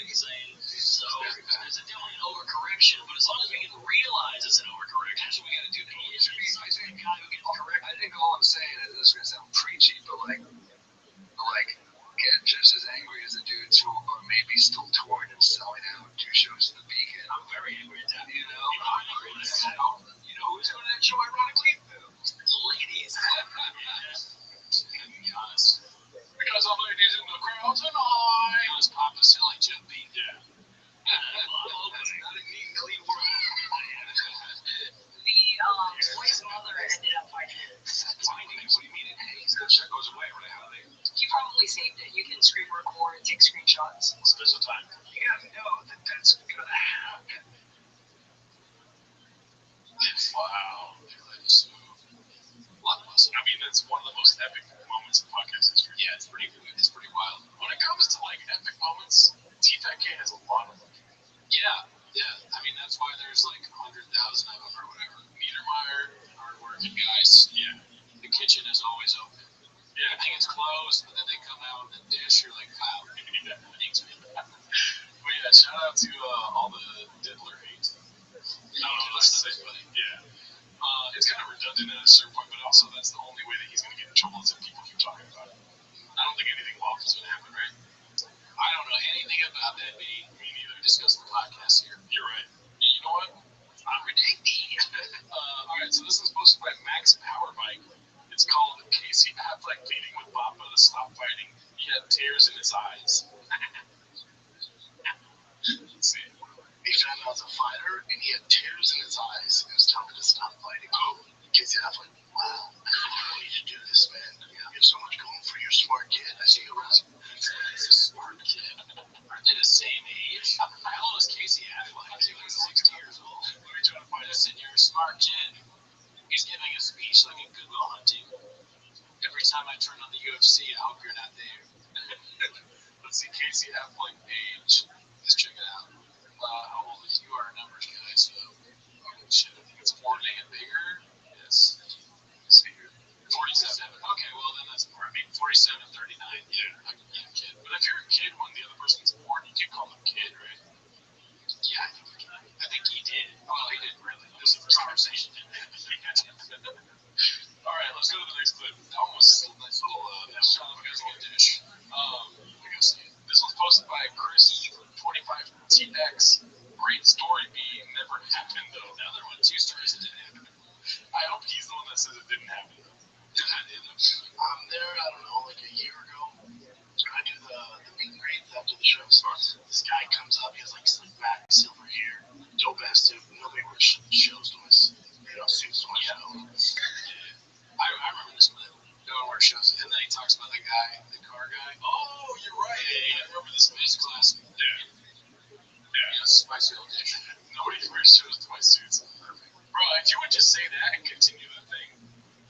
He's saying, so there's definitely an overcorrection, but as long as we can realize it's an overcorrection, that's what we got to do. The guy who gets correct. I think all I'm saying is this is going to sound preachy, but get just as angry as the dudes who are maybe still touring and selling out 2 shows at the Beacon. I'm very angry at that. I'm angry at that. Who's going to that show, ironically? The ladies. To be honest. Because all ladies in the crowd tonight. It was Papa Silly Jim Bean. Yeah. That's not a neat, clean world. The boy's mother ended up finding it. What do you mean it hangs? That shit goes away, right? How do they? He probably saved it. You can screen record and take screenshots. Special time. You gotta know that that's gonna happen. Wow. I mean, that's one of the most epic moments in podcast history. Yeah, it's pretty good. It's pretty wild. When it comes to epic moments, T-Fat K has a lot of them. Yeah. I mean, that's why there's 100,000 of them or whatever. Niedermeyer, hardworking guys. Yeah. The kitchen is always open. Yeah. I think it's closed, but then they come out with a dish. You're like, wow. Thanks, man. But yeah, shout out to all the diddler hate. I don't know what to say, but yeah. It's kind of redundant at a certain point, but also that's the only way that he's going to get in trouble is if people keep talking about it. I don't think anything awful is going to happen, right? I don't know anything about that, me neither. Discuss the podcast here. You're right. You know what? I'm ridiculous. All right, so this is posted by Max Powerbike. It's called Casey Affleck pleading with Papa to stop fighting. He had tears in his eyes. Let's see. He found out as a fighter, and he had tears in his eyes. He was telling me to stop fighting. Oh, Casey Affleck. Wow. I need to do this, man. You have so much going for you. Smart kid. I see you around. He's a smart kid. Aren't they the same age? How old is Casey Affleck? He was 60 years old. What are you trying to find? Listen, you're a smart kid. He's giving a speech like in Good Will Hunting. Every time I turn on the UFC, I hope you're not there. Let's see, Casey Affleck age. Let's check it out. How old is you? Are numbers guy, so shit, I think it's 40 and bigger. Yes. Let's see here. 47. Okay, well then that's more. I mean, 47 and 39. Yeah, kid. But if you're a kid when the other person's born, you can call them kid, right? Yeah, I think you can. I think he did. Well, he didn't really. This is the first conversation. says it didn't happen. I'm there, I don't know, like a year ago. I do the meet and greet after the show starts. This guy comes up, he has like slick back, silver hair, dope ass suit. Nobody wears shows to my, suits to my show. I remember this one. No one wears shows. And then he talks about the guy, the car guy. Oh, you're right. Yeah, I remember this. It's classic. Yeah, spicy old dish. Nobody wears shows to my suits. Perfect. Bro, if you would just say that and continue the thing,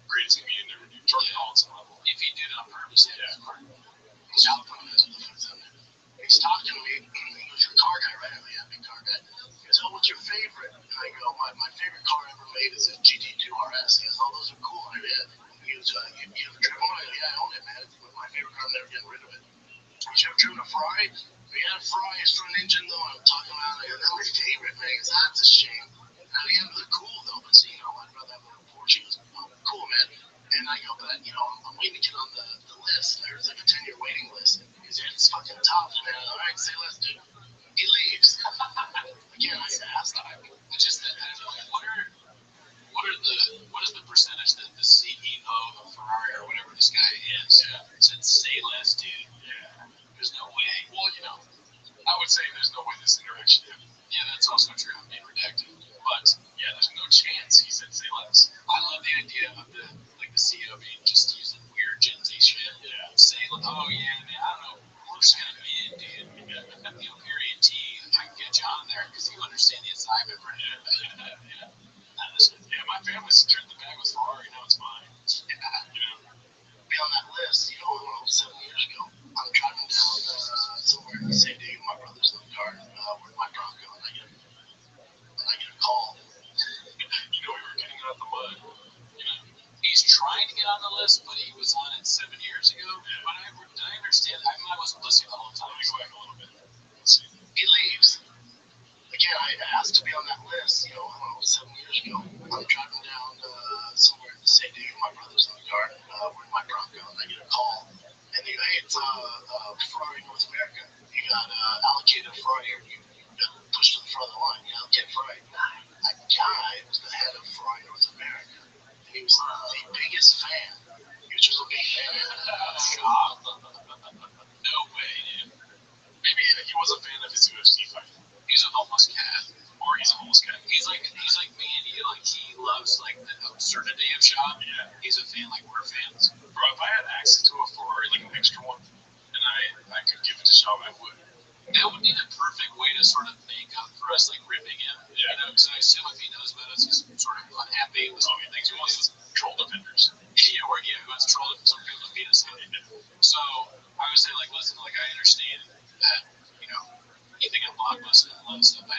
greatest comedian ever do. Jordan Holtz level. If he did it on purpose, He's talking to me. He's talking to me. He goes, "You're a car guy, right?" I'm like, "Yeah, big car guy." He goes, "Oh, what's your favorite?" And I go, my favorite car ever made is a GT2 RS. He goes, "Oh, those are cool." I did. He goes, "You ever driven one?" I go, "Yeah, I own it, man. It's my favorite car. I'm never getting rid of it." He goes, "You ever driven a Ferrari?" "Yeah, Ferrari is front engine, though." I'm talking about it. That's my favorite, man. He goes, "That's a shame." Yeah, they're cool, though. But, I'd rather have a Porsche. He goes, "Oh, cool, man." And I go, "But, I'm waiting to get on the list. There's like a 10-year waiting list." He goes, "Yeah, it's fucking tough, man." All right, say less, dude. He leaves. Again, I asked him. Just that, what is the percentage that the CEO of Ferrari or whatever this guy is said, "Say less, dude"? Yeah. There's no way. Well, I would say there's no way this interaction happened. Yeah, that's also true. I'm being redacted. But yeah, there's no chance he said say less. I love the idea of the CEO being just using weird Gen Z shit. Yeah. Say, oh yeah, man, I don't know. We're just kind of mid, dude. Period T. I can get you on there because you understand the assignment for him. Yeah, my family secured the bag with Ferrari. Now it's mine. Be on that list, 7 years ago. I'm driving down somewhere in San Diego. My brother's in the car with my Bronco, and I get a call. We were getting out the mud. He's trying to get on the list, but he was on it 7 years ago. Yeah. But did I understand? I wasn't listening the whole time. Let me go back a little bit. Let's see. He leaves. Again, I asked to be on that list, 7 years ago. I'm driving down somewhere in San Diego. My brother's in the car with my Bronco, and I get a call. And they go, "Hey, it's Ferrari North America. You got allocated Ferrari. You got pushed to the front of the line. You allocated Ferrari." That guy was the head of Ferrari North America. And he was the biggest fan. He was just a big fan. No way, dude. Maybe he was a fan of his UFC fight. He's a homeless cat. Or he's a homeless cat. He's like me and you. Like, he loves, like, the absurdity of shop. Yeah. He's a fan like we're fans. Bro, if I had access to a Ferrari, like an extra one, and I could give it to Shop, I would. That would be the perfect way to sort of make up for us, like, ripping him. Yeah. Because I assume if he knows about us, he's sort of unhappy with some things. He wants troll defenders. He wants troll defenders. Some people beat us up. So, I would say, like, listen, like, I understand that, you think I'm blockbuster and a lot of stuff I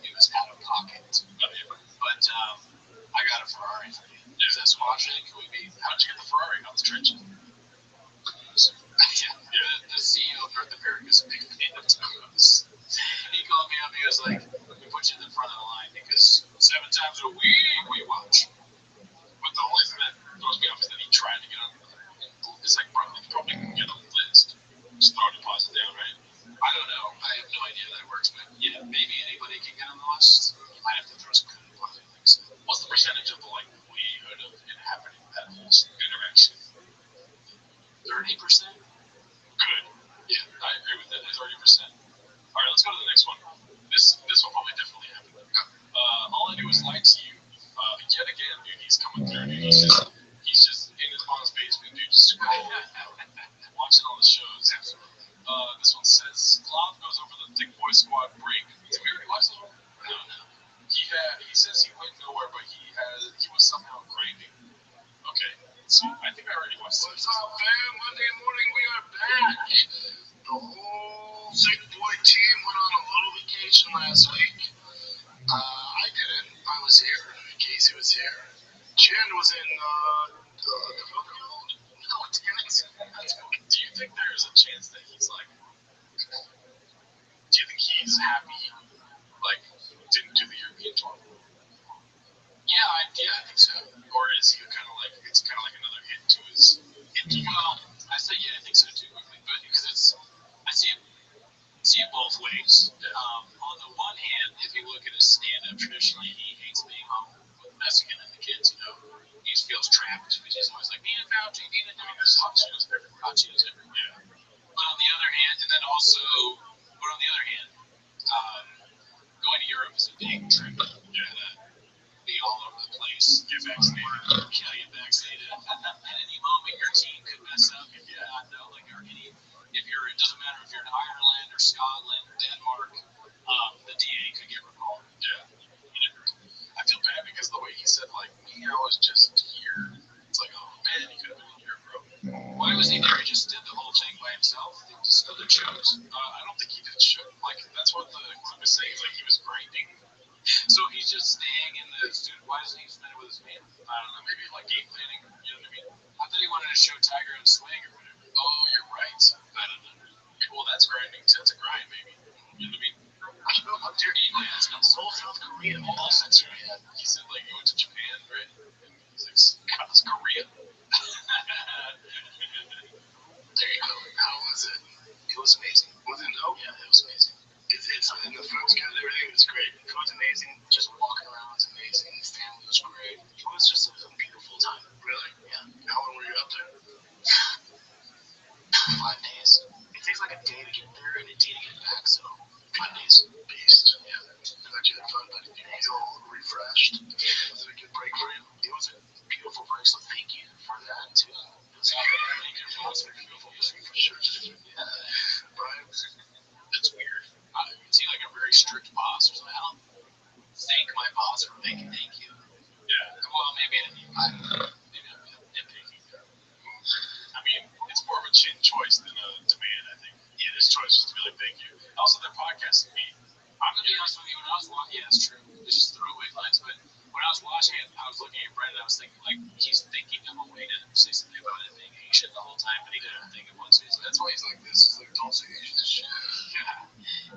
do is out of pocket. But I got a Ferrari for you. Is that squashing? Can we be? How'd you get the Ferrari out the trenches? The CEO of North America is a big fan of Toyotas. He called me up. He was like, "We put you in the front of the line because 7 times a week we watch." But the only thing that throws me off is that he tried to get on. It's like, bro, you probably can get on the list. Just throw a deposit down, right? I don't know. I have no idea how that works, but yeah, maybe anybody can get on the list. You might have to throw some kind of deposit. What's the percentage of the likelihood of it happening? That whole interaction. 30%. Good. Yeah, I agree with that. 30%. All right, let's go to the next one. This one probably definitely happened. All I do is lie to you. Yet again, dude, he's coming through. Dude, he's just in his mom's basement, dude, just scrolling, watching all the shows. This one says, Cloud goes over the Thick Boy Squad break. Did we already watch this one? No. He says he went nowhere, but he was somehow grinding. Okay, so I think I already watched this. What's up, fam? Monday morning, we are back. The whole Thick Boy team went on a little vacation last week. I didn't. I was here. Casey was here. Jen was in the field. No, tennis. Do you think there is a chance that he's like, do you think he's happy, like, didn't do the European tour? Yeah, I think so. Or is he kind of like, it's kind of like another hit to his, well, I say, yeah, I think so too, quickly, but because I see it both ways. On the one hand, if you look at his stand-up, traditionally he hates being home with Mexican and the kids, he feels hero was just here. It's like, oh man, he could have been here, bro. Why was he there? He just did the whole thing by himself. He just other shows. I don't think he did show. Like that's what the clip is saying. It's like he was grinding. So he's just staying in the studio. Why doesn't he spend it with his man? I don't know. Maybe like game planning. You know what I mean? I thought he wanted to show Tiger and swing or whatever. Oh, you're right. I don't know. Well, that's grinding. That's a grind, maybe. You know what I mean? I don't know how dare he has been so South Korea all since he had. He said like he went to Japan, right? And he's like, God, it's Korea. There you go. How was it? It was amazing. Was it dope? Yeah, it was amazing. It's and the food's good. Everything was great. The food's amazing. Just walking around was amazing. His family was great. It was just a beautiful time. Really? Yeah. How long were you up there? 5 days. It takes like a day to get there and a day to get back. So 5 days. Beast. Yeah. Glad you had fun, but did you feel refreshed? Was it a good break for you? It was a beautiful break. So thank you for that too. It was a beautiful break for sure. Yeah. Brian, That's weird. Is he like a very strict boss or something? I don't thank my boss for making thank you. Yeah. Well, maybe I'm nitpicky. I mean, it's more of a chin choice than a demand, I think. Yeah, this choice was to be like, thank you. Also, their podcast is me. I'm going to be honest with you, when I was watching, yeah, it's true. It's just throwaway lines, but when I was watching it, I was looking at Brendan, I was thinking, like, he's thinking of a way to say something about it, thinking shit the whole time, but he didn't think of one, so that's why he's like this. He's like, don't say Asian shit. Yeah.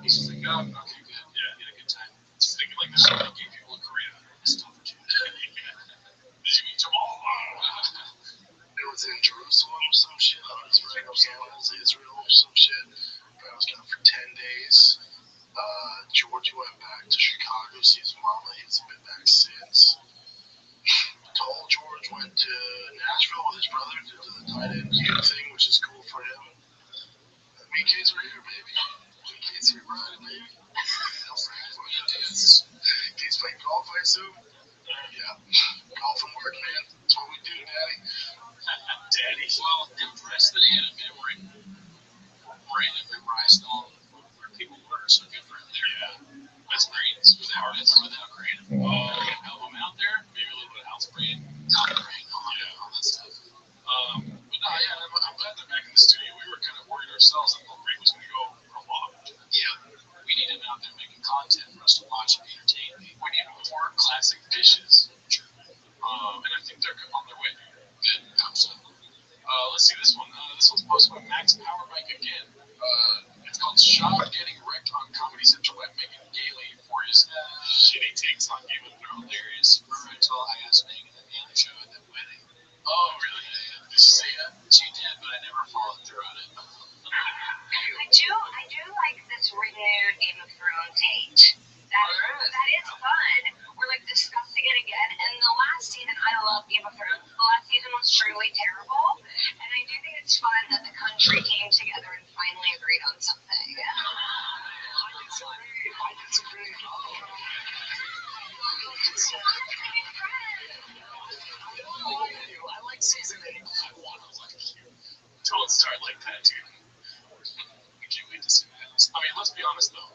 He's just like, oh, okay, good. Yeah, he had a good time. He's thinking like this, like, gay people in Korea. It's tough for you. Did you meet Jamal? it was in Jerusalem or some shit. I was right outside of Israel or some shit. I was gone for 10 days. George went back to Chicago to see his mama. He hasn't been back since. Tall George went to Nashville with his brother to do the tight end thing, which is cool for him. Me kids are here, baby. Me kids here riding, baby. Kids play golf, I assume? Yeah. Golf and work, man. That's what we do, Daddy. Daddy. Well, impressed that he had a memory. Brandon memorized all where people were, so good for him there. Yeah. That's great. Without great. Help him out there. Maybe a little bit of house brain. All that stuff. But no, yeah, I'm glad they're back in the studio. We were kind of worried ourselves that the break was going to go for a while. Yeah. We need him out there making content for us to watch and be entertained. We need more classic dishes. And I think they're on their way. Good. So, let's see this one. This one's posted by Max Powerbike again. It's called Shaw Getting Wrecked on Comedy Central by Megan Gailey for his shitty takes on Game of Thrones. Hilarious. Remember until I asked Megan to be on the show at that wedding? Oh, really? Did she say that? She did, but I never followed through on it. I do like this renewed Game of Thrones hate. That is fun. We're like discussing it again. And the last season, I love Game of Thrones. The last season was truly terrible. And I do think it's fun that the country came together and finally agreed on something. I disagree. I like season 8. I want to like you. Don't start like that, dude. We can't wait to see that. I mean, let's be honest though.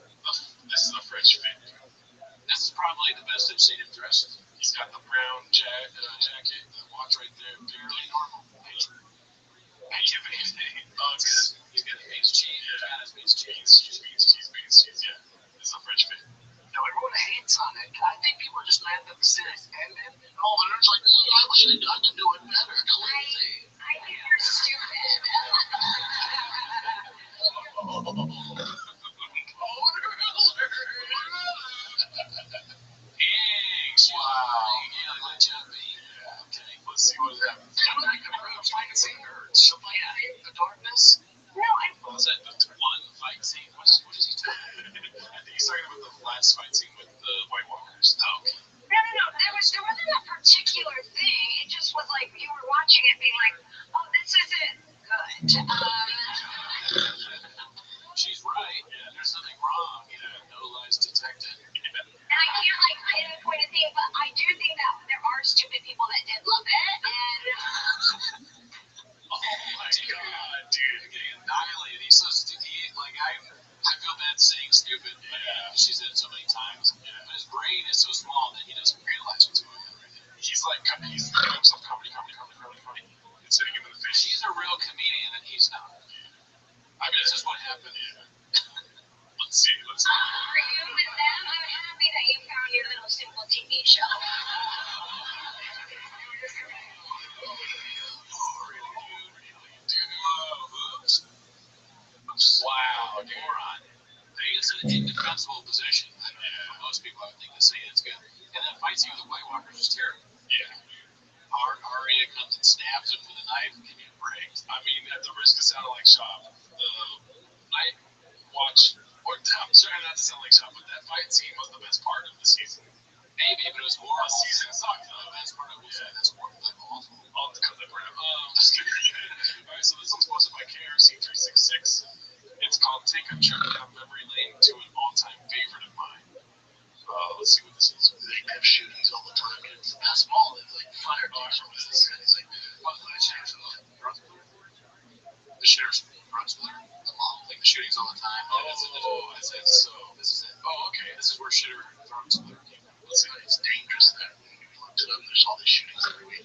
This is a fresh fit. This is probably the best I've seen him dressed. He's got the brown jacket, the watch right there, barely normal. He's got a beans cheese. Yeah, his beans cheese. Yeah, this is a fresh fit. No, everyone hates on it. I think people are just mad that the series ended. And all the nerds are like, I wish I could do it better. Crazy. I think you're stupid. Wow. Yeah, like jumpy. Yeah, okay. Let's see what happens. I like the first fight scene or something like the darkness. No, Was that the one fight scene? What is he talking about? I think he's talking about the last fight scene with the White Walkers. Oh, okay. No. There wasn't a particular thing. It just was like you were watching it, being like, "Oh, this isn't good." She's right. Yeah, there's nothing wrong. Yeah, no lies detected. Yeah. And I can't like pinpoint a thing, but I do think that there are stupid people that did love it, and. Oh my god, dude, getting annihilated. He's so stupid. I feel bad saying stupid. Yeah. She said it so many times. Yeah. But his brain is so small that he doesn't realize what's going on right now. He's like he's calling himself comedy. It's hitting him in the face. He's a real comedian, and he's not. I mean, it's just what happened. Yeah. Let's see. Are you with them? I'm happy that you found your little simple TV show. Wow, moron. It's an indefensible position. For most people, I would think to say it's good. And that fight scene with the White Walkers was terrible. Yeah. Arya comes and stabs him with a knife. Give me a break. I mean, at the risk of sounding like Shop, I watched, or I'm sorry not to sound like Shop, but that fight scene was the best part of the season. Maybe, but it was horrible. The season sucked. The best part of it was that's horrible. Like awful. I'll cut that part out. Just kidding. All right, so this one's sponsored by KRC366. It's called Take a Trip Down Memory Lane to an All-Time Favorite of Mine. Let's see what this is. They have shootings all the time. It's the best mall. It's like fire dogs from this guy. He's like, oh, the sheriff's The sheriff's the mom, like the shootings all the time. Oh, This is it. Oh, okay. This is where Shitter Thrones came from. Let's see, it's dangerous there. You looked it up, there's all these shootings every week.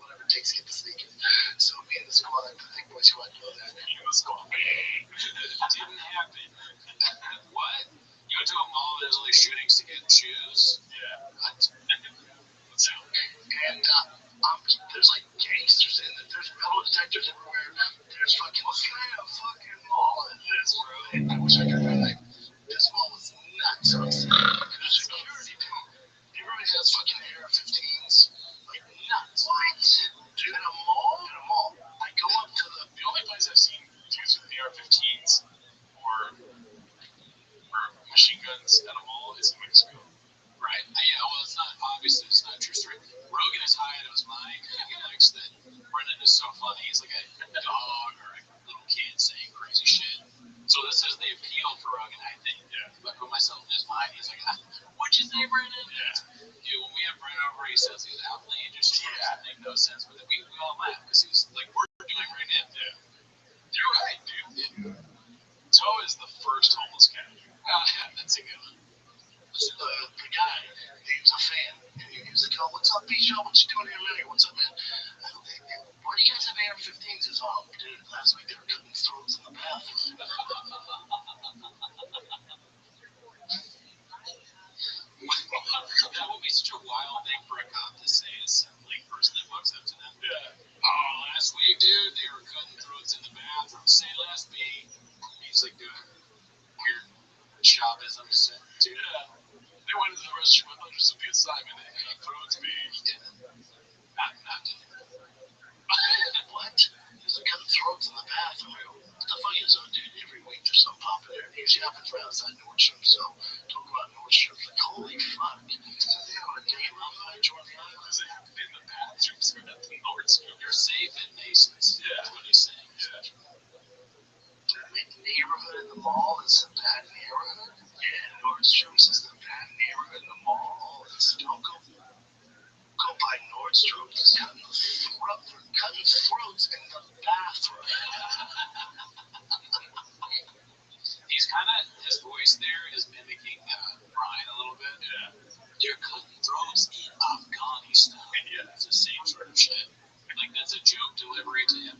Whatever it takes to get to sneaking. So me and the squad, I think boys who I know that. You know, it's called. It didn't happen. What? You went to a mall and there's all these shootings to get shoes? Yeah. What? Let's see. And there's like gangsters in it. There's metal detectors everywhere. There's fucking, what kind of fucking mall is this, bro? And I wish I could be like, this mall was nuts. There's security, dude. Everybody has fucking AR-15s. Like, nuts. What? Dude, in a mall? In a mall. I go up to The only place I've seen dudes with AR-15s or machine guns at a mall is in Mexico. Right. Yeah, well, it's not, obviously, it's not a true story. Rogan is high out of his mind. He likes that Brendan is so funny. He's like a dog or a little kid saying crazy shit. So this is the appeal for Rogan, I think. Yeah. If I put myself in his mind, he's like, what'd you say, Brendan? Yeah. Dude, when we have Brendan over, he says these outlandish stories that make no sense, but we all laugh because he's like we're doing right now. Yeah. You're right, dude. Toe is the first homeless cat. That's a good one. the guy, he was a fan. And he was like, oh, what's up, B-Show? What you doing here, man? What's up, man? Why do you guys have AR-15s? He says, oh, dude, last week they were cutting throats in the bathroom. That would be such a wild thing for a cop to say to some like person that walks up to them. Yeah. Oh, last week, dude, they were cutting throats in the bathroom. Say less, B. He's like doing weird shoppisms. Dude, They went into the restroom with hundreds of PSI, man. They cut throats, B. he didn't. Not doing What? There's a cutting throats in the bathroom. What the fuck is that, dude? Every week there's something popping there. It usually happens right outside Nordstrom's, so don't go out Nordstrom's. Like, holy fuck. So they on a day around by Jordan Island. Is it in the bathrooms or at the Nordstrom? You're safe in Masons. Yeah. That's what he's saying. Yeah. The neighborhood in the mall is a bad neighborhood. Yeah, Nordstrom's is a bad neighborhood in the mall. Don't go by Nordstrom's. It's cutting throats in the bathroom. He's kind of, his voice there is mimicking Brian a little bit. Yeah. They're cutting throats in Afghanistan. Yeah. It's the same sort of shit. Like that's a joke delivery to him.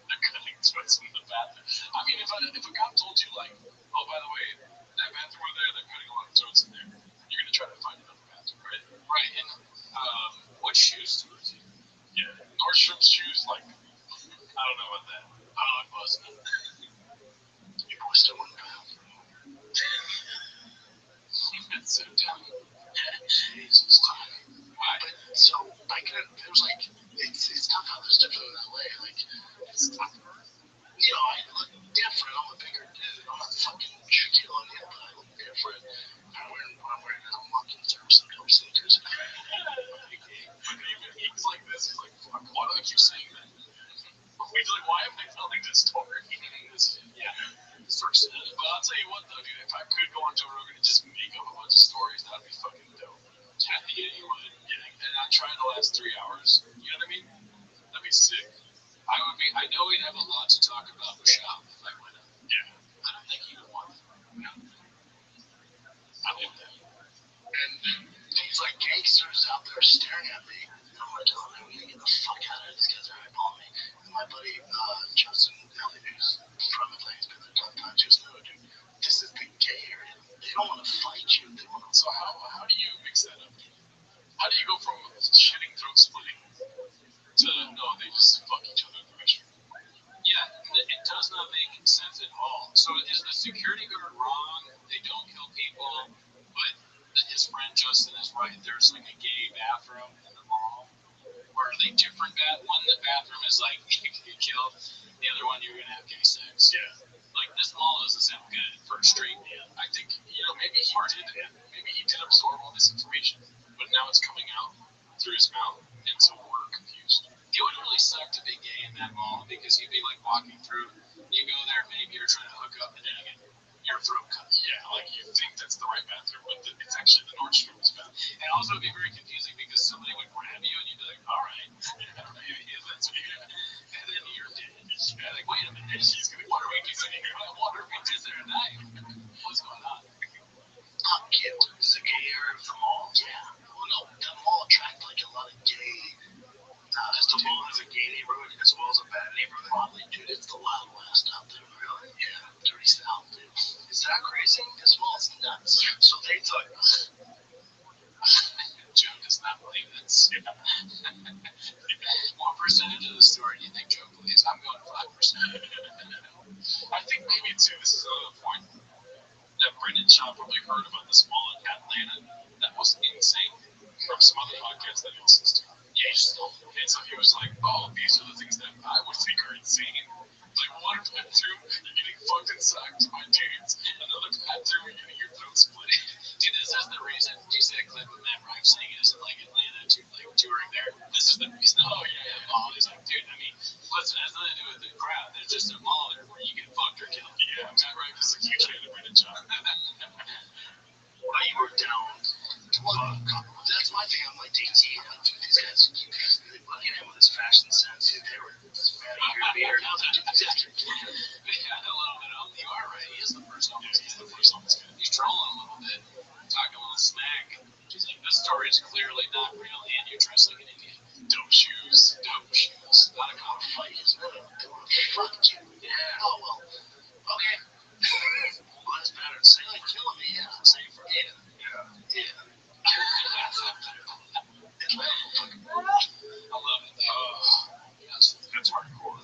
They're cutting throats in the bathroom. I mean, if a cop told you, like, oh, by the way, that bathroom over there, they're cutting a lot of throats in there, you're going to try to find another bathroom, right? Right. And what shoes do you? Yeah. Nordstrom's shoes, like, I don't know about that. I don't know what was it. You boys still in the bathroom. That's so dumb. Jesus. But so I can. It was like it's tough how there's different in LA. Like it's tough. You know, I look different. I'm a bigger dude. I'm not fucking Shaquille O'Neal, but I look different. I'm wearing I'm walking through some dope sneakers. Even he's like this. He's like, fuck, why do I keep saying that? He's like, why am I telling this story? Yeah. First, but I'll tell you what though, dude, if I could go on Joe Rogan and just make up a bunch of stories, that'd be fucking dope. Yeah, you would. Yeah, and I'd try to last 3 hours. You know what I mean? That'd be sick. I know we'd have a lot to talk about with Shop if I went up. Yeah. I don't think he would want that. No. I want that. And he's like gangsters out there staring at me. And I'm telling them, we gotta get the fuck out of here. These guys are eyeballing me. And my buddy, Justin, who's from Atlanta, he's been there 10 times, just know, dude, this is the gay area. They don't want to fight you. They want to. So how do you mix that up? How do you go from shitting throat splitting to no, they just fuck each other in the restroom? Yeah, it does not make sense at all. So is the security guard wrong? They don't kill people, but his friend Justin is right. There's like a gay bathroom in the mall. Or are they different? One, the bathroom is like you can get killed. The other one, you're gonna have gay sex. Yeah. Like this mall doesn't sound good for a straight man. I think maybe he did absorb all this information, but now it's coming out through his mouth, and so we're confused. It would really suck to be gay in that mall because you'd be like walking through. You go there, maybe you're trying to hook up, and then you get your throat cut. Yeah, like you think that's the right bathroom, but it's actually the Nordstrom's bathroom. And also it'd be very confusing because somebody would grab you and you'd be like, all right, yeah, that's what you're gonna, and then you're dead. You're like, wait a minute, what are we doing here? What are we doing there tonight? What's going on? Is it gay area of the mall? Yeah. Well, no, the mall attracts like a lot of gay. The mall is a gay neighborhood as well as a bad neighborhood. Probably, dude, it's the Wild West out there. Really? Yeah. Dirty South, dude. Is that crazy? This mall's nuts. So they thought. Joe does not believe this. What percentage of the story do you think Joe believes? I'm going 5%. I think maybe too. This is another point that Brendan Shaw probably heard about this mall in Atlanta. That was insane from some other podcasts that he listens to. Yeah, and so he was like, "Oh, these are the things that I would think are insane." Like one bathroom, you're getting fucked and sucked by dudes. Another bathroom, you're getting your throat split. Dude, this is the reason. You see a clip of Matt Rife saying it isn't like Atlanta touring there. This is the reason. Oh yeah, mall. He's like, dude, I mean, listen, it has nothing to do with the crowd. There's just a mall there where you get fucked or killed. Yeah, Matt Rife is a huge fan of Brendan Shaw. You were down. That's my thing. I'm like, DT, dude, these guys, look at him with his fashion sense. Dude, they were beer. Yeah, a little bit of. You are right. He is the first homeless. He's the first homeless guy. He's trolling a little bit, talking a little smack. He's like, this story is clearly not real, and you dress like an idiot. Dope shoes. Not a common fight. Fuck you. Yeah. Oh, well. Okay. Well, that's better than saying, like, killing me. Yeah. Saying for yeah. I love it. That's hardcore.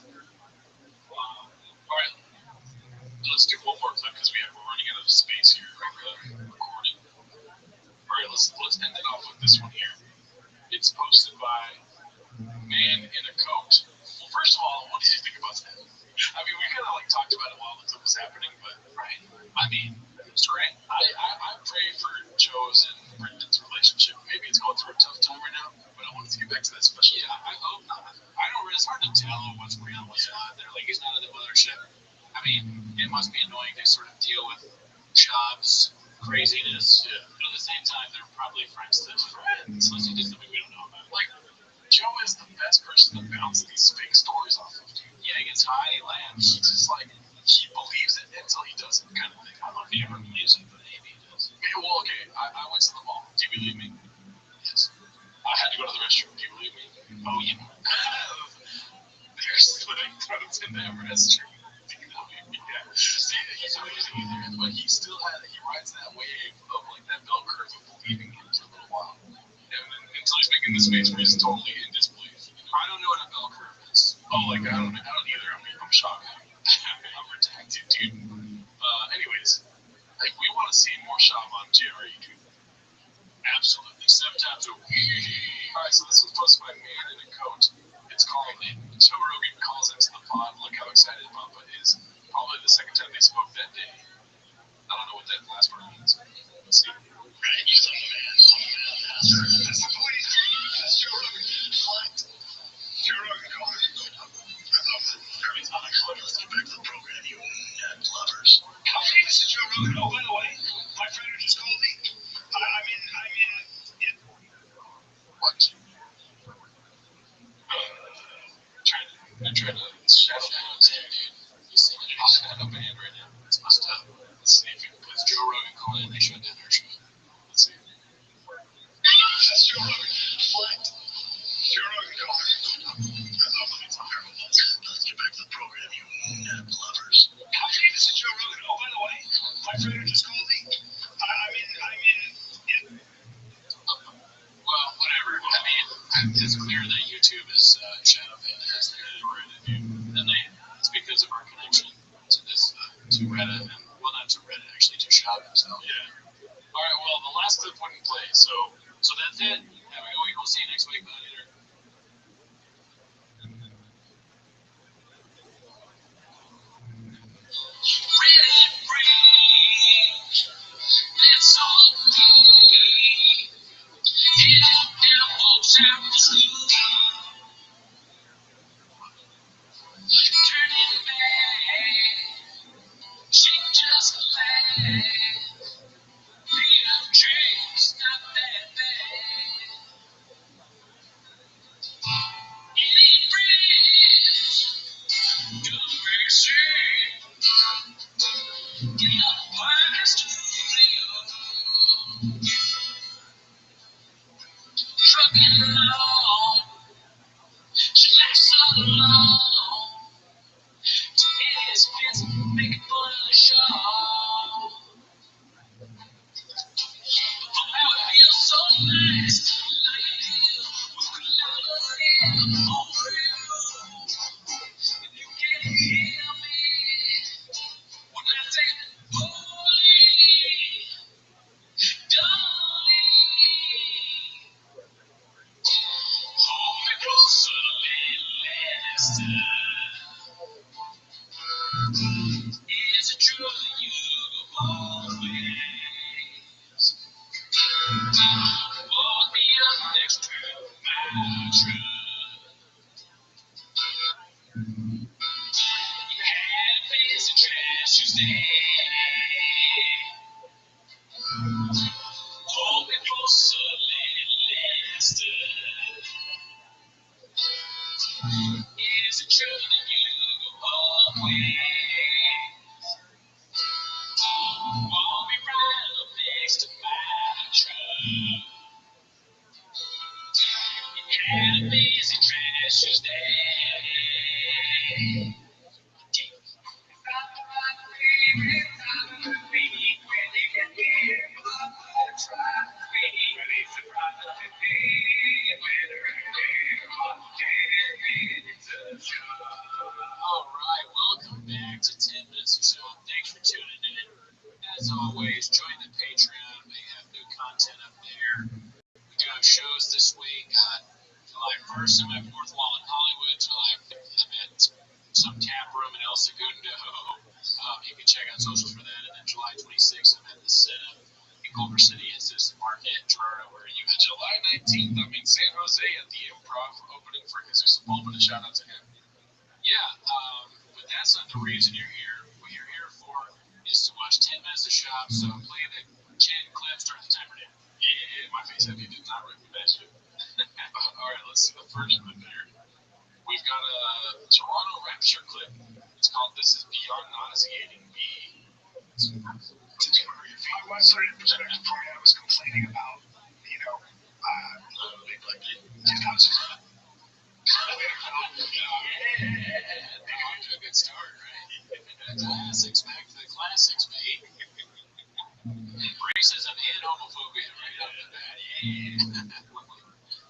All right, let's do one more clip because we're running out of space here recording. All right, let's end it off with this one here. It's posted by Man in a Coat. Well, first of all, what did you think about that? I mean, we kind of like talked about it while the clip was happening, but right? I mean, it's great. I pray for Joe's and Brendan's relationship. Maybe it's going through a tough time right now, but I wanted to get back to that special. Yeah, I hope not. I don't. It's hard to tell what's real and what's not. They're like, he's not in the mothership. I mean, it must be annoying to sort of deal with jobs, craziness, but at the same time, they're probably friends to friends. Unless he did something we don't know about. Like, Joe is the best person to bounce these fake stories off of. Yeah, he gets high, he lands. He just like, he believes it until he doesn't, kind of thing. I don't know if he ever believes it, but maybe he does. Yeah, well, okay, I went to the mall. Do you believe me? Yes. I had to go to the restroom. Do you believe me? Oh, yeah. They're splitting throats in that restroom. Yeah. See, he's amazing in there, but he still he rides that wave of like that bell curve of believing him for a little while. And then until he's making this face where he's totally in disbelief. I don't know what a bell curve is. Oh, like I don't either. I'm shocked. I'm redacted, dude. Anyways, like we want to see more Shav on JRE, dude. Absolutely. 7 times a week. Alright, so this was posted by Man in a Coat. It's called Joe Rogan calls into the pod. Look how excited Papa is. Probably the second time they spoke that day. I don't know what that last part means. Let's see. Right, you saw the man. That's the point. That's Joe Rogan. What? Joe Rogan called it. I thought that every time I called, let's get back to the program. You nut lovers. Hey, this is Joe Rogan. Oh, by the way, my friend who just called me. I'm in it. What? They're trying to shut down, dude. You see it? I'll shut up my hand right now. It's messed up. Let's see if it puts Joe Rogan calling in. They shut down our show. Let's see. That's Joe it's clear that YouTube is shadow banned us there to Reddit, dude. And it's because of our connection to this to Reddit, and well, not to Reddit actually, to Shadow himself. Yeah. All right. Well, the last clip wouldn't play, so that's it. Have a good week. We'll see you next week. Later. Let's all be. Now walks out the school. Turning back. She just laughed. Freedom dreams not that bad. It ain't pretty. Don't make sense. In a fire studio. Trucking along. She lasts so long. It's busy making fun of the show. Oh, how it feels so nice. Like a hill with clouds over you. And you can hear me when I say, holy, darling. Hold me closer, little Lester. Is it true that you always walk me up next to my truck? You had a busy trash Tuesday. Hold me closer, little Lester. Is it true that you always walk me right up next to my truck? You had a busy trash Tuesday. All right, welcome back to 10 Minutes of Show. Thanks for tuning in. As always, join the Patreon. They have new content up there. We do have shows this week. July 1st, I'm at Fourth Wall in Hollywood. July 5th, I'm at some tap room in El Segundo. You can check out socials for that. And then July 26th, I'm at the Setup in Culver City and Citizen Market in Toronto, where you had July 19th, I'm in San Jose at the Improv opening for Jesus Sepulveda. Shout out to him. Yeah, but that's not the reason you're here. What you're here for is to watch 10 Minutes of Shop. So play the 10 clips, start the timer now. Yeah, my face heavy did not recognize you. All right, let's see the first clip here. We've got a Toronto Rapture clip. It's called "This Is Beyond Nauseating Me." My wife started in perspective for me. I was complaining about, just how A good start, right? Classics, back to the classics, mate. Racism and homophobia right off the bat. Yeah.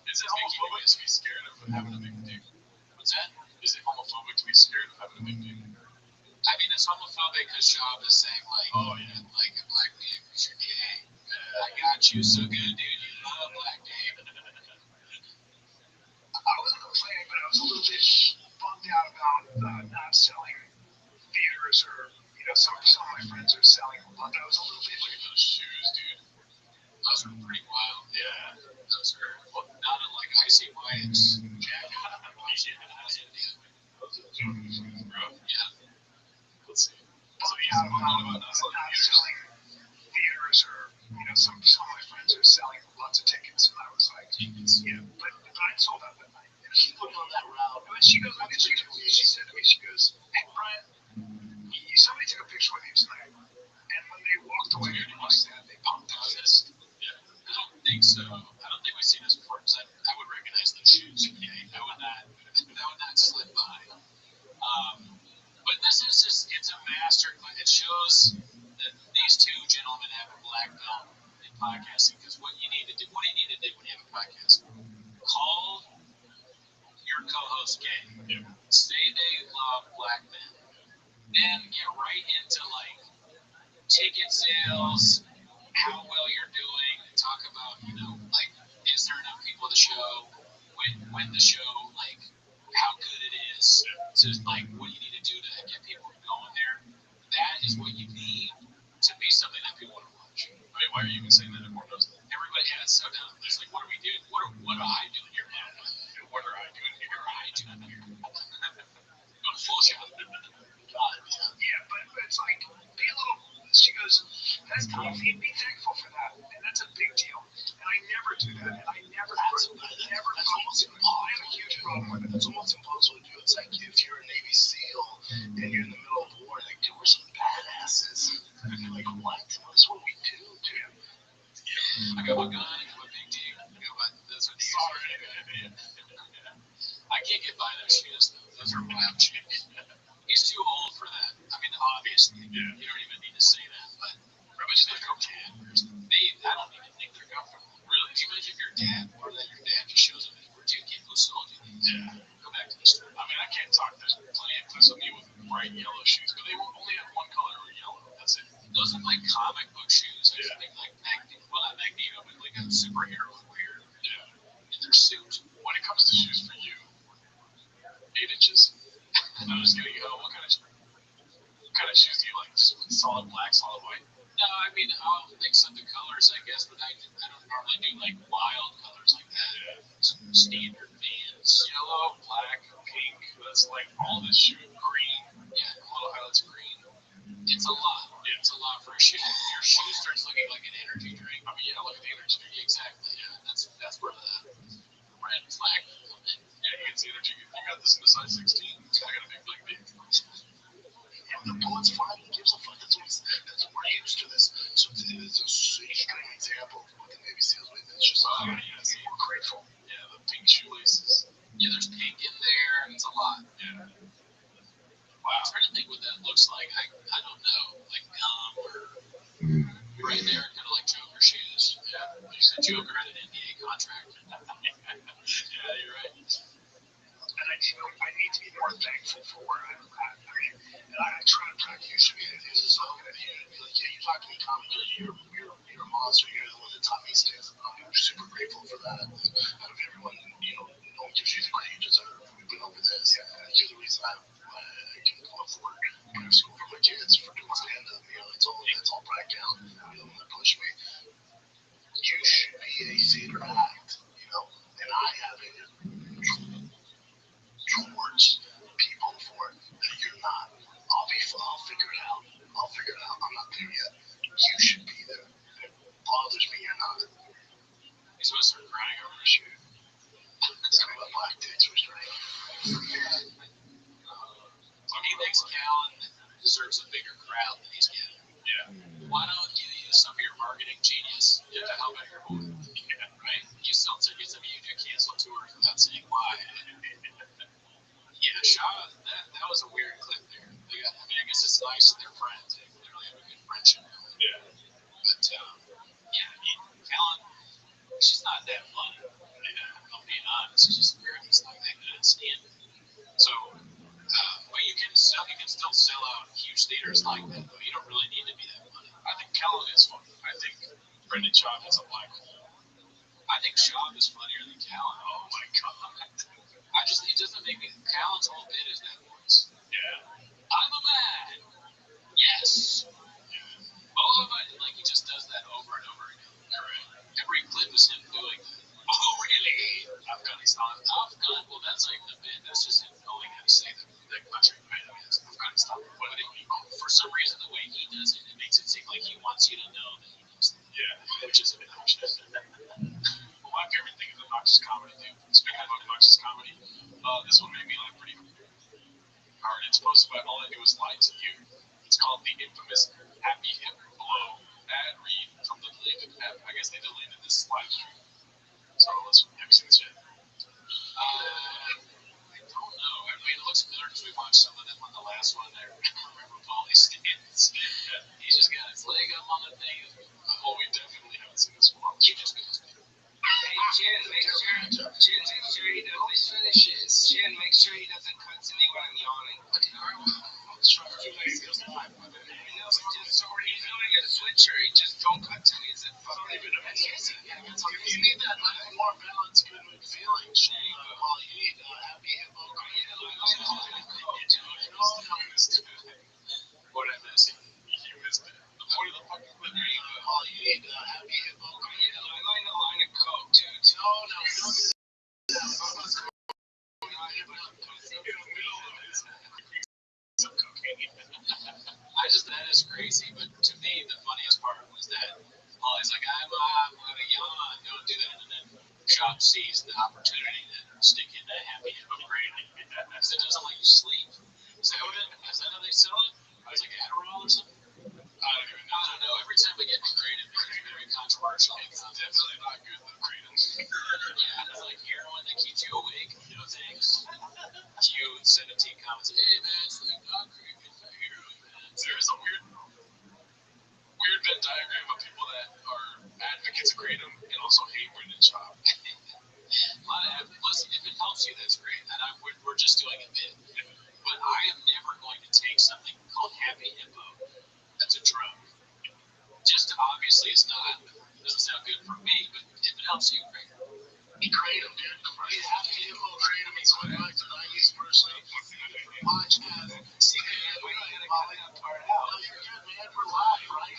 Is it homophobic to be scared of having a big dick? What's that? Is it homophobic to be scared of having a big dick? I mean, it's homophobic because Shab is saying, like, like a black man, because you're gay. I got you so good, dude. You love black dick. I wasn't complaining, but I was a little bit bummed out about not selling theaters, or some of my friends are selling them. But I was a little bit. Look at those shoes, dude. Those are pretty wild. Yeah, those are not unlike Icy Wyatt's jacket. Yeah. Let's see. Bummed out about not selling theaters, or some of my friends are selling lots of tickets, and I was like, but I sold out that night. And she looked on that route, and she goes, she said to me, she goes, "Hey Brian, somebody took a picture with you tonight, and when they walked away from us, they pumped out this." Yeah, I don't think so. I don't think we've seen this before, because I would recommend of black men. Then get right into like ticket sales, how well you're doing, talk about, like, is there enough people at the show, when the show, like, how good it is, to, like, what do you need to do to get people going there. That is what you need to be something that people want to watch. I mean, why are you even saying that? Everybody has so dumb. It's like, what are we doing? What do I do here? What are I doing here? What are I doing here? Going full shot. Yeah, but it's like, be a little, she goes, that's tough, be thankful for that, and that's a big deal. And I never do that, and I never, that's almost impossible. I have a huge problem with it. It's almost impossible to do. It's like if you're a Navy SEAL and you're in the middle of war, like, dude, we're some badasses. And you're like, what? That's what we do, dude. I got my gun, I got my big dick, that's what I can't get by those shoes, though. Those are wild shoes. He's too old for that. I mean, obviously, you don't even need to say that, but Rabbi's not comfortable. I don't even think they're comfortable. Really? Can you imagine if your dad, or that your dad just shows up and we're two kids who sold you these? Yeah. Go back to the store. I mean, I can't talk. There's plenty of clips of me with bright yellow shoes, but they only have one color or yellow. That's it. Those look like comic book shoes. I just think like Magneto, well, not Magneto, but like a superhero would wear. Yeah. In their suit. When it comes to shoes for you, 8 inches. I'm just kidding. What kind of shoes do you like? Just solid black, solid white? No, I mean, I'll mix up the colors, I guess, but I don't normally do like wild colors like that. Yeah. Standard Vans. Yellow, black, pink. That's like all this shoe. Green. Yeah, little highlights of green. It's a lot. Yeah. It's a lot for a shoe. Your shoe starts looking like an energy drink. I mean, yeah, look at the energy drink. Exactly. Yeah, that's where the red flag comes in. Yeah, you can see energy. You got this in a size 16. I got a big black big. The bullet's fine. He gives a fuck. That's we're used to this. So it's a extreme example of what the Navy SEALs with. It's just we're grateful. Yeah, the pink shoelaces. Yeah, there's pink in there. It's a lot. Yeah. Wow. I'm trying to think what that looks like. I don't know. Like gum or right there, kind of like Joker shoes. Yeah. You said Joker had an NBA contract. Yeah, you're right. And I need to be more thankful for where I'm at. I mean, and I try to practice. You should be looking at you and be like, yeah, you talk to me, Tommy. You're a monster. You're the one that taught me things. I'm super grateful for that. Out of everyone, no one gives you the credit you deserve. We've been over this. Yeah, you're the reason I can come afford private school for my kids, for doing stand up. That's all back down. You're the one that pushed me. You should be a theater act, and I have it towards people for it that you're not. I'll figure it out. I'm not there yet. You should be there. It bothers me you're not. He's supposed to start crying over the shoe. It's kind of a black dicks was right. He thinks Callan deserves a bigger crowd than he's getting. Yeah. Why don't you use some of your marketing genius to help out your boy? Yeah, right? You sell tickets. I mean, you do cancel tours without saying why. Yeah, Shaw, that was a weird clip there. I guess it's nice that they're friends. They clearly have a good friendship. Yeah. But, Callan, he's just not that funny. I'm being honest. He's just weird. He's not that good at standing. So, but you can still sell out huge theaters like that, though. You don't really need to be that funny. I think Callan is funny. I think Brendan Schaub has a black hole. I think Schaub is funnier than Callan. Oh my god. It doesn't make me. Callan's whole bit is that voice. Yeah. I'm a man. Yes. Oh, like he just does that over and over again. Right. Every clip is him doing that. Oh, really? Afghanistan. Well, that's not even a bit. That's just him knowing how to say the country. Right? I mean, it's Afghanistan. But for some reason, the way he does it, it makes it seem like he wants you to know that he knows that. Yeah, which is obnoxious. Well, my favorite thing is obnoxious comedy, too. Speaking of obnoxious comedy, this one made me laugh pretty hard. It's posted by All I Do Is Lie to You. It's called the infamous Happy Hip Blow ad read from the deleted app. I guess they deleted this live stream. So have you seen this yet? I don't know. I mean, it looks familiar because we watched some of them on the last one. I remember Paulie Stans. He's just got his leg up on the thing. Well, we definitely haven't seen this one. He just goes, Hey, Jen, make sure he does his finishes. Jen, make sure he doesn't cut to me when I'm yawning. shame. Paul, you need Happy Hippo. What I missed? You missed it. The point of the fucking clip. Paul, you need Happy Hippo. I like a line of coke, dude. No, we don't do that. Some cocaine. That is crazy, but to me, the funniest part was that Molly's like, I'm gonna yawn, don't do that. And then Chop sees the opportunity to stick in that happy upgrade. Because it doesn't let you sleep. Is that how they sell it? It's like Adderall or something? I don't know. Every time we get creative, it's very controversial. It's definitely not good, though, creative. Yeah, it's like heroin that keeps you awake. No thanks. You 17 comments. Hey, man, it's like not creepy. It's not heroin, man. There's a weird Venn diagram of people that are advocates of kratom and also hate Brendan Schaub. Listen, if it helps you, that's great. And we're just doing a bit. But I am never going to take something called Happy Hippo. That's a drug. Just obviously it's not. It doesn't sound good for me, but if it helps you, great. Kratom, dude. Happy Hippo Kratom is what I like the 90s personally. Watch as see we don't get that part out. No, you're good, man. We're live, right?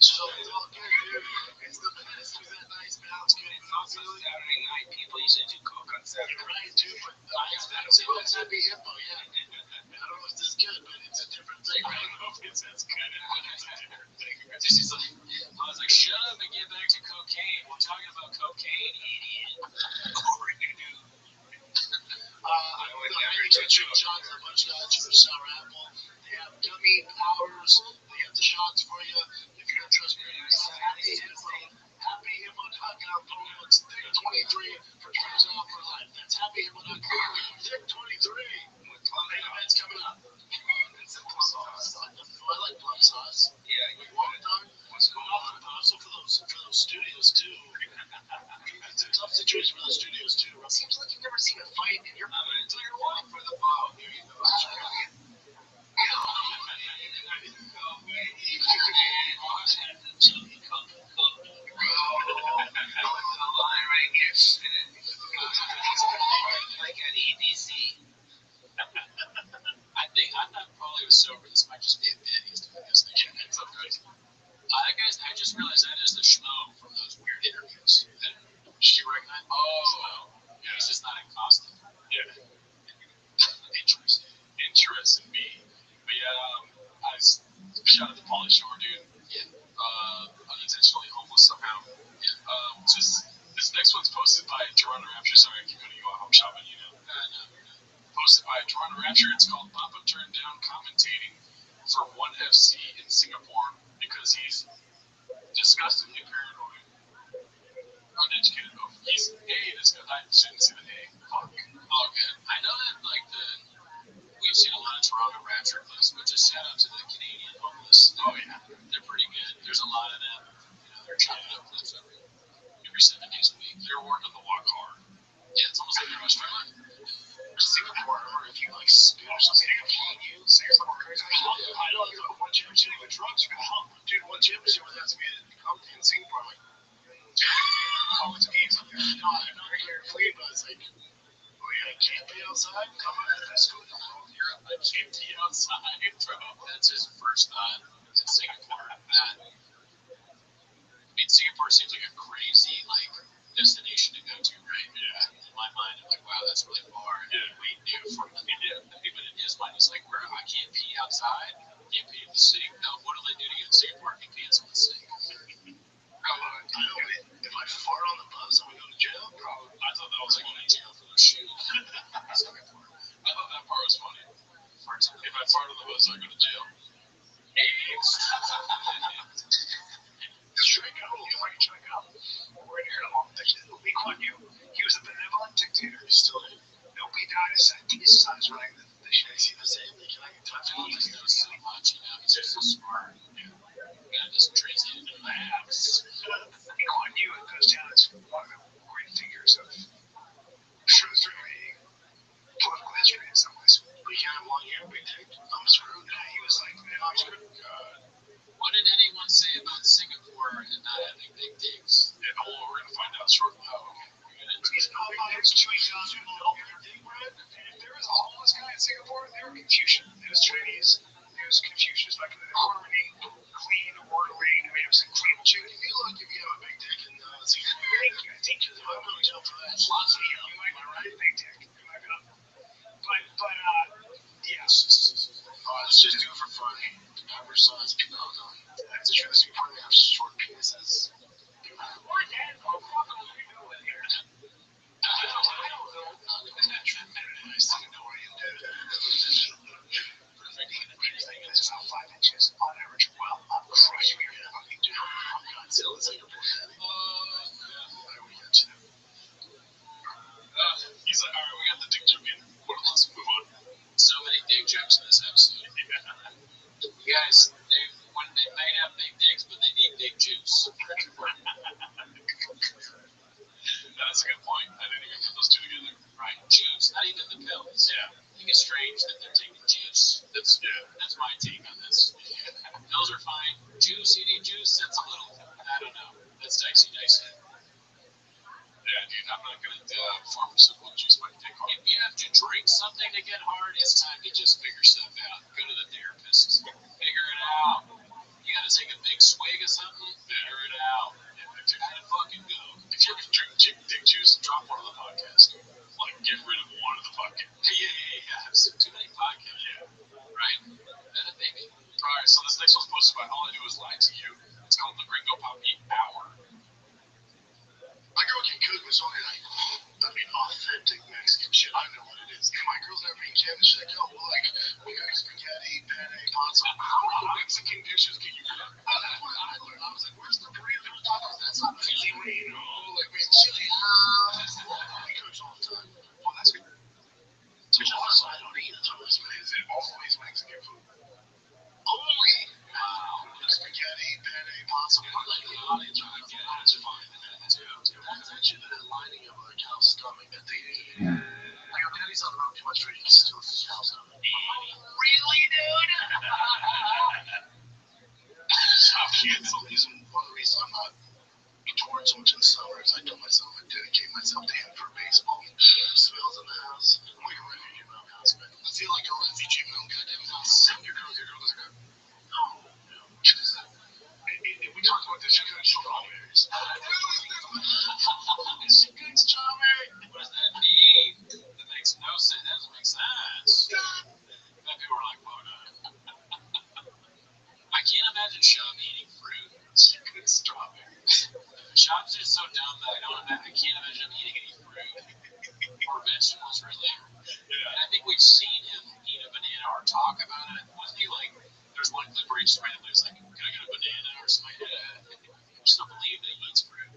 So it's all good, dude. It's the best. It's that nice balance, good. It's also Saturday night. People usually do coke on Saturday. You're right, too, but it's Happy Hippo, yeah. I don't know if this is good, but it's a different thing, right? I don't know if it's as good, but it's a different thing. I was like, shut up and get back to cocaine. We're talking about cocaine, idiot. Or you do. Many ketchup shots, a bunch of sour apple. They have gummy powders. They have the shots for you. If you're gonna trust me, Happy Hippo.com. It's Thick23 for trips off for life. That's happyhippo.com. Thick23. Main event's coming up. I like plum sauce. Yeah, you want it, dog? What's going on? Also for those studios too. It's a tough situation for those studios too. It seems like you've never seen a fight in your entire life for the ball. Here you go. Like at EDC. I'm not probably sober. This might just be a bit. He's doing this thing. It's up good. Guys, I just realized that is the schmo from those weird interviews. Did you recognize? Oh, yeah. He's just not in costume. Yeah. Interesting me. But yeah, I shout out to Pauly Shore, dude. Yeah. Unintentionally homeless somehow. Yeah. This next one's posted by Toronto Rapture. Sorry, I keep cutting you off. I'm shopping, you know. No. Posted by Toronto Rapture. It's called Papa Turned Down Commentating for 1FC in Singapore because he's disgustingly paranoid. Uneducated. Oh, he's this guy. I shouldn't say the A. Fuck. Oh, good. I know that, we've seen a lot of Toronto Rapture clips, but just shout out to the Canadian homeless. Oh, yeah. They're pretty good. There's a lot of them. They're chopping up clips every 7 days a week. They're working the walk hard. Yeah, it's almost like they're Australian. Singapore, if you spit or something, they can hang you. Say something crazy. I don't know one championship with drugs are gonna help. Dude, one championship was has to be in Singapore. I'm like, oh, it's easy. No, I'm not here clean, but it's like, oh yeah, I can't be outside. Come on, that's cool. Europe, I can't be outside, bro. That's his first thought in Singapore. Singapore seems like a crazy destination to go to, right? Yeah. In my mind, I'm like, wow, that's really far. Yeah. Way new from the India. But in his mind, he's like, where I can't pee outside, can't pee in the sink. No, what do they do to get in Singapore? He pees in the sink. If I fart on the bus, I'm gonna go to jail. Probably. I thought that was going to jail for those shoes. Singapore. I thought that part was funny. If I fart on the bus, I go to jail. Strike out. You might strike out. We're in here a long time. Lee Kuan Yew, he was a benevolent dictator. He still is. Nobody died his son's running the shit. I see the same thing. Can I get touch on He knows so much, He's just so smart. And just translated in labs. Lee Kuan Yew goes down as one of the great figures of truth-relating political history in some ways. We can't have long hair, big dick. I'm screwed. He was like, I'm screwed. What did anyone say about Singapore and not having big dicks? Yeah, we're going to find out shortly. Oh, okay. He's no There's two jobs in If there was a homeless guy in Singapore, they were Confucian. It was Chinese. It was Confucius, like harmony, clean, orderly. I mean, it was a clean chicken. You feel like if you have a big dick in Singapore, I think I'm going to jump for that. Lots of you. Am I right? Big dick. Am I gonna? Yes. Let's just do it for fun. Have your sons. No. That's true. The Singapore have short penises. What? Oh, fuck, what are we doing here? I don't know. I still know where you did it. It's about 5 inches on average. Well, I'm crushing your fucking dude. I'm Godzilla Singapore daddy. We got two. He's like, alright, we got the dick joke in. Let's move on. So many dick jokes in this episode. You guys, when they might have big dicks, but they need big juice. That's a good point. I didn't even put those two together. Right, juice, not even the pills. Yeah. I think it's strange that they're taking juice. That's my take on this. Pills are fine. Juice, you need juice, that's a little, I don't know. That's dicey. Yeah, dude, I'm not gonna pharmaceutical juice my dick hard. If you have to drink something to get hard, it's time to just figure stuff out. Go to the therapist. Figure it out. You gotta take a big swig of something, figure it out. Dude, how to fucking go. If you ever drink dick juice, drop one of the podcasts. Like, get rid of one of the podcasts. Yeah. I've seen too many podcasts. Yeah. Right. Maybe. Alright, so this next one's posted by All I Do Is Lie to You. It's called The Gringo Poppy Hour. My girl can cook, but it's only like, authentic Mexican shit. I know what it is. And my girl's never been Canada. She's like, we got spaghetti, penne, pizza. How many Mexican dishes can you cook? That's what I learned. I was like, where's the burrito tacos? That's not chili, like we have chili. He cooks all the time. Well, that's good. Which also I don't eat. Is it always Mexican food? Only. Wow. Spaghetti, penne, pizza. That's fine. That's actually the lining of a cow's stomach that they eat. Like, your daddy's on the road too much for you to steal his cow's stomach. Really, dude? Stop kids. So this is one of the reasons I'm not touring so much in the summer is I told myself I'd dedicate myself to him for baseball. Smells in the house. I'm like a refugee in my own house, man. I feel like a refugee in my own goddamn house. Your girl was like, no. We talked about this, you could have strawberries. She cooks strawberries. What does that mean? That makes no sense. That doesn't make sense. Then people are like, whoa, no. I can't imagine Shum eating fruit. She cooks strawberries. Shum's just so dumb that I can't imagine him eating any fruit or vegetables, really. Yeah. And I think we've seen him eat a banana or talk about it. Wasn't he like, there's one clip where he just randomly was like, can I get a banana or something like that? I just don't believe that he eats fruit.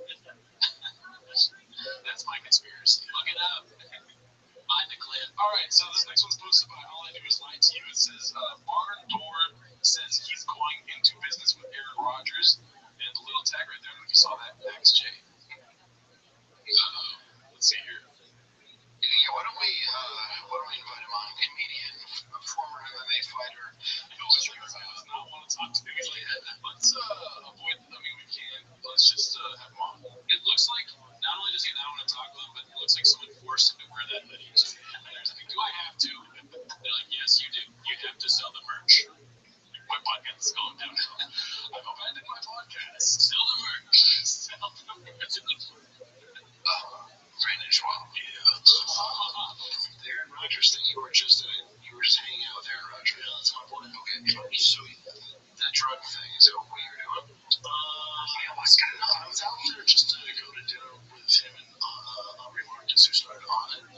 That's my conspiracy. Look it up. Mind the clip. Alright, so this next one's posted by All I Do Is Lie to You. It says, Barn Door says he's going into business with Aaron Rodgers. And the little tag right there, I don't know if you saw that, Max J. Let's see here. Yeah, why don't we invite him on? Comedian, former MMA fighter. He does not want to talk to me. He's like, let's avoid, we can. Let's just have him on. It looks like not only does he not want to talk to him, but it looks like someone forced him to wear that hoodie. There's like, do I have to? They're like, yes, you do. You have to sell the merch. My podcast is going down. I've abandoned my podcast. Sell the merch. Sell the merch. Brandon Schwab. Yeah. Aaron Rodgers thing, you were just hanging out with Aaron Rodgers. Yeah, that's my point. Okay. So the drug thing, is that what you were doing? I was out there just to go to dinner with him and Remarcus, who started on it.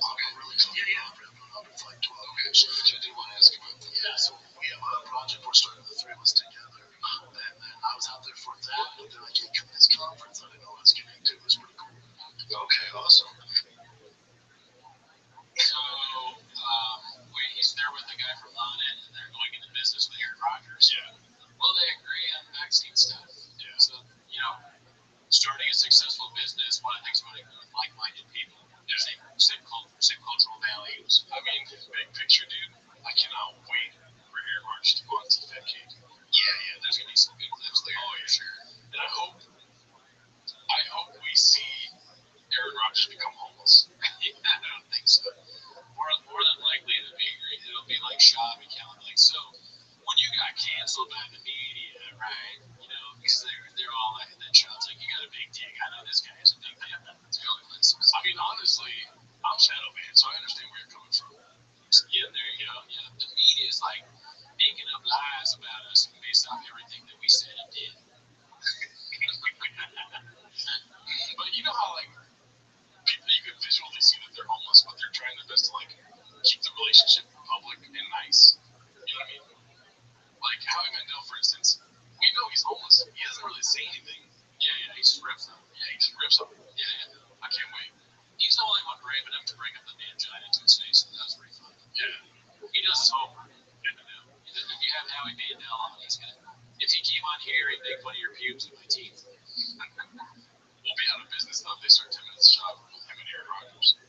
make fun of your pubes and my teeth. We'll be out of business though if they start 10 minutes shop with him and Aaron Rodgers.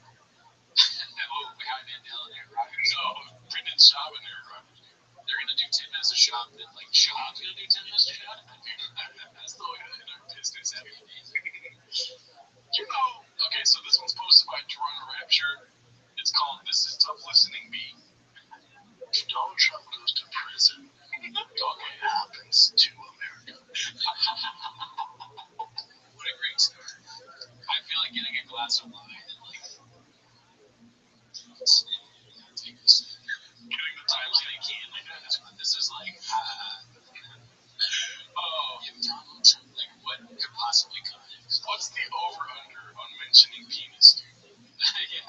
Oh, behind Mandela and Aaron Rodgers. No, Brendan Schaub and Aaron Rodgers. They're gonna do 10 minutes of shop, then like Schaub's gonna do 10 minutes of shop. That's the way to end our business. You know, okay, so this one's posted by Toronto Rapture. It's called "This Is Tough Listening B." If Donald Trump goes to prison, what happens to America? What a great start. I feel like getting a glass of wine and like take this. Getting the time like I can. Like this is like oh, if Donald Trump, like what could possibly come next? What's the over under on mentioning penis? Yeah,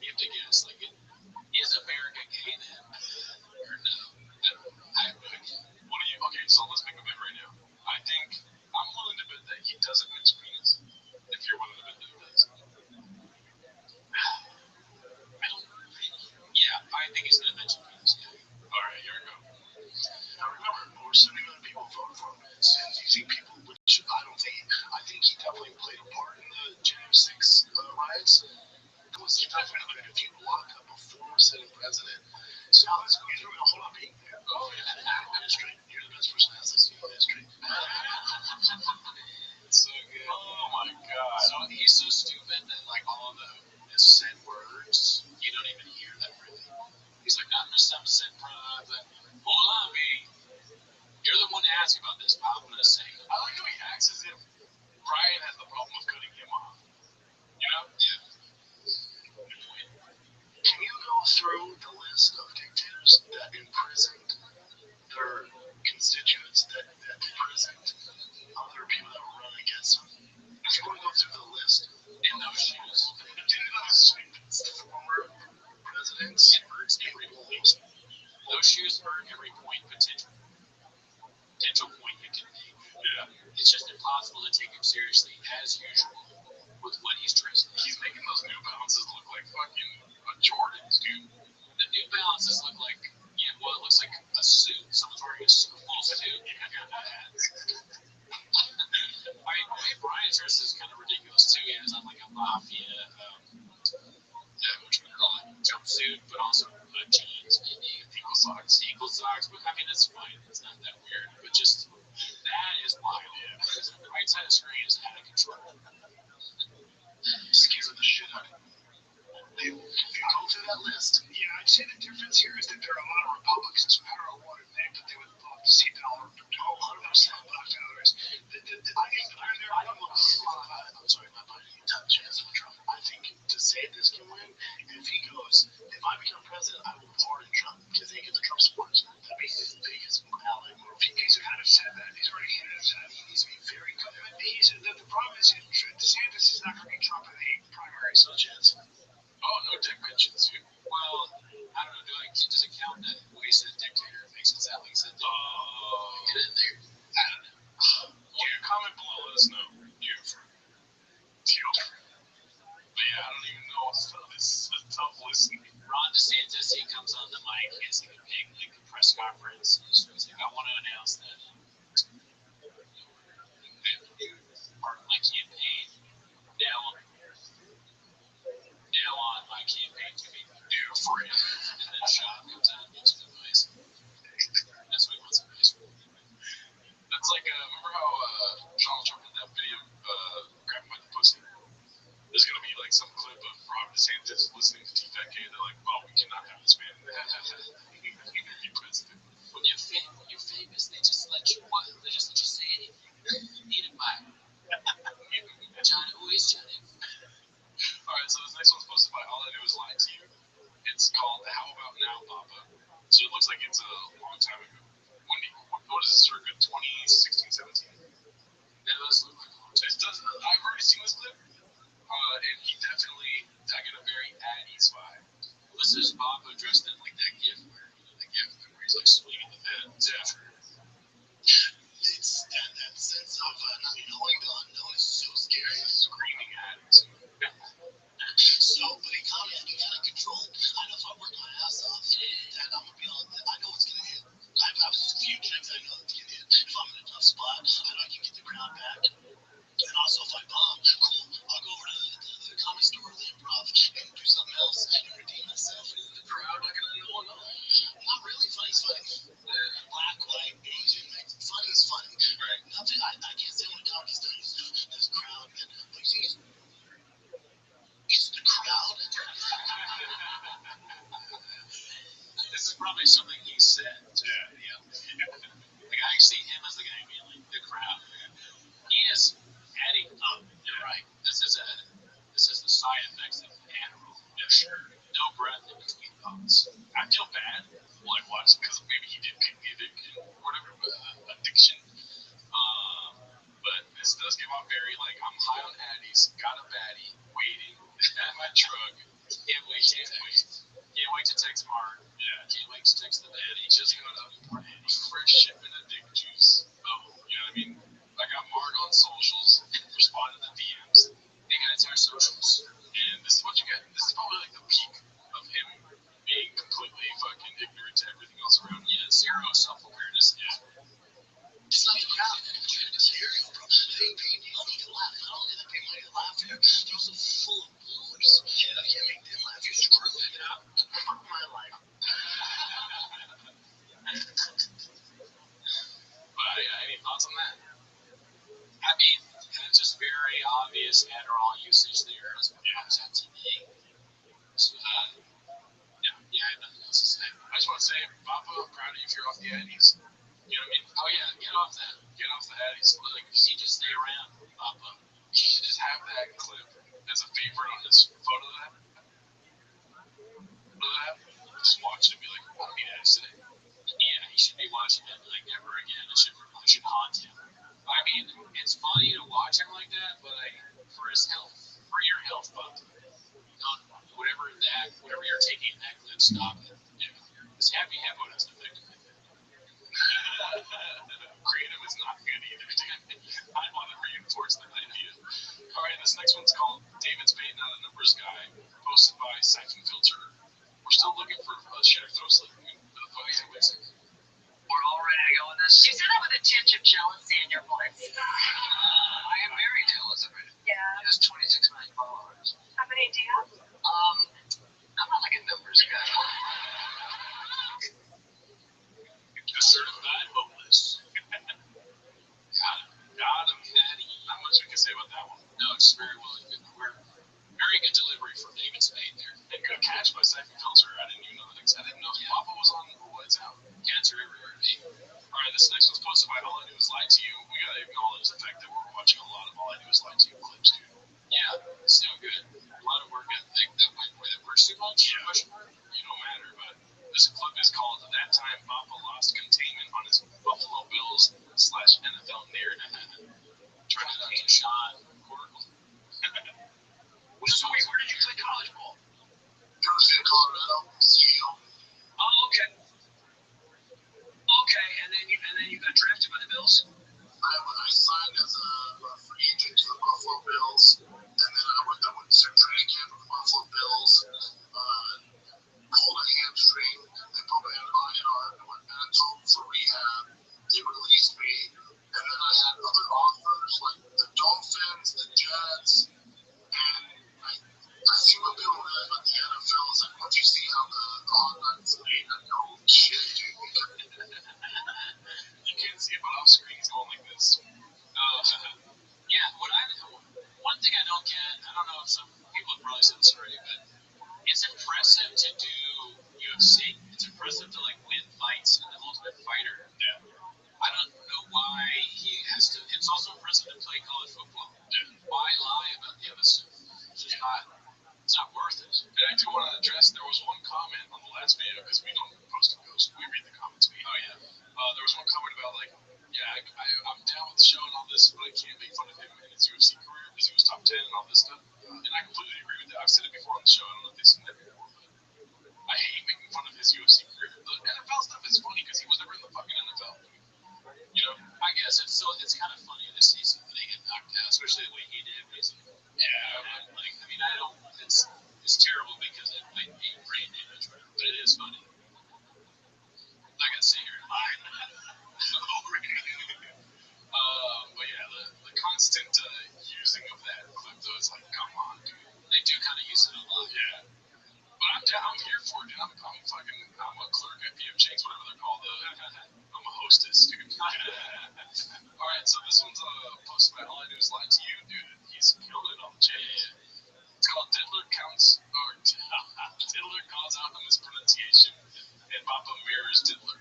you have to guess. Like, is America gay then? Or no? What do you? Okay, so let's make a bet right now. I think I'm willing to bet that he doesn't mention penis. If you're willing to bet that he does. Yeah, I think he's gonna mention penis. Yeah. All right, here we go. Now remember, over 70 million people voted for him. And you think people, which I think he definitely played a part in the January 6 riots. Was definitely if you lock up a former sitting president. So let's go through a whole lot of being there. Oh, yeah, history. You're the best person to ask this in history. So good. Oh my god. So he's so stupid that like all of the said words, you don't even hear them really. He's like, I'm just some said but hold on, B. You're the one to ask about this, but I'm gonna say. I like how he acts as if Brian has the problem of cutting him off. You know? Yeah. Can you go through the list of dictators that imprisoned their constituents, that imprisoned other people that were running against them? If you want to go through the list in those shoes, former presidents, those shoes earn every point potential point you can make. Yeah. It's just impossible to take him seriously as usual with what he's dressed in. He's making those New Balances look like fucking Jordans, dude. The New Balances look like, yeah, well, it looks like a suit. Someone's wearing a full suit. I mean, the way Brian's dress is kind of ridiculous too. He has on like a mafia, what you would call it, jumpsuit, but also jeans, maybe ankle socks. But I mean, it's fine. It's not that weird. But just that is wild. Yeah. The right side of the screen is out of control. Scared the shit out of him. If you go through that list, yeah, I'd say the difference here is that there are a lot of Republicans who I don't want to admit, but they would love to see Donald Trump 100% black voters. I don't want to see I'm sorry, I'm not putting any tough chance on Trump. I think DeSantis can win, and if he goes, if I become president, I will pardon Trump because they get the Trump supporters. That'd be his biggest ally move. He's kind of said that. He's already hinted at that. He needs to be very good. The problem is DeSantis is not going to be Trump in the primary, so chance. Oh, no dick mentions you. Well, I don't know. Does it count that wasted dictator makes it sound like it's a get in there? I don't know. Yeah, comment below. Let us know. But yeah, I don't even know. This is a tough listen. Ron DeSantis, he comes on the mic, he has like a big like press conference. He's like, I want to announce that part of my campaign now on my campaign to be new for him. And then Sean comes out and gives him advice. That's what he wants advice for. That's like, remember how Donald Trump did that video grabbing by the pussy? There's going to be like some clip of Ron DeSantis listening to TFK. They're like, oh, we cannot have this man. He can be president. When you're famous, they just let you say anything. You need a mic. Johnny, who is Johnny? Alright, so this next one's posted by All I Do Is Lie to You. It's called How About Now, Papa? So it looks like it's a long time ago. What is this, circa 2016, 17? That does look like a long time. It does. I've already seen this clip. And he definitely, I get a very Addy's vibe. Well, this is Papa dressed in like that gift where he's like swinging the fence after. It's that sense of not knowing the unknown is so scary. Screaming at it. So, but he commented, you got to control. I know if I work my ass off, that I'm going to be on, I know it's going to hit. I've a few checks I know it's going to hit. If I'm in a tough spot, probably something he said. Yeah. Like I see him as the guy being like the crowd. He is adding up. You're right. This is the side effects of Adderall. Yeah, sure. No breath in between thoughts. I feel bad when I watch it because maybe he did get whatever addiction. But this does give off very like I'm high on Addies, got a baddie, waiting at my truck. Can't wait to text Mark. Yeah, can't wait to text the baddie. Just got up for Addy. Fresh shipment of dick juice. Oh, you know what I mean? I got Mark on socials, respond to the DMs. Hey guys, our socials. And this is what you get. This is probably like the peak of him being completely fucking ignorant to everything else around him. Yeah, zero self-awareness. Yeah. It's not about it. It's very they pay money to laugh. Not only do they pay money to laugh here, they're also full of booze. Yeah. If you can't make them laugh, you're screwed. Fuck my life. But any thoughts on that? I mean, it's just very obvious Adderall usage there as well as MTV. So, yeah, I have nothing else to say. I just want to say, Papa, I'm proud of you if you're off the Addies. You know what I mean? Oh yeah, get off that. Get off the Addies. Like, if you just stay around, Papa, you should just have that clip as a favorite on this photo app. Just watch it and be like, I don't need Addies today. Yeah, he should be watching it like never again. It should haunt him. I mean, it's funny to watch him like that, but like for his health, for your health, Papa, don't whatever you're taking that clip, stop it. Yeah. This happy hippo doesn't affect him. Creative is not good either. I want to reinforce that idea. All right, this next one's called David's Bait, Not a Numbers Guy, posted by Siphon Filter. We're still looking for Shatter Throw Slip. We're all ready to go with this. You said that with a tinge of jealousy in your voice. I am very jealous of it. Yeah. He has 26 million followers. How many do you have? I'm not like a numbers guy. The certified homeless. Got him, Daddy. Not much we can say about that one. No, it's very well. Very good delivery from David Spade there. And good catch by Siphon Filter. I didn't even know that. I didn't know Papa was on Lights Out. Cancer everywhere. Alright, this next one's posted by All I Do Is Lie to You. We gotta acknowledge the fact that we're watching a lot of All I Do Is Lie to You clips, dude. Yeah, it's still good. A lot of work ethic that went where the works too much. Yeah. You don't matter, but this clip is called That Time Papa Lost Containment on His Buffalo Bills / NFL Narrative. Turn it on to Sean Oracle. So wait, where did you play college ball? University of Colorado, CEO. Oh, okay. Okay, and then you got drafted by the Bills? I signed as a free agent to the Buffalo Bills, and then I went to training camp with the Buffalo Bills, pulled a hamstring, they put me in IR, I went back home for rehab, they released me, and then I had other offers like the Dolphins, the Jets, and I see what people realize about the NFL is like once you see how the online's made, I go, shit, dude. You can't see it, but off screen he's going like this. Yeah, one thing I don't get, I don't know if some people have probably said this already, but it's impressive to do UFC. It's impressive to like win fights in the Ultimate Fighter. Yeah. I don't know why he has to. It's also impressive to play college football. Yeah. Why lie about the other stuff? It's not worth it. And I do want to address, there was one comment on the last video, because we don't post and ghost, we read the comments. Oh yeah. There was one comment about like, yeah, I'm down with the show and all this, but I can't make fun of him in his UFC career because he was top 10 and all this stuff. And I completely agree with that. I've said it before on the show. I don't know if they've seen that before, but I hate making fun of his UFC career. The NFL stuff is funny because he was never in the fucking NFL. You know, I guess it's kind of funny to see something get knocked out, especially the way he did. Yeah, like I mean, I don't. It's terrible because it might be brain damage, but it is funny. I gotta sit here and lie. But yeah, the constant using of that clip though is like, come on, dude. They do kind of use it a lot. Yeah. But I'm here for it, dude. I'm a clerk at PM Chang's, whatever they're called. I'm a hostess, dude. Alright, so this one's posted by All I Do Is Lie to You, dude. He's killing it on the chat. It's called Diddler Calls Out the Mispronunciation. And Papa mirrors Diddler.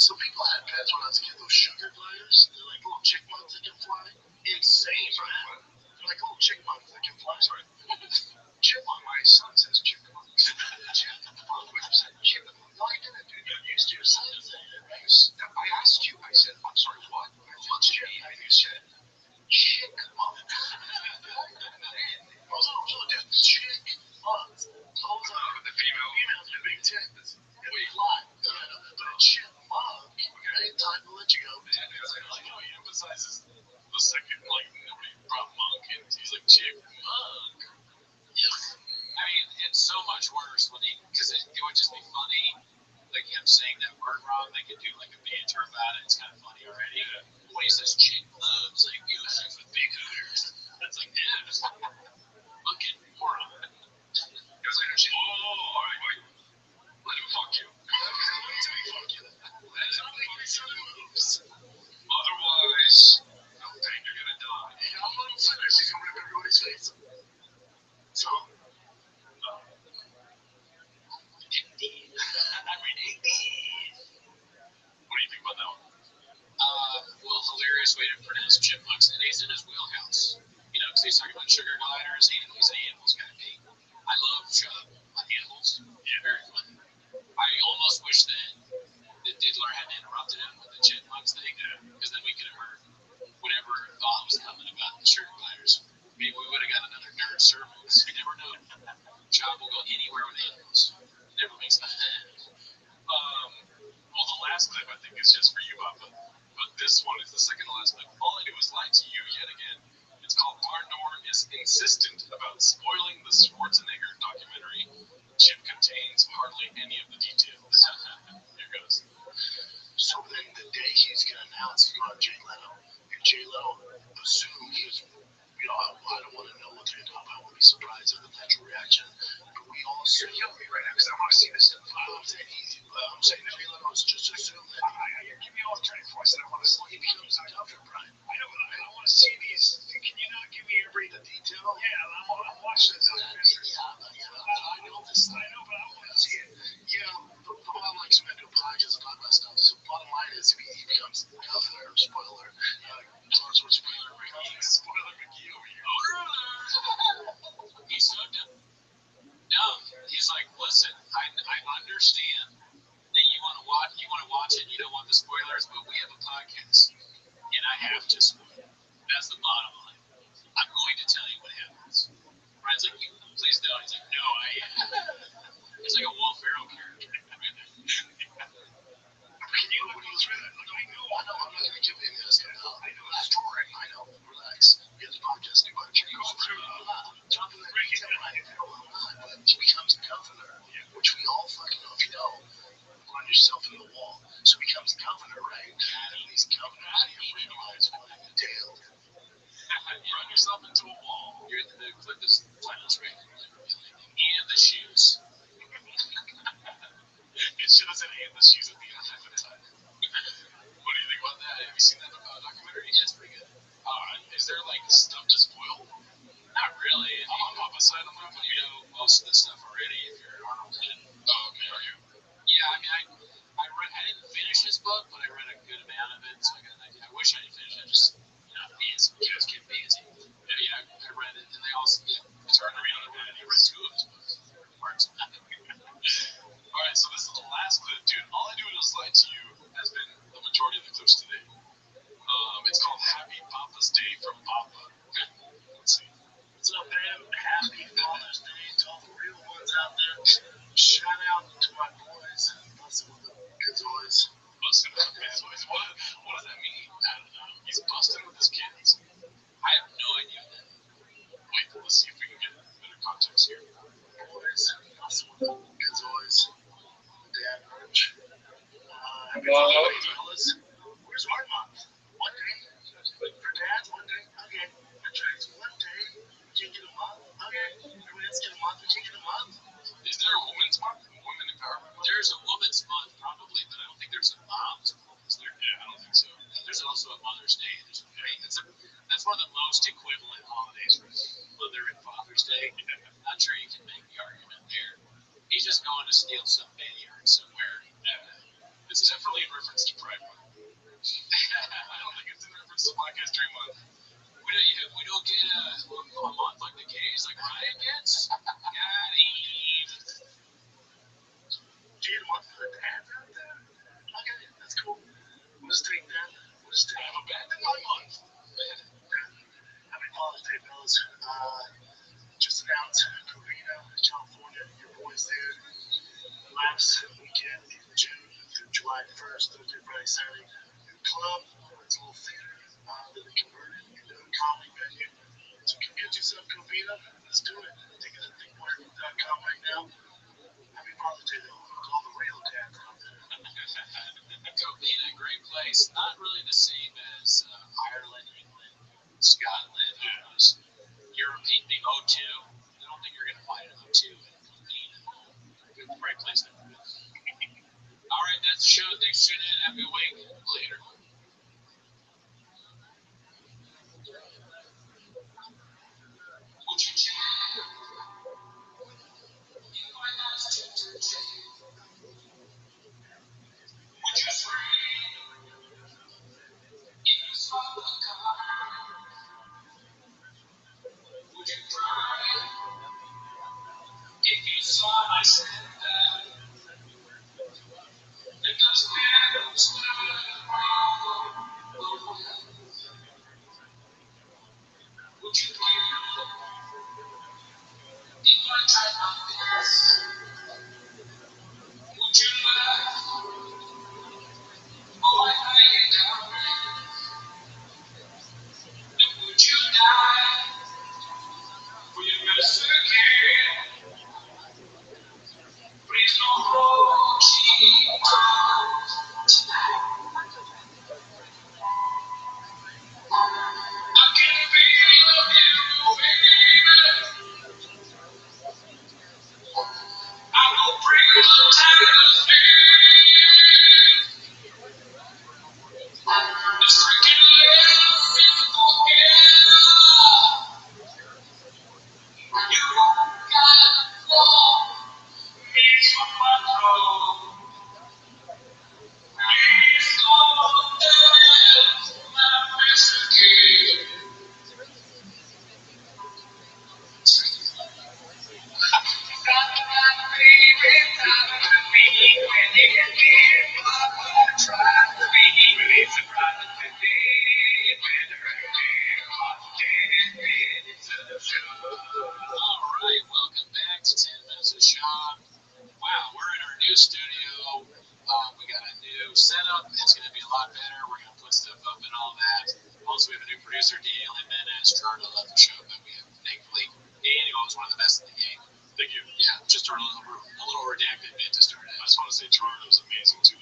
Some people had pets when I was a kid, those sugar gliders. They're like little chipmunks that can fly. Insane, right? They're like little chipmunks that can fly. Sorry. Chipmunk, my son says chipmunks. Chipmunk, which is a chipmunk. No, I didn't, dude. You're used to your son saying it. I asked you, I said, I'm sorry, what? What's chip? And you said, chipmunk. I was like, oh, dude, chipmunk. With the female. Females with big tits. We fly. But a chipmunk. Okay, time to let you go. And I like how he emphasizes the second, like, nobody brought monk, and he's like, chipmunk. I mean, it's so much worse when because it would just be funny, like him saying that word wrong. They could do like a banter about it. It's kind of funny already. When he says chipmunk, it's like, you have a big hooters. It's like, yeah, just fucking moron. It was like, oh, all right. Let him fuck you. Fuck you. Let him fuck you. Otherwise, no pain, you're gonna die. Yeah, I'm not finished. He's gonna rip everybody's face. So, What do you think about that one? Well, hilarious way to pronounce chipmunks, and he's in his wheelhouse. You know, because he's talking about sugar gliders. He's an animals kind of geek. I love animals. Yeah, very funny. I almost wish that Diddler hadn't interrupted him with the chipmunks thing, because then we could have heard whatever thought was coming about the sugar gliders. Maybe we would have got another nerd sermon. You never know. Job will go anywhere with animals. It never makes sense. Well, the last clip I think is just for you, Papa. But this one is the second to last clip. All I do is lie to you yet again. It's called Barn Door is insistent about spoiling the Schwarzenegger documentary. Chip contains hardly any of the details. Here goes. so then the day he's gonna announce he's going to Jay Leno, and Jay Leno assumed he was, I don't want to know what they're going to talk about. I would be surprised at the natural reaction. But we all You're killing me right now because I want to see this stuff. I'm saying Jay Leno's just assumed that You're giving me all the credit for it. I want to see he becomes a tougher, Brian. I know, but I want to see these. Can you not give me every The detail? Yeah, I'm watching this documentary. I know this. I know, but I want to see it. Yeah, the bottom line is we do a podcast about that stuff. So bottom line is he becomes governor. Spoiler. Close with spoiler. Spoiler McGee over here. He's so dumb. No, he's like, listen, I understand that you want to watch it. You don't want the spoilers, but we have a podcast, and I have to spoil. That's the bottom line. I'm going to tell you what happens. Brian's like, please don't. He's like, no, I am. It's like a Will Ferrell character. Can you go through that? Like, I know. I'm not going to give any of this stuff out. I know the story. I know. Relax. We have the podcast. Can you go through dropping that detail? I'm not. But he becomes governor, which we all fucking know. If you know, run yourself in the wall. So he becomes governor, right? And these governors, they realize what entailed. Run yourself into a wall. You're the clip is final screen. And the shoes. It should have said and the shoes at the end of the time. What do you think about that? Have you seen that documentary? Yeah, it's pretty good. Is there like stuff to spoil? Not really. I'm on Papa's side on that one. You know most of the stuff already if you're an Arnold fan. Oh, okay, are you? Yeah, I mean, I didn't finish this book, but I read a good amount of it, so I got an idea. I wish I didn't finish it. I just, kids get busy. Yeah, I read it, and they also, it's hard to read other books. You read 2 of his books. Parts. All right, so this is the last clip, dude. All I do is lie to you has been the majority of the clips today. It's called Happy Papa's Day from Papa. Okay, let's see. What's up, man? Happy Father's Day to all the real ones out there. Shout out to my boys and busting with the good boys. Busting with the good boys. What does that mean? I don't know. He's busting with his kids. I have no idea what that means. Wait, let's see if we can get better context here. Boys, busting with the good boys. Dad merch. Happy Hello? Father's Day, fellas. Where's our mom? One day. For dads, one day. Okay. For trades, one day. We can't get a month. Okay. Everyone else get a month. We can't get a month. Is there a women's month? Women empowerment month? There's a women's month, probably, but I don't think there's a mom's month. Is there? Yeah, I don't think so. There's also a Mother's Day. That's one of the most equivalent holidays for Mother and Father's Day. I'm not sure you can make the argument there. He he's just going to steal some vineyard somewhere. It's definitely in reference to Pride Month. I don't think it's in reference to Black History Month. We don't get a month like the gays, like Ryan gets. Got him. Do you get a month for the dads out there? Okay, that's cool. We'll just take that. I've abandoned my month. Happy Father's Day, fellas. Just announced Covina, California. Your boys there. Last weekend in June through July 1st, Thursday, Friday, Saturday. New club. It's a little theater that we converted into a comedy venue. So come get yourself Covina. Let's do it. Tickets at thinkwatergroup.com right now. Happy Father's Day, though. To all the real dads out there. Covina, great place. Not really the same as Ireland, England, Scotland. Europe being the O2. I don't think you're going to find an O2 in Covina. Great place to be. All right, that's the show. Thanks for tuning in. Have a good week. Later. Would you change? If my last chapter changed, would you scream? If you saw the car, would you cry? If you saw my sender, and those candles stood around the well, would you give? If I tried my best, would you laugh? Oh, I hang it down. And would you die for your best again? Please don't hold me down tonight. I can feel you, baby. I will bring the tide. It's freaking love in the you got one needs for my throne. Please don't dance my best again. Got my baby time to be when you get here. Papa tried to be really surprised to be when the hurricane into the show. All right, welcome back to 10 Minutes of Sean. Wow, we're in our new studio. We got a new setup. It's going to be a lot better. We're going to put stuff up and all that. Also, we have a new producer, Daniel Jimenez. Gerardo left the show, but we have thankfully Daniel is one of the best in the game. Thank you. Yeah, just a little redacted bit to start I out. just want to say Gerardo's amazing too.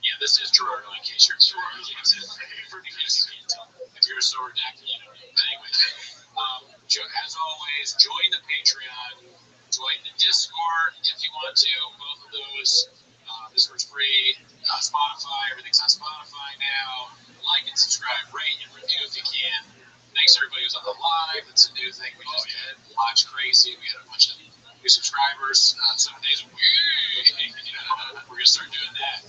Yeah, this is Gerardo, in case you're in case you can't tell. If you're so redacted, you don't know. But anyways, as always, join the Patreon, join the Discord if you want to. Both of those. Discord's free. Spotify, everything's on Spotify now. Like and subscribe, rate and review if you can. Thanks to everybody who's on the live. It's a new thing we just did. Watch Crazy. We had a bunch of new subscribers. 7 days a week. We're going to start doing that.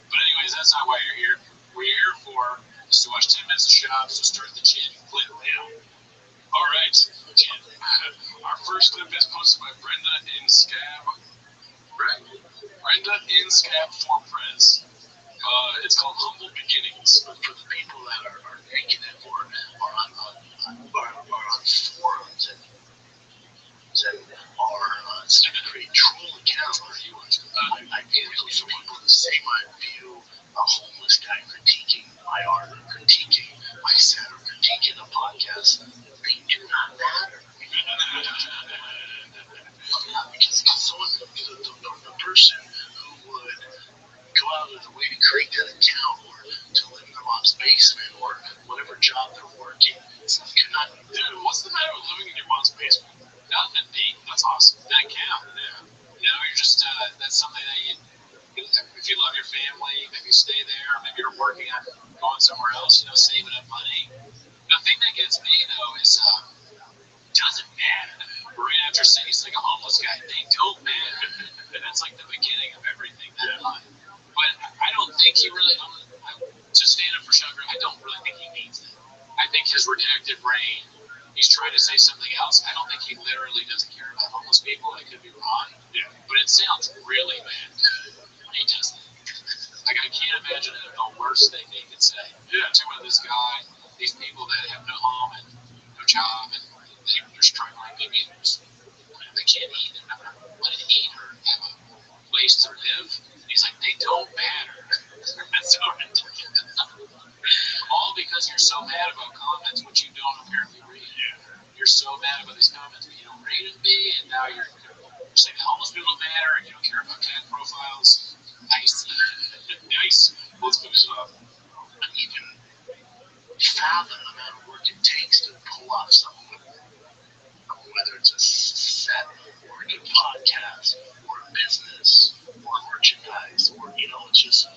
But anyways, that's not why you're here. What you're here for is to watch 10 Minutes of Shop, so start the chin clip now. All right, Jen. Our first clip is posted by Brenda in Scab. Brenda in Scab for Prez. It's called Humble Beginnings. For the people that are making it or are on forums and are create troll accounts. I feel so people to say my view, a homeless guy critiquing my art or critiquing my set or critiquing a podcast, they do not matter. Because someone, the person who would go out of the way to create that account or to live in their mom's basement or whatever job they're working, could not. Dude, what's the matter with living in your mom's basement? Nothing, Pete. That's awesome. That count. Yeah. You know, you're just, that's something that if you love your family, maybe stay there, maybe you're working on going somewhere else, saving up money. The thing that gets me, though, is it doesn't matter. Right after saying he's like a homeless guy, they don't matter. brain, he's trying to say something else. I don't think he literally doesn't care about homeless people. I could be wrong. Yeah. But it sounds really bad. He doesn't. Like, I can't imagine a worse thing they could say. Yeah. To this guy, these people that have no home and no job, and they're struggling. Maybe they can't eat. They're not going to eat or have a place to live. He's like, they don't matter. That's so ridiculous. All because you're so mad about comments, which you don't apparently read. Yeah. You're so mad about these comments, but you don't read them, and now you're saying homeless people don't matter, and you don't care about cat profiles. Nice. Nice. Let's finish it up. And even fathom the amount of work it takes to pull off something, whether it's a set or a good podcast or a business or merchandise or, it's just...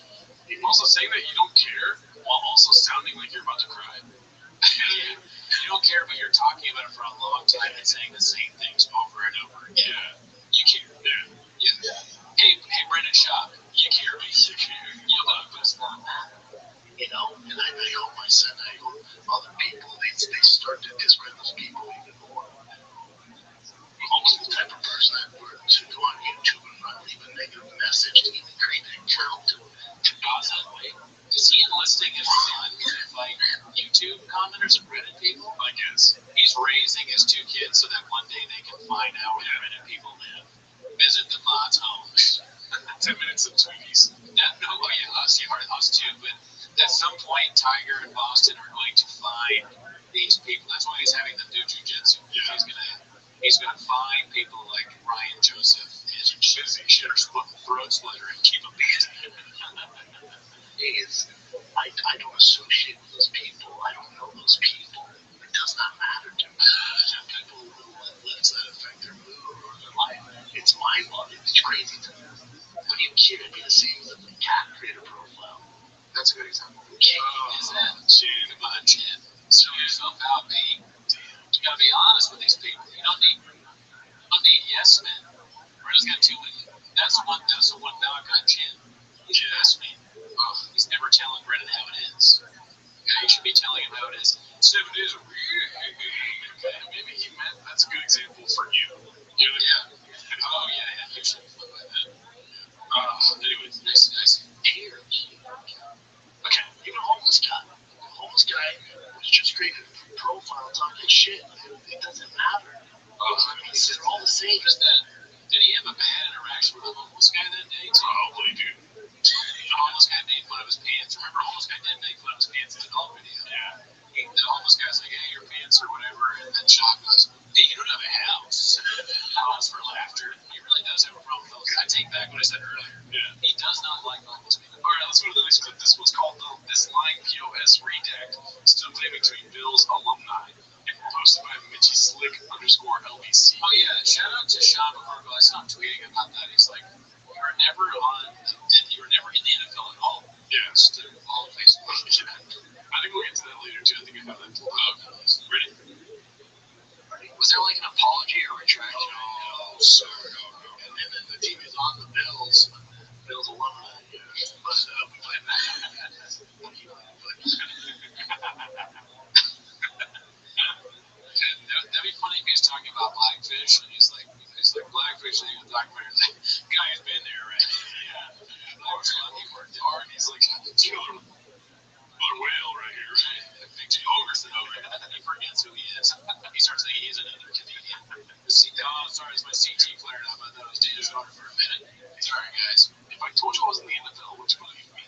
Also saying that you don't care while also sounding like you're about to cry. Yeah. You don't care, but you're talking about it for a long time and saying the same things over and over again. Yeah. You care. Yeah. Hey, Brendan Shaw, you care, me. You care. You love us. And I hope I hope other people, they start to discredit those people even more. I'm almost the type of person that were to go on YouTube and not leave a negative message to even create an account to God's that way. Is he enlisting his son to fight YouTube commenters and Reddit people? I guess. He's raising his 2 kids so that one day they can find out where Reddit people live. Visit the mods' homes. 10 minutes of Twinkies. Us too, but at some point, Tiger and Boston are going to find these people. That's why he's having them do jujitsu. Yeah. He's gonna find people like Ryan Joseph and Shitter Throat Splitter and keep them busy. I don't associate with those people. I don't know those people. It does not matter to me. People who let that affect their mood or their life. It's mind-boggling. It's crazy to me. When you kid, it'd be the same as a cat creator profile. That's a good example. Oh, Is that Chin. Come on, Chin. Sort yourself out, mate. You gotta be honest with these people. You don't need yes men. Brenda's got 2 women. That's the one knock on Chin. He's a yes man. He's never telling Brendan how it is. Okay, you should be telling him how it is. 7 days a week. Okay, maybe he meant that's a good example for you. Yeah. Oh, yeah, you should flip by that. Anyways. Nice. Here. Okay, even a homeless guy. A homeless guy was just creating a profile talking shit. It doesn't matter. They're all the same. Did he have a bad interaction with a homeless guy that day, too? Probably, dude. The homeless guy made fun of his pants. Remember, the homeless guy did make fun of his pants in the dog video. Yeah. The homeless guy's like, hey, your pants or whatever. And then Sean goes, hey, you don't have a house. House for laughter. He really does have a problem with those. I take back what I said earlier. Yeah. He does not like homeless people. All right, let's go to the next clip. This was called This Line POS Redact, still claiming to be Bill's alumni. Posted by Mitchy Slick _LBC. Oh, yeah. Shout out to Sean McCorkle. I saw him tweeting about that. He's like, you were never in the NFL at all. Yeah. Just all of Facebook. I think we'll get to that later, too. I think I have that pulled up. Ready? Was there like an apology or retraction? Oh, sir. No. And then the team is on the Bills. Bills alumni. Yeah. But we played That'd be funny if he's talking about Blackfish and he's like Blackfish, and he was talking about like, guy's been there, right? Yeah. That was funny. He worked hard. He's like, Killer whale right here, right? Big Jim Overson over here. He forgets who he is. He starts thinking he's another comedian. Sorry, it's my CT flared up. I thought it was Dana Schroeder for a minute. Sorry, guys. If I told you I was in the NFL, what you believe me?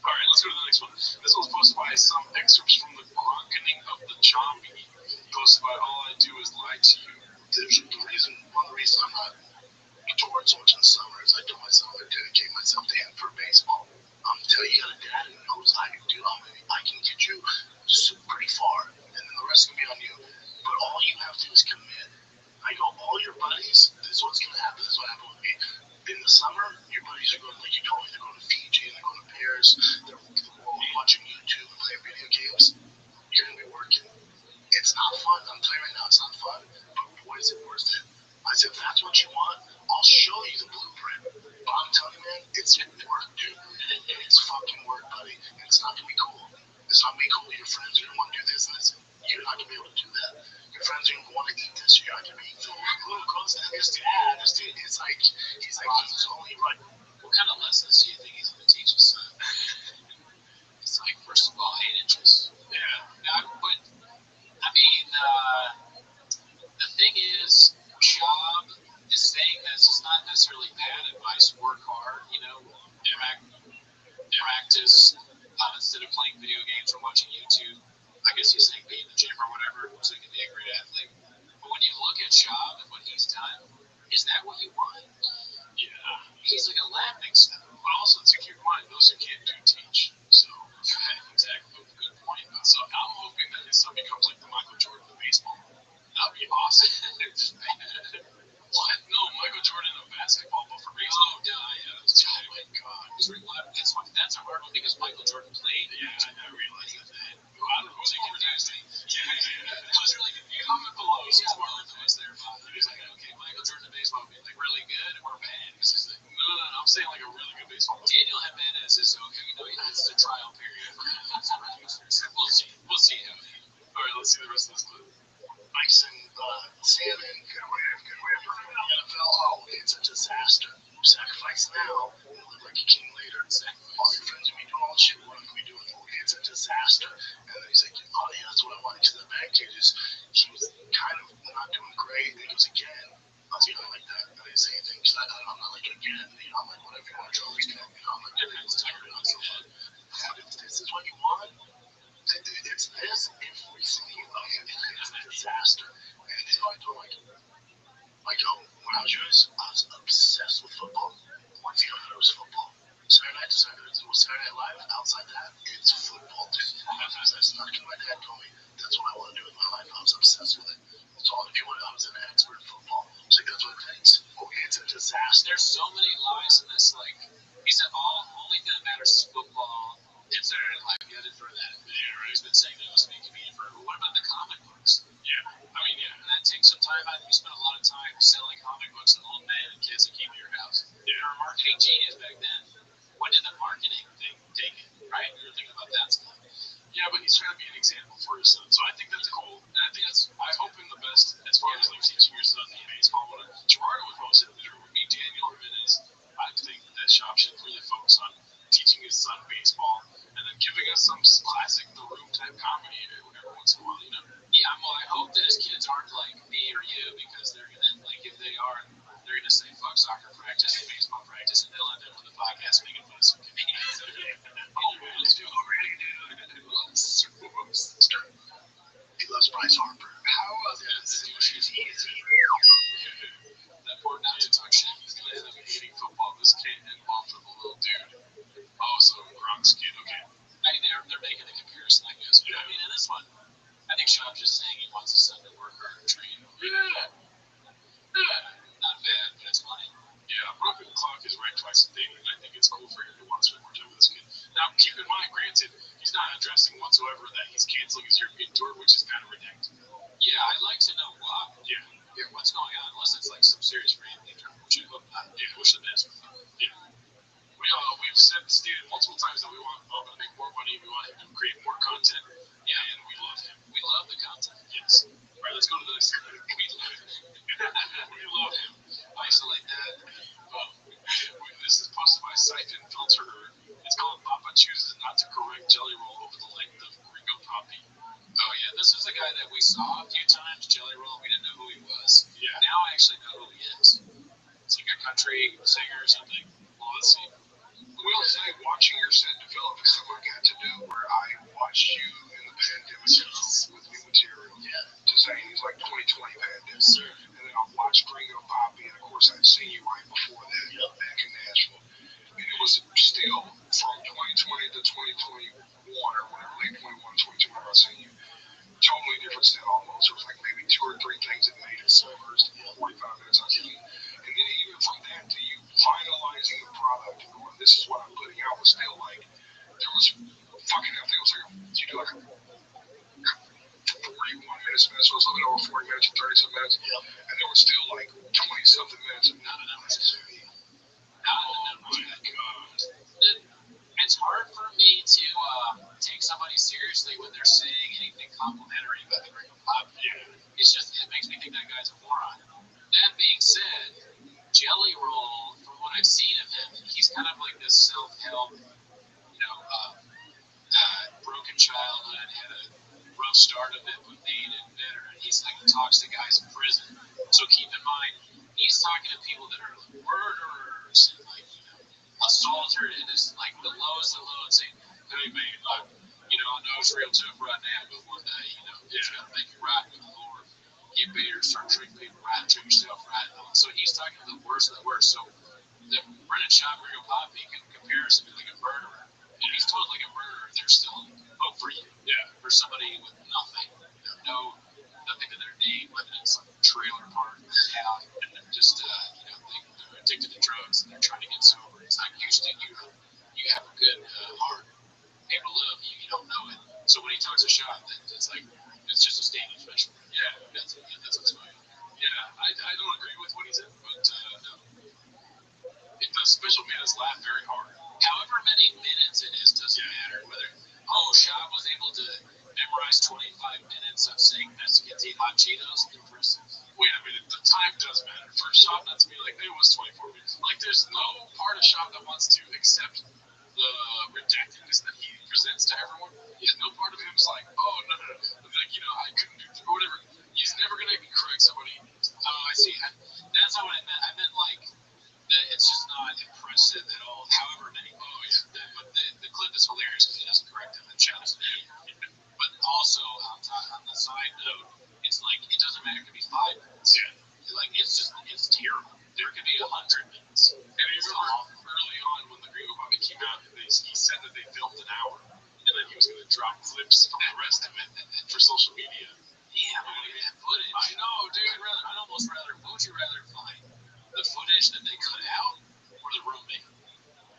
All right, let's go to the next one. This was posted by some excerpts from the Grunkening of the Zombie. Posted by All I Do Is Lie to You. One of the reasons I'm not touring so much in the summer is I told myself I dedicate myself to him for baseball. Until you got a dad who knows I can do, I can get you pretty far, and then the rest can be on you. But all you have to do is commit. I go, all your buddies, this is what's going to happen. This is what happened with me. In the summer, your buddies are going, like you told me, they're going to Fiji, they're going to Paris, they're watching YouTube and playing video games. You're going to be working. It's not fun. I'm telling you right now, it's not fun. But what is it worth it? I said, if that's what you want, I'll show you the blueprint. But I'm telling you, man, it's work, dude. It's fucking work, buddy. And it's not going to be cool. It's not going to be cool. Your friends are going to want to do this and this. You're not gonna be able to do that. Your friends are gonna want to eat this. You're not gonna be eating. Look, close to his dad. His dad is like he's only right. What kind of lessons do you think he's going to teach his son? It's like, first of all, 8 inches. Yeah. But, I mean, the thing is, Shab is saying this. It's not necessarily bad advice. Work hard, practice instead of playing video games or watching YouTube. I guess he's saying be in the gym or whatever so he can be a great athlete. But when you look at Shab and what he's done, is that what you want? Yeah. He's like a laughing stock. But also, to keep in mind, those who can't do teach. So, exactly. Good point. So, I'm hoping that his son becomes like the Michael Jordan of baseball. That'd be awesome. What? No, Michael Jordan of basketball, but for baseball. Oh, yeah. Oh, my God. That's a hard one because Michael Jordan played. Yeah, I realized that. I don't know who's confused. Yeah. I was really confused. Comment below. Yeah, Martha was there, Bob. He was like, okay, Michael Jordan of baseball would be like really good or bad? Because he's like, no, I'm saying like a really good baseball player. Daniel Jimenez is okay. It's a trial period. We'll see. We'll see him. All right, let's see the rest of this clip. Bison, salmon, good way of the NFL. Oh, it's a disaster. Sacrifice now, and live like a king later. All your friends will be doing all the shit we're going to be doing. Oh, it's a disaster. And then he's like, oh, yeah, that's what I wanted to the bank kid is he was kind of not doing great. And he goes, again. I was like that. I didn't say anything because I'm not like, again. I'm like, whatever you want to draw, I'm like, it's tired. I'm so fun. If this is what you want, it's this every single day. It's a disaster. And he's going to when I was yours, I was obsessed with football. One thing I heard was football. Saturday night to Saturday, it was Saturday Night Live. Outside that, it's football, dude. That's not my dad told me. That's what I want to do with my life. I was obsessed with it. That's all. If you want, I was an expert in football. So that's what it takes. Oh, it's a disaster. There's so many lies in this. Like, he said, only thing that matters is football. And Saturday Night Live, you had to throw that in there, right? He's been saying that he was making me for. What about the comic books? Yeah. I mean, yeah. And that takes some time out. You spend a lot of time selling comic books to old men and kids that came to your house. Yeah. You're a marketing genius back then. When did the marketing thing take it, right? You were thinking about that stuff. Yeah, but he's trying to be an example for his son. So I think that's cool. And I think I hope him the best as far as like teaching your son the baseball. What Gerardo would probably say there would be Daniel Jimenez. I think that Shop should really focus on teaching his son baseball and then giving us some classic The Room type comedy every once in a while, Yeah, well, I hope that his kids aren't like me or you because they're gonna if they are, they're gonna say fuck soccer practice and baseball practice, and they'll end up with a podcast making fun of some comedians. Let's do already, dude. He loves Bryce Harper. How was it? She's easy. That poor not to talk shit. He's gonna end up hating football. This kid involved with a little dude. Oh, so Gronk's kid, okay. I mean, they're making a comparison, I guess. But I mean, in this one, I think Shop's just saying he wants his son to work hard and train. Yeah. Not bad, but it's funny. Yeah, broken clock is right twice a day, and I think it's cool for him to want to spend more time with this kid. Now, keep in mind, granted, he's not addressing whatsoever that he's canceling his European tour, which is kind of ridiculous. Yeah, I'd like to know why. Yeah, what's going on, unless it's like some serious brand danger, which I hope not. Yeah, wish the best for him. Yeah. We've stated multiple times that we want Bob to make more money, we want him to create more content, and we love him. We love the content. Yes. All right, let's go to the next clip. We love him. We love him. Isolate that. This is posted by Siphon Filter. It's called Papa Chooses Not to Correct Jelly Roll Over the Length of Gringo Poppy. Oh, yeah, this is a guy that we saw a few times, Jelly Roll. We didn't know who he was. Yeah. Now I actually know who he is. It's like a country singer or something. Well, let's see. Will say watching your set develop is something I got to do where I watched you in the pandemic with new material. Yeah. To Zane's like 2020 pandemic. Sure. And then I watched Gringo Poppy, and of course I'd seen you right before that back in Nashville. And it was still from 2020 to 2021 or whatever, late 21, 22, whenever I seen you. Totally different set almost. It was like maybe 2 or 3 things that made it so first 45 minutes I seen. And then even from that to you finalizing the product and going, this is what I'm putting out, was still like, there was fucking, I think it was like, you do like a 41-minute special or something, over 40 minutes or 30-something minutes. And there was still like 20-something minutes of not enough necessarily. Oh, my God. And it's hard for me to take somebody seriously when they're saying anything complimentary about the Gringo Pop. It's just, it makes me think that guy's a moron. That being said, Jelly Roll, from what I've seen of him, he's kind of like this self-help, broken childhood, had a rough start of it, but made it better. And he's like, he talks to guys in prison. So keep in mind, he's talking to people that are like murderers and like, assaulter, and it's like the lowest of low and saying, hey man, I know it's real tough right now, but one day, it's gonna make you right with the Lord. You better start treating people right, treat yourself right. So he's talking to the worst of the worst. So the Brennan shot Rio Poppy in comparison to like a murderer. And he's told like a murderer, there's still hope for you. Yeah. For somebody with nothing, nothing to their name, but it's like a trailer park in town, and they're just they're addicted to drugs and they're trying to get sober. It's like you have a good heart. People love you, you don't know it. So when he talks a shot, it's like it's just a stand-up special. Yeah, that's what's funny. Yeah, I don't agree with what he said, but the special made us laugh very hard. However many minutes it is doesn't matter. Whether Shab was able to memorize 25 minutes of saying Mexicans eat hot Cheetos, impressive. Wait a minute, the time does matter. For Shab not to be like, it was 24 minutes. Like, there's no part of Shab that wants to accept the redactedness that he presents to everyone. Yeah, no part of him is like, oh, no. Like, I couldn't do or whatever. He's never going to correct somebody. Oh, I see. That's not what I meant. I meant, like, that it's just not impressive at all. However many, but the clip is hilarious because he doesn't correct him and shouts at him. But also, on the side note, it's like, it doesn't matter. It could be 5 minutes. Yeah. Like, it's terrible. There could be 100 minutes. And I remember early on when the Gringo Bobby came out, he said that they filmed an hour, and then he was going to drop clips from the rest of it for social media. Yeah, but we had footage. I know, dude. I'd almost rather, what would you rather find? The footage that they cut out or the roommate?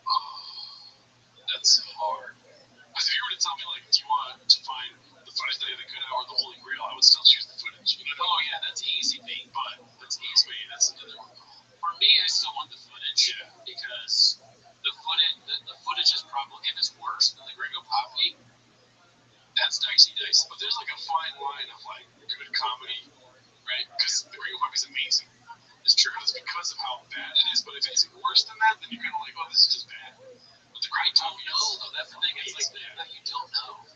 Oh, that's hard. If you were to tell me, like, do you want to find the footage that they cut out or the Holy Grail, I would still choose the footage. Oh, yeah, that's easy, mate. But that's easy. That's another one. For me, I still want the footage because the footage is probably, if it's worse than the Gringo Poppy, that's dicey. But there's like a fine line of like good comedy, right? Because the Gringo Poppy's amazing. It's true. It's because of how bad it is. But if it's worse than that, then you're kind of like, oh, this is just bad. But the Gringo Poppy, though, that's the thing. It's like that you don't know.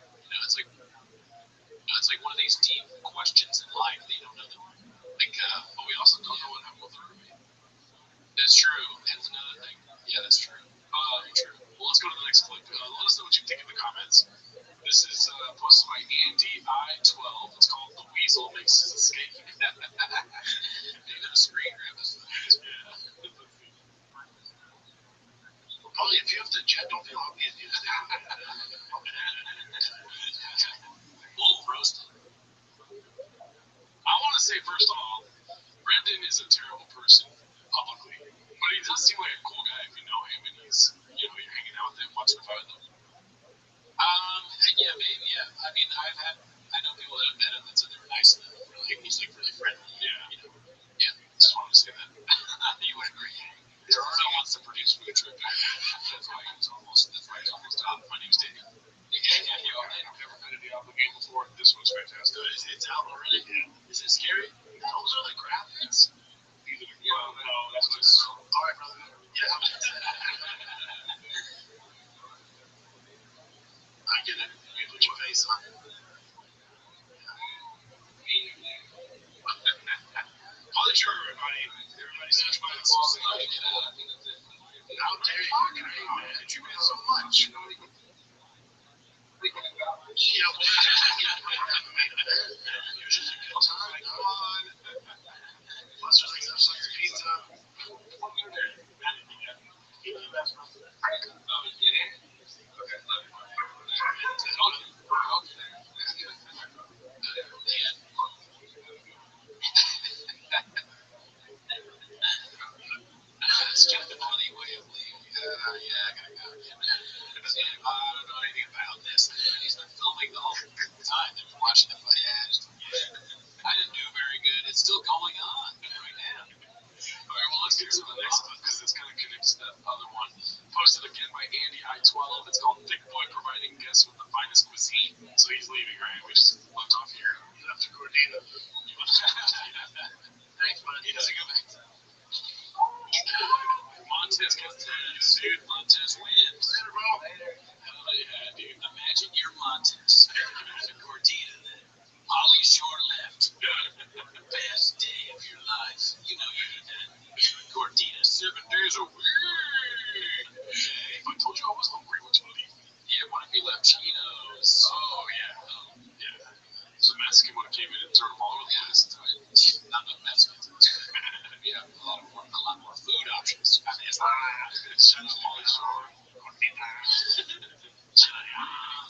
It's like one of these deep questions in life that you don't know. Like, but we also don't know what happened with the roommate. That's true. That's another thing. Yeah, that's true. True. Well, let's go to the next clip. Let us know what you think in the comments. This is posted by Andy I12. It's called "The Weasel Makes His Escape." Maybe the screen grab this. Yeah. Probably if you have to jet, don't feel obvious. Bull roasted. I want to say first of all, Brendan is a terrible person publicly, but he does seem like a cool guy if you know him and he's you're hanging out with him, watching the fight with him. Yeah, maybe. Yeah, I mean, I know people that have met him that said they were nice to him. He's like really friendly. Yeah. Yeah. Just wanted to say that. You would agree. Bruno wants to produce food trip. That's why he's almost out. My name's Daniel. I've never been to Diablo game before. This one's fantastic. It's out already. Yeah. Is it scary? Those are the graphics. Well, no, that's just. All right, brother. Yeah. I get it. You put your face on it. How did everybody search by the ball? How dare you? Could you win so much? Yeah, well, plus there's like upsides pizza. It's just a funny way of leaving. I gotta go again. I don't know anything about this. He's been filming the whole time. They've been watching the fight. I didn't do very good. It's still going on right now. All right, well, let's get to the next one because it's kind of connected stuff. other one. Posted again by Andy I-12. It's called Thick Boy Providing Guests with the Finest Cuisine. So he's leaving, right? We just left off here. You left to Gordita. Thanks, bud. He doesn't go back to Montez gets 10. Dude, Montez wins. Later, bro. Hell yeah, dude. Imagine you're Montez. There's a Gordita then. Ollie Shore left. Best day of your life. You know you did that. Gordita, 7 days a week. If I told you I was hungry, what would you eat? Yeah, what if he left Cheetos? Oh, yeah. The Mexican would have came in and threw them all over the place. Not the Mexicans. Yeah, a lot more food options. I mean, it's not shout out Ollie Shore. Gordita.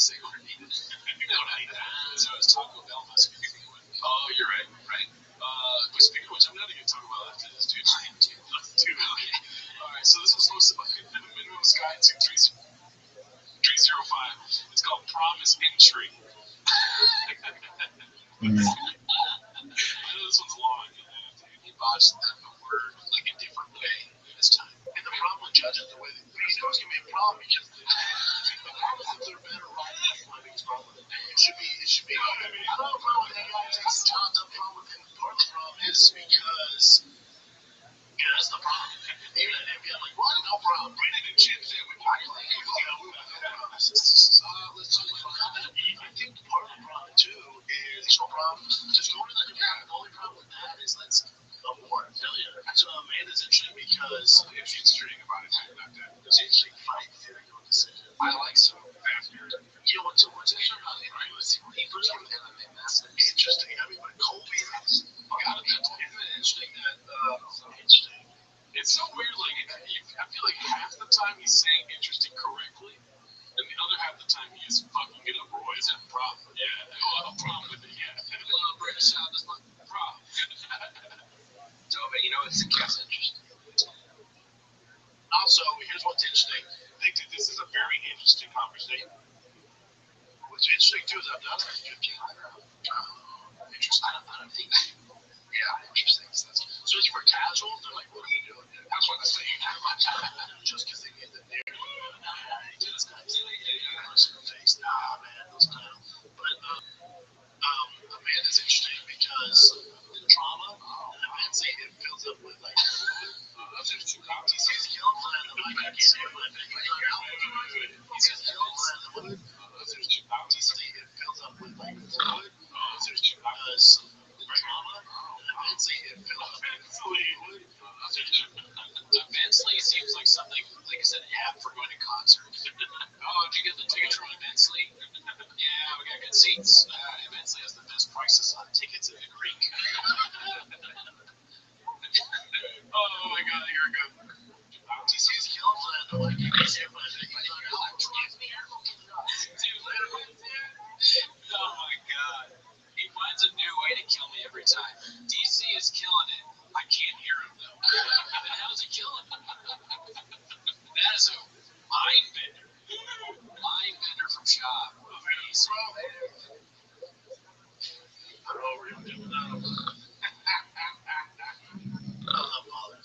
Say Gordita. So it's Taco Bell Mexican. Oh, you're right. But speaking of which, I'm not even talking about after this, dude. I am too. Alright, so this was hosted by Minimum Sky 2305. It's called Promise Entry. I know this one's long. He botched the word like a different way this time. And the problem with judging the way that these guys can be a problem because the problem is if they're better writing, that's my biggest problem. It should be. I don't have a problem with that guy takes John's up problem with him. Part of the problem is because that's the problem. Even at NBA, I'm like, what? No problem. Bring it in chips in with Kylie. Let's talk about that. I think part of the problem too is no problem. Just go to the guy. The only problem with that is let's award. Hell yeah. So Amanda's interesting because If she's straight about it, not that. there's actually fight there going to decision. I like some faster. You know what's interesting about it? Right? He first came to MMA massive. Interesting. I mean, but Kobe is gotta be. Isn't it interesting that interesting? It's so weird, like, I feel like half the time he's saying interesting correctly, and the other half the time he is fucking it up. Roy is having a problem. Yeah, a problem with it, yeah. British sound is not a problem. So, but you know, it's interesting. Also, here's what's interesting. I think that this is a very interesting conversation. What's interesting too is I've done it 15. Interesting. I don't think. Yeah, interesting. So it's for casual. They're like, what are you doing? That's what I say. Just because they get the new. This guy's face. Nah, man, those kind of. But Amanda's interesting because the drama. Immensely, it fills up with like. There's two copies. He says kill plan. I'm like, I can't do it. He says kill plan. There's two copies. It fills up with like fluid. There's two copies. The drama. Immensely, it fills up with fluid. Immensely seems like something, like I said, app for going to concerts. Oh, did you get the tickets from Immensely? Yeah, we got good seats. Immensely has the best prices on tickets in the Greek. Oh my god, here we go. TC's kill plan. I'm like, you can't do it. Oh my god. He finds a new way to kill me every time. DC is killing it. I can't hear him though. And how does he kill him? That is a mind bender. Mind bender from Shop. DC. I don't know what we're doing now. I love Father.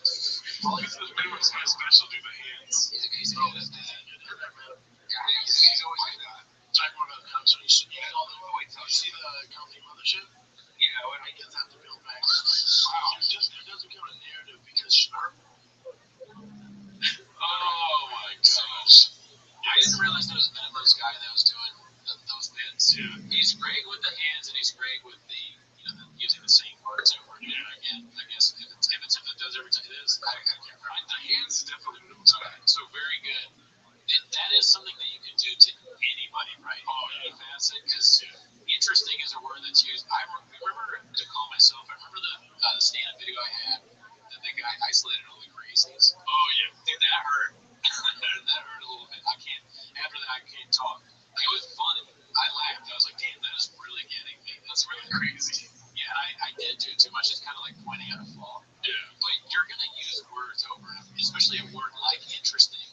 This is minimum size special, do the hands. He's good at that. He's always like that. Talking about the concert, you should all the way. Did you see the company mothership? Yeah, when I guess have to build back. Wow. It does become a narrative because Sharp. Oh my gosh. I didn't realize there was a Minimum's guy that was doing those bits. Yeah. He's great with the hands and he's great with the, using the same words over and over again. I guess if it's something that does every time it is. I can't remember. The hands is definitely Minimum's guy. So very good. And that is something that you can do to anybody, right? Oh, yeah. Advance it, because interesting is a word that's used. I remember to call myself, I remember the stand-up video I had that the guy isolated all the crazies. Oh, yeah. Dude, that hurt. That hurt a little bit. After that, I can't talk. It was funny. I laughed. I was like, damn, that is really getting me. That's really crazy. Yeah, I did do too much. It's kind of like pointing at a flaw. Yeah. But you're going to use words over it, especially a word like interesting.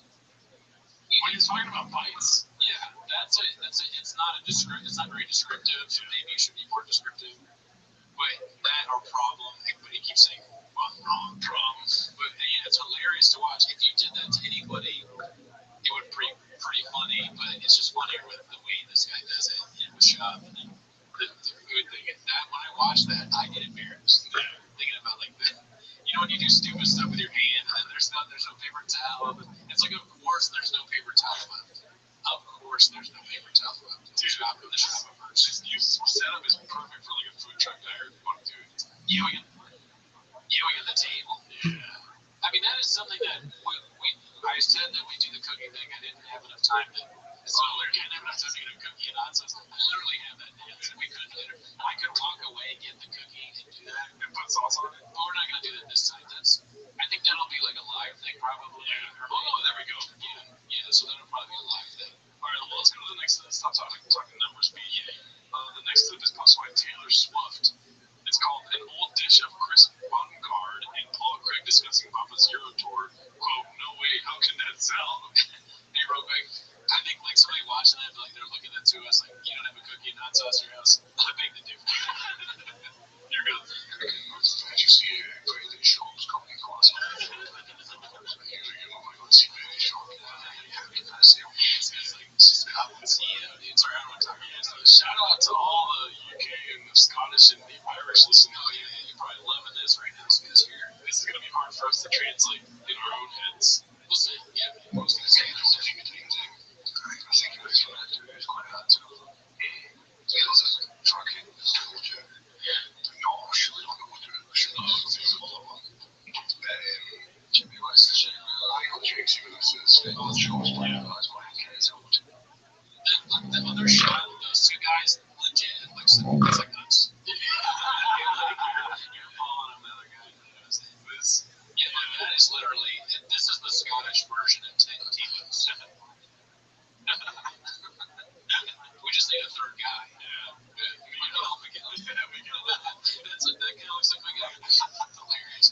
When he's talking about bites, yeah, it's not very descriptive. So maybe you should be more descriptive. But that or problem, but he keeps saying, well, wrong, problem. But yeah, it's hilarious to watch. do stupid stuff with your hand, and then there's no paper towel. It's like, of course there's no paper towel left. Of course there's no paper towel left. Dude, the shop of merch. Your setup is perfect for like a food truck guy or want to do it. You at the table. Yeah. I mean, that is something that I said that we do the cooking thing. I didn't have enough time to. So I didn't have enough time to get a cookie and hot sauce. I literally have that dance. We could later. I could walk away, get the cookie, and do that, and put sauce on it. But we're not gonna do that this time. I think that'll be like a live thing, probably. Yeah. Oh, there we go. Yeah. So that'll probably be a live thing. All right. Well, let's go to the next. Stop talking numbers. BA. The next clip is posted by Taylor Swift. It's called An Old Dish of Chris Bungard and Paul Craig discussing Papa's Euro tour. Quote, no way, how can that sell? Hey, Robek, I think like somebody watching that, like they're looking at to us like, you don't have a cookie and hot sauce in your house. I beg to differ. You're good. Did you see a great shows coming across? Shout out to all the UK and the Scottish and the Irish listening. Oh yeah, you're probably loving this right now. This is gonna be hard for us to translate in our own heads. We'll see. Yeah. I was gonna say I think it was quite hard to fucking soldier. No, actually, I don't know. Jimmy West, I got Jake's the other shot of those two guys, legit, like, it's like us. You're following another guy. Yeah, like, that is literally, this is the Scottish version of T-Boots. We just need a third guy. Yeah. We can help again. That guy looks like my guy. Hilarious.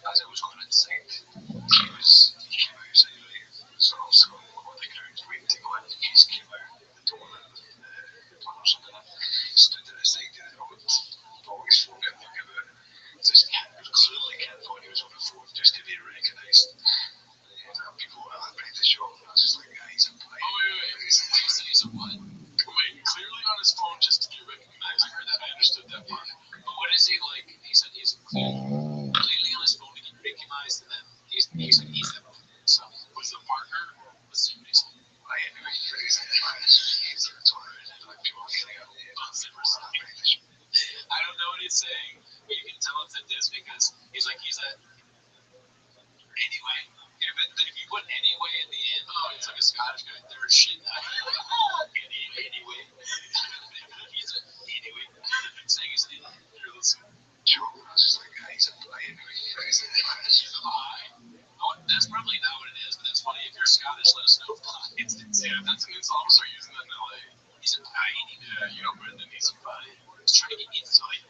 As I was going to say, he came outside, right? So I was going on the ground waiting to go in. He just came out the door or something. Stood to the side of the road, always phone and look about. Just clearly can't thought he was on the phone just to be recognised. People were like, the shop, and I was just like, he's a play. Oh, wait. He's a what? Wait, clearly on his phone just to be recognized. I heard that. I understood that part. But what is he like? He said he's clearly on his phone to get recognized, and then he's that. So, was the partner? Let's see what he said. I don't know what he's saying, but you can tell it's a diss because he's that. Anyway. If you put anyway in the end, it's like a Scottish guy. They're shit. Anyway. He's a anyway. Saying he's an idiot. Here, listen. Sure, I was just like, he's a anyway. That's probably not what it is, but that's funny. If you're Scottish, let us know. That's an insult. I'm gonna start using that in LA. He's a anyway. Yeah, Brendan needs some body. He's trying to get inside.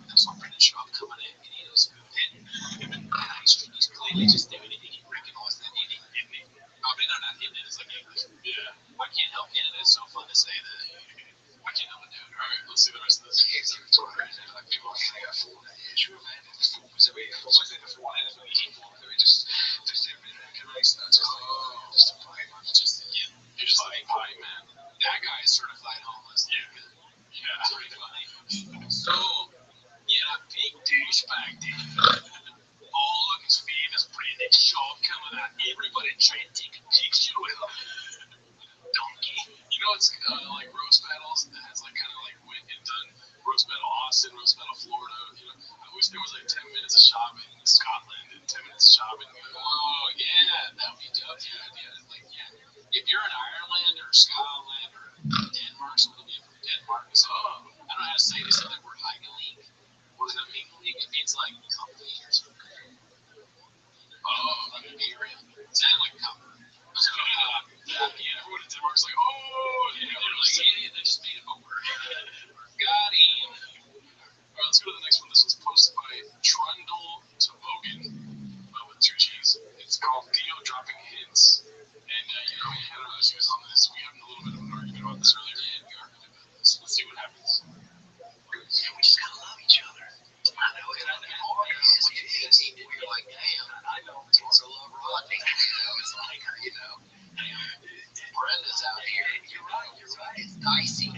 That's what Brendan Shaw coming in, and he knows who. He's clearly just doing it. He recognized that he didn't hit me. I mean, they're not hitting it. It's like English. Yeah. I can't help hitting it. It's so fun to say that. I can't help it, dude. All right, let's see the rest of this. People are getting a phone. Sure, man. The phone was away. I was like, the phone and the phone was away. Just everybody recognized that. Just a pie, man. You're just like, pie, man. That guy is certified homeless. Yeah. It's pretty funny. So, yeah, big douchebag, dude. Oh, look, his famous Brendan Shaw coming out. Everybody trying to take a picture with him. Donkey. You know, it's like roast battles that has like kind of like went and done roast battle Austin, roast battle Florida. You know, I wish there was like 10 minutes of shopping in Scotland and 10 minutes of shopping. Oh yeah, that would be dope. Yeah. Like if you're in Ireland or Scotland or Denmark, somebody from Denmark. So I don't know how to say this. Like we're League. What is that mean? It means like company or something. Oh, like a beer. Sound like company. So, everyone in Denmark's like, they're like, idiot, they just made him a word. Got him. Alright, let's go to the next one. dropping hints. And, you know, I don't know if he was on this. We had a little bit of an argument about this earlier. Yeah, we argued about this. Let's see what happens. Yeah, we just gotta love each other. I know, and I know. We're like, damn, I know. It's hard to love Rodney. You know, it's like, you know, Brenda's out here. You're right. It's dicey.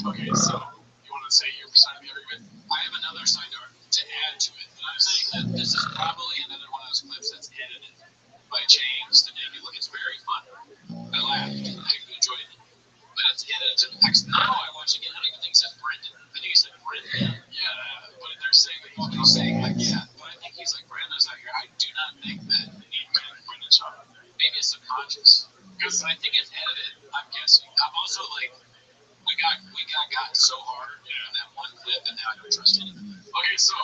Okay, so you want to say your side of the argument? I have another side to add to it. And I'm saying that this is probably another one of those clips that's edited by James to make it look. It's very fun. I laughed. I enjoyed it. But it's edited. Now I watch again. I don't even think it says Brendan. I think it said Brendan. Yeah, but they're saying that he's saying like, yeah. But I think he's like, Brenda's out here. I do not think that Brendan shot. Maybe it's subconscious. Because I think it's edited. I'm guessing. I'm also like, we got so hard in that one clip, and now I don't trust anything. Okay, so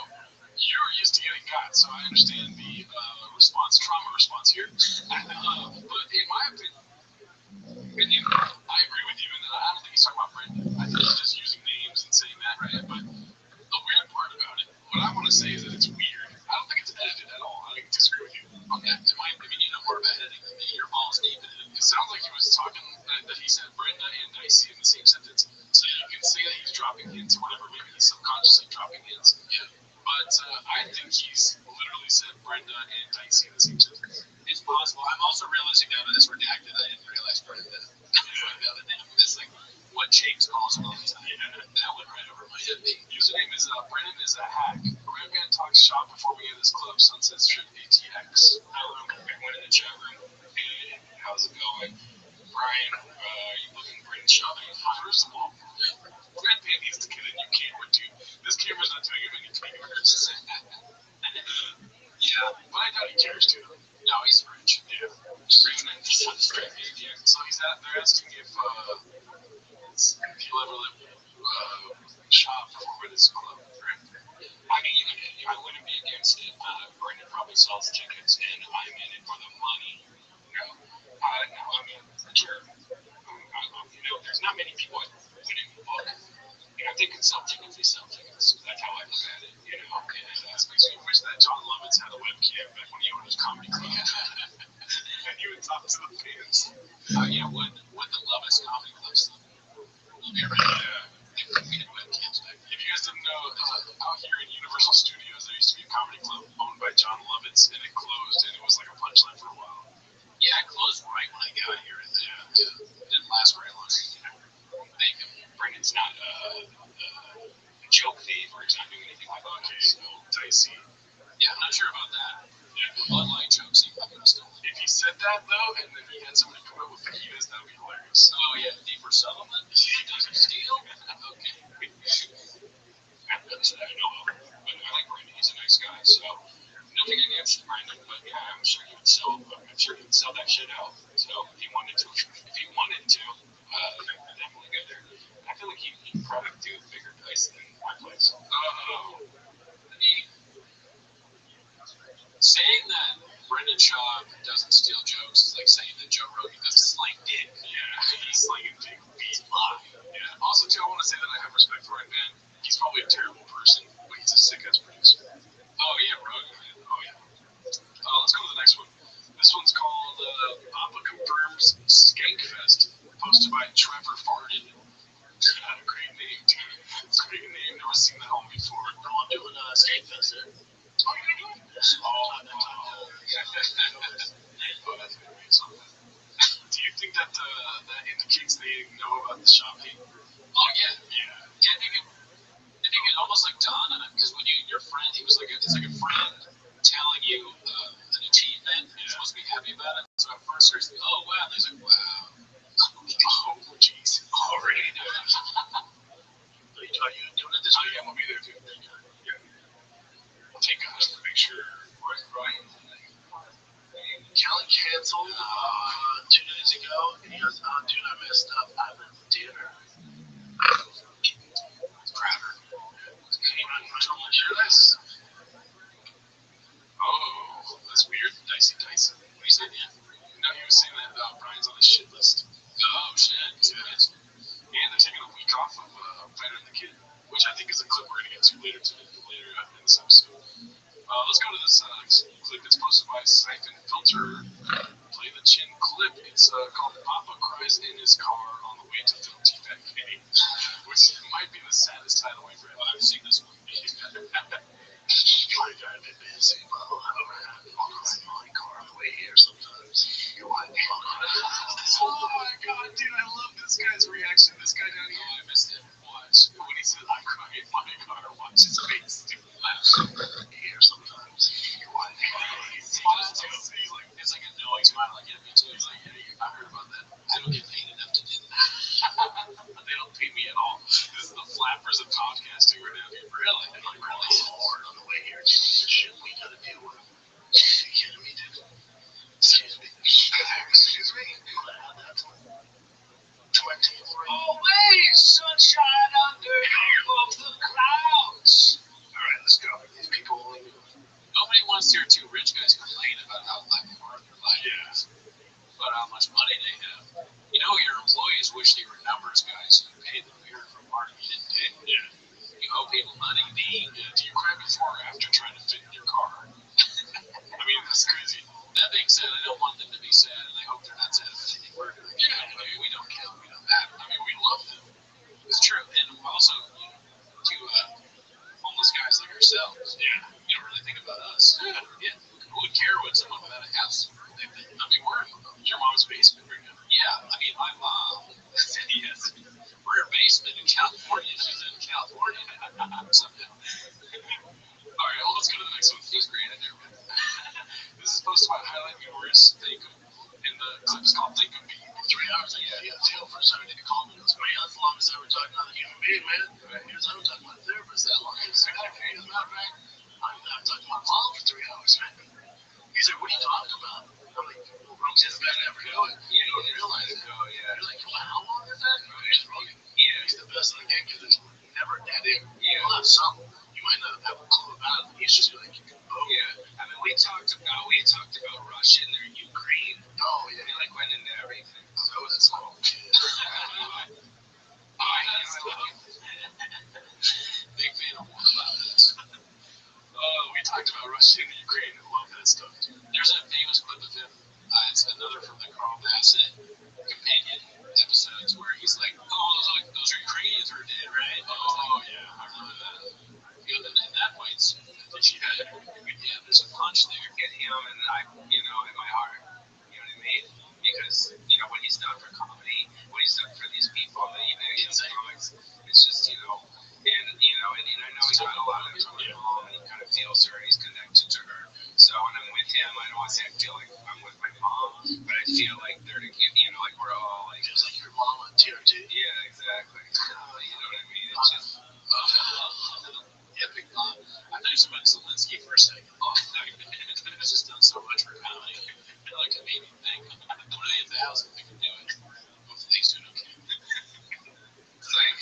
you're used to getting got, so I understand the trauma response here. But in my opinion, I agree with you, and I don't think he's talking about Brendan. I think he's just using names and saying that, right? But the weird part about it, what I want to say is that it's weird. I don't think it's edited at all. I disagree with you on that. I mean, you know more about editing than me. Your balls deep in it. It sounds like he was talking that he said Brenda and Dicey in the same sentence. So you can say that he's dropping hints or whatever. Maybe he's subconsciously dropping hints. Yeah. But I think he's literally said Brenda and Dicey in the same sentence. It's possible. I'm also realizing now that it's redacted. I didn't realize Brenda. It's like what James calls him all the time. Yeah. That went right over my head. Username is Brendan is a hack. Redman talks shop before we get this club. Sunset Strip ATX. Hello, everyone in the chat room. Hey, how's it going? Brian, you looking great shopping? First of all, Brad Pitt needs to get a new camera, dude. This camera's not doing him any favors. Yeah, but I doubt he cares, dude. No, he's rich. Yeah. Redman is Sunset Strip ATX. So they're asking if you'll ever shop before this club, right? I mean, I wouldn't be against it. Brendan probably sells tickets, and I'm in it for the money. You know, I mean, sure. You know, there's not many people I wouldn't book. You know, if they can sell tickets, they sell tickets. That's how I look at it. You know, and that's makes me wish that John Lovitz had a webcam back when he owned his comedy club, and he would talk to the fans. Yeah, what the Lovitz comedy club stuff. We'll be right there. If you guys didn't know, out here in Universal Studios, there used to be a comedy club owned by John Lovitz, and it closed, and it was like a punchline for a while. Yeah, it closed right when I got here. Yeah. It didn't last very long. Brendan's not a joke thief, or he's not doing anything like that. Okay, so dicey. Yeah, I'm not sure about that. Yeah, Bud Light jokes, he probably was still. If he said that, though, and then he had somebody come up with fajitas, that would be hilarious. Oh, yeah, thief or settlement? Does he steal? Okay. That's what I know of. But I like Brendan. He's a nice guy, so nothing against Brendan, but yeah, I'm sure he would sell that shit out. So if he wanted to, definitely go there. I feel like he'd probably do a bigger place than my place. Oh, I mean, saying that Brendan Shaw doesn't steal jokes is like saying that Joe Rogan doesn't slang dick. Yeah, he's slanging dick. He's lying. Yeah. Also, too, I want to say that I have respect for him, man. He's probably a terrible person, but he's a sick-ass producer. Oh, yeah, Rogan. Oh, yeah. Let's go to the next one. This one's called Papa Confirms Skankfest, posted by Trevor Farden. Great name, dude. It's a great name. Never seen that one before. No, I'm doing Skankfest there. Oh, you're doing this? Oh, yeah. Oh, that's going to be something. Do you think that that indicates they know about the shopping? Oh, yeah. Yeah, I think it's almost like dawn on it, because when your friend, it's like a friend telling you an achievement, and you're supposed to be happy about it. So at first you're like, oh wow, there's like, wow. Oh jeez, already doing it. Are you doing it this week? I'm gonna be there too. Yeah. I'll take a picture for it, Brian. Kelly canceled 2 days ago, and he goes, oh dude, I messed up. I'm at dinner. Crowder. Don't hear this. Oh, that's weird. Dicey. What are you saying, Dan? No, he was saying that Brian's on the shit list. Oh, shit. Yeah. And they're taking a week off of Fighter and the Kid. which I think is a clip we're going to get to later in this episode. Let's go to this clip. It's posted by Siphon Filter. Play the chin clip. It's called Papa Cries in His Car on the Way to Film T-Fat Kitty, which might be the saddest title we've read. I've seen this one. My God, they've been saying, well, I'll cry in my car on the way here sometimes. You want me? Oh my God, dude, I love this guy's reaction. This guy down here, I missed it. Watch. When he said, I cry in my car, watch his face, dude. Here sometimes. You want me? He's like, it's like a knowing smile. Like, yeah, me too. He's like, yeah, I heard about that. I don't get paid enough to do that. They don't pay me at all. This is the flappers of podcasting right now, dude. Really? I'm really hard on the way here, dude. The shit we gotta deal with. Are you kidding me, dude? Excuse me. Excuse me? That's 23. Always sunshine under of the clouds. Alright, let's go. These people only Nobody wants to hear two rich guys complain about how hard their life is, about how much money they have. You know, your employees wish they were numbers guys who paid them. We heard from Mark, you didn't pay them. Yeah. You owe people money. Do you cry before or after trying to fit in your car? I mean, that's crazy. That being said, I don't want them to be sad, and I hope they're not sad if they think we're doing it. Yeah, we don't kill, we don't matter. I mean, we love them. It's true. And also, you know, to homeless guys like ourselves, yeah, you don't really think about us. Yeah. Who would care when someone without a house? I mean, your mom's basement right now. Yeah, I mean, my mom, yes, we're in a basement in California. She's in California. Somehow. All right, well, let's go to the next one. He's great in there, man. This is posted by Highlight Viewers. And the clip is called Think of Me. 3 hours, I got jail for somebody to call me. Goes, man, that's the longest I ever talked about a human being, man. Here's how I'm talking about a therapist that long. As a matter of fact, I'm talking about my mom for 3 hours, man. He's like, what are you talking about? I'm like, well, just better never do it. You don't realize it. You're like, well, how long is that? Yeah, he's the best in the game because there's never dead end. You'll have some. You might not have a clue about it. He's just like, oh. Yeah, I mean, we talked about Russia and their Ukraine. Oh, yeah. They like went into everything. So was a small kid. Big fan of war about this. We talked about Russia and Ukraine. I love that stuff, dude. There's a famous clip of him. It's another from the Carl Bassett companion episodes where he's like, "Oh, those are Ukrainians who are dead, right?" Oh, yeah, I remember that. You know, and that fight's yeah, there's a punch there. Get him, and I, you know, in my heart, you know what I mean? Because you know what he's done for comedy, what he's done for these people, even in comics, it's just and I know he's got a lot of it from my mom, and he kind of feels her, and he's connected to her. So when I'm with him, I don't want to say I feel like I'm with my mom, but I feel like they're, like we're all like. Just like your mom on TRT. Yeah, exactly. You know what I mean? It's just. Yeah, big mom. I thought you were about Zelensky for a second. Oh, no, he's just done so much for comedy. Like a Canadian thing. What are they 1,000 they can do it? Hopefully he's doing okay. It's like,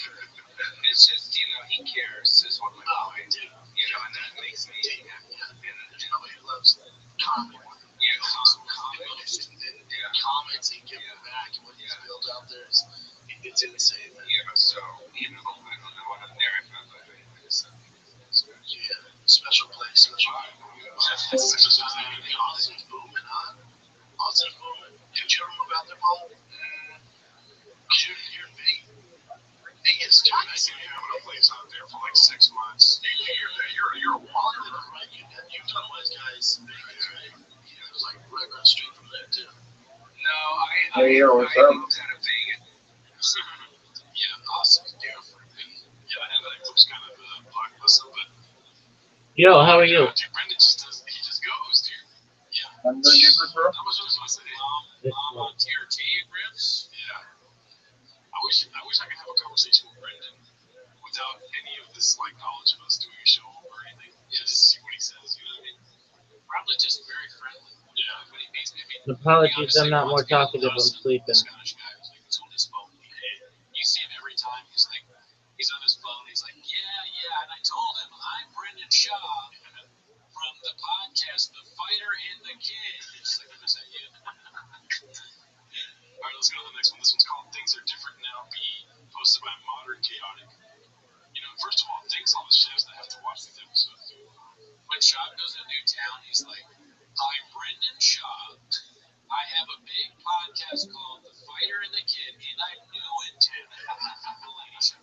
it's just, he cares is what my mom do. And that makes me happy. And nobody loves comedy. Yeah, comments and giving back and what he's built out there is it's insane. Yeah, so, I don't know what I'm there about, but yeah, special place, special time. Austin's booming, huh? Austin's booming. Did you ever move out there, Paul? You're in Vegas. Vegas, dude. I see you having a place out there for like 6 months. You're a wallet, right? You've done West Guys, Vegas, right? Yeah, it was like right across the street from there, too. No, I moved out of Vegas. Yeah, Austin, different. Yeah, I know that looks kind of blockbuster, but. Yo, how are you? Dude, Brendan he just goes, dude. Yeah. I'm doing good, bro. That was what I was saying. On TRT riffs. Yeah. I wish I could have a conversation with Brendan without any of this like knowledge of us doing a show or anything. Yeah, just see what he says. You know what I mean? Probably just very friendly. Yeah. When he meets me, Apologies, I'm not more talkative. I'm sleeping. Scottish guy who's like, he's on his phone. You see him every time. He's like, he's on his phone. He's like, yeah. And I told him I'm Brendan Shaw from the podcast, The Fighter and the Kid. It's like, is that you? All right, let's go to the next one. This one's called Things Are Different Now B, posted by Modern Chaotic. You know, First of all, thanks all the chefs that have to watch these episodes, dude. When Schaub goes to a new town, he's like, "I'm Brendan Schaub. I have a big podcast called The Fighter and the Kid, and I'm new in town." The ladies. The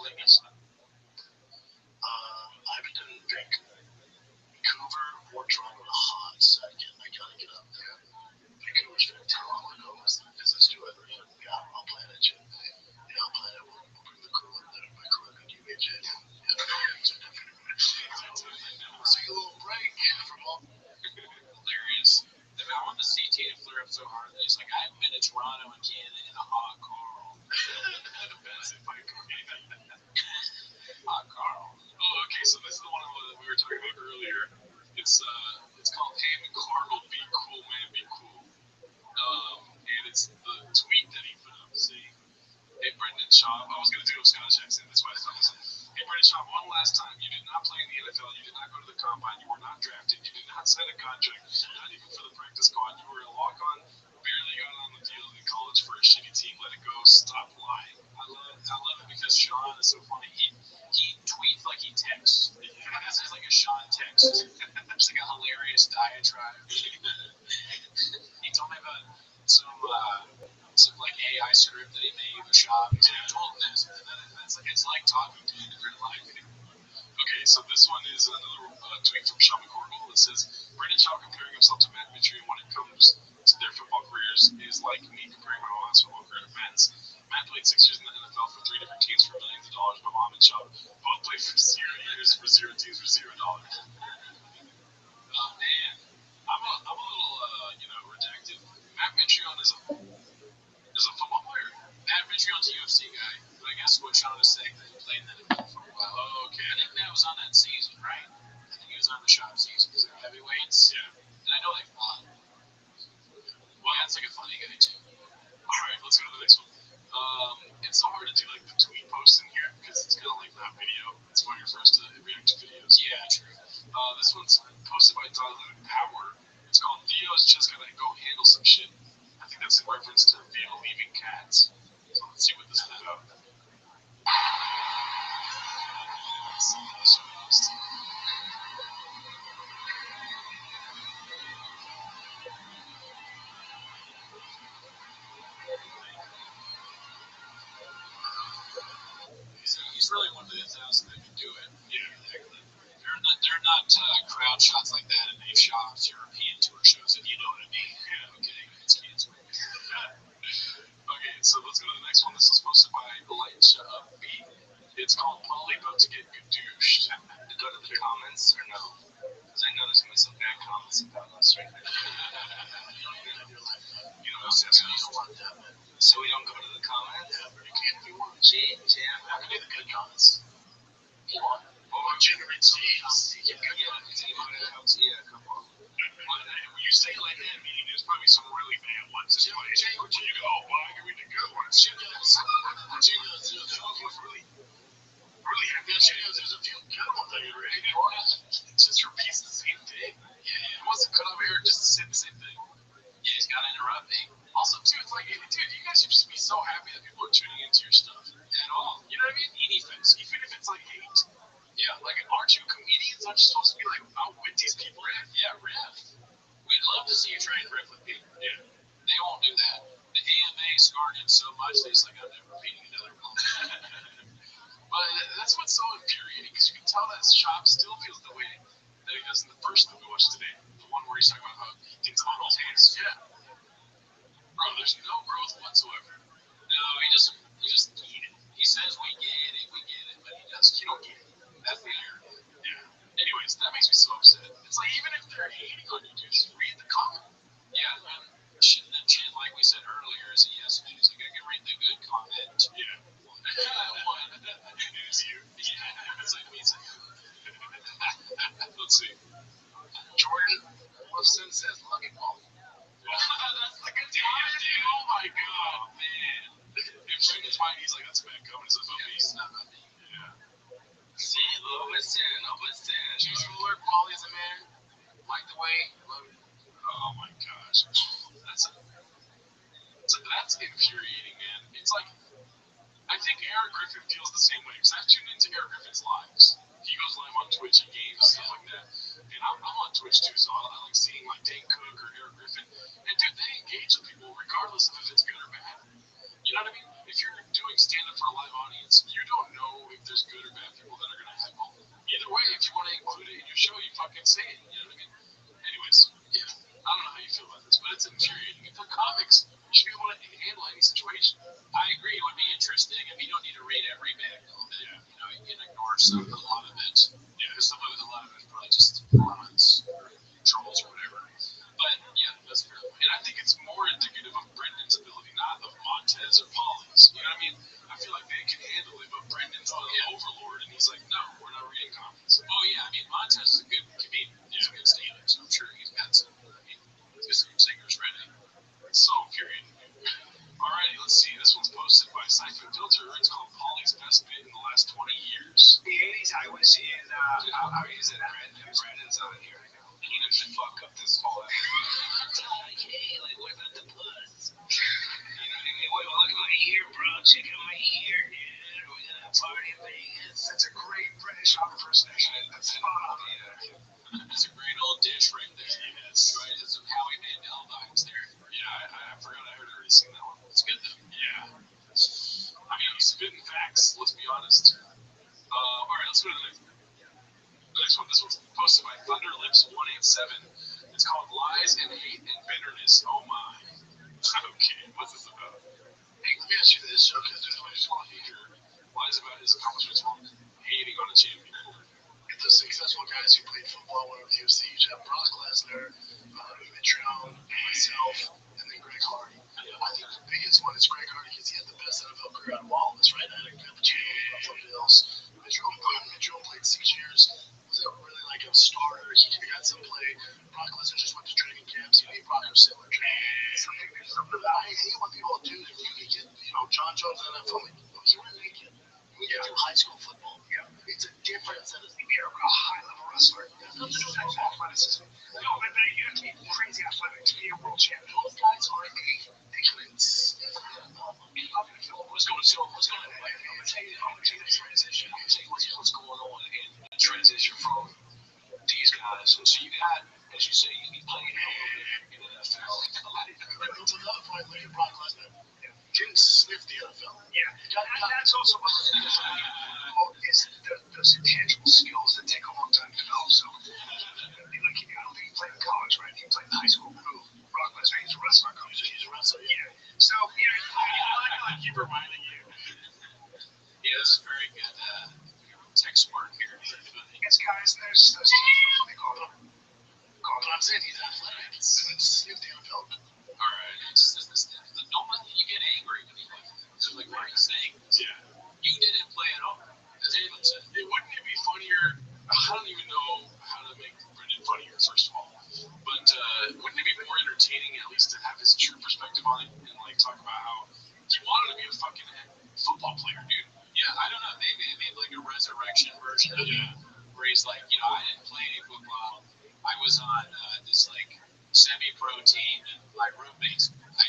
ladies. I haven't done Vancouver or Toronto in a hot second. I gotta get up there. Vancouver's fantastic. I know let's do it. Yeah, I'll plan it. Yeah, I'll plan it. We'll bring the crew up there. My crew can do it. Yeah, so definitely. We'll take a little break from all. Hilarious. I want the CT to flare up so hard that he's like, "I haven't been to Toronto and Canada in a hot Carl." That's it, Mike. Hot Carl. Oh, okay. So this is the one that we were talking about earlier. It's called "Hey McCormick, be cool, man, be cool." And it's the tweet that he put up. See, "Hey Brendan Schaub," I was gonna do a Scottish accent. That's why I thought this. "Hey Brendan Schaub, one last time. You did not play in the NFL. You did not go to the combine. You were not drafted. You did not sign a contract. Not even for the practice squad. You were a walk-on. Barely got on the field in college for a shitty team. Let it go. Stop lying." I love it because Sean is so funny. He tweets like he texts. This is like a Sean text. It's like a hilarious diatribe. He told me about some like AI script that he made with Shop. He told him this, and then it's like talking to you in real life. Okay, so this one is another tweet from Sean McCormick that says, "Brendan Schaub comparing himself to Matt Mitchell when it comes to their football careers is like me comparing my mom's football career to Matt's. Matt played 6 years in the NFL for 3 different teams for millions of dollars. My mom and Schaub both played for 0 years for 0 teams for $0. Oh man, I'm a little redacted. Matt Mitchell is a football player. Matt Mitchell's a UFC guy. But I guess what Sean is saying that he played in the NFL for a while. Oh, okay. I think Matt was on that season, right? I think he was on the Schaub season. Because they're heavyweights. Yeah. And I know they fought. Well, that's like a funny guy too. All right, let's go to the next one. It's so hard to do like the tweet post in here because it's kind of like that video. It's funnier for us to react to videos. Yeah, true. This one's posted by Dilute Power. It's called "Theo's just gotta go handle some shit." I think that's in reference to Theo leaving Cats. So let's see what this is about. He's really one of the thousand that can do it. Yeah, exactly. They're not crowd shots like that in Dave Schaub's European tour shows, if you know what I mean. Yeah, okay, it's canceled. Okay, so let's go to the next one. This was posted by Light Upbeat. It's called "Polly About to Get Douched." To go to the comments or no? Because I know there's going to be some bad comments about us right now. You know, so we don't go to the comments? Yeah, but you can if you want. Jam. I can do the good comments. You want? Oh, I'm generating seeds. Yeah, come on. When you say it like that, meaning there's probably some really bad ones. It's like, you go, oh, well, I can read the good ones. Really have that shit. There's a few good ones I can read. It just repeats the same thing. Yeah. It wants to cut over here just to say the same thing. You just gotta interrupt me. Also, too, it's like, dude, you guys should just be so happy that people are tuning into your stuff at all. You know what I mean? Anything. Even if it's like hate. Yeah, like, aren't you comedians? Aren't you supposed to be like, out with these people? Yeah, riff. We'd love to see you try and riff with people. Yeah. They won't do that. The AMA scarred him so much, they're just like, I'm never repeating another comment. But that's what's so infuriating, because you can tell that Schaub still feels the way that he does in the first movie we watched today. The one where he's talking about how things about his hands. Yeah. Bro, there's no growth whatsoever. No, he just get it. He says we get it, but he doesn't. You don't get it. That's the irony. Yeah. Anyways, that makes me so upset. It's like, even if they're hating on you, dude, just read the comment. Yeah, man. The chin, like we said earlier, is a yes man. He's like, I can read the good comment. Yeah. One. It is you. Yeah. It's like me saying. Let's see. Jordan Wolfson says, "Lucky ball." That's like a damn dude. Oh my god, man. If Jordan's fine, he's like, that's a bad comment. It's about me. It's not about me. Yeah. See, listen. Choose your alert, Paulie is a man. Like the way. Love it. Oh my gosh. That's infuriating, man. It's like, I think Eric Griffin feels the same way because I've tuned into Eric Griffin's lives. He goes live on Twitch, he games and stuff like that. And I'm on Twitch too, so I like seeing like Dane Cook or Eric Griffin. And dude, they engage with people regardless of if it's good or bad. You know what I mean? If you're doing stand-up for a live audience, you don't know if there's good or bad people that are going to heckle. Either way, if you want to include it in your show, you fucking say it. You know what I mean? Anyways, yeah. I don't know how you feel about this, but it's infuriating. If they're comics, you should be able to handle any situation. I agree. It would be interesting. I mean, you don't need to read every bag element. Yeah. You know, you can ignore some, a lot of it. Yeah. Because a lot of it is probably just comments or trolls or whatever. But yeah, that's fair. And I think it's more indicative of Brendan's ability, not of Montez or Polly's. You know what I mean? I feel like they can handle it, but Brendan's the overlord, and he's like, no, we're not reading comments. Oh yeah, I mean, Montez is a good comedian. He's a good stand-up, so I'm sure he's got some. I mean, he's some singers ready. It's so infuriating. Alrighty, let's see. This one's posted by Siphon Filter. It's called Polly's Best Bit in the Last 20 years. The 80s, I was in, how is it, Brandon's on here. He didn't fuck up this fall. Hey, like, what about the buzz? You know, look at my ear, bro. Check out my ear, dude. We're gonna party in Vegas. That's a great British impersonation. That's spot on. Yeah. That's a great old dish right there. Yes. Right? It's some Howie Mandel vibes there. Yeah, I forgot I had already seen that one. It's good though. Yeah. I mean, he's spitting facts, let's be honest. Alright, let's go to the next one. This one's posted by Thunderlips187. It's called Lies and Hate and Bitterness. Oh my. Okay, what's this about? Hey, let me ask you this, because there's always one here. Lies about his accomplishments while hating on a champion. The successful guys who played football when he was the UFC, you have Brock Lesnar, Mitrione, myself, and then Greg Hardy. I think the biggest one is Greg Hardy because he had the best NFL career out of all of us, right? I had the champion of Buffalo Bills. Mitrione played 6 years. Was that really like a starter? He got some play. Brock Lesnar just went to training camps. He made Brock similar training. Something I hate when people do. If you could get, John Jones on that phone, you were naked. You can do high school football. Yeah. It's a difference than a high-level wrestler. Athleticism. No, but you have to be crazy athletic to be a world champion. Those guys are they couldn't sniff it. What's going on? I'm gonna tell you the transition. I'm gonna tell you what's going on in the transition from these guys. So you got, as you say, you playing in the NFL. That's another point. Look at Brock Lesnar. Didn't sniff the NFL. Yeah, that's also what is those intangible skills that take a long time to develop. So, I don't think he played in college, right? He played in high school. Brock Lesnar, he's a wrestler. He's a wrestler, yeah. So, I keep reminding you. Yeah, this is very good tech smart here. Yes, guys, there's those teams, they call them. But I'm saying he's athletic. Couldn't sniff the NFL. Alright, normally you get angry when you play. So, like, what are you saying? Yeah. You didn't play at all. As David said. Wouldn't it be funnier? I don't even know how to make Brendan funnier, first of all. But wouldn't it be more entertaining at least to have his true perspective on it and like talk about how he wanted to be a fucking football player, dude? Yeah, I don't know. Maybe they made like a resurrection version of it, where he's like, I didn't play any football. I was on this like semi-pro team, and my roommate, I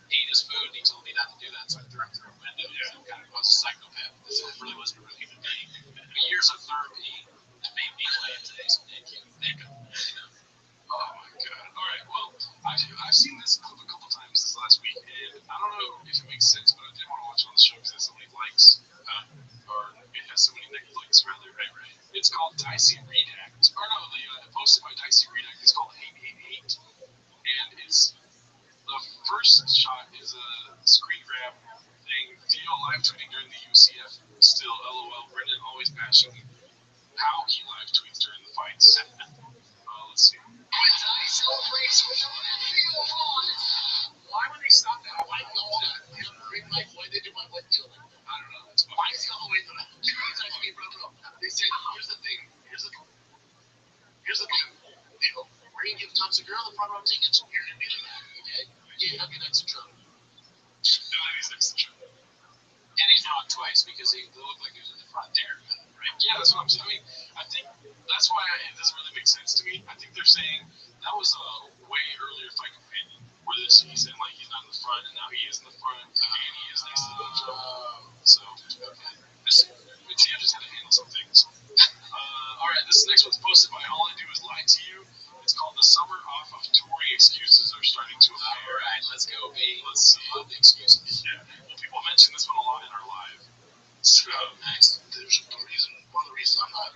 ate his food, and he told me not to do that, so I threw him through a window. So I kind of was a psychopath. This really wasn't a real human being. But years of therapy that made me play in today's Nick. Oh my god. Alright, well, I've seen this clip a couple times this last week, and I don't know if it makes sense, but I did want to watch it on the show because it has so many likes. Or it has so many Netflix, rather. Right. It's called Dicey Redact. Or no, the posted by Dicey Redact. It's called 888. And it's the first shot is a screen grab thing, Theo live tweeting during the UCF. Still, LOL, Brendan always bashing how he live tweets during the fights. Let's see. Why would they stop that? Why go on? Bring Mike, why did you want to do it? I don't know. That's Why is he all the way to that? They said, here's the thing. We're going to give Thompson Girl the front row tickets. You're going to be like, okay? Yeah, I'll get next to Trump. He's next to Trump. And he's wrong twice because they look like he was in the front there. Right? Yeah, that's what I'm saying. I mean, I think that's why it doesn't really make sense to me. I think they're saying that was a way earlier fight companion where this he's in like he's not in the front and now he is in the front and he is next to Trump. Nice. There's a reason. One of the reasons I'm not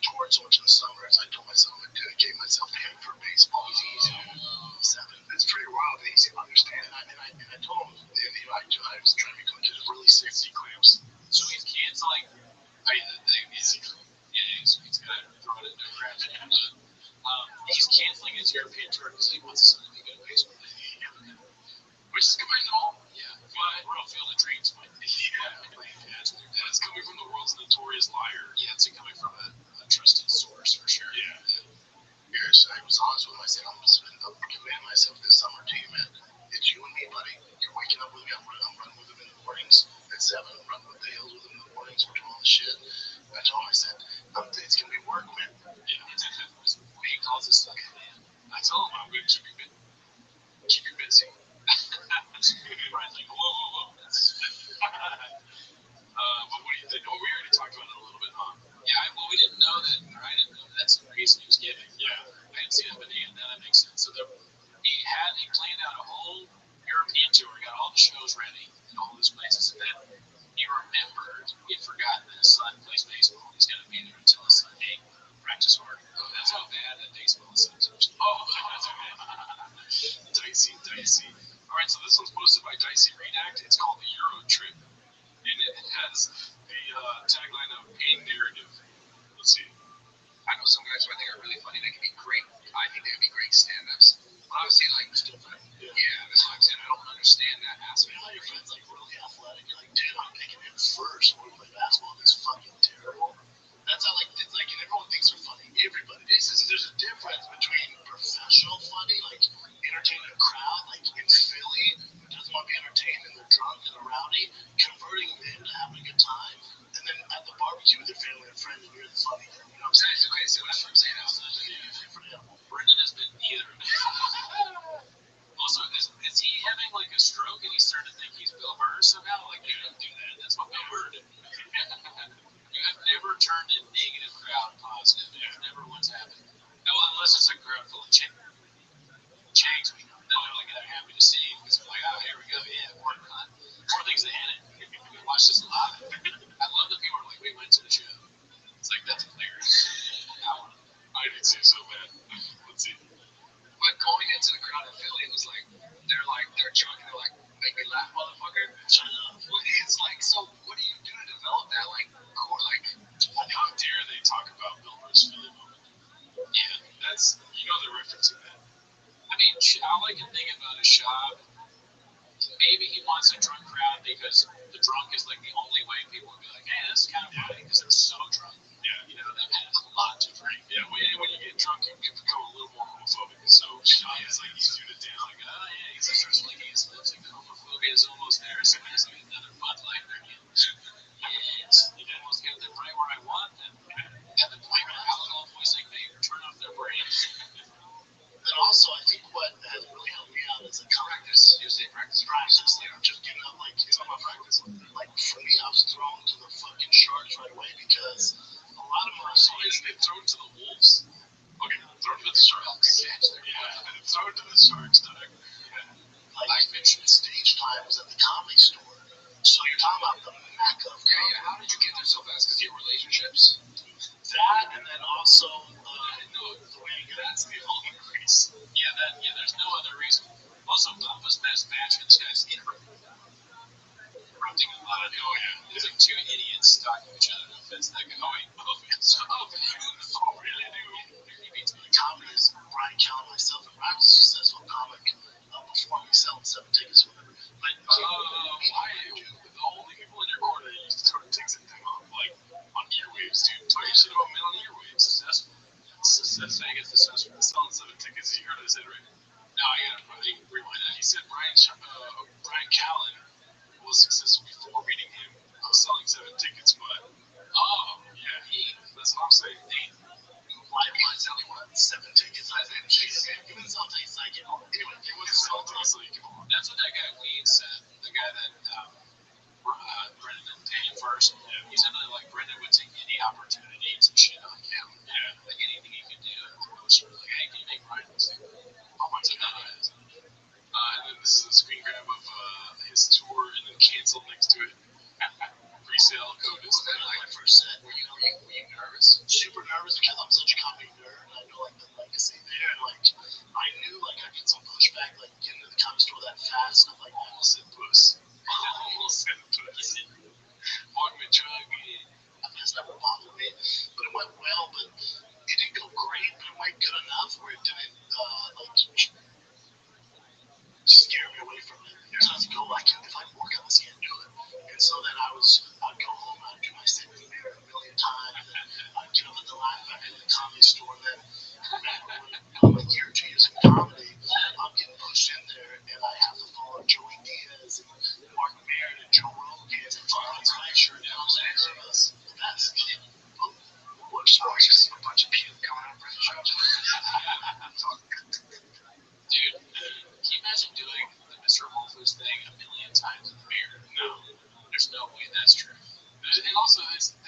touring so much in the summer is I told myself I dedicate myself to him for baseball. He's easy. 7. It's pretty wild and easy to understand. And I told him, I was trying to become a really sick clamps. So he's canceling. I mean, he's gonna throw it into a crap. He's canceling his European tour because he wants his son to be good at baseball. Which is commendable. Yeah. Real field of dreams. Yeah. And it's coming from the world's notorious liar. Yeah, it's coming from a trusted source for sure. Yeah. Yes, I was honest with him. I said, I'm committing myself this summer to you, man. It's you and me, buddy. You're waking up with me. I'm running with him in the mornings at 7. I'm running with the hills with him in the mornings. We're doing all the shit. I told him, I said, it's going to be work, man. Yeah. He calls this stuff, man. I told him I'm going to keep you busy. Brian's like, whoa. But what do you think? Oh, we already talked about it a little bit, huh? Yeah, well, we didn't know that, or I didn't know that's the reason he was giving. Yeah. I didn't see that, but that makes sense. So he planned out a whole European tour, got all the shows ready in all those places, and then he remembered he'd forgotten that his son plays baseball. He's going to be there until his son, hey, practice hard. That's how bad that baseball is. Oh, that's okay. Dicey. All right, so this one's posted by Dicey Redact. It's called the Euro Trip, and it has the tagline of a narrative. Let's see. I know some guys who I think are really funny. They can be great. I think they would be great stand-ups. But obviously, like, still funny. Yeah, that's what I'm saying. I don't understand that aspect. You know, your friend's like really athletic. You're like, dude, I'm picking him first when we play basketball. He's fucking terrible. That's how, like, it's like, and everyone thinks they're funny. Everybody. There's a difference between professional funny, like entertaining a crowd, like in Philly, who doesn't want to be entertained and they're drunk and they're rowdy, converting them to having a good time, and then at the barbecue with their family and friends, and you're the funny. You know what I'm saying? Okay, so that's what I'm saying. Brendan has been neither. Also, is he having like a stroke and he started to think he's Bill Burr somehow? Like, you don't do that. That's what Bill Burr did. You have never turned a negative crowd positive. It's never once happened. No, unless it's a crowd full of change me. Then I'm like, I'm happy to see you because I'm like, oh, here we go. Yeah, more things to hit it. We watched this live. I love that people are like, we went to the show. It's like, that's hilarious. I did see so bad. Let's see. But going into the crowd in Philly, it was like, they're drunk and they're like, make me laugh, motherfucker. It's like, so what do you do to develop that? Like, how dare they talk about Bill Burr's Philly moment? Yeah, they're referencing that. I mean, all I can think about is Shab. Maybe he wants a drunk crowd because the drunk is like the only way people would be like, hey, this is kind of funny because they're so drunk. Yeah. You know, they've had a lot to drink. Yeah, when you get drunk, you can become a little more homophobic. So Shab is like, he's tuned it down. Like, oh, yeah, he starts licking his lips. Like, the homophobia is almost there. So there's like another Bud Light there. Yes, you almost got them right where I want them. At the point where alcohol poisoning may turn off their brains. And also, I think what has really helped me out is a practice. You say practice. You know, just getting up, like, it's not my practice. Like, for me, I was thrown to the fucking sharks right away because a lot of my songs, they thrown to the wolves. Okay, thrown to the sharks. Yeah, thrown to the sharks, Doug. Like, I mentioned stage time was at the Comedy Store. So you're talking about the mecca of comedy. Yeah, how did you get there so fast? Because you have relationships? That, and then also, the way you that's the only reason. Yeah, there's no other reason. Also, Papa's best match with this guy's interrupting a lot of, it's like two idiots talking to each other. No offense, that guy. Really do. He beats me. Comedy is Brian Callen, myself, and Brian was a successful comic before me selling 7 tickets with him. But the only people in your corner that used to throw tickets at them like on earwaves, dude. Talk your shit about men on earwaves. Success Vegas, successful. Selling 7 tickets. You heard what I said, right? No, I gotta rewind that. He said Brian Callen was successful before meeting him. I was selling 7 tickets, but that's what I'm saying. My selling what? 7 tickets. I said, Jesus, give me something like it. Anyway, it was selling tickets so you can walk. That's what that guy Weed said. The guy that Brendan didn't pay him first. Yeah. He said that like Brendan would take any opportunity to shit on him. Yeah. Like anything he could do. I was sort of like, hey, can you make Brian this thing? How much of that is? And then this is a screen grab of his tour and then canceled next to it. Pre-sale code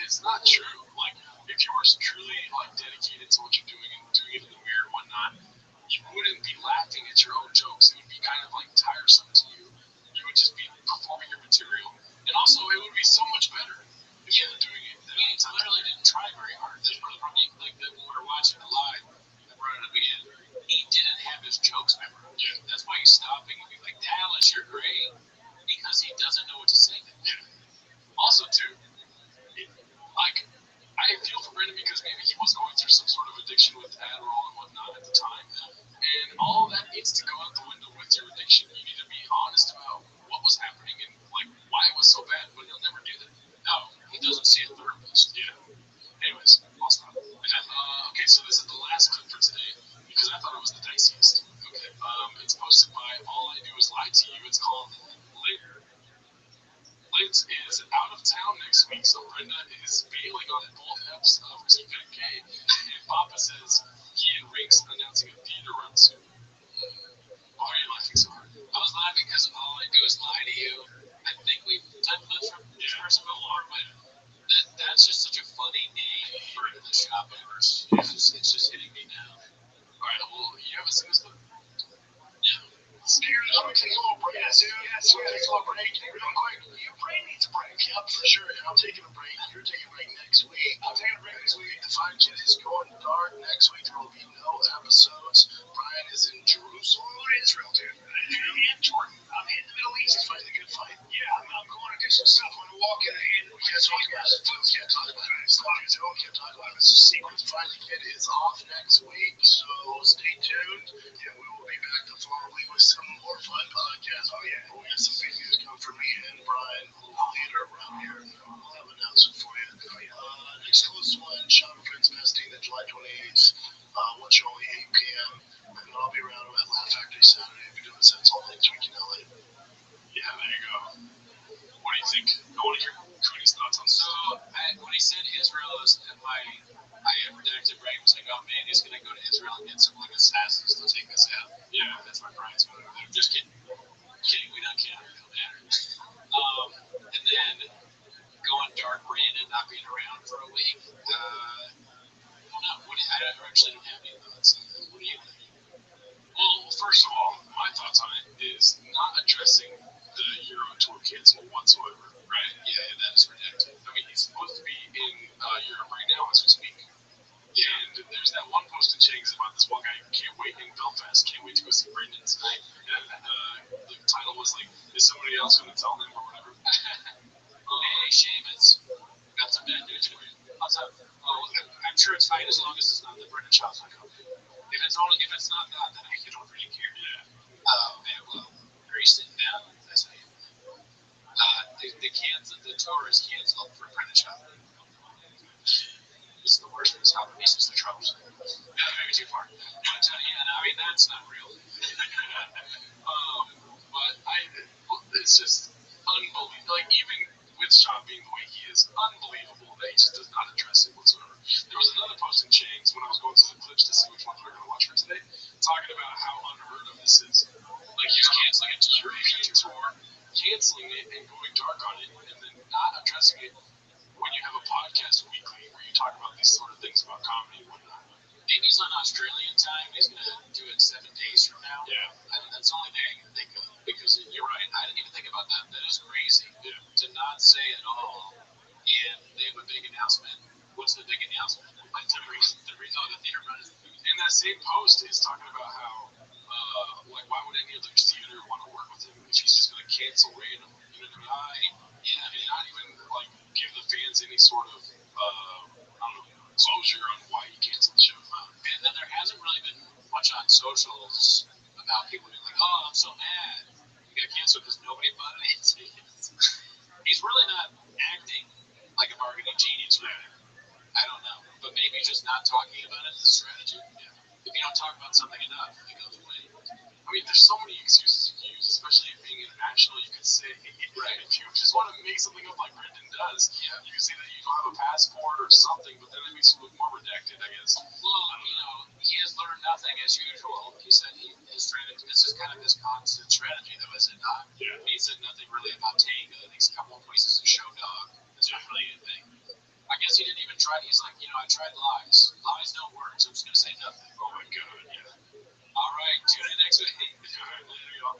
it's not true. Like, if you were truly like dedicated to what you're doing and doing it in the mirror and whatnot, you wouldn't be laughing at your own jokes. It would be kind of like tiresome to you. You would just be performing your material, and also it would be so much better if you were doing it. I mean, he literally didn't try very hard. Like when we were watching the live, I brought it up again. He didn't have his jokes memorized. Yeah. That's why he's stopping and being like, "Dallas, you're great," because he doesn't know what to say. Yeah. Also, too, like, I feel for Brandon because maybe he was going through some sort of addiction with Adderall and whatnot at the time. And all of that needs to go out the window with your addiction. You need to be honest about what was happening and, like, why it was so bad, but he'll never do that. No, he doesn't see a therapist. Yeah. Anyways, I'll stop. Okay, so this is the last clip for today because I thought it was the diciest. Okay. It's posted by All I Do Is Lie to You. It's called Later. Liz is out of town next week, so Brenda is bailing on both eps of TKK, and Papa says he and Rink's announcing a theater run soon. Why are you laughing so hard? I was laughing because all I do is lie to you. I think we've done clips from this person before, but that's just such a funny name for the shop universe. It's just hitting me now. Alright, well, you haven't seen this clip? Yeah. I'm gonna take a little break. Yeah, so we're gonna take a little break. Real quick, your brain needs a break. Yep, for sure. And I'm taking a break. You're taking a break next week. I'm taking a break next week. The Fine Kid is going dark. Next week there will be no episodes. Brian is in Jerusalem or Israel, dude. And Jordan. I'm in the Middle East. He's fighting a good fight. Yeah, I'm going to do some stuff. I'm gonna walk in and we can't talk about it. We can't talk about it. It's not we can't talk about it. It's a secret. The Fine Kid is off next week, so stay tuned. And we will be back the following week with some more fun podcasts. Oh yeah, we got some big news coming from me and Brian, theater around here. We'll have an announcement for you. Exclusive one, Sean Prince Mesting, the July 28th. Watch only 8 p.m. And then I'll be around at Laugh Factory Saturday. I'll be doing sets all next week in LA. Yeah, there you go. What do you think? I want to hear Cody's thoughts on this. So, when he said Israel is I redacted Brian was like, oh man, he's going to go to Israel and get some like assassins to take us out. Yeah, that's why Brian's going over there. Just kidding. We don't care. It don't matter. And then going dark Brandon not being around for a week. I don't know. I actually don't have any thoughts. What do you think? Well, first of all, my thoughts on it is not addressing the Euro Tour cancel whatsoever, right? Yeah, that is redacted. I mean, he's supposed to be in Europe right now as we speak. And there's that one post in Chang's about this one guy who can't wait in Belfast, can't wait to go see Brendan tonight. And the title was like, is somebody else going to tell them or whatever? Hey, Seamus, got some bad news for you. What's up? Oh, I'm sure it's fine as long as it's not the Brendan chocolate company. If it's not that, then I don't really care. Yeah. Oh man, well, are you sitting down? That's how you. The tour is canceled for Brendan chocolate. It's the worst. It's how this is the troubles. Maybe too far. But yeah, I mean that's not real. But it's just unbelievable. Like even with Sean being the way he is, unbelievable that he just does not address it whatsoever. There was another post in Chang's when I was going through the clips to see which ones we were going to watch for today, talking about how unheard of this is. Like he's canceling a European tour, canceling it and going dark on it, and then not addressing it when you have a podcast weekly where you talk about these sort of things about comedy and whatnot. Maybe he's on Australian time. He's going to do it 7 days from now. Yeah. I mean, that's the only thing I can think of. Because you're right. I didn't even think about that. That is crazy. Yeah. To not say at all. And they have a big announcement. What's the big announcement? The theater run is. And that same post is talking about how, like, why would any other theater want to work with him if he's just going to cancel randomly? You know what I mean? Yeah. And not even, like, give the fans any sort of, I don't know, closure on why he canceled the show. And then there hasn't really been much on socials about people being like, oh, I'm so mad. You got canceled because nobody bought any tickets. He's really not acting like a marketing genius, right? I don't know. But maybe just not talking about it is a strategy. Yeah. If you don't talk about something enough, it goes away. I mean, there's so many excuses you can use, especially being international. You could say, right, if you just want to make something up like Brendan does, yeah, you can say that you don't have a passport or something, but then it makes you look more redacted, I guess. Well, he has learned nothing as usual. He said his strategy, this is kind of his constant strategy, though, is it not? Yeah. He said nothing really about Tango. I think a couple of places to show dog. That's not really anything. tried. He's like, I tried lies. Lies don't work, so I'm just gonna say nothing. Oh my god, yeah. All right, tune in next week. All right, later, y'all.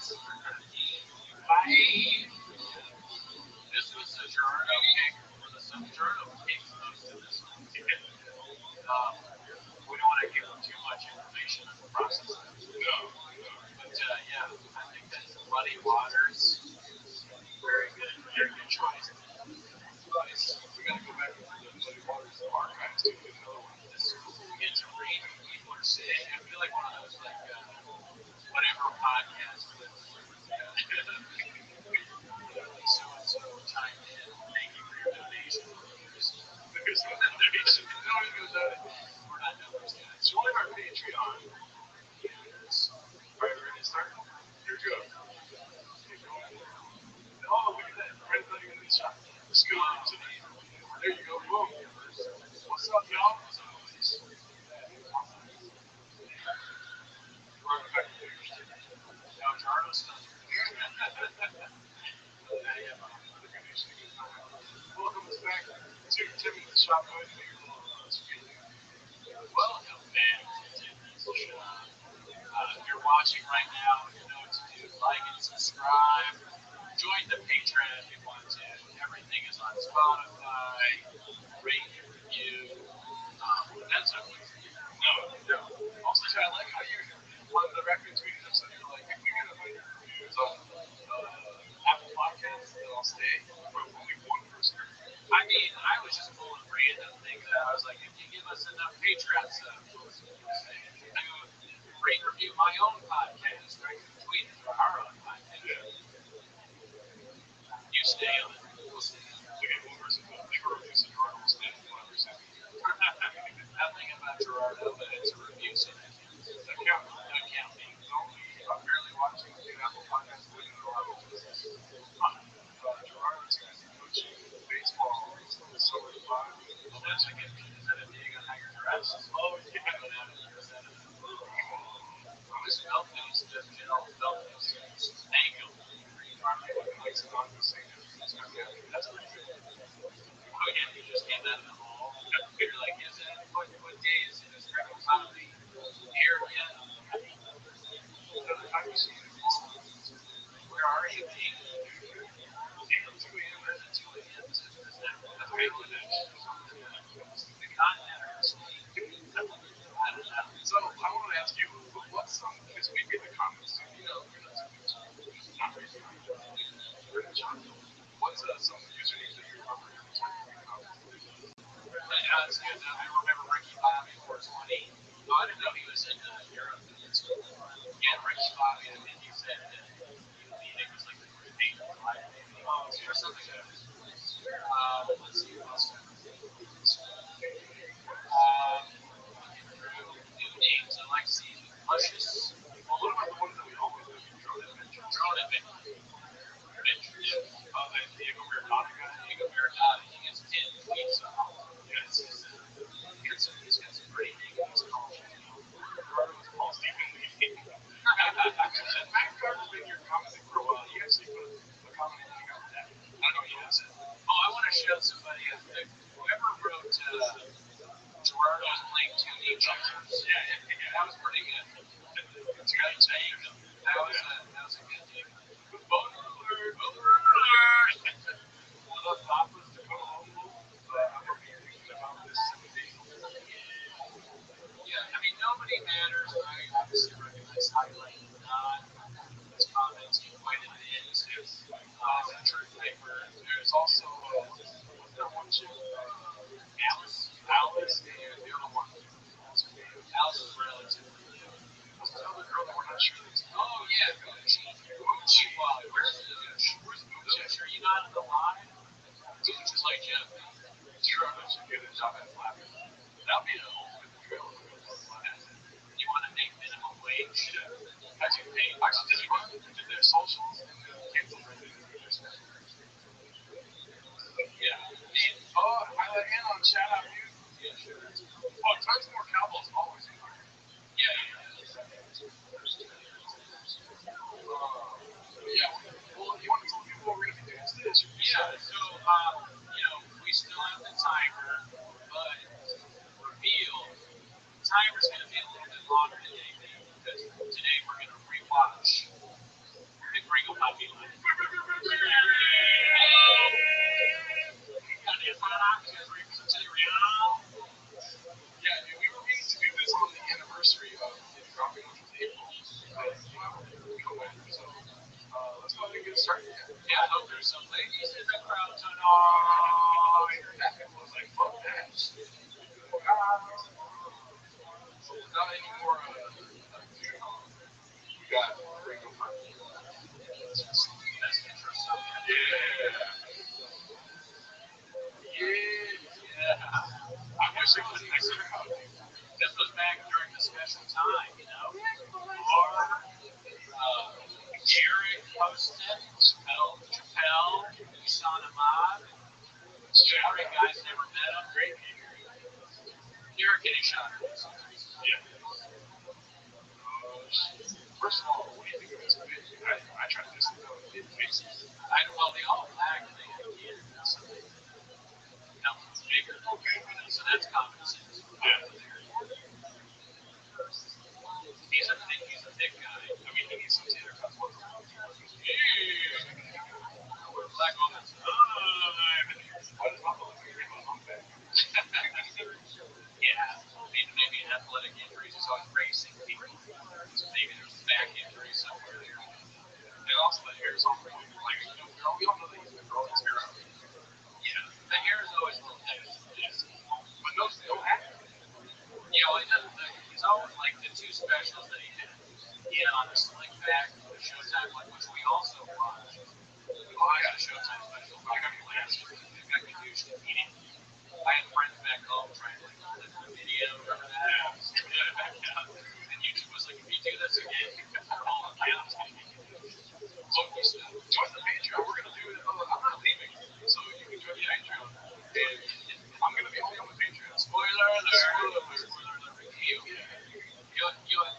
This was the Gerardo cake, or the Gerardo cake close to this one. We don't want to give them too much information on the process. But yeah, I think that's Muddy Waters. Very good choice. We got to go back to the Muddy Waters archives to get another one. This get to read what people are saying. I feel like one of those whatever podcast with so and so chimed in. Thank you for your donation. There's no donation. We're not numbers guys. Join our Patreon. Yes. All right, ready to start? Here we go. Oh, look at that. Right at the end of the shot. Let's go to the. There you go. Boom. What's up, y'all? Now, Jarvis. Welcome us back to Timmy the Shop. Welcome back to Timmy's Shop. If you're watching right now, you know what to do. Like and subscribe. Join the Patreon if you want to. Everything is on Spotify. Rate, review. That's not what No. Also, I like how you on the record tweeted us and you're like, if we get 100 reviews on Apple Podcasts, they'll stay. But only one person. I mean, I was just pulling random things out. I was like, if you give us enough Patreon stuff, I go rate review my own podcast, right? Tweet for our own podcast. You stay on it. We'll stay on it. Okay, one person will review Gerardo will stay. One person. Nothing about Gerardo, but it's a review, so that counts. That counts. I'm barely watching the Apple Podcast. Gerardo's coaching baseball. So fun. Well, that's like is that a dig on how you're dressed? Oh, yeah. I was felt those, just general felt those. Angle. That's pretty good. Oh, yeah, you just came out of the mall. You're like, is it? What day is it? Is there economy here yet? Where are you, Pete? 2 a.m. or 2 a.m. That's Bangladesh. The continent. I don't know. So I want to ask you, what's some? Because maybe in the comments, what's some usernames that you remember every time you read about? That's good. I remember Ricky Bobby 420. Oh, I didn't know he was in Europe. Yeah, Ricky Bobby, and he said that it was like the date of life, maybe, or something like that. Let's see what else. New names. I like seeing Luscious. Well, what about the ones that we always do? Drone Adventure. Drone Adventure. And Diego Maradona. He gets 10 tweets. Yes. Yeah, I hope there's some ladies in the crowd tonight. That was like, fuck that. Not anymore. We got Ringo Honey. That's interesting. Yeah. I wish it was next crowd. This was back during the special time, you know. Eric hosted, Chappelle, Sean Ahmad. Eric, guys never met him. Great people. Eric and Sean. Yeah. First of all, what do you think of his fit? I tried to listen to him in faces. Well, they all black. They had kids. So they, it's bigger. So that's common sense. Yeah. He's a big guy. I mean, he needs some tater cuts. We're black woman. Why does Papa look like a humpback? Yeah. Maybe an athletic injuries. He's always racing people. So maybe there's a back injury somewhere there. And also the hair's on point. Like, we all know that he's been growing his hair out. Yeah. The hair is always a little thick. Yes. But no hat. You know, he's always like the two specials that he had. He had on the Slick Back, the Showtime one, which we also watched. I got a Showtime special. I got it last week. They've got huge competing. I had friends back home trying to flip the video. Remember that? Yeah. Back out. And YouTube was like, if you do this again, all the counts going to be So join the Patreon. We're going to do it. I'm not leaving. So you can join the Patreon. And I'm going to be only on the Patreon. Spoiler alert.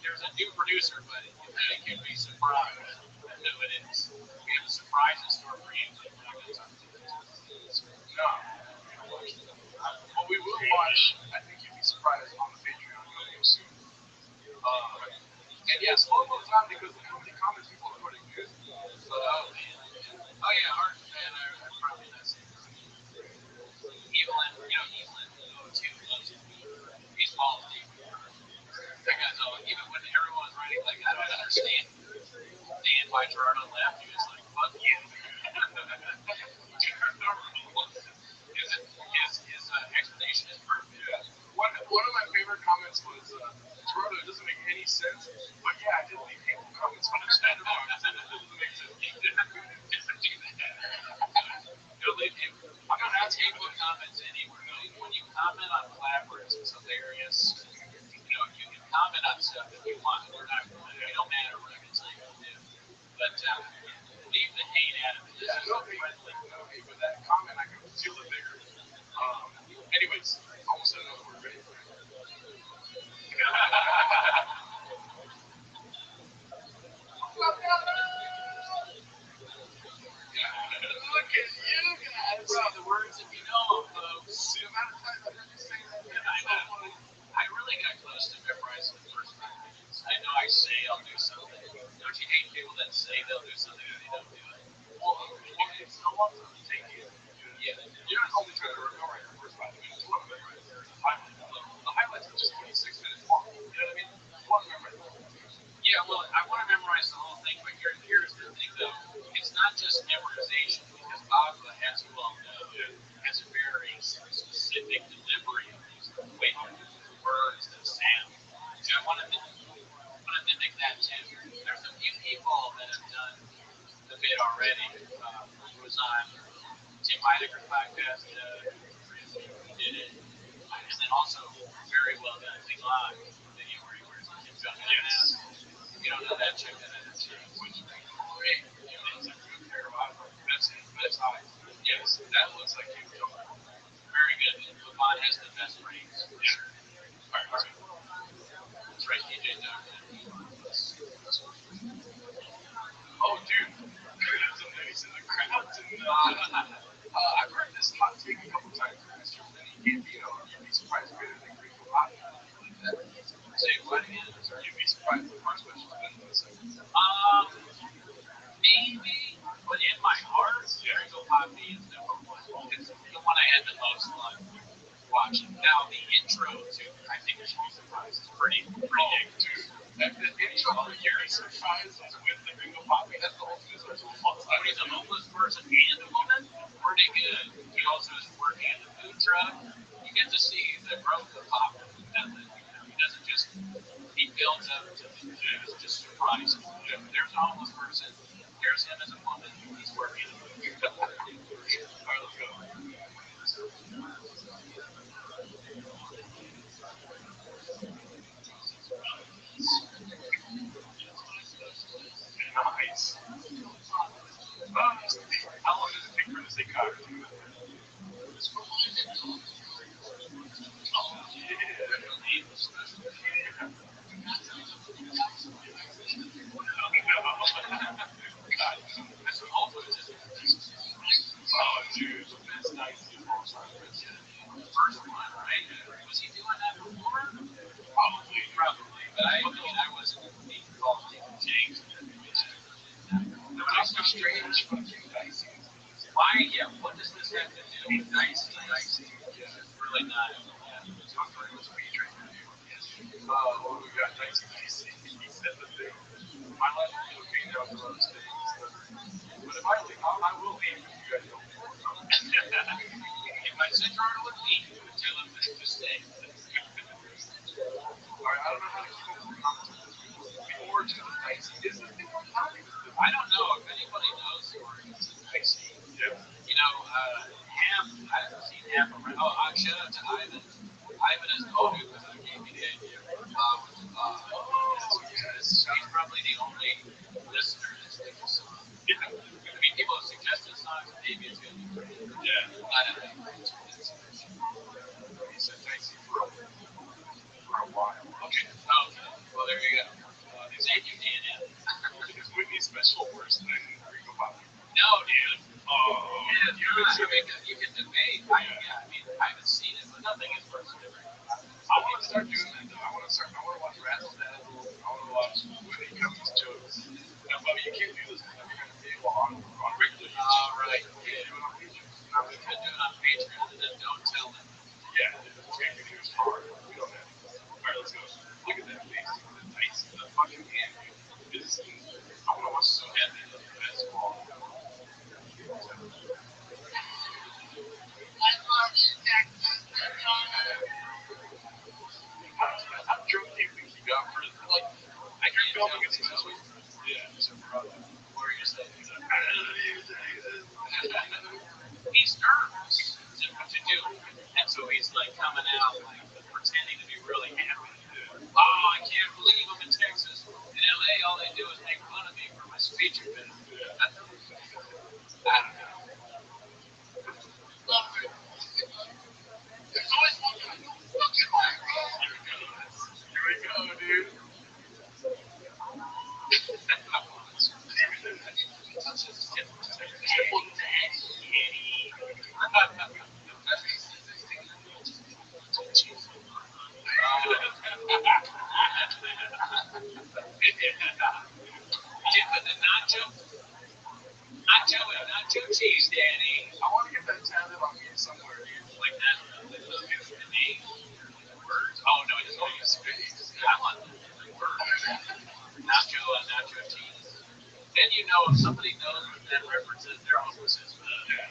There's a new producer, but you can be surprised at who it is. We have a surprise in store for you. No. But we will watch. I think you'd be surprised on the Patreon coming soon. And yes, all the time because look how many comments people are putting, dude. Oh yeah, Art and I probably not saying Evelyn, too loves it. He's bald. That guy's all, even when everyone's writing, like, I don't understand. Dan by Gerardo left, he was like, fuck you. His explanation is perfect. Yeah. One of my favorite comments was, Gerardo, it doesn't make any sense, but yeah, I did leave hateful comments on his chat box. It doesn't make sense. He didn't do that. I'm not asking hateful comments anywhere. When you comment on flappers, it's hilarious. You can comment on stuff if you want. It don't matter what I can say you do. But leave the hate out of it. Yeah, no hate, but that comment, I can feel it there. Anyways, almost said another word. Ready? Look at you guys. Say the words if you know them, folks. The amount of times I heard you say that. I really got close to memorizing the first 5 minutes. I know I say I'll do something. Don't you hate people that say they'll do something and they don't do it? Well, it's no longer going to take you. Yeah. You're not only trying to remember your first 5 minutes. You want to memorize the highlights. The highlights are just 26 minutes long. You know what I mean? You want to memorize the whole thing. Yeah, well, I want to memorize the whole thing, but here's the thing, though. It's not just memorization, because Agua, as you all know, has a very specific delivery of these words and sound. So I want to mimic that, too. There's a few people that have done the bit already. Who was on Tim Heidegger's podcast, who did it. And then also, very well done, Big Live video where he wears Tim Jones mask. If you don't know that, check that out. Which is great. It's a good pair of eyes. That's high. Yes, that looks like Tim Jones. Very good. Levon has the best brains. Yeah. All right. That's right, DJ Doug. Oh, dude. There's some ladies in the crowd. I've heard this hot take a couple times. Mr. Lenny Gambino, you'd be surprised if anything Rico hot. Say what again? You'd be surprised if our special is Maybe, but in my heart, Rico Poppy is number one. It's the one I had the most fun watching. Now, the intro to I Think You Should Be Surprised is pretty big, too. The intro of Your Surprise is with the Rico Poppy. That's the ultimate special. What do you person and a woman, pretty good. He also is working at the food truck. You get to see the growth of Papa method. He doesn't just, he builds up to just surprises. There's a homeless person, there's him as a woman, he's working at the food truck. All right, let's go. Nice. How long does it take for the say cock? Oh, dude, that's nice. First one, right? Was he doing that before? Probably. But I mean, I wasn't being involved in James. No, it's so strange. Why? Yeah. What does this have to do with dicey? It's really not. Oh, we got dicey. He said the thing. My life will be down the road things. But if I leave, I will leave if you guys don't. If I said Gerardo would leave, you would tell him to stay. Alright, I don't know how to keep up with the origin of dicey. Is this thing on topic? I don't know if anybody knows the origins of dicey. Yeah. You know, Ham, I haven't seen Ham around. Oh, shout out to Ivan. Ivan is the one who gave me the idea. He's probably the only listener that's been a song. Yeah. I mean, people have suggested songs, maybe it's going to be great. Yeah. I don't know. He said thanks for a while. Okay. Well, there you go. Thank you, Dan. Is Whitney special worse than Rico Bobby? No, dude. Oh, yeah, you can debate. I mean, I haven't seen it, but nothing is worse than Rico Bobby. I want to start doing that, though. I want to watch Rattle Dazzle. I want to watch Whitney Cummings jokes. Now, Bobby, you can't do this because I'm going to pay on regular YouTube. Oh, right. You can't do it on YouTube. We could do it on Patreon and then don't tell them. Yeah, it's going to be hard. We don't have to. All right, let's go. Look at that face. The nice, the fucking hand. I want to watch so heavy basketball. How drunk do you think he got for like? I can't tell because he's just yeah. So what are you saying? He's nervous to do it, and so he's like coming out like pretending to be really happy. Oh, I can't believe I'm in Texas. In LA, all they do is make fun of me for my speech impediment. I don't know. There's always one guy. Look at my road. Here we go, dude. Triple the nacho cheese, Danny. I want to get that tatted on me somewhere, dude. Like that, the name. Words? Oh no, it's only a space. I want words. Nacho cheese. Then you know if somebody knows what that references, they're almost as good. Yeah,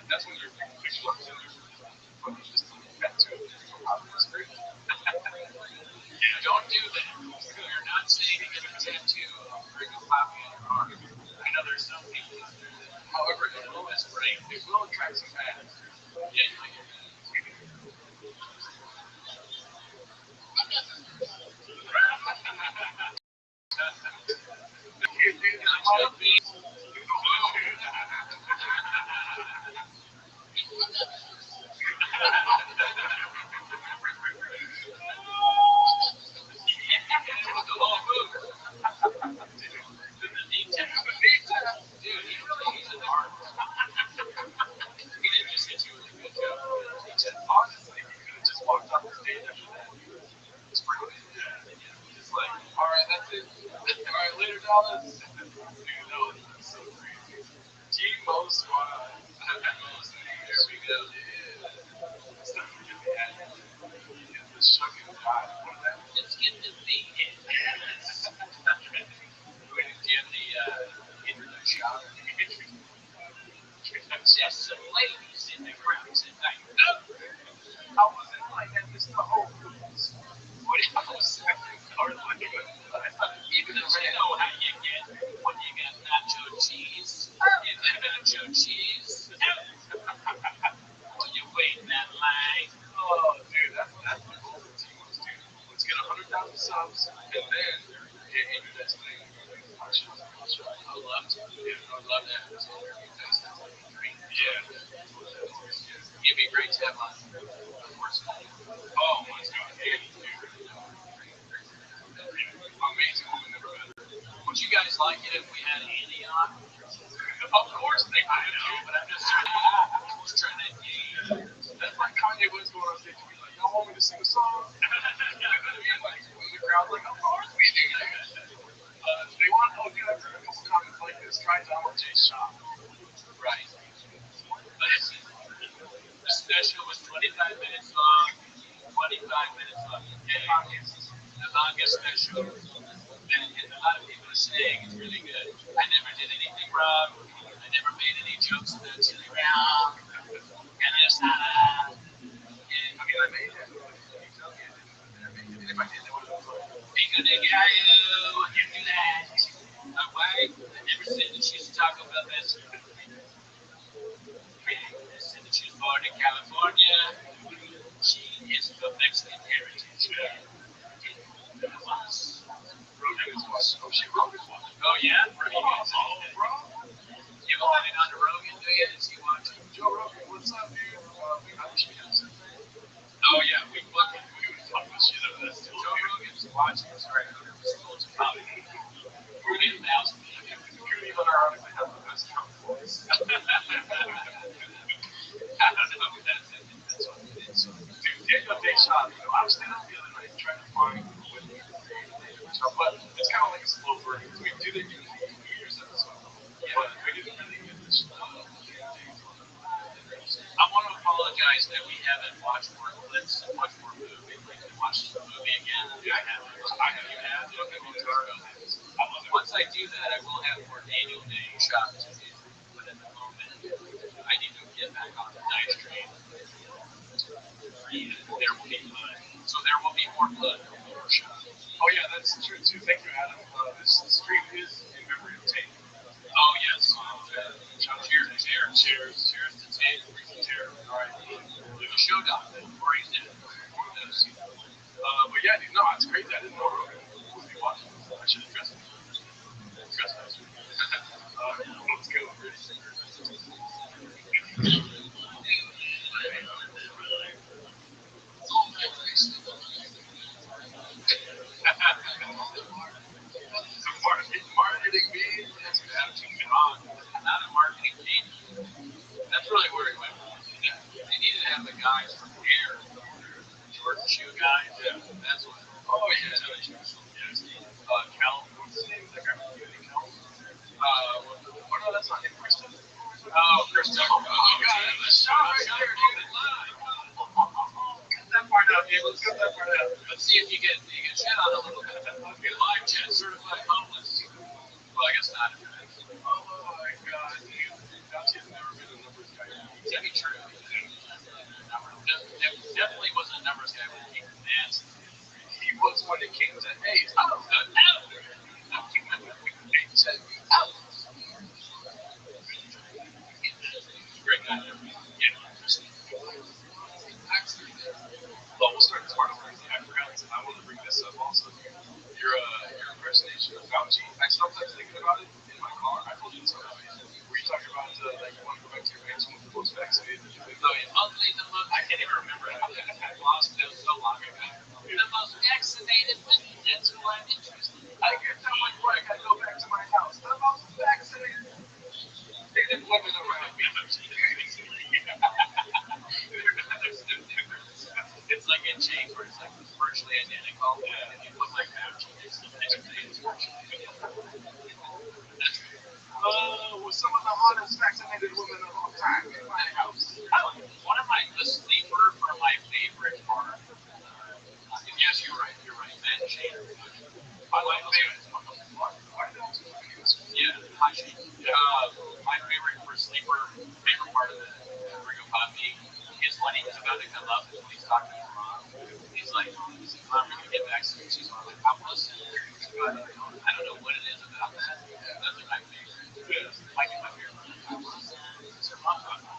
that's when they're picture up to just that too. Don't do that. You're not saying to get a tattoo of Rico Poppy on your arm. I know there's some people out there that, however, it will right. It will attract some fans. Yeah, Dude, he's an artist. He didn't just hit you with a good joke. Honestly, he could have just walked off the stage after that. It's pretty good. Just like, all right, that's it. All right, later, Dallas. Dude, no, it's so crazy. G-Mo Squad. There we go. Yeah. It's not going to be happening. It's the shook and jive. It's getting to be it. Wait, do you have the introduction? There's some ladies in the crowd tonight. I wasn't like that, Mr. Whole Foods. What I was saying, even if you know how you get when you got nacho cheese, nacho cheese. When you wait in that line. Oh, dude, that's what goal for Team was, dude. Let's get 100,000 subs, and then get internet today. I love to. I love that. Yeah. Give me a great tip on Oh my God. Yeah, dude. Amazing woman, never met her. would you guys like it if we had Andy on? Of course they I would. know, but I'm just trying to engage. That's like Kanye West going on stage and be like, y'all want me to sing a song? You know what I mean? Like, when the crowd's like, of course we do that. They want, oh, dude, I've heard a couple comments like this. Try Donald J's shop. Right. The special was 25 minutes long. 25 minutes long. The longest special. And a lot of people are saying it's really good. I never did anything wrong. I never made any jokes about Chili Brown. And there's I mean, I made it. If I did, it would have been fun. Pico de Gallo, you do that. My wife, I never said that she's Taco Bell best friend. I said that she was born in California. She is of Mexican heritage. Rogan is watching. Oh, shit, Rogan's watching. Oh, yeah? Bro, you guys bro. you want it on the Rogan, do you? Is he watching? Joe Rogan, what's up, dude? I wish we had the same thing. Oh, yeah, we would fuck the shit out of that. Joe Rogan's watching us right now. We're getting thousands. Could even ironically have the best voice. I don't know if that's what it is. Dude, Daniel Day shot. I was standing up the other night trying to find what but it's kind of like a slow burn. We did it in the New Year's episode, but we didn't really get this. I want to apologize that we haven't watched more clips and watched more movie. We can watch the movie again. Yeah, I have. You have? Once I do that, I will have more Daniel Day shots to do. But at the moment, I need to get back on the dice train. There will be blood. So there will be more blood. More shots. Oh yeah, that's true too. Thank you, Adam. This stream is in memory of Tate. Oh yes. Cheers. Cheers to Tate. All right. There's a show doc before he's dead. But yeah, dude, no, it's great. I didn't know Rogan would be watching. I should have dressed him. Let's go. Marketing me. That's an attitude. Not a marketing team. That's really where it went. They needed to have the guys from here, Jordan shoe guys. Yeah. That's what. Oh yeah. Cal. What's his name? That guy from Unity, Cal. Oh no, that's not him. Kristen. Oh, Chris Tucker. Oh god, that's shot right there, dude. Cut that part out, dude. Let's cut that part out. Let's see if you get shit on a little bit. Live chat certified homeless. Well, I guess not. Oh my god, dude. Gotcha's never been a numbers guy. To be true. Definitely wasn't a numbers guy when he came to dance. He was when it came to, hey, it's out. He said, out. Great guy. Yeah. Well, we'll start this part over. I forgot. I want to bring this up also. Your impersonation of Fauci. I sometimes thinking about it in my car. I told you this already. Were you talking about like you want to go back to your mansion with the most vaccinated? Oh, yeah. I can't even remember it. I lost it so long ago. The most vaccinated women. That's who I'm interested in. I get that like what? I gotta go back to my house. The most vaccinated. They didn't women around me. It's like a change where it's like virtually identical. Yeah. And you look like that. It's virtually. With some of the hottest vaccinated women of all time in my house. One of the sleeper for my favorite part. Yes, you're right. That chain. I like favorite. Yeah, hot chain. My favorite for sleeper favorite part of the Ring of Poppy is when he's about to come up and when he's talking to his mom. He's like, Mom, we're gonna get back to she's on like, how was it? I don't know what it is about that. Those are my favorite. Might be my favorite. How was it? It's her mom talking.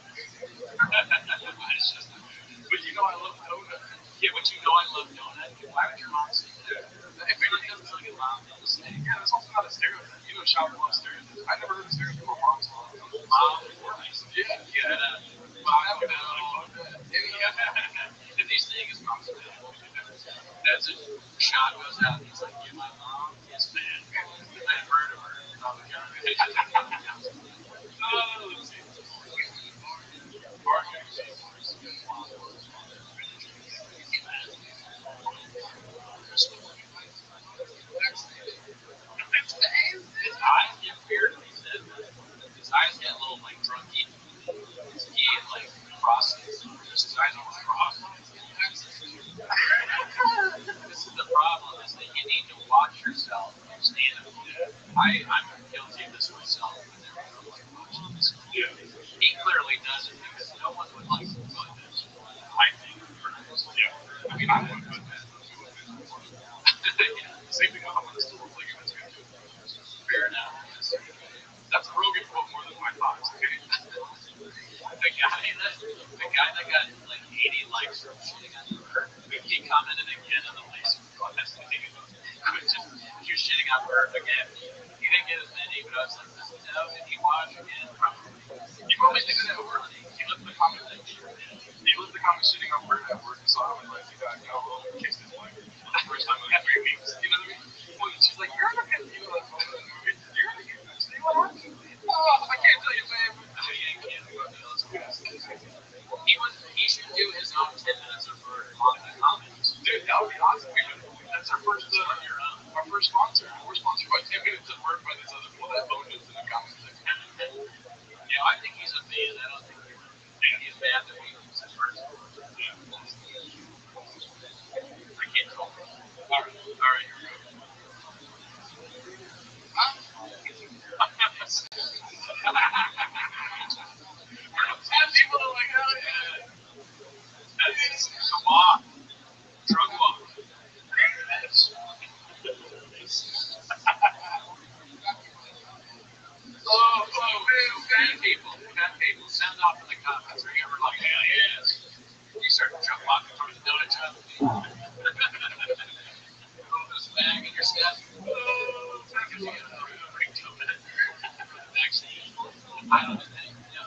It's just, but you know I love Donut. Yeah, but you know I love Donut. Why would your mom say that? If it really doesn't tell your mom, they'll say, yeah, that's also not a stereotype. You know, child loves stereotypes. I never heard of stereotypes before mom's mom. Mom or yeah. Mom would if these things mom's that's a shot goes out and he's like, yeah, my mom is mad. I've heard of her. Oh, God. Oh, let's see. His eyes get weird when he says that. His eyes get a little like drunky. He like crosses. His eyes almost cross. This is the problem, is that you need to watch yourself stand up. I'm guilty of this myself. Yeah. He clearly doesn't because no one would like to put this. I think. Yeah. I mean, I would put that. Same thing with the still like it's good too. Fair enough. That's a Rogan quote more than my thoughts. Okay. The guy that got like 80 likes from shitting on her, he commented again on the latest podcast. You're shitting on her again. He didn't get as many, but I was like, no, did he watch again? Probably. He probably did it at work. He left the comment section. He left the comment shitting on her at work and saw him and like the guy got a little kissed his wife for the first time in like 3 weeks. You know what I mean? Well, she's like, you're not gonna do that in the movie. You're gonna get this thing. What happened? Oh, I can't tell you, babe. He should do his own 10 minutes of on the comments. Dude, that would be awesome. That's our first sponsor. We're sponsored by 10 minutes of work by this other people that phoned us in the comments section. Yeah, I think he's a fan. I don't think he's bad that we use his first. Yeah. I can't tell. All right. People are like, oh yeah. Come on. Drug walk. Fan people, send off in the comments. Are you ever like, hell yes? You start walking towards the donut shop. This bag in your step. Vaccine. I don't think. No.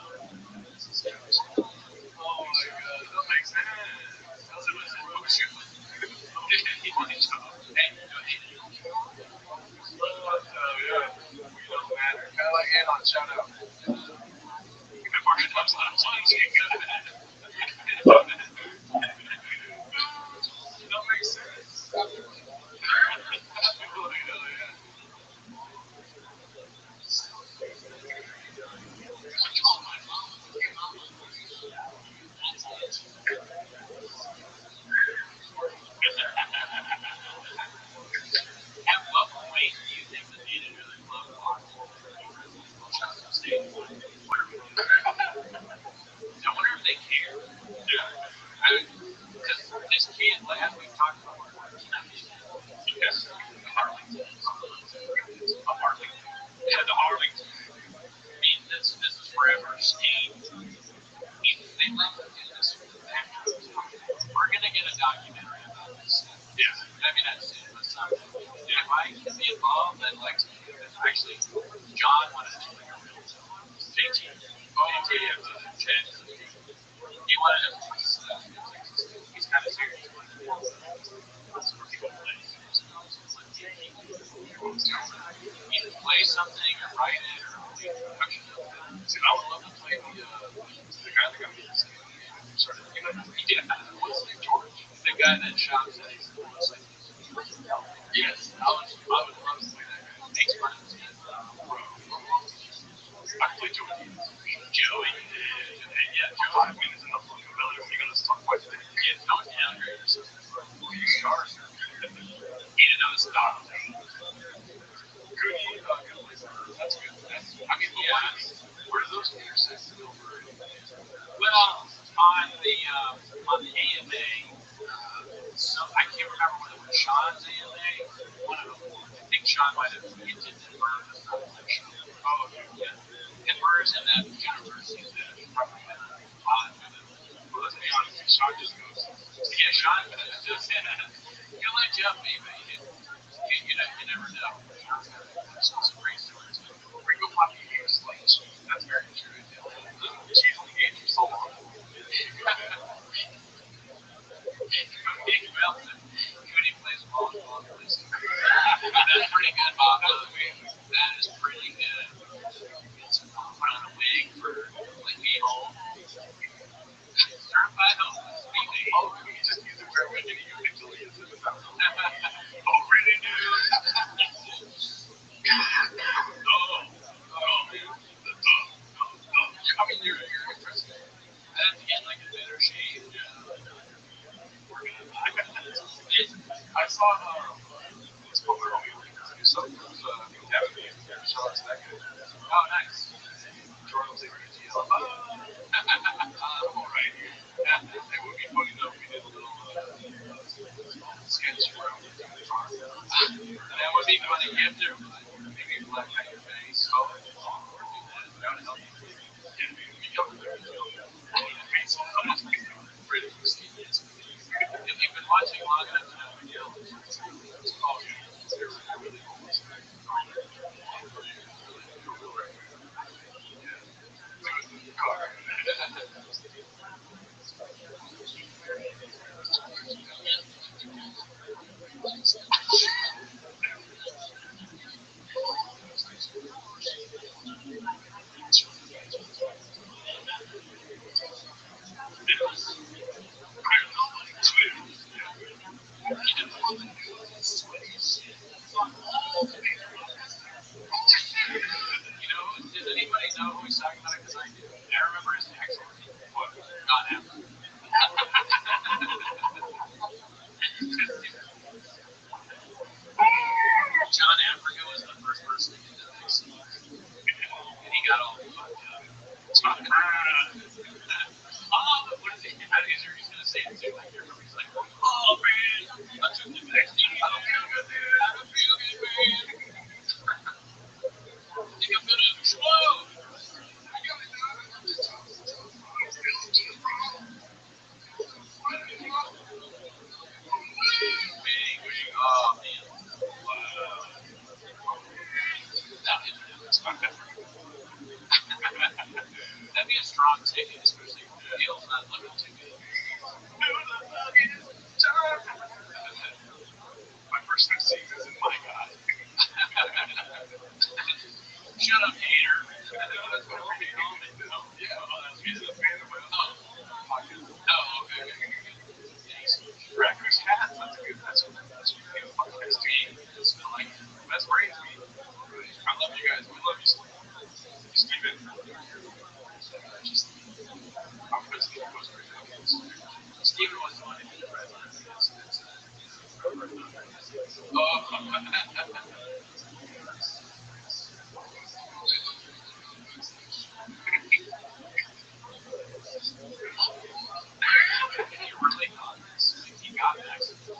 Oh my God, that makes sense. Hey, yeah. We don't matter. Kind of like Anon, shout out. That makes sense. At what point do you think the manager of the club walks on stage? I wonder if they care. Yeah. Because this kid, like, as we've talked about, yes, the Arlington. Yeah, the Arlington. I mean, this is forever stained. They love to do this with actors. We're going to get a documentary about this. Yeah. I mean, that's it, but something. If I can be involved, I'd like to do it. Actually, John wanted to do like a real JT. Jen. He wanted to play stuff. He's kind of serious. Either play something or write it or lead production. See, I would love to play the guy that got me this game. What's his name, George? The guy that shops at his motorcycle. Yes, I would love to play that guy. Makes fun of his head. I play Joey. Joey. Yeah, Joey. I mean, it's enough for familiar. We're going to talk about today. Yeah, don't downgrade yourself. He's stars. He didn't know the style. Good place. That's good. I mean, yeah. Where do those theaters sit over? on the AMA, so I can't remember whether it was Sean's AMA, one of them. I think Sean might have hinted that Burr was not election. Oh, okay. Yeah. And Burr's in that universe. He's probably odd with it. Well, let's be honest, Sean just goes. Yeah, Sean just you let Jeff be, but you never know. Sean's got some great stories. Ringo Poppy hates like cheese. That's very true. Cheese only gave you so long. He plays volleyball. That's pretty good, Bob. That is pretty good. Put on a wig for like me home. Certified home. Oh, you just use it for a wig and you until he gets in the house. Oh, really, dude? I mean, you're interested. I have to get like a better shave. I saw it's called something shots that good. Oh, nice. Jordan was able to deal. Alright. It would be funny though if we did a little sketch where we do the car. That would be funny if there was maybe black on your face. Oh, that would help you. Yeah, we come to there. Pretty mysterious. If you've been watching long enough to know the deal, it's all good. Really cool. Does anybody know who he's talking about? Because I do. I remember his accent. What? Not Africa. John Africa was the first person to get the vaccine. And he got all fucked up. What is he? I think he's going to say it too. Like, he's like, oh man, I took the vaccine. I don't feel good, dude. I don't feel good, man. I think I'm going to explode. Oh man. That'd be a strong ticket, especially if the deal's not looking too good. My first time seeing this is my God. Shut up, hater. That's what we're getting on it. Yeah, he's a fan of my podcast. Oh, okay. Raccoon's Cats, that's a good podcast team. Like, that's great. I love you guys. We love you, Steven. I'm going to Steven goes crazy. Steven was the one who did the red line. Really not. You got vaccinated.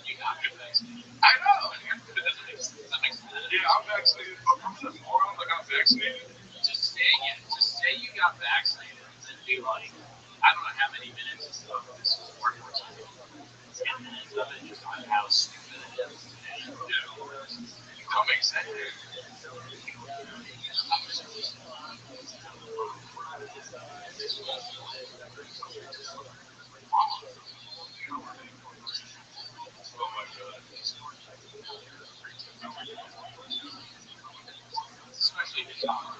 You got your vaccine. I know. That makes sense. Yeah, I'm vaccinated. But I'm the moron that got vaccinated. Just say you got vaccinated and then be like, I don't know how many minutes of this is worth it. 10 minutes of it just on how stupid it is. Yeah. Don't make sense. Oh my God. Especially if you talk.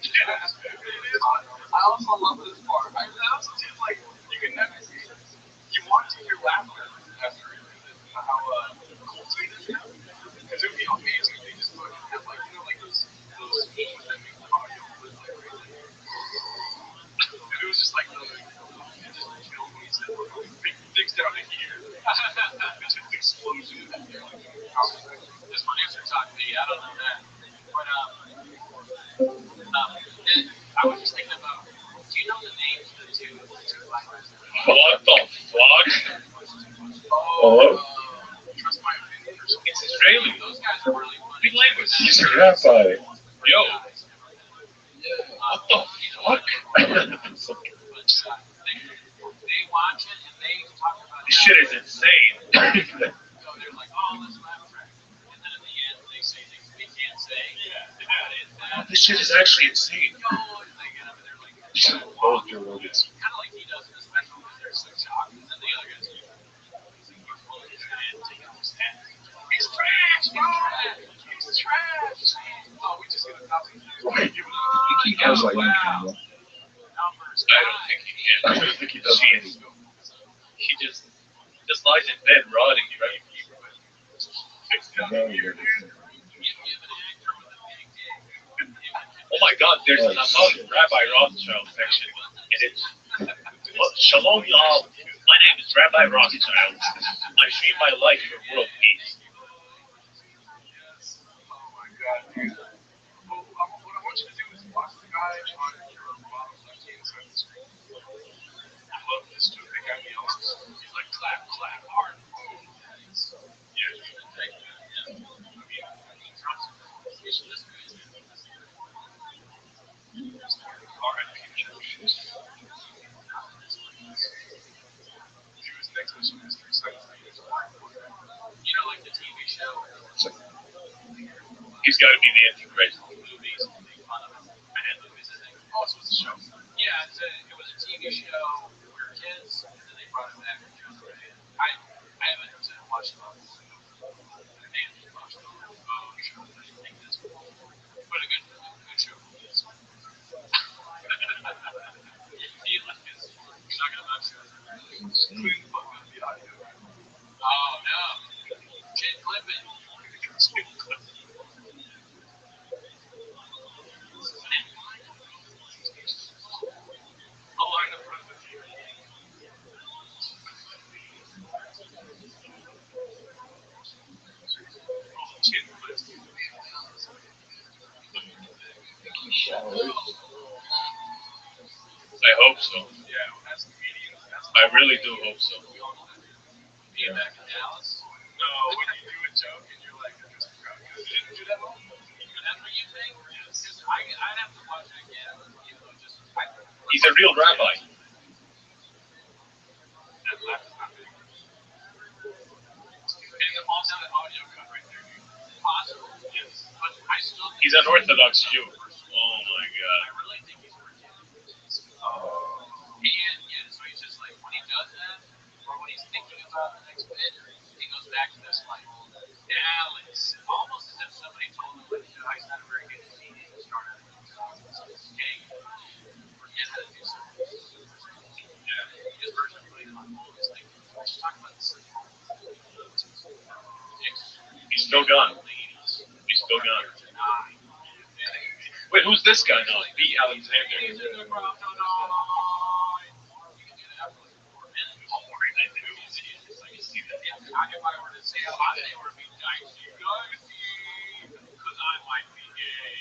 Yes, it is. I also love this part. I also just like you can never you want to hear laughter after how cool it is now. Because it would be amazing if they just put like like those games that make the audio was like right there. And it was just like it just killed when he said big digs down to here. It's just explosion. This producer talked to me, I don't know that. But I was just thinking about, do you know the names of the two What the fuck? Oh, Trust my opinion or something. It's Israeli. Those guys are really funny. Big language. he's a rabbi. Yo, What the fuck? They watch it and they talk about This shit is insane. So they're like, oh, let's laugh track. And then at the end, they say things we can't say. This shit is actually insane. Go, and they get up and they're like, Both your words. kind of like he does in the special because they're so shocked. And then the other guys go, he's trash, bro. He's trash. Oh, we just got a copy. Right. He has like one camera. Numbers. I don't think he can. I don't think he does. Jeez. He just lies in bed rotting, right? No, you're Oh my God, there's an about Rabbi Rothschild section, and it's Shalom y'all. My name is Rabbi Rothschild. I stream my life for world peace. Oh my God, dude. Well, what I want you to do is watch the guy on your bottom left-hand side of the screen. I love this too. The guy yells. He's like, clap, clap, hard. Boom. Yeah, you should take that. Yeah. I mean, Trump's conversation. This guy's all right, church. He was next to some history sites. You know, like the TV show. He's got to be the Antichrist. Movies and make fun of him. And movies, I think. Also, it's a show. Yeah, it was a TV show. We were kids, and then they brought it back. I haven't watched it. But a good show. You're talking about shows. Clean fuck up the audio. Oh no. Kid clipping. I'll line up front of the TV. Kid clips. I hope so. Yeah, that's the media. I really do hope so. Being back in Dallas. No, when you do a joke and you're like, you didn't do that one? That's what you think? Because I'd have to watch it again. You know, He's a real rabbi. That laugh is not big. And also the audio cut right there, dude. Possible, yes. But I still think He's an Orthodox Jew. Oh my God. I really think he's working. And yeah, so he's just like, when he does that, or when he's thinking about the next bit, he goes back to this like Dallas. Almost as if somebody told him like, he's not a very good comedian to start out. Okay, forget how to do something. Yeah, his version of putting it on hold is like, let's talk about this. He's still gone. He's still gone. Wait, who's this guy now? B. Alexander. If I were to say a lot, they would be dicey, because I might be gay.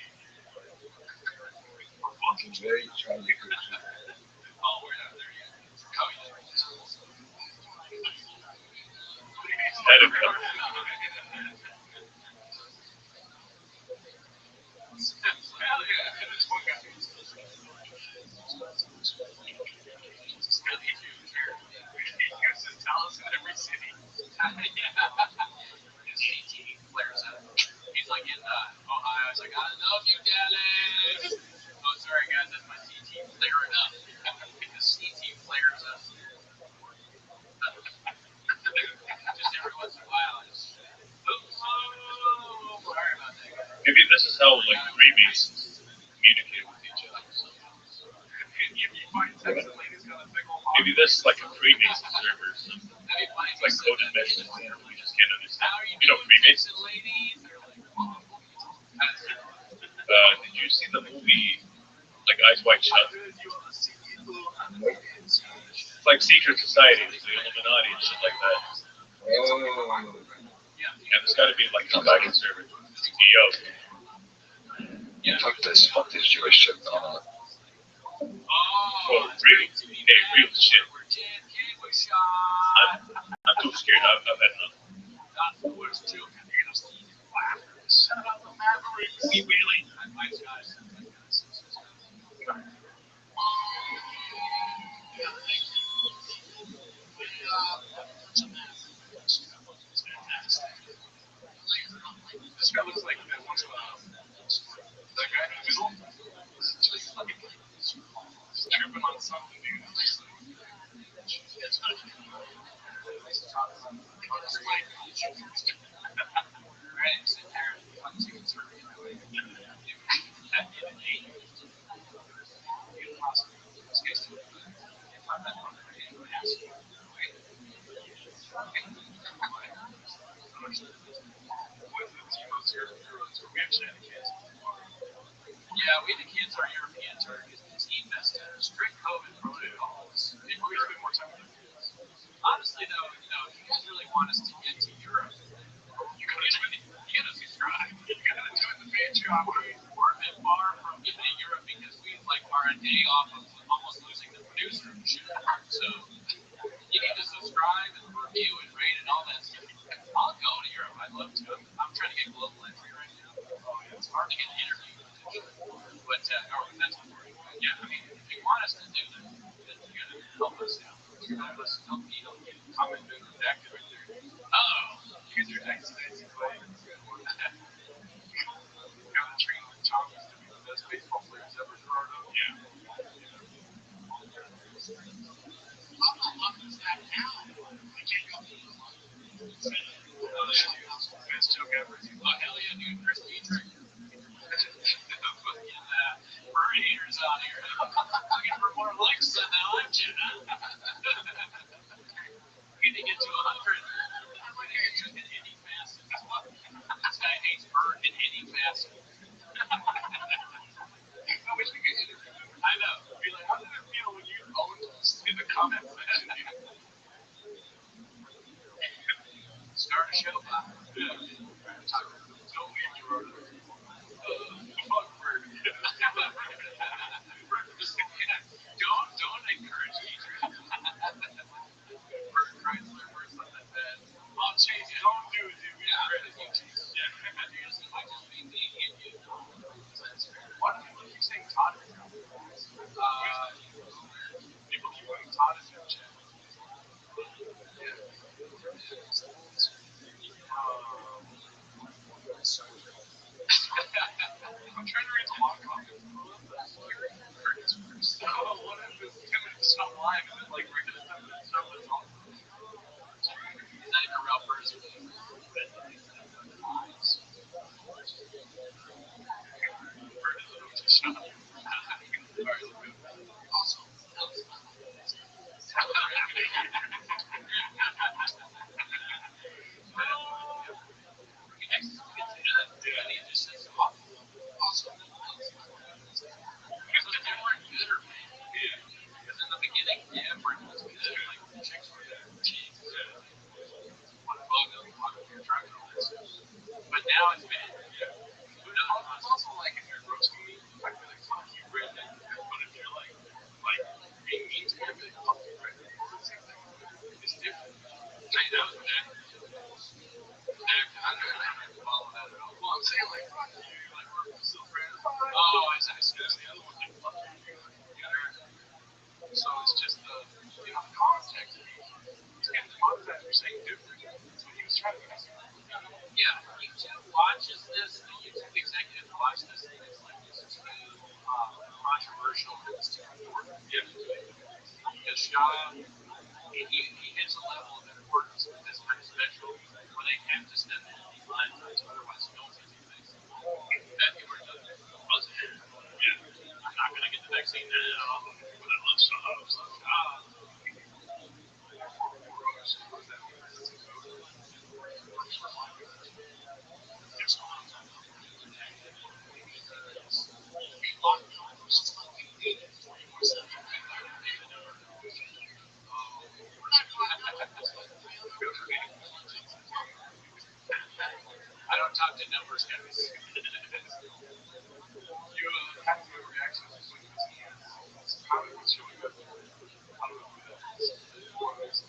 Fucking very trying to get good. Oh, we're not there yet. Oh, yeah. Head of cover. Hell yeah. This one guy. Really huge here. He uses Dallas in every city. His CT flares up. He's like in Ohio. He's like, I love you, Dallas. Oh, sorry, guys. That's my CT flaring up. His CT flares up. Just every once in a while. Just, oh, sorry about that, guys. Maybe this is how like Freemasons communicate with each other. Maybe this is like a Freemason server or something. It's like coded messages that we just can't understand. You know, Freemason. Did you see the movie like Eyes Wide Shut? It's like secret societies, the Illuminati and shit like that. Oh. And there's got to be like a back server. Yo. Fuck this Jewish shit. Oh, real. Hey, real shit. shot. I'm too scared. I've had enough. Not the worst joke in the industry. Shout out the Mavericks. We really. My guys. This guy looks like that one that guy in the middle. Just like tripping on something, dude. Yeah, we the kids are European turkeys. The team has strict COVID protocols. We're gonna spend more time with the kids. Honestly, though, if you guys really want us to get to Europe, you gotta subscribe. You gotta join the Patreon. We're a bit far from getting to Europe because we are a day off of almost losing the producer and shit. So you need to subscribe and review and rate and all that stuff. I'll go to Europe. I'd love to. I'm trying to get global entry right now. It's hard to get an interview. But that's yeah, I mean, if you want us to do that, then you gotta help us out. Help us help me help you. Comment and redact it right there. Here's your next fancy play. Got trained with Thomas to be the best baseball players ever, Gerardo. Yeah. Best joke ever. Oh, hell yeah, dude. Chris Dietrich. Fucking haters out here. Looking for more likes than now, aren't you? We need to get to 100. I'm going to get to an any facet. This guy hates Bird in any facet. I wish we could interview him. I know. Be like, how did it feel when you owned us in the comment section? Start a show, Bob. Yeah. Don't leave your order. Fuck Bird. Don't encourage Adrian. Bird Chrysler or something like that. I'll change it. Don't do it, dude. Yeah. Might just be me and you. Why do people keep saying Todd? People keep putting Todd in their chat. I'm trying to read the long comments. So, what if this 10 minutes stop live and then, like, we're going to 10 minutes stop this all? He's not even a real person. Awesome. Awesome. They weren't good or bad. Because in the beginning, everyone was good. Like, the chicks were there. What a bug on your truck and all that stuff. But now it's bad. It's also like if you're roasting me, I feel like fuck you, Brendan. But if you're like being mean to me, I feel like fuck you, Brendan. It's different. That was bad. I'm not follow that at all. Well, I'm saying like fuck you, like we're still friends. Oh, I see. The other one like fuck you. So it's just the context. And the context are saying different. So he was trying to get us. Yeah, YouTube watches this. The YouTube executive watches this, and it's like this is too controversial. It's too important. Yeah. Because Shaw, he hits a level of importance with this kind of special where they have to step in and monetize, otherwise no one's going to do things. That people are doing it. Yeah. I'm not going to get the vaccine now, but I love Shaw. I don't talk to numbers, guys. You have to reaction to how it was showing up. I don't know who that is.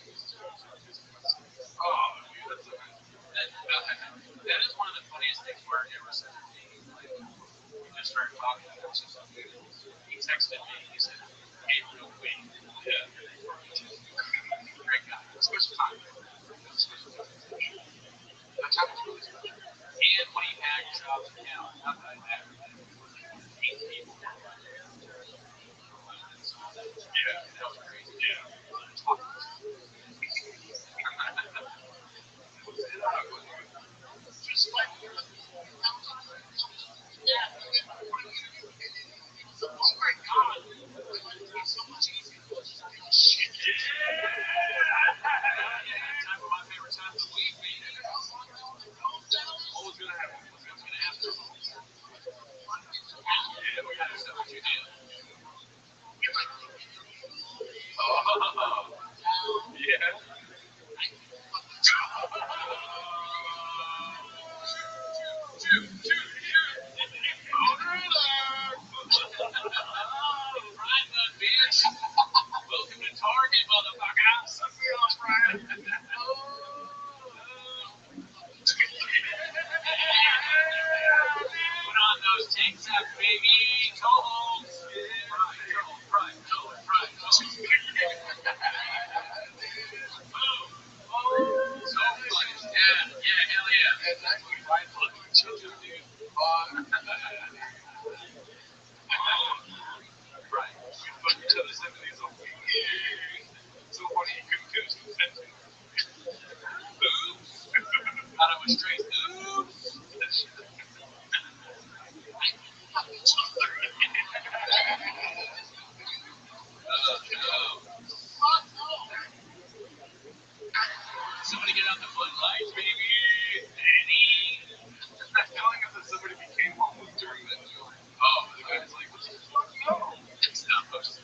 started talking to him. He texted me. He said, "Hey, real quick, Yeah. great guy, special time. Special time. That time was really special. And when he had jobs account, not that I had, 8 people. Yeah. That was crazy. Yeah. Just like oh my god, it's so much easier. Shit. Time of my favorite time of the week, man. What was gonna happen? I was gonna ask her. Yeah, we gotta know what you did. Oh, Yeah. welcome to Target, motherfucker. Put on those tank tops, baby. Go home. Right. So funny. Yeah, hell yeah. And that's what I put my children, dude. Right. But to the 70s, so funny you couldn't finish the sentence. Oops. Thought I was straight. Oops. Somebody get out the Bud Light, baby. Danny. I feel like if somebody became homeless during that joke. Oh, The guy's like, what the fuck? No. it's not posted.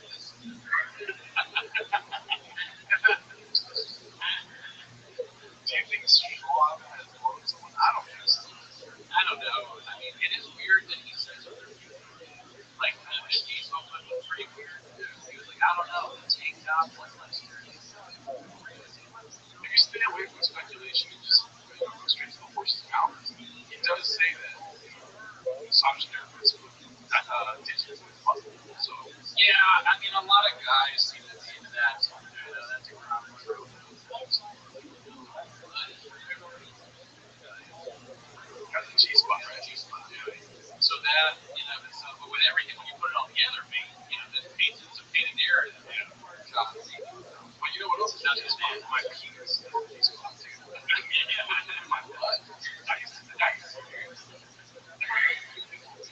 Do you think Straw has quoted someone? I don't think so. I don't know. I mean, it is weird that he says other people. Like, he's pretty weird. He was like, I don't know, the tank top was less serious. If you stay away from speculation and just go straight to the horse's mouth, he does say that misogyny is digits with puzzle. So Yeah, I mean, a lot of guys seem to be into that. You know, that's a common trope. got the G-spot, right? So that, in and of itself, but with everything, when you put it all together, this paints it's a painted narrative. Job. But you know what else is not just my penis is the G-spot too. My butt. Nice.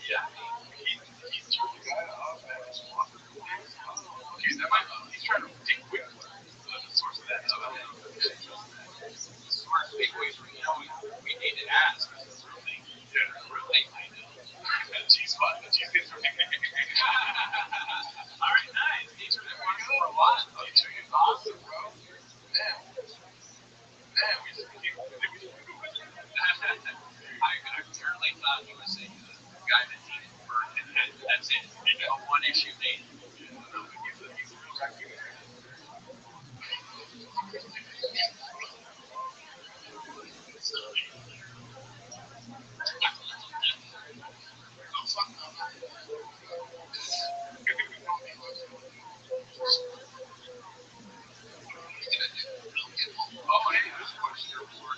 Yeah. He turned the guy off and just walked through the place. Okay, that might he's trying to dig quick the source of that. So Smart big ways for we need to ask. It's a real thing. yeah, Really, I know. G-spot, the G-spot. All right, nice. Thanks for that one for a lot. It's awesome, bro. Man, we just became I apparently thought he was a guy that needed work, and that's it. A one issue made. he's a real raccoon. Oh, hey, this question for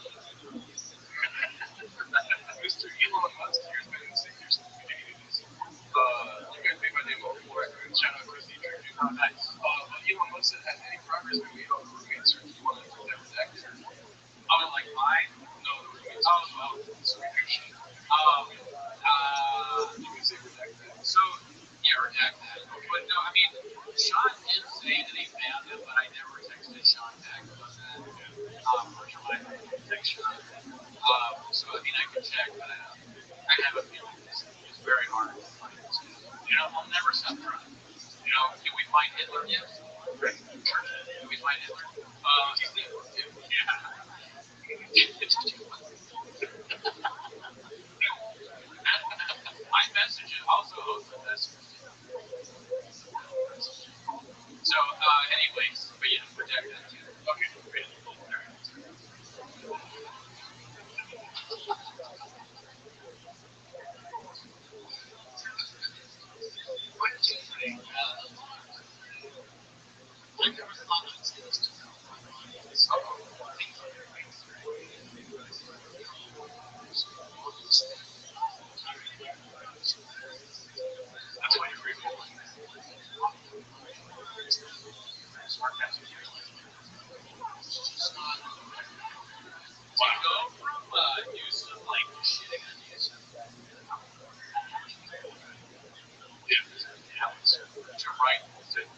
Mr. Elon Musk. Here's been in the same year since the beginning of this. You guys made my name multiple records. Shout out Chris Dietrich. Oh, nice. Elon Musk said, has any progress been made on the roommates, or do you want to put that redacted? Oh, like mine? No, the roommates. Oh, So we do shit. You can say redacted. So, yeah, redact that. But no, I mean, Sean did say that he found it, but I never texted Sean back about that. Or Sean, I didn't text Sean. So, I mean, I could check, but I have a feeling it's very hard to find this. I'll never stop trying. Can we find Hitler yet? Can we find Hitler? He's the one, too. My message is also hosts a message. So, anyways, but protect that too. Okay, great.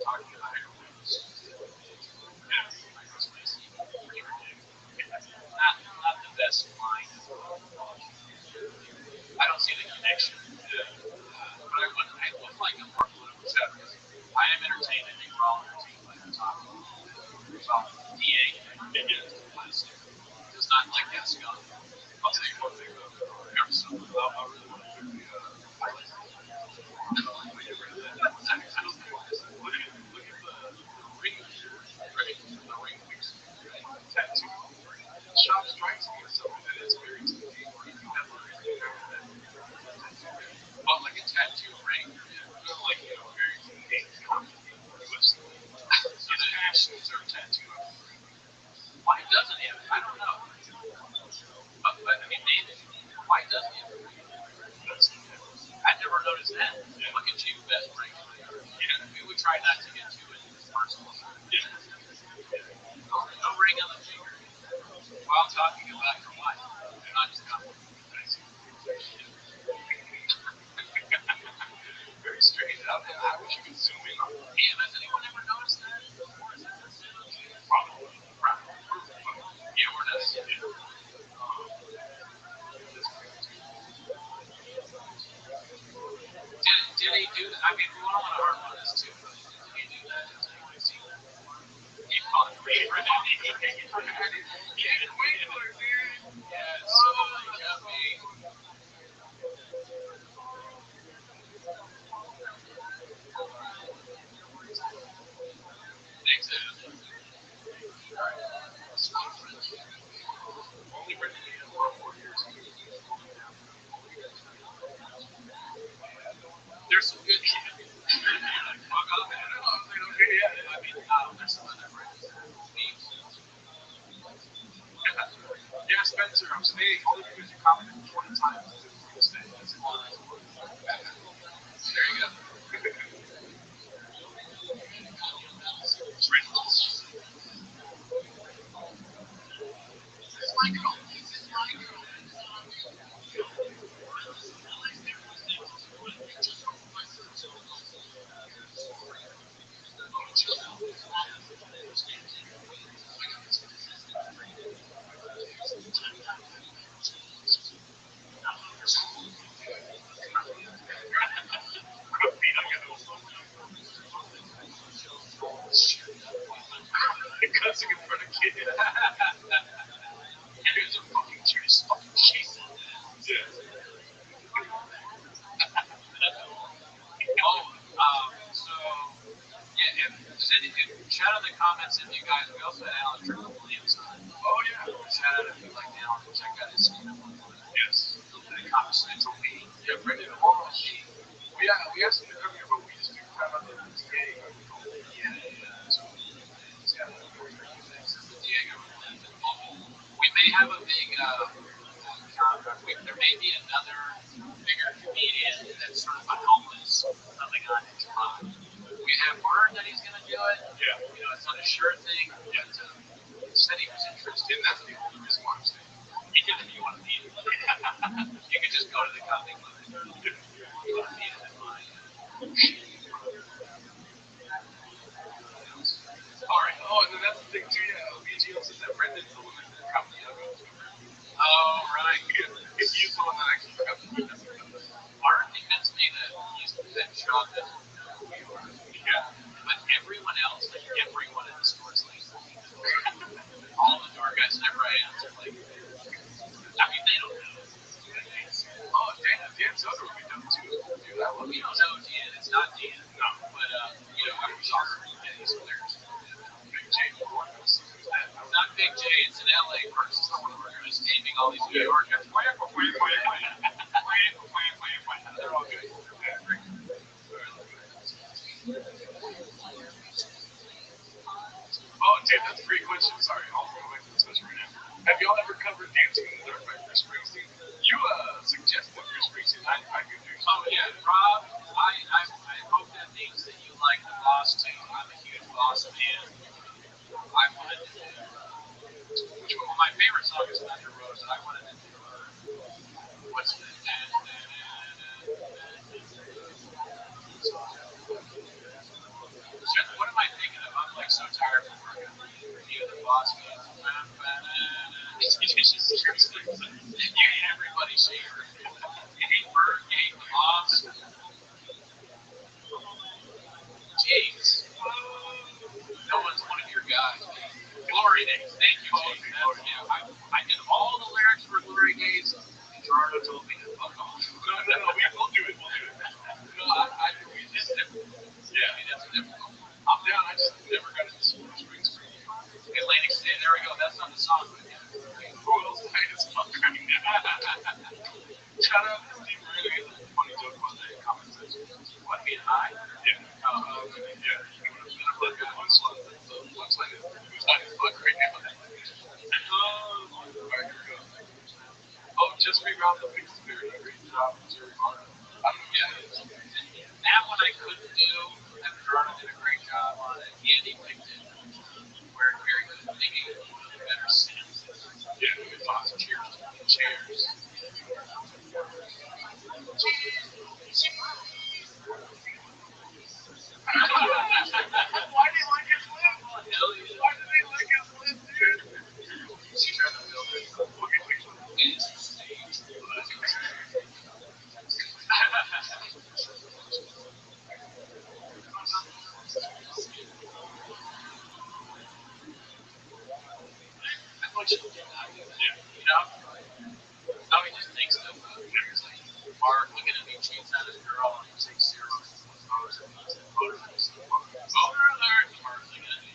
talking about airplanes. Not the best line. I don't see the connection. But I would like a more political chat because I am entertained. I think we're all entertained by the topic. Well, DA does not like that scum. I'll tell you one thing though. I really want to quickly highlight something. Look at the ring, right? The ring fix, right? Tattoo. Shop strikes me as something that is very tempting. But like a tattoo ring, like very unique, so the actions are tattooed on the ring. Why doesn't he have it? I don't know. But I mean, maybe. Why doesn't he have it? I never noticed that. Look at you, best ring. We would try not to get too into this personal. No ring on the finger. While talking about your wife, not just compliment. Very strange. I wish you could zoom in on that. Yeah, has anyone ever noticed that? Or is that probably? Right. Yeah, we're not. Did he do that? I mean, we don't want to harp on this too, but did he do that? Has anybody seen that before? He caught it. He can't wait for it, dude. Yeah, it's so yummy. Exactly. Only written in World War II. There's some good shit. Fuck off, man. Okay, yeah. I mean, there's some other brands. Yeah, Spencer, I'm saying only because you commented 20 times. There you go. Cussing in front of kids. Here's a fucking serious fucking shit. Yeah. So yeah, shout out the comments if you guys. We also had Alan Triple Williams on. Oh yeah. Shout out if you like Alan. Check out his skin. Yes. The comments they told me. Yeah, Brendan Hall. We asked him to come here, but we just didn't have the DA. We may have a big there may be another bigger comedian that's sort of a homeless coming on his pod. We have word that he's going to do it. Yeah. It's not a sure thing. Yeah. He said he was interested. And that's the only reason why I'm saying. Even if you want to meet him, you can just go to the comedy club. You want to meet him in line. All right. Oh, and then that's the thing too. Yeah, BGO says that Brendan's the one that company I go to. Oh, right. Yeah. If he's the one that actually comes to Art convinced me that he's that Sean doesn't know who we are. Yeah. But everyone else, like everyone in the store is like, all the door guys never answer. Like, I mean, they don't know. Oh, Dan Soder would be dumb too. Dude, we don't know Dan. It's not Dan. No. But, he's awesome. Yeah, he's hilarious. Big J. Not Big J. It's an LA person. We're just naming all these New Yorkers. They're all good. Oh, Dan, that's a great question. Sorry, I'll go back to the discussion right now. Have y'all ever covered Dancing in the Dark by Chris Springsteen? You suggested Chris Springsteen. I could do. Oh yeah, Rob. I hope that means that you like the Boss too. I'm a huge Boss fan. I wanted to do. Which one? Well, my favorite song is Thunder Rose. I wanted to do. What's the? boss man. You hate everybody, shaver. You hate Bird, you hate the boss. Jeez. No one's one of your guys, man. Glory Days. Thank you, James. I did all the lyrics for Glory Days. Gerardo told me to fuck off. No, we'll do it. No, we just different. Yeah, that's difficult. I'm down. I just never got into Silver Springs for you. Atlantic City. There we go. That's not the song. But yeah. Who else played this fuck right now? Shout out to Steve Ray. Funny joke about that comment section. What, being high? Yeah. Look at what's looks like who's high as fuck right now. Alright, here we go. Oh, just rewound the Pixie Bear. Great job, Jerry Martin. That one I couldn't do, and Gerardo did a great job on it. Andy picked it. We're very good at thinking of better scenes. Yeah, it's awesome. Cheers. Why do you like his lip? Why do they like his lip, dude? She tried to build it. It's the stage. Now he just thinks of Mark looking at me cheats on his girl and he takes zero. Voter alert! Mark's looking at me.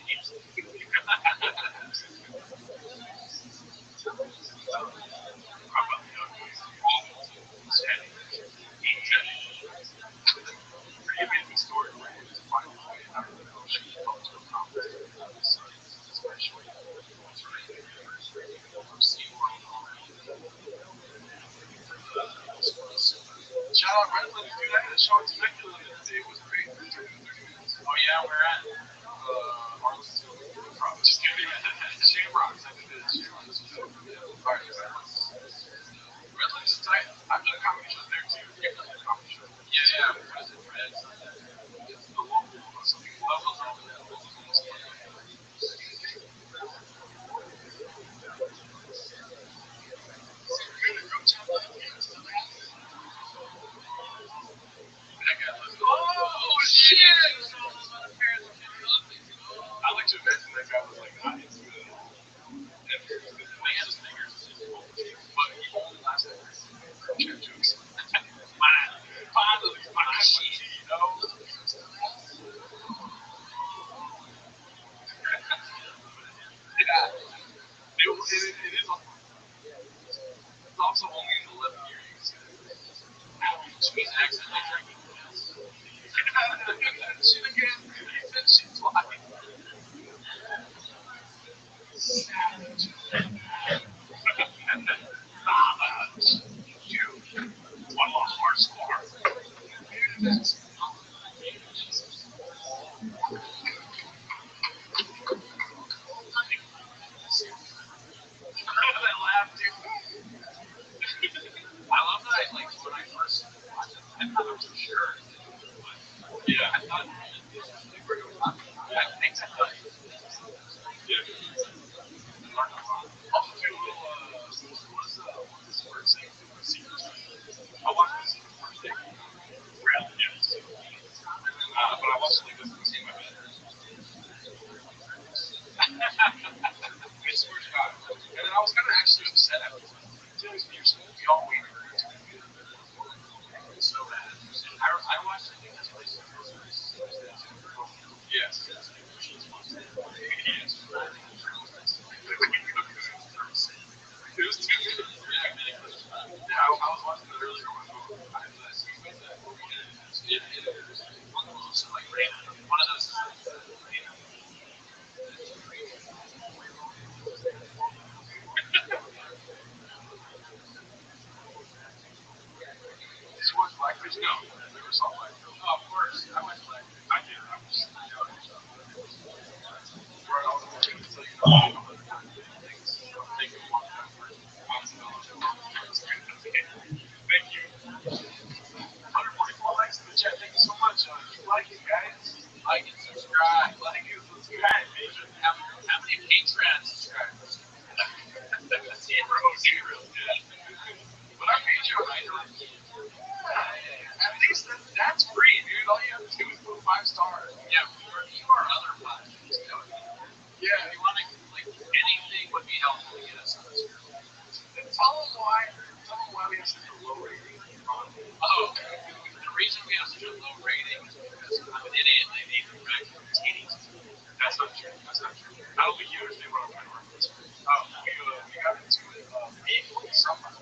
Pretty amazing story, right? Just find a way out of the ocean, cultural context, especially from SeaWorld and all that. Shout out Redlands, dude. I had a show at Temecula today. It was great. 30 minutes. Oh, yeah, where at? Arlington. Just kidding. Shamrocks. I did it at Shamrocks. Redlands is tight. I've done comedy shows there, too. You've done a comedy show. Yeah. What is it, Reds? It's the local. Something levels over there. Oh, shit! I like to imagine that guy was like, I need to do that. And the man is fingers, but he only laughs at chat jokes. Finally, my shit, you know? Yeah. It is it's also only in the 11th year you can see that. She's accidentally drinking. Shit again. He said she's lying. Savage. You. One lost hard score. That laugh, dude. I love that. Like when I first watched it, I thought it was sure. Yeah, I thought they were going to also do a little, what's this word saying? Secret. I watched this the first day. Really? Yes. But I've also like this to see my bed. I swear to God. And then I was kind of actually upset at it. You're supposed to be all waiting for it to be good. It's so bad. I watched it. I think that's why yes. It was too good. Yeah, I was watching it earlier on my phone. I didn't see that. It is one of those, like, one of those. Did you watch Blackfish? No, never saw Blackfish. Oh, of course. I went Blackfish. I did. I was right on the way to tell you about it. Thank you. Thank you. 144 likes in the chat. Thank you so much. Keep liking, guys. Like and subscribe. Like and subscribe. How many patrons? Yeah, for other podcasts, that would be good. Yeah. If you want to, like, anything would be helpful to get us on this group. Tell them why we have such a low rating. Oh, the reason we have such a low rating is because I'm an idiot and I need to back titties. That's not true. I don't think you understand what I'm trying to work with. We got into it equally somehow.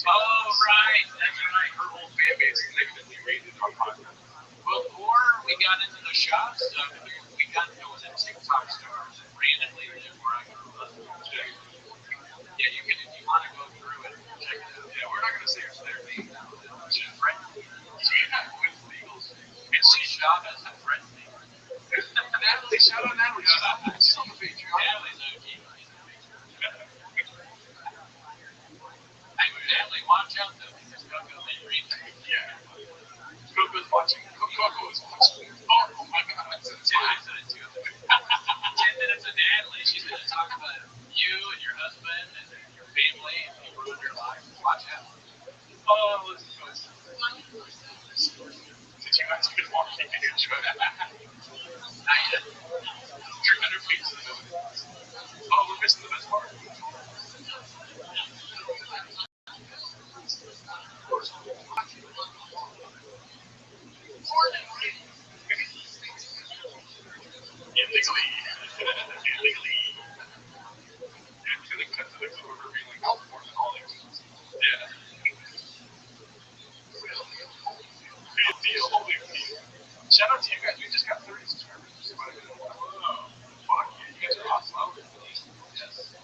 Oh, right. That's right. Her whole fan base is negatively rated on podcast. Before we got into the shop stuff, we got into it at TikTok stars and randomly live where I grew up. Yeah, you can, if you want to go through it, check it out. Yeah, we're not going to say their name now. She's friendly. Yeah, with legals. And Lee Chavez is friendly. Natalie, shout out Natalie. She's on the Patreon. Natalie's OG. Natalie, watch out though, because Coco may read that. Yeah. Coco's watching. Coco is watching. Oh my God. I said it too. 10 minutes of Natalie. She's going to talk about you and your husband and your family and you ruined your life. Watch out. Oh, listen to this. Did you guys even walk in and enjoy that? Not yet. 300 feet to the building. Oh, we're missing the best part. Illegally. It's going to cut to the clip of her being like, oh, more than all these. Yeah. Big deal. Shout out to you guys. We just got 30 subscribers. Whoa. Fuck yeah. You guys are awesome. Yes.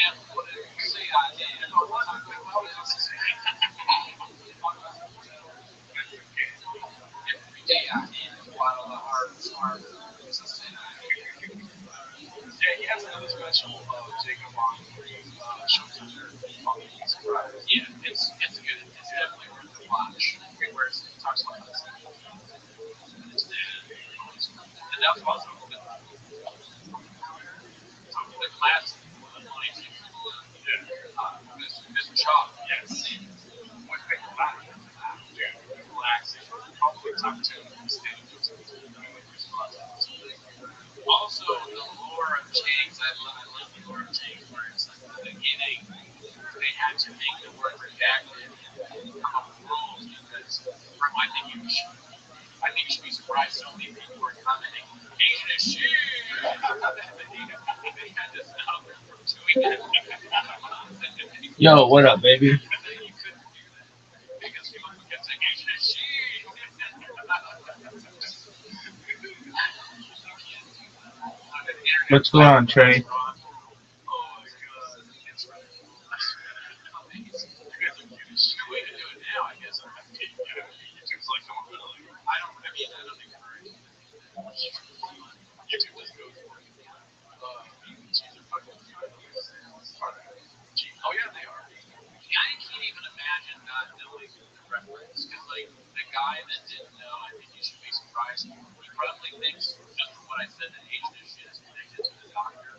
am, whatever. Say I am. Oh, what? What else is it? Every day I am. While the heart is hard. So say I am. Yeah, he has another special, Jacob on where he shows up there talking to surprise. Yeah, it's good. It's definitely worth the watch. Where he talks about this and his dad. And that's awesome. The class, the money, Mr. Shaw. Yes. What people about it? Relaxing. Probably talk to also, the lore of James, I love the lore of James, where it's like the beginning, they had to make the word redacted and come up with rules because, from I think you should be surprised so many people were commenting, Asian is shit! They had to stop them from doing that. Yo, what up, baby? You couldn't do that because people kept saying Asian is shit! What's going on, Trey? Oh yeah, they are. I can't even imagine not knowing the reference because, like, the guy that didn't know, I think you should be surprised. He probably thinks, just from what I said, that Asian shit is connected to the doctor.